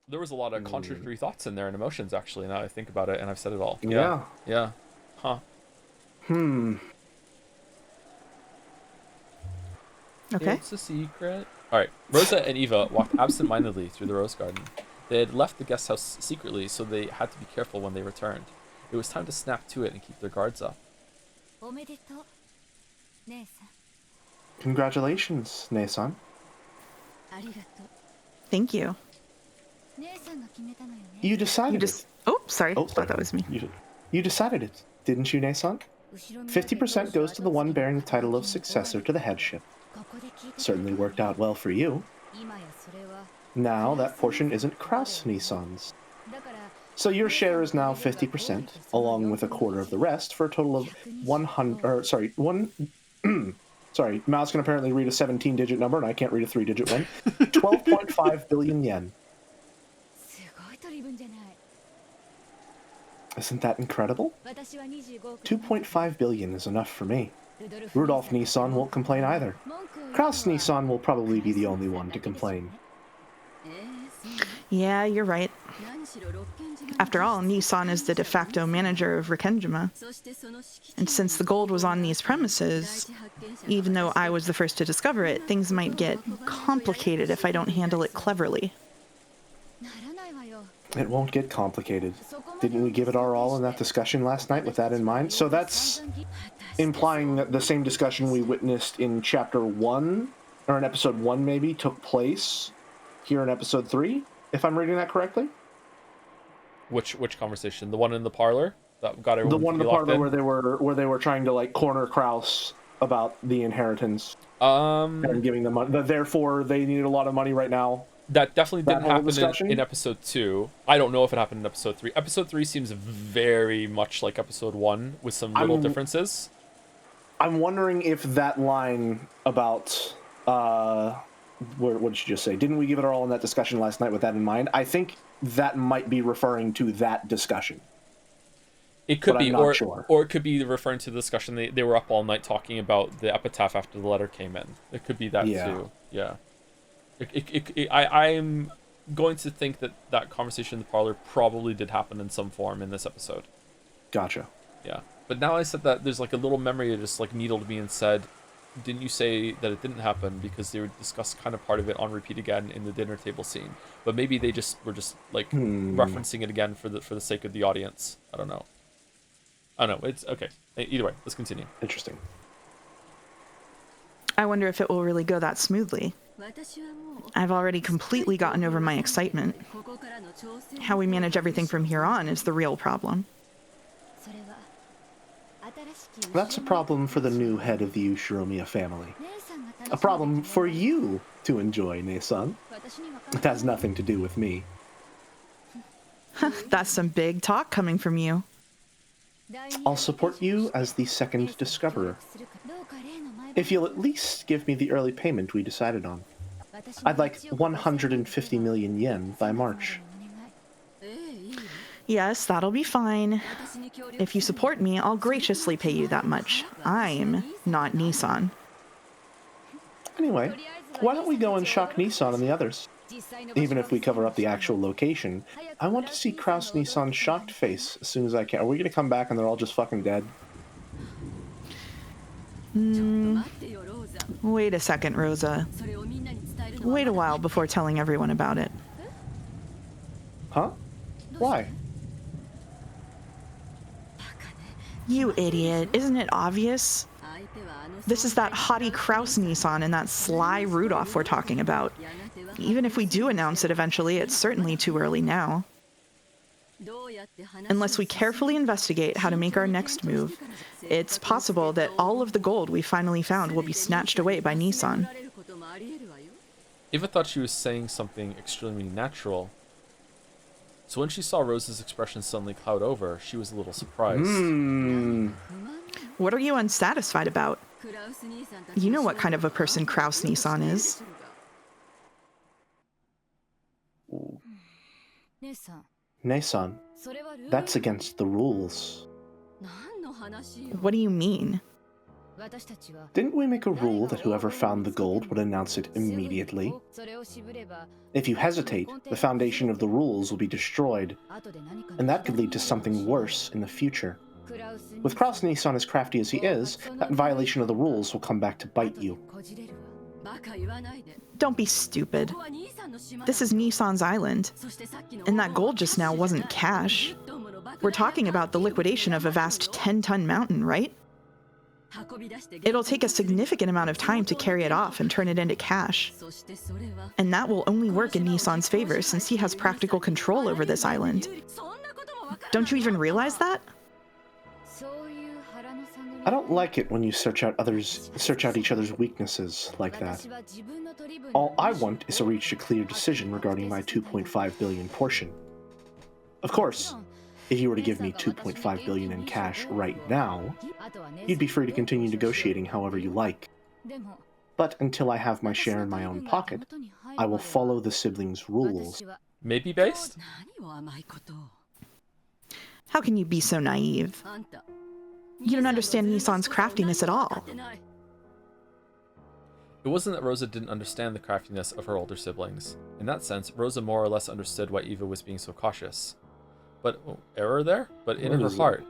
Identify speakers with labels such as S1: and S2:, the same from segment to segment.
S1: There was a lot of contradictory thoughts in there and emotions, actually, now I think about it, and I've said it all. Yeah.
S2: Yeah.
S1: Yeah. Huh.
S3: Okay.
S1: It's a secret. Alright. Rosa and Eva walked absent-mindedly through the rose garden. They had left the guest house secretly, so they had to be careful when they returned. It was time to snap to it and keep their guards up.
S2: Congratulations, Nason.
S3: Thank you.
S2: You decided it.
S3: Oh, sorry.
S2: Oh,
S3: Thought that was me.
S2: You decided it, didn't you, Nason? 50% goes to the one bearing the title of successor to the headship. Certainly worked out well for you. Now that portion isn't Kraus Nissan's. So your share is now 50%, along with a quarter of the rest, for a total of 100. Sorry, Mouse can apparently read a 17-digit number, and I can't read a 3-digit one. 12.5 billion yen. Isn't that incredible? 2.5 billion is enough for me. Rudolf Nissan won't complain either. Kraus Nissan will probably be the only one to complain.
S3: Yeah, you're right. After all, Nissan is the de facto manager of Rikkenjima. And since the gold was on these premises, even though I was the first to discover it, things might get complicated if I don't handle it cleverly.
S2: It won't get complicated. Didn't we give it our all in that discussion last night with that in mind? So that's implying that the same discussion we witnessed in Chapter 1, or in Episode 1 maybe, took place here in Episode 3, if I'm reading that correctly?
S1: Which conversation? The one in the parlor that got everyone.
S2: The one in the parlor
S1: in?
S2: where they were trying to like corner Kraus about the inheritance. And giving them money. Therefore, they needed a lot of money right now.
S1: That definitely didn't happen in Episode 2. I don't know if it happened in Episode 3. Episode 3 seems very much like Episode 1 with some little differences.
S2: I'm wondering if that line about what did you just say? Didn't we give it our all in that discussion last night with that in mind? I think that might be referring to that discussion.
S1: It could be, or it could be referring to the discussion they were up all night talking about the epitaph after the letter came in. It could be that too. Yeah. I'm going to think that conversation in the parlor probably did happen in some form in this episode.
S2: Gotcha.
S1: Yeah. But now I said that, there's like a little memory that just like needled me and said, didn't you say that it didn't happen because they would discuss kind of part of it on repeat again in the dinner table scene? But maybe they just were just like referencing it again for the sake of the audience. I don't know. It's okay. Either way, let's continue.
S2: Interesting.
S3: I wonder if it will really go that smoothly. I've already completely gotten over my excitement. How we manage everything from here on is the real problem.
S2: That's a problem for the new head of the Ushiromiya family. A problem for you to enjoy, Nason. It has nothing to do with me.
S3: That's some big talk coming from you.
S2: I'll support you as the second discoverer. If you'll at least give me the early payment we decided on. I'd like 150 million yen by March.
S3: Yes, that'll be fine. If you support me, I'll graciously pay you that much. I'm not Nissan.
S2: Anyway, why don't we go and shock Nissan and the others? Even if we cover up the actual location, I want to see Kraus Nissan's shocked face as soon as I can. Are we going to come back and they're all just fucking dead?
S3: Wait a second, Rosa. Wait a while before telling everyone about it.
S2: Huh? Why?
S3: You idiot. Isn't it obvious? This is that haughty Kraus Nissan and that sly Rudolph we're talking about. Even if we do announce it eventually, it's certainly too early now. Unless we carefully investigate how to make our next move, it's possible that all of the gold we finally found will be snatched away by Nissan.
S1: Eva thought she was saying something extremely natural. So when she saw Rose's expression suddenly cloud over, she was a little surprised.
S3: What are you unsatisfied about? You know what kind of a person Kraus Nissan is.
S2: Nason, that's against the rules.
S3: What do you mean?
S2: Didn't we make a rule that whoever found the gold would announce it immediately? If you hesitate, the foundation of the rules will be destroyed, and that could lead to something worse in the future. With Cross Nissan as crafty as he is, that violation of the rules will come back to bite you.
S3: Don't be stupid. This is Nissan's island, and that gold just now wasn't cash. We're talking about the liquidation of a vast 10-ton mountain, right? It'll take a significant amount of time to carry it off and turn it into cash. And that will only work in Nissan's favor since he has practical control over this island. Don't you even realize that?
S2: I don't like it when you search out each other's weaknesses like that. All I want is to reach a clear decision regarding my 2.5 billion portion. Of course, if you were to give me 2.5 billion in cash right now, you'd be free to continue negotiating however you like. But until I have my share in my own pocket, I will follow the siblings' rules.
S1: Maybe based?
S3: How can you be so naive? You don't understand Nissan's craftiness at all.
S1: It wasn't that Rosa didn't understand the craftiness of her older siblings. In that sense, Rosa more or less understood why Eva was being so cautious. But, error there? But in her heart,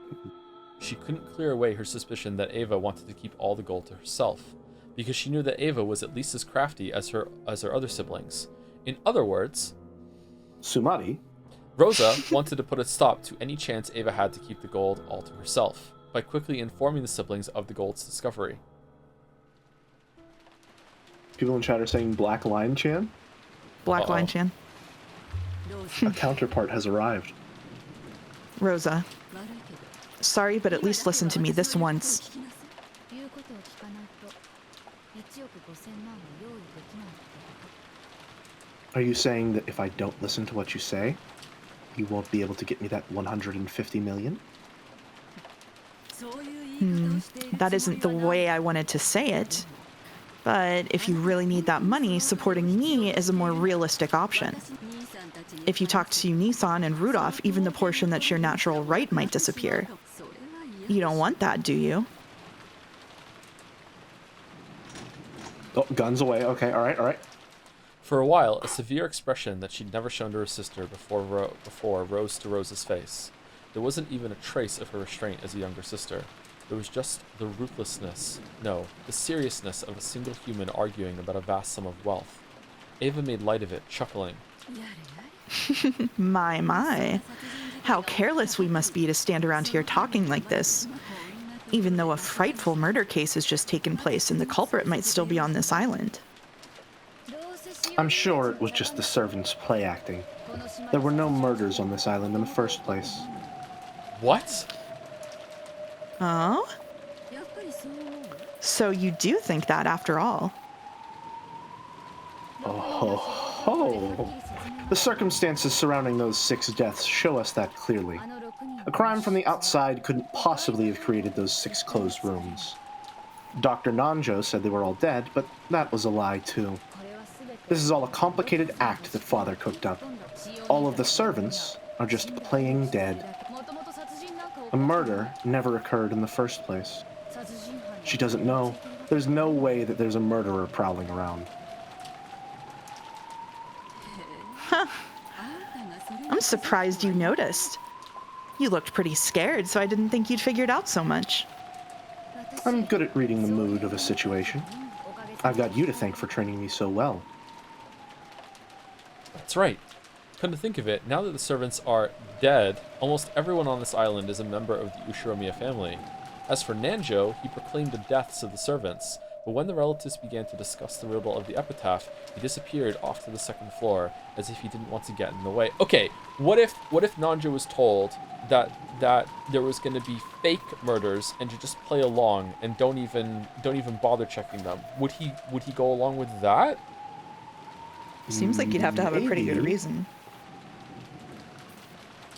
S1: she couldn't clear away her suspicion that Eva wanted to keep all the gold to herself, because she knew that Eva was at least as crafty as her other siblings. In other words,
S2: Sumari?
S1: Rosa wanted to put a stop to any chance Eva had to keep the gold all to herself, by quickly informing the siblings of the gold's discovery.
S2: People in chat are saying Black Lion Chan?
S3: Black Lion Chan.
S2: A counterpart has arrived.
S3: Rosa. Sorry, but at least listen to me this once.
S2: Are you saying that if I don't listen to what you say, you won't be able to get me that 150 million?
S3: That isn't the way I wanted to say it. But if you really need that money, supporting me is a more realistic option. If you talk to Nissan and Rudolph, even the portion that's your natural right might disappear. You don't want that, do you?
S2: Oh, guns away. Okay, alright.
S1: For a while, a severe expression that she'd never shown to her sister before rose to Rosa's face. There wasn't even a trace of her restraint as a younger sister. There was just the ruthlessness, no, the seriousness of a single human arguing about a vast sum of wealth. Eva made light of it, chuckling.
S3: My. How careless we must be to stand around here talking like this. Even though a frightful murder case has just taken place and the culprit might still be on this island.
S2: I'm sure it was just the servants play acting. There were no murders on this island in the first place.
S1: What?
S3: Oh? So you do think that after all?
S2: Oh ho ho! The circumstances surrounding those 6 deaths show us that clearly. A crime from the outside couldn't possibly have created those 6 closed rooms. Dr. Nanjo said they were all dead, but that was a lie too. This is all a complicated act that Father cooked up. All of the servants are just playing dead. A murder never occurred in the first place. She doesn't know. There's no way that there's a murderer prowling around.
S3: I'm surprised you noticed. You looked pretty scared, so I didn't think you'd figured out so much.
S2: I'm good at reading the mood of a situation. I've got you to thank for training me so well.
S1: That's right. Come to think of it, now that the servants are dead, almost everyone on this island is a member of the Ushiromiya family. As for Nanjo, he proclaimed the deaths of the servants, but when the relatives began to discuss the riddle of the epitaph, he disappeared off to the 2nd floor, as if he didn't want to get in the way. Okay, what if Nanjo was told that there was going to be fake murders and to just play along and don't even bother checking them? Would he go along with that?
S3: Seems like you'd have to have a pretty good reason.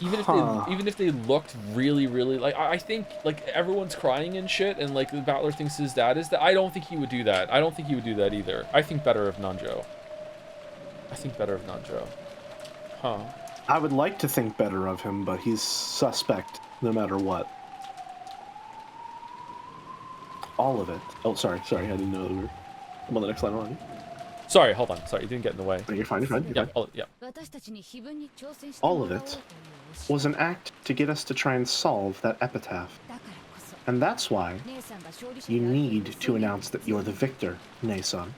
S1: Even if they looked really, really like, I think like everyone's crying and shit, and like the battler thinks his dad is that. I don't think he would do that. I don't think he would do that either. I think better of Nanjo. Huh.
S2: I would like to think better of him, but he's suspect no matter what. all of it. Oh, sorry, I didn't know that we were. I'm on the next line already.
S1: Sorry, hold on. Sorry, you didn't get in the way.
S2: No, you're fine.
S1: Yeah, yeah.
S2: All of it was an act to get us to try and solve that epitaph. And that's why you need to announce that you're the victor, Nason.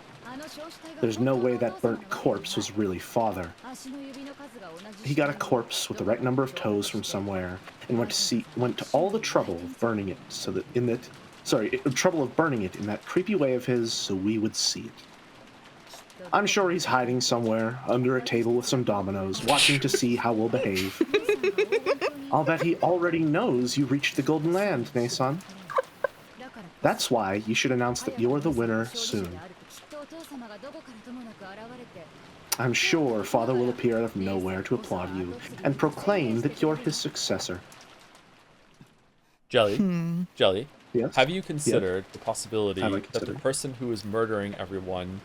S2: There's no way that burnt corpse was really father. He got a corpse with the right number of toes from somewhere and went to all the trouble of burning it in that creepy way of his so we would see it. I'm sure he's hiding somewhere under a table with some dominoes, watching to see how we'll behave. I'll bet he already knows you reached the Golden Land, Nason. That's why you should announce that you're the winner soon. I'm sure Father will appear out of nowhere to applaud you and proclaim that you're his successor.
S1: Jelly,
S2: Yes?
S1: have you considered the possibility
S2: Have I
S1: that the
S2: considered?
S1: person who is murdering everyone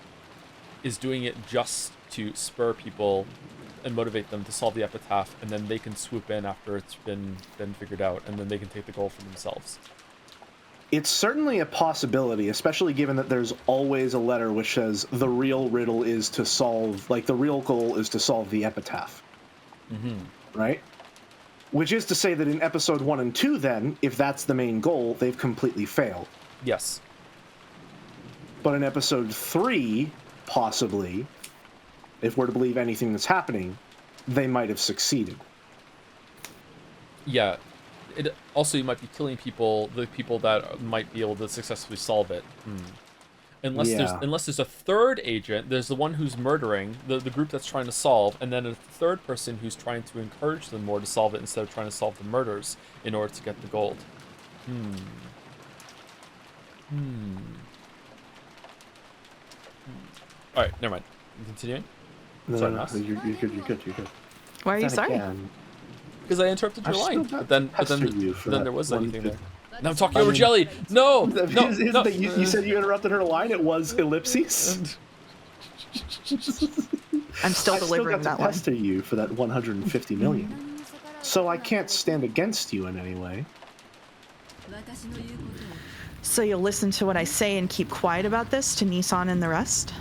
S1: is doing it just to spur people and motivate them to solve the epitaph, and then they can swoop in after it's been figured out, and then they can take the gold for themselves?
S2: It's certainly a possibility, especially given that there's always a letter which says the real riddle is to solve, like the real goal is to solve the epitaph. Right? Which is to say that in episode 1 and 2 then, if that's the main goal, they've completely failed.
S1: Yes.
S2: But in episode 3, possibly, if we're to believe anything that's happening, they might have succeeded.
S1: Yeah. Also, you might be killing the people that might be able to successfully solve it. Unless there's a third agent, there's the one who's murdering, the group that's trying to solve, and then a third person who's trying to encourage them more to solve it instead of trying to solve the murders in order to get the gold. Alright, never mind. Continuing? Sorry, Nas.
S2: You're good.
S3: Why are you
S2: Then
S3: sorry?
S2: again,
S1: Because I interrupted your
S2: I
S1: line,
S2: still
S1: but then
S2: you for
S1: there
S2: that
S1: was
S2: one
S1: anything
S2: bit.
S1: there. Now I'm talking over Jelly. No, no.
S2: You said you interrupted her line. It was ellipses.
S3: I'm still delivering
S2: I still got
S3: that
S2: to
S3: one.
S2: pester you for that 150 million. So I can't stand against you in any way.
S3: So you'll listen to what I say and keep quiet about this to Nissan and the rest?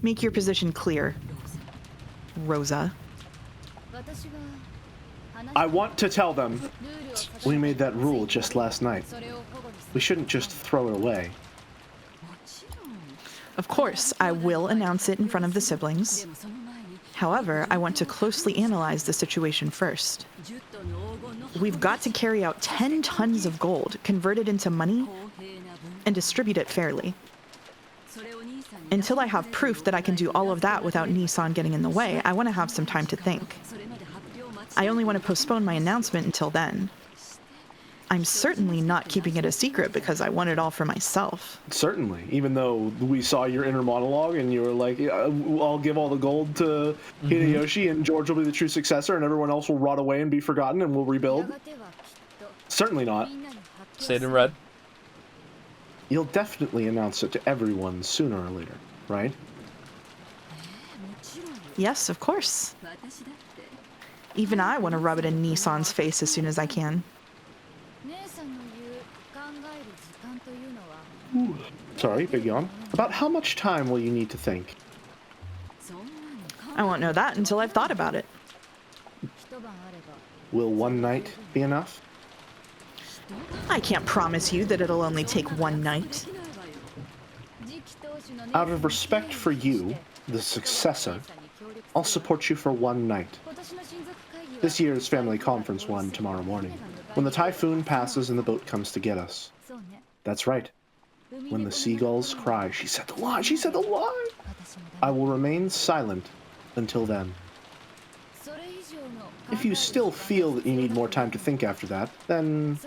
S3: Make your position clear, Rosa.
S2: I want to tell them we made that rule just last night. We shouldn't just throw it away.
S3: Of course, I will announce it in front of the siblings. However, I want to closely analyze the situation first. We've got to carry out 10 tons of gold, convert it into money, and distribute it fairly. Until I have proof that I can do all of that without Nissan getting in the way, I want to have some time to think. I only want to postpone my announcement until then. I'm certainly not keeping it a secret because I want it all for myself.
S2: Certainly, even though we saw your inner monologue and you were like, I'll give all the gold to Hideyoshi and George will be the true successor and everyone else will rot away and be forgotten and we'll rebuild. Certainly not.
S1: Say it in red.
S2: You'll definitely announce it to everyone sooner or later, right?
S3: Yes, of course. Even I want to rub it in Nissan's face as soon as I can.
S2: Sorry, big yawn. About how much time will you need to think?
S3: I won't know that until I've thought about it.
S2: Will one night be enough?
S3: I can't promise you that it'll only take one night.
S2: Out of respect for you, the successor, I'll support you for one night. This year's family conference one tomorrow morning, when the typhoon passes and the boat comes to get us. That's right. When the seagulls cry, she said the line, she said the line! I will remain silent until then. If you still feel that you need more time to think after that, then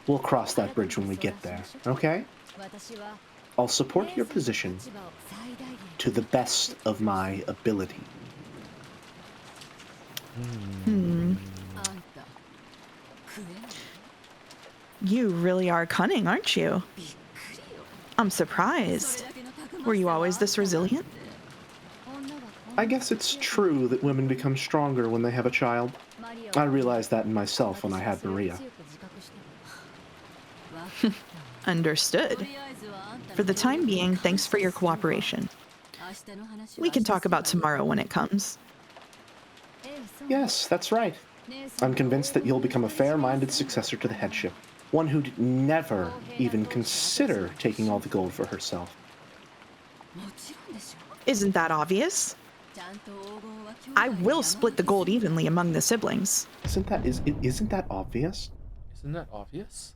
S2: we'll cross that bridge when we get there, okay? I'll support your position to the best of my ability.
S3: You really are cunning, aren't you? I'm surprised. Were you always this resilient?
S2: I guess it's true that women become stronger when they have a child. I realized that in myself when I had Maria.
S3: Understood. For the time being, thanks for your cooperation. We can talk about tomorrow when it comes.
S2: Yes, that's right. I'm convinced that you'll become a fair-minded successor to the headship, one who'd never even consider taking all the gold for herself.
S3: Isn't that obvious? I will split the gold evenly among the siblings.
S2: Isn't that obvious?
S1: Isn't that obvious?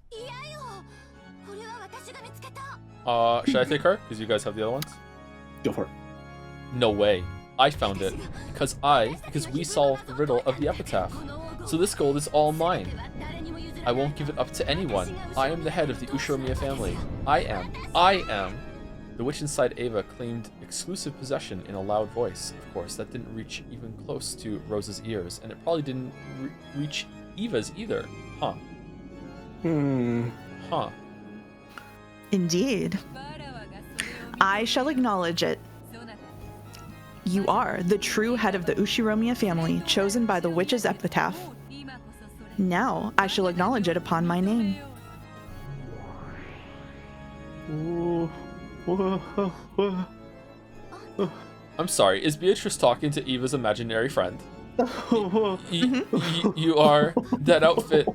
S1: Should I take her? Because you guys have the other ones?
S2: Go for it.
S1: No way. I found it. Because we solved the riddle of the epitaph. So this gold is all mine. I won't give it up to anyone. I am the head of the Ushiromiya family. I am. The witch inside Ava claimed exclusive possession in a loud voice. Of course, that didn't reach even close to Rose's ears, and it probably didn't reach Eva's either. Huh. Huh.
S3: Indeed. I shall acknowledge it. You are the true head of the Ushiromiya family, chosen by the witch's epitaph. Now I shall acknowledge it upon my name.
S1: I'm sorry, is Beatrice talking to Eva's imaginary friend? You are that outfit.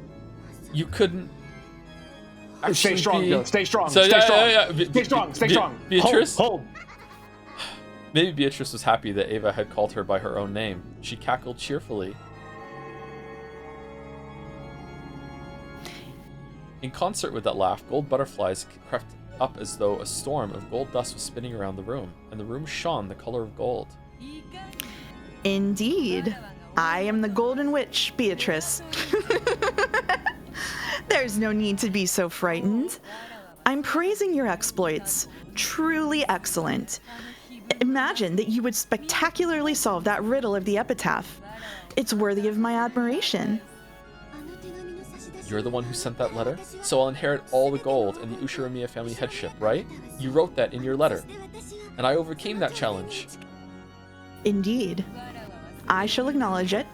S1: You couldn't.
S2: Stay strong, Gil. Stay strong.
S1: So,
S2: stay strong.
S1: Yeah.
S2: Stay strong.
S1: Beatrice?
S2: Hold.
S1: Maybe Beatrice was happy that Ava had called her by her own name. She cackled cheerfully. In concert with that laugh, gold butterflies crept up as though a storm of gold dust was spinning around the room, and the room shone the color of gold.
S3: Indeed. I am the Golden Witch, Beatrice. There's no need to be so frightened. I'm praising your exploits. Truly excellent. Imagine that you would spectacularly solve that riddle of the epitaph. It's worthy of my admiration.
S1: You're the one who sent that letter? So I'll inherit all the gold and the Ushiromiya family headship, right? You wrote that in your letter. And I overcame that challenge.
S3: Indeed. I shall acknowledge it.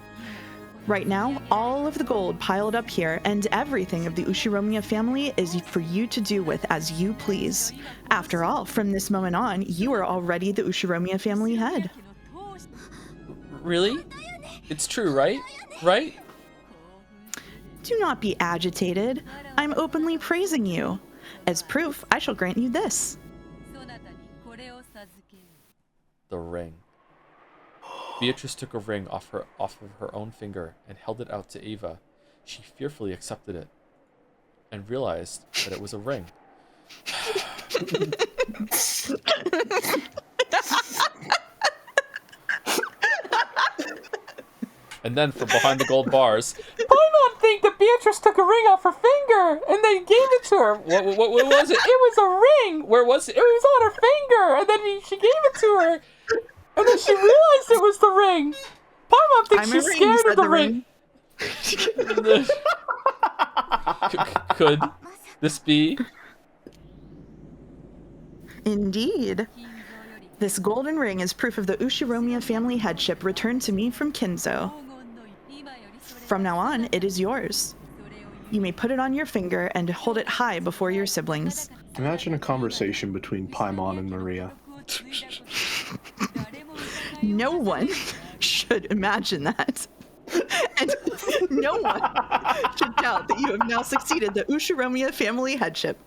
S3: Right now, all of the gold piled up here and everything of the Ushiromiya family is for you to do with as you please. After all, from this moment on, you are already the Ushiromiya family head.
S1: Really? It's true, right? Right?
S3: Do not be agitated. I'm openly praising you. As proof, I shall grant you this.
S1: The ring. Beatrice took a ring off of her own finger and held it out to Ava. She fearfully accepted it and realized that it was a ring. And then from behind the gold bars, Paimon think that Beatrice took a ring off her finger and then gave it to her. What was it? It was a ring. Where was it? It was on her finger, and then she gave it to her, and then she realized it was the ring. Paimon thinks she's scared of the ring. Could this be?
S3: Indeed. This golden ring is proof of the Ushiromiya family headship returned to me from Kinzo. From now on, it is yours. You may put it on your finger and hold it high before your siblings.
S2: Imagine a conversation between Paimon and Maria.
S3: No one should imagine that. And no one should doubt that you have now succeeded the Ushiromiya family headship.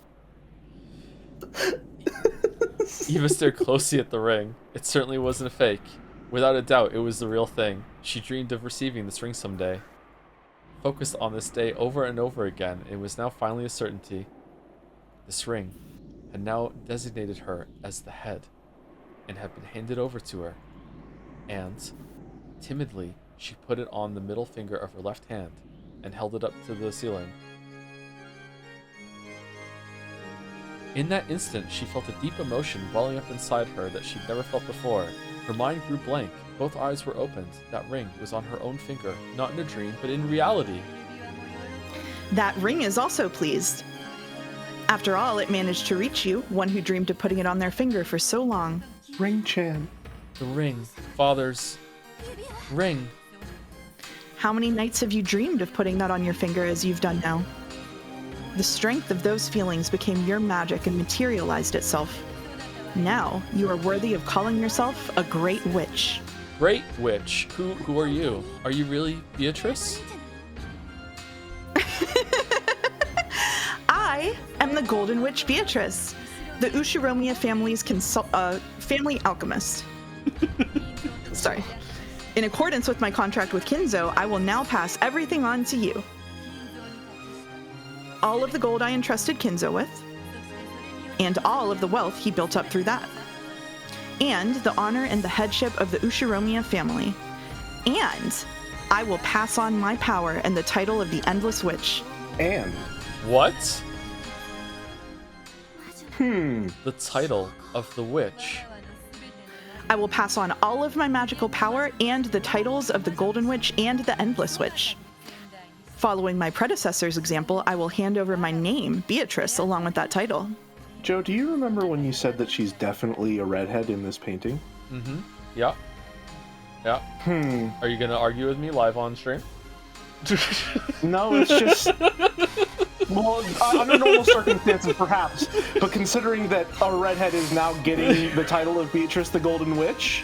S1: Eva stared closely at the ring. It certainly wasn't a fake. Without a doubt, it was the real thing. She dreamed of receiving this ring someday. Focused on this day over and over again, it was now finally a certainty. This ring had now designated her as the head and had been handed over to her. And, timidly, she put it on the middle finger of her left hand and held it up to the ceiling. In that instant, she felt a deep emotion welling up inside her that she'd never felt before. Her mind grew blank. Both eyes were opened. That ring was on her own finger, not in a dream, but in reality.
S3: That ring is also pleased. After all, it managed to reach you, one who dreamed of putting it on their finger for so long.
S2: Ring-chan.
S1: The ring. Father's ring.
S3: How many nights have you dreamed of putting that on your finger as you've done now? The strength of those feelings became your magic and materialized itself. Now, you are worthy of calling yourself a great witch.
S1: Great witch. Who are you? Are you really Beatrice?
S3: I am the Golden Witch Beatrice, the Ushiromiya family's family alchemist. Sorry. In accordance with my contract with Kinzo, I will now pass everything on to you. All of the gold I entrusted Kinzo with, and all of the wealth he built up through that, and the honor and the headship of the Ushiromiya family. And I will pass on my power and the title of the Endless Witch.
S2: And
S1: What?
S2: The
S1: title of the witch.
S3: I will pass on all of my magical power and the titles of the Golden Witch and the Endless Witch. Following my predecessor's example, I will hand over my name, Beatrice, along with that title.
S2: Joe, do you remember when you said that she's definitely a redhead in this painting?
S1: Mm-hmm. Yeah. Yeah. Are you gonna argue with me live on stream?
S2: No, it's just... Well, under normal circumstances, perhaps. But considering that a redhead is now getting the title of Beatrice the Golden Witch,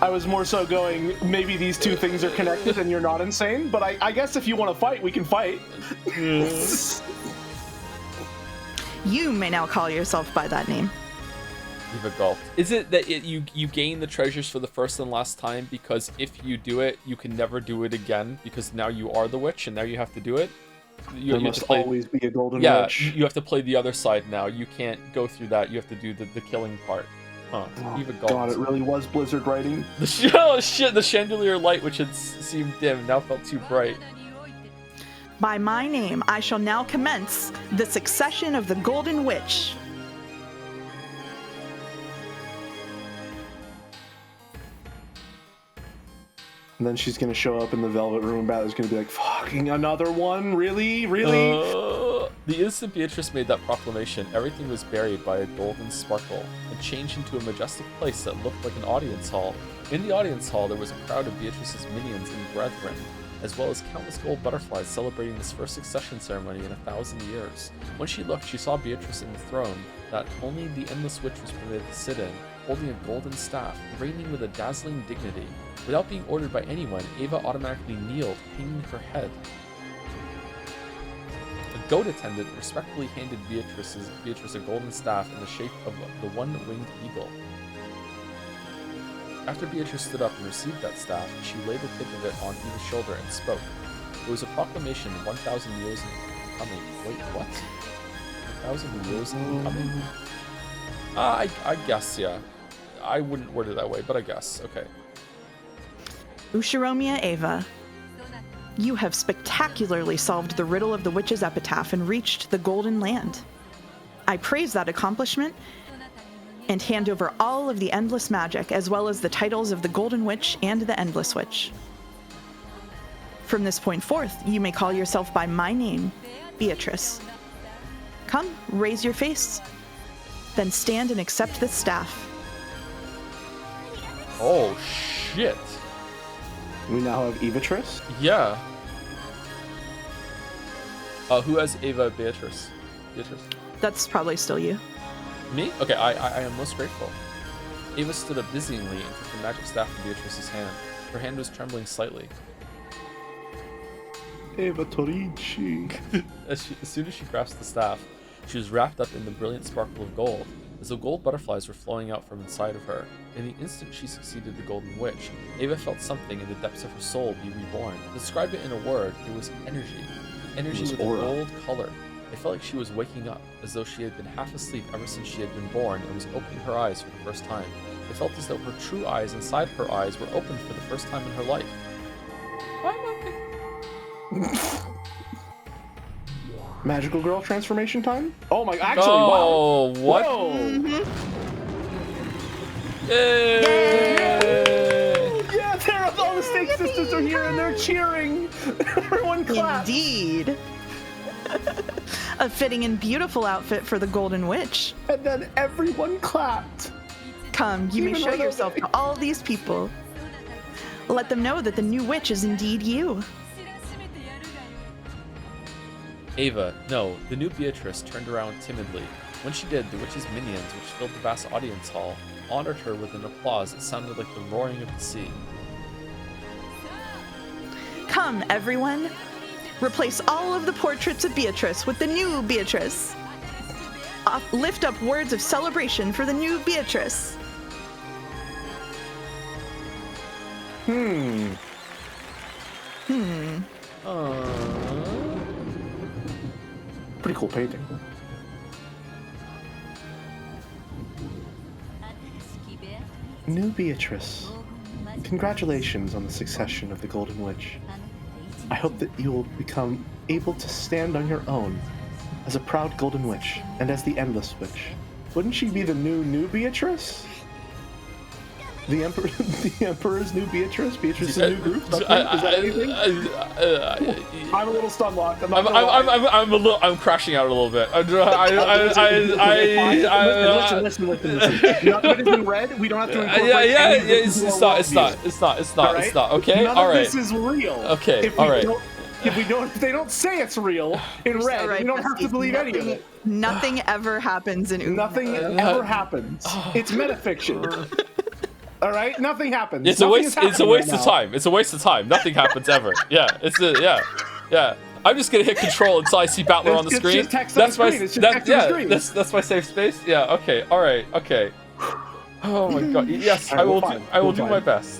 S2: I was more so going, maybe these two things are connected and you're not insane. But I guess if you want to fight, we can fight.
S3: You may now call yourself by that name.
S1: Eva Galt. Is it that you gain the treasures for the first and last time because if you do it, you can never do it again because now you are the witch and now you have to do it? You
S2: must always be a golden
S1: yeah,
S2: witch.
S1: You have to play the other side now. You can't go through that. You have to do the killing part. Huh.
S2: Oh,
S1: Eva Galt.
S2: God, it really was Blizzard writing.
S1: Oh shit, the chandelier light which had seemed dim now felt too bright.
S3: By my name, I shall now commence the succession of the Golden Witch.
S2: And then she's gonna show up in the Velvet Room. Balor's gonna be like, fucking another one? Really? Really?
S1: The instant Beatrice made that proclamation, everything was buried by a golden sparkle and changed into a majestic place that looked like an audience hall. In the audience hall, there was a crowd of Beatrice's minions and brethren, as well as countless gold butterflies celebrating this first succession ceremony in 1,000 years. When she looked, she saw Beatrice in the throne that only the Endless Witch was permitted to sit in, holding a golden staff, reigning with a dazzling dignity. Without being ordered by anyone, Ava automatically kneeled, hanging her head. A goat attendant respectfully handed Beatrice a golden staff in the shape of the one-winged eagle. After Beatrice stood up and received that staff, she laid the tip of it on Eva's shoulder and spoke. It was a proclamation 1,000 years in coming. Wait, what? 1,000 years in coming? I guess, yeah. I wouldn't word it that way, but I guess. Okay.
S3: Ushiromiya Ava, you have spectacularly solved the riddle of the witch's epitaph and reached the Golden Land. I praise that accomplishment and hand over all of the endless magic as well as the titles of the Golden Witch and the Endless Witch. From this point forth, you may call yourself by my name, Beatrice. Come, raise your face, then stand and accept this staff.
S1: Oh, shit.
S2: We now have Evatrice?
S1: Yeah. Who has Ava Beatrice? Beatrice?
S3: That's probably still you.
S1: Me? Okay, I am most grateful. Ava stood up dizzyingly and took the magic staff from Beatrice's hand. Her hand was trembling slightly.
S2: Ava Torici.
S1: As soon as she grasped the staff, she was wrapped up in the brilliant sparkle of gold, as though gold butterflies were flowing out from inside of her. In the instant she succeeded the Golden Witch, Ava felt something in the depths of her soul be reborn. To describe it in a word, it was energy. Energy with a gold color. It felt like she was waking up, as though she had been half asleep ever since she had been born and was opening her eyes for the first time. It felt as though her true eyes inside her eyes were opened for the first time in her life.
S2: Magical girl transformation time? Oh my, actually,
S1: oh,
S2: wow.
S1: What?
S2: Whoa.
S1: Yay!
S2: Yeah, there are all the Snake Sisters are here and they're cheering. Everyone claps.
S3: Indeed. A fitting and beautiful outfit for the Golden Witch.
S2: And then everyone clapped.
S3: Come, you may
S2: Even
S3: show
S2: though
S3: yourself to all these people. Let them know that the new witch is indeed you.
S1: Ava, no, the new Beatrice turned around timidly. When she did, the witch's minions, which filled the vast audience hall, honored her with an applause that sounded like the roaring of the sea.
S3: Come, everyone. Replace all of the portraits of Beatrice with the new Beatrice. Lift up words of celebration for the new Beatrice.
S2: Pretty cool painting. New Beatrice, congratulations on the succession of the Golden Witch. I hope that you will become able to stand on your own as a proud Golden Witch and as the Endless Witch. Wouldn't she be the new Beatrice? The Emperor's new Beatrice? Beatrice's new group? Is that anything? I'm a little stunlocked.
S1: I'm crashing out a little bit.
S2: Listen. None of it is in red. We don't have to incorporate
S1: It's not. Okay,
S2: None
S1: all right.
S2: of this is real.
S1: Okay, all right.
S2: If they don't say it's real in red,
S3: right,
S2: we don't have to believe any of it.
S3: Nothing ever happens in Umineko.
S2: Nothing ever happens. It's metafiction. All right, nothing happens.
S1: It's a waste of time. It's a waste of time. Nothing happens ever. Yeah, yeah. I'm just gonna hit control until I see Battler on the screen.
S2: Just text on the screen. It's just text on the screen.
S1: That's my safe space. Yeah. Okay. All right. Okay. Oh my God. Yes, I will. I will do my best.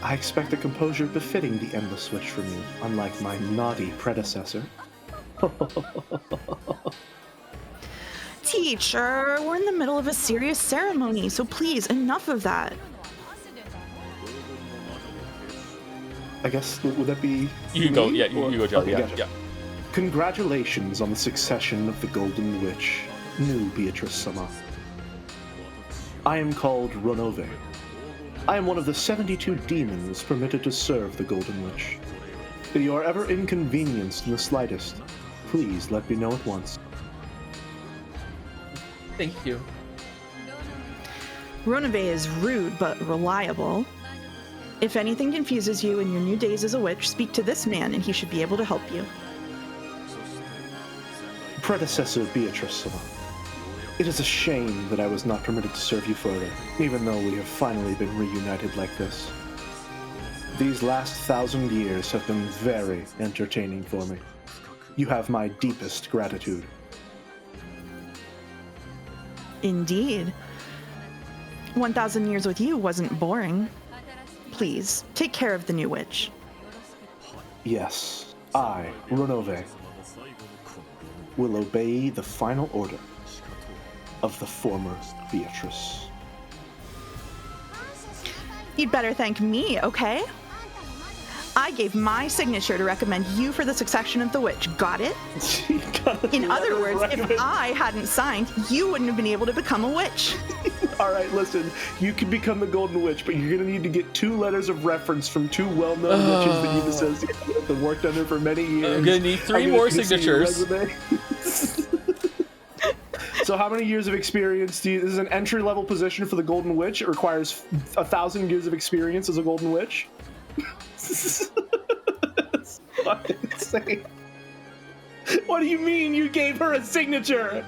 S2: I expect a composure befitting the Endless Witch from you, unlike my naughty predecessor.
S3: Teacher, we're in the middle of a serious ceremony, so please, enough of that.
S2: I guess, would that be...
S1: You can go, yeah, you go, Joe.
S2: Okay,
S1: Yeah,
S2: gotcha.
S1: yeah.
S2: Congratulations on the succession of the Golden Witch, new Beatrice-sama. I am called Ronove. I am one of the 72 demons permitted to serve the Golden Witch. If you are ever inconvenienced in the slightest, please let me know at once.
S1: Thank you.
S3: Ronove is rude but reliable. If anything confuses you in your new days as a witch, speak to this man and he should be able to help you.
S2: Predecessor Beatrice-sama. It is a shame that I was not permitted to serve you further, even though we have finally been reunited like this. These last 1,000 years have been very entertaining for me. You have my deepest gratitude.
S3: Indeed. 1,000 years with you wasn't boring. Please, take care of the new witch.
S2: Yes, I, Ronove, will obey the final order of the former Beatrice.
S3: You'd better thank me, okay? I gave my signature to recommend you for the succession of the witch. Got it? In other words, if I hadn't signed, you wouldn't have been able to become a witch.
S2: All right, listen. You can become the Golden Witch, but you're going to need to get 2 letters of reference from 2 well-known witches that you've associated with and worked under for many years.
S1: I'm going to need 3 more signatures.
S2: So how many years of experience do you... This is an entry-level position for the Golden Witch. It requires 1,000 years of experience as a Golden Witch. It's fucking insane. What do you mean you gave her a signature?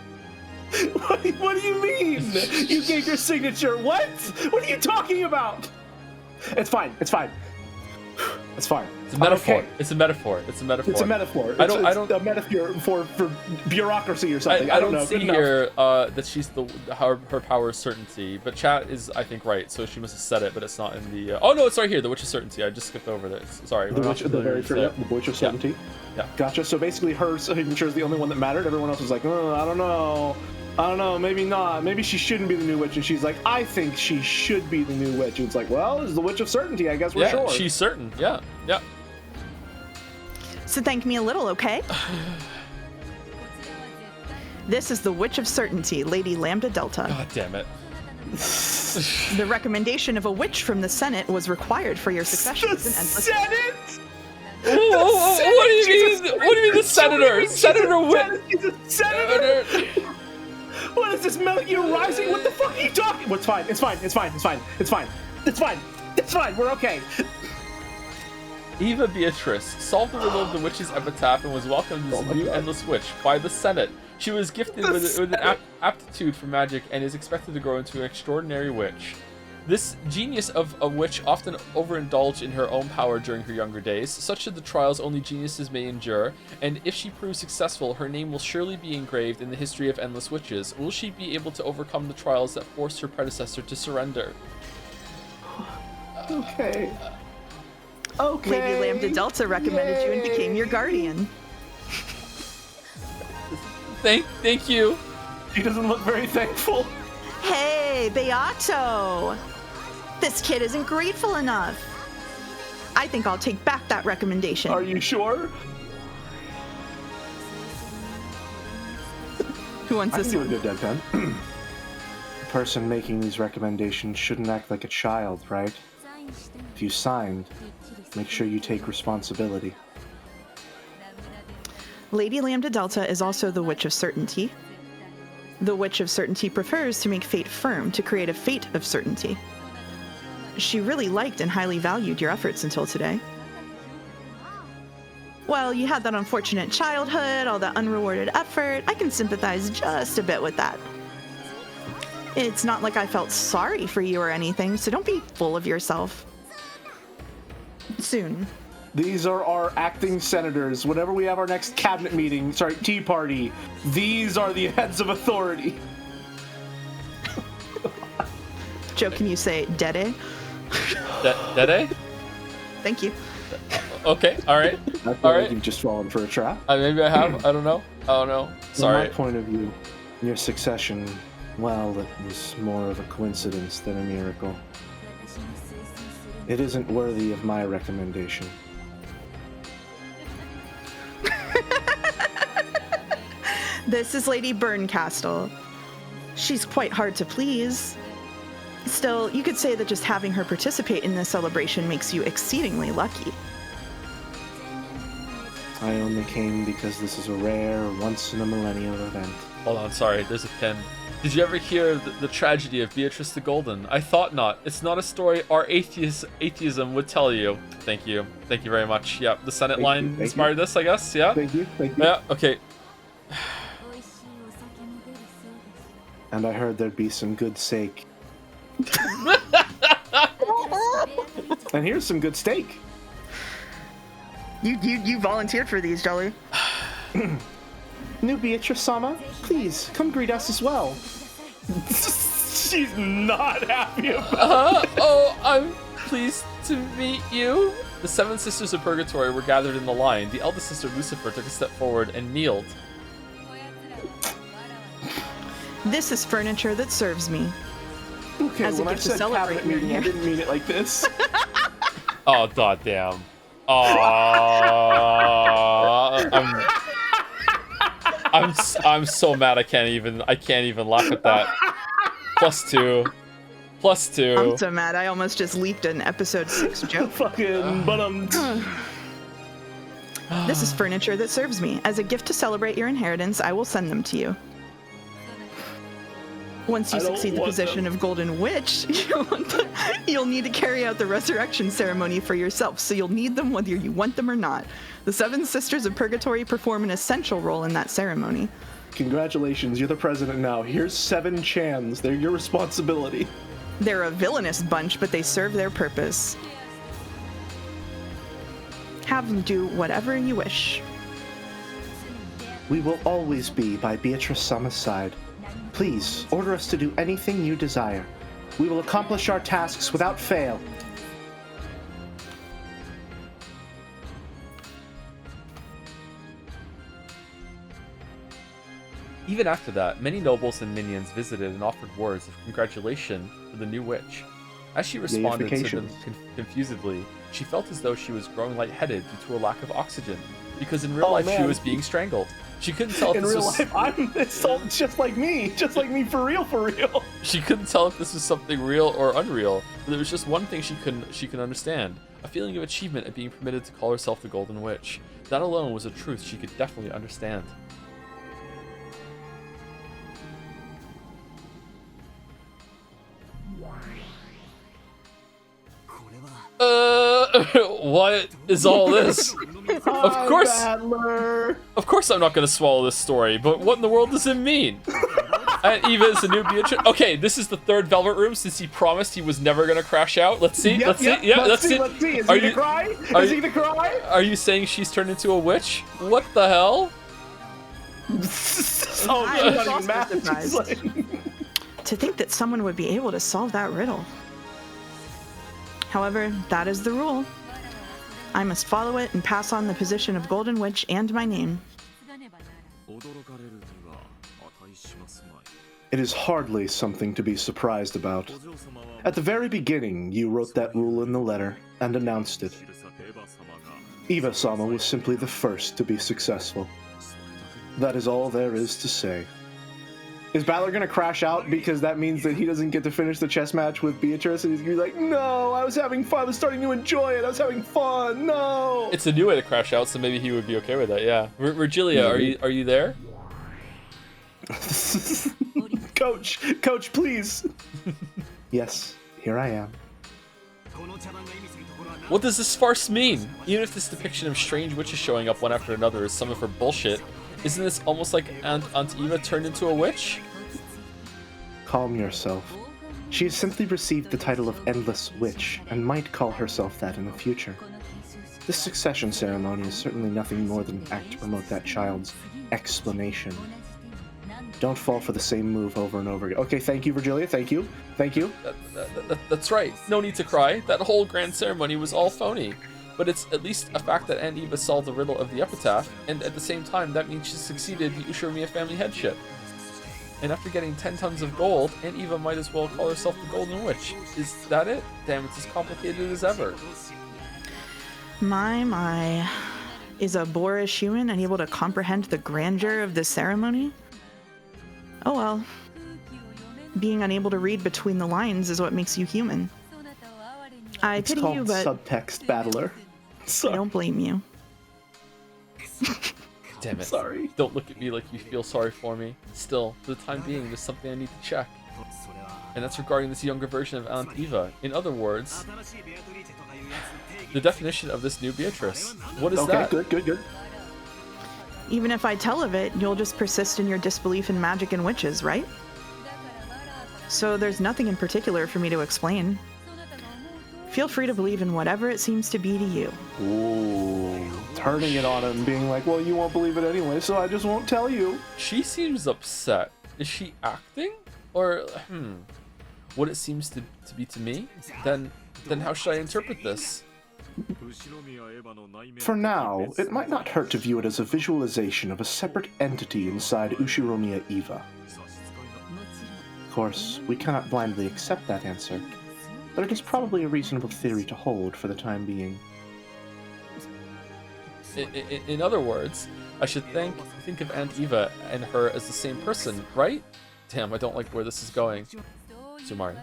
S2: What do you mean? You gave your signature? What? What are you talking about? It's fine. It's fine. It's fine.
S1: It's a metaphor.
S2: Okay.
S1: It's a metaphor. It's a metaphor.
S2: It's a metaphor.
S1: I don't.
S2: A metaphor for bureaucracy or something.
S1: I
S2: don't know.
S1: see here that she's her power is certainty, but chat is I think right, so she must have said it, but it's not in the. Oh no, it's right here. The Witch of Certainty. I just skipped over this. Sorry.
S2: The Witch of Certainty.
S1: Yeah.
S2: Gotcha. So basically, her signature is the only one that mattered. Everyone else was like, oh, I don't know, maybe not. Maybe she shouldn't be the new witch. And she's like, I think she should be the new witch. And it's like, well, it's the Witch of Certainty. I guess we're sure.
S1: Yeah, she's certain. Yeah.
S3: So thank me a little, okay? This is the Witch of Certainty, Lady Lambda Delta.
S1: God damn it.
S3: The recommendation of a witch from the Senate was required for your succession as an endless...
S2: Senate?
S1: What do you mean? What do you mean the senator? Senator Witch?
S2: He's a senator? What is this, Metal Gear Rising? What the fuck are you talking? What's fine? It's fine. It's fine, we're okay.
S1: Eva Beatrice solved the riddle of the witch's epitaph and was welcomed as a new endless witch by the Senate. She was gifted with an aptitude for magic and is expected to grow into an extraordinary witch. This genius of a witch often overindulged in her own power during her younger days. Such are the trials only geniuses may endure, and if she proves successful, her name will surely be engraved in the history of endless witches. Will she be able to overcome the trials that forced her predecessor to surrender?
S2: Okay. Okay.
S3: Lady Lambda Delta recommended you and became your guardian.
S1: Thank you.
S2: She doesn't look very thankful.
S3: Hey, Beato! This kid isn't grateful enough. I think I'll take back that recommendation.
S2: Are you sure?
S3: Who wants
S2: I
S3: this
S2: can
S3: one?
S2: do a good deadpan. The person making these recommendations shouldn't act like a child, right? If you signed, make sure you take responsibility.
S3: Lady Lambda Delta is also the Witch of Certainty. The Witch of Certainty prefers to make fate firm to create a fate of certainty. She really liked and highly valued your efforts until today. Well, you had that unfortunate childhood, all that unrewarded effort. I can sympathize just a bit with that. It's not like I felt sorry for you or anything, so don't be full of yourself. Soon.
S2: These are our acting senators. Whenever we have our next cabinet meeting, tea party, these are the heads of authority.
S3: Joe, can you say dede?
S1: Dede?
S3: Thank you.
S1: Okay, alright.
S2: I feel like
S1: Alright.
S2: you've just fallen for a trap.
S1: Maybe I have. I don't know. Oh no. Sorry.
S2: From my point of view, your succession, well, it was more of a coincidence than a miracle. It isn't worthy of my recommendation.
S3: This is Lady Burncastle. She's quite hard to please. Still, you could say that just having her participate in this celebration makes you exceedingly lucky.
S2: I only came because this is a rare, once-in-a-millennium event.
S1: Hold on, sorry. There's a pin. Did you ever hear the tragedy of Beatrice the Golden? I thought not. It's not a story our atheism would tell you. Thank you. Thank you very much. Yeah, the Senate line inspired this, I guess. Yeah?
S2: Thank you.
S1: Yeah, okay.
S2: And I heard there'd be some good steak. And here's some good steak.
S3: You volunteered for these, Jolly.
S2: New Beatrice-sama, please come greet us as well. She's not happy about it.
S1: Oh, I'm pleased to meet you. The seven sisters of Purgatory were gathered in the line. The eldest sister, Lucifer, took a step forward and kneeled.
S3: This is furniture that serves me.
S2: Okay,
S3: As a
S2: when I
S3: gift to
S2: said
S3: celebrate
S2: cabinet meeting,
S3: your
S2: I
S3: year.
S2: didn't mean it like this.
S1: Oh, goddamn. I'm so mad I can't even laugh at that. +2.
S3: I'm so mad I almost just leaked an episode 6 joke.
S2: Fucking
S3: This is furniture that serves me. As a gift to celebrate your inheritance, I will send them to you. Once you succeed the position of Golden Witch, you'll need to carry out the resurrection ceremony for yourself, so you'll need them whether you want them or not. The seven sisters of Purgatory perform an essential role in that ceremony.
S2: Congratulations, you're the president now. Here's 7 chans. They're your responsibility.
S3: They're a villainous bunch, but they serve their purpose. Have them do whatever you wish.
S2: We will always be by Beatrice-sama's side. Please, order us to do anything you desire. We will accomplish our tasks without fail.
S1: Even after that, many nobles and minions visited and offered words of congratulation for the new witch. As she responded to them confusedly, she felt as though she was growing lightheaded due to a lack of oxygen, because in real life she was being strangled. She couldn't tell if
S2: in
S1: this
S2: real
S1: was...
S2: life, it's all just like me for real.
S1: She couldn't tell if this was something real or unreal, but there was just one thing she could understand: a feeling of achievement at being permitted to call herself the Golden Witch. That alone was a truth she could definitely understand. What is all this? Of course,
S2: Battler.
S1: of course I'm not gonna swallow this story, but what in the world does it mean? Aunt Eva is the new Beatrice. Okay, this is the third Velvet Room since he promised he was never gonna crash out. Let's see, let's see. Yeah,
S2: let's see.
S1: it.
S2: Let's see. Is
S1: Are
S2: he gonna
S1: you-
S2: cry?
S1: are
S2: Is he
S1: you-
S2: gonna cry?
S1: Are you saying she's turned into a witch? What the hell?
S2: Oh,
S3: I
S2: she's
S3: was
S2: not even
S3: also
S2: mad. She's
S3: surprised.
S2: like-
S3: To think that someone would be able to solve that riddle. However, that is the rule. I must follow it and pass on the position of Golden Witch and my name.
S2: It is hardly something to be surprised about. At the very beginning, you wrote that rule in the letter and announced it. Eva-sama was simply the first to be successful. That is all there is to say. Is Battler gonna crash out because that means that he doesn't get to finish the chess match with Beatrice, and he's gonna be like, no, I was having fun, I was starting to enjoy it, I was having fun, no!
S1: It's a new way to crash out, so maybe he would be okay with that. Yeah, Virgilia, are you there?
S2: Coach, please! Yes, here I am.
S1: What does this farce mean? Even if this depiction of strange witches showing up one after another is some of her bullshit, isn't this almost like Aunt Eva turned into a witch?
S2: Calm yourself. She has simply received the title of Endless Witch, and might call herself that in the future. This succession ceremony is certainly nothing more than an act to promote that child's explanation. Don't fall for the same move over and over again. Okay, thank you, Virgilia, thank you.
S1: That's right. No need to cry. That whole grand ceremony was all phony. But it's at least a fact that Aunt Eva solved the riddle of the epitaph, and at the same time, that means she succeeded the Ushiromiya family headship. And after getting 10 tons of gold, Aunt Eva might as well call herself the Golden Witch. Is that it? Damn, it's as complicated as ever.
S3: My. Is a boorish human unable to comprehend the grandeur of this ceremony? Oh well. Being unable to read between the lines is what makes you human. I
S2: It's
S3: pity
S2: called
S3: you, but
S2: subtext, Battler.
S3: I don't blame you.
S1: Damn it.
S2: Sorry.
S1: Don't look at me like you feel sorry for me. Still, for the time being, there's something I need to check. And that's regarding this younger version of Aunt Eva. In other words, the definition of this new Beatrice. What is that?
S2: Okay, good.
S3: Even if I tell of it, you'll just persist in your disbelief in magic and witches, right? So there's nothing in particular for me to explain. Feel free to believe in whatever it seems to be to you.
S2: Ooh, turning it on him, being like, well, you won't believe it anyway, so I just won't tell you.
S1: She seems upset. Is she acting? Or, what it seems to be to me? Then how should I interpret this?
S2: For now, it might not hurt to view it as a visualization of a separate entity inside Ushiromiya Eva. Of course, we cannot blindly accept that answer, but it is probably a reasonable theory to hold for the time being.
S1: In other words, I should think of Aunt Eva and her as the same person, right? Damn, I don't like where this is going. Sumari.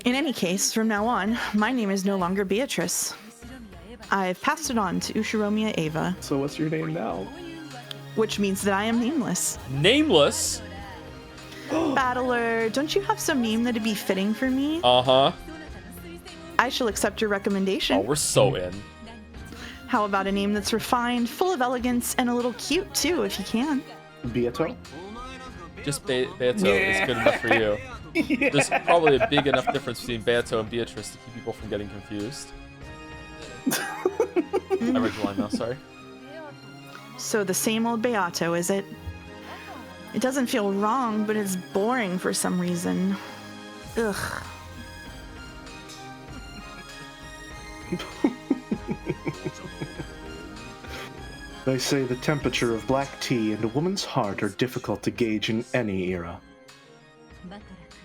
S3: In any case, from now on, my name is no longer Beatrice. I've passed it on to Ushiromiya Eva,
S2: So what's your name now?
S3: which means that I am nameless.
S1: Nameless?
S3: Battler, don't you have some name that'd be fitting for me?
S1: Uh-huh.
S3: I shall accept your recommendation.
S1: Oh, we're so in.
S3: How about a name that's refined, full of elegance, and a little cute too, if you can?
S2: Beato?
S1: Just Beato is good enough for you.
S2: Yeah.
S1: There's probably a big enough difference between Beato and Beatrice to keep people from getting confused. I read the line now, sorry.
S3: So the same old Beato, is it? It doesn't feel wrong, but it's boring for some reason. Ugh.
S2: They say the temperature of black tea and a woman's heart are difficult to gauge in any era.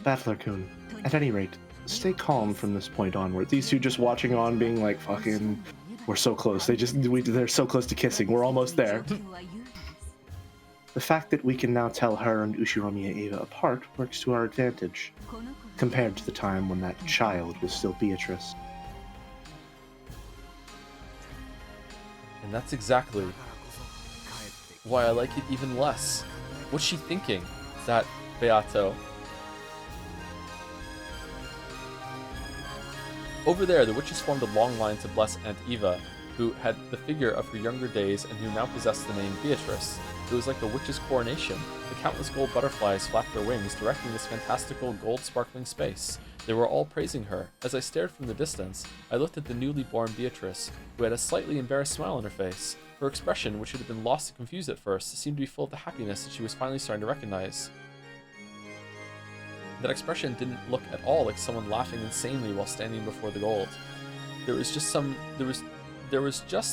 S2: Battler-kun, at any rate, stay calm from this point onward. These two just watching on, being like, fucking, we're so close. They're so close to kissing. We're almost there. The fact that we can now tell her and Ushiromiya Eva apart works to our advantage, compared to the time when that child was still Beatrice.
S1: And that's exactly why I like it even less. What's she thinking? That Beato. Over there, the witches formed a long line to bless Aunt Eva, who had the figure of her younger days and who now possessed the name Beatrice. It was like a witch's coronation. The countless gold butterflies flapped their wings, directing this fantastical gold-sparkling space. They were all praising her. As I stared from the distance, I looked at the newly born Beatrice, who had a slightly embarrassed smile on her face. Her expression, which had been lost and confused at first, seemed to be full of the happiness that she was finally starting to recognize. That expression didn't look at all like someone laughing insanely while standing before the gold. There was just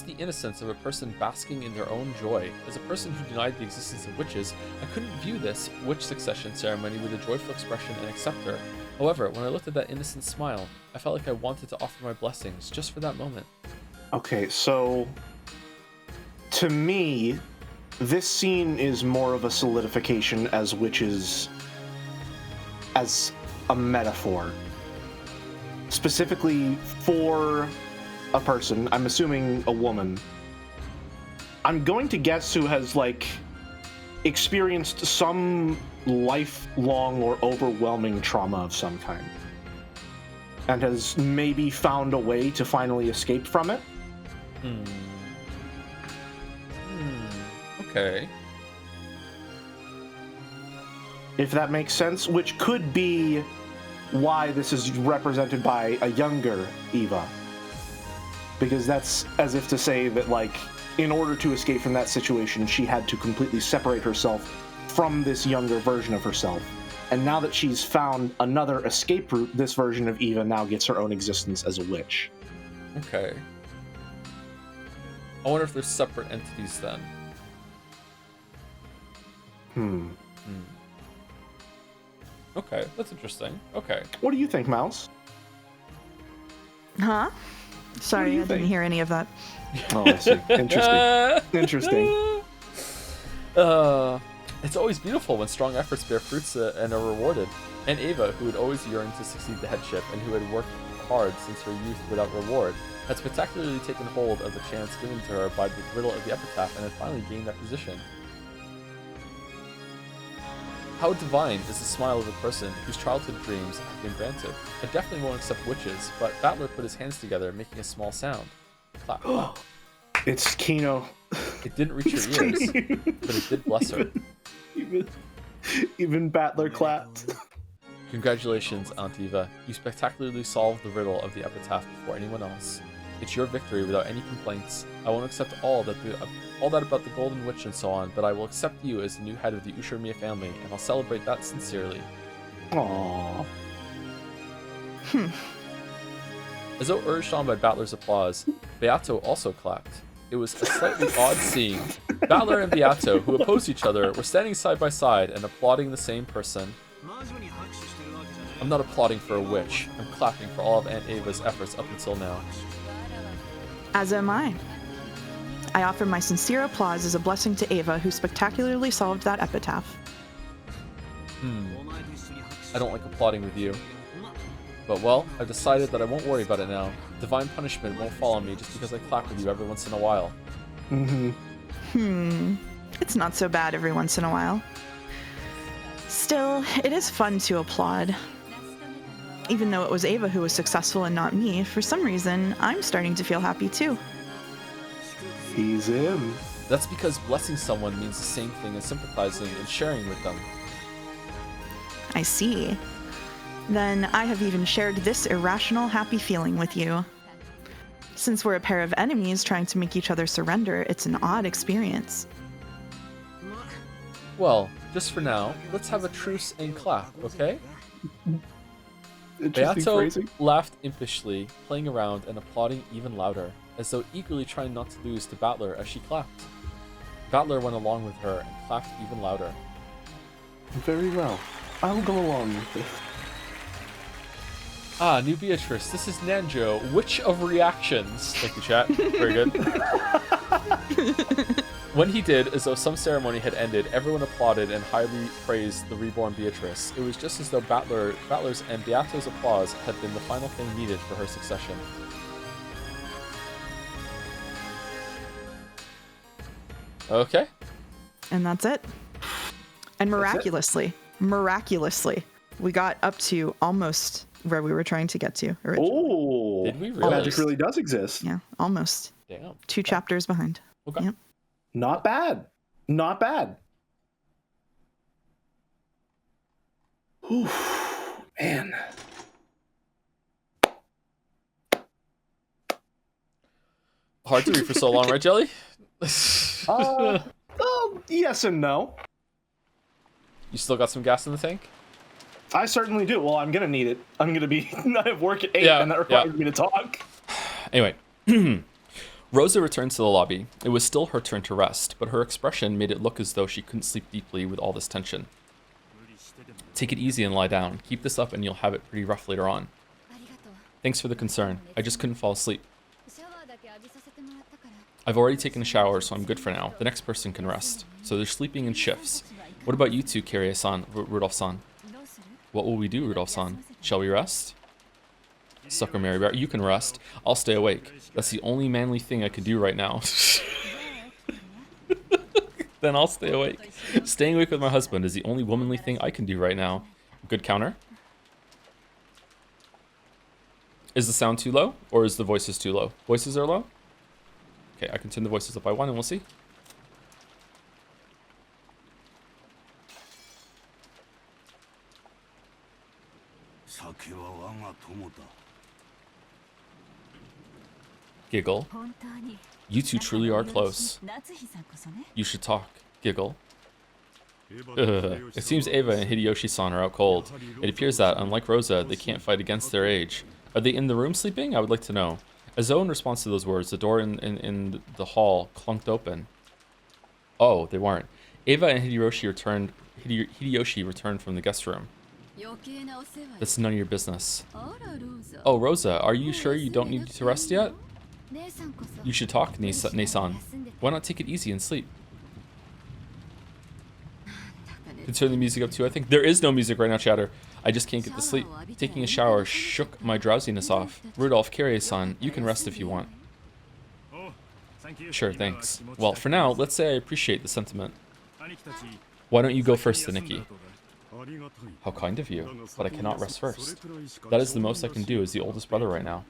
S1: the innocence of a person basking in their own joy. As a person who denied the existence of witches, I couldn't view this witch succession ceremony with a joyful expression and accept her. However, when I looked at that innocent smile, I felt like I wanted to offer my blessings just for that moment.
S2: Okay, so to me, this scene is more of a solidification as witches as a metaphor. Specifically for a person, I'm assuming a woman. I'm going to guess who has, like, experienced some lifelong or overwhelming trauma of some kind. And has maybe found a way to finally escape from it.
S1: Okay.
S2: If that makes sense, which could be why this is represented by a younger Eva. Because that's as if to say that, like, in order to escape from that situation, she had to completely separate herself from this younger version of herself. And now that she's found another escape route, this version of Eva now gets her own existence as a witch.
S1: Okay. I wonder if they're separate entities then. Okay, that's interesting. Okay.
S2: What do you think, Mouse?
S3: Huh? Sorry, I didn't hear any of that.
S2: Oh, I see. Interesting.
S1: It's always beautiful when strong efforts bear fruits and are rewarded. And Ava, who had always yearned to succeed the headship and who had worked hard since her youth without reward, had spectacularly taken hold of the chance given to her by the riddle of the epitaph and had finally gained that position. How divine is the smile of a person whose childhood dreams have been granted. I definitely won't accept witches, but Battler put his hands together, making a small sound. Clap, clap.
S2: It's Kino.
S1: It didn't reach her ears, but it did bless her.
S2: Even Battler clapped.
S1: Congratulations, Aunt Eva. You spectacularly solved the riddle of the epitaph before anyone else. It's your victory without any complaints. I won't accept all that about the Golden Witch and so on, but I will accept you as the new head of the Ushiromiya family, and I'll celebrate that sincerely.
S2: Aww.
S1: As though urged on by Battler's applause, Beato also clapped. It was a slightly odd scene. Battler and Beato, who opposed each other, were standing side by side and applauding the same person. I'm not applauding for a witch. I'm clapping for all of Aunt Ava's efforts up until now.
S3: As am I. I offer my sincere applause as a blessing to Ava, who spectacularly solved that epitaph.
S1: I don't like applauding with you. But, well, I've decided that I won't worry about it now. Divine punishment won't fall on me just because I clap with you every once in a while.
S3: It's not so bad every once in a while. Still, it is fun to applaud. Even though it was Ava who was successful and not me, for some reason, I'm starting to feel happy too.
S2: He's him.
S1: That's because blessing someone means the same thing as sympathizing and sharing with them.
S3: I see. Then I have even shared this irrational happy feeling with you. Since we're a pair of enemies trying to make each other surrender, it's an odd experience.
S1: Well, just for now, let's have a truce and clap, okay? Beato laughed impishly, playing around and applauding even louder, as though eagerly trying not to lose to Battler as she clapped. Battler went along with her and clapped even louder.
S2: Very well. I'll go along with this.
S1: Ah, new Beatrice, this is Nanjo, Witch of Reactions. Thank you, chat. Very good. When he did, as though some ceremony had ended, everyone applauded and highly praised the reborn Beatrice. It was just as though Battler's and Beato's applause had been the final thing needed for her succession. Okay.
S3: And that's it. And miraculously, We got up to almost where we were trying to get to originally.
S2: Oh,
S1: Did we really?
S2: magic really does exist.
S3: Yeah, almost.
S1: Damn.
S3: 2 chapters behind.
S1: Okay.
S3: Yep.
S2: Not bad. Not bad. Whew, man.
S1: Hard to read for so long, right, Jelly?
S2: Yes and no.
S1: You still got some gas in the tank?
S2: I certainly do. Well, I'm gonna need it. I'm gonna be I have work at 8,
S1: Yeah,
S2: and that requires me to talk.
S1: Anyway, Rosa returned to the lobby. It was still her turn to rest, but her expression made it look as though she couldn't sleep deeply with all this tension. Take it easy and lie down. Keep this up and you'll have it pretty rough later on. Thanks for the concern. I just couldn't fall asleep. I've already taken a shower, so I'm good for now. The next person can rest. So they're sleeping in shifts. What about you two, Kirie-san, Rudolph-san? What will we do, Rudolph-san? Shall we rest? Sucker Mary Bear, you can rest. I'll stay awake. That's the only manly thing I could do right now. Then I'll stay awake. Staying awake with my husband is the only womanly thing I can do right now. Good counter. Is the sound too low? Or is the voices too low? Voices are low? Okay, I can turn the voices up by 1 and we'll see. Giggle. You two truly are close. You should talk. Giggle. It seems Eva and Hideyoshi-san are out cold. It appears that, unlike Rosa, they can't fight against their age. Are they in the room sleeping? I would like to know. As though in response to those words, the door in the hall clunked open. Oh, they weren't. Eva and Hideyoshi returned from the guest room. That's none of your business. Oh, Rosa, are you sure you don't need to rest yet? You should talk, Nei-san. Why not take it easy and sleep? Can turn the music up too, I think. There is no music right now, chatter. I just can't get to sleep. Taking a shower shook my drowsiness off. Rudolph, Kirie-san, you can rest if you want. Sure, thanks. Well, for now, let's say I appreciate the sentiment. Why don't you go first, Nikki? How kind of you, but I cannot rest first. That is the most I can do as the oldest brother right now.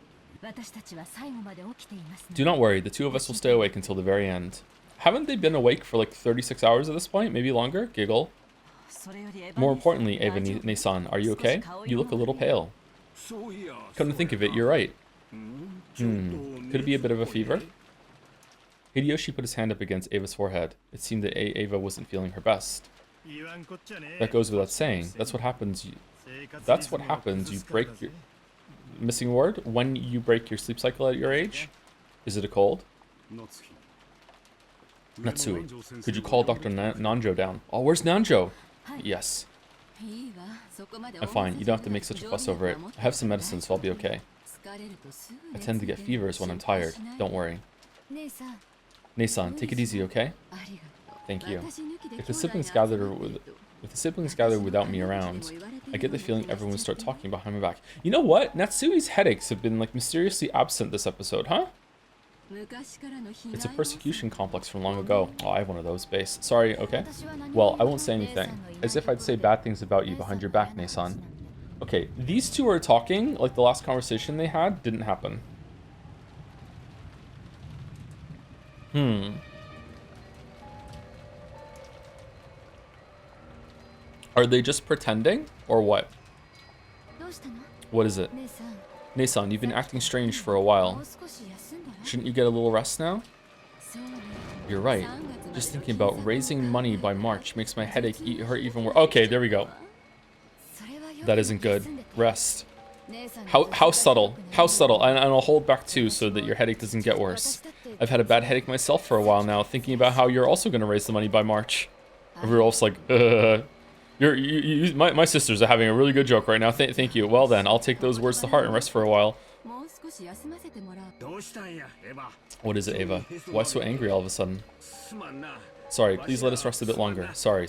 S1: Do not worry, the two of us will stay awake until the very end. Haven't they been awake for like 36 hours at this point? Maybe longer? Giggle. More importantly, Eva Nei-san, are you okay? You look a little pale. Come to think of it, you're right. Could it be a bit of a fever? Hideyoshi put his hand up against Ava's forehead. It seemed that Ava wasn't feeling her best. That goes without saying. That's what happens. You break your... Missing word? When you break your sleep cycle at your age? Is it a cold? Natsui, could you call Dr. Nanjo down? Oh, where's Nanjo? Yes. I'm fine. You don't have to make such a fuss over it. I have some medicine, so I'll be okay. I tend to get fevers when I'm tired. Don't worry. Nei-san, take it easy, okay? Thank you. If the siblings gather without me around, I get the feeling everyone will start talking behind my back. You know what? Natsui's headaches have been like mysteriously absent this episode, huh? It's a persecution complex from long ago. Oh, I have one of those, base. Sorry, okay? Well, I won't say anything. As if I'd say bad things about you behind your back, Nei-san. Okay, these two are talking, like the last conversation they had didn't happen. Are they just pretending, or what? What is it? Nei-san, you've been acting strange for a while. Shouldn't you get a little rest now? You're right. Just thinking about raising money by March makes my headache hurt even worse. Okay, there we go. That isn't good. Rest. How subtle. How subtle. And I'll hold back too so that your headache doesn't get worse. I've had a bad headache myself for a while now, thinking about how you're also going to raise the money by March. And we're all like, my sisters are having a really good joke right now. Thank you. Well then, I'll take those words to heart and rest for a while. What is it, Ava? Why so angry all of a sudden? Sorry, please let us rest a bit longer. Sorry.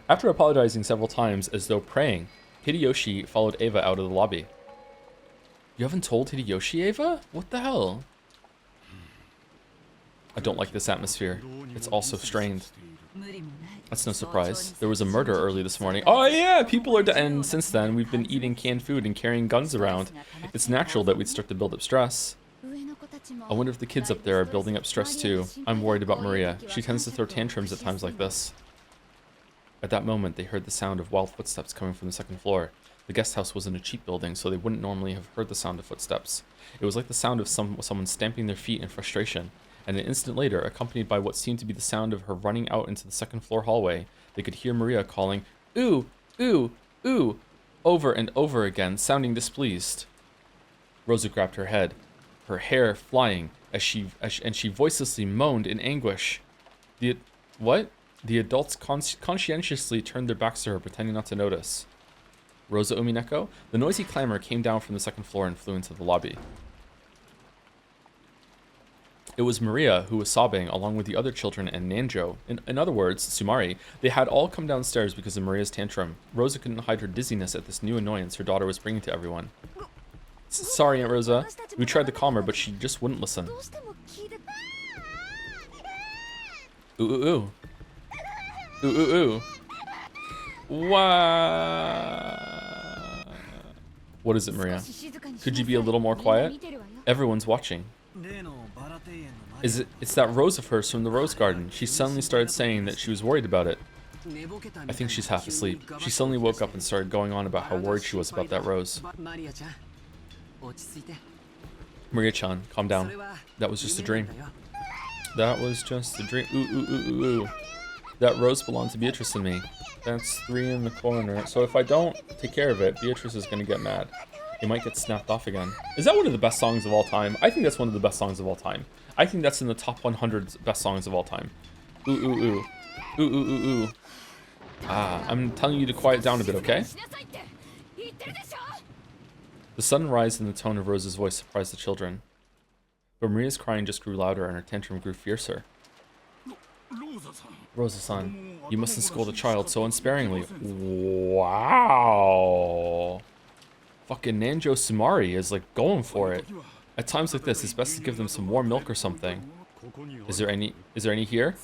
S1: After apologizing several times as though praying, Hideyoshi followed Ava out of the lobby. You haven't told Hideyoshi, Ava? What the hell? I don't like this atmosphere. It's all so strained. That's no surprise. There was a murder early this morning. Oh yeah, people are and since then we've been eating canned food and carrying guns around. It's natural that we'd start to build up stress. I wonder if the kids up there are building up stress too. I'm worried about Maria. She tends to throw tantrums at times like this. At that moment, they heard the sound of wild footsteps coming from the second floor. The guest house was in a cheap building, so they wouldn't normally have heard the sound of footsteps. It was like the sound of someone stamping their feet in frustration. And an instant later, accompanied by what seemed to be the sound of her running out into the second floor hallway, they could hear Maria calling, "Ooh, ooh, ooh," over and over again, sounding displeased. Rosa grabbed her head, her hair flying, and she voicelessly moaned in anguish. What? The adults conscientiously turned their backs to her, pretending not to notice. Rosa Umineko? The noisy clamor came down from the second floor and flew into the lobby. It was Maria who was sobbing, along with the other children and Nanjo. In other words, Sumari. They had all come downstairs because of Maria's tantrum. Rosa couldn't hide her dizziness at this new annoyance her daughter was bringing to everyone. Sorry, Aunt Rosa. We tried to calm her, but she just wouldn't listen. Ooh, ooh, ooh. Ooh, ooh, ooh. Wow. What is it, Maria? Could you be a little more quiet? Everyone's watching. It's that rose of hers from the rose garden. She suddenly started saying that she was worried about it. I think she's half asleep. She suddenly woke up and started going on about how worried she was about that rose. Maria-chan, calm down. That was just a dream. That was just a dream. Ooh, ooh, ooh, ooh, ooh. That rose belonged to Beatrice and me. That's 3 in the corner. So if I don't take care of it, Beatrice is going to get mad. It might get snapped off again. Is that one of the best songs of all time? I think that's one of the best songs of all time. I think that's in the top 100 best songs of all time. Ooh, ooh, ooh. Ooh, ooh, ooh, ooh. Ah, I'm telling you to quiet down a bit, okay? The sudden rise in the tone of Rose's voice surprised the children. But Maria's crying just grew louder and her tantrum grew fiercer. Rosa-san, you mustn't scold a child so unsparingly. Wow. Fucking Nanjo Sumari is like going for it. At times like this, it's best to give them some warm milk or something. Is there any here?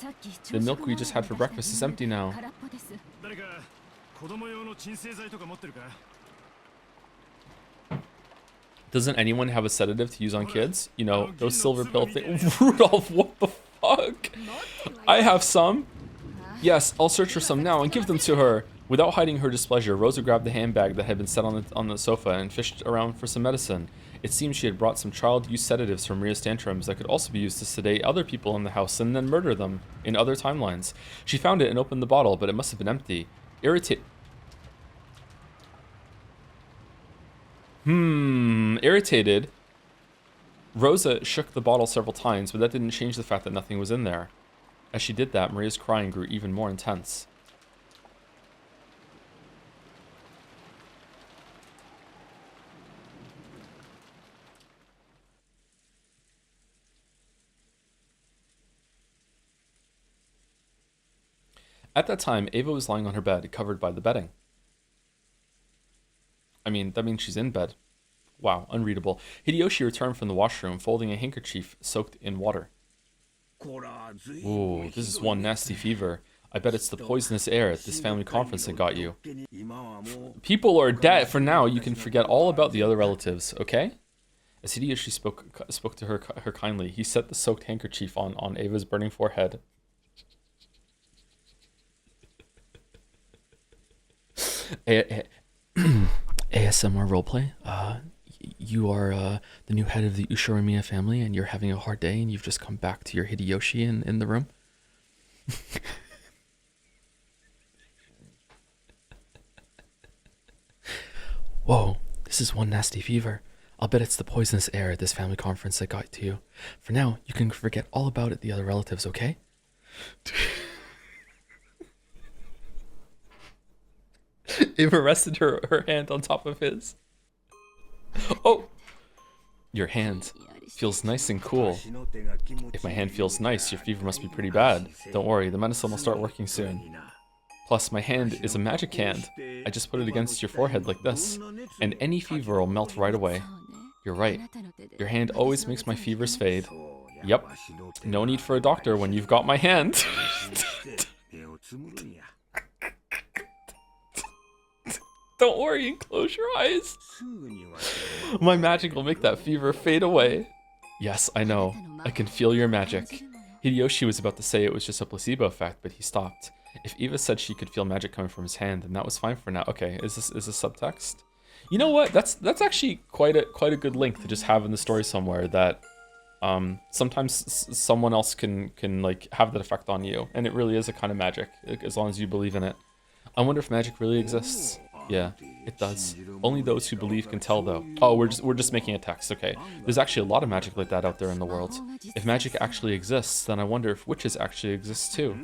S1: The milk we just had for breakfast is empty now. Doesn't anyone have a sedative to use on kids? You know, those silver pill things. Rudolph, what the fuck? I have some. Yes, I'll search for some now and give them to her. Without hiding her displeasure, Rosa grabbed the handbag that had been set on the sofa and fished around for some medicine. It seemed she had brought some child-use sedatives from Maria's tantrums that could also be used to sedate other people in the house and then murder them in other timelines. She found it and opened the bottle, but it must have been empty. Irritated, Rosa shook the bottle several times, but that didn't change the fact that nothing was in there. As she did that, Maria's crying grew even more intense. At that time, Ava was lying on her bed, covered by the bedding. I mean, that means she's in bed. Wow, unreadable. Hideyoshi returned from the washroom, folding a handkerchief soaked in water. Ooh, this is one nasty fever. I bet it's the poisonous air at this family conference that got you. People are dead. For now, you can forget all about the other relatives, okay? As Hideyoshi spoke to her kindly, he set the soaked handkerchief on Ava's burning forehead. ASMR roleplay. You are the new head of the Ushirimiya family, and you're having a hard day, and you've just come back to your Hideyoshi in the room. Whoa, this is one nasty fever. I'll bet it's the poisonous air at this family conference that got to you. For now, you can forget all about it, the other relatives, okay? Ava rested her hand on top of his. Oh! Your hand feels nice and cool. If my hand feels nice, your fever must be pretty bad. Don't worry, the medicine will start working soon. Plus, my hand is a magic hand. I just put it against your forehead like this, and any fever will melt right away. You're right. Your hand always makes my fevers fade. Yep. No need for a doctor when you've got my hand. Don't worry and close your eyes. My magic will make that fever fade away. Yes, I know. I can feel your magic. Hideyoshi was about to say it was just a placebo effect, but he stopped. If Eva said she could feel magic coming from his hand, then that was fine for now. Okay, is this subtext? You know what? That's actually quite a good link to just have in the story somewhere, that sometimes someone else can like have that effect on you, and it really is a kind of magic, as long as you believe in it. I wonder if magic really exists. Yeah, it does. Only those who believe can tell, though. Oh, we're just making a text. Okay. There's actually a lot of magic like that out there in the world. If magic actually exists, then I wonder if witches actually exist too.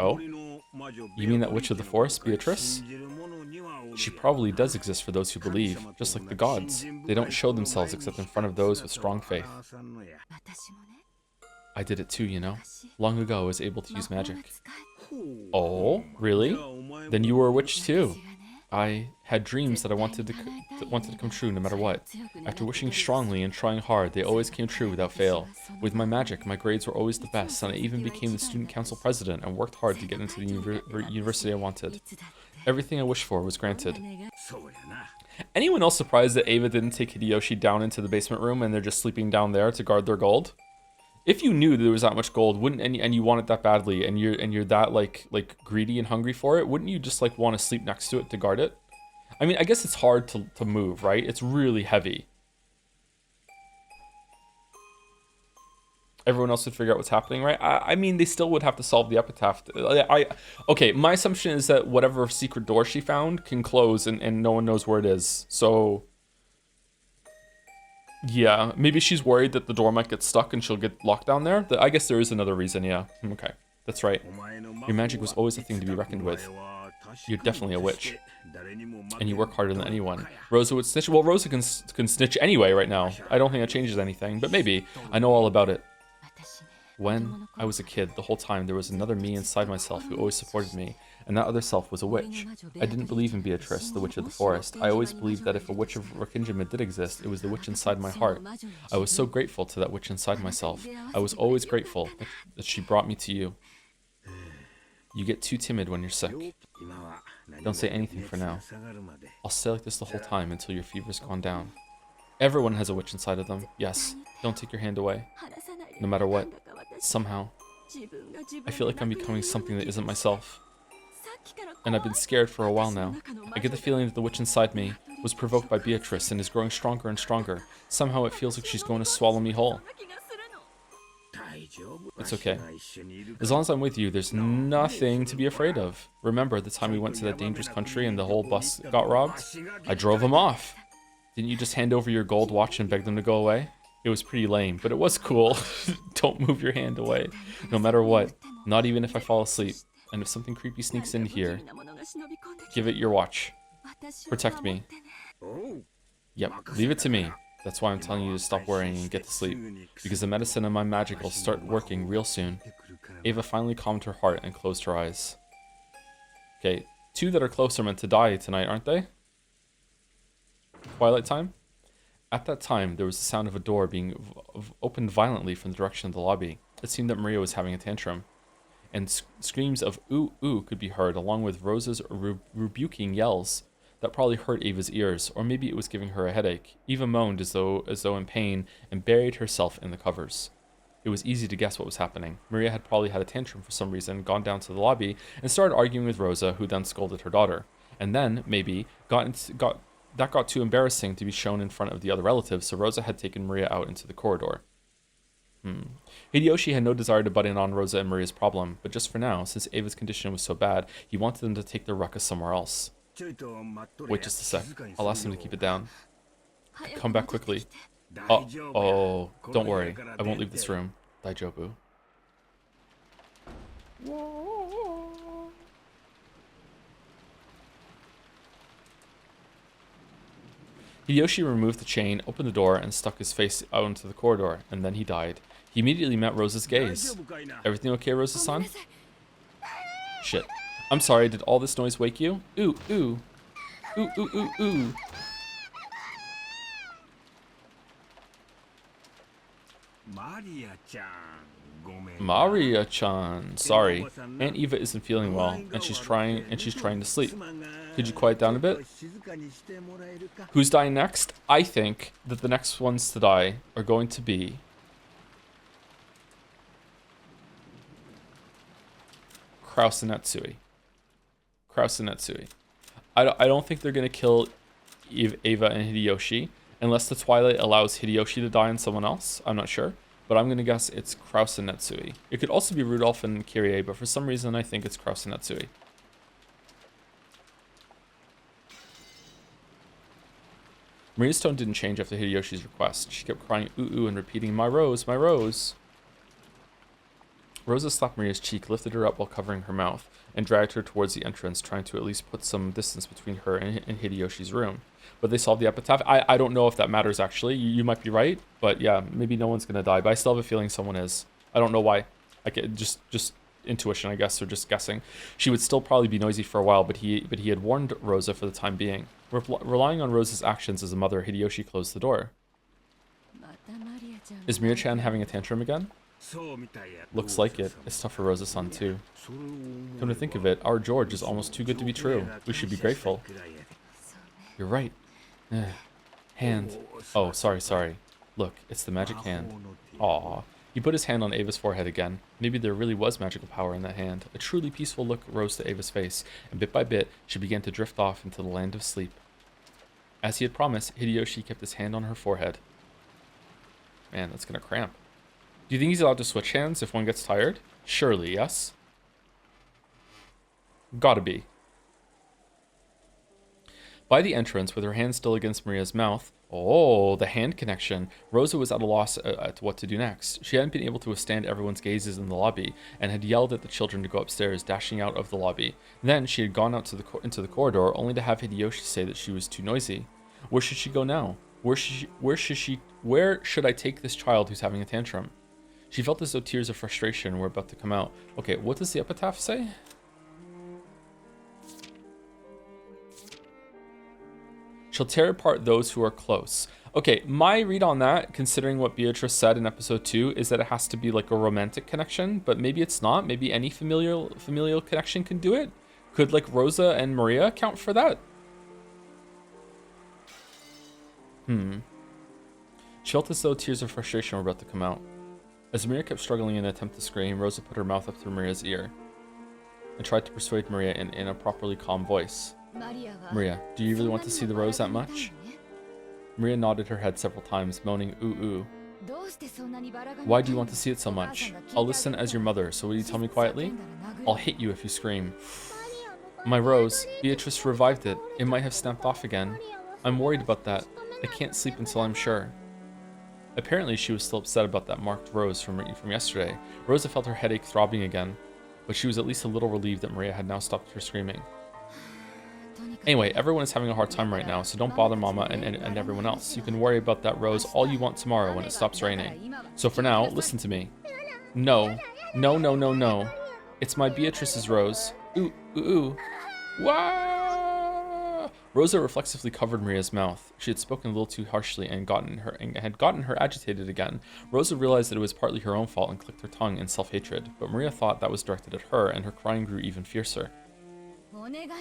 S1: Oh? You mean that witch of the forest, Beatrice? She probably does exist for those who believe, just like the gods. They don't show themselves except in front of those with strong faith. I did it too, you know. Long ago, I was able to use magic. Oh, really? Then you were a witch too. I had dreams that I wanted to come true no matter what. After wishing strongly and trying hard, they always came true without fail. With my magic, my grades were always the best, and I even became the student council president and worked hard to get into the university I wanted. Everything I wished for was granted. Anyone else surprised that Eva didn't take Hideyoshi down into the basement room and they're just sleeping down there to guard their gold? If you knew there was that much gold, wouldn't and you want it that badly, and you're that like greedy and hungry for it, wouldn't you just like want to sleep next to it to guard it? I mean, I guess it's hard to move, right? It's really heavy. Everyone else would figure out what's happening, right? I mean, they still would have to solve the epitaph. Okay, my assumption is that whatever secret door she found can close and no one knows where it is. So yeah, maybe she's worried that the door might get stuck and she'll get locked down there. I guess there is another reason, yeah. Okay, that's right. Your magic was always a thing to be reckoned with. You're definitely a witch. And you work harder than anyone. Rosa would snitch. Well, Rosa can snitch anyway right now. I don't think that changes anything, but maybe. I know all about it. When I was a kid, the whole time there was another me inside myself who always supported me, and that other self was a witch. I didn't believe in Beatrice, the witch of the forest. I always believed that if a witch of Rokkenjima did exist, it was the witch inside my heart. I was so grateful to that witch inside myself. I was always grateful that she brought me to you. You get too timid when you're sick. Don't say anything for now. I'll stay like this the whole time until your fever's gone down. Everyone has a witch inside of them. Yes, don't take your hand away. No matter what. Somehow, I feel like I'm becoming something that isn't myself. And I've been scared for a while now. I get the feeling that the witch inside me was provoked by Beatrice and is growing stronger and stronger. Somehow it feels like she's going to swallow me whole. It's okay. As long as I'm with you, there's nothing to be afraid of. Remember the time we went to that dangerous country and the whole bus got robbed? I drove them off. Didn't you just hand over your gold watch and beg them to go away? It was pretty lame, but it was cool. Don't move your hand away, no matter what. Not even if I fall asleep. And if something creepy sneaks in here, give it your watch. Protect me. Yep, leave it to me. That's why I'm telling you to stop worrying and get to sleep. Because the medicine and my magic will start working real soon. Ava finally calmed her heart and closed her eyes. Okay, two that are close are meant to die tonight, aren't they? Twilight time? At that time, there was the sound of a door being opened violently from the direction of the lobby. It seemed that Maria was having a tantrum. And screams of ooh, ooh could be heard, along with Rosa's rebuking yells. That probably hurt Ava's ears, or maybe it was giving her a headache. Eva moaned as though in pain, and buried herself in the covers. It was easy to guess what was happening. Maria had probably had a tantrum for some reason, gone down to the lobby, and started arguing with Rosa, who then scolded her daughter. And then, maybe, that got too embarrassing to be shown in front of the other relatives, so Rosa had taken Maria out into the corridor. Hideyoshi had no desire to butt in on Rosa and Maria's problem, but just for now, since Ava's condition was so bad, he wanted them to take their ruckus somewhere else. Wait just a sec. I'll ask them to keep it down. Come back quickly. Oh, don't worry. I won't leave this room. Daijobu. Hideyoshi removed the chain, opened the door, and stuck his face out into the corridor, and then he died. He immediately met Rosa's gaze. Everything okay, Rosa-san? Shit. I'm sorry, did all this noise wake you? Ooh, ooh. Ooh, ooh, ooh, ooh. Maria-chan, sorry. Aunt Eva isn't feeling well, and she's trying to sleep. Could you quiet down a bit? Who's dying next? I think that the next ones to die are going to be Kraus and Netsui. I don't think they're going to kill Eva and Hideyoshi unless the Twilight allows Hideyoshi to die and someone else. I'm not sure. But I'm going to guess it's Kraus and Netsui. It could also be Rudolph and Kyrie, but for some reason I think it's Kraus and Netsui. Maria's tone didn't change after Hideyoshi's request. She kept crying ooh ooh and repeating, my rose, my rose. Rosa slapped Maria's cheek, lifted her up while covering her mouth, and dragged her towards the entrance, trying to at least put some distance between her and Hideyoshi's room. But they solved the epitaph. I don't know if that matters, actually. You might be right, but yeah, maybe no one's going to die. But I still have a feeling someone is. I don't know why. I could just intuition, I guess, or just guessing. She would still probably be noisy for a while, but he had warned Rosa for the time being. Relying on Rosa's actions as a mother, Hideyoshi closed the door. Is Miria-chan having a tantrum again? Looks like it. It's tough for Rosa-san too. Come to think of it, our George is almost too good to be true. We should be grateful. You're right. Hand. Oh, sorry. Look, it's the magic hand. Aww. He put his hand on Ava's forehead again. Maybe there really was magical power in that hand. A truly peaceful look rose to Ava's face, and bit by bit, she began to drift off into the land of sleep. As he had promised, Hideyoshi kept his hand on her forehead. Man, that's gonna cramp. Do you think he's allowed to switch hands if one gets tired? Surely, yes? Gotta be. By the entrance, with her hand still against Maria's mouth, oh, the hand connection, Rosa was at a loss at what to do next. She hadn't been able to withstand everyone's gazes in the lobby, and had yelled at the children to go upstairs, dashing out of the lobby. Then she had gone out to into the corridor, only to have Hideyoshi say that she was too noisy. Where should she go now? Where should I take this child who's having a tantrum? She felt as though tears of frustration were about to come out. Okay, what does the epitaph say? She'll tear apart those who are close. Okay, my read on that, considering what Beatrice said in episode 2, is that it has to be like a romantic connection, but maybe it's not. Maybe any familial connection can do it. Could like Rosa and Maria count for that? She felt as though tears of frustration were about to come out. As Maria kept struggling in an attempt to scream, Rosa put her mouth up to Maria's ear and tried to persuade Maria in a properly calm voice. Maria, do you really want to see the rose that much? Maria nodded her head several times, moaning ooh ooh. Why do you want to see it so much? I'll listen as your mother, so will you tell me quietly? I'll hit you if you scream. My rose, Beatrice revived it. It might have snapped off again. I'm worried about that. I can't sleep until I'm sure. Apparently, she was still upset about that marked rose from yesterday. Rosa felt her headache throbbing again, but she was at least a little relieved that Maria had now stopped her screaming. Anyway, everyone is having a hard time right now, so don't bother Mama and everyone else. You can worry about that rose all you want tomorrow when it stops raining. So for now, listen to me. No. No. It's my Beatrice's rose. Ooh, ooh, ooh. Wah! Rosa reflexively covered Maria's mouth. She had spoken a little too harshly and had gotten her agitated again. Rosa realized that it was partly her own fault and clicked her tongue in self-hatred, but Maria thought that was directed at her, and her crying grew even fiercer.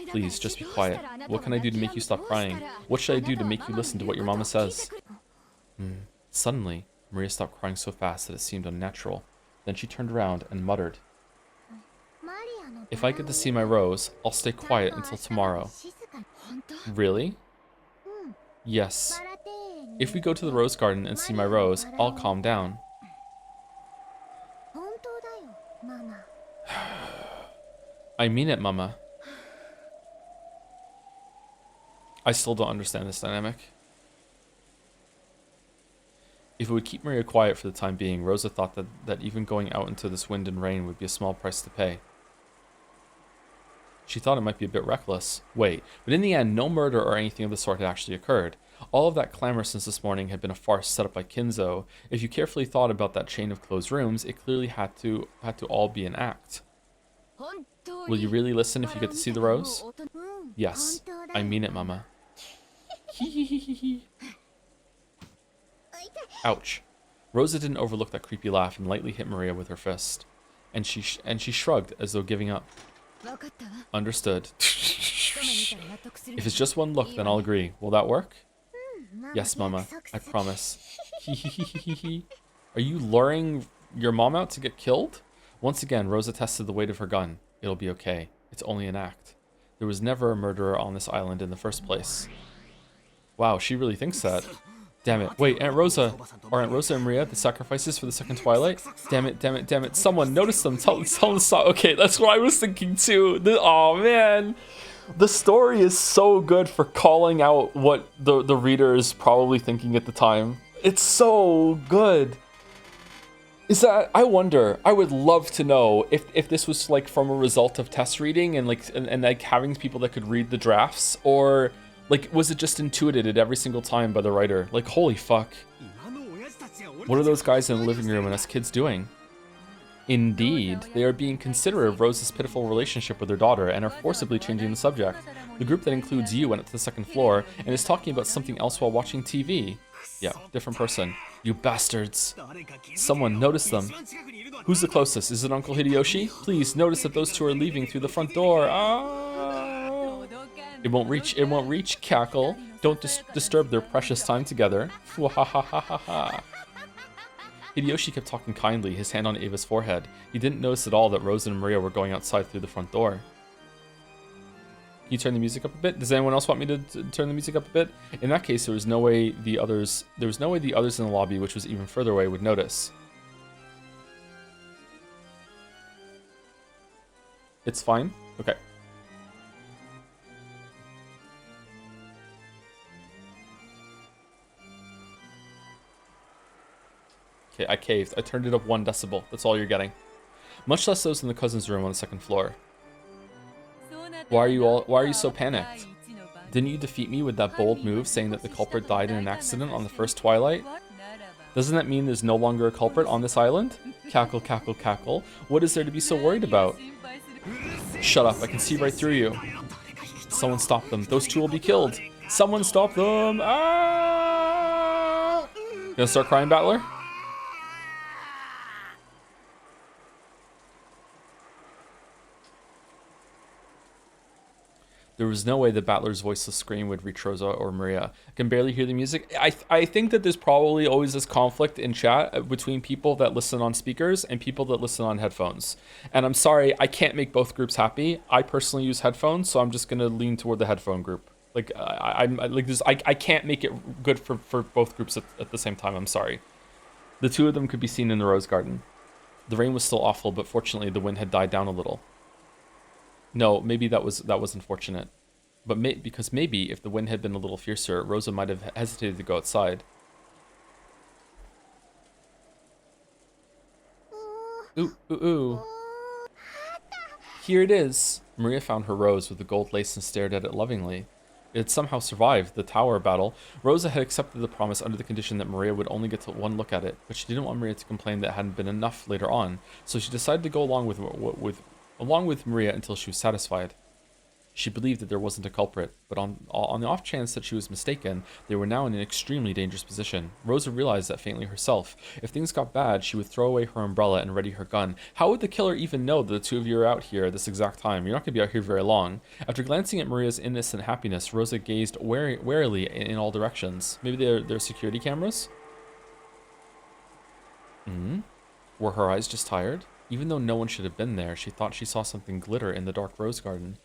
S1: Please, just be quiet. What can I do to make you stop crying? What should I do to make you listen to what your mama says? Suddenly, Maria stopped crying so fast that it seemed unnatural. Then she turned around and muttered, If I get to see my rose, I'll stay quiet until tomorrow. Really? Yes. If we go to the rose garden and see my rose, I'll calm down. I mean it, Mama. I still don't understand this dynamic. If it would keep Maria quiet for the time being, Rosa thought that even going out into this wind and rain would be a small price to pay. She thought it might be a bit reckless. Wait, but in the end, no murder or anything of the sort had actually occurred. All of that clamor since this morning had been a farce set up by Kinzo. If you carefully thought about that chain of closed rooms, it clearly had to all be an act. Will you really listen if you get to see the rose? Yes, I mean it, Mama. Ouch. Rosa didn't overlook that creepy laugh and lightly hit Maria with her fist. And she shrugged as though giving up. Understood. If it's just one look, then I'll agree. Will that work? Yes, Mama. I promise. Are you luring your mom out to get killed? Once again, Rosa tested the weight of her gun. It'll be okay. It's only an act. There was never a murderer on this island in the first place. Wow, she really thinks that. Damn it. Wait, Aunt Rosa and Maria, the sacrifices for the second twilight? Damn it. Someone notice them. Tell them to stop. Okay, that's what I was thinking too. Oh man. The story is so good for calling out what the reader is probably thinking at the time. It's so good. Is that, I wonder, I would love to know if this was like from a result of test reading and like having people that could read the drafts, or like was it just intuited every single time by the writer? Like, holy fuck. What are those guys in the living room and us kids doing? Indeed, they are being considerate of Rose's pitiful relationship with her daughter and are forcibly changing the subject. The group that includes you went up to the second floor and is talking about something else while watching TV. Yeah, different person. You bastards. Someone notice them. Who's the closest? Is it Uncle Hideyoshi? Please notice that those two are leaving through the front door. Ah! It won't reach, cackle. Don't disturb their precious time together. Hideyoshi kept talking kindly, his hand on Ava's forehead. He didn't notice at all that Rose and Maria were going outside through the front door. Can you turn the music up a bit? Does anyone else want me to turn the music up a bit? In that case, there was no way the others in the lobby, which was even further away, would notice. It's fine? Okay. Okay, I caved. I turned it up 1 decibel. That's all you're getting. Much less those in the cousin's room on the second floor. Why are you so panicked? Didn't you defeat me with that bold move saying that the culprit died in an accident on the first twilight? Doesn't that mean there's no longer a culprit on this island? Cackle, cackle, cackle. What is there to be so worried about? Shut up, I can see right through you. Someone stop them. Those two will be killed. Someone stop them! Ah! Gonna start crying, Battler? There was no way the Battler's voiceless scream would reach Rosa or Maria. I can barely hear the music. I think that there's probably always this conflict in chat between people that listen on speakers and people that listen on headphones. And I'm sorry, I can't make both groups happy. I personally use headphones, so I'm just gonna lean toward the headphone group. Like I can't make it good for both groups at the same time. I'm sorry. The two of them could be seen in the rose garden. The rain was still awful, but fortunately the wind had died down a little. No, maybe that was unfortunate. But because maybe if the wind had been a little fiercer, Rosa might have hesitated to go outside. Ooh, ooh, ooh. Here it is. Maria found her rose with the gold lace and stared at it lovingly. It had somehow survived the tower battle. Rosa had accepted the promise under the condition that Maria would only get to one look at it, but she didn't want Maria to complain that it hadn't been enough later on, so she decided to go along with Maria until she was satisfied. She believed that there wasn't a culprit, but on the off chance that she was mistaken, they were now in an extremely dangerous position. Rosa realized that faintly herself. If things got bad, she would throw away her umbrella and ready her gun. How would the killer even know that the two of you are out here at this exact time? You're not going to be out here very long. After glancing at Maria's innocent happiness, Rosa gazed warily in all directions. Maybe they're security cameras? Were her eyes just tired? Even though no one should have been there, she thought she saw something glitter in the dark rose garden.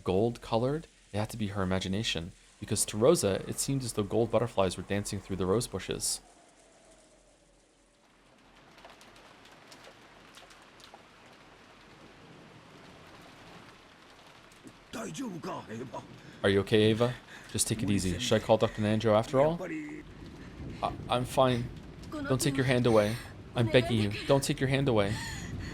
S1: Gold colored? It had to be her imagination, because to Rosa, it seemed as though gold butterflies were dancing through the rose bushes. Are you okay, Ava? Just take it easy. Should I call Dr. Nanjo after all? I'm fine. Don't take your hand away. I'm begging you, don't take your hand away.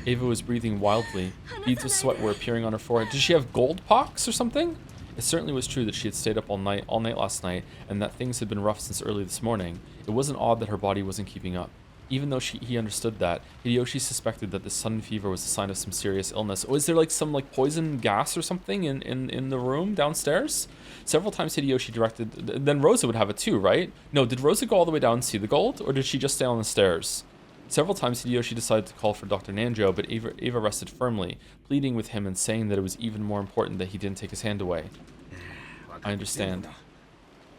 S1: Ava was breathing wildly. Beads of sweat were appearing on her forehead. Did she have gold pox or something? It certainly was true that she had stayed up all night last night, and that things had been rough since early this morning. It wasn't odd that her body wasn't keeping up. Even though he understood that, Hideyoshi suspected that the sudden fever was a sign of some serious illness. Was there like some like poison gas or something in the room downstairs? Several times Hideyoshi directed, then Rosa would have it too, right? No, did Rosa go all the way down and see the gold, or did she just stay on the stairs? Several times Hideyoshi decided to call for Dr. Nanjo, but Eva rested firmly, pleading with him and saying that it was even more important that he didn't take his hand away. I understand.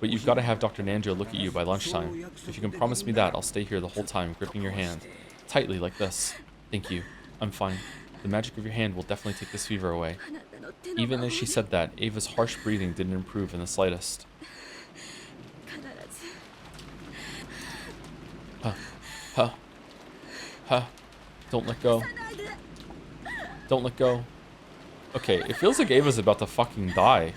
S1: But you've got to have Dr. Nanjo look at you by lunchtime. If you can promise me that, I'll stay here the whole time, gripping your hand. Tightly, like this. Thank you. I'm fine. The magic of your hand will definitely take this fever away. Even as she said that, Ava's harsh breathing didn't improve in the slightest. Huh. Don't let go. Don't let go. Okay, it feels like Ava's about to fucking die.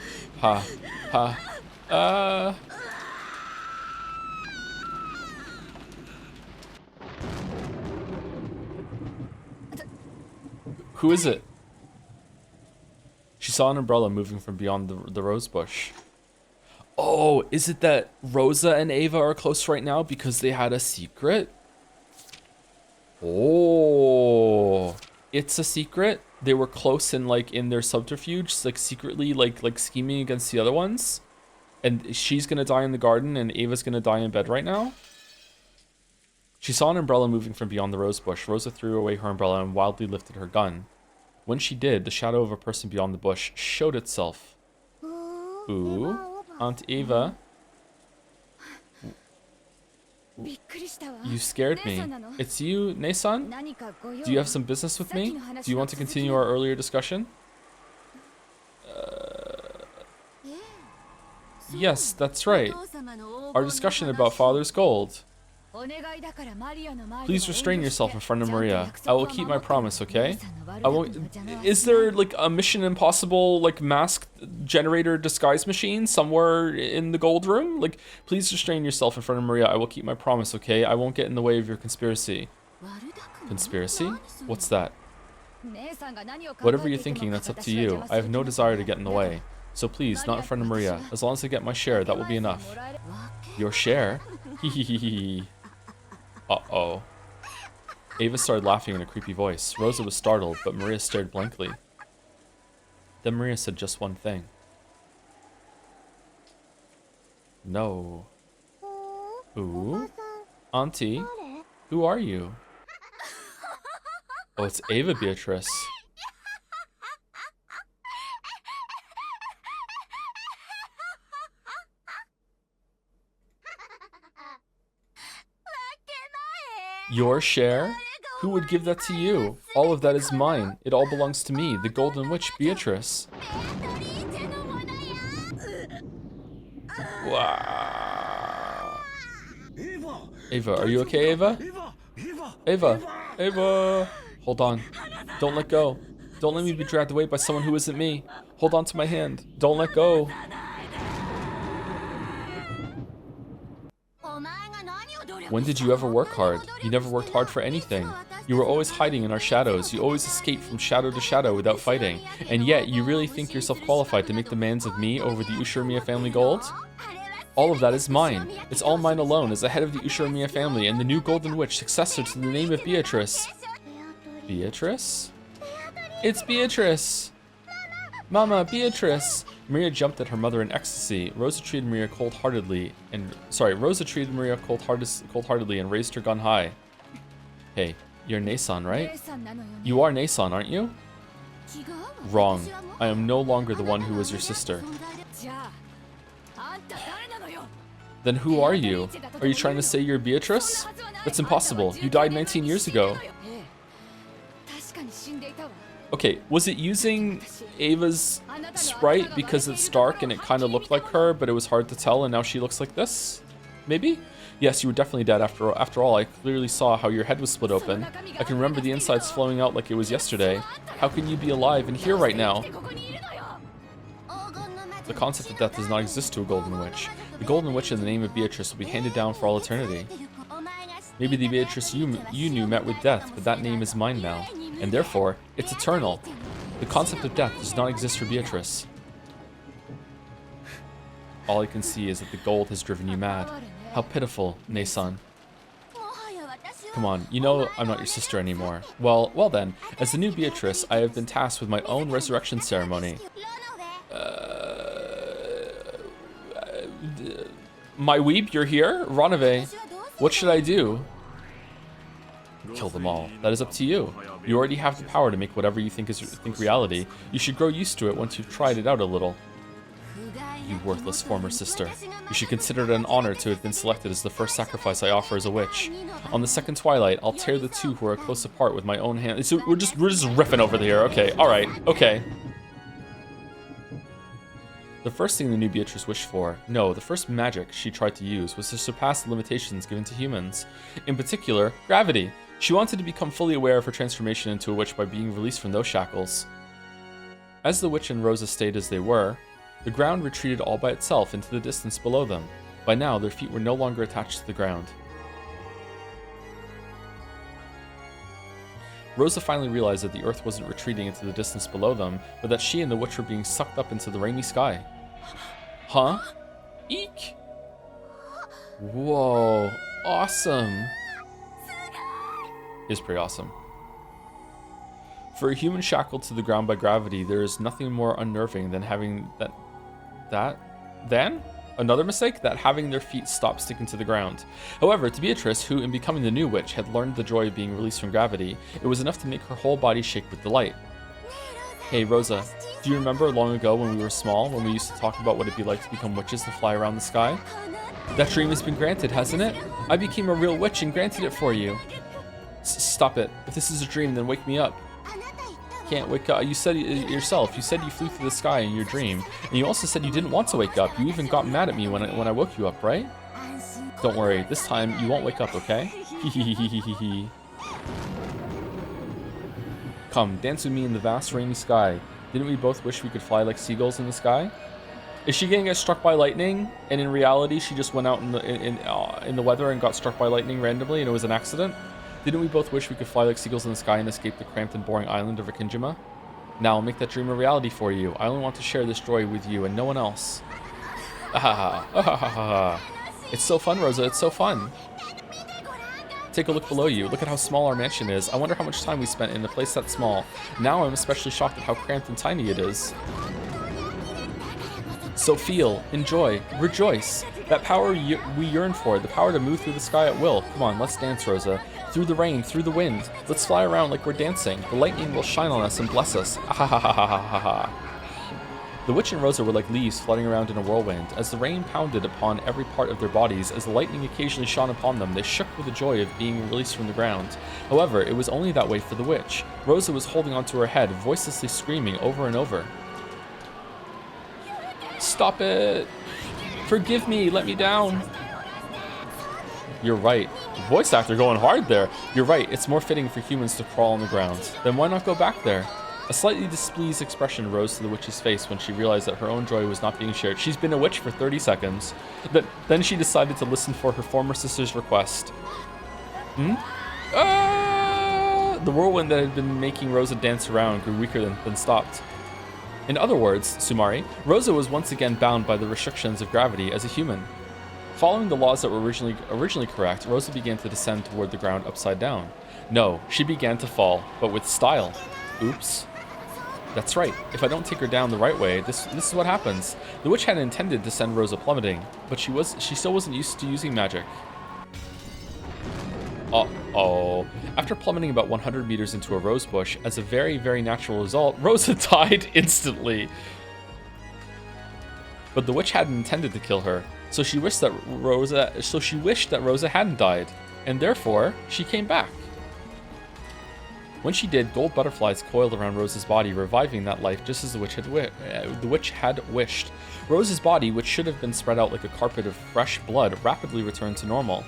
S1: Who is it? She saw an umbrella moving from beyond the rose bush. Oh, is it that Rosa and Ava are close right now because they had a secret? Oh, it's a secret? They were close in like in their subterfuge, like secretly like scheming against the other ones? And she's gonna die in the garden and Ava's gonna die in bed right now? She saw an umbrella moving from beyond the rose bush. Rosa threw away her umbrella and wildly lifted her gun. When she did, the shadow of a person beyond the bush showed itself. Ooh, Aunt Ava. You scared me. It's you, Nei-san? Do you have some business with me? Do you want to continue our earlier discussion? Yes, that's right. Our discussion about Father's Gold. Please restrain yourself in front of Maria. I will keep my promise, okay? I won't. Is there like a Mission Impossible like mask generator disguise machine somewhere in the gold room? Like, please restrain yourself in front of Maria. I will keep my promise, okay? I won't get in the way of your conspiracy. Conspiracy? What's that? Whatever you're thinking, that's up to you. I have no desire to get in the way. So please, not in front of Maria. As long as I get my share, that will be enough. Your share? Hehehehe. Uh-oh. Ava started laughing in a creepy voice. Rosa was startled, but Maria stared blankly. Then Maria said just one thing. No. Ooh? Auntie? Who are you? Oh, it's Ava Beatrice. Your share? Who would give that to you? All of that is mine. It all belongs to me, the Golden Witch, Beatrice. Wow. Ava, are you okay, Ava? Ava! Ava! Hold on. Don't let go. Don't let me be dragged away by someone who isn't me. Hold on to my hand. Don't let go. When did you ever work hard? You never worked hard for anything. You were always hiding in our shadows. You always escaped from shadow to shadow without fighting. And yet, you really think yourself qualified to make demands of me over the Ushirimiya family gold? All of that is mine. It's all mine alone as the head of the Ushirimiya family and the new Golden Witch, successor to the name of Beatrice. Beatrice? It's Beatrice! Mama, Beatrice! Maria jumped at her mother in ecstasy. Rosa treated Maria cold-heartedly and raised her gun high. Hey, you're Nei-san, right? You are Nei-san, aren't you? Wrong. I am no longer the one who was your sister. Then who are you? Are you trying to say you're Beatrice? That's impossible. You died 19 years ago. Okay, was it using Ava's sprite because it's dark and it kind of looked like her, but it was hard to tell and now she looks like this? Maybe? Yes, you were definitely dead after all. I clearly saw how your head was split open. I can remember the insides flowing out like it was yesterday. How can you be alive and here right now? The concept of death does not exist to a Golden Witch. The Golden Witch in the name of Beatrice will be handed down for all eternity. Maybe the Beatrice you knew met with death, but that name is mine now. And therefore, it's eternal. The concept of death does not exist for Beatrice. All I can see is that the gold has driven you mad. How pitiful, Nei-san. Come on, you know I'm not your sister anymore. Well then, as the new Beatrice, I have been tasked with my own resurrection ceremony. My weeb, you're here? Ronave, what should I do? Kill them all. That is up to you. You already have the power to make whatever you think reality. You should grow used to it once you've tried it out a little. You worthless former sister. You should consider it an honor to have been selected as the first sacrifice I offer as a witch. On the second twilight, I'll tear the two who are close apart with my own hand. So we're just riffing over here. Okay, alright, okay. The first thing the new Beatrice wished for, no, the first magic she tried to use, was to surpass the limitations given to humans. In particular, gravity. She wanted to become fully aware of her transformation into a witch by being released from those shackles. As the witch and Rosa stayed as they were, the ground retreated all by itself into the distance below them. By now, their feet were no longer attached to the ground. Rosa finally realized that the earth wasn't retreating into the distance below them, but that she and the witch were being sucked up into the rainy sky. Huh? Eek! Whoa, awesome. Is pretty awesome. For a human shackled to the ground by gravity, there is nothing more unnerving than having another mistake, that having their feet stop sticking to the ground. However, to Beatrice, who in becoming the new witch had learned the joy of being released from gravity, it was enough to make her whole body shake with delight. Hey Rosa, do you remember long ago when we were small, when we used to talk about what it'd be like to become witches and fly around the sky? That dream has been granted, hasn't it? I became a real witch and granted it for you. Stop it. If this is a dream, then wake me up. Can't wake up. You said it yourself. You said you flew through the sky in your dream. And you also said you didn't want to wake up. You even got mad at me when I woke you up, right? Don't worry. This time, you won't wake up, okay? Hehehehehe. Come, dance with me in the vast rainy sky. Didn't we both wish we could fly like seagulls in the sky? Is she gonna get struck by lightning? And in reality, she just went out in the weather and got struck by lightning randomly and it was an accident? Didn't we both wish we could fly like seagulls in the sky and escape the cramped and boring island of Rikingima? Now I'll make that dream a reality for you. I only want to share this joy with you and no one else. Ahaha. Ahaha. It's so fun, Rosa. It's so fun. Take a look below you. Look at how small our mansion is. I wonder how much time we spent in a place that small. Now I'm especially shocked at how cramped and tiny it is. So feel, enjoy, rejoice. That power we yearn for, the power to move through the sky at will. Come on, let's dance, Rosa. Through the rain, through the wind. Let's fly around like we're dancing. The lightning will shine on us and bless us. Ahahahahaha. The witch and Rosa were like leaves floating around in a whirlwind. As the rain pounded upon every part of their bodies, as the lightning occasionally shone upon them, they shook with the joy of being released from the ground. However, it was only that way for the witch. Rosa was holding onto her head, voicelessly screaming over and over. Stop it! Forgive me, let me down! You're right. Voice actor going hard there. You're right, it's more fitting for humans to crawl on the ground. Then why not go back there? A slightly displeased expression rose to the witch's face when she realized that her own joy was not being shared. She's been a witch for 30 seconds. Then she decided to listen for her former sister's request. The whirlwind that had been making Rosa dance around grew weaker than stopped. In other words, Sumari, Rosa was once again bound by the restrictions of gravity as a human. Following the laws that were originally correct, Rosa began to descend toward the ground upside down. No, she began to fall, but with style. Oops. That's right. If I don't take her down the right way, this is what happens. The witch had intended to send Rosa plummeting, but she still wasn't used to using magic. Uh-oh. After plummeting about 100 meters into a rose bush, as a very, very natural result, Rosa died instantly. But the witch hadn't intended to kill her, so she wished that Rosa hadn't died, and therefore she came back. When she did, gold butterflies coiled around Rosa's body, reviving that life just as the witch had wished. Rosa's body, which should have been spread out like a carpet of fresh blood, rapidly returned to normal.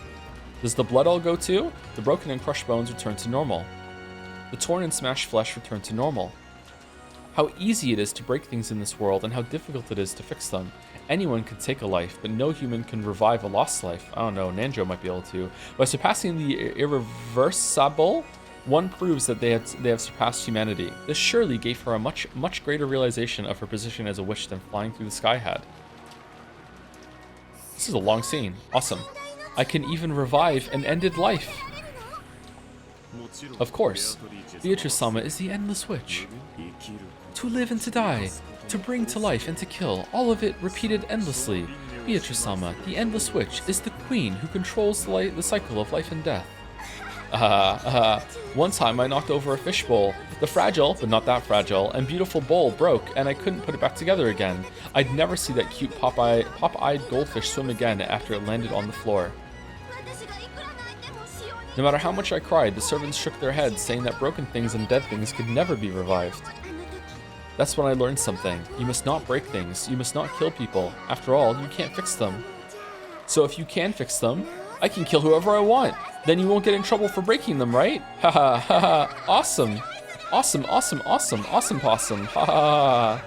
S1: Does the blood all go too? The broken and crushed bones return to normal. The torn and smashed flesh return to normal. How easy it is to break things in this world and how difficult it is to fix them. Anyone can take a life, but no human can revive a lost life. I don't know, Nanjo might be able to. By surpassing the irreversible, one proves that they have surpassed humanity. This surely gave her a much greater realization of her position as a witch than flying through the sky had. This is a long scene. Awesome. I can even revive an ended life. Of course. Beatrice-sama is the endless witch. To live and to die, to bring to life and to kill, all of it repeated endlessly. Beatrice-sama, the endless witch, is the queen who controls the cycle of life and death. One time I knocked over a fishbowl. The fragile, but not that fragile, and beautiful bowl broke, and I couldn't put it back together again. I'd never see that cute pop-eyed goldfish swim again after it landed on the floor. No matter how much I cried, the servants shook their heads, saying that broken things and dead things could never be revived. That's when I learned something. You must not break things. You must not kill people. After all, you can't fix them. So if you can fix them, I can kill whoever I want. Then you won't get in trouble for breaking them, right? Haha, haha, awesome. Awesome, awesome, awesome, awesome possum. Haha.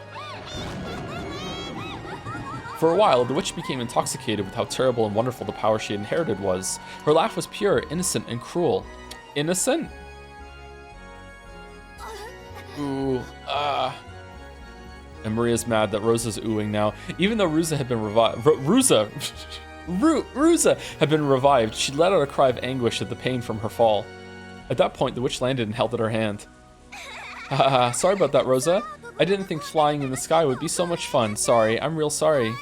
S1: For a while, the witch became intoxicated with how terrible and wonderful the power she inherited was. Her laugh was pure, innocent, and cruel. Innocent? Ooh, And Maria's mad that Rosa's oohing now. Even though Ruza had been revived... Ruza had been revived, she let out a cry of anguish at the pain from her fall. At that point, the witch landed and held out her hand. Haha, sorry about that, Rosa. I didn't think flying in the sky would be so much fun. Sorry, I'm real sorry.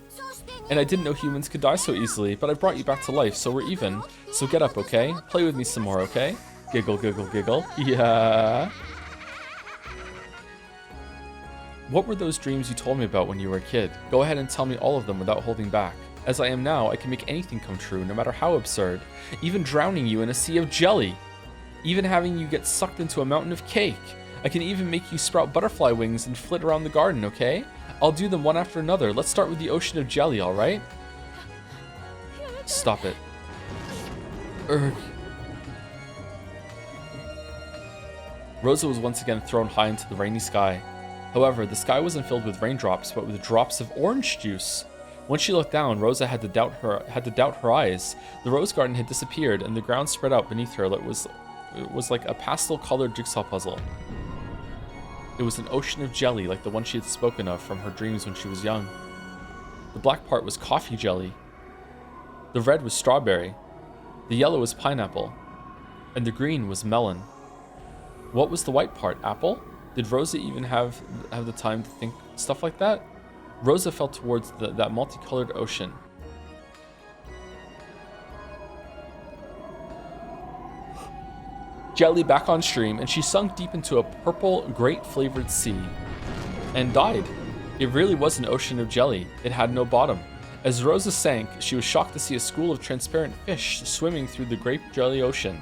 S1: And I didn't know humans could die so easily, but I brought you back to life, so we're even. So get up, okay? Play with me some more, okay? Giggle, giggle, giggle. Yeah. What were those dreams you told me about when you were a kid? Go ahead and tell me all of them without holding back. As I am now, I can make anything come true, no matter how absurd. Even drowning you in a sea of jelly. Even having you get sucked into a mountain of cake. I can even make you sprout butterfly wings and flit around the garden, okay? I'll do them one after another. Let's start with the ocean of jelly, alright? Stop it. Urgh. Rosa was once again thrown high into the rainy sky. However, the sky wasn't filled with raindrops, but with drops of orange juice. Once she looked down, Rosa had to doubt her eyes. The rose garden had disappeared, and the ground spread out beneath her. It was like a pastel-colored jigsaw puzzle. It was an ocean of jelly, like the one she had spoken of from her dreams when she was young. The black part was coffee jelly. The red was strawberry. The yellow was pineapple. And the green was melon. What was the white part? Apple? Did Rosa even have the time to think stuff like that? Rosa fell towards that multicolored ocean. Jelly back on stream, and she sunk deep into a purple, grape-flavored sea. And died. It really was an ocean of jelly. It had no bottom. As Rosa sank, she was shocked to see a school of transparent fish swimming through the grape jelly ocean.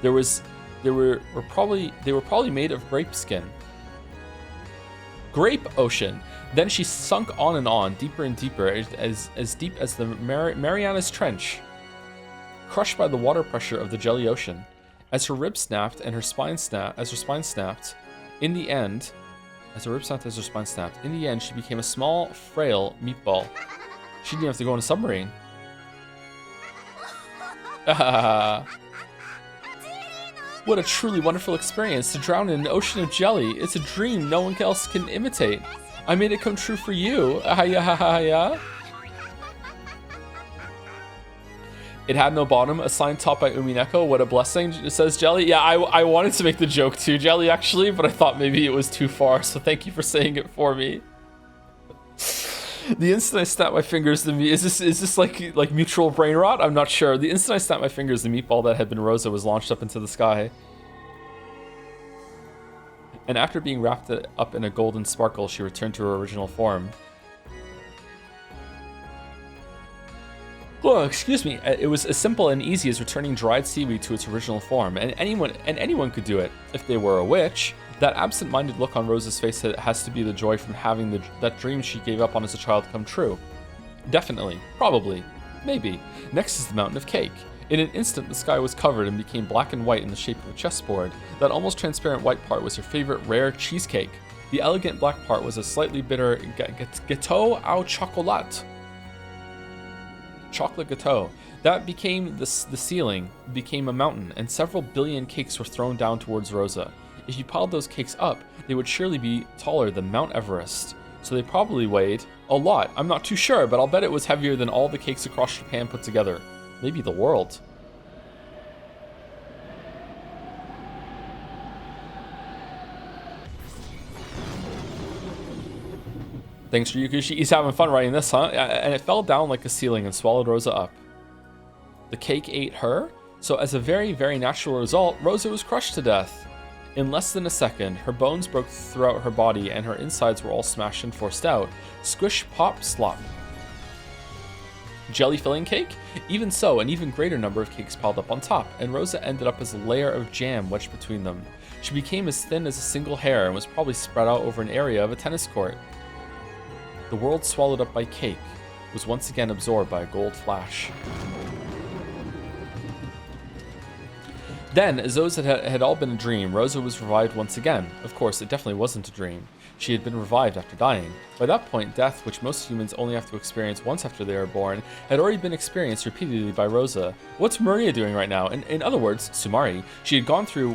S1: They were probably made of grape skin. Grape ocean. Then she sunk on, deeper and deeper, as deep as the Marianas Trench, crushed by the water pressure of the jelly ocean. As her ribs snapped and her spine snapped, in the end, she became a small, frail meatball. She didn't have to go on a submarine. What a truly wonderful experience to drown in an ocean of jelly. It's a dream no one else can imitate. I made it come true for you. It had no bottom, a sign taught by Umineko. What a blessing, it says Jelly. Yeah, I wanted to make the joke too, Jelly, actually, but I thought maybe it was too far, so thank you for saying it for me. The instant I snapped my fingers, is this like mutual brain rot? I'm not sure. The instant I snapped my fingers, the meatball that had been Rosa was launched up into the sky. And after being wrapped up in a golden sparkle, she returned to her original form. Oh, excuse me. It was as simple and easy as returning dried seaweed to its original form, and anyone could do it if they were a witch. That absent-minded look on Rosa's face has to be the joy from having that dream she gave up on as a child come true. Definitely. Probably. Maybe. Next is the mountain of cake. In an instant, the sky was covered and became black and white in the shape of a chessboard. That almost transparent white part was her favorite rare cheesecake. The elegant black part was a slightly bitter gâteau au chocolat. Chocolate gâteau. That became the ceiling, became a mountain, and several billion cakes were thrown down towards Rosa. If you piled those cakes up, they would surely be taller than Mount Everest. So they probably weighed a lot. I'm not too sure, but I'll bet it was heavier than all the cakes across Japan put together. Maybe the world. Thanks, Ryukushi. He's having fun writing this, huh? And it fell down like a ceiling and swallowed Rosa up. The cake ate her? So as a very, very natural result, Rosa was crushed to death. In less than a second, her bones broke throughout her body and her insides were all smashed and forced out. Squish, pop, slop. Jelly filling cake? Even so, an even greater number of cakes piled up on top, and Rosa ended up as a layer of jam wedged between them. She became as thin as a single hair and was probably spread out over an area of a tennis court. The world swallowed up by cake was once again absorbed by a gold flash. Then, as those had all been a dream, Rosa was revived once again. Of course, it definitely wasn't a dream. She had been revived after dying. By that point, death, which most humans only have to experience once after they are born, had already been experienced repeatedly by Rosa. What's Maria doing right now? In other words, Sumari, she had gone through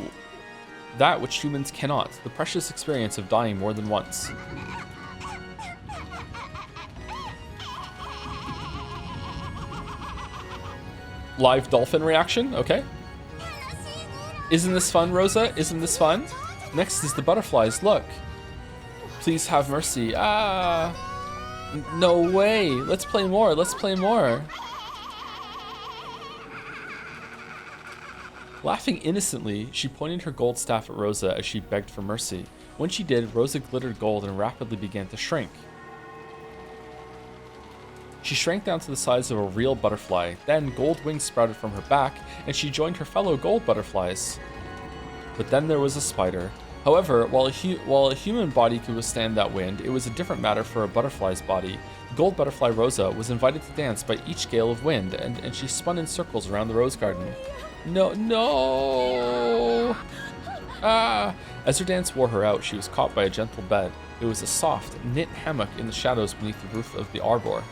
S1: that which humans cannot, the precious experience of dying more than once. Live dolphin reaction, okay. Isn't this fun, Rosa? Isn't this fun? Next is the butterflies, look. Please have mercy. Ah, no way. Let's play more, let's play more. Laughing innocently, she pointed her gold staff at Rosa as she begged for mercy. When she did, Rosa glittered gold and rapidly began to shrink. She shrank down to the size of a real butterfly. Then gold wings sprouted from her back, and she joined her fellow gold butterflies. But then there was a spider. However, while a human body could withstand that wind, it was a different matter for a butterfly's body. The gold butterfly Rosa was invited to dance by each gale of wind, and she spun in circles around the rose garden. No! Ah! As her dance wore her out, she was caught by a gentle bed. It was a soft, knit hammock in the shadows beneath the roof of the arbor.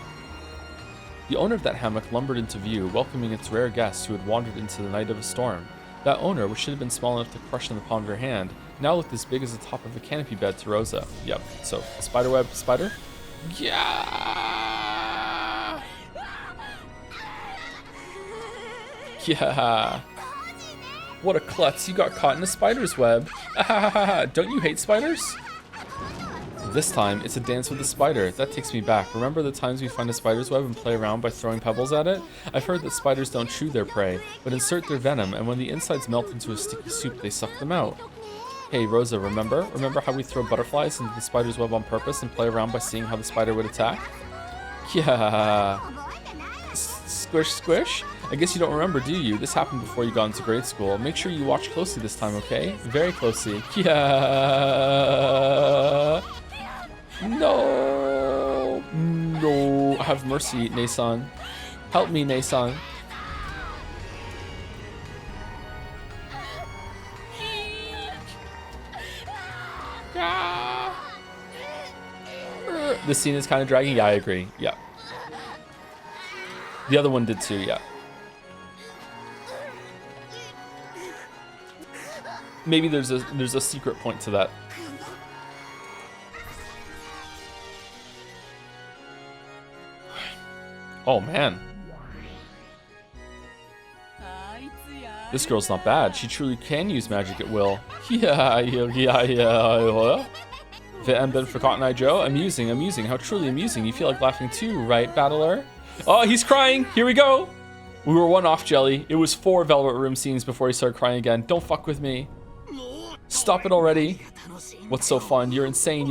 S1: The owner of that hammock lumbered into view, welcoming its rare guest who had wandered into the night of a storm. That owner, which should have been small enough to crush in the palm of her hand, now looked as big as the top of a canopy bed to Rosa. Yep, so, spiderweb spider? Yeah! Yeah! What a klutz, you got caught in a spider's web. Don't you hate spiders? This time, it's a dance with a spider. That takes me back. Remember the times we find a spider's web and play around by throwing pebbles at it? I've heard that spiders don't chew their prey, but insert their venom, and when the insides melt into a sticky soup, they suck them out. Hey, Rosa, remember? Remember how we throw butterflies into the spider's web on purpose and play around by seeing how the spider would attack? Yeah. Squish, squish? I guess you don't remember, do you? This happened before you got into grade school. Make sure you watch closely this time, okay? Very closely. Yeah. No. No. Have mercy, Nason. Help me, Nason. This scene is kind of dragging. Yeah, I agree. Yeah. The other one did too, yeah. Maybe there's a secret point to that. Oh man. This girl's not bad. She truly can use magic at will. Yeah. And been forgotten, I Joe. Amusing. How truly amusing. You feel like laughing too, right, Battler? Oh, he's crying. Here we go. We were one off, Jelly. It was 4 Velvet Room scenes before he started crying again. Don't fuck with me. Stop it already. What's so fun? You're insane.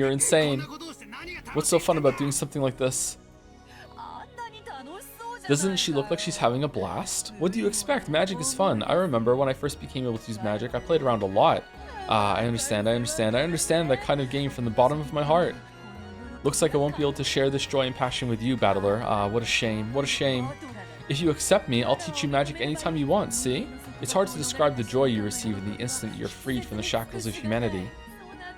S1: What's so fun about doing something like this? Doesn't she look like she's having a blast? What do you expect? Magic is fun. I remember when I first became able to use magic, I played around a lot. I understand that kind of game from the bottom of my heart. Looks like I won't be able to share this joy and passion with you, Battler. What a shame. If you accept me, I'll teach you magic anytime you want, see? It's hard to describe the joy you receive in the instant you're freed from the shackles of humanity.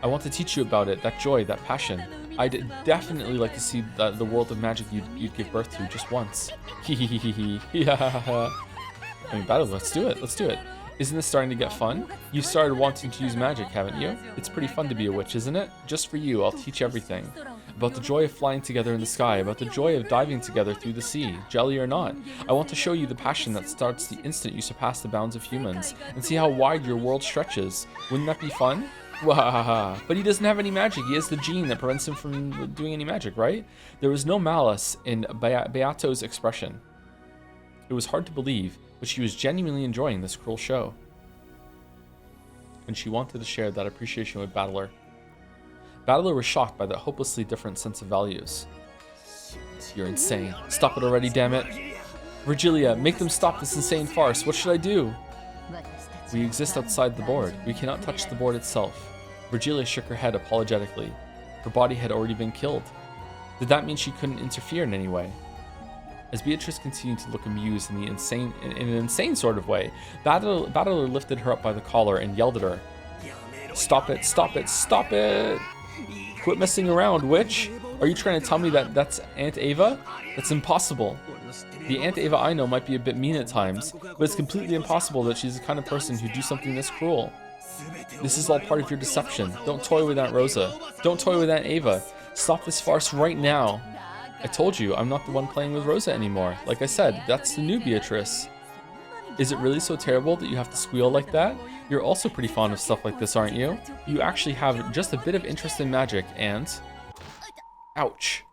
S1: I want to teach you about it, that joy, that passion. I'd definitely like to see the world of magic you'd give birth to just once. Yeah. I mean, Battler, let's do it. Isn't this starting to get fun? You started wanting to use magic, haven't you? It's pretty fun to be a witch, isn't it? Just for you, I'll teach everything. about the joy of flying together in the sky, about the joy of diving together through the sea, jelly or not. I want to show you the passion that starts the instant you surpass the bounds of humans, and see how wide your world stretches. Wouldn't that be fun? Wahaha. But he doesn't have any magic. He has the gene that prevents him from doing any magic, right? There was no malice in Beato's expression. It was hard to believe, but she was genuinely enjoying this cruel show. And she wanted to share that appreciation with Battler. Battler was shocked by that hopelessly different sense of values. You're insane. Stop it already, damn it. Virgilia, make them stop this insane farce. What should I do? We exist outside the board. We cannot touch the board itself. Virgilia shook her head apologetically. Her body had already been killed. Did that mean she couldn't interfere in any way? As Beatrice continued to look amused in an insane sort of way, Battler lifted her up by the collar and yelled at her. Stop it, stop it, stop it! Quit messing around, witch! Are you trying to tell me that that's Aunt Ava? That's impossible. The Aunt Ava I know might be a bit mean at times, but it's completely impossible that she's the kind of person who'd do something this cruel. This is all part of your deception. Don't toy with Aunt Rosa. Don't toy with Aunt Ava. Stop this farce right now. I told you, I'm not the one playing with Rosa anymore. Like I said, that's the new Beatrice. Is it really so terrible that you have to squeal like that? You're also pretty fond of stuff like this, aren't you? You actually have just a bit of interest in magic and... Ouch.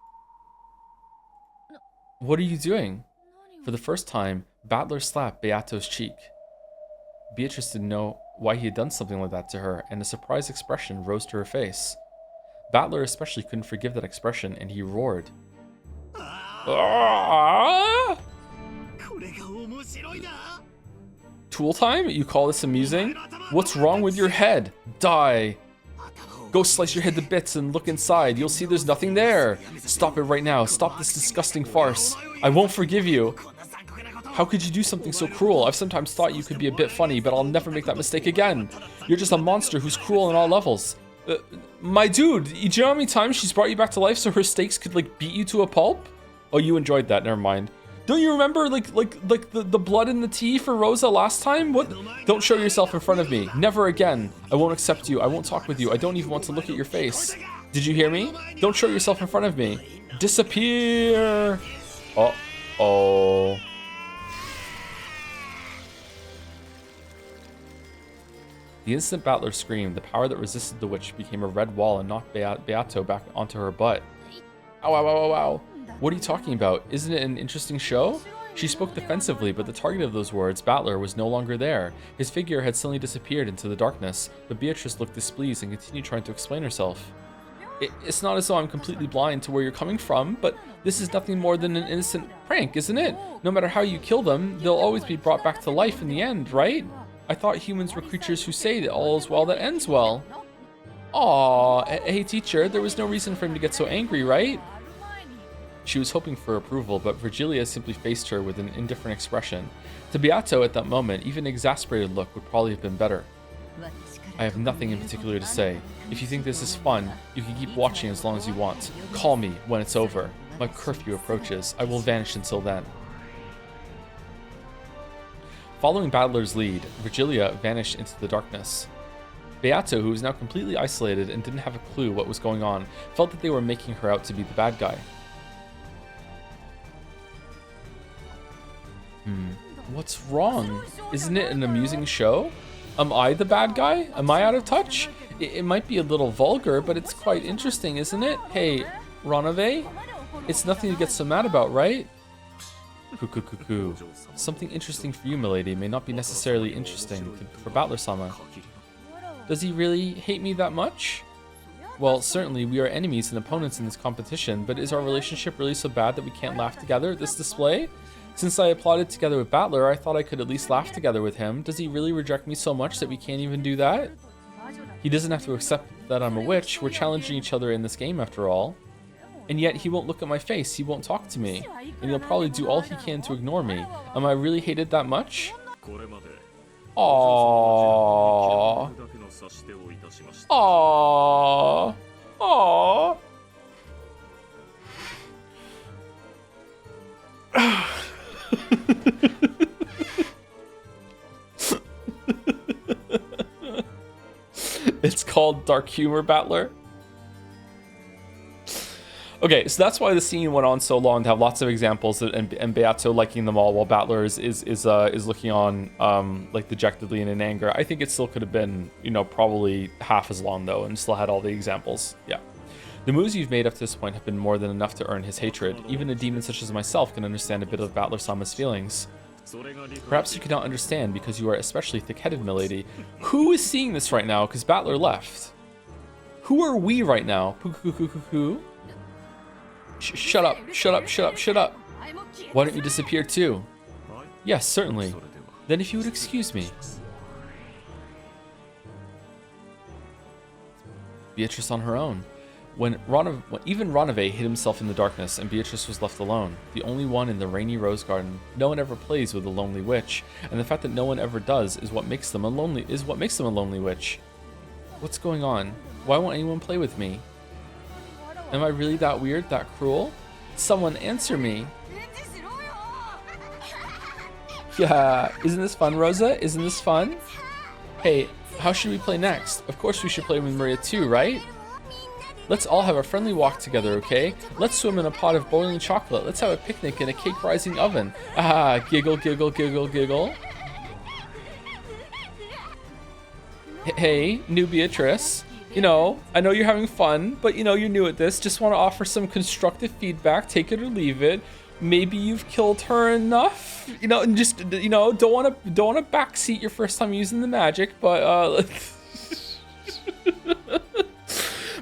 S1: What are you doing? For the first time, Battler slapped Beato's cheek. Beatrice didn't know why he had done something like that to her, and a surprised expression rose to her face. Battler especially couldn't forgive that expression, and he roared. Ah! Tool time? You call this amusing? What's wrong with your head? Die! Go slice your head to bits and look inside. You'll see there's nothing there. Stop it right now. Stop this disgusting farce. I won't forgive you. How could you do something so cruel? I've sometimes thought you could be a bit funny, but I'll never make that mistake again. You're just a monster who's cruel on all levels. My dude, do you know how many times she's brought you back to life so her steaks could, like, beat you to a pulp? Oh, you enjoyed that. Never mind. Don't you remember, like the blood in the tea for Rosa last time? What? Don't show yourself in front of me. Never again. I won't accept you. I won't talk with you. I don't even want to look at your face. Did you hear me? Don't show yourself in front of me. Disappear. Uh-oh. The instant Battler screamed, the power that resisted the witch became a red wall and knocked Beato back onto her butt. Ow, ow, ow, ow, ow. What are you talking about? Isn't it an interesting show? She spoke defensively, but the target of those words, Battler, was no longer there. His figure had suddenly disappeared into the darkness, but Beatrice looked displeased and continued trying to explain herself. It's not as though I'm completely blind to where you're coming from, but this is nothing more than an innocent prank, isn't it? No matter how you kill them, they'll always be brought back to life in the end, right? I thought humans were creatures who say that all is well that ends well. Aw, hey teacher, there was no reason for him to get so angry, right? She was hoping for approval, but Virgilia simply faced her with an indifferent expression. To Beato at that moment, even an exasperated look would probably have been better. I have nothing in particular to say. If you think this is fun, you can keep watching as long as you want. Call me when it's over. My curfew approaches. I will vanish until then. Following Battler's lead, Virgilia vanished into the darkness. Beato, who was now completely isolated and didn't have a clue what was going on, felt that they were making her out to be the bad guy. What's wrong? Isn't it an amusing show? Am I the bad guy? Am I out of touch? It might be a little vulgar, but it's quite interesting, isn't it? Hey, Ronave? It's nothing to get so mad about, right? Cuckoo. Something interesting for you, milady, may not be necessarily interesting for Battler-sama. Does he really hate me that much? Well, certainly we are enemies and opponents in this competition, but is our relationship really so bad that we can't laugh together at this display? Since I applauded together with Battler, I thought I could at least laugh together with him. Does he really reject me so much that we can't even do that? He doesn't have to accept that I'm a witch. We're challenging each other in this game after all. And yet he won't look at my face, he won't talk to me, and he'll probably do all he can to ignore me. Am I really hated that much? Aww. Aww. Aww. It's called dark humor, Battler. Okay, so that's why the scene went on so long, to have lots of examples and Beato liking them all while Battler is looking on like dejectedly and in anger. I think it still could have been, you know, probably half as long though, and still had all the examples. Yeah. The moves you've made up to this point have been more than enough to earn his hatred. Even a demon such as myself can understand a bit of Battler-sama's feelings. Perhaps you cannot understand because you are especially thick-headed, milady. Who is seeing this right now? Because Battler left. Who are we right now? Who? Shut up, shut up, shut up, shut up. Why don't you disappear too? Yes, certainly. Then if you would excuse me. Beatrice on her own. When even Ronave hid himself in the darkness and Beatrice was left alone, the only one in the rainy rose garden, no one ever plays with a lonely witch, and the fact that no one ever does is what makes them a lonely witch. What's going on? Why won't anyone play with me? Am I really that weird, that cruel? Someone answer me. Yeah, isn't this fun, Rosa? Isn't this fun? Hey, how should we play next? Of course we should play with Maria too, right? Let's all have a friendly walk together, okay? Let's swim in a pot of boiling chocolate. Let's have a picnic in a cake-rising oven. Ah, giggle, giggle, giggle, giggle. Hey, new Beatrice. You know, I know you're having fun, but you know, you're new at this. Just want to offer some constructive feedback. Take it or leave it. Maybe you've killed her enough. You know, and just, you know, don't want to backseat your first time using the magic, but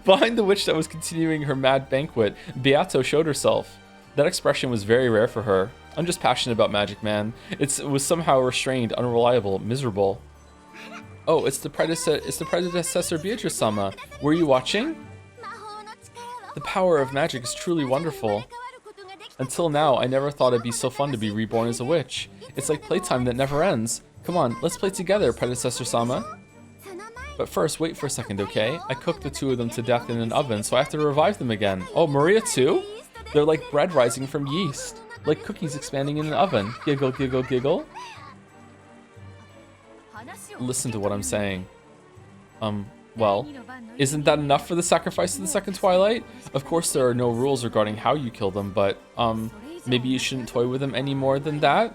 S1: behind the witch that was continuing her mad banquet, Beato showed herself. That expression was very rare for her. I'm just passionate about magic, man. It was somehow restrained, unreliable, miserable. Oh, it's the predecessor Beatrice-sama. Were you watching? The power of magic is truly wonderful. Until now, I never thought it'd be so fun to be reborn as a witch. It's like playtime that never ends. Come on, let's play together, predecessor-sama. But first, wait for a second, okay? I cooked the two of them to death in an oven, so I have to revive them again. Oh, Maria too? They're like bread rising from yeast. Like cookies expanding in an oven. Giggle, giggle, giggle. Listen to what I'm saying. Well, isn't that enough for the sacrifice of the second Twilight? Of course there are no rules regarding how you kill them, but, maybe you shouldn't toy with them any more than that?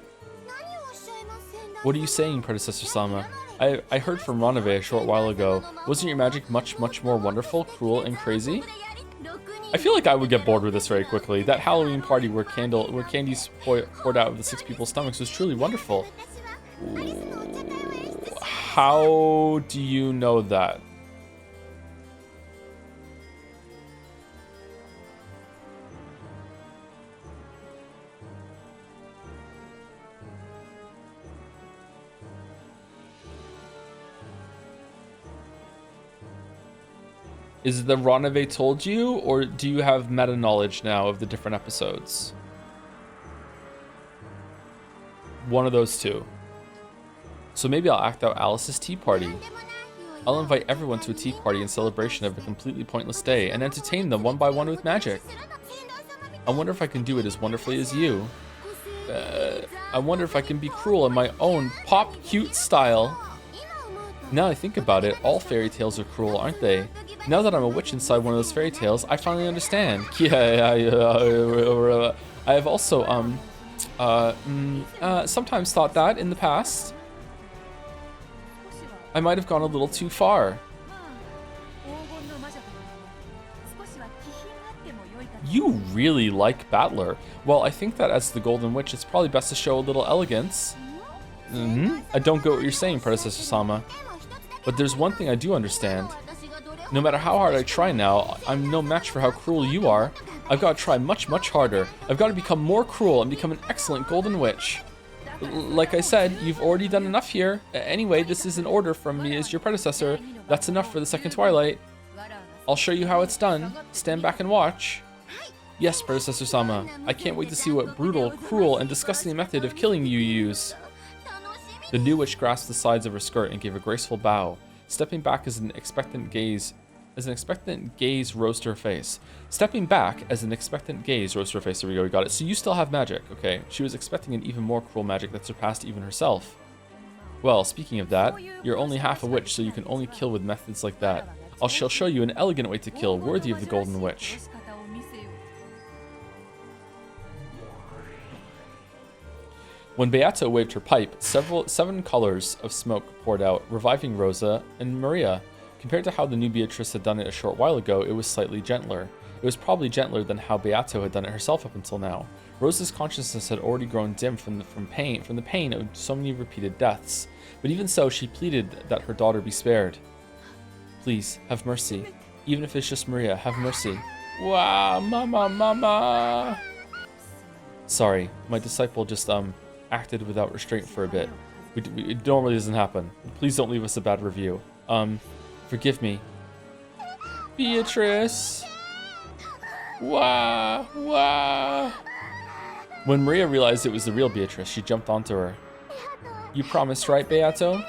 S1: What are you saying, Predecessor-sama? I heard from Ronave a short while ago. Wasn't your magic much, much more wonderful, cruel, and crazy? I feel like I would get bored with this very quickly. That Halloween party where candies poured out of the 6 people's stomachs was truly wonderful. How do you know that? Is it the Ronave told you, or do you have meta knowledge now of the different episodes? One of those two. So maybe I'll act out Alice's tea party. I'll invite everyone to a tea party in celebration of a completely pointless day and entertain them one by one with magic. I wonder if I can do it as wonderfully as you. I wonder if I can be cruel in my own pop-cute style. Now I think about it, all fairy tales are cruel, aren't they? Now that I'm a witch inside one of those fairy tales, I finally understand. I have also, sometimes thought that in the past. I might have gone a little too far. You really like Battler. Well, I think that as the Golden Witch, it's probably best to show a little elegance. I don't get what you're saying, Predecessor-sama. But there's one thing I do understand. No matter how hard I try now, I'm no match for how cruel you are. I've got to try much, much harder. I've got to become more cruel and become an excellent Golden Witch. Like I said, you've already done enough here. Anyway, this is an order from me as your predecessor. That's enough for the second Twilight. I'll show you how it's done. Stand back and watch. Yes, Predecessor-sama. I can't wait to see what brutal, cruel, and disgusting method of killing you use. The new witch grasped the sides of her skirt and gave a graceful bow, stepping back as an expectant gaze rose to her face. Stepping back as an expectant gaze rose to her face. There we go, we got it. So you still have magic, okay? She was expecting an even more cruel magic that surpassed even herself. Well, speaking of that, you're only half a witch, so you can only kill with methods like that. Shall show you an elegant way to kill, worthy of the Golden Witch. When Beato waved her pipe, seven colors of smoke poured out, reviving Rosa and Maria. Compared to how the new Beatrice had done it a short while ago, it was slightly gentler. It was probably gentler than how Beato had done it herself up until now. Rosa's consciousness had already grown dim from the pain of so many repeated deaths. But even so, she pleaded that her daughter be spared. Please, have mercy. Even if it's just Maria, have mercy. Wow, mama, mama. Sorry, my disciple just, acted without restraint for a bit. It normally doesn't happen. Please don't leave us a bad review. Forgive me. Beatrice. Wah, wah. When Maria realized it was the real Beatrice, she jumped onto her. You promised, right, Beato?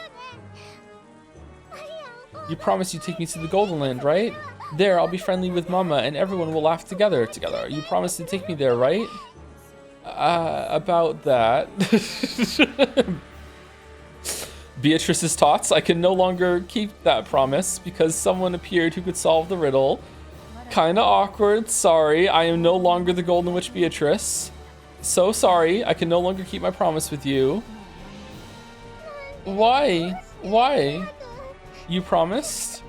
S1: You promised you'd take me to the Golden Land, right? There, I'll be friendly with Mama, and everyone will laugh together. You promised to take me there, right? About that. Beatrice's thoughts. I can no longer keep that promise because someone appeared who could solve the riddle. Kinda awkward. Sorry, I am no longer the Golden Witch Beatrice. So sorry, I can no longer keep my promise with you. Why? Why? You promised?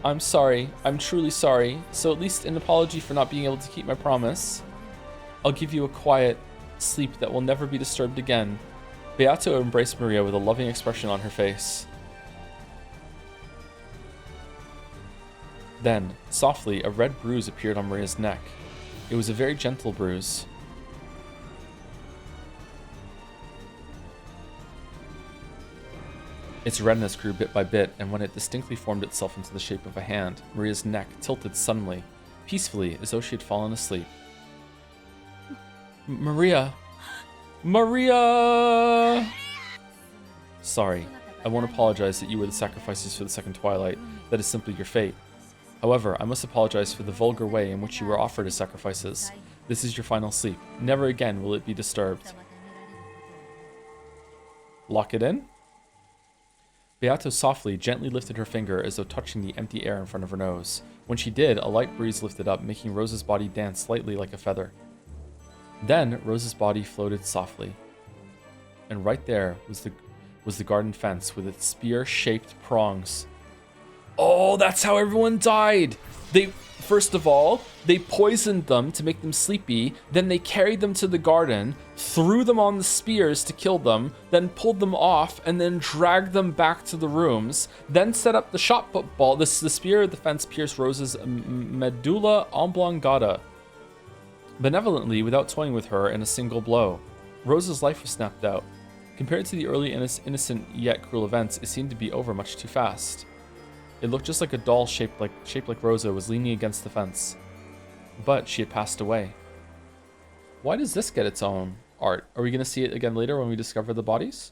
S1: I'm sorry. I'm truly sorry. So at least an apology for not being able to keep my promise. I'll give you a quiet sleep that will never be disturbed again. Beato embraced Maria with a loving expression on her face. Then, softly, a red bruise appeared on Maria's neck. It was a very gentle bruise. Its redness grew bit by bit, and when it distinctly formed itself into the shape of a hand, Maria's neck tilted suddenly, peacefully, as though she had fallen asleep. Maria! Maria! Sorry, I won't apologize that you were the sacrifices for the second twilight. That is simply your fate. However, I must apologize for the vulgar way in which you were offered as sacrifices. This is your final sleep. Never again will it be disturbed. Lock it in? Beato softly, gently lifted her finger as though touching the empty air in front of her nose. When she did, a light breeze lifted up, making Rosa's body dance slightly like a feather. Then, Rosa's body floated softly. And right there was the garden fence with its spear-shaped prongs. Oh, that's how everyone died! First of all, they poisoned them to make them sleepy, then they carried them to the garden, threw them on the spears to kill them, then pulled them off, and then dragged them back to the rooms, then set up the shot put ball. The spear of the fence pierced Rosa's medulla oblongata, benevolently without toying with her in a single blow. Rosa's life was snapped out. Compared to the early innocent yet cruel events, it seemed to be over much too fast. It looked just like a doll shaped like Rosa was leaning against the fence. But she had passed away. Why does this get its own art? Are we going to see it again later when we discover the bodies?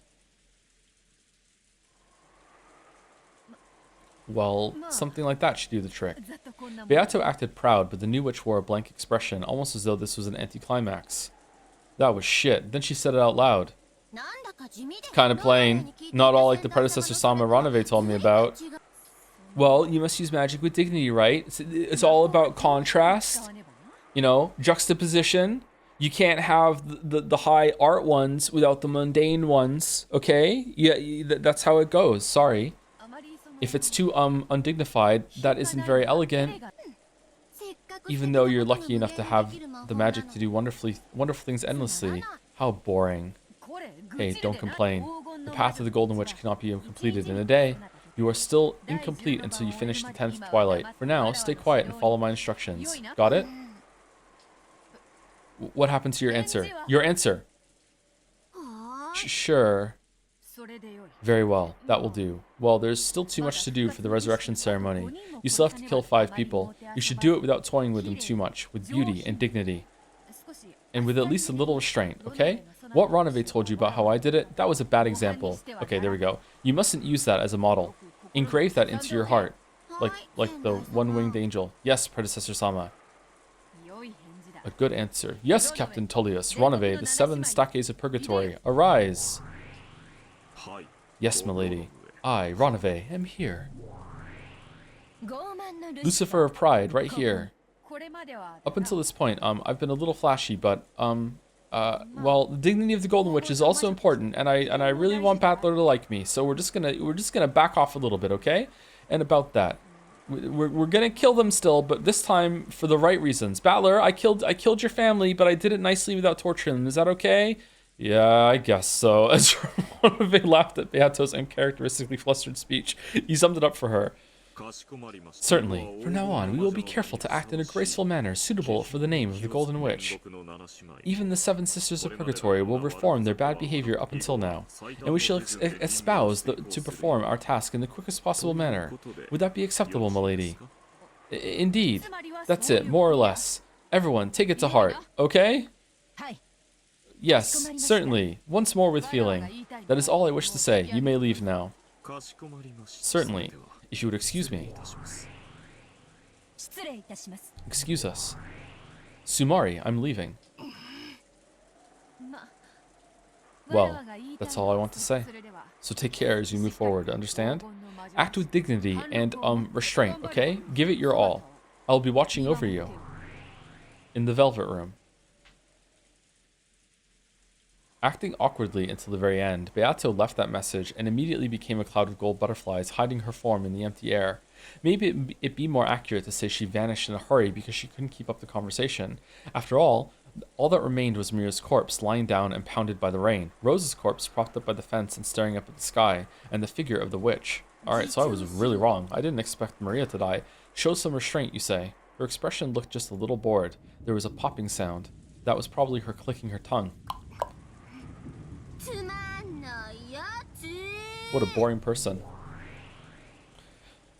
S1: Well, something like that should do the trick. Beato acted proud, but the new witch wore a blank expression, almost as though this was an anticlimax. That was shit. Then she said it out loud. Kind of plain. Not all like the predecessor Sama Ranave told me about. Well, you must use magic with dignity, right? It's all about contrast, you know, juxtaposition. You can't have the high art ones without the mundane ones, okay? Yeah, that's how it goes. Sorry. If it's too undignified, that isn't very elegant. Even though you're lucky enough to have the magic to do wonderful things endlessly. How boring. Hey, don't complain. The path of the Golden Witch cannot be completed in a day. You are still incomplete until you finish the 10th twilight. For now, stay quiet and follow my instructions. Got it? What happened to your answer? Your answer! Sure. Very well, that will do. Well, there's still too much to do for the resurrection ceremony. You still have to kill 5 people. You should do it without toying with them too much, with beauty and dignity. And with at least a little restraint, okay? What Ranave told you about how I did it, that was a bad example. Okay, there we go. You mustn't use that as a model. Engrave that into your heart. Like the one-winged angel. Yes, Predecessor Sama. A good answer. Yes, Captain Tullius. Ranave, the 7 Stakes of Purgatory. Arise. Yes, milady. I, Ranave, am here. Lucifer of Pride, right here. Up until this point, I've been a little flashy, but, Well, the dignity of the Golden Witch is also important, and I really want Battler to like me, so we're just gonna back off a little bit, okay? And about that, we're gonna kill them still, but this time for the right reasons. Battler, I killed your family, but I did it nicely without torturing them. Is that okay? Yeah, I guess so. As Ronave laughed at Beato's uncharacteristically flustered speech, he summed it up for her. Certainly. From now on, we will be careful to act in a graceful manner suitable for the name of the Golden Witch. Even the Seven Sisters of Purgatory will reform their bad behavior up until now, and we shall espouse to perform our task in the quickest possible manner. Would that be acceptable, milady? Indeed. That's it, more or less. Everyone, take it to heart, okay? Yes, certainly. Once more with feeling. That is all I wish to say. You may leave now. Certainly. If you would excuse me. Excuse us. Sumari, I'm leaving. Well, that's all I want to say. So take care as you move forward, understand? Act with dignity and, restraint, okay? Give it your all. I'll be watching over you. In the Velvet Room. Acting awkwardly until the very end, Beato left that message and immediately became a cloud of gold butterflies hiding her form in the empty air. Maybe it'd be more accurate to say she vanished in a hurry because she couldn't keep up the conversation. After all that remained was Maria's corpse lying down and pounded by the rain, Rose's corpse propped up by the fence and staring up at the sky, and the figure of the witch. Alright, so I was really wrong. I didn't expect Maria to die. Show some restraint, you say. Her expression looked just a little bored. There was a popping sound. That was probably her clicking her tongue. What a boring person.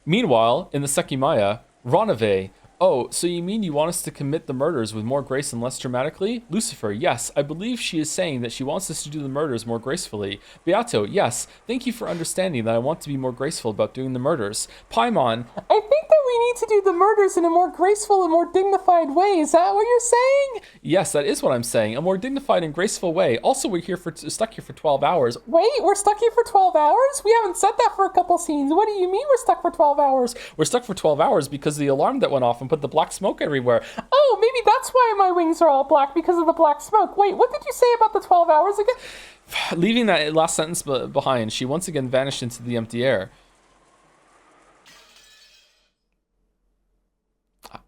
S1: Meanwhile, in the Sekimaya, Ronave. Oh, so you mean you want us to commit the murders with more grace and less dramatically? Lucifer, yes, I believe she is saying that she wants us to do the murders more gracefully. Beato, yes, thank you for understanding that I want to be more graceful about doing the murders. Paimon, I think that we need to do the murders in a more graceful and more dignified way. Is that what you're saying? Yes, that is what I'm saying. A more dignified and graceful way. Also, we're stuck here for 12 hours. Wait, we're stuck here for 12 hours? We haven't said that for a couple scenes. What do you mean we're stuck for 12 hours? We're stuck for 12 hours because of the alarm that went off and put the black smoke everywhere. Oh, maybe that's why my wings are all black, because of the black smoke. Wait, what did you say about the 12 hours again? Leaving that last sentence behind, she once again vanished into the empty air.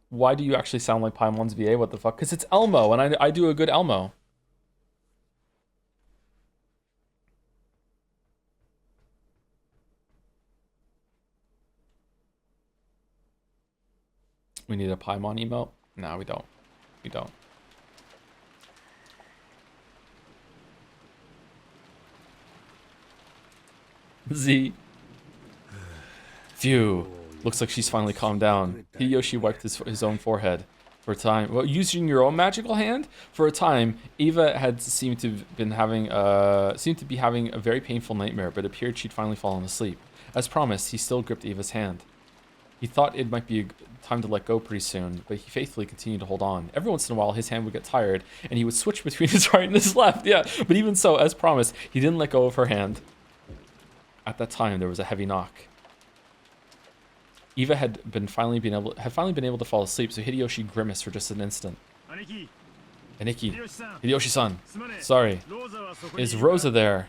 S1: Why do you actually sound like Paimon's VA? What the fuck? Because it's Elmo, and I do a good Elmo. We need a Paimon emote? No, we don't. We don't. Z. Phew. Looks like she's finally calmed down. Hideyoshi wiped his own forehead. For a time, well, using your own magical hand? For a time, Eva had seemed to be having a very painful nightmare, but it appeared she'd finally fallen asleep. As promised, he still gripped Eva's hand. He thought it might be time to let go pretty soon, but he faithfully continued to hold on. Every once in a while, his hand would get tired, and he would switch between his right and his left. Yeah, but even so, as promised, he didn't let go of her hand. At that time, there was a heavy knock. Eva had finally been able to fall asleep, so Hideyoshi grimaced for just an instant. Aniki, Hideyoshi-san, sorry. Is Rosa there?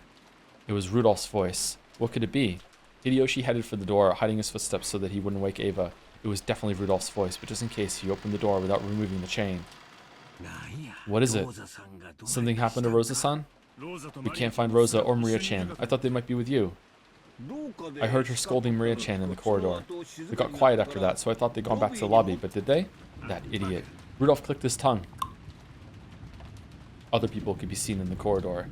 S1: It was Rudolph's voice. What could it be? Hideyoshi headed for the door, hiding his footsteps so that he wouldn't wake Eva. It was definitely Rudolph's voice, but just in case, he opened the door without removing the chain. What is it? Something happened to Rosa-san? We can't find Rosa or Maria-chan. I thought they might be with you. I heard her scolding Maria-chan in the corridor. They got quiet after that, so I thought they'd gone back to the lobby, but did they? That idiot. Rudolph clicked his tongue. Other people could be seen in the corridor.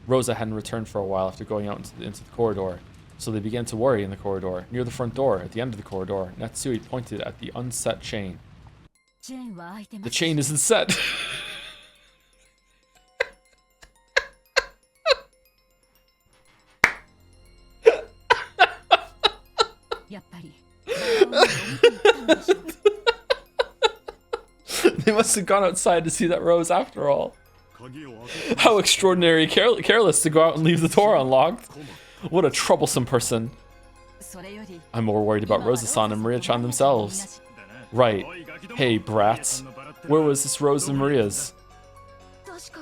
S1: Rosa hadn't returned for a while after going out into the corridor. So they began to worry in the corridor. Near the front door, at the end of the corridor, Natsui pointed at the unset chain. The chain isn't set. They must have gone outside to see that rose after all. How extraordinary careless to go out and leave the door unlocked. What a troublesome person. I'm more worried about Rosa-san and Maria-chan themselves. Right. Hey, brats. Where was this Rose and Maria's?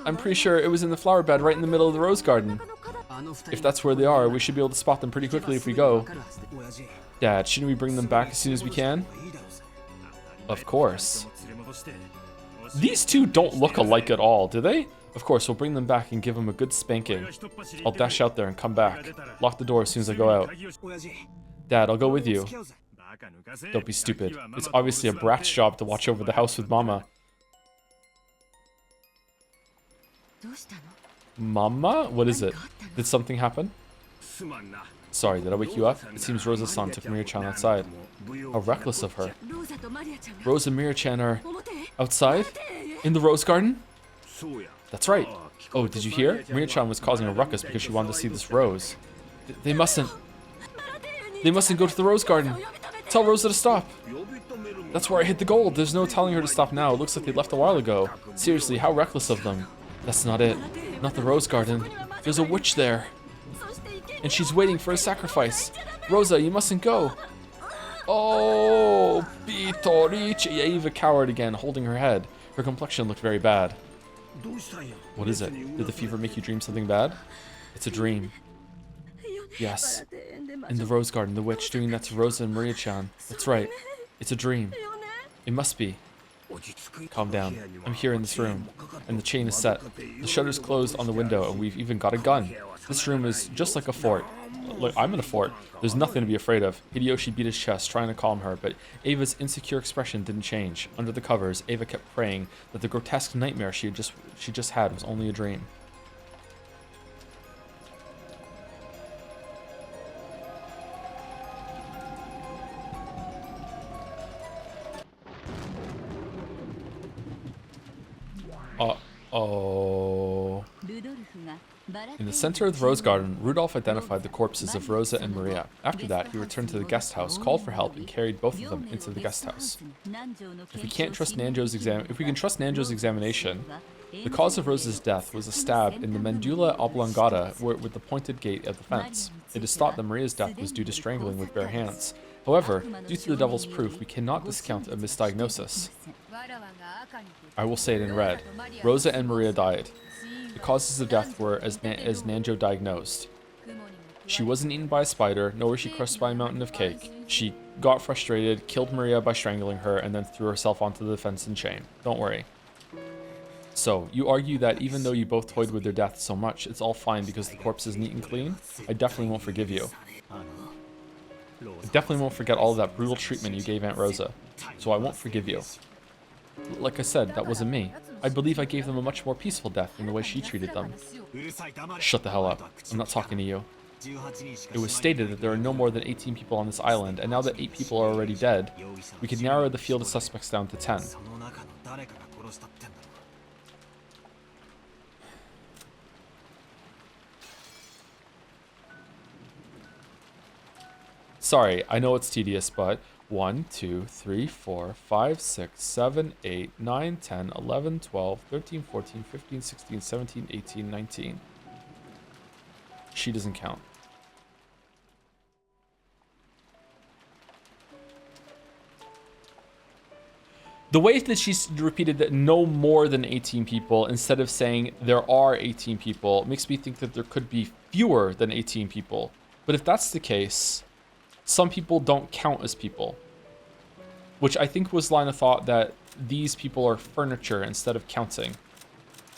S1: I'm pretty sure it was in the flower bed right in the middle of the rose garden. If that's where they are, we should be able to spot them pretty quickly if we go. Dad, shouldn't we bring them back as soon as we can? Of course. These two don't look alike at all, do they? Of course, we'll bring them back and give them a good spanking. I'll dash out there and come back. Lock the door as soon as I go out. Dad, I'll go with you. Don't be stupid. It's obviously a brat's job to watch over the house with Mama. Mama? What is it? Did something happen? Sorry, did I wake you up? It seems Rosa-san took Miria-chan outside. How reckless of her. Rose and Miria-chan are outside? In the rose garden? That's right. Oh, did you hear? Miria-chan was causing a ruckus because she wanted to see this rose. They mustn't go to the rose garden. Tell Rosa to stop. That's where I hid the gold. There's no telling her to stop now. It looks like they left a while ago. Seriously, how reckless of them. That's not it. Not the rose garden. There's a witch there. And she's waiting for a sacrifice. Rosa, you mustn't go. Oh, Vitorice. Eva cowered again, holding her head. Her complexion looked very bad. What is it? Did the fever make you dream something bad? It's a dream. Yes. In the rose garden, the witch doing that to Rosa and Miria-chan. That's right. It's a dream. It must be. Calm down. I'm here in this room, and the chain is set. The shutter's closed on the window, and we've even got a gun. This room is just like a fort. Look, I'm in a fort. There's nothing to be afraid of. Hideyoshi beat his chest, trying to calm her, but Ava's insecure expression didn't change. Under the covers, Ava kept praying that the grotesque nightmare she just had was only a dream. Uh-oh. In the center of the rose garden, Rudolph identified the corpses of Rosa and Maria. After that, he returned to the guest house, called for help, and carried both of them into the guest house. If we can trust Nanjo's examination, the cause of Rosa's death was a stab in the medulla oblongata with the pointed gate at the fence. It is thought that Maria's death was due to strangling with bare hands. However, due to the devil's proof, we cannot discount a misdiagnosis. I will say it in red. Rosa and Maria died. The causes of death were as Nanjo diagnosed. She wasn't eaten by a spider, nor was she crushed by a mountain of cake. She got frustrated, killed Maria by strangling her, and then threw herself onto the fence and chain. Don't worry. So, you argue that even though you both toyed with their death so much, it's all fine because the corpse is neat and clean? I definitely won't forgive you. I definitely won't forget all of that brutal treatment you gave Aunt Rosa. So I won't forgive you. Like I said, that wasn't me. I believe I gave them a much more peaceful death than the way she treated them. Shut the hell up. I'm not talking to you. It was stated that there are no more than 18 people on this island, and now that 8 people are already dead, we could narrow the field of suspects down to 10. Sorry, I know it's tedious, but 1, 2, 3, 4, 5, 6, 7, 8, 9, 10, 11, 12, 13, 14, 15, 16, 17, 18, 19. She doesn't count. The way that she's repeated that no more than 18 people instead of saying there are 18 people makes me think that there could be fewer than 18 people. But if that's the case, some people don't count as people. Which I think was line of thought that these people are furniture instead of counting.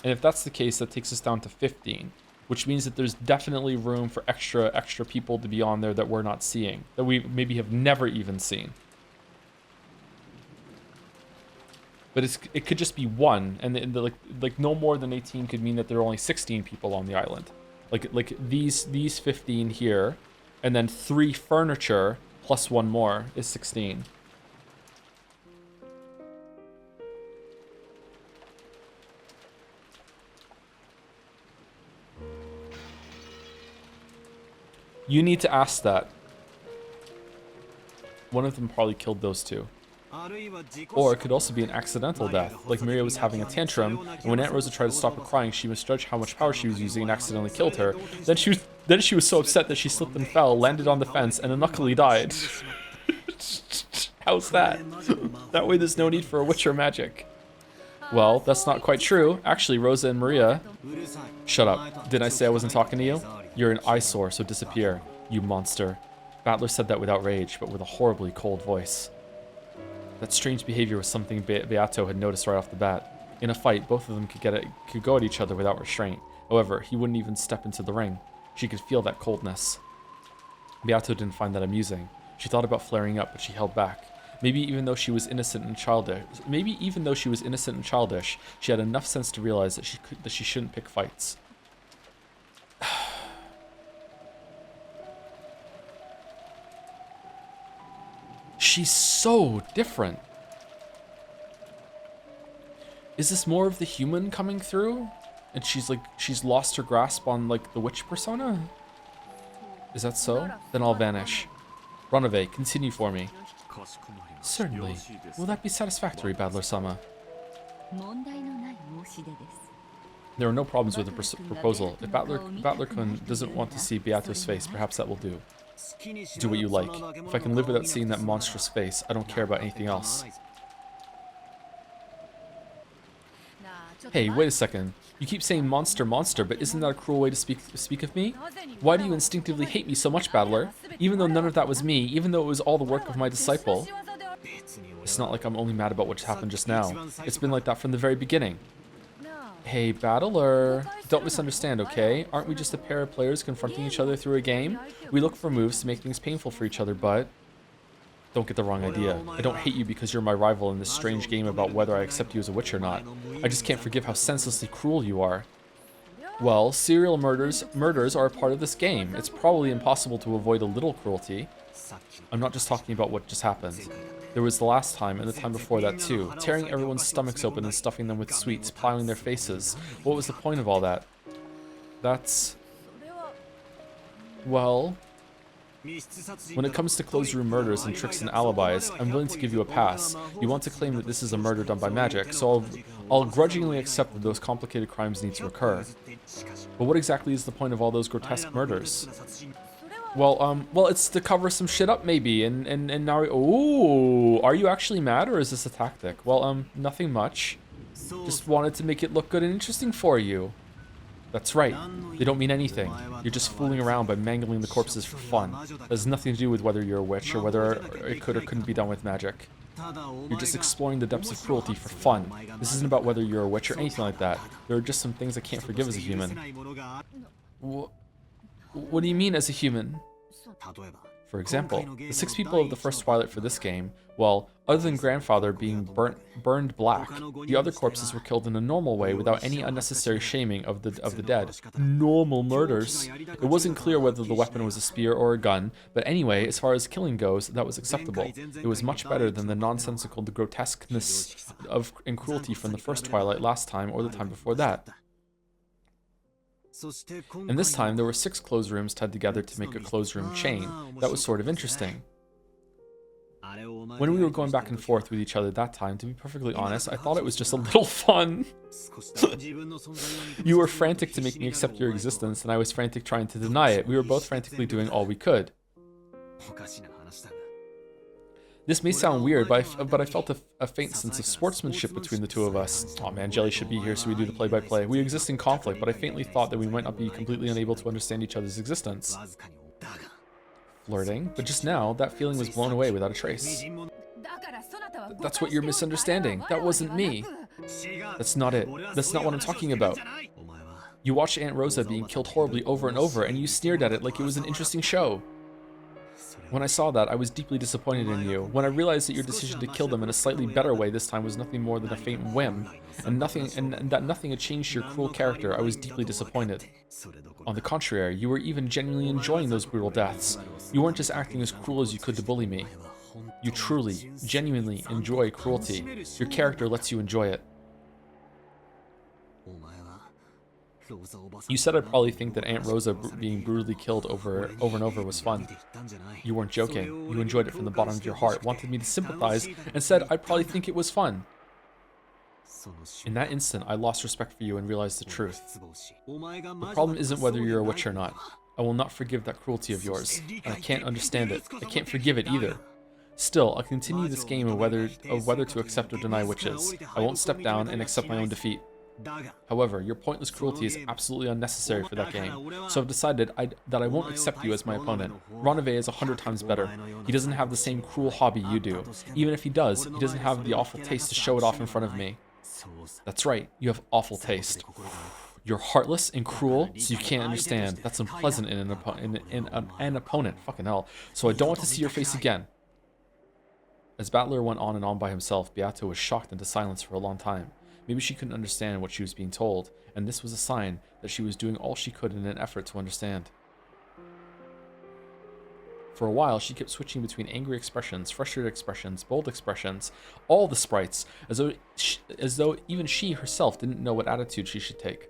S1: And if that's the case, that takes us down to 15. Which means that there's definitely room for extra people to be on there that we're not seeing. That we maybe have never even seen. But it could just be one, and like no more than 18 could mean that there are only 16 people on the island. Like these 15 here, and then 3 furniture plus 1 more is 16. You need to ask that. One of them probably killed those 2. Or it could also be an accidental death, like Maria was having a tantrum, and when Aunt Rosa tried to stop her crying, she misjudged how much power she was using and accidentally killed her. Then she was so upset that she slipped and fell, landed on the fence, and unluckily died. How's that? That way there's no need for a witch or magic. Well, that's not quite true. Actually, Rosa and Maria... Shut up. Didn't I say I wasn't talking to you? You're an eyesore, so disappear, you monster. Battler said that without rage, but with a horribly cold voice. That strange behavior was something Beato had noticed right off the bat. In a fight, both of them could go at each other without restraint. However, he wouldn't even step into the ring. She could feel that coldness. Beato didn't find that amusing. She thought about flaring up, but she held back. Maybe even though she was innocent and childish, she had enough sense to realize that she shouldn't pick fights. She's so different. Is this more of the human coming through? And she's lost her grasp on like the witch persona? Is that so? Then I'll vanish. Runaway, continue for me. Certainly. Will that be satisfactory, Battler-sama? There are no problems with the proposal. If Battler-kun doesn't want to see Beato's face, perhaps that will do. Do what you like. If I can live without seeing that monstrous face, I don't care about anything else. Hey, wait a second. You keep saying monster, monster, but isn't that a cruel way to speak of me? Why do you instinctively hate me so much, Battler? Even though none of that was me, even though it was all the work of my disciple. It's not like I'm only mad about what happened just now. It's been like that from the very beginning. Hey, Battler. Don't misunderstand, okay? Aren't we just a pair of players confronting each other through a game? We look for moves to make things painful for each other, but... Don't get the wrong idea. I don't hate you because you're my rival in this strange game about whether I accept you as a witch or not. I just can't forgive how senselessly cruel you are. Well, serial murders are a part of this game. It's probably impossible to avoid a little cruelty. I'm not just talking about what just happened. There was the last time, and the time before that too. Tearing everyone's stomachs open and stuffing them with sweets, plowing their faces. What was the point of all that? That's... Well... When it comes to closed room murders and tricks and alibis, I'm willing to give you a pass. You want to claim that this is a murder done by magic, so I'll grudgingly accept that those complicated crimes need to occur. But what exactly is the point of all those grotesque murders? Well, it's to cover some shit up maybe, and now ooh, are you actually mad or is this a tactic? Well, nothing much. Just wanted to make it look good and interesting for you. That's right. They don't mean anything. You're just fooling around by mangling the corpses for fun. That has nothing to do with whether you're a witch or whether it could or couldn't be done with magic. You're just exploring the depths of cruelty for fun. This isn't about whether you're a witch or anything like that. There are just some things I can't forgive as a human. What do you mean as a human? For example, the 6 people of the first Twilight for this game, well, other than Grandfather being burned black, the other corpses were killed in a normal way without any unnecessary shaming of the dead. Normal murders. It wasn't clear whether the weapon was a spear or a gun, but anyway, as far as killing goes, that was acceptable. It was much better than the nonsensical grotesqueness and cruelty from the first Twilight last time or the time before that. And this time, there were 6 closed rooms tied together to make a closed room chain. That was sort of interesting. When we were going back and forth with each other that time, to be perfectly honest, I thought it was just a little fun. You were frantic to make me accept your existence, and I was frantic trying to deny it. We were both frantically doing all we could. This may sound weird, but I felt a faint sense of sportsmanship between the two of us. Aw man, Jelly should be here so we do the play-by-play. We exist in conflict, but I faintly thought that we might not be completely unable to understand each other's existence. Flirting? But just now, that feeling was blown away without a trace. That's what you're misunderstanding. That wasn't me. That's not it. That's not what I'm talking about. You watched Aunt Rosa being killed horribly over and over, and you sneered at it like it was an interesting show. When I saw that, I was deeply disappointed in you. When I realized that your decision to kill them in a slightly better way this time was nothing more than a faint whim, and that nothing had changed your cruel character, I was deeply disappointed. On the contrary, you were even genuinely enjoying those brutal deaths. You weren't just acting as cruel as you could to bully me. You truly, genuinely enjoy cruelty. Your character lets you enjoy it. You said I'd probably think that Aunt Rosa being brutally killed over and over was fun. You weren't joking. You enjoyed it from the bottom of your heart, wanted me to sympathize, and said I'd probably think it was fun. In that instant, I lost respect for you and realized the truth. The problem isn't whether you're a witch or not. I will not forgive that cruelty of yours, and I can't understand it. I can't forgive it either. Still, I'll continue this game of whether to accept or deny witches. I won't step down and accept my own defeat. However, your pointless cruelty is absolutely unnecessary for that game, so I've decided that I won't accept you as my opponent. Ranove is 100 times better. He doesn't have the same cruel hobby you do. Even if he doesn't have the awful taste to show it off in front of me. That's right, you have awful taste. You're heartless and cruel, so you can't understand. That's unpleasant in an opponent. Fucking hell. So I don't want to see your face again. As Battler went on and on by himself, Beato was shocked into silence for a long time. Maybe she couldn't understand what she was being told, and this was a sign that she was doing all she could in an effort to understand. For a while, she kept switching between angry expressions, frustrated expressions, bold expressions, all the sprites, as though even she herself didn't know what attitude she should take.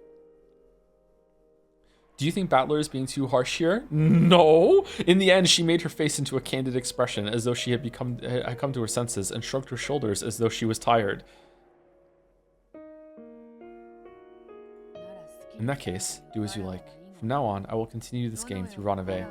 S1: Do you think Battler is being too harsh here? No! In the end, she made her face into a candid expression, as though she had come to her senses, and shrugged her shoulders as though she was tired. In that case, do as you like. From now on, I will continue this game through Ranove.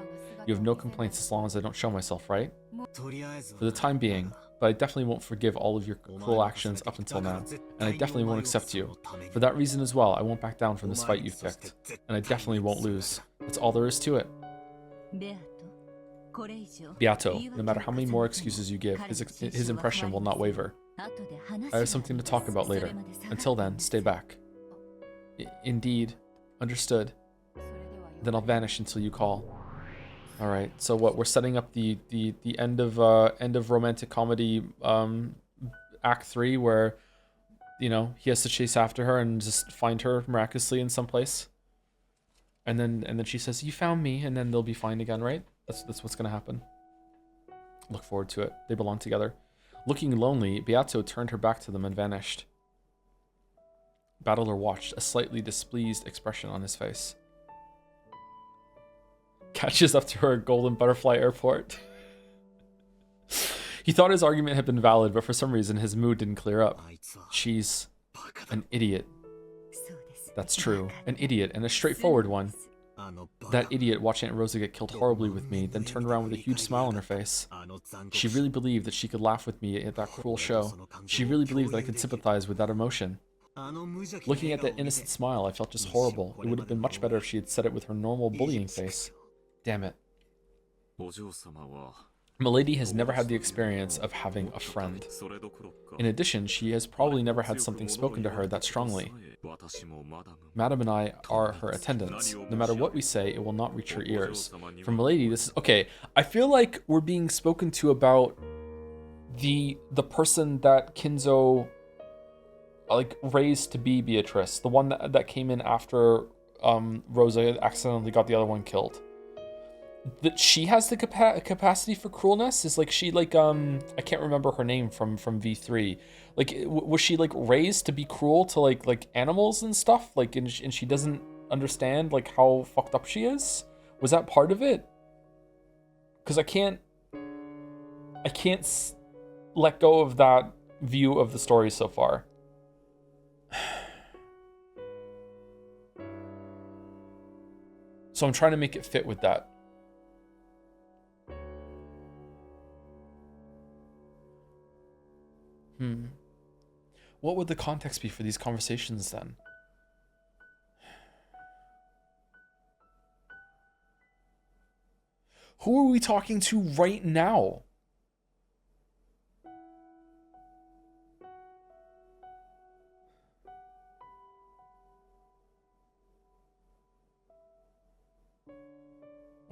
S1: You have no complaints as long as I don't show myself, right? For the time being, but I definitely won't forgive all of your cruel actions up until now, and I definitely won't accept you. For that reason as well, I won't back down from this fight you've picked, and I definitely won't lose. That's all there is to it. Beato, no matter how many more excuses you give, his impression will not waver. I have something to talk about later. Until then, stay back. Indeed. Understood. Then I'll vanish until you call. Alright, so what, we're setting up the end of romantic comedy act 3 where, you know, he has to chase after her and just find her miraculously in some place. And then she says, "You found me," and then they'll be fine again, right? That's what's gonna happen. Look forward to it. They belong together. Looking lonely, Beato turned her back to them and vanished. Battler watched, a slightly displeased expression on his face. Catches up to her at Golden Butterfly Airport. He thought his argument had been valid, but for some reason his mood didn't clear up. She's an idiot. That's true. An idiot, and a straightforward one. That idiot watched Aunt Rosa get killed horribly with me, then turned around with a huge smile on her face. She really believed that she could laugh with me at that cruel show. She really believed that I could sympathize with that emotion. Looking at that innocent smile, I felt just horrible. It would have been much better if she had said it with her normal bullying face. Damn it. Milady has never had the experience of having a friend. In addition, she has probably never had something spoken to her that strongly. Madam and I are her attendants. No matter what we say, it will not reach her ears. For Milady, this is... Okay, I feel like we're being spoken to about the person that Kinzo like raised to be Beatrice, the one that came in after Rosa accidentally got the other one killed. That she has the capacity for cruelness? Is like she like I can't remember her name from V3. Like was she like raised to be cruel to like animals and stuff? Like and she doesn't understand like how fucked up she is? Was that part of it? Because I can't let go of that view of the story so far. So I'm trying to make it fit with that. What would the context be for these conversations then? Who are we talking to right now?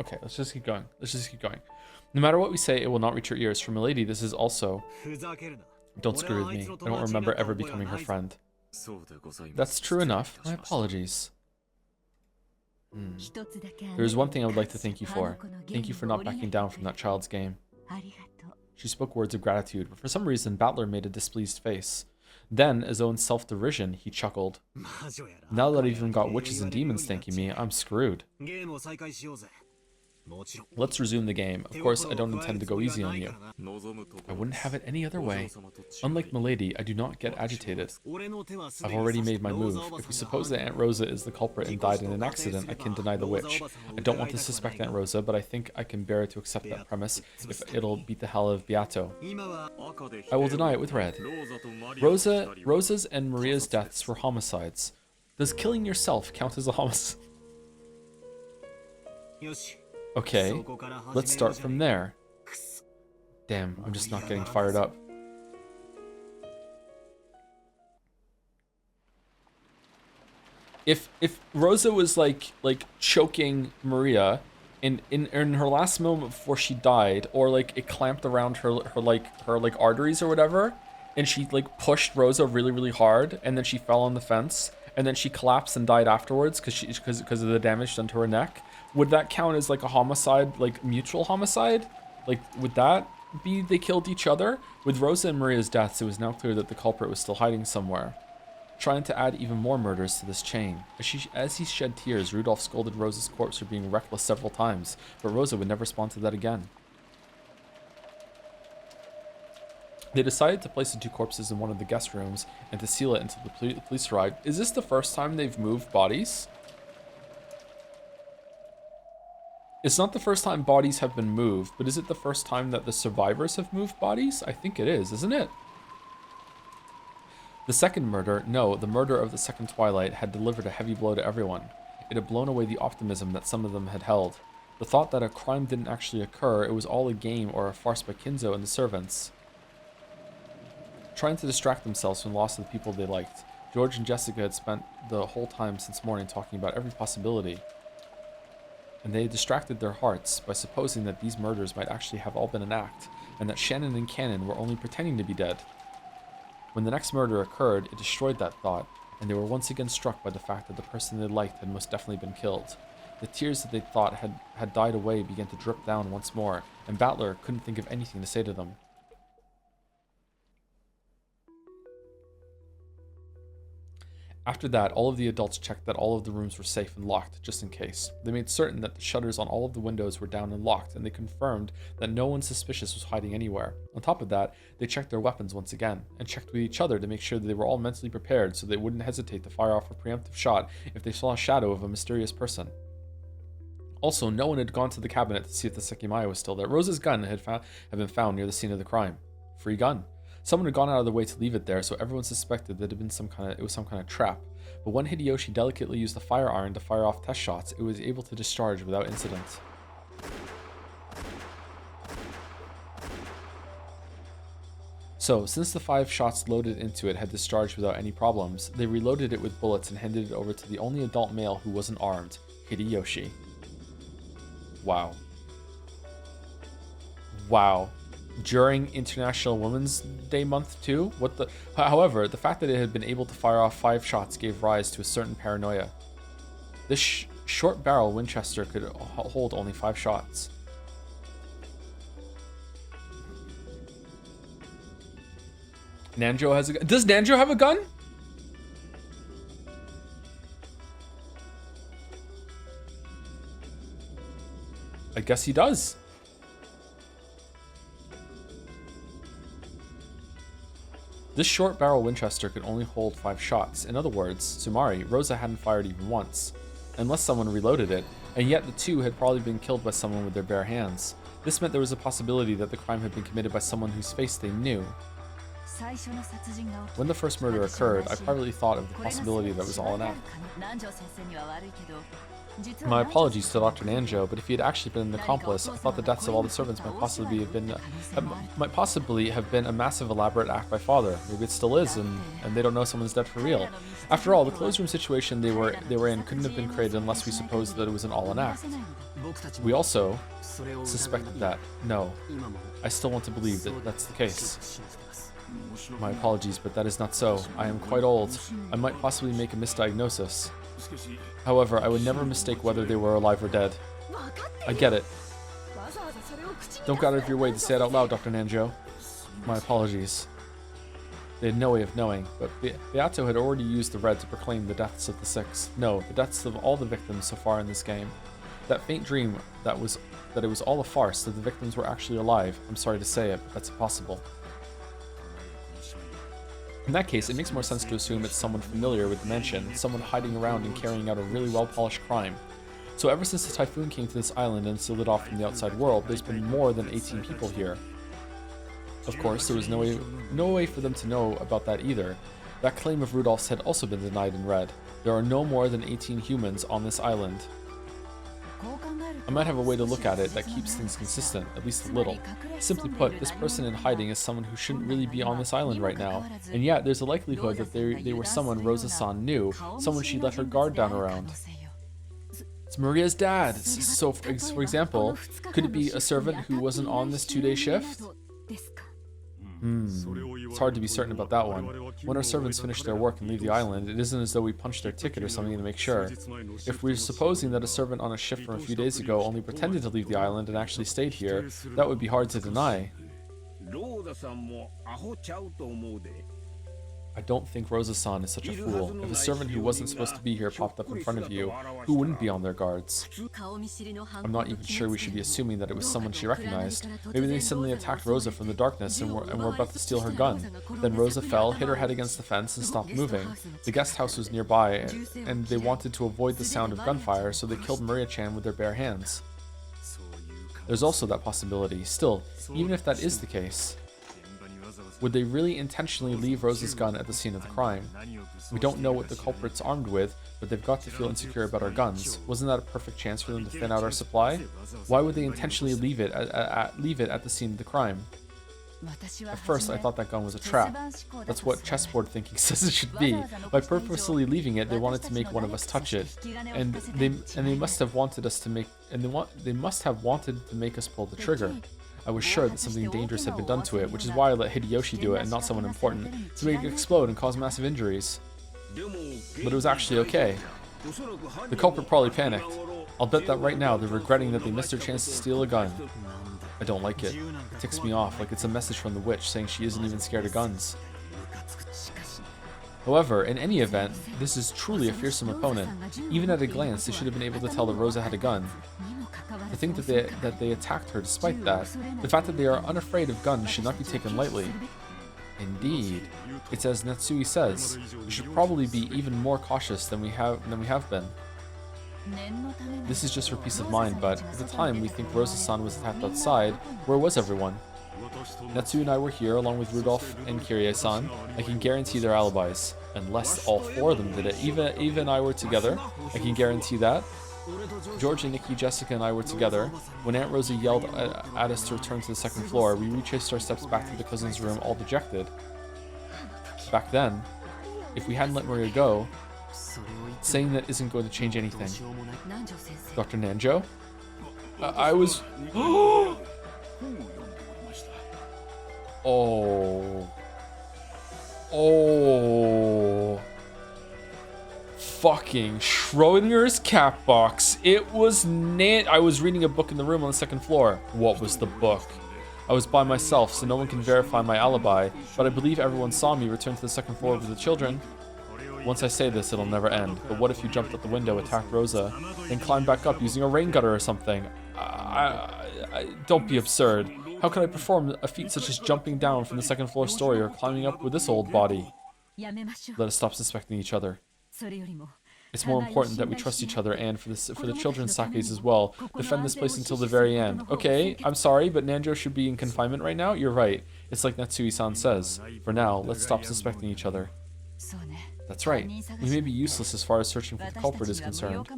S1: Okay, let's just keep going. No matter what we say, it will not reach your ears. For Milady, this is also... Don't screw with me. I don't remember ever becoming her friend. That's true enough. My apologies. There is one thing I would like to thank you for. Thank you for not backing down from that child's game. She spoke words of gratitude, but for some reason, Battler made a displeased face. Then, as though in self-derision, he chuckled. Now that I've even got witches and demons thanking me, I'm screwed. Let's resume the game. Of course, I don't intend to go easy on you. I wouldn't have it any other way. Unlike Milady, I do not get agitated. I've already made my move. If we suppose that Aunt Rosa is the culprit and died in an accident, I can deny the witch. I don't want to suspect Aunt Rosa, but I think I can bear to accept that premise if it'll beat the hell out of Beato. I will deny it with red. Rosa's and Maria's deaths were homicides. Does killing yourself count as a homicide? Okay, let's start from there. Damn, I'm just not getting fired up. If Rosa was like choking Maria in her last moment before she died, or like it clamped around her arteries or whatever, and she like pushed Rosa really hard, and then she fell on the fence, and then she collapsed and died afterwards because of the damage done to her neck. Would that count as like a homicide, like mutual homicide? Like, would that be they killed each other? With Rosa and Maria's deaths, it was now clear that the culprit was still hiding somewhere, trying to add even more murders to this chain. As he shed tears, Rudolph scolded Rosa's corpse for being reckless several times, but Rosa would never respond to that again. They decided to place the two corpses in one of the guest rooms and to seal it until the police arrived. Is this the first time they've moved bodies? It's not the first time bodies have been moved, but is it the first time that the survivors have moved bodies? I think it is, isn't it? The second murder, no, the murder of the second Twilight had delivered a heavy blow to everyone. It had blown away the optimism that some of them had held. The thought that a crime didn't actually occur, it was all a game or a farce by Kinzo and the servants, trying to distract themselves from the loss of the people they liked. George and Jessica had spent the whole time since morning talking about every possibility, and they had distracted their hearts by supposing that these murders might actually have all been an act, and that Shannon and Cannon were only pretending to be dead. When the next murder occurred, it destroyed that thought, and they were once again struck by the fact that the person they liked had most definitely been killed. The tears that they thought had died away began to drip down once more, and Battler couldn't think of anything to say to them. After that, all of the adults checked that all of the rooms were safe and locked, just in case. They made certain that the shutters on all of the windows were down and locked, and they confirmed that no one suspicious was hiding anywhere. On top of that, they checked their weapons once again, and checked with each other to make sure that they were all mentally prepared so they wouldn't hesitate to fire off a preemptive shot if they saw a shadow of a mysterious person. Also, no one had gone to the cabinet to see if the Sekimaya was still there. Rosa's gun had been found near the scene of the crime. Free gun. Someone had gone out of their way to leave it there, so everyone suspected that it was some kind of trap. But when Hideyoshi delicately used the fire iron to fire off test shots, it was able to discharge without incident. So, since the 5 shots loaded into it had discharged without any problems, they reloaded it with bullets and handed it over to the only adult male who wasn't armed, Hideyoshi. Wow. Wow. During International Women's Day month too? However, the fact that it had been able to fire off 5 shots gave rise to a certain paranoia. This short barrel Winchester could hold only 5 shots. Nanjo has a gun. Does Nanjo have a gun? I guess he does. This short barrel Winchester could only hold 5 shots. In other words, Sumari, Rosa hadn't fired even once, unless someone reloaded it, and yet the 2 had probably been killed by someone with their bare hands. This meant there was a possibility that the crime had been committed by someone whose face they knew. When the first murder occurred, I privately thought of the possibility that it was all an act. My apologies to Dr. Nanjo, but if he had actually been an accomplice, I thought the deaths of all the servants might possibly have been a massive elaborate act by Father. Maybe it still is, and they don't know someone's dead for real. After all, the closed room situation they were in couldn't have been created unless we supposed that it was an all-an act. We also suspected that. No, I still want to believe that that's the case. My apologies, but that is not so. I am quite old. I might possibly make a misdiagnosis. However, I would never mistake whether they were alive or dead. I get it. Don't go out of your way to say it out loud, Dr. Nanjo. My apologies. They had no way of knowing, but Beato had already used the red to proclaim the deaths of the 6. No, the deaths of all the victims so far in this game. That faint dream that it was all a farce, that the victims were actually alive. I'm sorry to say it, but that's impossible. In that case, it makes more sense to assume it's someone familiar with the mansion, someone hiding around and carrying out a really well-polished crime. So ever since the typhoon came to this island and sealed it off from the outside world, there's been more than 18 people here. Of course, there was no way for them to know about that either. That claim of Rudolph's had also been denied and read. There are no more than 18 humans on this island. I might have a way to look at it that keeps things consistent, at least a little. Simply put, this person in hiding is someone who shouldn't really be on this island right now, and yet there's a likelihood that they were someone Rosa-san knew, someone she let her guard down around. It's Maria's dad. So, for example, could it be a servant who wasn't on this 2-day shift? It's hard to be certain about that one. When our servants finish their work and leave the island, it isn't as though we punch their ticket or something to make sure. If we're supposing that a servant on a shift from a few days ago only pretended to leave the island and actually stayed here, that would be hard to deny. I don't think Rosa-san is such a fool. If a servant who wasn't supposed to be here popped up in front of you, who wouldn't be on their guards? I'm not even sure we should be assuming that it was someone she recognized. Maybe they suddenly attacked Rosa from the darkness and were about to steal her gun. Then Rosa fell, hit her head against the fence, and stopped moving. The guest house was nearby, and they wanted to avoid the sound of gunfire, so they killed Maria-chan with their bare hands. There's also that possibility. Still, even if that is the case, would they really intentionally leave Rosa's gun at the scene of the crime? We don't know what the culprit's armed with, but they've got to feel insecure about our guns. Wasn't that a perfect chance for them to thin out our supply? Why would they intentionally leave it at the scene of the crime? At first, I thought that gun was a trap. That's what chessboard thinking says it should be. By purposely leaving it, they wanted to make one of us touch it, and they must have wanted us to make us pull the trigger. I was sure that something dangerous had been done to it, which is why I let Hideyoshi do it and not someone important, to make it explode and cause massive injuries. But it was actually okay. The culprit probably panicked. I'll bet that right now they're regretting that they missed their chance to steal a gun. I don't like it. It ticks me off, like it's a message from the witch saying she isn't even scared of guns. However, in any event, this is truly a fearsome opponent. Even at a glance, they should have been able to tell that Rosa had a gun. To think that they attacked her despite that, the fact that they are unafraid of guns should not be taken lightly. Indeed, it's as Natsui says, we should probably be even more cautious than we have been. This is just for peace of mind, but at the time we think Rosa-san was attacked outside. Where was everyone? Natsui and I were here along with Rudolph and Kirie-san. I can guarantee their alibis, unless all four of them did it. Eva and I were together. I can guarantee that. George and Nikki, Jessica, and I were together. When Aunt Rosa yelled at us to return to the second floor, we retraced our steps back to the cousin's room, all dejected. Back then, if we hadn't let Maria go, saying that isn't going to change anything. Dr. Nanjo? I was... Oh... Fucking Schrodinger's cat box. It was I was reading a book in the room on the second floor. What was the book? I was by myself, so no one can verify my alibi, but I believe everyone saw me return to the second floor with the children. Once I say this, it'll never end. But what if you jumped out the window, attacked Rosa, then climbed back up using a rain gutter or something? Don't be absurd. How could I perform a feat such as jumping down from the second floor story or climbing up with this old body? Let us stop suspecting each other. It's more important that we trust each other and, for the children's sakes as well, defend this place until the very end. Okay, I'm sorry, but Nanjo should be in confinement right now? You're right. It's like Natsui-san says. For now, let's stop suspecting each other. That's right. We may be useless as far as searching for the culprit is concerned.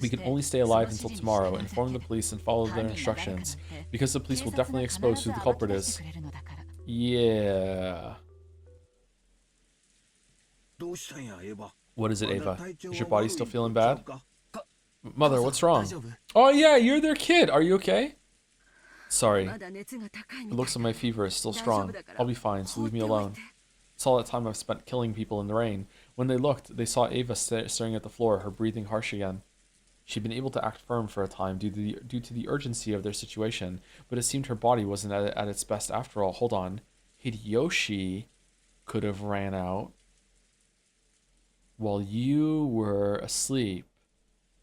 S1: We can only stay alive until tomorrow, inform the police and follow their instructions, because the police will definitely expose who the culprit is. Yeah... What is it, Ava? Is your body still feeling bad? Mother, what's wrong? Oh yeah, you're their kid. Are you okay? Sorry. It looks like my fever is still strong. I'll be fine, so leave me alone. It's all that time I've spent killing people in the rain. When they looked, they saw Ava staring at the floor, her breathing harsh again. She'd been able to act firm for a time due to the urgency of their situation, but it seemed her body wasn't at its best after all. Hold on. Hideyoshi could have ran out while you were asleep.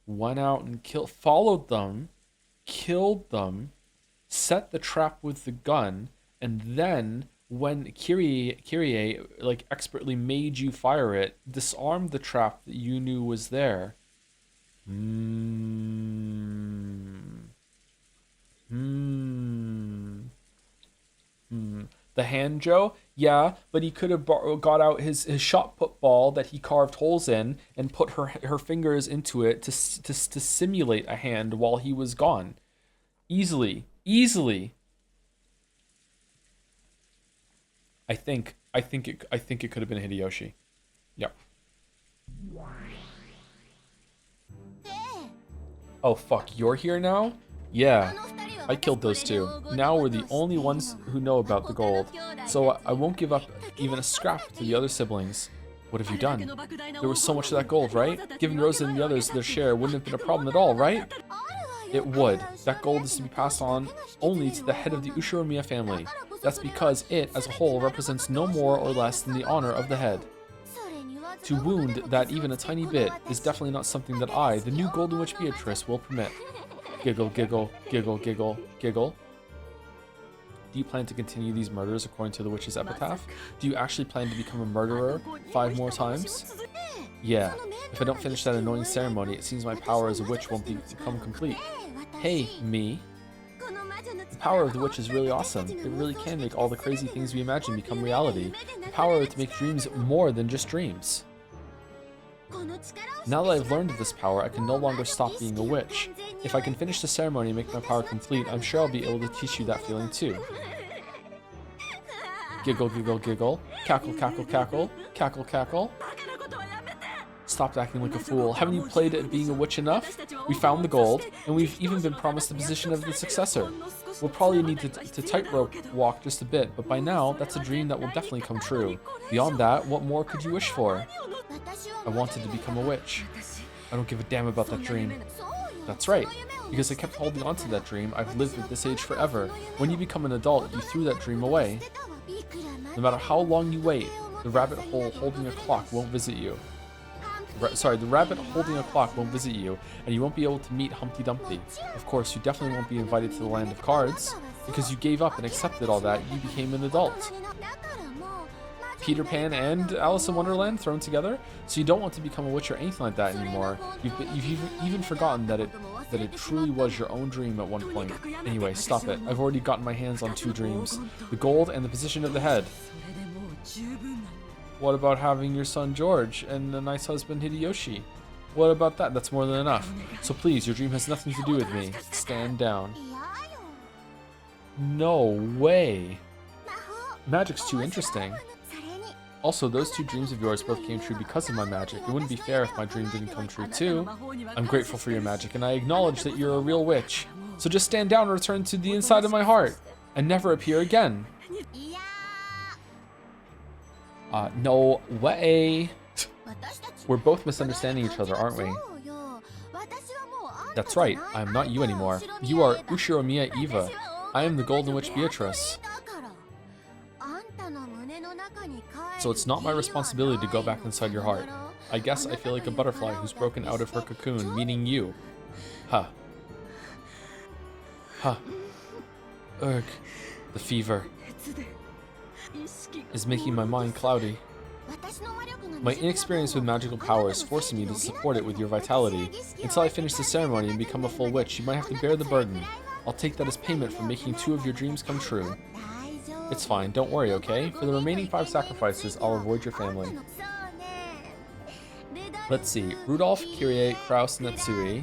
S1: went out and followed them, killed them, set the trap with the gun, and then when Kyrie like expertly made you fire it, disarmed the trap that you knew was there. The Hanjo, yeah, but he could have got out his shot put ball that he carved holes in and put her fingers into it to simulate a hand while he was gone. Easily. I think it could have been Hideyoshi. Yep. Oh fuck, you're here now? Yeah. I killed those two. Now we're the only ones who know about the gold, so I won't give up even a scrap to the other siblings. What have you done? There was so much of that gold, right? Giving Rosa and the others their share wouldn't have been a problem at all, right? It would. That gold is to be passed on only to the head of the Ushiromiya family. That's because it, as a whole, represents no more or less than the honor of the head. To wound that even a tiny bit is definitely not something that I, the new Golden Witch Beatrice, will permit. Giggle, giggle, giggle, giggle, giggle. Do you plan to continue these murders according to the witch's epitaph? Do you actually plan to become a murderer 5 more times? Yeah. If I don't finish that annoying ceremony, it seems my power as a witch won't become complete. Hey, me. The power of the witch is really awesome. It really can make all the crazy things we imagine become reality. The power to make dreams more than just dreams. Now that I've learned of this power, I can no longer stop being a witch. If I can finish the ceremony and make my power complete, I'm sure I'll be able to teach you that feeling too. Giggle, giggle, giggle. Cackle, cackle, cackle. Cackle, cackle. Stop acting like a fool. Haven't you played at being a witch enough? We found the gold, and we've even been promised the position of the successor. We'll probably need to tightrope walk just a bit, but by now, that's a dream that will definitely come true. Beyond that, what more could you wish for? I wanted to become a witch. I don't give a damn about that dream. That's right. Because I kept holding on to that dream, I've lived at this age forever. When you become an adult, you threw that dream away. No matter how long you wait, the rabbit hole holding a clock won't visit you. The rabbit holding a clock won't visit you, and you won't be able to meet Humpty Dumpty. Of course, you definitely won't be invited to the land of cards. Because you gave up and accepted all that, you became an adult. Peter Pan and Alice in Wonderland thrown together, so you don't want to become a witch or anything like that anymore. You've even forgotten that it truly was your own dream at one point. Anyway, stop it. I've already gotten my hands on 2 dreams. The gold and the position of the head. What about having your son George and a nice husband Hideyoshi? What about that? That's more than enough. So please, your dream has nothing to do with me. Stand down. No way. Magic's too interesting. Also, those 2 dreams of yours both came true because of my magic. It wouldn't be fair if my dream didn't come true too. I'm grateful for your magic, and I acknowledge that you're a real witch. So just stand down and return to the inside of my heart, and never appear again. No way. We're both misunderstanding each other, aren't we? That's right, I am not you anymore. You are Ushiromiya Eva. I am the Golden Witch Beatrice. So it's not my responsibility to go back inside your heart. I guess I feel like a butterfly who's broken out of her cocoon, meaning you. Huh. Huh. Ugh. The fever is making my mind cloudy. My inexperience with magical power is forcing me to support it with your vitality. Until I finish the ceremony and become a full witch, you might have to bear the burden. I'll take that as payment for making 2 of your dreams come true. It's fine, don't worry, okay? For the remaining 5 sacrifices, I'll avoid your family. Let's see, Rudolph, Kyrie, Kraus, Natsui.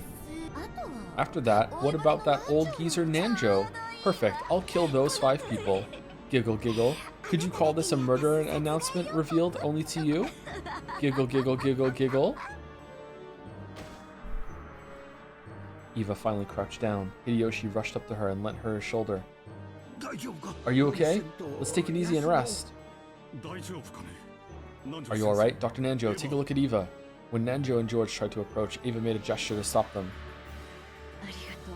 S1: After that, what about that old geezer Nanjo? Perfect, I'll kill those 5 people. Giggle, giggle. Could you call this a murder announcement revealed only to you? Giggle, giggle, giggle, giggle. Eva finally crouched down. Hideyoshi rushed up to her and lent her his shoulder. Are you okay? Let's take it easy and rest. Are you alright? Dr. Nanjo, take a look at Eva. When Nanjo and George tried to approach, Eva made a gesture to stop them.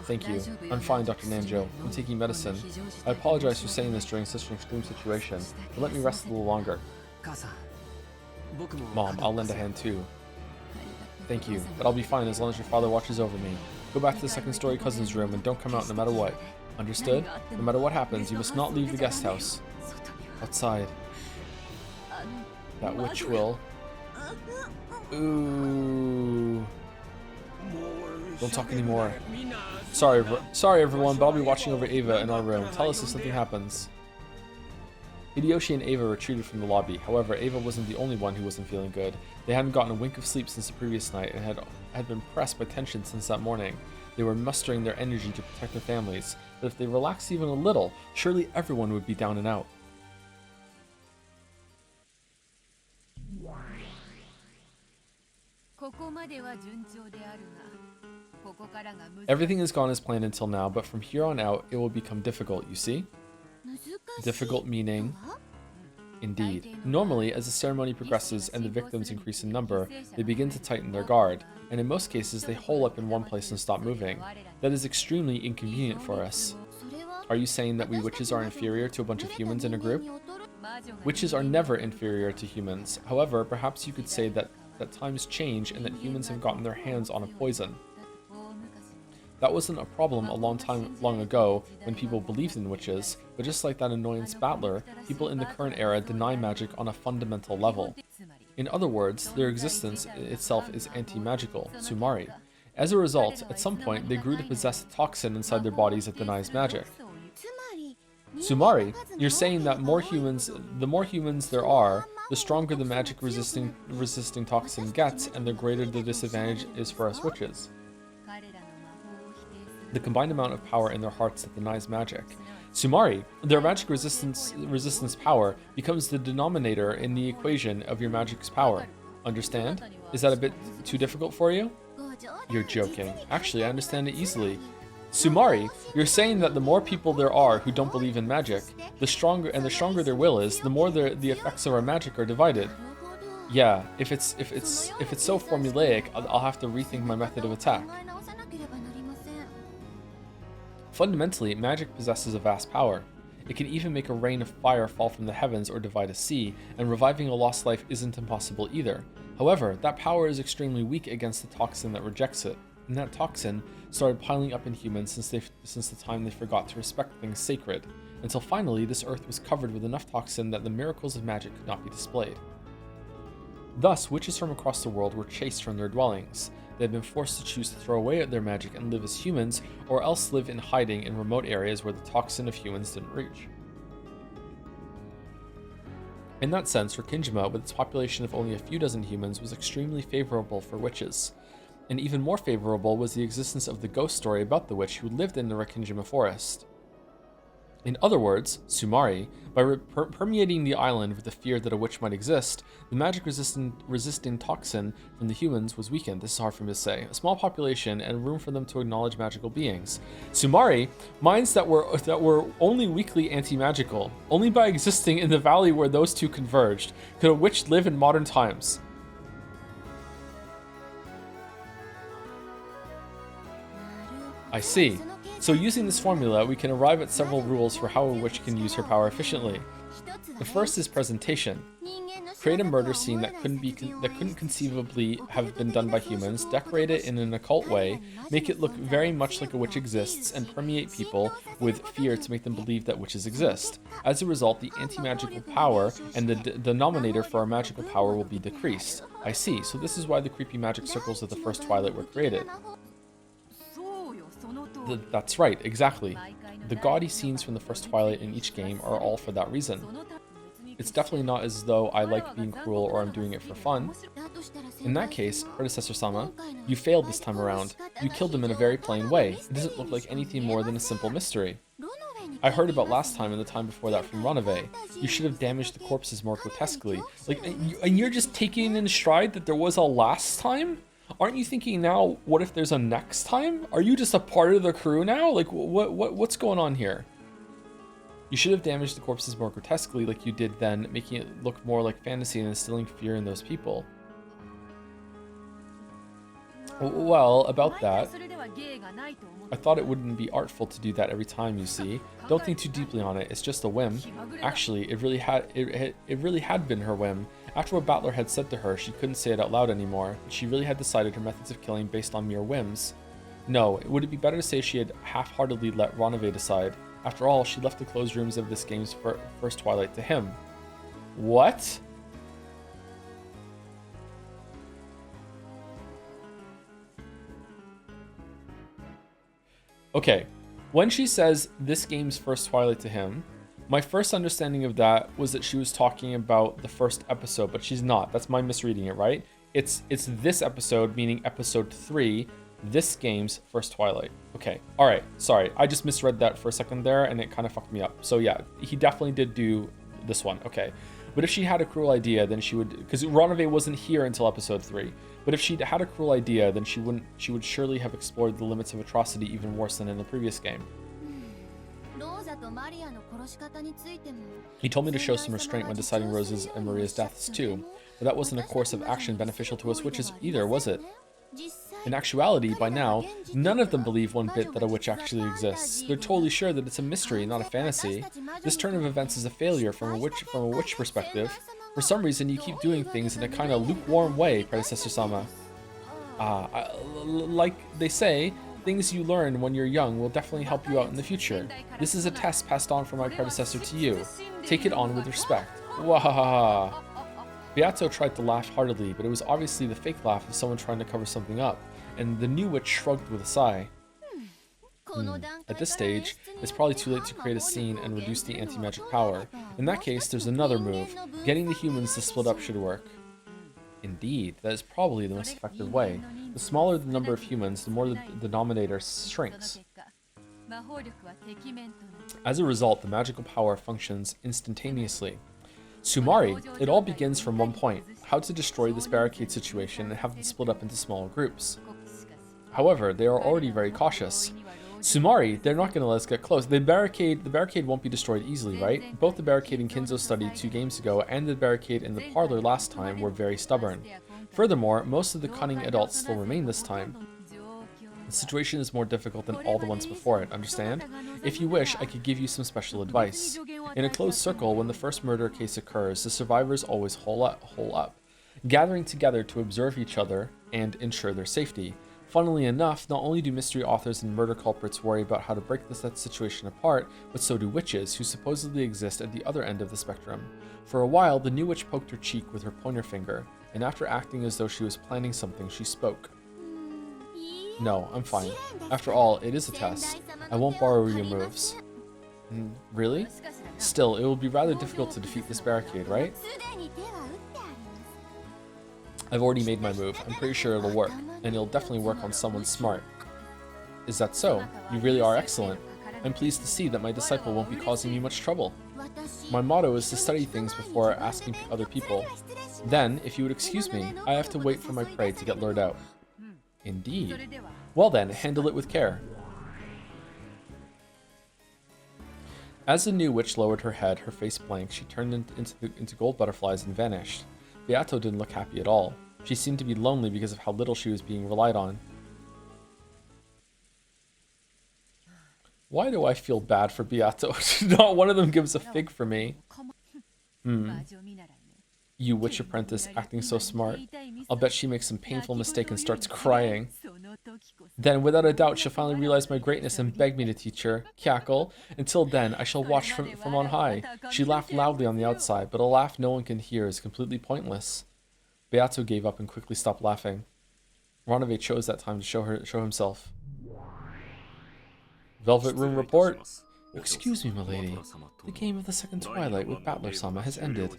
S1: Thank you. I'm fine, Dr. Nanjo. I'm taking medicine. I apologize for saying this during such an extreme situation, but let me rest a little longer. Mom, I'll lend a hand too. Thank you, but I'll be fine as long as your father watches over me. Go back to the second-story cousin's room and don't come out no matter what. Understood? No matter what happens, you must not leave the guest house. Outside. That witch will... Ooh. Don't talk anymore. Sorry everyone, but I'll be watching over Ava in our room. Tell us if something happens. Hideyoshi and Ava retreated from the lobby. However, Ava wasn't the only one who wasn't feeling good. They hadn't gotten a wink of sleep since the previous night and had been pressed by tension since that morning. They were mustering their energy to protect their families, but if they relaxed even a little, surely everyone would be down and out. Everything has gone as planned until now, but from here on out, it will become difficult, you see? Difficult meaning... Indeed. Normally, as the ceremony progresses and the victims increase in number, they begin to tighten their guard, and in most cases they hole up in one place and stop moving. That is extremely inconvenient for us. Are you saying that we witches are inferior to a bunch of humans in a group? Witches are never inferior to humans. However, perhaps you could say that times change and that humans have gotten their hands on a poison. That wasn't a problem a long ago when people believed in witches, but just like that annoyance battler, people in the current era deny magic on a fundamental level. In other words, their existence itself is anti-magical, Sumari. As a result, at some point, they grew to possess a toxin inside their bodies that denies magic. Sumari, you're saying that the more humans there are, the stronger the magic resisting toxin gets, and the greater the disadvantage is for us witches. The combined amount of power in their hearts that denies magic. Sumari, their magic resistance power becomes the denominator in the equation of your magic's power. Understand? Is that a bit too difficult for you? You're joking. Actually, I understand it easily. Sumari, you're saying that the more people there are who don't believe in magic, the stronger their will is, the more the effects of our magic are divided. Yeah, if it's so formulaic, I'll have to rethink my method of attack. Fundamentally, magic possesses a vast power. It can even make a rain of fire fall from the heavens or divide a sea, and reviving a lost life isn't impossible either. However, that power is extremely weak against the toxin that rejects it, and that toxin started piling up in humans since the time they forgot to respect things sacred, until finally this earth was covered with enough toxin that the miracles of magic could not be displayed. Thus, witches from across the world were chased from their dwellings. They had been forced to choose to throw away their magic and live as humans, or else live in hiding in remote areas where the toxin of humans didn't reach. In that sense, Rikkinjima, with its population of only a few dozen humans, was extremely favorable for witches. And even more favorable was the existence of the ghost story about the witch who lived in the Rikkinjima forest. In other words, Sumari, by permeating the island with the fear that a witch might exist, the magic resisting toxin from the humans was weakened. This is hard for me to say. A small population and room for them to acknowledge magical beings. Sumari, minds that were only weakly anti-magical. Only by existing in the valley where those two converged could a witch live in modern times. I see. So using this formula, we can arrive at several rules for how a witch can use her power efficiently. The first is presentation. Create a murder scene that couldn't conceivably have been done by humans, decorate it in an occult way, make it look very much like a witch exists, and permeate people with fear to make them believe that witches exist. As a result, the anti-magical power and the denominator for our magical power will be decreased. I see, so this is why the creepy magic circles of the first Twilight were created. That's right, exactly. The gaudy scenes from the first Twilight in each game are all for that reason. It's definitely not as though I like being cruel or I'm doing it for fun. In that case, Predecessor-sama, you failed this time around. You killed him in a very plain way. It doesn't look like anything more than a simple mystery. I heard about last time and the time before that from Ranave. You should have damaged the corpses more grotesquely. And you're just taking in stride that there was a last time? Aren't you thinking now, what if there's a next time? Are you just a part of the crew now? Like, what's going on here? You should have damaged the corpses more grotesquely like you did then, making it look more like fantasy and instilling fear in those people. Well, about that, I thought it wouldn't be artful to do that every time, you see. Don't think too deeply on it, it's just a whim. Actually, it really had been her whim, After what Battler had said to her, she couldn't say it out loud anymore, but she really had decided her methods of killing based on mere whims. No, would it be better to say she had half-heartedly let Ronave decide? After all, she left the closed rooms of this game's first twilight to him. What? Okay, when she says this game's first twilight to him, my first understanding of that was that she was talking about the first episode, but she's not. That's my misreading it, right? It's this episode, meaning episode 3, this game's first twilight. Okay, all right, sorry. I just misread that for a second there, and it kind of fucked me up. So yeah, he definitely did do this one, okay. But if she had a cruel idea, then she would, because Ronave wasn't here until episode 3. But if she'd had a cruel idea, then she would surely have explored the limits of atrocity even worse than in the previous game. He told me to show some restraint when deciding Rose's and Maria's deaths too, but that wasn't a course of action beneficial to us witches either, was it? In actuality, by now, none of them believe one bit that a witch actually exists. They're totally sure that it's a mystery, not a fantasy. This turn of events is a failure from a witch perspective. For some reason, you keep doing things in a kind of lukewarm way, Predecessor Sama. Like they say, things you learn when you're young will definitely help you out in the future. This is a test passed on from my predecessor to you. Take it on with respect. Wahaha. Beato tried to laugh heartily, but it was obviously the fake laugh of someone trying to cover something up, and the new witch shrugged with a sigh. At this stage, it's probably too late to create a scene and reduce the anti-magic power. In that case, there's another move. Getting the humans to split up should work. Indeed, that is probably the most effective way. The smaller the number of humans, the more the denominator shrinks. As a result, the magical power functions instantaneously. Sumari, it all begins from one point: how to destroy this barricade situation and have them split up into small groups. However, they are already very cautious. Sumari, they're not going to let us get close. The barricade won't be destroyed easily, right? Both the barricade in Kinzo study 2 games ago and the barricade in the parlor last time were very stubborn. Furthermore, most of the cunning adults still remain this time. The situation is more difficult than all the ones before it, understand? If you wish, I could give you some special advice. In a closed circle, when the first murder case occurs, the survivors always hole up, gathering together to observe each other and ensure their safety. Funnily enough, not only do mystery authors and murder culprits worry about how to break that situation apart, but so do witches, who supposedly exist at the other end of the spectrum. For a while, the new witch poked her cheek with her pointer finger, and after acting as though she was planning something, she spoke. No, I'm fine. After all, it is a test. I won't borrow your moves. Really? Still, it will be rather difficult to defeat this barricade, right? I've already made my move. I'm pretty sure it'll work, and it'll definitely work on someone smart. Is that so? You really are excellent. I'm pleased to see that my disciple won't be causing you much trouble. My motto is to study things before asking other people. Then, if you would excuse me, I have to wait for my prey to get lured out. Indeed. Well then, handle it with care. As the new witch lowered her head, her face blank, she turned into gold butterflies and vanished. Beato didn't look happy at all. She seemed to be lonely because of how little she was being relied on. Why do I feel bad for Beato? Not one of them gives a fig for me. You witch apprentice, acting so smart. I'll bet she makes some painful mistake and starts crying. Then, without a doubt, she'll finally realize my greatness and beg me to teach her. Cackle. Until then, I shall watch from on high. She laughed loudly on the outside, but a laugh no one can hear is completely pointless. Beato gave up and quickly stopped laughing. Ronave chose that time to show himself. Velvet Room report. Excuse me, milady. The game of the second twilight with Battler-sama has ended.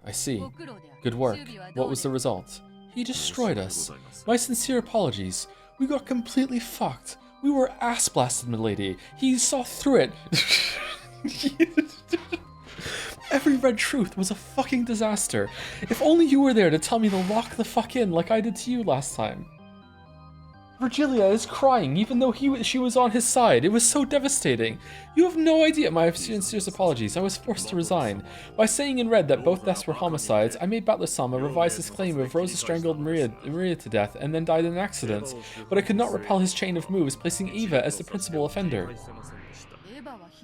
S1: I see. Good work. What was the result? He destroyed us. My sincere apologies. We got completely fucked. We were ass-blasted, milady. He saw through it. Every red truth was a fucking disaster. If only you were there to tell me to lock the fuck in like I did to you last time. Virgilia is crying even though she was on his side. It was so devastating. You have no idea. My sincere apologies. I was forced to resign. By saying in red that both deaths were homicides, I made Battler-sama revise his claim of Rosa strangled Maria to death and then died in an accident. But I could not repel his chain of moves, placing Eva as the principal offender.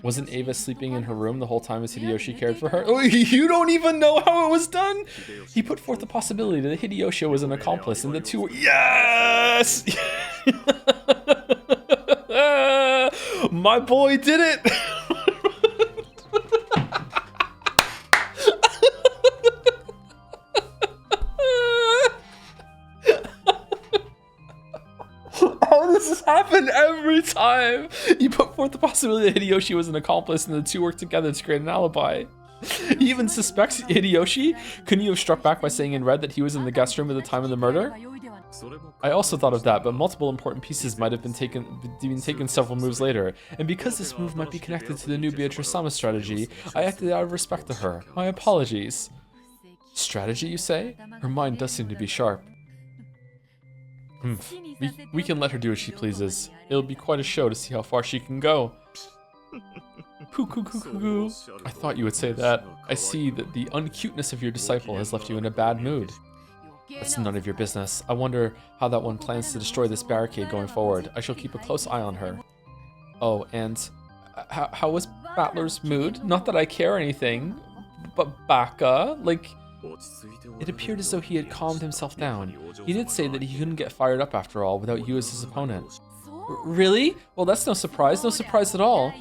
S1: Wasn't Ava sleeping in her room the whole time as Hideyoshi cared for her? Oh, you don't even know how it was done? He put forth the possibility that Hideyoshi was an accomplice and the two were... Yes! My boy did it! How does this happen every time? You put forth the possibility that Hideyoshi was an accomplice and the two worked together to create an alibi. He even suspects Hideyoshi. Couldn't you have struck back by saying in red that he was in the guest room at the time of the murder? I also thought of that, but multiple important pieces might have been taken several moves later, and because this move might be connected to the new Beatrice-sama strategy, I acted out of respect to her. My apologies. Strategy, you say? Her mind does seem to be sharp. We can let her do as she pleases. It'll be quite a show to see how far she can go. Poo. I thought you would say that. I see that the uncuteness of your disciple has left you in a bad mood. That's none of your business. I wonder how that one plans to destroy this barricade going forward. I shall keep a close eye on her. Oh, and how was Battler's mood? Not that I care or anything, but Baka, like... It appeared as though he had calmed himself down. He did say that he couldn't get fired up after all without you as his opponent. Really? Well, that's no surprise. No surprise at all.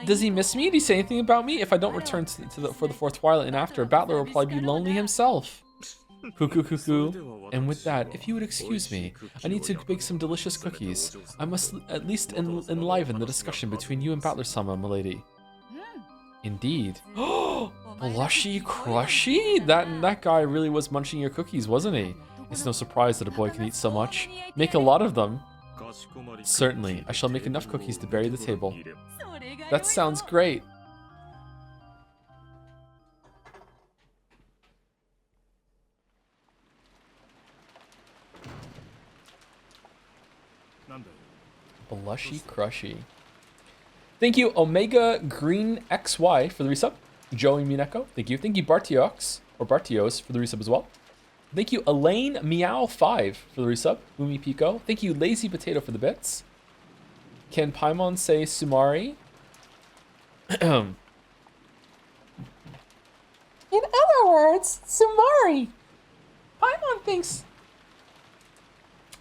S1: Does he miss me? Did he say anything about me? If I don't return for the fourth Twilight and after, Battler will probably be lonely himself. Cuckoo. And with that, if you would excuse me, I need to bake some delicious cookies. I must at least enliven the discussion between you and Battler-sama, milady. Indeed. Blushy Crushy? That guy really was munching your cookies, wasn't he? It's no surprise that a boy can eat so much. Make a lot of them. Certainly, I shall make enough cookies to bury the table. That sounds great. Blushy Crushy. Thank you, Omega Green XY for the resub. Joey Umineko, thank you. Thank you, Bartiox, or Bartios, for the resub as well. Thank you, Elaine Meow5 for the resub. Umi Pico. Thank you, Lazy Potato, for the bits. Can Paimon say Sumari? In other words, Sumari. Paimon thinks...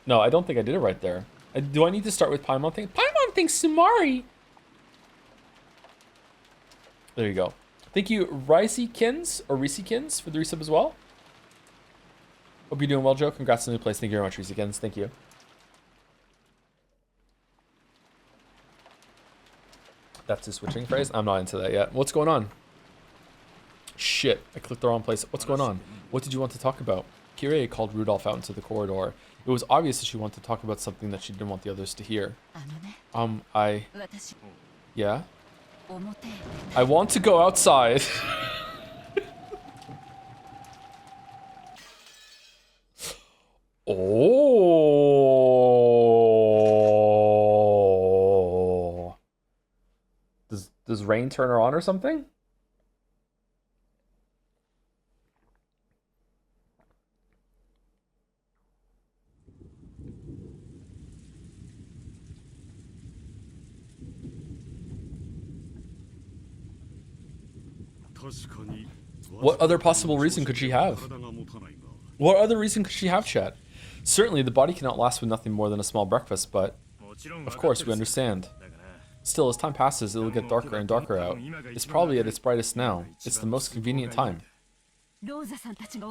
S1: No, I don't think I did it right there. Do I need to start with Paimon thinks? Paimon thinks Sumari. There you go. Thank you, Ricekins, or Ricekins, for the resub as well. Hope you're doing well, Joe. Congrats on the new place. Thank you very much, Ricekins. Thank you. That's a switching phrase? I'm not into that yet. What's going on? Shit, I clicked the wrong place. What's going on? What did you want to talk about? Kirei called Rudolph out into the corridor. It was obvious that she wanted to talk about something that she didn't want the others to hear. Yeah? I want to go outside. Oh. Does rain turn her on or something? What other possible reason could she have? What other reason could she have, chat? Certainly, the body cannot last with nothing more than a small breakfast, but... Of course, we understand. Still, as time passes, it will get darker and darker out. It's probably at its brightest now. It's the most convenient time.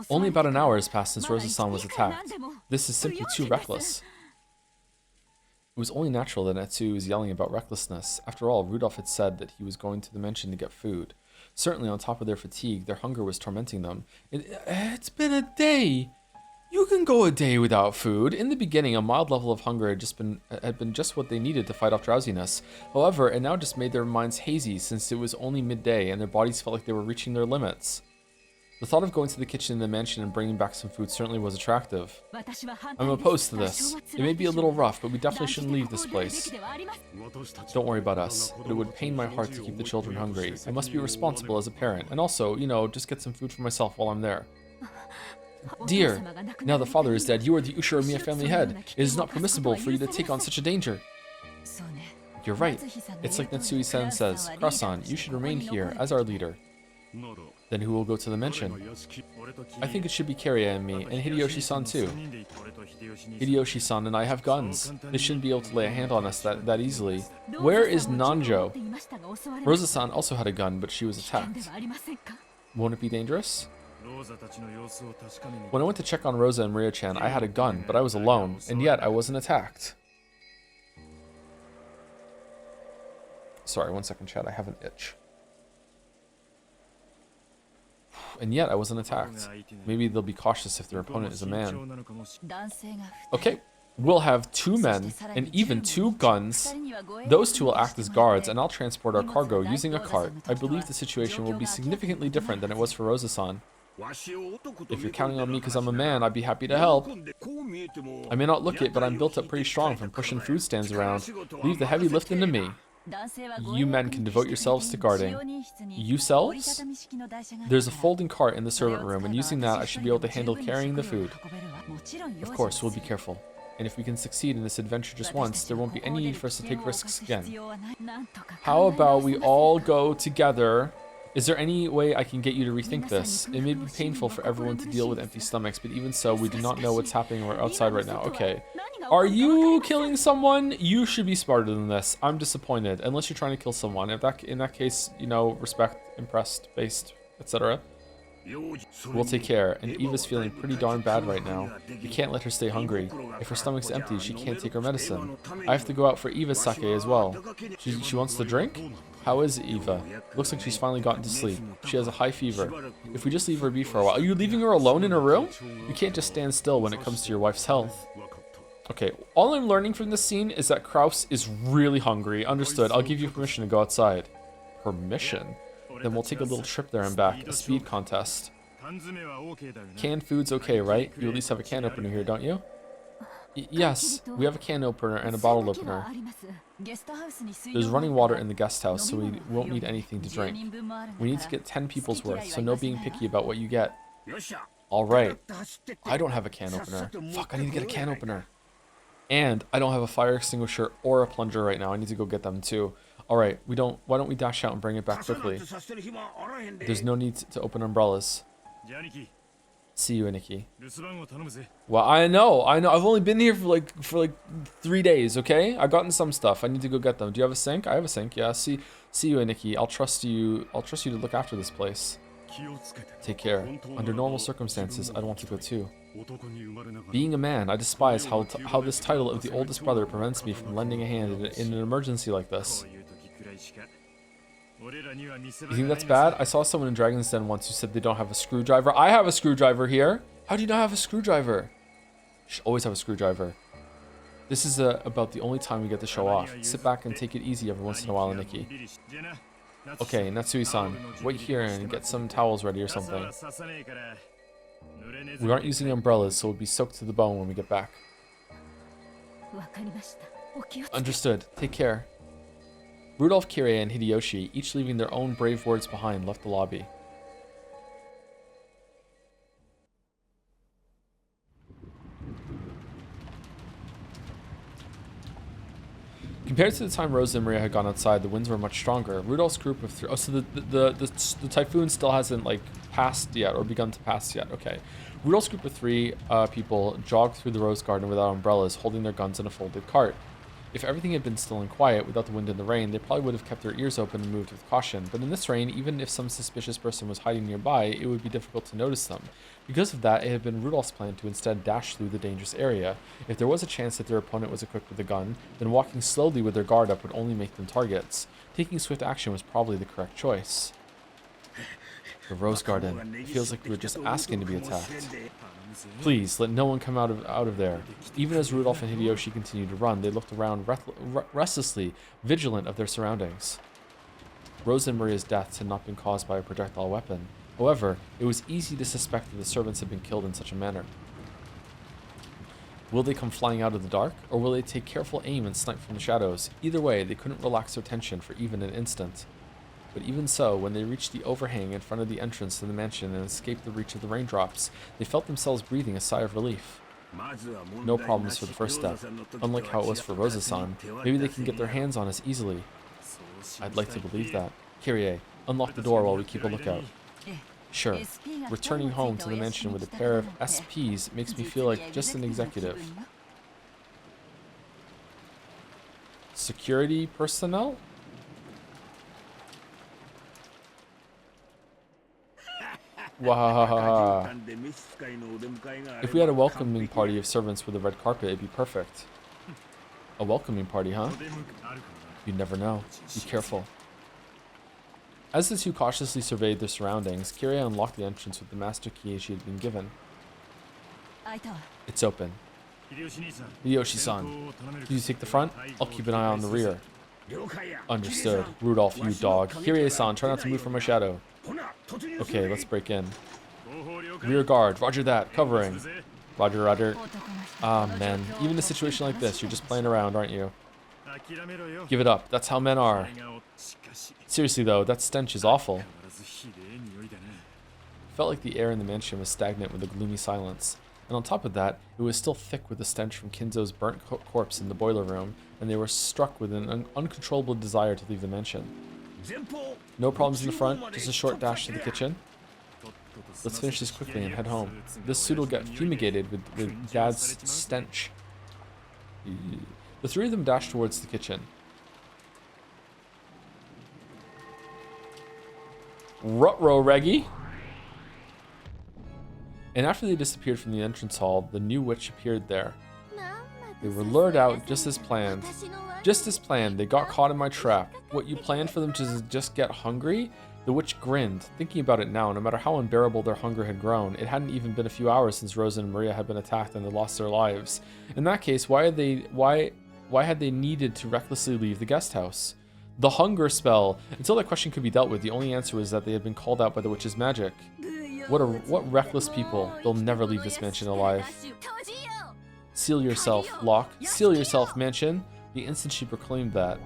S1: Only about an hour has passed since Rosa-san was attacked. This is simply too reckless. It was only natural that Natsu was yelling about recklessness. After all, Rudolph had said that he was going to the mansion to get food. Certainly, on top of their fatigue, their hunger was tormenting them. It's been a day! You can go a day without food. In the beginning, a mild level of hunger had been just what they needed to fight off drowsiness. However, it now just made their minds hazy since it was only midday and their bodies felt like they were reaching their limits. The thought of going to the kitchen in the mansion and bringing back some food certainly was attractive. I'm opposed to this. It may be a little rough, but we definitely shouldn't leave this place. Don't worry about us, but it would pain my heart to keep the children hungry. I must be responsible as a parent, and also, you know, just get some food for myself while I'm there. Dear, now that father is dead, you are the Ushiromiya family head. It is not permissible for you to take on such a danger. You're right. It's like Natsui-san says. Krasan, you should remain here as our leader. Then who will go to the mansion? I think it should be Kiria and me, and Hideyoshi-san too. Hideyoshi-san and I have guns. They shouldn't be able to lay a hand on us that easily. Where is Nanjo? Rosa-san also had a gun, but she was attacked. Won't it be dangerous? When I went to check on Rosa and Maria-chan, I had a gun, but I was alone, and yet I wasn't attacked. Sorry, 1 second, chat. I have an itch. And yet I wasn't attacked. Maybe they'll be cautious if their opponent is a man. Okay, we'll have 2 men and even 2 guns. Those 2 will act as guards, and I'll transport our cargo using a cart. I believe the situation will be significantly different than it was for Rosa-san. If you're counting on me because I'm a man, I'd be happy to help. I may not look it, but I'm built up pretty strong from pushing food stands around. Leave the heavy lifting to me. You men can devote yourselves to guarding. You selves? There's a folding cart in the servant room, and using that I should be able to handle carrying the food. Of course, we'll be careful. And if we can succeed in this adventure just once, there won't be any need for us to take risks again. How about we all go together? Is there any way I can get you to rethink this? It may be painful for everyone to deal with empty stomachs, but even so, we do not know what's happening outside right now. Okay. Are you killing someone? You should be smarter than this. I'm disappointed. Unless you're trying to kill someone. In that case, you know, respect, impressed, based, etc. We'll take care. And Eva's feeling pretty darn bad right now. We can't let her stay hungry. If her stomach's empty, she can't take her medicine. I have to go out for Eva's sake as well. She wants to drink? How is Eva? Looks like she's finally gotten to sleep. She has a high fever. If we just leave her be for a while. Are you leaving her alone in her room? You can't just stand still when it comes to your wife's health. Okay, all I'm learning from this scene is that Kraus is really hungry. Understood. I'll give you permission to go outside. Permission? Then we'll take a little trip there and back. A speed contest. Canned food's okay, right? You at least have a can opener here, don't you? Yes, we have a can opener and a bottle opener. There's running water in the guest house, so we won't need anything to drink. We need to get 10 people's worth, so no being picky about what you get. Alright. I don't have a can opener. Fuck, I need to get a can opener. And I don't have a fire extinguisher or a plunger right now. I need to go get them too. Alright, why don't we dash out and bring it back quickly? There's no need to open umbrellas. See you, Iniki. Well, I know. I've only been here for like 3 days, okay? I've gotten some stuff. I need to go get them. Do you have a sink? I have a sink, yeah. See you, Iniki. I'll trust you to look after this place. Take care. Under normal circumstances, I'd want to go too. Being a man, I despise how this title of the oldest brother prevents me from lending a hand in an emergency like this. You think that's bad? I saw someone in Dragon's Den once who said they don't have a screwdriver. I have a screwdriver here. How do you not have a screwdriver? You should always have a screwdriver. This is about the only time we get to show off. Sit back and take it easy every once in a while, Nikki. Okay, Natsui-san, wait here and get some towels ready or something. We aren't using umbrellas, so we'll be soaked to the bone when we get back. Understood. Take care. Rudolph, Kiria, and Hideyoshi, each leaving their own brave words behind, left the lobby. Compared to the time Rosa and Maria had gone outside, the winds were much stronger. Rudolph's group of 3... Oh, so the typhoon still hasn't, like, passed yet, or begun to pass yet. Okay. Rudolph's group of 3 people jogged through the rose garden without umbrellas, holding their guns in a folded cart. If everything had been still and quiet, without the wind and the rain, they probably would have kept their ears open and moved with caution. But in this rain, even if some suspicious person was hiding nearby, it would be difficult to notice them. Because of that, it had been Rudolph's plan to instead dash through the dangerous area. If there was a chance that their opponent was equipped with a gun, then walking slowly with their guard up would only make them targets. Taking swift action was probably the correct choice. The Rose Garden. It feels like we were just asking to be attacked. Please, let no one come out of there. Even as Rudolph and Hideyoshi continued to run, they looked around restlessly, vigilant of their surroundings. Rose and Maria's deaths had not been caused by a projectile weapon. However, it was easy to suspect that the servants had been killed in such a manner. Will they come flying out of the dark, or will they take careful aim and snipe from the shadows? Either way, they couldn't relax their tension for even an instant. But even so, when they reached the overhang in front of the entrance to the mansion and escaped the reach of the raindrops, they felt themselves breathing a sigh of relief. No problems for the first step. Unlike how it was for Rosa-san, maybe they can get their hands on us easily. I'd like to believe that. Kyrie, unlock the door while we keep a lookout. Sure. Returning home to the mansion with a pair of SPs makes me feel like just an executive. Security personnel? Wow. If we had a welcoming party of servants with a red carpet, it'd be perfect. A welcoming party, huh? You never know. Be careful. As the two cautiously surveyed their surroundings, Kiria unlocked the entrance with the master key she had been given. It's open. Hideyoshi-san, you take the front? I'll keep an eye on the rear. Understood. Rudolph, you dog. Kirie-san, try not to move from my shadow. Okay, let's break in. Rear guard, roger that. Covering. Roger, roger. Ah, man. Even in a situation like this, you're just playing around, aren't you? Give it up. That's how men are. Seriously, though, that stench is awful. Felt like the air in the mansion was stagnant with a gloomy silence. And on top of that, it was still thick with the stench from Kinzo's burnt corpse in the boiler room, and they were struck with an uncontrollable desire to leave the mansion. No problems in the front, just a short dash to the kitchen. Let's finish this quickly and head home. This suit will get fumigated with Dad's stench. The three of them dashed towards the kitchen. Ruh-roh, Reggie! And after they disappeared from the entrance hall, the new witch appeared there. They were lured out just as planned. Just as planned, they got caught in my trap. What, you planned for them to just get hungry? The witch grinned. Thinking about it now, no matter how unbearable their hunger had grown, it hadn't even been a few hours since Rosa and Maria had been attacked and they lost their lives. In that case, why had they needed to recklessly leave the guest house? The hunger spell! Until that question could be dealt with, the only answer was that they had been called out by the witch's magic. What reckless people. They'll never leave this mansion alive. Seal yourself, Locke. Seal yourself, mansion. The instant she proclaimed that,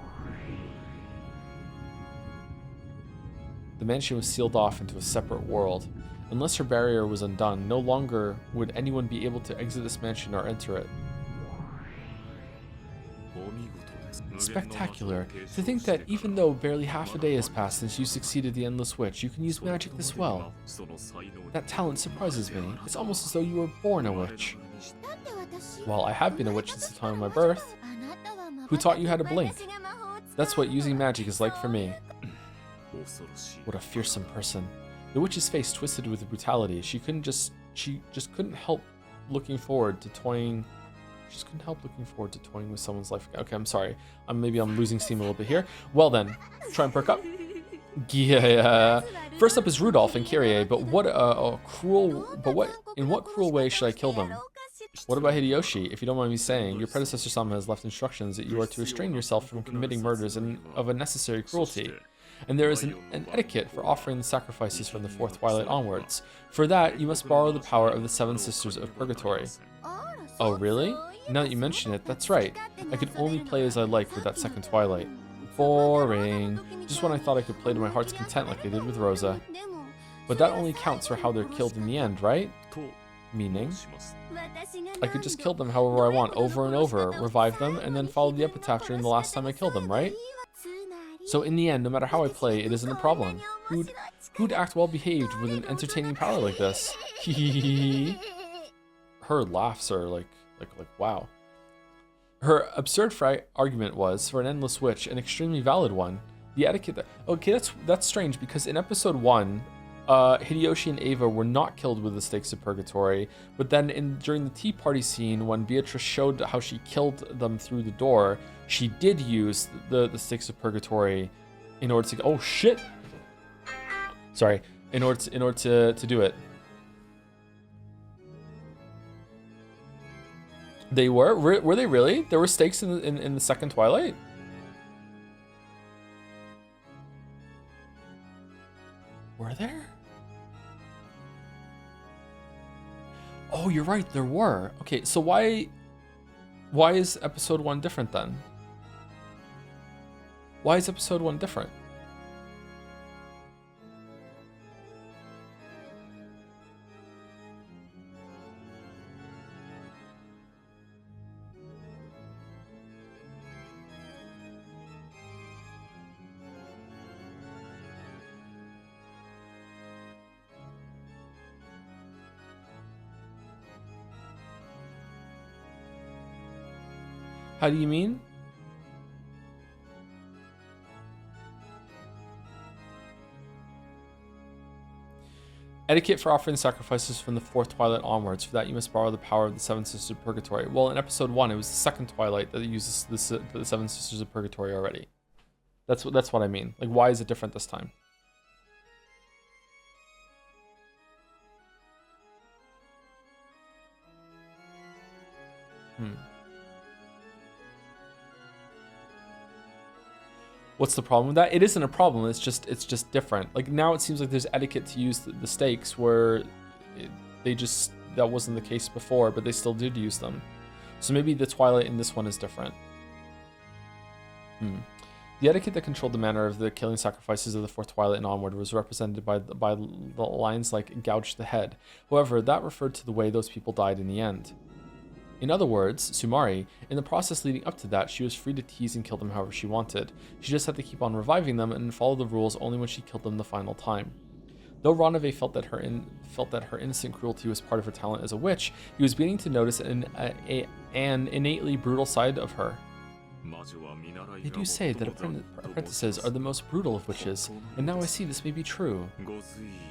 S1: the mansion was sealed off into a separate world. Unless her barrier was undone, no longer would anyone be able to exit this mansion or enter it. Spectacular. To think that even though barely half a day has passed since you succeeded the Endless Witch, you can use magic this well. That talent surprises me. It's almost as though you were born a witch. Well, I have been a witch since the time of my birth. Who taught you how to blink? That's what using magic is like for me. What a fearsome person. The witch's face twisted with brutality. She just couldn't help looking forward to toying. She just couldn't help looking forward to toying with someone's life. Okay, I'm sorry. Maybe I'm losing steam a little bit here. Well then, try and perk up. Yeah. First up is Rudolph and Kyrie, but in what cruel way should I kill them? What about Hideyoshi? If you don't mind me saying, your predecessor Sama has left instructions that you are to restrain yourself from committing murders of unnecessary cruelty. And there is an etiquette for offering the sacrifices from the fourth twilight onwards. For that, you must borrow the power of the seven sisters of purgatory. Oh, really? Now that you mention it, that's right. I could only play as I like with that second twilight. Boring. Just when I thought I could play to my heart's content like I did with Rosa. But that only counts for how they're killed in the end, right? Meaning? I could just kill them however I want, over and over, revive them, and then follow the epitaph during the last time I killed them, right? So in the end, no matter how I play, it isn't a problem. Who'd act well behaved with an entertaining power like this? Her laughs are like wow. Her absurd argument was, for an endless witch, an extremely valid one. The etiquette okay, that's strange, because in episode 1, Hideyoshi and Ava were not killed with the stakes of purgatory, but then during the tea party scene, when Beatrice showed how she killed them through the door, she did use the stakes of purgatory in order to, oh shit! Sorry, in order to do it. They were they really? There were stakes in the second Twilight? Were there? Oh, you're right, there were. Okay, so why is episode 1 different then? Why is episode 1 different? How do you mean? Etiquette for offering sacrifices from the fourth twilight onwards. For that, you must borrow the power of the Seven Sisters of Purgatory. Well, in episode 1, it was the second twilight that uses the Seven Sisters of Purgatory already. That's what I mean. Like, why is it different this time? What's the problem with that? It isn't a problem. It's just different. Like, now it seems like there's etiquette to use the stakes where that wasn't the case before, but they still did use them. So maybe the twilight in this one is different. The etiquette that controlled the manner of the killing sacrifices of the fourth twilight and onward was represented by the lines like "gouge the head." However, that referred to the way those people died in the end. In other words, Sumari, in the process leading up to that, she was free to tease and kill them however she wanted. She just had to keep on reviving them and follow the rules only when she killed them the final time. Though Ranave felt that her innocent cruelty was part of her talent as a witch, he was beginning to notice an innately brutal side of her. They do say that apprentices are the most brutal of witches, and now I see this may be true.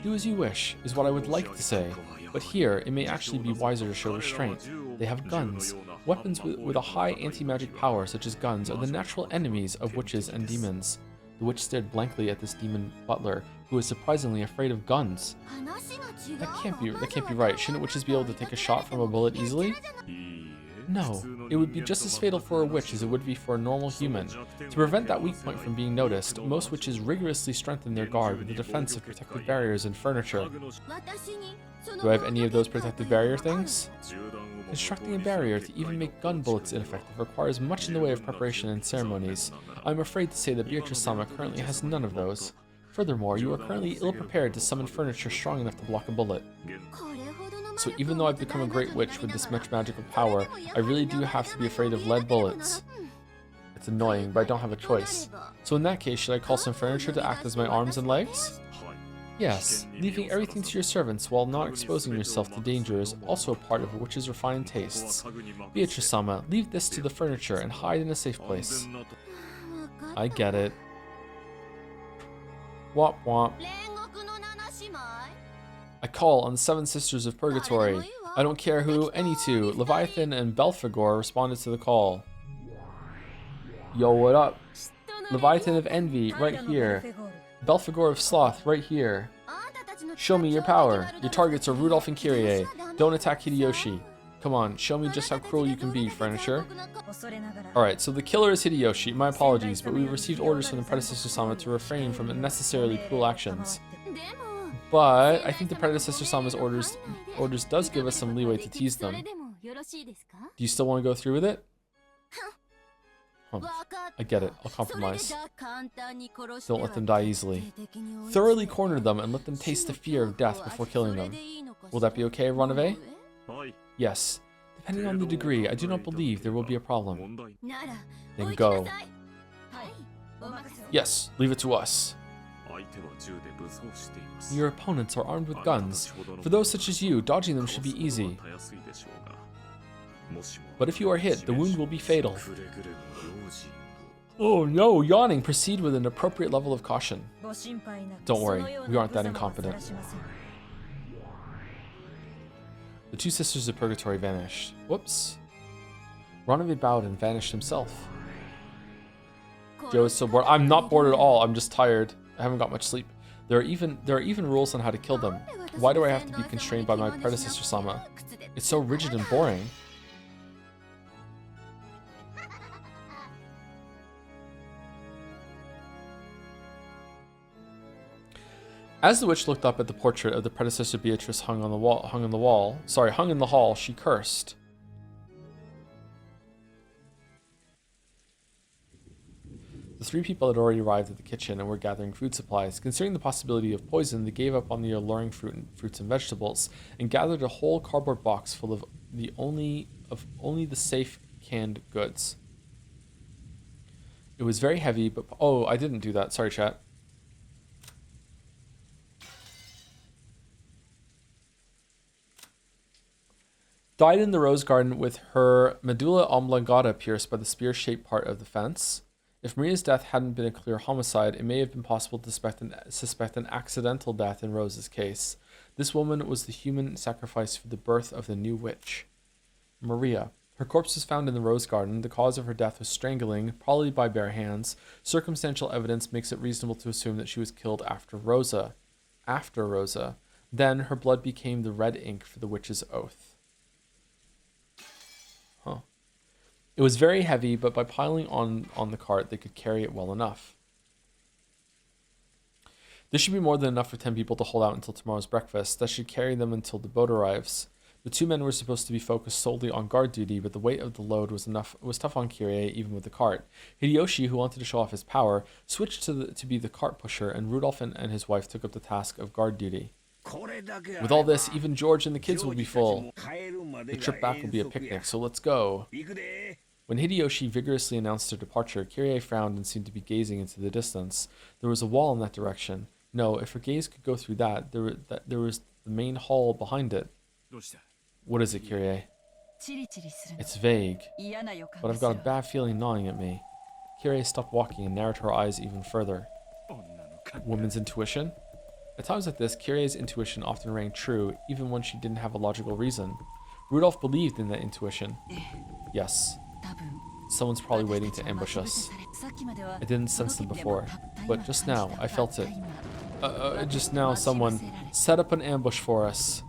S1: Do as you wish, is what I would like to say, but here it may actually be wiser to show restraint. They have guns. Weapons with a high anti-magic power, such as guns, are the natural enemies of witches and demons. The witch stared blankly at this demon butler, who was surprisingly afraid of guns. That can't be right. Shouldn't witches be able to take a shot from a bullet easily? No, it would be just as fatal for a witch as it would be for a normal human. To prevent that weak point from being noticed, most witches rigorously strengthen their guard with the defense of protective barriers and furniture. Do I have any of those protective barrier things? Constructing a barrier to even make gun bullets ineffective requires much in the way of preparation and ceremonies. I'm afraid to say that Beatrice-sama currently has none of those. Furthermore, you are currently ill-prepared to summon furniture strong enough to block a bullet. So even though I've become a great witch with this much magical power, I really do have to be afraid of lead bullets. It's annoying, but I don't have a choice. So in that case, should I call some furniture to act as my arms and legs? Yes, leaving everything to your servants while not exposing yourself to danger is also a part of a witch's refined tastes. Beatrice-sama, leave this to the furniture and hide in a safe place. I get it. Womp womp. I call on the Seven Sisters of Purgatory. I don't care who, any two. Leviathan and Belphegor responded to the call. Yo, what up? Leviathan of Envy, right here. Belphegor of Sloth, right here. Show me your power. Your targets are Rudolph and Kyrie. Don't attack Hideyoshi. Come on, show me just how cruel you can be, furniture. Alright, so the killer is Hideyoshi. My apologies, but we received orders from the Predecessor-sama to refrain from unnecessarily cruel actions. But I think the Predecessor-sama's orders does give us some leeway to tease them. Do you still want to go through with it? I get it. I'll compromise. Don't let them die easily. Thoroughly corner them and let them taste the fear of death before killing them. Will that be okay, Ranave? Yes. Depending on the degree, I do not believe there will be a problem. Then go. Yes, leave it to us. Your opponents are armed with guns. For those such as you, dodging them should be easy. But if you are hit, the wound will be fatal. Oh no, yawning. Proceed with an appropriate level of caution. Don't worry, we aren't that incompetent. The two sisters of Purgatory vanished. Whoops. Ranave bowed and vanished himself. Joe is so bored. I'm not bored at all. I'm just tired. I haven't got much sleep. There are even rules on how to kill them. Why do I have to be constrained by my predecessor-sama? It's so rigid and boring. As the witch looked up at the portrait of the predecessor Beatrice hung in the hall, she cursed. The three people had already arrived at the kitchen and were gathering food supplies. Considering the possibility of poison, they gave up on the alluring fruits and vegetables and gathered a whole cardboard box full of only the safe canned goods. It was very heavy, but oh, I didn't do that. Sorry, chat. Died in the rose garden with her medulla oblongata pierced by the spear-shaped part of the fence. If Maria's death hadn't been a clear homicide, it may have been possible to suspect an accidental death in Rose's case. This woman was the human sacrifice for the birth of the new witch. Maria. Her corpse was found in the rose garden. The cause of her death was strangling, probably by bare hands. Circumstantial evidence makes it reasonable to assume that she was killed after Rosa. Then her blood became the red ink for the witch's oath. Huh. It was very heavy, but by piling on the cart, they could carry it well enough. This should be more than enough for 10 people to hold out until tomorrow's breakfast. That should carry them until the boat arrives. The 2 men were supposed to be focused solely on guard duty, but the weight of the load was tough on Kyrie, even with the cart. Hideyoshi, who wanted to show off his power, switched to be the cart pusher, and Rudolph and his wife took up the task of guard duty. With all this, even George and the kids will be full. The trip back will be a picnic, so let's go. When Hideyoshi vigorously announced their departure, Kyrie frowned and seemed to be gazing into the distance. There was a wall in that direction. No, if her gaze could go through that, there was the main hall behind it. What is it, Kyrie? It's vague, but I've got a bad feeling gnawing at me. Kyrie stopped walking and narrowed her eyes even further. Woman's intuition? At times like this, Kyrie's intuition often rang true, even when she didn't have a logical reason. Rudolph believed in that intuition. Yes. Someone's probably waiting to ambush us. I didn't sense them before, but just now, I felt it. Just now, someone set up an ambush for us.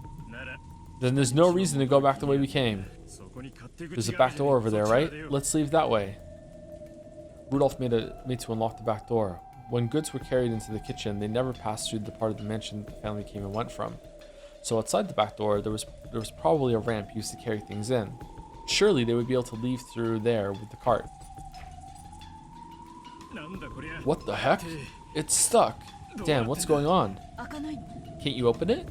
S1: Then there's no reason to go back the way we came. There's a back door over there, right? Let's leave that way. Rudolph made to unlock the back door. When goods were carried into the kitchen, they never passed through the part of the mansion the family came and went from. So outside the back door, there was probably a ramp used to carry things in. Surely they would be able to leave through there with the cart. What the heck? It's stuck. Damn, what's going on? Can't you open it?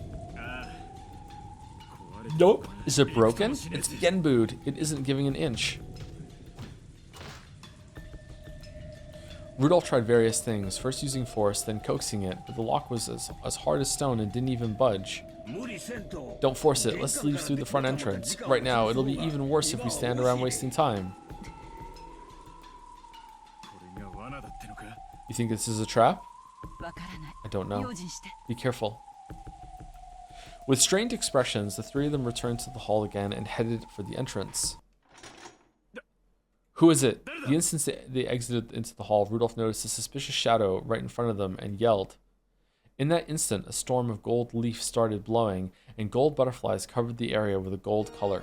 S1: Nope. Is it broken? It's genbu'd. It isn't giving an inch. Rudolph tried various things, first using force, then coaxing it, but the lock was as hard as stone and didn't even budge. Don't force it. Let's leave through the front entrance. Right now, it'll be even worse if we stand around wasting time. You think this is a trap? I don't know. Be careful. With strained expressions, the 3 of them returned to the hall again and headed for the entrance. Who is it? The instant they exited into the hall, Rudolph noticed a suspicious shadow right in front of them and yelled. In that instant, a storm of gold leaf started blowing, and gold butterflies covered the area with a gold color.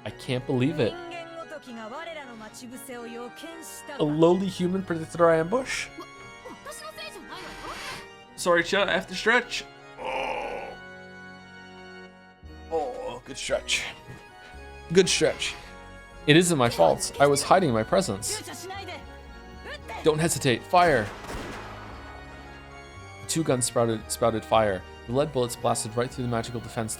S1: I can't believe it. A lowly human predicted our ambush? Sorry, Cha, I have to stretch. Oh, good stretch. Good stretch. It isn't my fault. I was hiding my presence. Don't hesitate. Fire. 2 guns spouted fire. The lead bullets blasted right through the magical defense of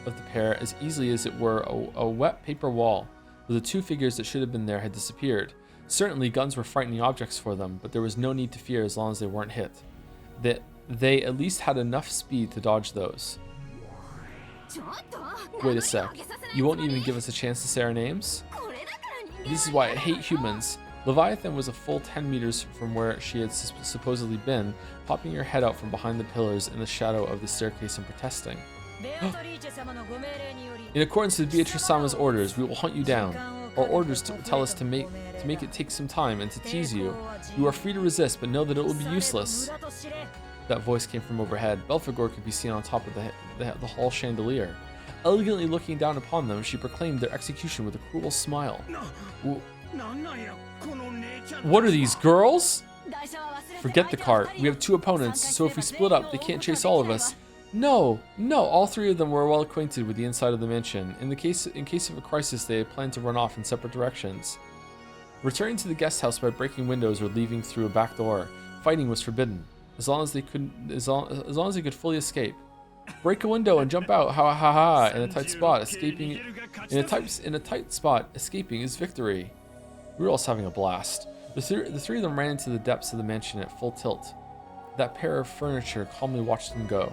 S1: the pair as easily as it were a wet paper wall. But the 2 figures that should have been there had disappeared. Certainly, guns were frightening objects for them, but there was no need to fear as long as they weren't hit. They at least had enough speed to dodge those. Wait a sec. You won't even give us a chance to say our names? This is why I hate humans. Leviathan was a full 10 meters from where she had supposedly been, popping her head out from behind the pillars in the shadow of the staircase and protesting. In accordance with Beatrice-sama's orders, we will hunt you down. Our orders tell us to make it take some time and to tease you. You are free to resist, but know that it will be useless. That voice came from overhead. Belphegor could be seen on top of the hall chandelier. Elegantly looking down upon them, she proclaimed their execution with a cruel smile. What are these, girls? Forget the cart. We have 2 opponents, so if we split up, they can't chase all of us. No, all 3 of them were well acquainted with the inside of the mansion. In case of a crisis, they had planned to run off in separate directions. Returning to the guest house by breaking windows or leaving through a back door, fighting was forbidden. As long as they could fully escape. Break a window and jump out, ha ha ha, in a tight spot, escaping is victory. Rudolph's having a blast. The 3 of them ran into the depths of the mansion at full tilt. That pair of furniture calmly watched them go.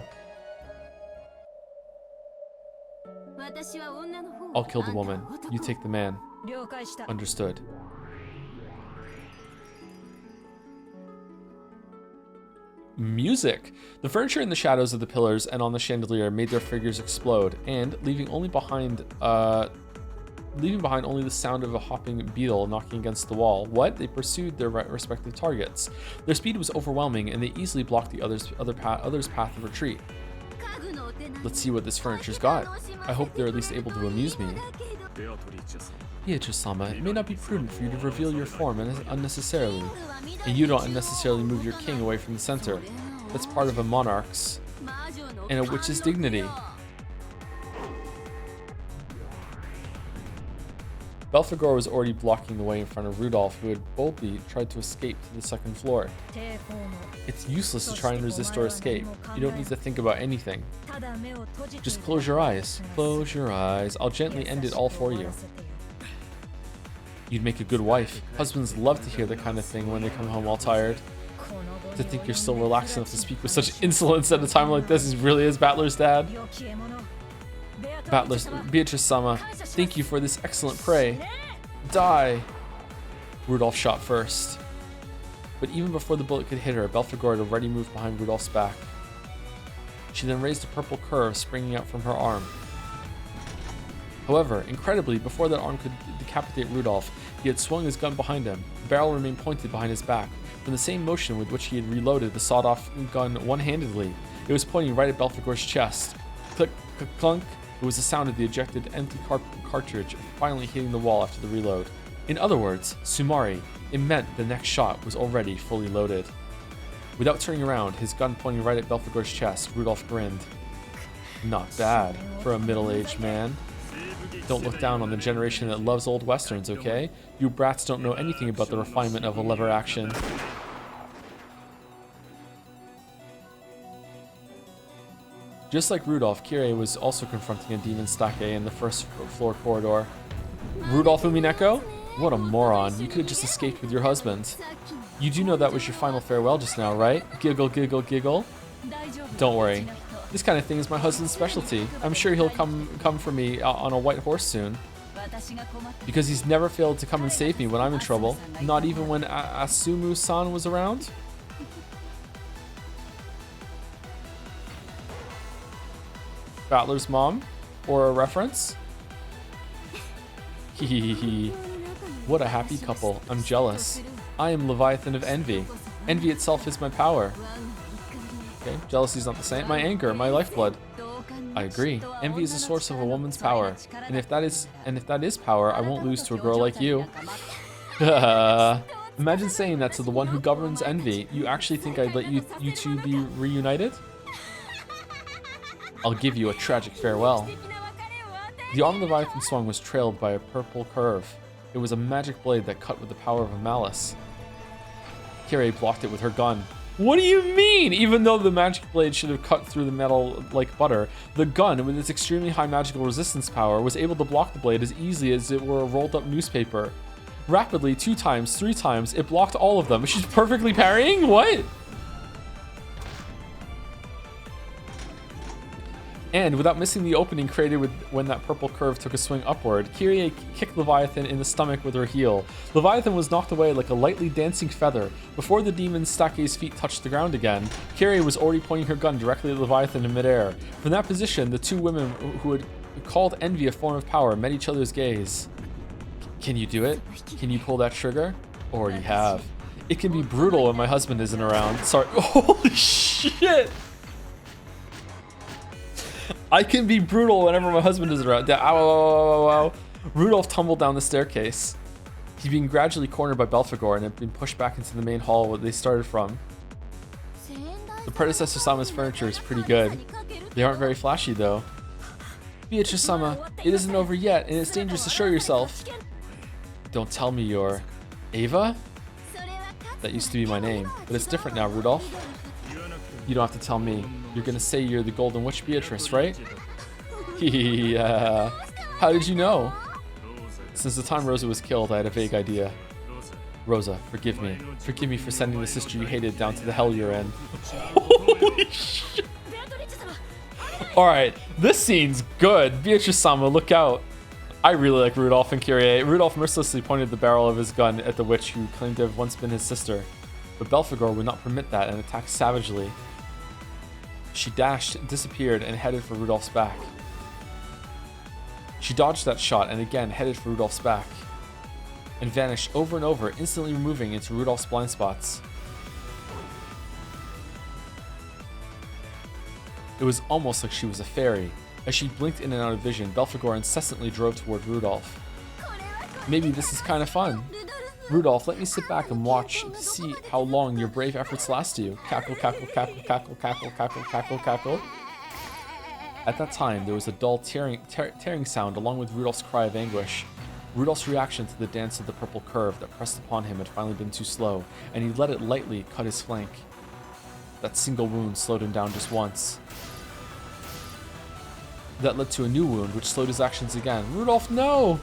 S1: I'll kill the woman. You take the man. Understood. Music. The furniture in the shadows of the pillars and on the chandelier made their figures explode, and leaving behind only the sound of a hopping beetle knocking against the wall. What? They pursued their respective targets. Their speed was overwhelming, and they easily blocked the other's path of retreat. Let's see what this furniture's got. I hope they're at least able to amuse me. Beatrice-sama, it may not be prudent for you to reveal your form unnecessarily, and you don't unnecessarily move your king away from the center. That's part of a monarch's and a witch's dignity. Belphegor was already blocking the way in front of Rudolph, who had boldly tried to escape to the second floor. It's useless to try and resist or escape. You don't need to think about anything. Just close your eyes. Close your eyes. I'll gently end it all for you. You'd make a good wife. Husbands love to hear that kind of thing when they come home all tired. To think you're still relaxed enough to speak with such insolence at a time like this really is Battler's dad. Beatrice-sama, thank you for this excellent prey. Die! Rudolph shot first. But even before the bullet could hit her, Belphegor had already moved behind Rudolph's back. She then raised a purple curve springing out from her arm. However, incredibly, before that arm could decapitate Rudolph, he had swung his gun behind him. The barrel remained pointed behind his back, from the same motion with which he had reloaded the sawed-off gun one-handedly. It was pointing right at Belphegor's chest. Click, click, clunk. It was the sound of the ejected empty cartridge finally hitting the wall after the reload. In other words, Sumari, it meant the next shot was already fully loaded. Without turning around, his gun pointing right at Belphegor's chest, Rudolph grinned. Not bad for a middle-aged man. Don't look down on the generation that loves old westerns, okay? You brats don't know anything about the refinement of a lever action. Just like Rudolph, Kirei was also confronting a demon stake in the first floor corridor. Rudolph Umineko? What a moron. You could have just escaped with your husband. You do know that was your final farewell just now, right? Giggle, giggle, giggle. Don't worry. This kind of thing is my husband's specialty. I'm sure he'll come for me on a white horse soon. Because he's never failed to come and save me when I'm in trouble. Not even when Asumu-san was around. Battler's mom? Or a reference? Hehehe. What a happy couple. I'm jealous. I am Leviathan of Envy. Envy itself is my power. Okay, jealousy's not the same. My anger, my lifeblood. I agree. Envy is the source of a woman's power. And if that is power, I won't lose to a girl like you. Imagine saying that to the one who governs envy. You actually think I'd let you two be reunited? I'll give you a tragic farewell. The arm of Leviathan swung was trailed by a purple curve. It was a magic blade that cut with the power of a malice. Kirei blocked it with her gun. What do you mean? Even though the magic blade should have cut through the metal like butter, the gun, with its extremely high magical resistance power, was able to block the blade as easily as it were a rolled up newspaper. Rapidly, 2 times, 3 times, it blocked all of them. She's perfectly parrying? What? And without missing the opening created when that purple curve took a swing upward, Kirei kicked Leviathan in the stomach with her heel. Leviathan was knocked away like a lightly dancing feather. Before the demon Stake's feet touched the ground again, Kirei was already pointing her gun directly at Leviathan in midair. From that position, the two women who had called envy a form of power met each other's gaze. Can you do it? Can you pull that trigger? Already have. It can be brutal when my husband isn't around. Sorry. Holy shit! I can be brutal whenever my husband is around. Ow, ow, ow, ow, ow. Rudolph tumbled down the staircase. He'd been gradually cornered by Belphegor and had been pushed back into the main hall where they started from. The predecessor Sama's furniture is pretty good. They aren't very flashy though. Beatrice-sama, it isn't over yet and it's dangerous to show yourself. Don't tell me you're... Ava? That used to be my name, but it's different now, Rudolph. You don't have to tell me. You're gonna say you're the Golden Witch Beatrice, right? Yeah. How did you know? Since the time Rosa was killed, I had a vague idea. Rosa, forgive me. Forgive me for sending the sister you hated down to the hell you're in. Holy shit! Alright, this scene's good. Beatrice-sama, look out. I really like Rudolph and Kyrie. Rudolph mercilessly pointed the barrel of his gun at the witch who claimed to have once been his sister. But Belphegor would not permit that and attacked savagely. She dashed, disappeared, and headed for Rudolph's back. She dodged that shot and again headed for Rudolph's back. And vanished over and over, instantly removing into Rudolph's blind spots. It was almost like she was a fairy. As she blinked in and out of vision, Belphegor incessantly drove toward Rudolph. Maybe this is kind of fun. Rudolph, let me sit back and watch to see how long your brave efforts last you. Cackle, cackle, cackle, cackle, cackle, cackle, cackle, cackle. At that time, there was a dull tearing sound along with Rudolph's cry of anguish. Rudolph's reaction to the dance of the purple curve that pressed upon him had finally been too slow, and he let it lightly cut his flank. That single wound slowed him down just once. That led to a new wound, which slowed his actions again. Rudolph, no!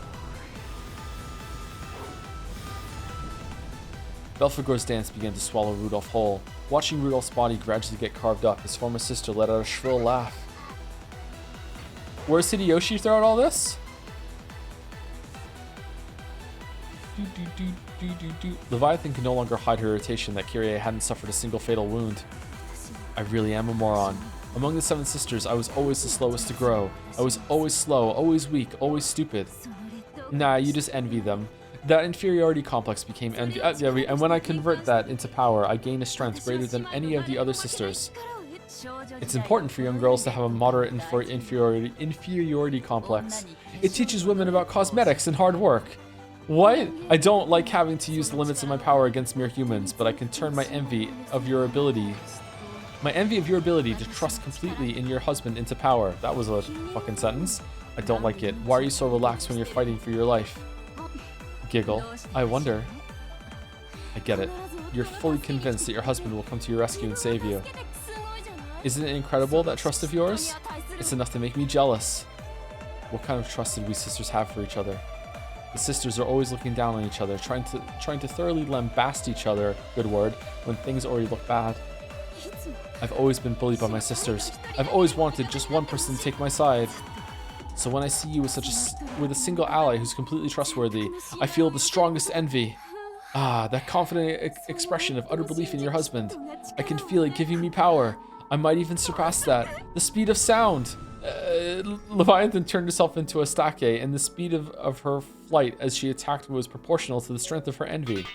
S1: Belphegor's dance began to swallow Rudolph whole. Watching Rudolph's body gradually get carved up, his former sister let out a shrill laugh. Where's Hideyoshi throughout all this? Leviathan could no longer hide her irritation that Kyrie hadn't suffered a single fatal wound. I really am a moron. Among the 7 sisters, I was always the slowest to grow. I was always slow, always weak, always stupid. Nah, you just envy them. That inferiority complex became envy. And when I convert that into power, I gain a strength greater than any of the other sisters. It's important for young girls to have a moderate inferiority complex. It teaches women about cosmetics and hard work. What? I don't like having to use the limits of my power against mere humans, but I can turn my envy of your ability to trust completely in your husband into power. That was a fucking sentence. I don't like it. Why are you so relaxed when you're fighting for your life? Giggle. I wonder. I get it. You're fully convinced that your husband will come to your rescue and save you. Isn't it incredible, that trust of yours? It's enough to make me jealous. What kind of trust did we sisters have for each other? The sisters are always looking down on each other, trying to thoroughly lambast each other, good word, when things already look bad. I've always been bullied by my sisters. I've always wanted just one person to take my side. So when I see you with a single ally who's completely trustworthy, I feel the strongest envy. Ah, that confident expression of utter belief in your husband. I can feel it giving me power. I might even surpass that. The speed of sound. Leviathan turned herself into a stake, and the speed of her flight as she attacked was proportional to the strength of her envy.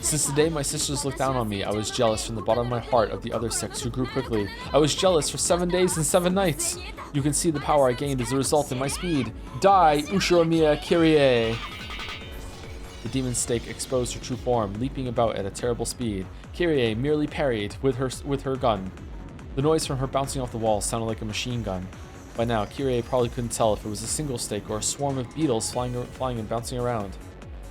S1: Since the day my sisters looked down on me, I was jealous from the bottom of my heart of the other 6 who grew quickly. I was jealous for 7 days and 7 nights. You can see the power I gained as a result in my speed. Die, Ushiromiya Kyrie! The demon stake exposed her true form, leaping about at a terrible speed. Kyrie merely parried with her gun. The noise from her bouncing off the wall sounded like a machine gun. By now, Kyrie probably couldn't tell if it was a single stake or a swarm of beetles flying and bouncing around.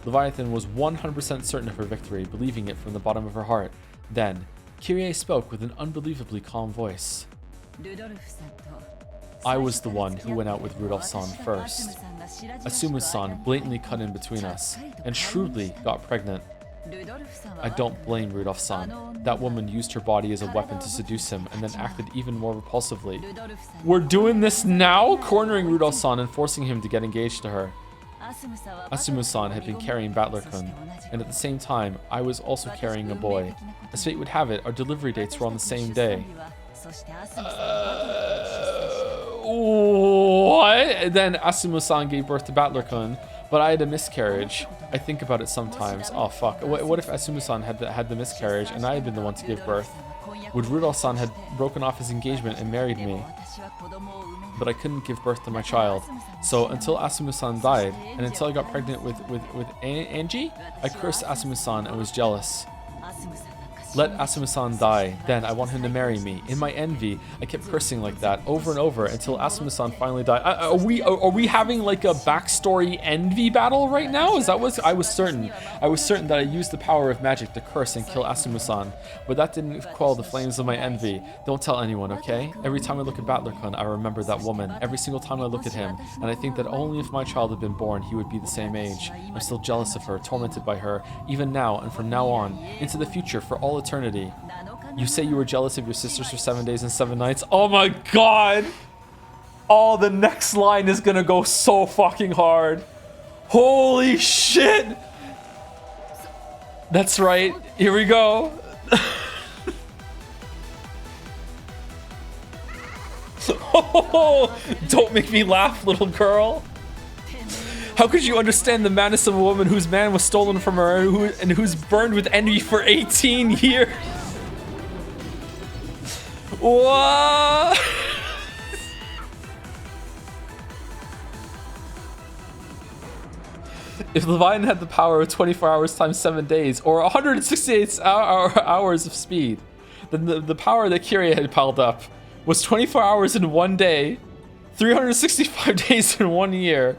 S1: Leviathan was 100% certain of her victory, believing it from the bottom of her heart. Then, Kyrie spoke with an unbelievably calm voice. I was the one who went out with Rudolph-san first. Asumu-san blatantly cut in between us, and shrewdly got pregnant. I don't blame Rudolph-san. That woman used her body as a weapon to seduce him, and then acted even more repulsively. We're doing this now? Cornering Rudolph-san and forcing him to get engaged to her. Asumu-san had been carrying Battler-kun, and at the same time, I was also carrying a boy. As fate would have it, our delivery dates were on the same day. What? Then Asumu-san gave birth to Battler-kun, but I had a miscarriage. I think about it sometimes. Oh fuck, what if Asumu-san had the miscarriage and I had been the one to give birth? Would Rudolph-san had broken off his engagement and married me? But I couldn't give birth to my child. So until Asumu-san died, and until I got pregnant with Angie, I cursed Asumu-san and was jealous. Let Asumu-san die, then I want him to marry me. In my envy, I kept cursing like that over and over until Asumu-san finally died. Are we having like a backstory envy battle right now? Is that what I was certain? I was certain that I used the power of magic to curse and kill Asumu-san, but that didn't quell the flames of my envy. Don't tell anyone, okay? Every time I look at Battler-kun, I remember that woman. Every single time I look at him, and I think that only if my child had been born, he would be the same age. I'm still jealous of her, tormented by her, even now and from now on, into the future for all eternity. You say you were jealous of your sisters for 7 days and 7 nights. Oh my god! Oh, the next line is gonna go so fucking hard. Holy shit! That's right. Here we go. Oh, don't make me laugh, little girl. How could you understand the madness of a woman whose man was stolen from her and who's burned with envy for 18 years? What? If Leviathan had the power of 24 hours times 7 days, or 168 hours of speed, then the power that Kyrie had piled up was 24 hours in 1 day, 365 days in 1 year,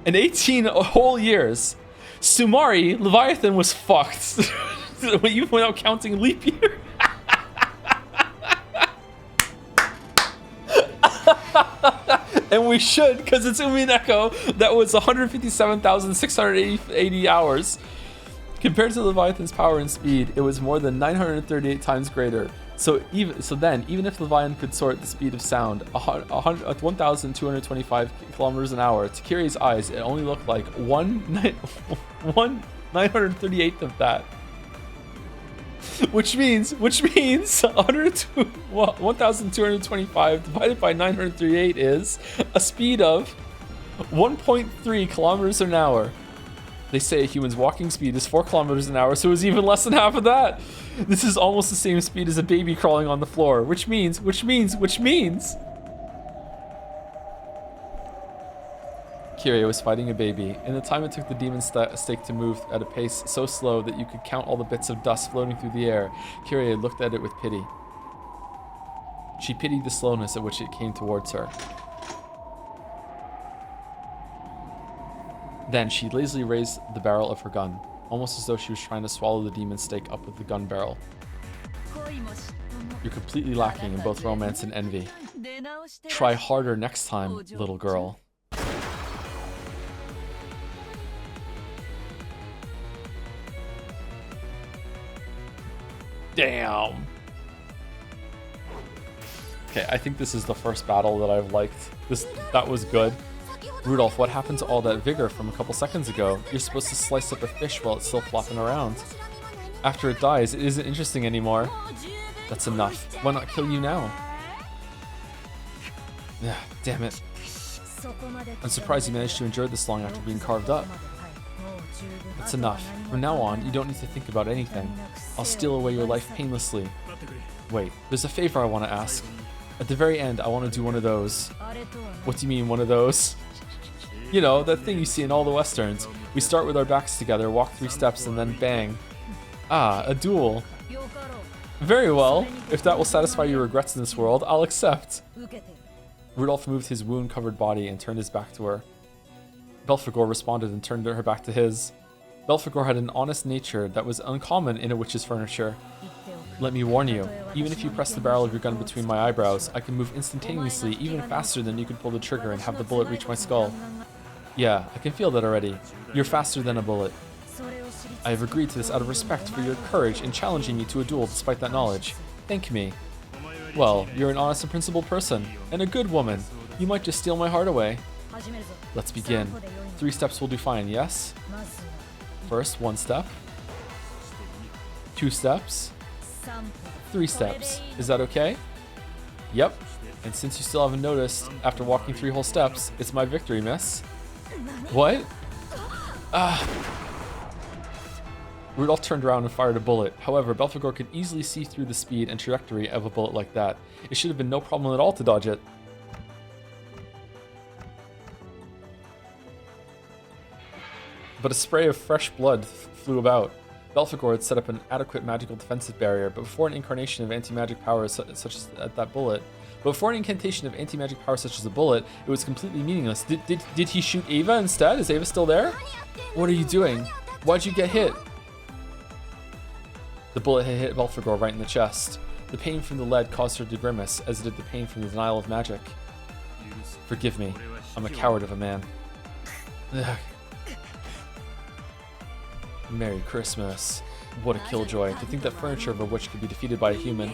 S1: and 18 whole years. Sumari, Leviathan was fucked. Even without counting leap year. And we should, because it's Umineko. That was 157,680 hours. Compared to Leviathan's power and speed, it was more than 938 times greater. So even if Leviathan could soar at the speed of sound, 1,225 kilometers an hour, to Kyrie's eyes, it only looked like 938th of that. Which means 1,225 divided by 938 is a speed of 1.3 kilometers an hour. They say a human's walking speed is 4 kilometers an hour, so it was even less than half of that. This is almost the same speed as a baby crawling on the floor, which means Kyrie was fighting a baby. In the time it took the demon stake to move at a pace so slow that you could count all the bits of dust floating through the air, Kyrie looked at it with pity. She pitied the slowness at which it came towards her. Then she lazily raised the barrel of her gun, almost as though she was trying to swallow the demon stake up with the gun barrel. You're completely lacking in both romance and envy. Try harder next time, little girl. Damn. Okay, I think this is the first battle that I've liked. That was good. Rudolph, what happened to all that vigor from a couple seconds ago? You're supposed to slice up a fish while it's still flopping around. After it dies, it isn't interesting anymore. That's enough. Why not kill you now? Yeah, damn it. I'm surprised you managed to endure this long after being carved up. That's enough. From now on, you don't need to think about anything. I'll steal away your life painlessly. Wait, there's a favor I want to ask. At the very end, I want to do one of those. What do you mean, one of those? You know, that thing you see in all the westerns. We start with our backs together, walk 3 steps, and then bang. Ah, a duel. Very well. If that will satisfy your regrets in this world, I'll accept. Rudolph moved his wound-covered body and turned his back to her. Belphegor responded and turned her back to his. Belphegor had an honest nature that was uncommon in a witch's furniture. Let me warn you, even if you press the barrel of your gun between my eyebrows, I can move instantaneously, even faster than you could pull the trigger and have the bullet reach my skull. Yeah, I can feel that already. You're faster than a bullet. I have agreed to this out of respect for your courage in challenging me to a duel despite that knowledge. Thank me. Well, you're an honest and principled person, and a good woman. You might just steal my heart away. Let's begin. 3 steps will do fine, yes? First, 1 step. 2 steps. 3 steps. Is that okay? Yep. And since you still haven't noticed, after walking 3 whole steps, it's my victory, miss. What? Rudolph turned around and fired a bullet. However, Belphegor could easily see through the speed and trajectory of a bullet like that. It should have been no problem at all to dodge it. But a spray of fresh blood flew about. Belphegor had set up an adequate magical defensive barrier, but before an incarnation of anti-magic powers such as that bullet, it was completely meaningless. Did he shoot Ava instead? Is Ava still there? What are you doing? Why'd you get hit? The bullet had hit Belphegor right in the chest. The pain from the lead caused her to grimace, as did the pain from the denial of magic. Forgive me. I'm a coward of a man. Ugh. Merry Christmas. What a killjoy. To think that furniture of a witch could be defeated by a human.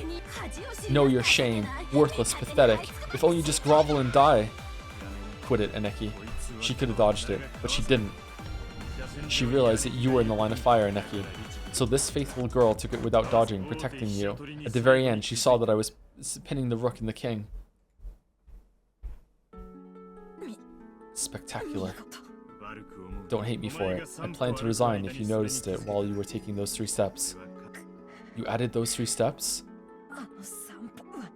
S1: Know your shame. Worthless, pathetic. If only you just grovel and die. Quit it, Aneki. She could have dodged it, but she didn't. She realized that you were in the line of fire, Aneki. So this faithful girl took it without dodging, protecting you. At the very end, she saw that I was pinning the rook and the king. Spectacular. Don't hate me for it. I planned to resign if you noticed it while you were taking those 3 steps. You added those 3 steps?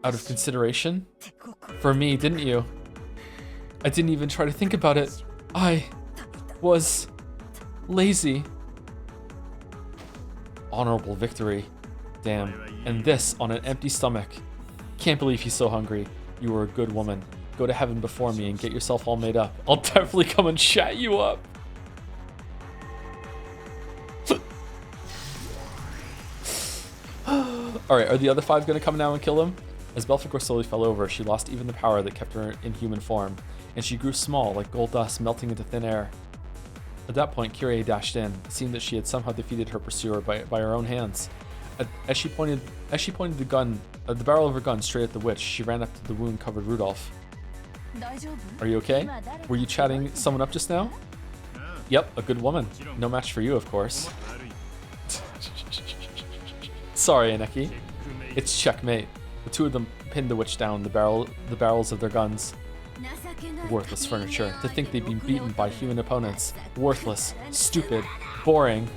S1: Out of consideration? For me, didn't you? I didn't even try to think about it. I was lazy. Honorable victory. Damn. And this on an empty stomach. Can't believe he's so hungry. You were a good woman. Go to heaven before me and get yourself all made up. I'll definitely come and chat you up. Alright, are the other 5 going to come now and kill him? As Belphegor slowly fell over, she lost even the power that kept her in human form, and she grew small, like gold dust melting into thin air. At that point, Kyrie dashed in, seeing that she had somehow defeated her pursuer by her own hands. As she pointed the barrel of her gun straight at the witch, she ran up to the wound-covered Rudolph. Are you okay? Were you chatting someone up just now? Yep, a good woman. No match for you, of course. Sorry, Aneki. It's checkmate. The 2 of them pinned the witch down, the barrels of their guns. Worthless furniture. To think they'd been beaten by human opponents. Worthless. Stupid. Boring.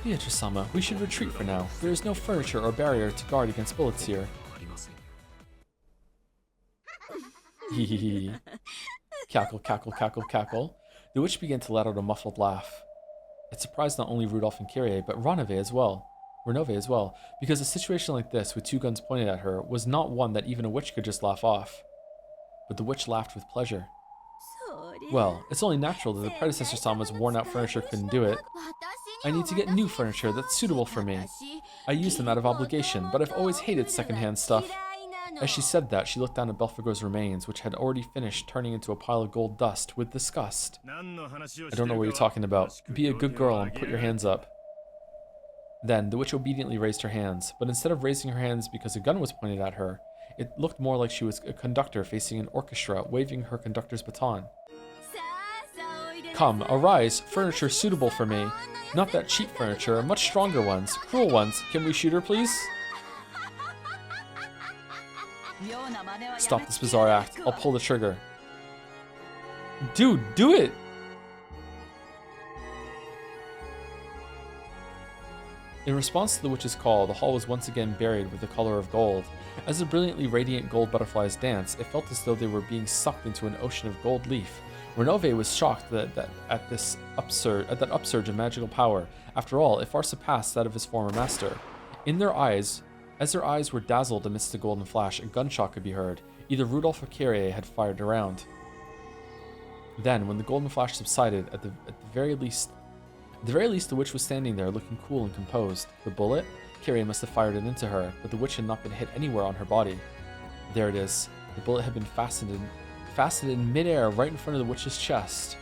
S1: Beatrice-sama, we should retreat for now. There is no furniture or barrier to guard against bullets here. Hehehe. Cackle, cackle, cackle, cackle. The witch began to let out a muffled laugh. It surprised not only Rudolph and Kyrie, but Renove as well, because a situation like this, with 2 guns pointed at her, was not one that even a witch could just laugh off. But the witch laughed with pleasure. Well, it's only natural that the predecessor Sama's worn-out furniture couldn't do it. I need to get new furniture that's suitable for me. I use them out of obligation, but I've always hated secondhand stuff. As she said that, she looked down at Belphegor's remains, which had already finished turning into a pile of gold dust, with disgust. I don't know what you're talking about. Be a good girl and put your hands up. Then, the witch obediently raised her hands, but instead of raising her hands because a gun was pointed at her, it looked more like she was a conductor facing an orchestra, waving her conductor's baton. Come, arise, furniture suitable for me. Not that cheap furniture, much stronger ones, cruel ones. Can we shoot her, please? Stop this bizarre act. I'll pull the trigger. Dude, do it! In response to the witch's call, the hall was once again buried with the color of gold. As the brilliantly radiant gold butterflies danced, it felt as though they were being sucked into an ocean of gold leaf. Renove was shocked at that upsurge of magical power. After all, it far surpassed that of his former master. As their eyes were dazzled amidst the golden flash, a gunshot could be heard. Either Rudolph or Kyrie had fired around. Then, when the golden flash subsided, at the very least, the witch was standing there, looking cool and composed. The bullet? Kyrie must have fired it into her, but the witch had not been hit anywhere on her body. There it is. The bullet had been fastened in midair right in front of the witch's chest.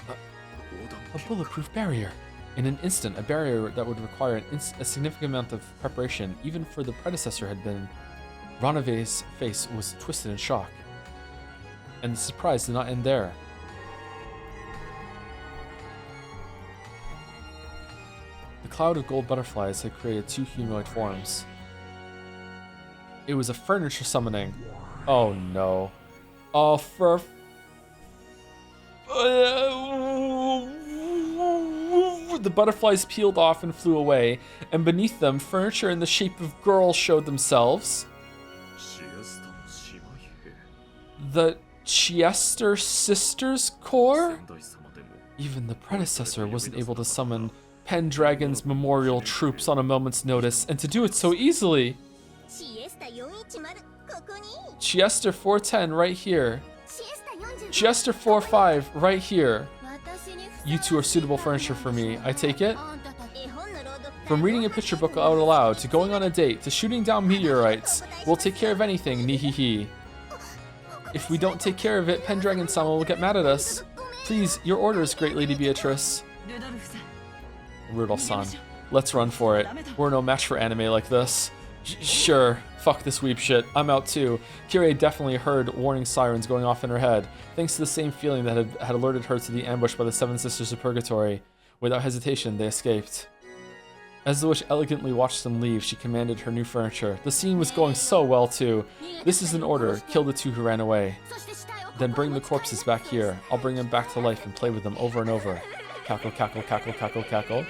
S1: A bulletproof barrier. In an instant, a barrier that would require a significant amount of preparation, even for the predecessor, had been. Renove's face was twisted in shock. And the surprise did not end there. The cloud of gold butterflies had created 2 humanoid forms. It was a furniture summoning. Oh no. Oh, the butterflies peeled off and flew away, and beneath them, furniture in the shape of girls showed themselves. The Chiester Sisters Corps? Even the predecessor wasn't able to summon Pendragon's memorial troops on a moment's notice, and to do it so easily. Chiester 410 right here. Chiester 45 right here. You 2 are suitable furniture for me, I take it? From reading a picture book out aloud, to going on a date, to shooting down meteorites, we'll take care of anything, nihihi. If we don't take care of it, Pendragon-sama will get mad at us. Please, your orders, great Lady Beatrice. Rudolph-san, let's run for it. We're no match for anime like this. Sure, fuck this weep shit. I'm out too. Kyrie definitely heard warning sirens going off in her head, thanks to the same feeling that had alerted her to the ambush by the Seven Sisters of Purgatory. Without hesitation, they escaped. As the witch elegantly watched them leave, she commanded her new furniture. The scene was going so well too. This is an order. Kill the two who ran away. Then bring the corpses back here. I'll bring them back to life and play with them over and over. Cackle, cackle, cackle, cackle, cackle.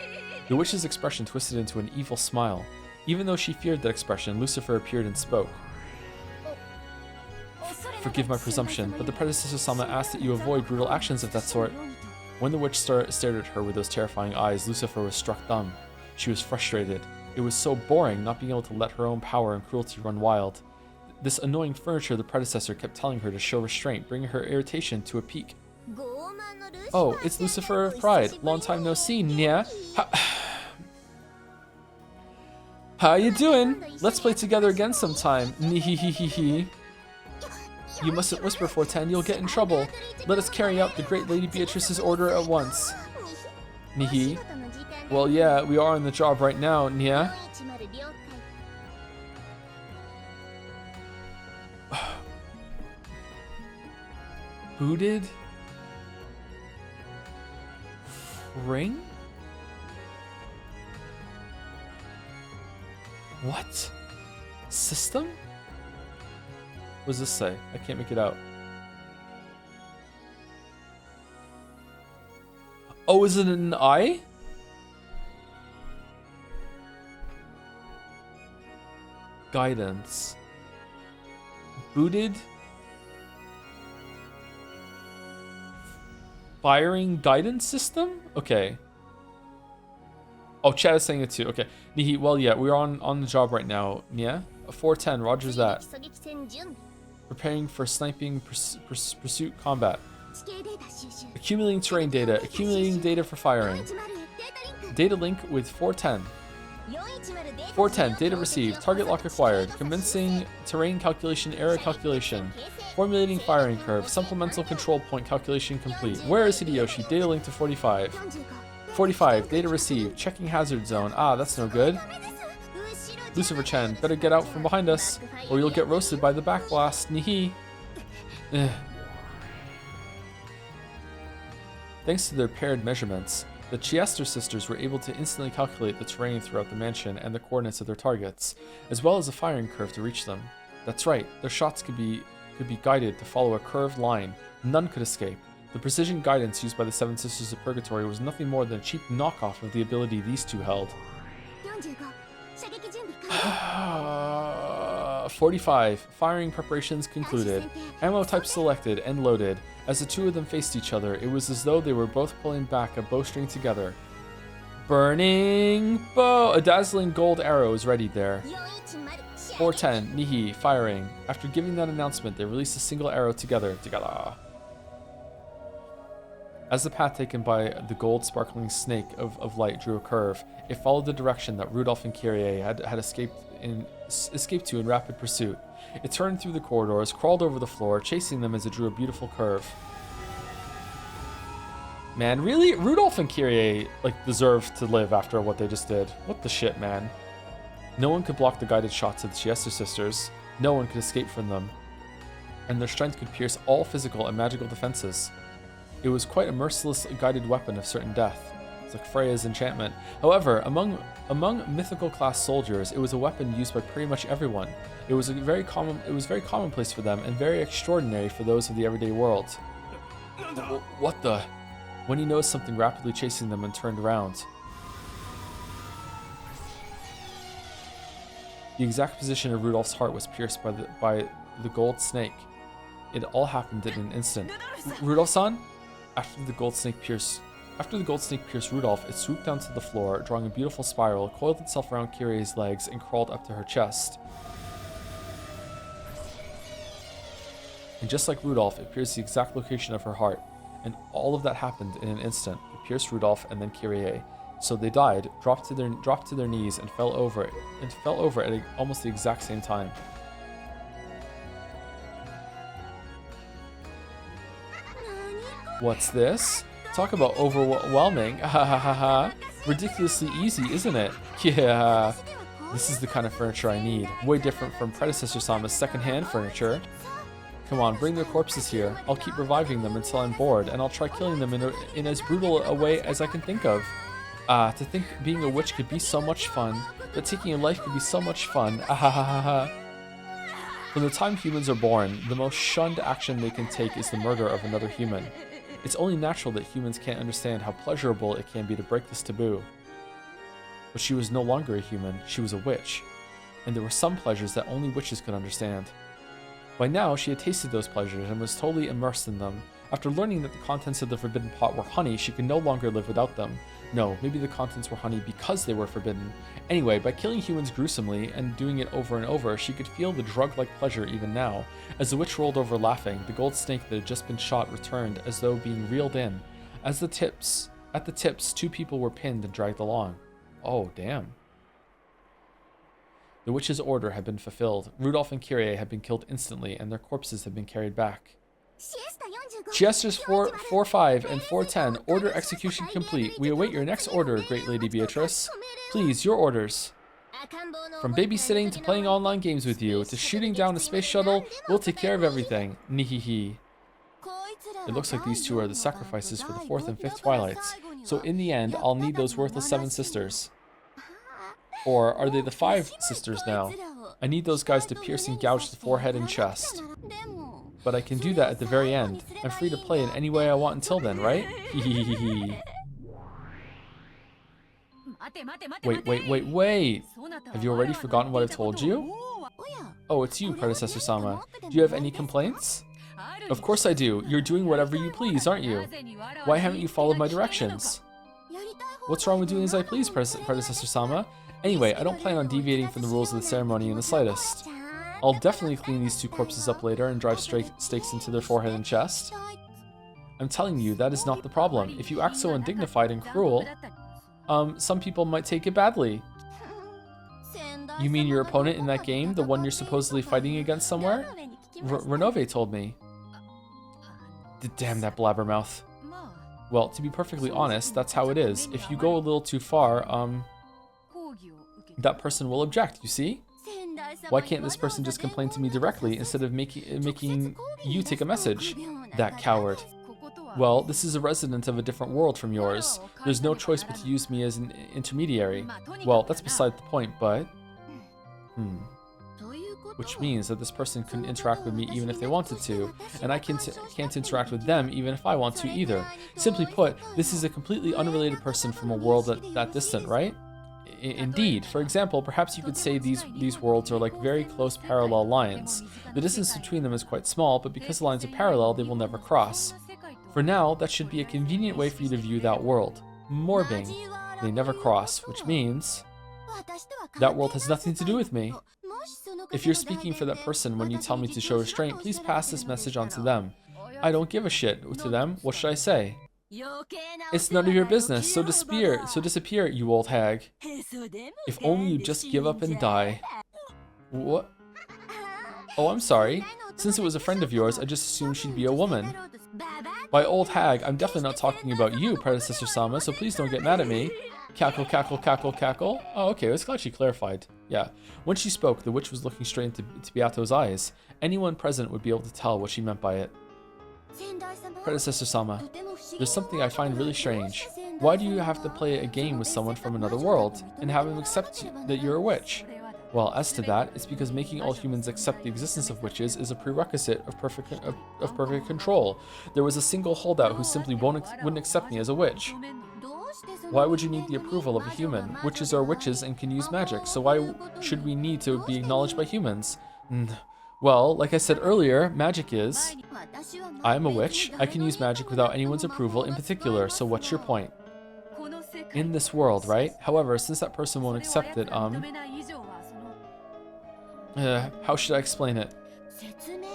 S1: The witch's expression twisted into an evil smile. Even though she feared that expression, Lucifer appeared and spoke. Forgive my presumption, but the predecessor Sama asked that you avoid brutal actions of that sort. When the witch stared at her with those terrifying eyes, Lucifer was struck dumb. She was frustrated. It was so boring not being able to let her own power and cruelty run wild. This annoying furniture the predecessor kept telling her to show restraint, bringing her irritation to a peak. Oh, it's Lucifer of Pride. Long time no see, yeah? How you doing? Let's play together again sometime. Nihihihihi. You mustn't whisper, 410, you'll get in trouble. Let us carry out the great Lady Beatrice's order at once. Nihi. Well, yeah, we are on the job right now, Nya. Booted? Ring? What? System? What does this say? I can't make it out. Oh, is it an eye? Guidance. Booted. Firing guidance system? Okay. Oh, chat is saying it too. Okay. Nihi, well, yeah, we're on the job right now. Yeah? 410, roger's that. Preparing for sniping pursuit combat. Accumulating terrain data. Accumulating data for firing. Data link with 410. 410, data received. Target lock acquired. Commencing terrain calculation, error calculation. Formulating firing curve. Supplemental control point calculation complete. Where is Hideyoshi? Data link to 45. 45, data received. Checking hazard zone. Ah, that's no good. Lucifer Chen, better get out from behind us, or you'll get roasted by the backblast. Nihi. Thanks to their paired measurements, the Chiester sisters were able to instantly calculate the terrain throughout the mansion and the coordinates of their targets, as well as a firing curve to reach them. That's right, their shots could be guided to follow a curved line. None could escape. The precision guidance used by the Seven Sisters of Purgatory was nothing more than a cheap knockoff of the ability these two held. 45. Firing preparations concluded. Ammo type selected and loaded. As the two of them faced each other, it was as though they were both pulling back a bowstring together. Burning bow! A dazzling gold arrow is ready there. 410. Nihi. Firing. After giving that announcement, they released a single arrow together. As the path taken by the gold sparkling snake of light drew a curve, it followed the direction that Rudolph and Kyrie had escaped to in rapid pursuit. It turned through the corridors, crawled over the floor, chasing them as it drew a beautiful curve. Man, really? Rudolph and Kyrie, deserve to live after what they just did. What the shit, man? No one could block the guided shots of the Chiester sisters. No one could escape from them. And their strength could pierce all physical and magical defenses. It was quite a merciless guided weapon of certain death. It's like Freya's enchantment. However, among mythical class soldiers, it was a weapon used by pretty much everyone. It was very commonplace for them and very extraordinary for those of the everyday world. What the? When he noticed something rapidly chasing them and turned around. The exact position of Rudolph's heart was pierced by the gold snake. It all happened in an instant. Rudolph-san? After the gold snake pierced Rudolph, it swooped down to the floor, drawing a beautiful spiral, coiled itself around Kyrie's legs, and crawled up to her chest. And just like Rudolph, it pierced the exact location of her heart. And all of that happened in an instant. It pierced Rudolph and then Kyrie. So they died, dropped to their knees, and fell over at almost the exact same time. What's this? Talk about overwhelming. Ha ha ha ha. Ridiculously easy, isn't it? Yeah. This is the kind of furniture I need. Way different from predecessor Sama's second-hand furniture. Come on, bring their corpses here. I'll keep reviving them until I'm bored, and I'll try killing them in as brutal a way as I can think of. To think being a witch could be so much fun, that taking a life could be so much fun. Ah ha ha ha ha. From the time humans are born, the most shunned action they can take is the murder of another human. It's only natural that humans can't understand how pleasurable it can be to break this taboo. But she was no longer a human, she was a witch. And there were some pleasures that only witches could understand. By now, she had tasted those pleasures and was totally immersed in them. After learning that the contents of the forbidden pot were honey, she could no longer live without them. No, maybe the contents were honey because they were forbidden. Anyway, by killing humans gruesomely and doing it over and over, she could feel the drug-like pleasure even now. As the witch rolled over laughing, the gold snake that had just been shot returned as though being reeled in. At the tips, 2 people were pinned and dragged along. Oh, damn. The witch's order had been fulfilled. Rudolph and Kyrie had been killed instantly, and their corpses had been carried back. Siestas 4-5 and 4-10. Order execution complete. We await your next order, Great Lady Beatrice. Please, your orders. From babysitting to playing online games with you, to shooting down a space shuttle, we'll take care of everything. Nihihi. It looks like these 2 are the sacrifices for the 4th and 5th Twilights. So in the end, I'll need those worthless 7 sisters. Or are they the 5 sisters now? I need those guys to pierce and gouge the forehead and chest. But I can do that at the very end. I'm free to play in any way I want until then, right? Wait. Have you already forgotten what I've told you? Oh, it's you, Predecessor Sama. Do you have any complaints? Of course I do. You're doing whatever you please, aren't you? Why haven't you followed my directions? What's wrong with doing as I please, Predecessor Sama? Anyway, I don't plan on deviating from the rules of the ceremony in the slightest. I'll definitely clean these 2 corpses up later and drive stakes into their forehead and chest. I'm telling you, that is not the problem. If you act so undignified and cruel, some people might take it badly. You mean your opponent in that game, the one you're supposedly fighting against somewhere? Renove told me. Damn that blabbermouth. Well, to be perfectly honest, that's how it is. If you go a little too far, that person will object, you see? Why can't this person just complain to me directly instead of making you take a message? That coward. Well, this is a resident of a different world from yours. There's no choice but to use me as an intermediary. Well, that's beside the point, but... Which means that this person couldn't interact with me even if they wanted to, and I can't interact with them even if I want to either. Simply put, this is a completely unrelated person from a world that distant, right? Indeed. For example, perhaps you could say these worlds are like very close parallel lines. The distance between them is quite small, but because the lines are parallel, they will never cross. For now, that should be a convenient way for you to view that world. Morbing. They never cross, which means that world has nothing to do with me. If you're speaking for that person when you tell me to show restraint, please pass this message on to them. I don't give a shit to them. What should I say? It's none of your business, so disappear, you old hag. If only you just give up and die. What? Oh, I'm sorry. Since it was a friend of yours, I just assumed she'd be a woman. By old hag, I'm definitely not talking about you, Predecessor Sama, so please don't get mad at me. Cackle, cackle, cackle, cackle. Oh, okay, it's actually clarified. Yeah. When she spoke, the witch was looking straight into Beato's eyes. Anyone present would be able to tell what she meant by it. Predecessor Sama, there's something I find really strange. Why do you have to play a game with someone from another world and have him accept that you're a witch? Well, as to that, it's because making all humans accept the existence of witches is a prerequisite of perfect control. There was a single holdout who simply wouldn't accept me as a witch. Why would you need the approval of a human? Witches are witches and can use magic, so why should we need to be acknowledged by humans? Well, like I said earlier, magic is... I'm a witch. I can use magic without anyone's approval in particular, so what's your point? In this world, right? However, since that person won't accept it, how should I explain it?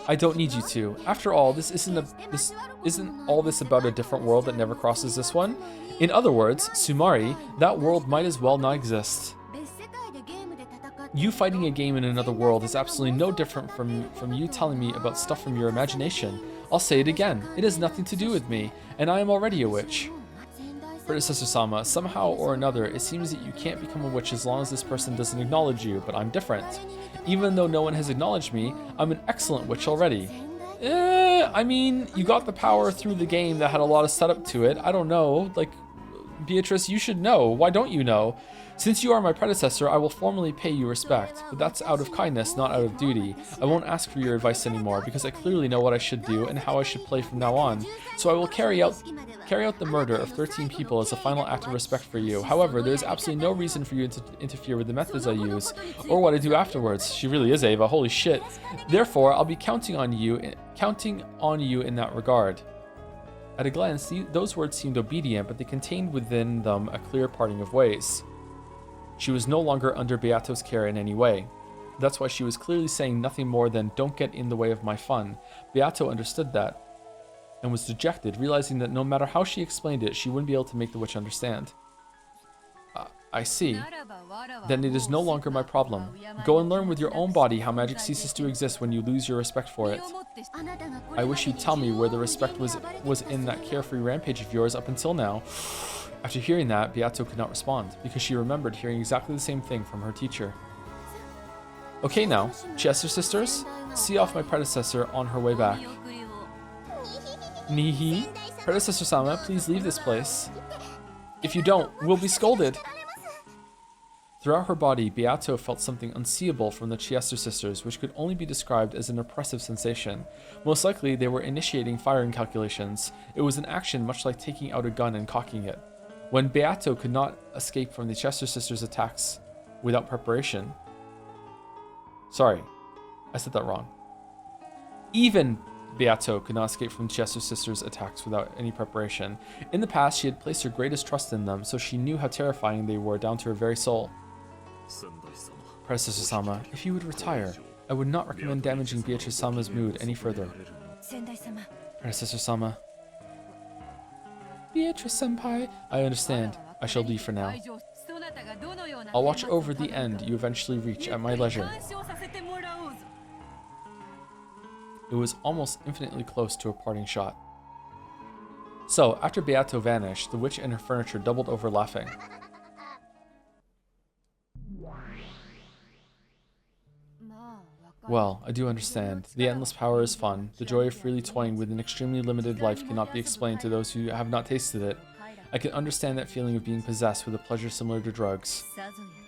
S1: I don't need you to. After all, isn't all this about a different world that never crosses this one? In other words, Sumari, that world might as well not exist. You fighting a game in another world is absolutely no different from you telling me about stuff from your imagination. I'll say it again. It has nothing to do with me, and I am already a witch. Predecessor Sama, somehow or another, it seems that you can't become a witch as long as this person doesn't acknowledge you, but I'm different. Even though no one has acknowledged me, I'm an excellent witch already. I mean, you got the power through the game that had a lot of setup to it. I don't know, like, Beatrice, you should know. Why don't you know? Since you are my predecessor, I will formally pay you respect, but that's out of kindness, not out of duty. I won't ask for your advice anymore, because I clearly know what I should do and how I should play from now on. So I will carry out the murder of 13 people as a final act of respect for you. However, there is absolutely no reason for you to interfere with the methods I use, or what I do afterwards. She really is Ava, holy shit. Therefore, I'll be counting on you in that regard. At a glance, those words seemed obedient, but they contained within them a clear parting of ways. She was no longer under Beato's care in any way. That's why she was clearly saying nothing more than, "Don't get in the way of my fun." Beato understood that, and was dejected, realizing that no matter how she explained it, she wouldn't be able to make the witch understand. I see. Then it is no longer my problem. Go and learn with your own body how magic ceases to exist when you lose your respect for it. I wish you'd tell me where the respect was in that carefree rampage of yours up until now. After hearing that, Beato could not respond, because she remembered hearing exactly the same thing from her teacher. Okay now, Chester sisters, see off my predecessor on her way back. Nihi, Predecessor Sama, please leave this place. If you don't, we'll be scolded. Throughout her body, Beato felt something unseeable from the Chester sisters, which could only be described as an oppressive sensation. Most likely, they were initiating firing calculations. It was an action much like taking out a gun and cocking it. When Beato could not escape from the Chester sisters' attacks without preparation... Sorry, I said that wrong. Even Beato could not escape from Chester sisters' attacks without any preparation. In the past, she had placed her greatest trust in them, so she knew how terrifying they were down to her very soul. Predecessor Sama, if you would retire, I would not recommend damaging Beatrice Sama's mood any further. Predecessor Sama. Beatrice Senpai, I understand. I shall leave for now. I'll watch over the end you eventually reach at my leisure. It was almost infinitely close to a parting shot. So, after Beato vanished, the witch and her furniture doubled over laughing. Well, I do understand. The endless power is fun. The joy of freely toying with an extremely limited life cannot be explained to those who have not tasted it. I can understand that feeling of being possessed with a pleasure similar to drugs.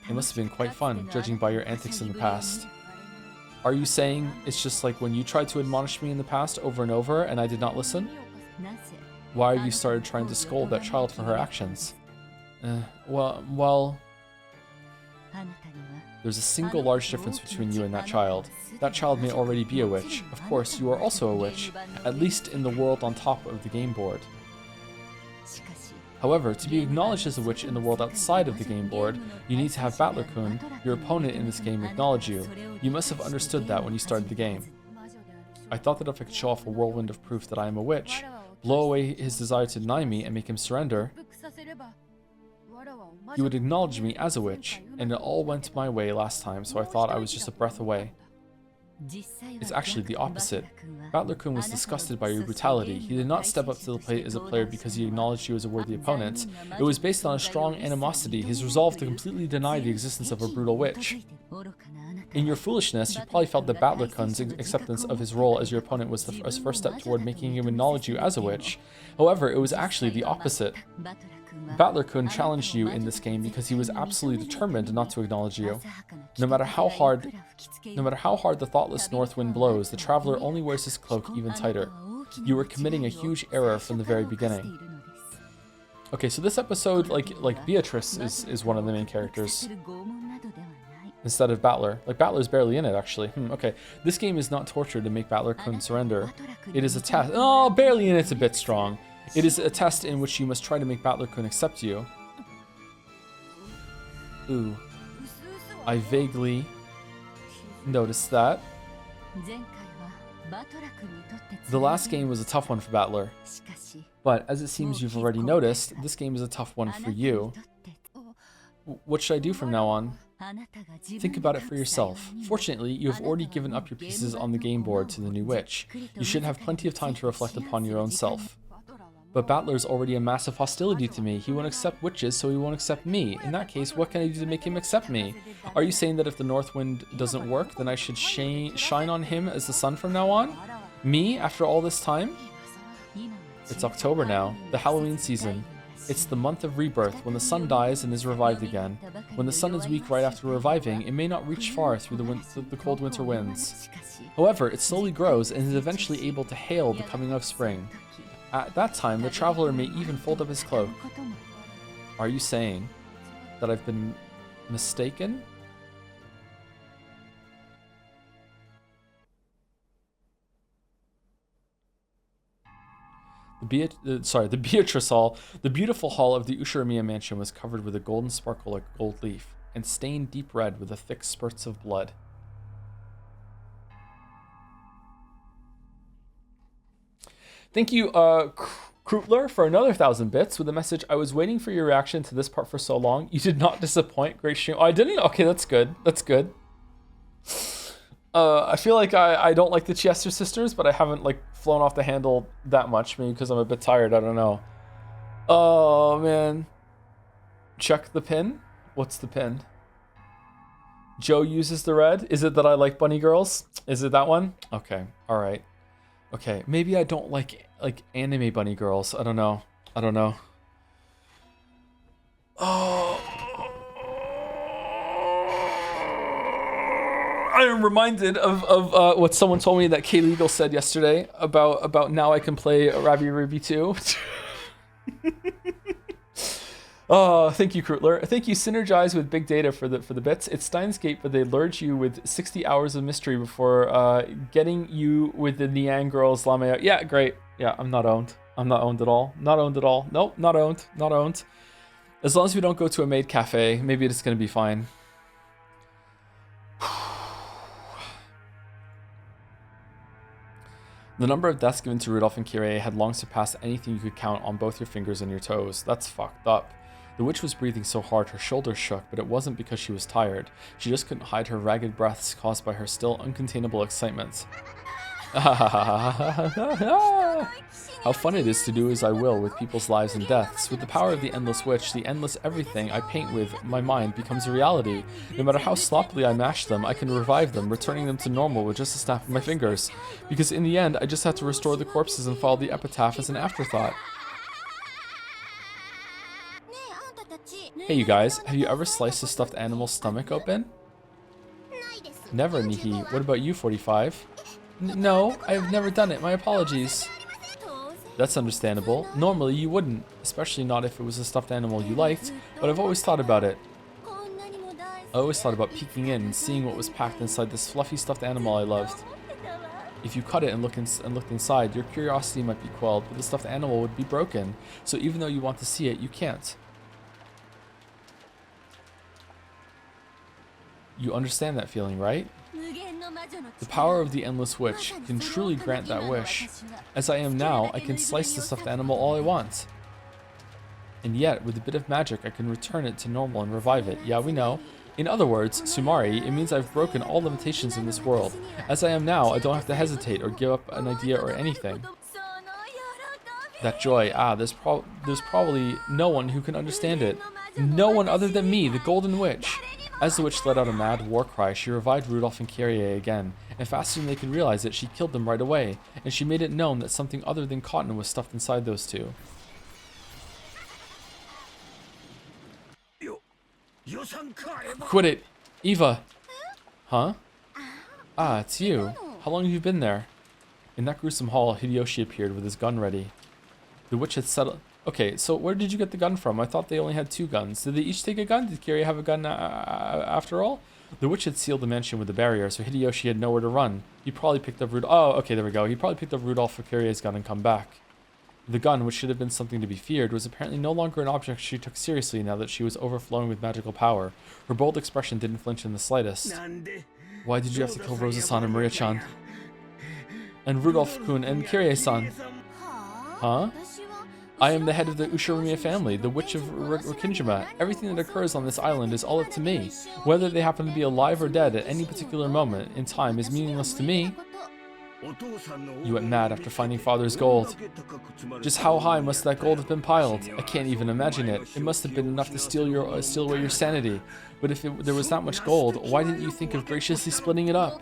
S1: It must have been quite fun, judging by your antics in the past. Are you saying it's just like when you tried to admonish me in the past over and over and I did not listen? Why have you started trying to scold that child for her actions? Well... There's a single large difference between you and that child. That child may already be a witch. Of course, you are also a witch, at least in the world on top of the game board. However, to be acknowledged as a witch in the world outside of the game board, you need to have Battler-kun, your opponent in this game, acknowledge you. You must have understood that when you started the game. I thought that if I could show off a whirlwind of proof that I am a witch, blow away his desire to deny me and make him surrender, he would acknowledge me as a witch, and it all went my way last time, so I thought I was just a breath away. It's actually the opposite. Battler-kun was disgusted by your brutality. He did not step up to the plate as a player because he acknowledged you as a worthy opponent. It was based on a strong animosity, his resolve to completely deny the existence of a brutal witch. In your foolishness, you probably felt that Battler-kun's acceptance of his role as your opponent was the first step toward making him acknowledge you as a witch. However, it was actually the opposite. Battler-kun challenged you in this game because he was absolutely determined not to acknowledge you. No matter how hard the thoughtless north wind blows, the traveler only wears his cloak even tighter. You were committing a huge error from the very beginning. Okay, so this episode, like Beatrice is one of the main characters instead of Battler. Like, Battler's barely in it, actually. Okay. This game is not torture to make Battler-kun surrender. It is a test. Oh, barely in it's a bit strong. It is a test in which you must try to make Battler-kun accept you. Ooh. I vaguely noticed that. The last game was a tough one for Battler. But as it seems you've already noticed, this game is a tough one for you. What should I do from now on? Think about it for yourself. Fortunately, you have already given up your pieces on the game board to the new witch. You should have plenty of time to reflect upon your own self. But Battler is already a massive hostility to me. He won't accept witches, so he won't accept me. In that case, what can I do to make him accept me? Are you saying that if the North Wind doesn't work, then I should shine on him as the sun from now on? Me, after all this time? It's October now, the Halloween season. It's the month of rebirth, when the sun dies and is revived again. When the sun is weak right after reviving, it may not reach far through the cold winter winds. However, it slowly grows and is eventually able to hail the coming of spring. At that time, the traveler may even fold up his cloak. Are you saying that I've been mistaken? The Beatrice Hall, the beautiful hall of the Ushiromiya mansion was covered with a golden sparkle like gold leaf, and stained deep red with the thick spurts of blood. Thank you, Krutler, for another 1,000 bits with the message, I was waiting for your reaction to this part for so long. You did not disappoint. Great stream. Oh, I didn't? Okay, that's good. That's good. I feel like I don't like the Chester sisters, but I haven't like flown off the handle that much, maybe because I'm a bit tired, I don't know. Oh, man. Check the pin. What's the pin? Joe uses the red. Is it that I like bunny girls? Is it that one? Okay, all right. Okay, maybe I don't like anime bunny girls. I don't know. I don't know. Oh. I am reminded of what someone told me that Kay Legal said yesterday about now I can play Ravi Ruby 2. Oh, thank you, Krutler. Thank you, Synergize with Big Data for the bits. It's Steins Gate, but they lured you with 60 hours of mystery before getting you with the Niang girls Lameo. Yeah, great. Yeah, I'm not owned. I'm not owned at all. Not owned at all. Nope, not owned. Not owned. As long as we don't go to a maid cafe, maybe it's gonna be fine. The number of deaths given to Rudolph and Kyrie had long surpassed anything you could count on both your fingers and your toes. That's fucked up. The witch was breathing so hard her shoulders shook, but it wasn't because she was tired. She just couldn't hide her ragged breaths caused by her still uncontainable excitement. How fun it is to do as I will with people's lives and deaths. With the power of the Endless Witch, the endless everything I paint with my mind becomes a reality. No matter how sloppily I mash them, I can revive them, returning them to normal with just a snap of my fingers. Because in the end, I just have to restore the corpses and follow the epitaph as an afterthought. Hey you guys, have you ever sliced a stuffed animal's stomach open? Never, Nihi. What about you, 45? No, I have never done it. My apologies. That's understandable. Normally you wouldn't, especially not if it was a stuffed animal you liked, but I've always thought about it. I always thought about peeking in and seeing what was packed inside this fluffy stuffed animal I loved. If you cut it and looked inside, your curiosity might be quelled, but the stuffed animal would be broken, so even though you want to see it, you can't. You understand that feeling, right? The power of the Endless Witch can truly grant that wish. As I am now, I can slice the stuffed animal all I want. And yet, with a bit of magic, I can return it to normal and revive it. Yeah, we know. In other words, Sumari, it means I've broken all limitations in this world. As I am now, I don't have to hesitate or give up an idea or anything. That joy, there's probably no one who can understand it. No one other than me, the Golden Witch. As the witch let out a mad war cry, she revived Rudolph and Kyrie again, and faster than they could realize it, she killed them right away, and she made it known that something other than cotton was stuffed inside those two. Quit it! Eva! Huh? It's you. How long have you been there? In that gruesome hall, Hideyoshi appeared with his gun ready. The witch had settled... Okay, so where did you get the gun from? I thought they only had 2 guns. Did they each take a gun? Did Kyrie have a gun after all? The witch had sealed the mansion with a barrier, so Hideyoshi had nowhere to run. He probably picked up Rudolph... Oh, okay, there we go. He probably picked up Rudolph for Kyrie's gun and come back. The gun, which should have been something to be feared, was apparently no longer an object she took seriously now that she was overflowing with magical power. Her bold expression didn't flinch in the slightest. Why did you have to kill Rosa-san and I am the head of the Ushiromiya family, the witch of Rikinjima. Everything that occurs on this island is all up to me. Whether they happen to be alive or dead at any particular moment in time is meaningless to me. You went mad after finding father's gold. Just how high must that gold have been piled? I can't even imagine it. It must have been enough to steal away your sanity. But if there was that much gold, why didn't you think of graciously splitting it up?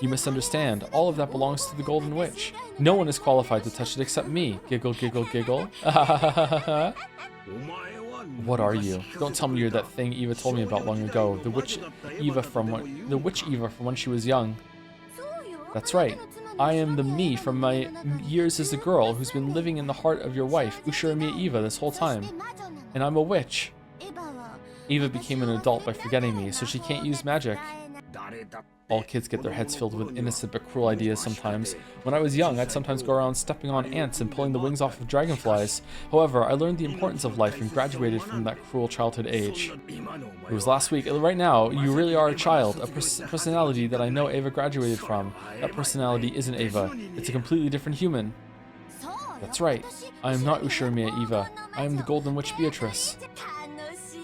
S1: You misunderstand. All of that belongs to the Golden Witch. No one is qualified to touch it except me. Giggle, giggle, giggle. What are you? Don't tell me you're that thing Eva told me about long ago. The witch Eva from when she was young. That's right. I am the me from my years as a girl who's been living in the heart of your wife, Ushiromiya Eva, this whole time. And I'm a witch. Eva became an adult by forgetting me, so she can't use magic. All kids get their heads filled with innocent but cruel ideas sometimes. When I was young, I'd sometimes go around stepping on ants and pulling the wings off of dragonflies. However, I learned the importance of life and graduated from that cruel childhood age. It was last week. Right now, you really are a child, a personality that I know Ava graduated from. That personality isn't Ava. It's a completely different human. That's right. I am not Ushiromiya Eva. I am the Golden Witch Beatrice.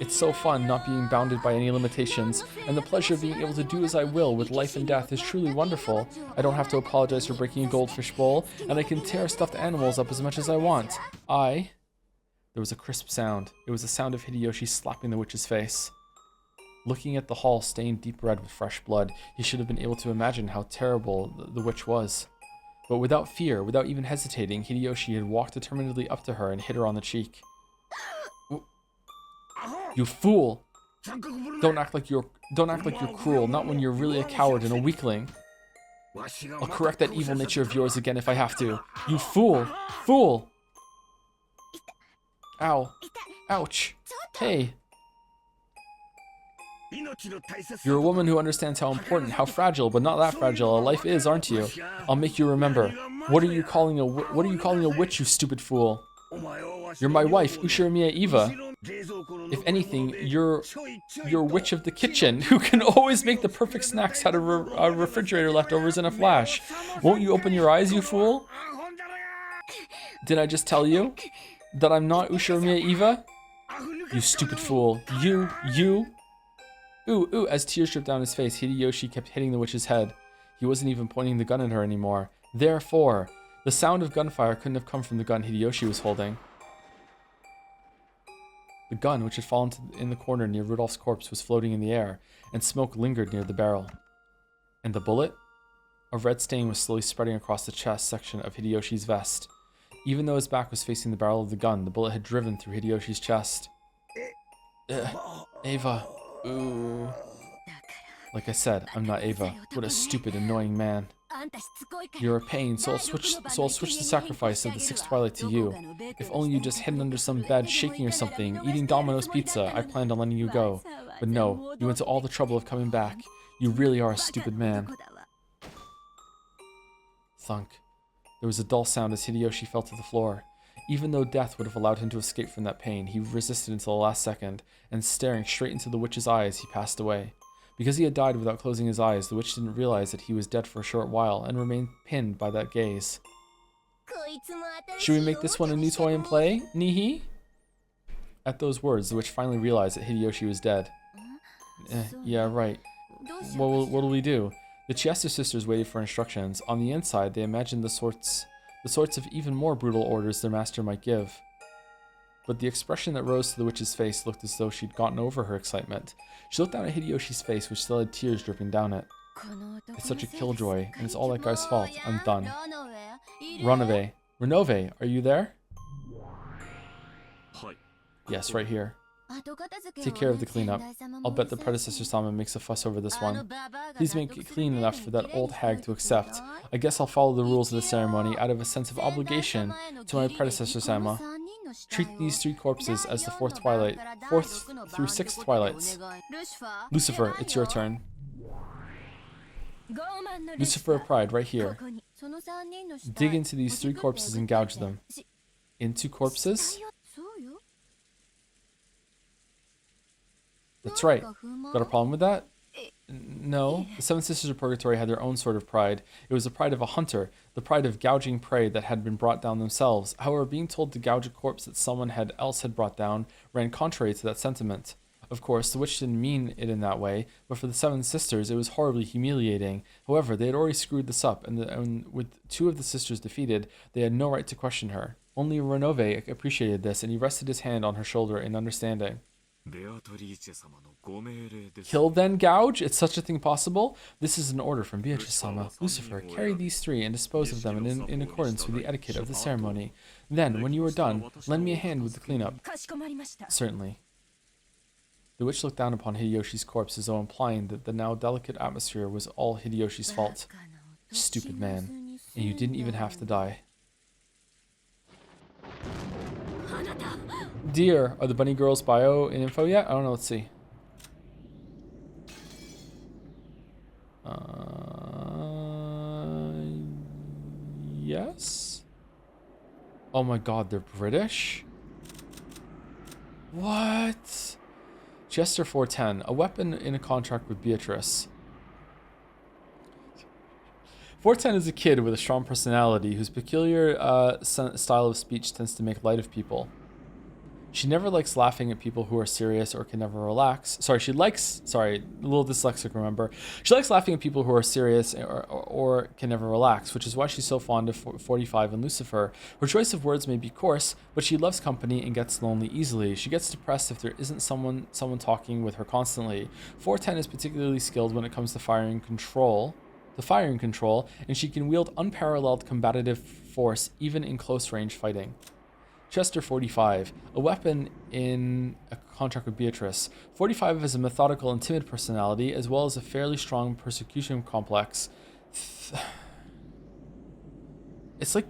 S1: It's so fun not being bounded by any limitations, and the pleasure of being able to do as I will with life and death is truly wonderful. I don't have to apologize for breaking a goldfish bowl, and I can tear stuffed animals up as much as I want. There was a crisp sound. It was the sound of Hideyoshi slapping the witch's face. Looking at the hall stained deep red with fresh blood, he should have been able to imagine how terrible the witch was. But without fear, without even hesitating, Hideyoshi had walked determinedly up to her and hit her on the cheek. You fool! Don't act like you're cruel, not when you're really a coward and a weakling. I'll correct that evil nature of yours again if I have to. You fool! Fool! Ow. Ouch. Hey. You're a woman who understands how important, how fragile, but not that fragile a life is, aren't you? I'll make you remember. What are you calling a witch, you stupid fool? You're my wife, Ushiromiya Eva. If anything, you're witch of the kitchen, who can always make the perfect snacks out of refrigerator leftovers in a flash. Won't you open your eyes, you fool? Did I just tell you that I'm not Ushiromiya Eva? You stupid fool. You. Ooh, as tears dripped down his face, Hideyoshi kept hitting the witch's head. He wasn't even pointing the gun at her anymore. Therefore, the sound of gunfire couldn't have come from the gun Hideyoshi was holding. The gun, which had fallen in the corner near Rudolph's corpse, was floating in the air, and smoke lingered near the barrel. And the bullet? A red stain was slowly spreading across the chest section of Hideyoshi's vest. Even though his back was facing the barrel of the gun, the bullet had driven through Hideyoshi's chest. Ava. Ooh. Like I said, I'm not Ava. What a stupid, annoying man. You're a pain, so I'll switch the sacrifice of the sixth twilight to you. If only you just hidden under some bed, shaking or something, eating Domino's pizza, I planned on letting you go. But no, you went to all the trouble of coming back. You really are a stupid man. Thunk. There was a dull sound as Hideyoshi fell to the floor. Even though death would have allowed him to escape from that pain, he resisted until the last second, and staring straight into the witch's eyes, he passed away. Because he had died without closing his eyes, the witch didn't realize that he was dead for a short while, and remained pinned by that gaze. Should we make this one a new toy and play, Nihi? At those words, the witch finally realized that Hideyoshi was dead. Yeah, right. What'll we do? The Chiesa sisters waited for instructions. On the inside, they imagined the sorts of even more brutal orders their master might give. But the expression that rose to the witch's face looked as though she'd gotten over her excitement. She looked down at Hideyoshi's face, which still had tears dripping down it. It's such a killjoy, and it's all that guy's fault. I'm done. Renove, are you there? Yes, right here. Take care of the cleanup. I'll bet the predecessor Sama makes a fuss over this one. Please make it clean enough for that old hag to accept. I guess I'll follow the rules of the ceremony out of a sense of obligation to my predecessor Sama. Treat these three corpses as the fourth through sixth twilights. Lucifer, it's your turn. Lucifer of Pride, right here. Dig into these three corpses and gouge them. Into corpses? That's right. Got a problem with that? No, the Seven Sisters of Purgatory had their own sort of pride. It was the pride of a hunter, the pride of gouging prey that had been brought down themselves. However, being told to gouge a corpse that someone else had brought down ran contrary to that sentiment. Of course, the witch didn't mean it in that way, but for the Seven Sisters, it was horribly humiliating. However, they had already screwed this up, and with two of the sisters defeated, they had no right to question her. Only Renove appreciated this, and he rested his hand on her shoulder in understanding. Kill then gouge? Is such a thing possible? This is an order from Beatrice-sama. Lucifer, carry these three and dispose of them in accordance with the etiquette of the ceremony. Then, when you are done, lend me a hand with the cleanup. Certainly. The witch looked down upon Hideyoshi's corpse as though implying that the now delicate atmosphere was all Hideyoshi's fault. Stupid man. And you didn't even have to die. Dear, are the bunny girls' bio and info yet? I don't know, let's see. Yes? Oh my god, they're British? What? Jester 410, a weapon in a contract with Beatrice. 410 is a kid with a strong personality whose peculiar style of speech tends to make light of people. She never likes laughing at people who are serious or can never relax. A little dyslexic, remember. She likes laughing at people who are serious or can never relax, which is why she's so fond of 45 and Lucifer. Her choice of words may be coarse, but she loves company and gets lonely easily. She gets depressed if there isn't someone talking with her constantly. 410 is particularly skilled when it comes to firing control, and she can wield unparalleled combative force even in close-range fighting. Chester 45, a weapon in a contract with Beatrice. 45 has a methodical and timid personality, as well as a fairly strong persecution complex. It's like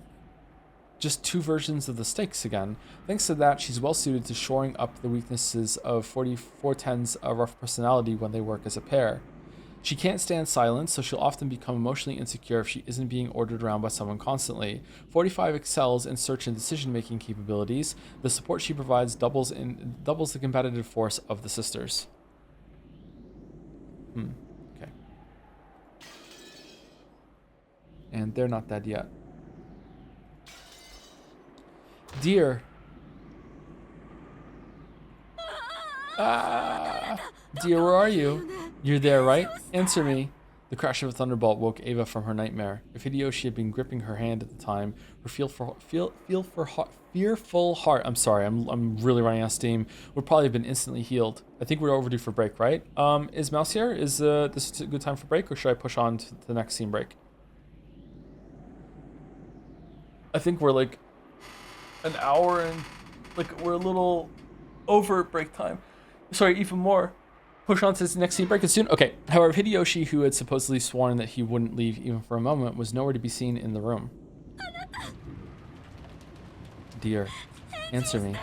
S1: just two versions of the stakes again. Thanks to that, she's well suited to shoring up the weaknesses of 410's rough personality when they work as a pair. She can't stand silence, so she'll often become emotionally insecure if she isn't being ordered around by someone constantly. 45 excels in search and decision-making capabilities. The support she provides doubles the competitive force of the sisters. Okay. And they're not dead yet. Dear. Dear, where are you? You're there, right? Answer me. The crash of a thunderbolt woke Ava from her nightmare. If Hideyoshi had been gripping her hand at the time, her fearful heart, I'm sorry, I'm really running out of steam, would probably have been instantly healed. I think we're overdue for break, right? Is Mouse here? Is this a good time for break, or should I push on to the next scene break? I think we're like an hour and we're a little over break time. Sorry, even more. Push on to this next scene break soon. Okay. However, Hideyoshi, who had supposedly sworn that he wouldn't leave even for a moment, was nowhere to be seen in the room. Dear, answer me.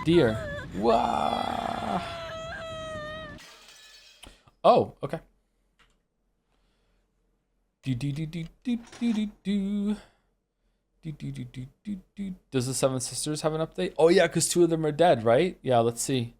S1: Dear. Wah. Oh, okay. Does the Seven Sisters have an update? Oh yeah, because two of them are dead, right? Yeah, let's see.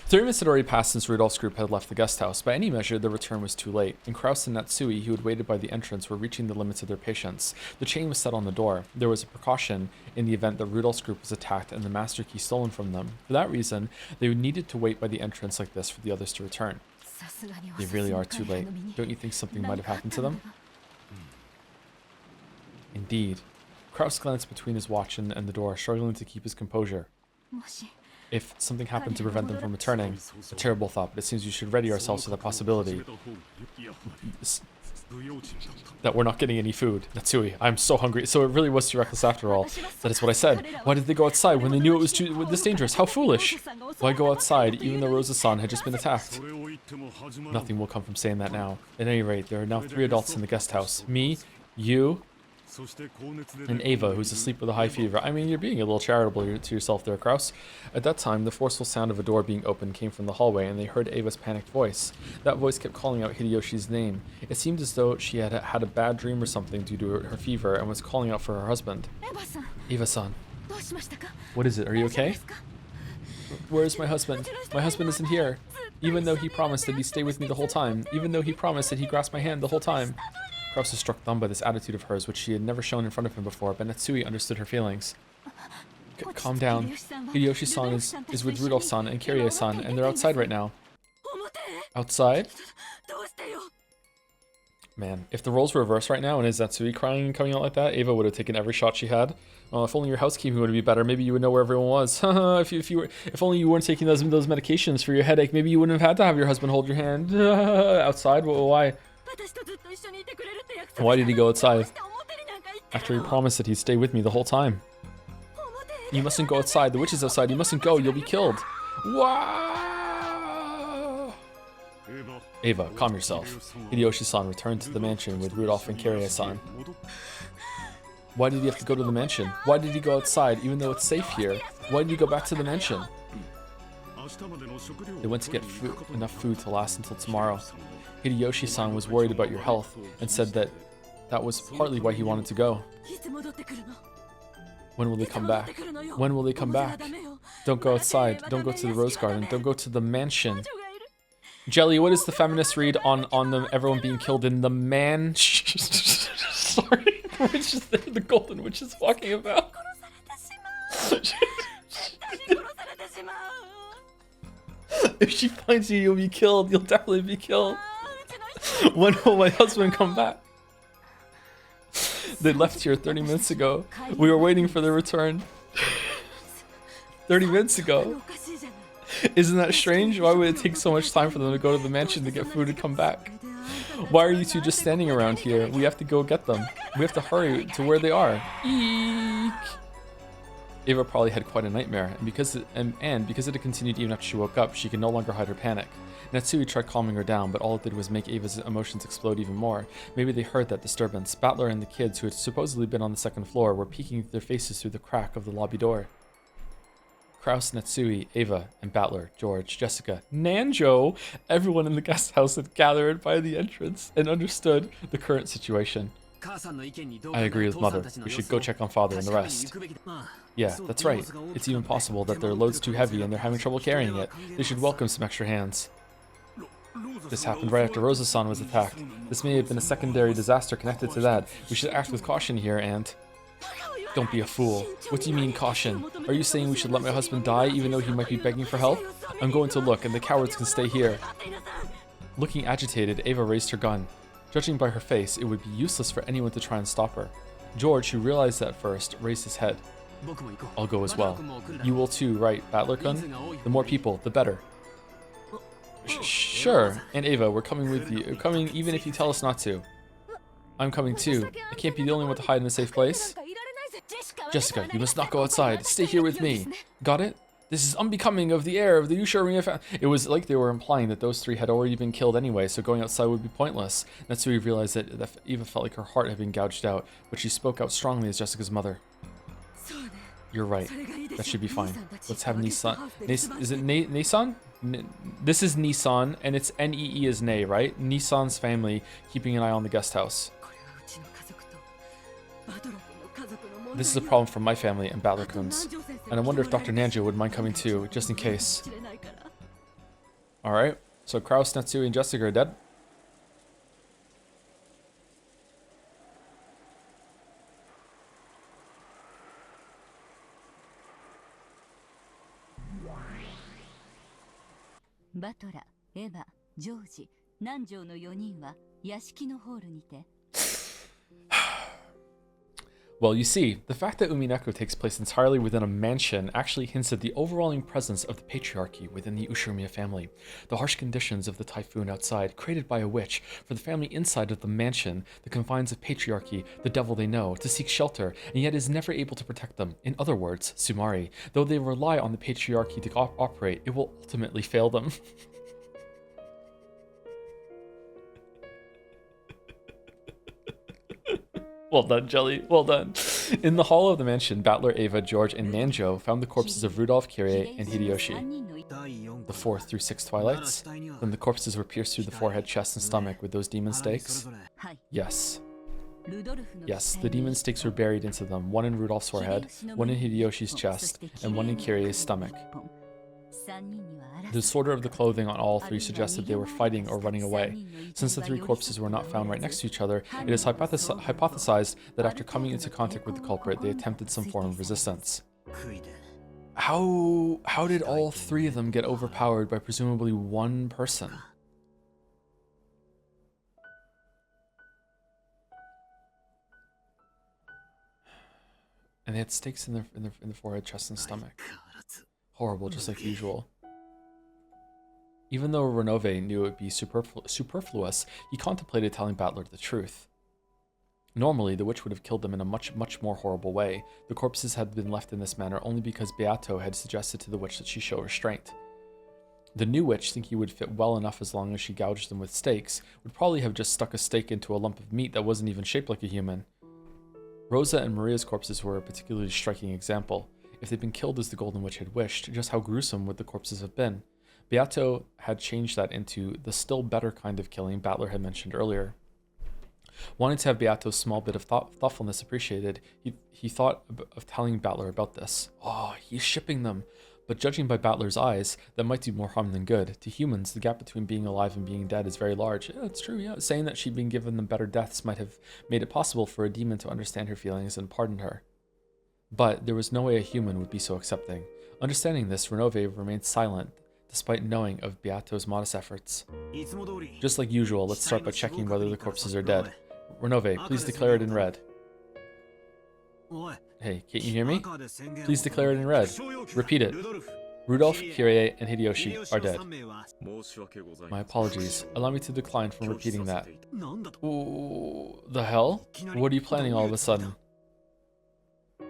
S1: Three minutes had already passed since Rudolph's group had left the guest house. By any measure, their return was too late, and Kraus and Natsui, who had waited by the entrance, were reaching the limits of their patience. The chain was set on the door. There was a precaution in the event that Rudolph's group was attacked and the master key stolen from them. For that reason, they needed to wait by the entrance like this for the others to return. They really are too late. Don't you think something might have happened to them? Indeed. Kraus glanced between his watch and the door, struggling to keep his composure. If something happened to prevent them from returning, a terrible thought, but it seems we should ready ourselves to the possibility that we're not getting any food. Natsui, I'm so hungry. So it really was too reckless after all. That is what I said. Why did they go outside when they knew it was this dangerous? How foolish! Why go outside, even though Rosa-san had just been attacked? Nothing will come from saying that now. At any rate, there are now 3 adults in the guest house. Me, you, And Ava, who's asleep with a high fever. I mean, you're being a little charitable to yourself there, Kraus. At that time, the forceful sound of a door being opened came from the hallway, and they heard Ava's panicked voice. That voice kept calling out Hideyoshi's name. It seemed as though she had had a bad dream or something due to her fever and was calling out for her husband. Eva-san. What is it? Are you okay? Where is my husband? My husband isn't here. Even though he promised that he'd stay with me the whole time. Even though he promised that he grasped my hand the whole time. Kraus was struck dumb by this attitude of hers, which she had never shown in front of him before, but Natsui understood her feelings. Calm down. Hideyoshi-san is with Rudolph-san and Kyrie-san, and they're outside right now. Outside? Man, if the roles were reversed right now and is Natsui crying and coming out like that, Ava would have taken every shot she had. If only your housekeeping would be better, maybe you would know where everyone was. if only you weren't taking those medications for your headache, maybe you wouldn't have had to have your husband hold your hand. Outside? Why? Why did he go outside? After he promised that he'd stay with me the whole time. You mustn't go outside. The witch is outside. You mustn't go. You'll be killed. Wow! Ava, calm yourself. Hideyoshi-san returned to the mansion with Rudolph and Kyrie-san. Why did he have to go to the mansion? Why did he go outside even though it's safe here? Why did he go back to the mansion? They went to get enough food to last until tomorrow. Hideyoshi-san was worried about your health and said that was partly why he wanted to go. When will they come back? When will they come back? Don't go outside. Don't go to the rose garden. Don't go to the mansion. Jelly, what is the feminist read on them everyone being killed in the man? Sorry, the golden witch is walking about. If she finds you, you'll be killed. You'll definitely be killed. When will my husband come back? They left here 30 minutes ago. We were waiting for their return. 30 minutes ago. Isn't that strange? Why would it take so much time for them to go to the mansion to get food and come back? Why are you two just standing around here? We have to go get them. We have to hurry to where they are. Eek! Ava probably had quite a nightmare, and because it had continued even after she woke up, she could no longer hide her panic. Natsui tried calming her down, but all it did was make Ava's emotions explode even more. Maybe they heard that disturbance. Battler and the kids, who had supposedly been on the second floor, were peeking their faces through the crack of the lobby door. Kraus, Natsui, Ava, and Battler, George, Jessica, Nanjo, everyone in the guest house had gathered by the entrance and understood the current situation. I agree with Mother. We should go check on Father and the rest. Yeah, that's right. It's even possible that their load's too heavy and they're having trouble carrying it. They should welcome some extra hands. This happened right after Rosa-san was attacked. This may have been a secondary disaster connected to that. We should act with caution here and... Don't be a fool. What do you mean, caution? Are you saying we should let my husband die even though he might be begging for help? I'm going to look, and the cowards can stay here. Looking agitated, Ava raised her gun. Judging by her face, it would be useless for anyone to try and stop her. George, who realized that first, raised his head. I'll go as well. You will too, right, Battler-kun? The more people, the better. Sure. And Ava, we're coming with you. We're coming even if you tell us not to. I'm coming too. I can't be the only one to hide in a safe place. Jessica, you must not go outside. Stay here with me. Got it? This is unbecoming of the heir of the Ushirima family. It was like they were implying that those three had already been killed anyway, so going outside would be pointless. Natsui realized that Eva felt like her heart had been gouged out, but she spoke out strongly as Jessica's mother. You're right. That should be fine. Let's have Nissan. Is it Nissan? This is Nissan, and it's N-E-E as Nei, right? Nissan's family keeping an eye on the guest house. This is a problem for my family and Battler-kun's. And I wonder if Dr. Nanjo would mind coming too, just in case. Alright, so Kraus, Natsui, and Jessica are dead.
S4: Battler, Eva, George, Nanjo no 4人は屋敷のホールにて
S1: Well, you see, the fact that Umineko takes place entirely within a mansion actually hints at the overwhelming presence of the patriarchy within the Ushirima family. The harsh conditions of the typhoon outside, created by a witch, for the family inside of the mansion, the confines of patriarchy, the devil they know, to seek shelter, and yet is never able to protect them. In other words, Sumari, though they rely on the patriarchy to operate, it will ultimately fail them. Well done, Jelly. Well done. In the hall of the mansion, Battler, Ava, George, and Nanjo found the corpses of Rudolph, Kyrie, and Hideyoshi. The 4th through 6th twilights. Then the corpses were pierced through the forehead, chest, and stomach with those demon stakes. Yes. Yes, the demon stakes were buried into them, one in Rudolph's forehead, one in Hideyoshi's chest, and one in Kyrie's stomach. The disorder of the clothing on all 3 suggested they were fighting or running away. Since the 3 corpses were not found right next to each other, it is hypothesized that after coming into contact with the culprit, they attempted some form of resistance. How did all 3 of them get overpowered by presumably one person? And they had stakes in the forehead, chest, and stomach. Horrible, just like usual. Even though Renove knew it would be superfluous, he contemplated telling Battler the truth. Normally, the witch would have killed them in a much more horrible way. The corpses had been left in this manner only because Beato had suggested to the witch that she show restraint. The new witch, thinking he would fit well enough as long as she gouged them with stakes, would probably have just stuck a stake into a lump of meat that wasn't even shaped like a human. Rosa and Maria's corpses were a particularly striking example. If they'd been killed as the Golden Witch had wished, just how gruesome would the corpses have been? Beato had changed that into the still better kind of killing Battler had mentioned earlier. Wanting to have Beato's small bit of thoughtfulness appreciated, he thought of telling Battler about this. Oh, he's shipping them. But judging by Battler's eyes, that might do more harm than good. To humans, the gap between being alive and being dead is very large. Yeah, it's true, yeah. Saying that she'd been given them better deaths might have made it possible for a demon to understand her feelings and pardon her. But there was no way a human would be so accepting. Understanding this, Renove remained silent, despite knowing of Beato's modest efforts. Just like usual, let's start by checking whether the corpses are dead. Renove, please declare it in red. Hey, can't you hear me? Please declare it in red. Repeat it. Rudolph, Kyrie, and Hideyoshi are dead. My apologies. Allow me to decline from repeating that. Ooh, the hell? What are you planning all of a sudden?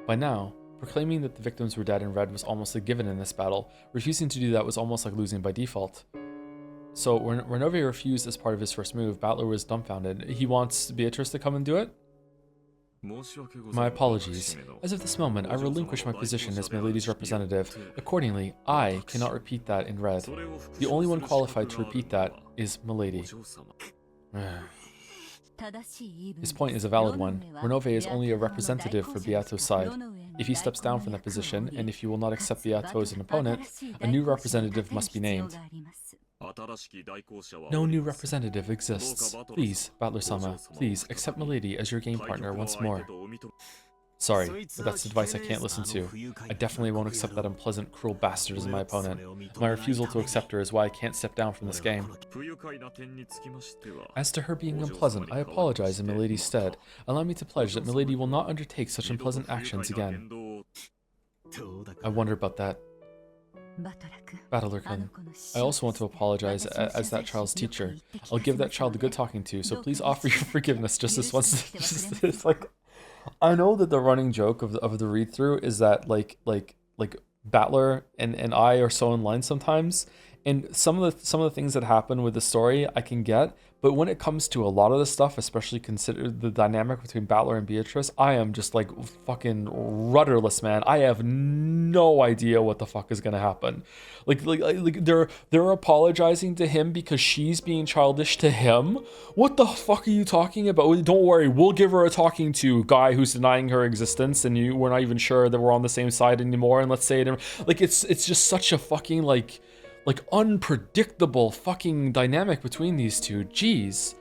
S1: By now, proclaiming that the victims were dead in red was almost a given in this battle. Refusing to do that was almost like losing by default. So when Renove refused as part of his first move, Battler was dumbfounded. He wants Beatrice to come and do it? My apologies. As of this moment, I relinquish my position as my lady's representative. Accordingly, I cannot repeat that in red. The only one qualified to repeat that is Milady. His point is a valid one. Renove is only a representative for Beato's side. If he steps down from that position, and if you will not accept Beato as an opponent, a new representative must be named. No new representative exists. Please, Battler-sama, please accept Milady as your game partner once more. Sorry, but that's advice I can't listen to. I definitely won't accept that unpleasant, cruel bastard as my opponent. My refusal to accept her is why I can't step down from this game. As to her being unpleasant, I apologize in Milady's stead. Allow me to pledge that Milady will not undertake such unpleasant actions again. I wonder about that. Battler-kun, I also want to apologize as that child's teacher. I'll give that child a good talking to, so please offer your forgiveness just this once. It's like, I know that the running joke of the read-through is that like Battler and I are so in line sometimes, and some of the things that happen with the story I can get, but when it comes to a lot of the stuff, especially consider the dynamic between Battler and Beatrice, I am just like fucking rudderless, man. I have no idea what the fuck is gonna happen. Like they're apologizing to him because she's being childish to him. What the fuck are you talking about? Don't worry, we'll give her a talking to, guy who's denying her existence, and we're not even sure that we're on the same side anymore. And let's say it, like it's just such a fucking like unpredictable fucking dynamic between these two. Jeez.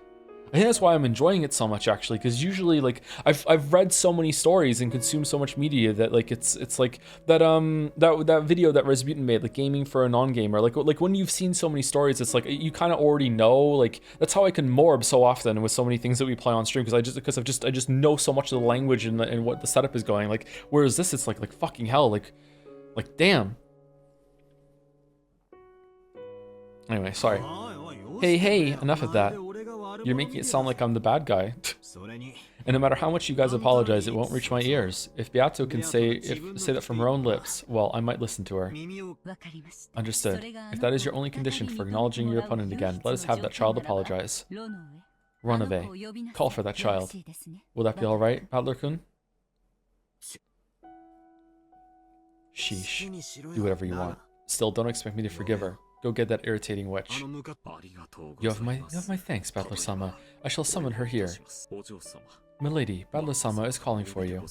S1: I think that's why I'm enjoying it so much, actually, because usually, like, I've read so many stories and consumed so much media that, like, it's like that video that Resputin made, like, gaming for a non-gamer. Like when you've seen so many stories, it's like you kind of already know. Like, that's how I can morb so often with so many things that we play on stream, because I just know so much of the language and what the setup is going. Like, whereas this, it's like fucking hell, like damn. Anyway, sorry. Hey, enough of that. You're making it sound like I'm the bad guy. And no matter how much you guys apologize, it won't reach my ears. If Beato can say that from her own lips, well, I might listen to her. Understood. If that is your only condition for acknowledging your opponent again, let us have that child apologize. Runabe. Call for that child. Will that be alright, Battler-kun? Sheesh. Do whatever you want. Still, don't expect me to forgive her. Go get that irritating witch. You have my thanks, Battler-sama. I shall summon her here. Milady, Battler-sama is calling for you.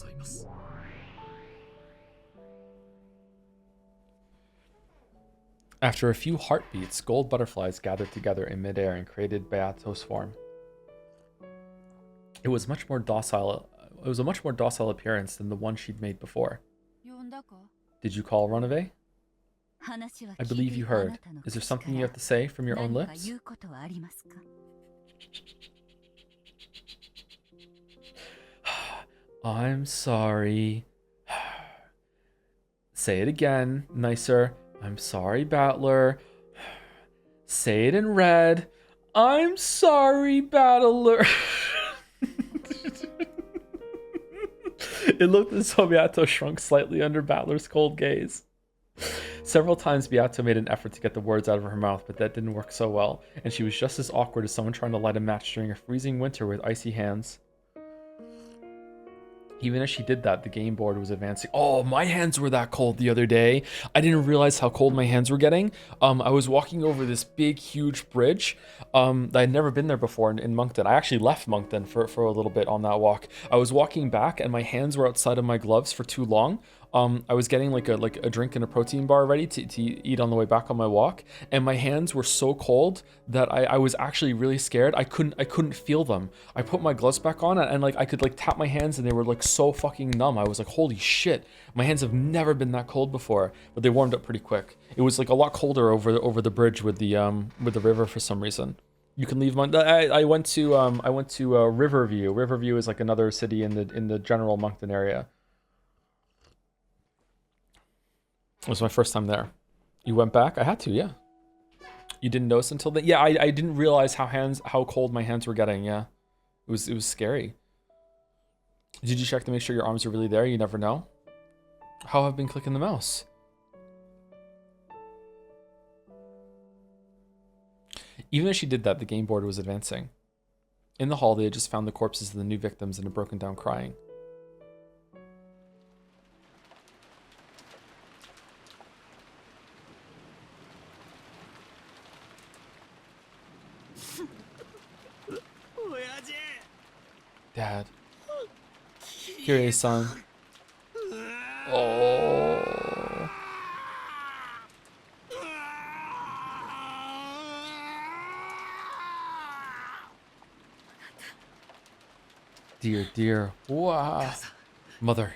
S1: After a few heartbeats, gold butterflies gathered together in midair and created Beato's form. It was a much more docile appearance than the one she'd made before. Did you call Runaway? I believe you heard. Is there something you have to say from your own lips? I'm sorry. Say it again, nicer. I'm sorry, Battler. Say it in red. I'm sorry, Battler. It looked as though Beato shrunk slightly under Battler's cold gaze. Several times Beato made an effort to get the words out of her mouth, but that didn't work so well, and she was just as awkward as someone trying to light a match during a freezing winter with icy hands. Even as she did that, the game board was advancing. Oh, my hands were that cold the other day. I didn't realize how cold my hands were getting. I was walking over this big, huge bridge that I'd never been there before in Moncton. I actually left Moncton for a little bit on that walk. I was walking back and my hands were outside of my gloves for too long. I was getting like a drink and a protein bar ready to eat on the way back on my walk, and my hands were so cold that I was actually really scared. I couldn't feel them. I put my gloves back on and like I could like tap my hands and they were like so fucking numb. I was like, holy shit, my hands have never been that cold before. But they warmed up pretty quick. It was like a lot colder over the bridge with the river for some reason. You can leave Moncton. I went to Riverview. Riverview is like another city in the general Moncton area. It was my first time there. You went back? I had to, yeah. You didn't notice until then? Yeah, I didn't realize how cold my hands were getting, yeah. It was scary. Did you check to make sure your arms are really there? You never know. How have I been clicking the mouse? Even as she did that, the game board was advancing. In the hall, they had just found the corpses of the new victims and had broken down crying. Dad. Kirie-san. Oh. Dear, dear. Wow. Mother,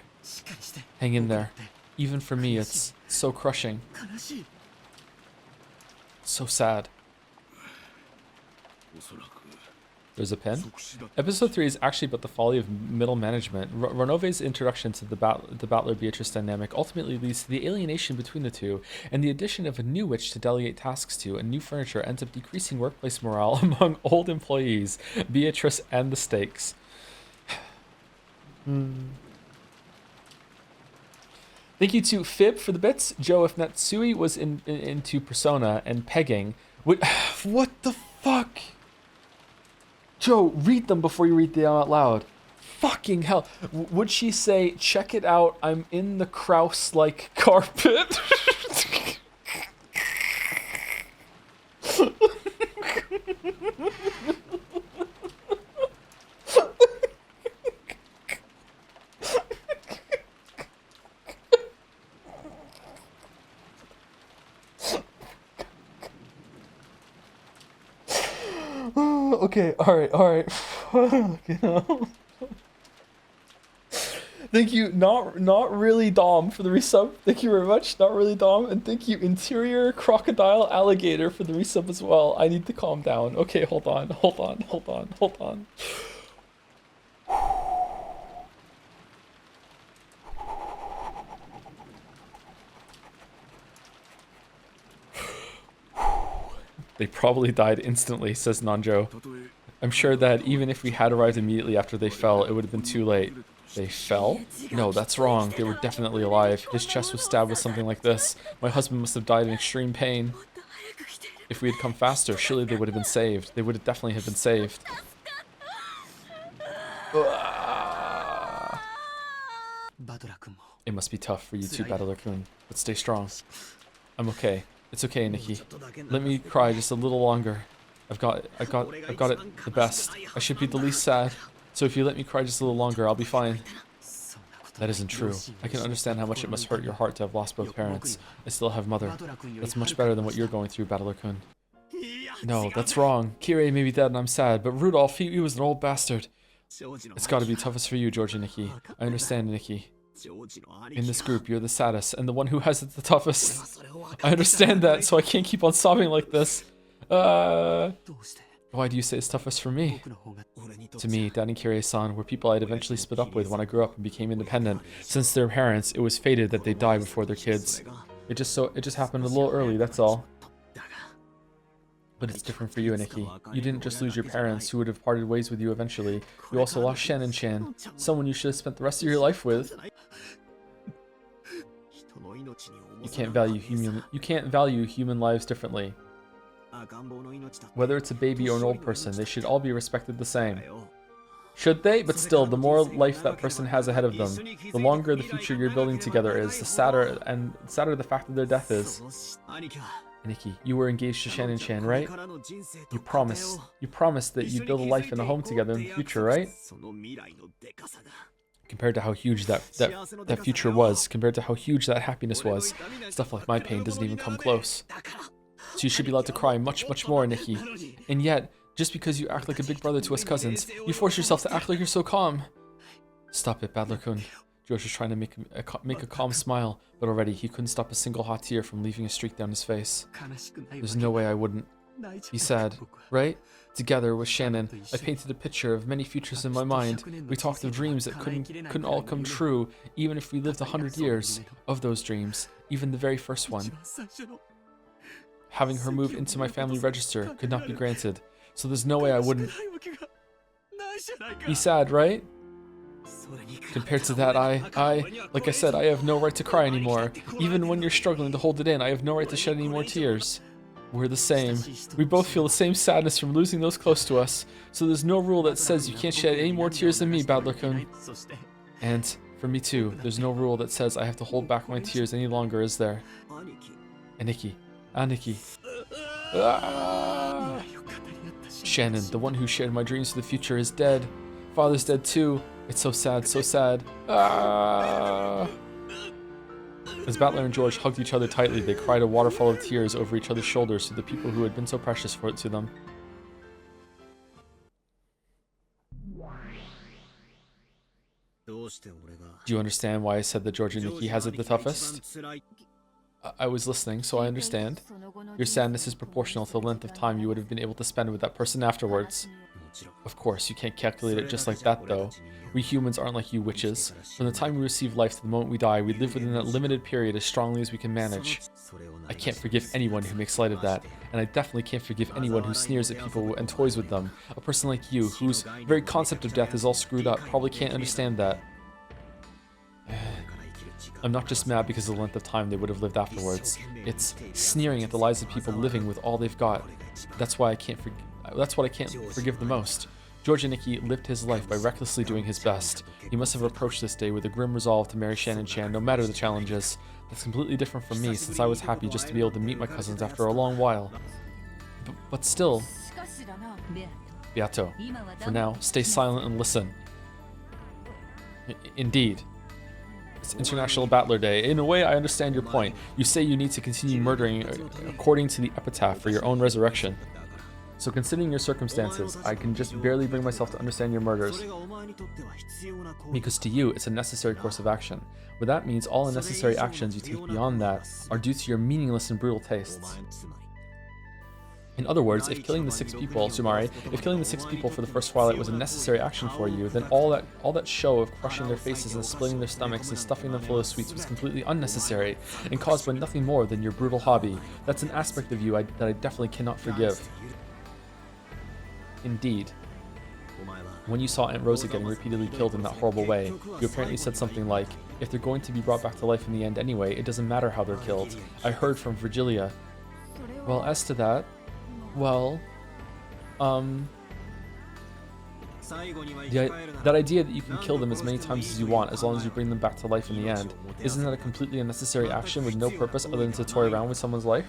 S1: hang in there. Even for me, it's so crushing. So sad. There's a pen. Episode 3 is actually about the folly of middle management. Ronove's introduction to the Battler-Beatrice dynamic ultimately leads to the alienation between the two, and the addition of a new witch to delegate tasks to and new furniture ends up decreasing workplace morale among old employees, Beatrice and the stakes. Thank you to Fib for the bits. Joe, if Natsui was into Persona and pegging, what the fuck? Joe, read them before you read them out loud. Fucking hell. Would she say, check it out, I'm in the Kraus-like carpet? Okay, alright. You know. Thank you, not really Dom for the resub. Thank you very much, not really Dom, and thank you Interior Crocodile Alligator for the resub as well. I need to calm down. Okay, hold on. They probably died instantly, says Nanjo. I'm sure that even if we had arrived immediately after they fell, it would have been too late. They fell? No, that's wrong. They were definitely alive. His chest was stabbed with something like this. My husband must have died in extreme pain. If we had come faster, surely they would have been saved. They would have definitely have been saved. It must be tough for you too, Battler-kun, but stay strong. I'm okay. It's okay, Nikki. Let me cry just a little longer. I've got it the best. I should be the least sad. So if you let me cry just a little longer, I'll be fine. That isn't true. I can understand how much it must hurt your heart to have lost both parents. I still have mother. That's much better than what you're going through, Battler-kun. No, that's wrong. Kirei may be dead and I'm sad, but Rudolph, he was an old bastard. It's gotta be toughest for you, Georgie Nikki. I understand, Nikki. In this group, you're the saddest, and the one who has it the toughest. I understand that, so I can't keep on sobbing like this. Why do you say it's toughest for me? To me, Dad and Kirei-san were people I'd eventually split up with when I grew up and became independent. Since their parents, it was fated that they die before their kids. It just happened a little early, that's all. But it's different for you, Nikki. You didn't just lose your parents, who would have parted ways with you eventually. You also lost Shannon-chan, someone you should have spent the rest of your life with. You can't value human lives differently. Whether it's a baby or an old person, they should all be respected the same. Should they? But still, the more life that person has ahead of them, the longer the future you're building together is, the sadder the fact that their death is. Nikki, you were engaged to Shannon-chan, right? You promised that you'd build a life and a home together in the future, right? Compared to how huge that future was, compared to how huge that happiness was, stuff like my pain doesn't even come close. So you should be allowed to cry much, much more, Nikki. And yet, just because you act like a big brother to us cousins, you force yourself to act like you're so calm. Stop it, Battler-kun. George was trying to make a calm smile, but already he couldn't stop a single hot tear from leaving a streak down his face. There's no way I wouldn't. He said, right? Together with Shannon, I painted a picture of many futures in my mind. We talked of dreams that couldn't all come true, even if we lived 100 years. Of those dreams, even the very first one. Having her move into my family register could not be granted, so there's no way I wouldn't. He's sad, right? Compared to that, like I said, I have no right to cry anymore. Even when you're struggling to hold it in, I have no right to shed any more tears. We're the same. We both feel the same sadness from losing those close to us, so there's no rule that says you can't shed any more tears than me, Battler-kun. And for me too, there's no rule that says I have to hold back my tears any longer, is there? And Nikki. Nikki. Shannon, the one who shared my dreams for the future, is dead. Father's dead too. It's so sad, so sad. As Battler and George hugged each other tightly, they cried a waterfall of tears over each other's shoulders to the people who had been so precious to them. Do you understand why I said that George and Nikki has it the toughest? I was listening, so I understand. Your sadness is proportional to the length of time you would have been able to spend with that person afterwards. Of course, you can't calculate it just like that, though. We humans aren't like you witches. From the time we receive life to the moment we die, we live within that limited period as strongly as we can manage. I can't forgive anyone who makes light of that, and I definitely can't forgive anyone who sneers at people and toys with them. A person like you, whose very concept of death is all screwed up, probably can't understand that. I'm not just mad because of the length of time they would have lived afterwards. It's sneering at the lives of people living with all they've got. That's what I can't forgive the most. George and Nikki lived his life by recklessly doing his best. He must have approached this day with a grim resolve to marry Shannon-chan no matter the challenges. That's completely different from me, since I was happy just to be able to meet my cousins after a long while. But still... Beato, for now, stay silent and listen. Indeed. It's International Battler Day. In a way, I understand your point. You say you need to continue murdering according to the epitaph for your own resurrection. So considering your circumstances, I can just barely bring myself to understand your murders. Because to you, it's a necessary course of action. But that means all unnecessary actions you take beyond that are due to your meaningless and brutal tastes. In other words, if killing the 6 people, Sumare, if killing the 6 people for the first Twilight was a necessary action for you, then all that show of crushing their faces and splitting their stomachs and stuffing them full of sweets was completely unnecessary and caused by nothing more than your brutal hobby. That's an aspect of you that I definitely cannot forgive. Indeed. When you saw Aunt Rosa getting repeatedly killed in that horrible way, you apparently said something like, if they're going to be brought back to life in the end anyway, it doesn't matter how they're killed. I heard from Virgilia. Well, as to that, well, That idea that you can kill them as many times as you want, as long as you bring them back to life in the end, isn't that a completely unnecessary action with no purpose other than to toy around with someone's life?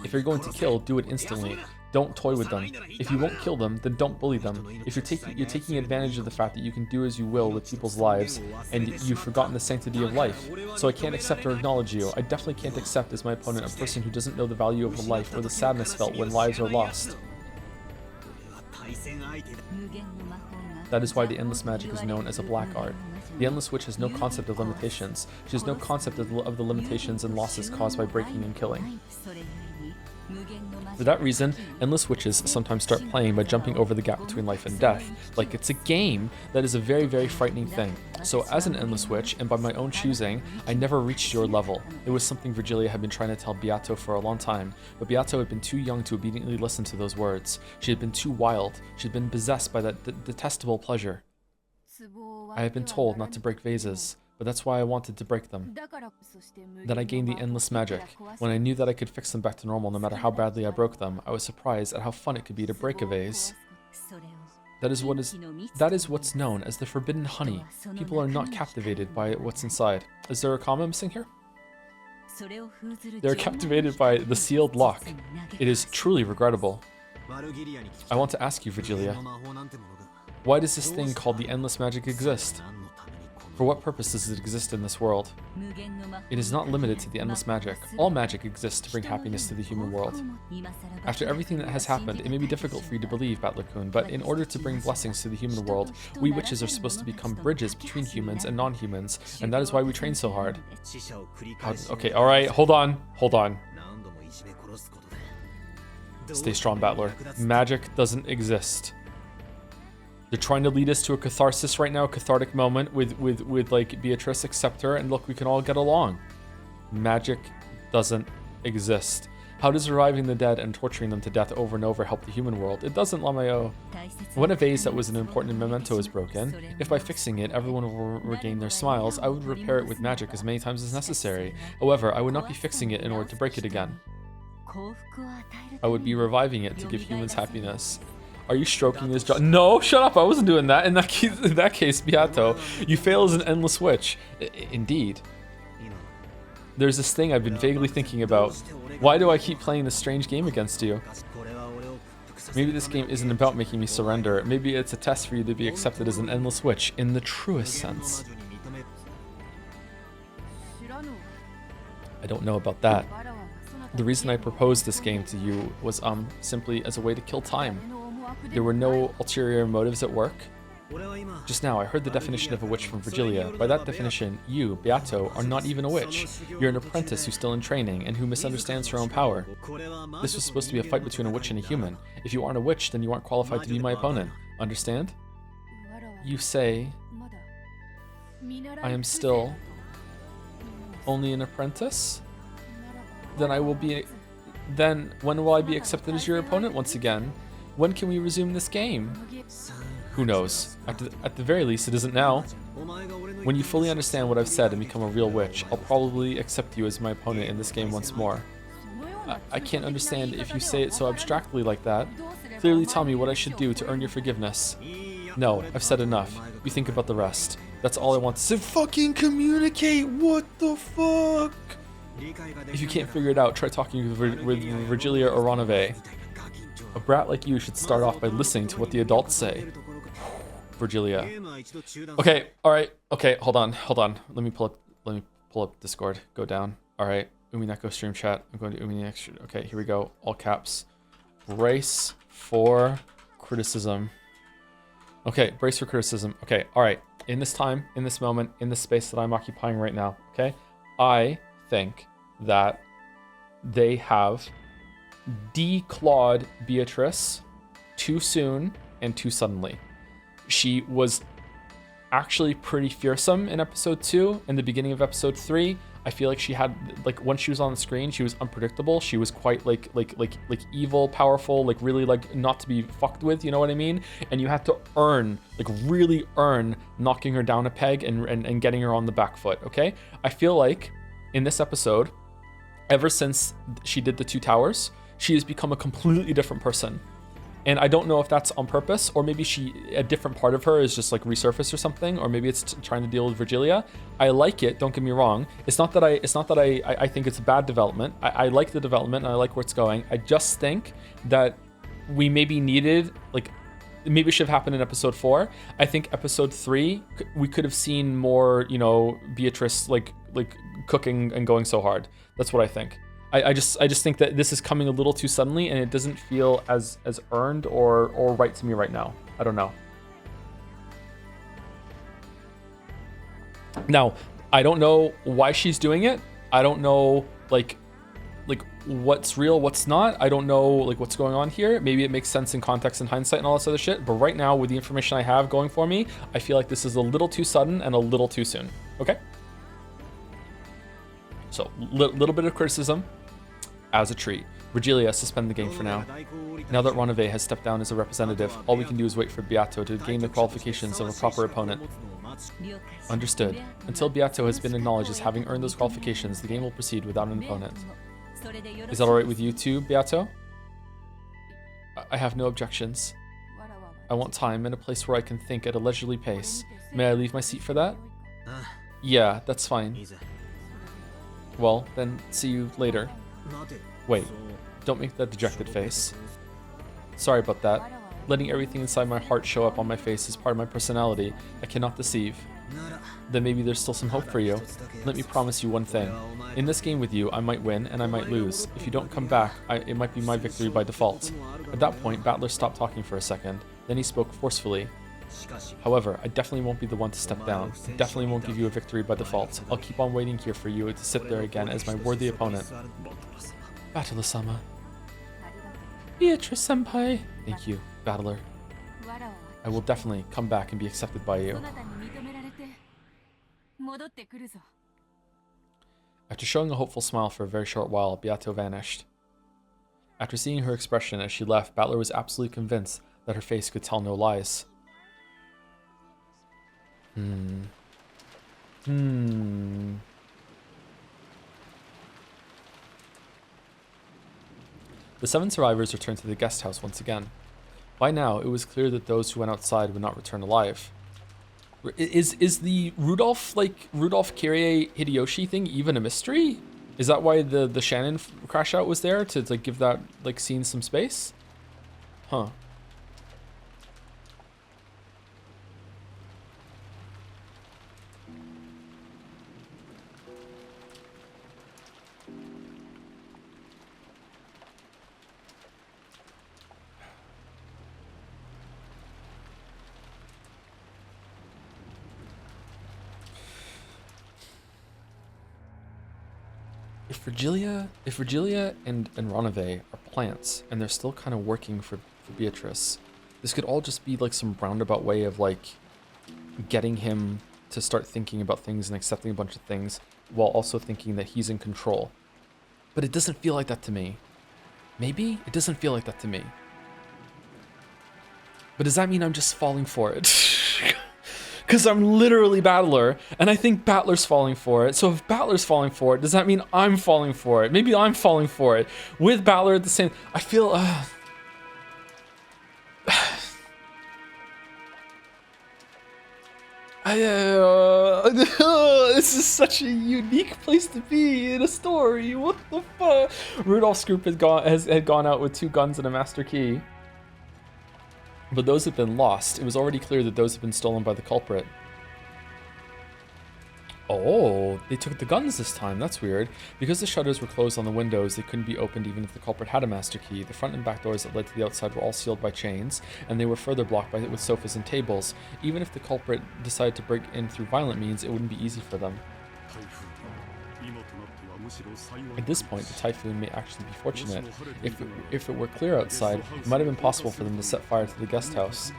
S1: If you're going to kill, do it instantly. Don't toy with them. If you won't kill them, then don't bully them. If you're taking advantage of the fact that you can do as you will with people's lives, and you've forgotten the sanctity of life. So I can't accept or acknowledge you. I definitely can't accept as my opponent a person who doesn't know the value of a life or the sadness felt when lives are lost. That is why the endless magic is known as a black art. The endless witch has no concept of limitations. She has no concept of the limitations and losses caused by breaking and killing. For that reason, endless witches sometimes start playing by jumping over the gap between life and death. Like it's a game. That is a very, very frightening thing. So as an endless witch, and by my own choosing, I never reached your level. It was something Virgilia had been trying to tell Beato for a long time, but Beato had been too young to obediently listen to those words. She had been too wild. She had been possessed by that detestable pleasure. I had been told not to break vases, but that's why I wanted to break them. Then I gained the endless magic. When I knew that I could fix them back to normal no matter how badly I broke them, I was surprised at how fun it could be to break a vase. That is what's known as the forbidden honey. People are not captivated by what's inside. Is there a comma missing here? They are captivated by the sealed lock. It is truly regrettable. I want to ask you, Virgilia, why does this thing called the endless magic exist? For what purpose does it exist in this world? It is not limited to the endless magic. All magic exists to bring happiness to the human world. After everything that has happened, it may be difficult for you to believe, Battler-kun, but in order to bring blessings to the human world, we witches are supposed to become bridges between humans and non-humans, and that is why we train so hard. Okay, alright, hold on. Stay strong, Battler. Magic doesn't exist. They're trying to lead us to a catharsis right now, a cathartic moment with like Beatrice, accept her, and look, we can all get along. Magic doesn't exist. How does reviving the dead and torturing them to death over and over help the human world? It doesn't, Lamayo. When a vase that was an important memento is broken, if by fixing it everyone will regain their smiles, I would repair it with magic as many times as necessary. However, I would not be fixing it in order to break it again. I would be reviving it to give humans happiness. Are you stroking his jaw? No, shut up, I wasn't doing that. In that case, Beato, you fail as an endless witch. Indeed. There's this thing I've been vaguely thinking about. Why do I keep playing this strange game against you? Maybe this game isn't about making me surrender. Maybe it's a test for you to be accepted as an endless witch in the truest sense. I don't know about that. The reason I proposed this game to you was simply as a way to kill time. There were no ulterior motives at work. Just now, I heard the definition of a witch from Virgilia. By that definition, you, Beato, are not even a witch. You're an apprentice who's still in training and who misunderstands her own power. This was supposed to be a fight between a witch and a human. If you aren't a witch, then you aren't qualified to be my opponent. Understand? You say, I am still only an apprentice? Then when will I be accepted as your opponent once again? When can we resume this game? Who knows? At the very least, it isn't now. When you fully understand what I've said and become a real witch, I'll probably accept you as my opponent in this game once more. I can't understand if you say it so abstractly like that. Clearly tell me what I should do to earn your forgiveness. No, I've said enough. You think about the rest. That's all I want to say. Fucking communicate! What the fuck? If you can't figure it out, try talking with Virgilia or Ranave. A brat like you should start off by listening to what the adults say. Virgilia. Okay, alright, okay, hold on. Let me pull up Discord. Go down. Alright, Umineko stream chat. I'm going to Umineko. Okay, here we go. All caps. Brace for criticism. Okay, brace for criticism. Okay, alright. In this time, in this moment, in this space that I'm occupying right now, okay? I think that they have declawed Beatrice too soon and too suddenly. She was actually pretty fearsome in episode 2 and the beginning of episode 3. I feel like she had, like, when she was on the screen, she was unpredictable. She was quite like evil, powerful, like really like not to be fucked with, you know what I mean? And you had to earn, like really earn knocking her down a peg and getting her on the back foot, okay? I feel like in this episode, ever since she did the 2 towers, she has become a completely different person. And I don't know if that's on purpose, or maybe a different part of her is just like resurfaced or something, or maybe it's trying to deal with Virgilia. I like it, don't get me wrong. It's not that I think it's a bad development. I like the development and I like where it's going. I just think that we maybe needed, like, maybe it should have happened in episode 4. I think episode 3, we could have seen more, you know, Beatrice like cooking and going so hard. That's what I think. I just think that this is coming a little too suddenly, and it doesn't feel as earned or right to me right now. I don't know. Now, I don't know why she's doing it. I don't know like what's real, what's not. I don't know like what's going on here. Maybe it makes sense in context and hindsight and all this other shit. But right now, with the information I have going for me, I feel like this is a little too sudden and a little too soon. Okay. So, little bit of criticism. As a treat. Virgilia, suspend the game for now. Now that Ronave has stepped down as a representative, all we can do is wait for Beato to gain the qualifications of a proper opponent. Understood. Until Beato has been acknowledged as having earned those qualifications, the game will proceed without an opponent. Is that alright with you too, Beato? I have no objections. I want time and a place where I can think at a leisurely pace. May I leave my seat for that? Yeah, that's fine. Well, then see you later. Wait, don't make that dejected face. Sorry about that. Letting everything inside my heart show up on my face is part of my personality. I cannot deceive. Then maybe there's still some hope for you. Let me promise you one thing. In this game with you, I might win and I might lose. If you don't come back, it might be my victory by default. At that point, Battler stopped talking for a second. Then he spoke forcefully. However, I definitely won't be the one to step down. I definitely won't give you a victory by default. I'll keep on waiting here for you to sit there again as my worthy opponent. Battler-sama. Beatrice-senpai. Thank you, Battler. I will definitely come back and be accepted by you. After showing a hopeful smile for a very short while, Beato vanished. After seeing her expression as she left, Battler was absolutely convinced that her face could tell no lies. The 7 survivors returned to the guest house once again. By now, it was clear that those who went outside would not return alive. Is the Rudolph Kyrie Hideyoshi thing even a mystery? Is that why the Shannon crash out was there, to like give that like scene some space? Huh. If Virgilia and Ronave are plants and they're still kind of working for Beatrice, this could all just be like some roundabout way of like getting him to start thinking about things and accepting a bunch of things while also thinking that he's in control. But it doesn't feel like that to me. Maybe? It doesn't feel like that to me. But does that mean I'm just falling for it? Because I'm literally Battler, and I think Battler's falling for it. So if Battler's falling for it, does that mean I'm falling for it? Maybe I'm falling for it. With Battler at the same... I feel... this is such a unique place to be in a story. What the fuck? Rudolph's group had gone out with 2 guns and a master key. But those have been lost. It was already clear that those have been stolen by the culprit. Oh, they took the guns this time. That's weird. Because the shutters were closed on the windows, they couldn't be opened even if the culprit had a master key. The front and back doors that led to the outside were all sealed by chains, and they were further blocked with sofas and tables. Even if the culprit decided to break in through violent means, it wouldn't be easy for them. At this point, the typhoon may actually be fortunate. If it were clear outside, it might have been possible for them to set fire to the guest house.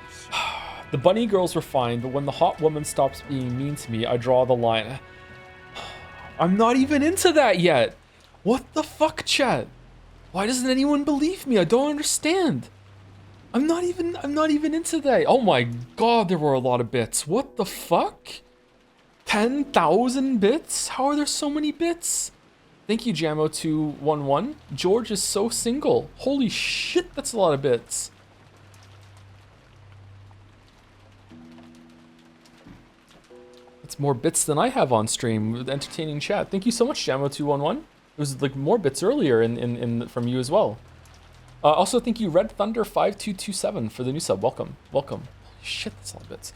S1: The bunny girls were fine, but when the hot woman stops being mean to me, I draw the line. I'm not even into that yet. What the fuck, chat? Why doesn't anyone believe me? I don't understand. I'm not even into that. Oh my god, there were a lot of bits. What the fuck? 10,000 bits? How are there so many bits? Thank you, Jamo211. George is so single. Holy shit, that's a lot of bits. It's more bits than I have on stream with entertaining chat. Thank you so much, Jamo211. It was like more bits earlier in from you as well. Also, thank you, Red Thunder 5227 for the new sub. Welcome, welcome. Holy shit, that's a lot of bits.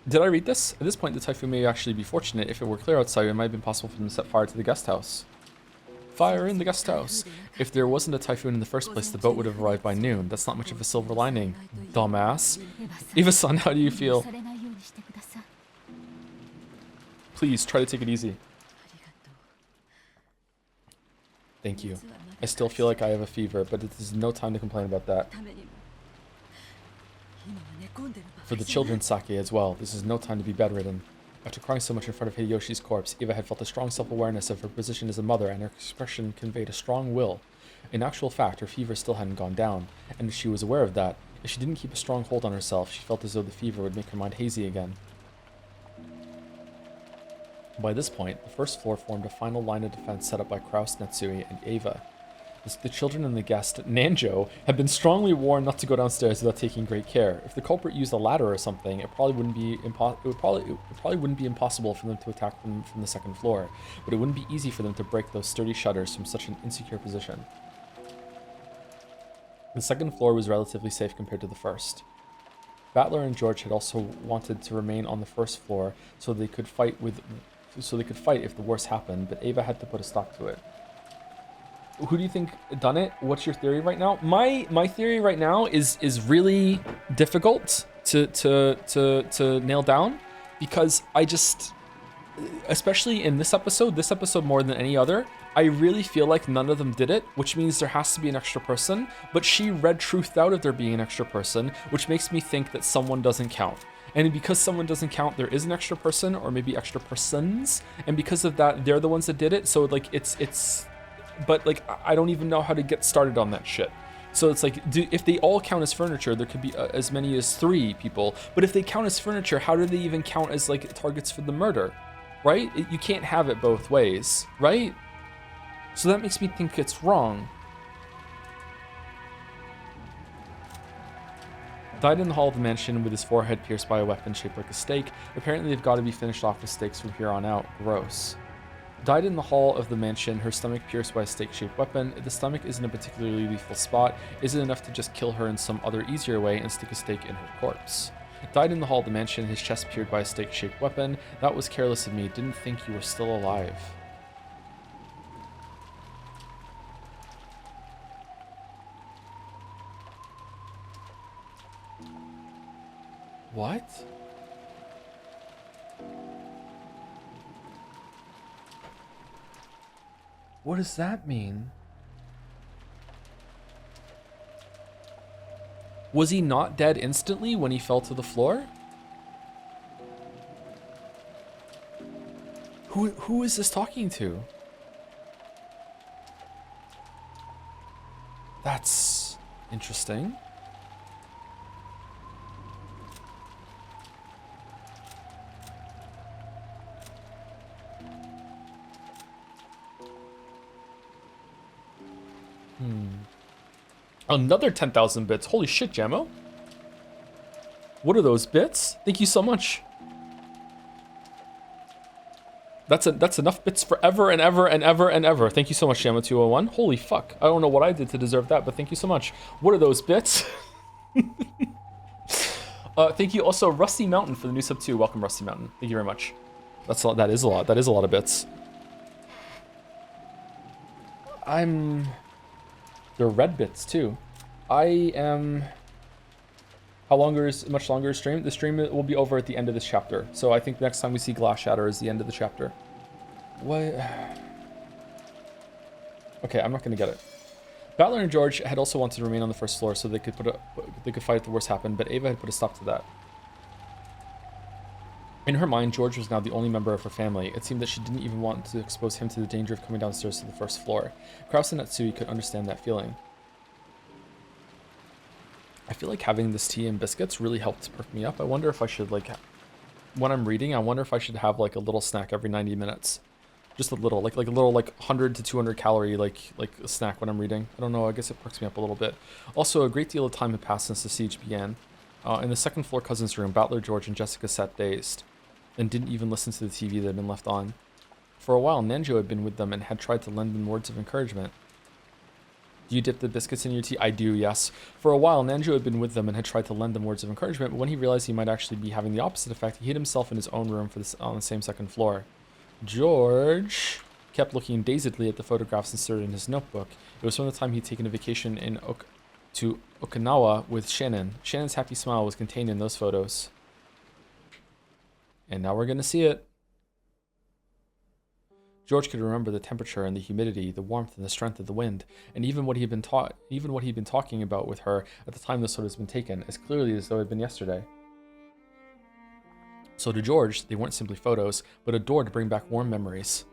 S1: Did I read this? At this point, the typhoon may actually be fortunate. If it were clear outside, it might have been possible for them to set fire to the guest house. Fire in the guest house. If there wasn't a typhoon in the first place, the boat would have arrived by noon. That's not much of a silver lining, dumbass. Eva-san, how do you feel? Please, try to take it easy. Thank you. I still feel like I have a fever, but it is no time to complain about that. For the children's sake as well, this is no time to be bedridden. After crying so much in front of Hideyoshi's corpse, Eva had felt a strong self-awareness of her position as a mother, and her expression conveyed a strong will. In actual fact, her fever still hadn't gone down, and she was aware of that. If she didn't keep a strong hold on herself, she felt as though the fever would make her mind hazy again. By this point, the first floor formed a final line of defense set up by Kraus, Natsui, and Eva. The children and the guest, Nanjo, had been strongly warned not to go downstairs without taking great care. If the culprit used a ladder or something, it probably wouldn't be impossible for them to attack them from the second floor, but it wouldn't be easy for them to break those sturdy shutters from such an insecure position. The second floor was relatively safe compared to the first. Battler and George had also wanted to remain on the first floor so they could fight if the worst happened, but Eva had to put a stop to it. Who do you think done it? What's your theory right now? My theory right now is really difficult to nail down, because I just, especially in this episode more than any other, I really feel like none of them did it, which means there has to be an extra person, but she read truth out of there being an extra person, which makes me think that someone doesn't count. And because someone doesn't count, there is an extra person, or maybe extra persons, and because of that, they're the ones that did it, so like but like I don't even know how to get started on that shit. So it's like, if they all count as furniture, there could be as many as 3 people, but if they count as furniture, how do they even count as like targets for the murder, right? You can't have it both ways, right? So that makes me think it's wrong. Died in the hall of the mansion with his forehead pierced by a weapon shaped like a stake. Apparently they've got to be finished off with stakes from here on out. Gross. Died in the hall of the mansion, her stomach pierced by a stake-shaped weapon. If the stomach isn't a particularly lethal spot, is it enough to just kill her in some other easier way and stick a stake in her corpse? Died in the hall of the mansion, his chest pierced by a stake-shaped weapon. That was careless of me. Didn't think you were still alive. What? What does that mean? Was he not dead instantly when he fell to the floor? Who is this talking to? That's interesting. Another 10,000 bits. Holy shit, Jamo. What are those bits? Thank you so much. That's enough bits for ever and ever and ever and ever. Thank you so much, Jamo201. Holy fuck. I don't know what I did to deserve that, but thank you so much. What are those bits? Thank you also, Rusty Mountain, for the new sub 2. Welcome, Rusty Mountain. Thank you very much. That's a lot. That is a lot. That is a lot of bits. They're red bits too. I am. How longer is much longer is stream? The stream will be over at the end of this chapter. So I think the next time we see Glass Shatter is the end of the chapter. What? Okay, I'm not gonna get it. Battler and George had also wanted to remain on the first floor so they could fight if the worst happened, but Ava had put a stop to that. In her mind, George was now the only member of her family. It seemed that she didn't even want to expose him to the danger of coming downstairs to the first floor. Kraus and Natsui could understand that feeling. I feel like having this tea and biscuits really helped perk me up. I wonder if I should, like, when I'm reading, I wonder if I should have, like, a little snack every 90 minutes. Just a little, like a little, like, 100 to 200 calorie, like a snack when I'm reading. I don't know, I guess it perks me up a little bit. Also, a great deal of time had passed since the siege began. In the second floor cousin's room, Battler, George, and Jessica sat dazed. and didn't even listen to the TV that had been left on. For a while, Nanjo had been with them and had tried to lend them words of encouragement. Do you dip the biscuits in your tea? I do, yes. For a while, Nanjo had been with them and had tried to lend them words of encouragement, but when he realized he might actually be having the opposite effect, he hid himself in his own room on the same second floor. George kept looking dazedly at the photographs inserted in his notebook. It was from the time he'd taken a vacation to Okinawa with Shannon. Shannon's happy smile was contained in those photos. And now we're going to see it. George could remember the temperature and the humidity, the warmth and the strength of the wind, and even what he'd been talking about with her at the time those photos had been taken, as clearly as though it had been yesterday. So to George, they weren't simply photos, but a door to bring back warm memories.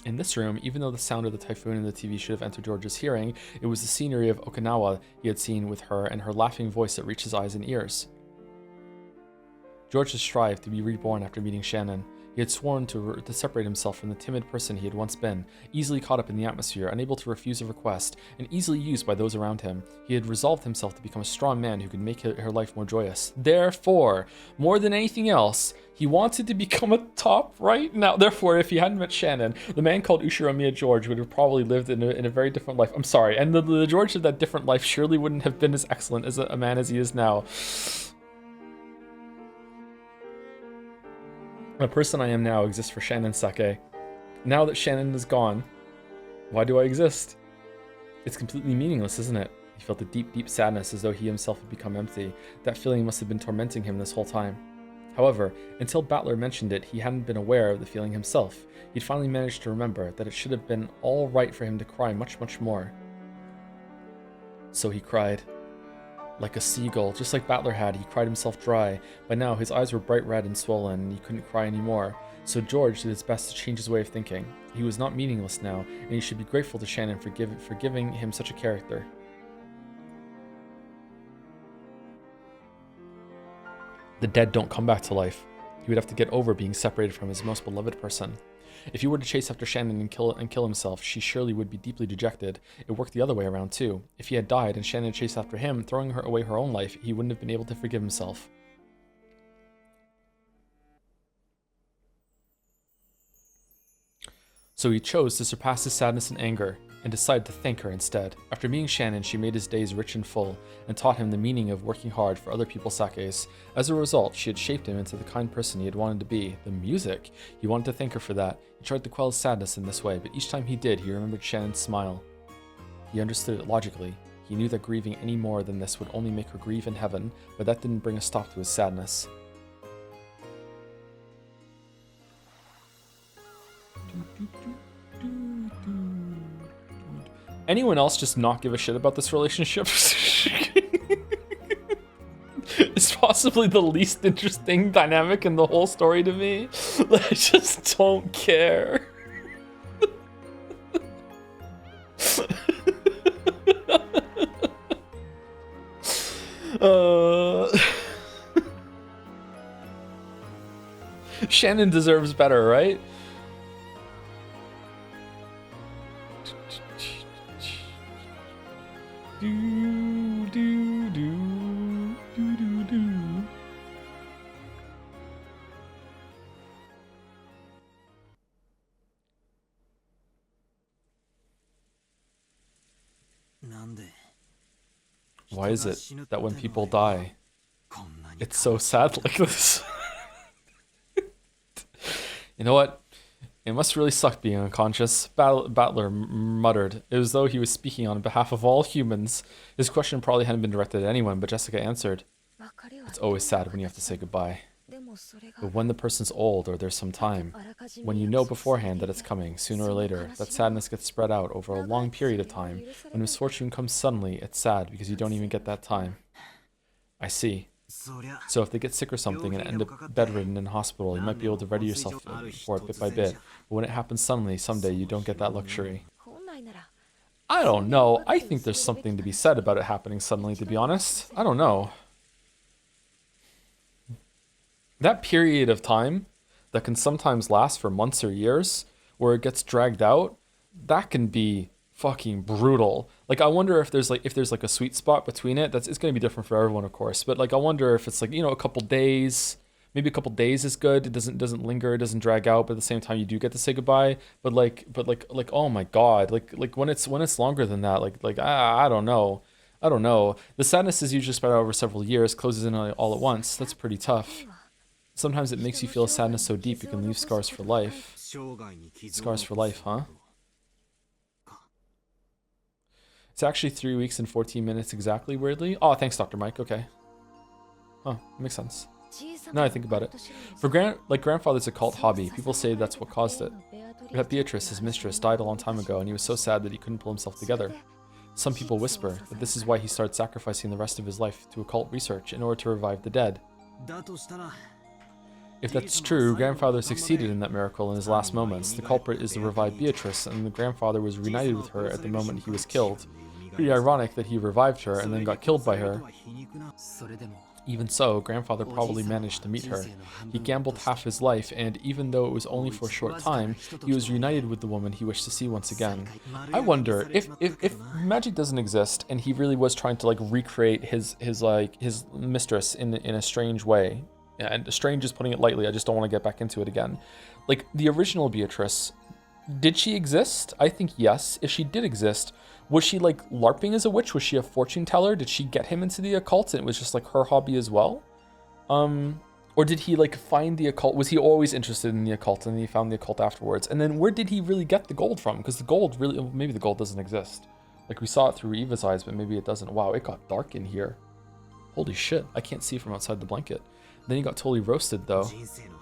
S1: In this room, even though the sound of the typhoon in the TV should have entered George's hearing, it was the scenery of Okinawa he had seen with her and her laughing voice that reached his eyes and ears. George had strived to be reborn after meeting Shannon. He had sworn to separate himself from the timid person he had once been, easily caught up in the atmosphere, unable to refuse a request, and easily used by those around him. He had resolved himself to become a strong man who could make her life more joyous. Therefore, more than anything else, he wanted to become a top right now. Therefore, if he hadn't met Shannon, the man called Ushiromiya George would have probably lived in a very different life. I'm sorry, and the George of that different life surely wouldn't have been as excellent as a man as he is now. The person I am now exists for Shannon's sake. Now that Shannon is gone, why do I exist? It's completely meaningless, isn't it? He felt a deep, deep sadness as though he himself had become empty. That feeling must have been tormenting him this whole time. However, until Battler mentioned it, he hadn't been aware of the feeling himself. He'd finally managed to remember that it should have been all right for him to cry much, much more. So he cried. Like a seagull, just like Battler had, he cried himself dry. By now, his eyes were bright red and swollen, and he couldn't cry anymore. So George did his best to change his way of thinking. He was not meaningless now, and he should be grateful to Shannon for giving him such a character. The dead don't come back to life. He would have to get over being separated from his most beloved person. If he were to chase after Shannon and kill himself, she surely would be deeply dejected. It worked the other way around too. If he had died and Shannon chased after him, throwing away her own life, he wouldn't have been able to forgive himself. So he chose to surpass his sadness and anger, and decided to thank her instead. After meeting Shannon, she made his days rich and full, and taught him the meaning of working hard for other people's sakes. As a result, she had shaped him into the kind person he had wanted to be. The music! He wanted to thank her for that. He tried to quell his sadness in this way, but each time he did, he remembered Shannon's smile. He understood it logically. He knew that grieving any more than this would only make her grieve in heaven, but that didn't bring a stop to his sadness. Anyone else just not give a shit about this relationship? It's possibly the least interesting dynamic in the whole story to me. I just don't care. Shannon deserves better, right? Why is it that when people die, it's so sad like this? You know what? It must really suck being unconscious, Battler muttered. It was as though he was speaking on behalf of all humans. His question probably hadn't been directed at anyone, but Jessica answered. It's always sad when you have to say goodbye. But when the person's old or there's some time, when you know beforehand that it's coming, sooner or later, that sadness gets spread out over a long period of time. When misfortune comes suddenly, it's sad because you don't even get that time. I see. So if they get sick or something and end up bedridden in hospital, you might be able to ready yourself for it bit by bit. But when it happens suddenly, someday, you don't get that luxury. I don't know. I think there's something to be said about it happening suddenly, to be honest. I don't know. That period of time that can sometimes last for months or years, where it gets dragged out, that can be fucking brutal. Like, I wonder if there's like a sweet spot between it. It's going to be different for everyone, of course, but like I wonder if it's like, you know, a couple days, maybe a couple days is good. It doesn't linger, it doesn't drag out, but at the same time you do get to say goodbye. But like oh my God, like when it's longer than that, I don't know. I don't know. The sadness is usually spread out over several years, closes in all at once. That's pretty tough. Sometimes it makes you feel a sadness so deep it can leave scars for life. Scars for life, huh? It's actually 3 weeks and 14 minutes exactly, weirdly. Oh, thanks, Dr. Mike. Okay. Huh, makes sense. Now I think about it. For grandfather's occult hobby, people say that's what caused it. That Beatrice, his mistress, died a long time ago, and he was so sad that he couldn't pull himself together. Some people whisper that this is why he started sacrificing the rest of his life to occult research in order to revive the dead. If that's true, grandfather succeeded in that miracle in his last moments. The culprit is the revived Beatrice, and the grandfather was reunited with her at the moment he was killed. Pretty ironic that he revived her and then got killed by her. Even so, grandfather probably managed to meet her. He gambled half his life, and even though it was only for a short time, he was reunited with the woman he wished to see once again. I wonder if magic doesn't exist and he really was trying to like recreate his mistress in a strange way. And strange is putting it lightly. I just don't want to get back into it again. Like the original Beatrice, did she exist? I think yes. If she did exist, was she like LARPing as a witch? Was she a fortune teller? Did she get him into the occult and it was just like her hobby as well? Or did he like find the occult? Was he always interested in the occult and he found the occult afterwards? And then where did he really get the gold from? Because the gold really, maybe the gold doesn't exist. Like we saw it through Eva's eyes, but maybe it doesn't. Wow, it got dark in here. Holy shit, I can't see from outside the blanket. Then he got totally roasted though.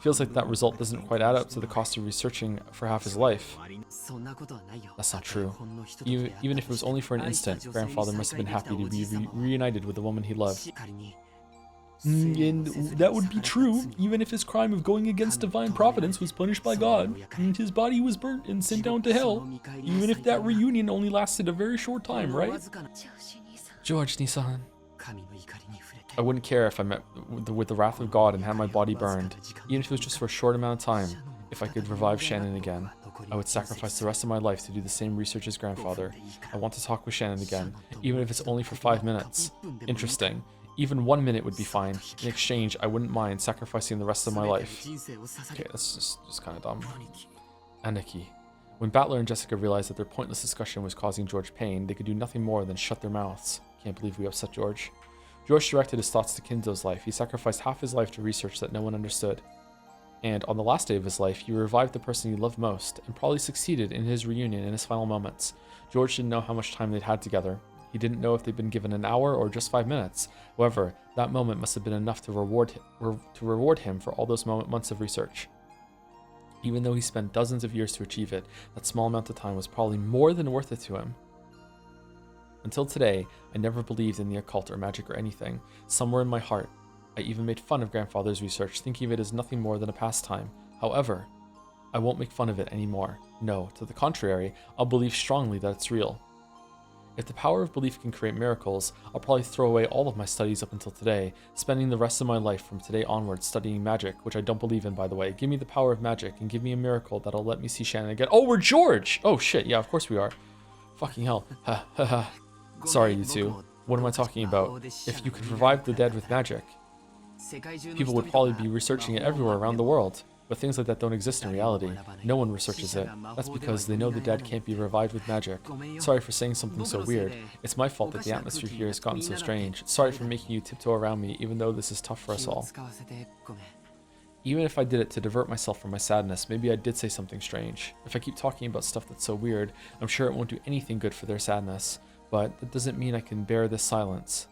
S1: Feels like that result doesn't quite add up to the cost of researching for half his life. That's not true. Even if it was only for an instant, grandfather must have been happy to be reunited with the woman he loved. And that would be true, even if his crime of going against divine providence was punished by God, and his body was burnt and sent down to hell, even if that reunion only lasted a very short time, right? George Nissan. I wouldn't care if I met with the wrath of God and had my body burned, even if it was just for a short amount of time. If I could revive Shannon again, I would sacrifice the rest of my life to do the same research as grandfather. I want to talk with Shannon again, even if it's only for 5 minutes. Interesting. Even 1 minute would be fine. In exchange, I wouldn't mind sacrificing the rest of my life. Okay, that's just kind of dumb. Aniki. When Battler and Jessica realized that their pointless discussion was causing George pain, they could do nothing more than shut their mouths. Can't believe we upset George. George directed his thoughts to Kinzo's life. He sacrificed half his life to research that no one understood. And on the last day of his life, he revived the person he loved most, and probably succeeded in his reunion in his final moments. George didn't know how much time they'd had together. He didn't know if they'd been given an hour or just 5 minutes. However, that moment must have been enough to reward him for all those months of research. Even though he spent dozens of years to achieve it, that small amount of time was probably more than worth it to him. Until today, I never believed in the occult or magic or anything. Somewhere in my heart, I even made fun of grandfather's research, thinking of it as nothing more than a pastime. However, I won't make fun of it anymore. No, to the contrary, I'll believe strongly that it's real. If the power of belief can create miracles, I'll probably throw away all of my studies up until today, spending the rest of my life from today onwards studying magic, which I don't believe in, by the way. Give me the power of magic and give me a miracle that'll let me see Shannon again. Oh, we're George! Oh shit, yeah, of course we are. Fucking hell. Ha ha ha. Sorry, you two. What am I talking about? If you could revive the dead with magic, people would probably be researching it everywhere around the world. But things like that don't exist in reality. No one researches it. That's because they know the dead can't be revived with magic. Sorry for saying something so weird. It's my fault that the atmosphere here has gotten so strange. Sorry for making you tiptoe around me, even though this is tough for us all. Even if I did it to divert myself from my sadness, maybe I did say something strange. If I keep talking about stuff that's so weird, I'm sure it won't do anything good for their sadness. But that doesn't mean I can bear this silence.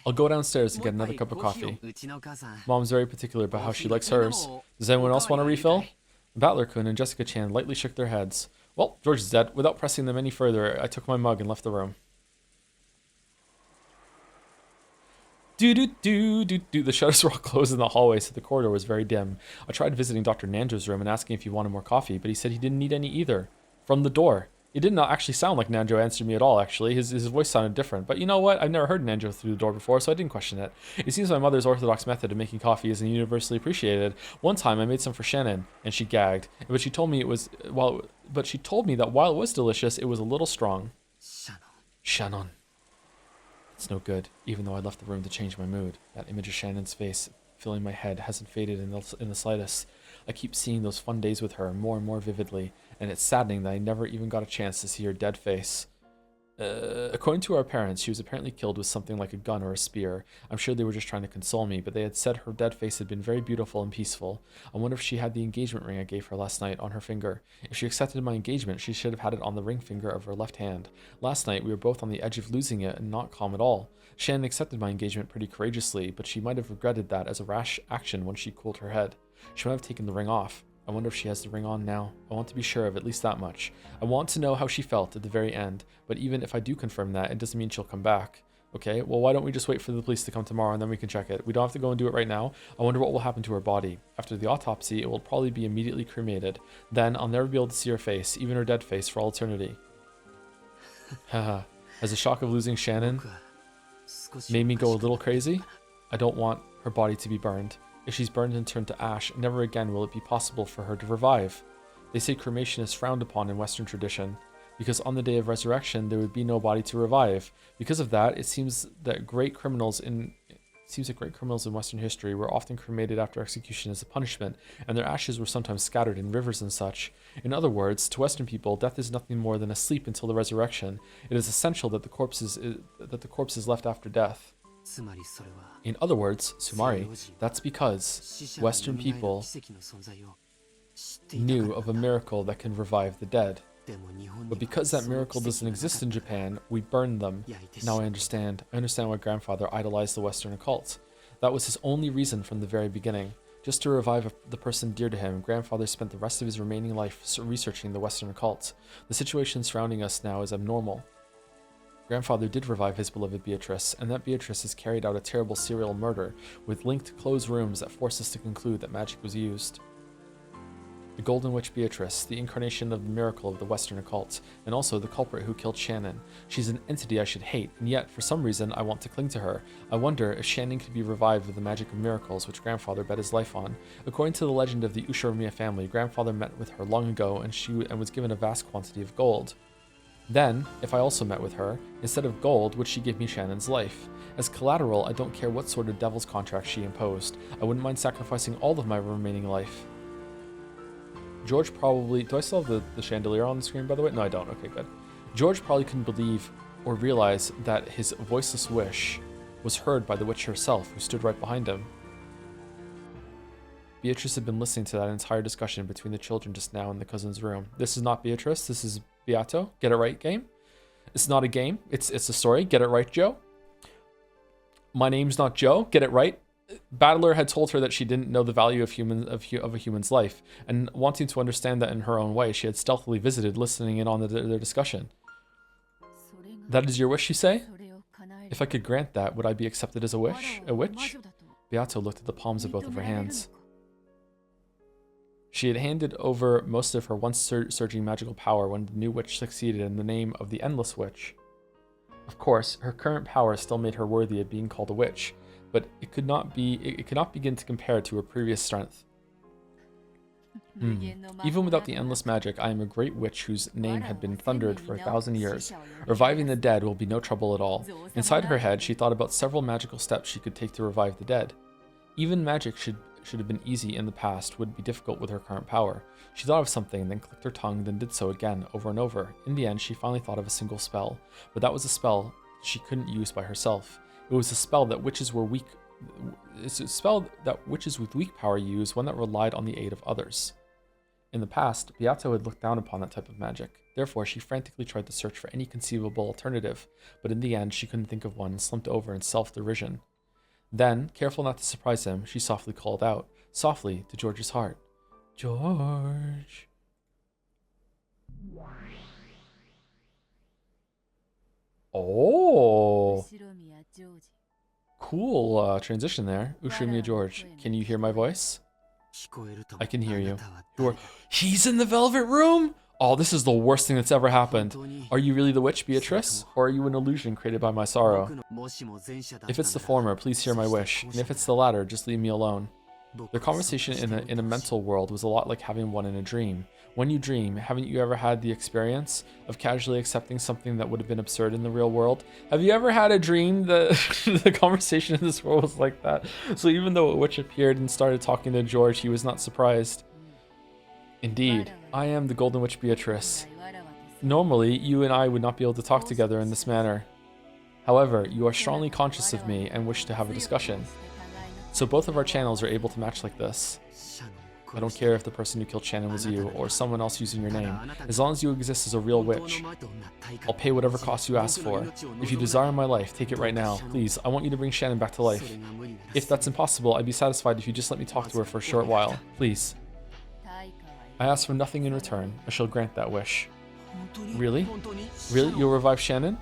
S1: I'll go downstairs and get another cup of coffee. Mom's very particular about how she likes hers. Does anyone else want a refill? Battler-kun and Jessica Chan lightly shook their heads. Well, George is dead. Without pressing them any further, I took my mug and left the room. The shutters were all closed in the hallway, so the corridor was very dim. I tried visiting Dr. Nanjo's room and asking if he wanted more coffee, but he said he didn't need any either. From the door. It did not actually sound like Nanjo answered me at all, actually. His voice sounded different. But you know what? I've never heard Nanjo through the door before, so I didn't question it. It seems my mother's orthodox method of making coffee isn't universally appreciated. One time I made some for Shannon, and she gagged. But she told me that while it was delicious, it was a little strong. Shannon. That's no good. Even though I left the room to change my mood, that image of Shannon's face filling my head hasn't faded in the slightest. I keep seeing those fun days with her more and more vividly, and it's saddening that I never even got a chance to see her dead face. According to our parents, she was apparently killed with something like a gun or a spear. I'm sure they were just trying to console me, but they had said her dead face had been very beautiful and peaceful. I wonder if she had the engagement ring I gave her last night on her finger. If she accepted my engagement, she should have had it on the ring finger of her left hand. Last night, we were both on the edge of losing it and not calm at all. Shannon accepted my engagement pretty courageously, but she might have regretted that as a rash action when she cooled her head. She might have taken the ring off. I wonder if she has the ring on now. I want to be sure of at least that much. I want to know how she felt at the very end, but even if I do confirm that, it doesn't mean she'll come back. Okay, well, why don't we just wait for the police to come tomorrow and then we can check it. We don't have to go and do it right now. I wonder what will happen to her body. After the autopsy, it will probably be immediately cremated. Then I'll never be able to see her face, even her dead face, for all eternity. Haha. Has the shock of losing Shannon made me go a little crazy? I don't want her body to be burned. If she's burned and turned to ash, never again will it be possible for her to revive. They say cremation is frowned upon in Western tradition, because on the day of resurrection there would be no body to revive. Because of that, it seems that great criminals in Western history were often cremated after execution as a punishment, and their ashes were sometimes scattered in rivers and such. In other words, to Western people, death is nothing more than a sleep until the resurrection. It is essential that the corpse is left after death. In other words, Sumari, that's because Western people knew of a miracle that can revive the dead. But because that miracle doesn't exist in Japan, we burned them. Now I understand. I understand why grandfather idolized the Western occult. That was his only reason from the very beginning. Just to revive the person dear to him, grandfather spent the rest of his remaining life researching the Western occult. The situation surrounding us now is abnormal. Grandfather did revive his beloved Beatrice, and that Beatrice has carried out a terrible serial murder, with linked closed rooms that force us to conclude that magic was used. The Golden Witch Beatrice, the incarnation of the miracle of the Western occult, and also the culprit who killed Shannon. She's an entity I should hate, and yet, for some reason, I want to cling to her. I wonder if Shannon could be revived with the magic of miracles which grandfather bet his life on. According to the legend of the Ushiromiya family, grandfather met with her long ago and was given a vast quantity of gold. Then, if I also met with her, instead of gold, would she give me Shannon's life? As collateral, I don't care what sort of devil's contract she imposed. I wouldn't mind sacrificing all of my remaining life. George probably... Do I still have the chandelier on the screen, by the way? No, I don't. Okay, good. George probably couldn't believe or realize that his voiceless wish was heard by the witch herself, who stood right behind him. Beatrice had been listening to that entire discussion between the children just now in the cousin's room. This is not Beatrice. This is Beato. Get it right, game? It's not a game. It's a story. Get it right, Joe? My name's not Joe. Get it right? Battler had told her that she didn't know the value of a human's life, and wanting to understand that in her own way, she had stealthily visited, listening in on their discussion. That is your wish, you say? If I could grant that, would I be accepted as a witch? A witch? Beato looked at the palms of both of her hands. She had handed over most of her once surging magical power when the new witch succeeded in the name of the Endless Witch. Of course, her current power still made her worthy of being called a witch, but it could not begin to compare to her previous strength. Even without the endless magic, I am a great witch whose name had been thundered for 1,000 years. Reviving the dead will be no trouble at all. Inside her head, she thought about several magical steps she could take to revive the dead. Even magic should have been easy in the past, would be difficult with her current power. She thought of something, then clicked her tongue, then did so again, over and over. In the end, she finally thought of a single spell, but that was a spell she couldn't use by herself. It was a spell that witches were weak. It's a spell that witches with weak power use, one that relied on the aid of others. In the past, Beato had looked down upon that type of magic. Therefore, she frantically tried to search for any conceivable alternative, but in the end, she couldn't think of one and slumped over in self-derision. Then, careful not to surprise him, she softly called out, softly to George's heart, "George." Oh, cool transition there. Ushiromiya George, can you hear my voice? I can hear you. He's in the Velvet Room? Oh, this is the worst thing that's ever happened. Are you really the witch, Beatrice? Or are you an illusion created by my sorrow? If it's the former, please hear my wish. And if it's the latter, just leave me alone. Their conversation in a mental world was a lot like having one in a dream. When you dream, haven't you ever had the experience of casually accepting something that would have been absurd in the real world? Have you ever had a dream that the conversation in this world was like that? So even though a witch appeared and started talking to George, he was not surprised. Indeed, I am the Golden Witch Beatrice. Normally, you and I would not be able to talk together in this manner. However, you are strongly conscious of me and wish to have a discussion. So both of our channels are able to match like this. I don't care if the person who killed Shannon was you, or someone else using your name. As long as you exist as a real witch, I'll pay whatever cost you ask for. If you desire my life, take it right now. Please, I want you to bring Shannon back to life. If that's impossible, I'd be satisfied if you just let me talk to her for a short while. Please. I ask for nothing in return. I shall grant that wish. Really? Really? You'll revive Shannon?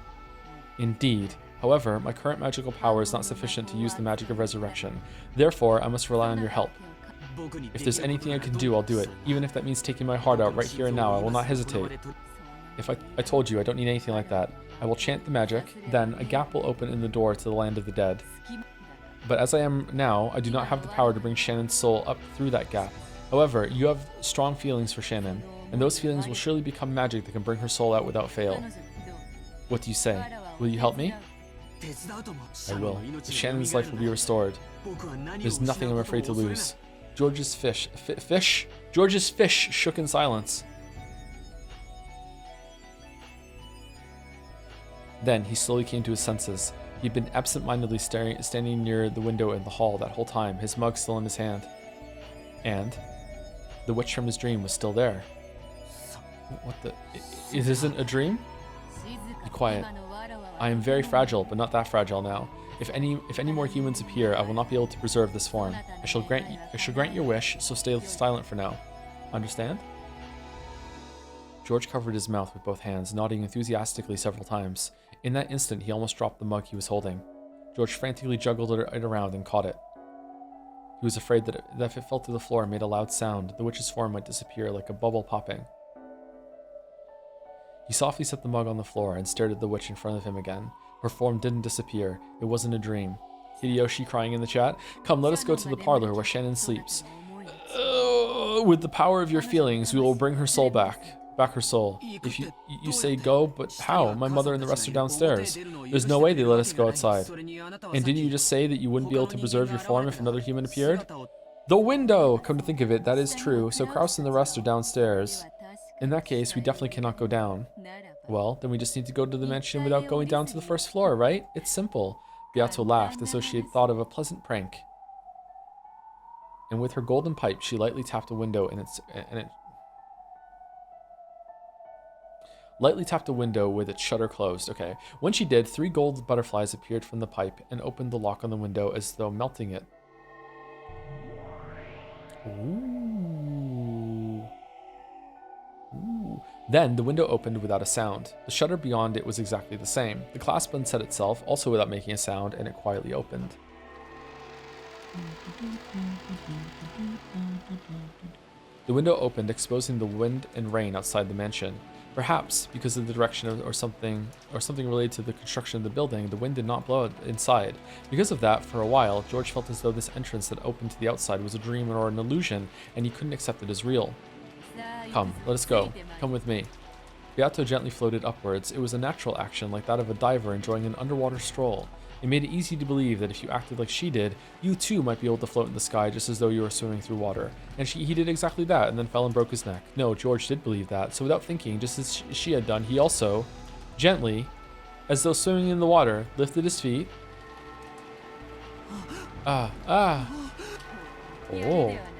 S1: Indeed. However, my current magical power is not sufficient to use the magic of resurrection. Therefore, I must rely on your help. If there's anything I can do, I'll do it. Even if that means taking my heart out right here and now, I will not hesitate. If I told you, I don't need anything like that. I will chant the magic, then a gap will open in the door to the land of the dead. But as I am now, I do not have the power to bring Shannon's soul up through that gap. However, you have strong feelings for Shannon, and those feelings will surely become magic that can bring her soul out without fail. What do you say? Will you help me? I will. Shannon's life will be restored. There's nothing I'm afraid to lose. George's fish shook in silence. Then he slowly came to his senses. He'd been absent-mindedly standing near the window in the hall that whole time, his mug still in his hand. And the witch from his dream was still there. What the? It isn't a dream? Be quiet. I am very fragile, but not that fragile now. If any more humans appear, I will not be able to preserve this form. I shall grant your wish, so stay silent for now. Understand? George covered his mouth with both hands, nodding enthusiastically several times. In that instant, he almost dropped the mug he was holding. George frantically juggled it around and caught it. He was afraid that if it fell to the floor and made a loud sound, the witch's form might disappear like a bubble popping. He softly set the mug on the floor and stared at the witch in front of him again. Her form didn't disappear. It wasn't a dream. Hideyoshi crying in the chat. Come, let us go to the parlor where Shannon sleeps. With the power of your feelings, we will bring her soul back. Back her soul. If you say go, but how? My mother and the rest are downstairs. There's no way they let us go outside. And didn't you just say that you wouldn't be able to preserve your form if another human appeared? The window! Come to think of it, that is true. So Kraus and the rest are downstairs. In that case, we definitely cannot go down. Well, then we just need to go to the mansion without going down to the first floor, right? It's simple. Beato laughed as though she had thought of a pleasant prank. And with her golden pipe, she lightly tapped a window with its shutter closed. Okay. When she did, 3 gold butterflies appeared from the pipe and opened the lock on the window as though melting it. Ooh. Ooh. Then the window opened without a sound. The shutter beyond it was exactly the same. The clasp unset itself, also without making a sound, and it quietly opened. The window opened, exposing the wind and rain outside the mansion. Perhaps because of the direction or something related to the construction of the building, the wind did not blow inside. Because of that, for a while, George felt as though this entrance that opened to the outside was a dream or an illusion, and he couldn't accept it as real. Come, let us go. Come with me. Beato gently floated upwards. It was a natural action, like that of a diver enjoying an underwater stroll. It made it easy to believe that if you acted like she did, you too might be able to float in the sky just as though you were swimming through water. And he did exactly that, and then fell and broke his neck. No, George did believe that, so without thinking, just as she had done, he also, gently, as though swimming in the water, lifted his feet. Oh,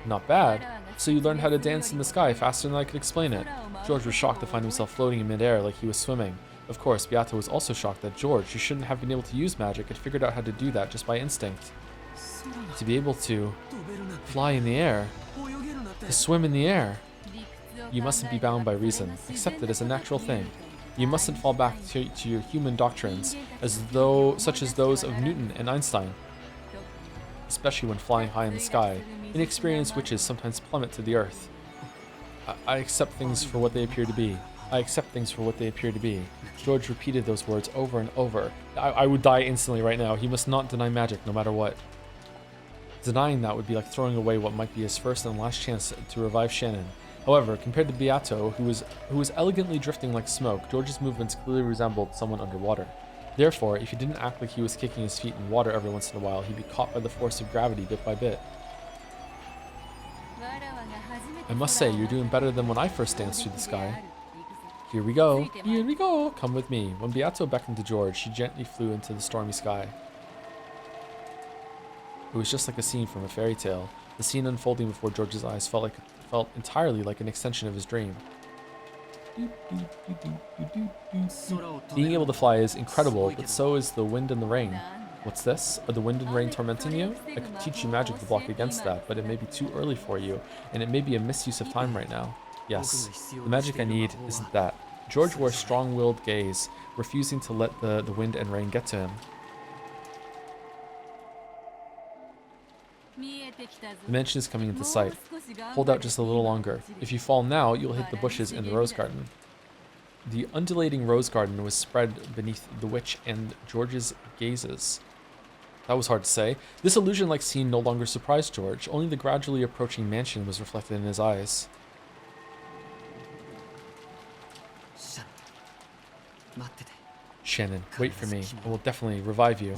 S1: not bad. So you learned how to dance in the sky faster than I could explain it. George was shocked to find himself floating in midair like he was swimming. Of course, Beato was also shocked that George, who shouldn't have been able to use magic, had figured out how to do that just by instinct. To be able to fly in the air, to swim in the air. You mustn't be bound by reason. Accept it as a natural thing. You mustn't fall back to your human doctrines, such as those of Newton and Einstein. Especially when flying high in the sky. Inexperienced witches sometimes plummet to the earth. I accept things for what they appear to be. I accept things for what they appear to be. George repeated those words over and over. I would die instantly right now. He must not deny magic no matter what. Denying that would be like throwing away what might be his first and last chance to revive Shannon. However, compared to Beato, who was elegantly drifting like smoke, George's movements clearly resembled someone underwater. Therefore, if he didn't act like he was kicking his feet in water every once in a while, he'd be caught by the force of gravity bit by bit. I must say, you're doing better than when I first danced through the sky. Here we go. Here we go. Come with me. When Beato beckoned to George, she gently flew into the stormy sky. It was just like a scene from a fairy tale. The scene unfolding before George's eyes felt entirely like an extension of his dream. Being able to fly is incredible, but so is the wind and the rain. What's this? Are the wind and rain tormenting you? I could teach you magic to block against that, but it may be too early for you, and it may be a misuse of time right now. Yes, the magic I need isn't that. George wore a strong-willed gaze, refusing to let the wind and rain get to him. The mansion is coming into sight. Hold out just a little longer. If you fall now, you'll hit the bushes in the rose garden. The undulating rose garden was spread beneath the witch and George's gazes. That was hard to say. This illusion-like scene no longer surprised George. Only the gradually approaching mansion was reflected in his eyes. Shannon, wait for me. I will definitely revive you.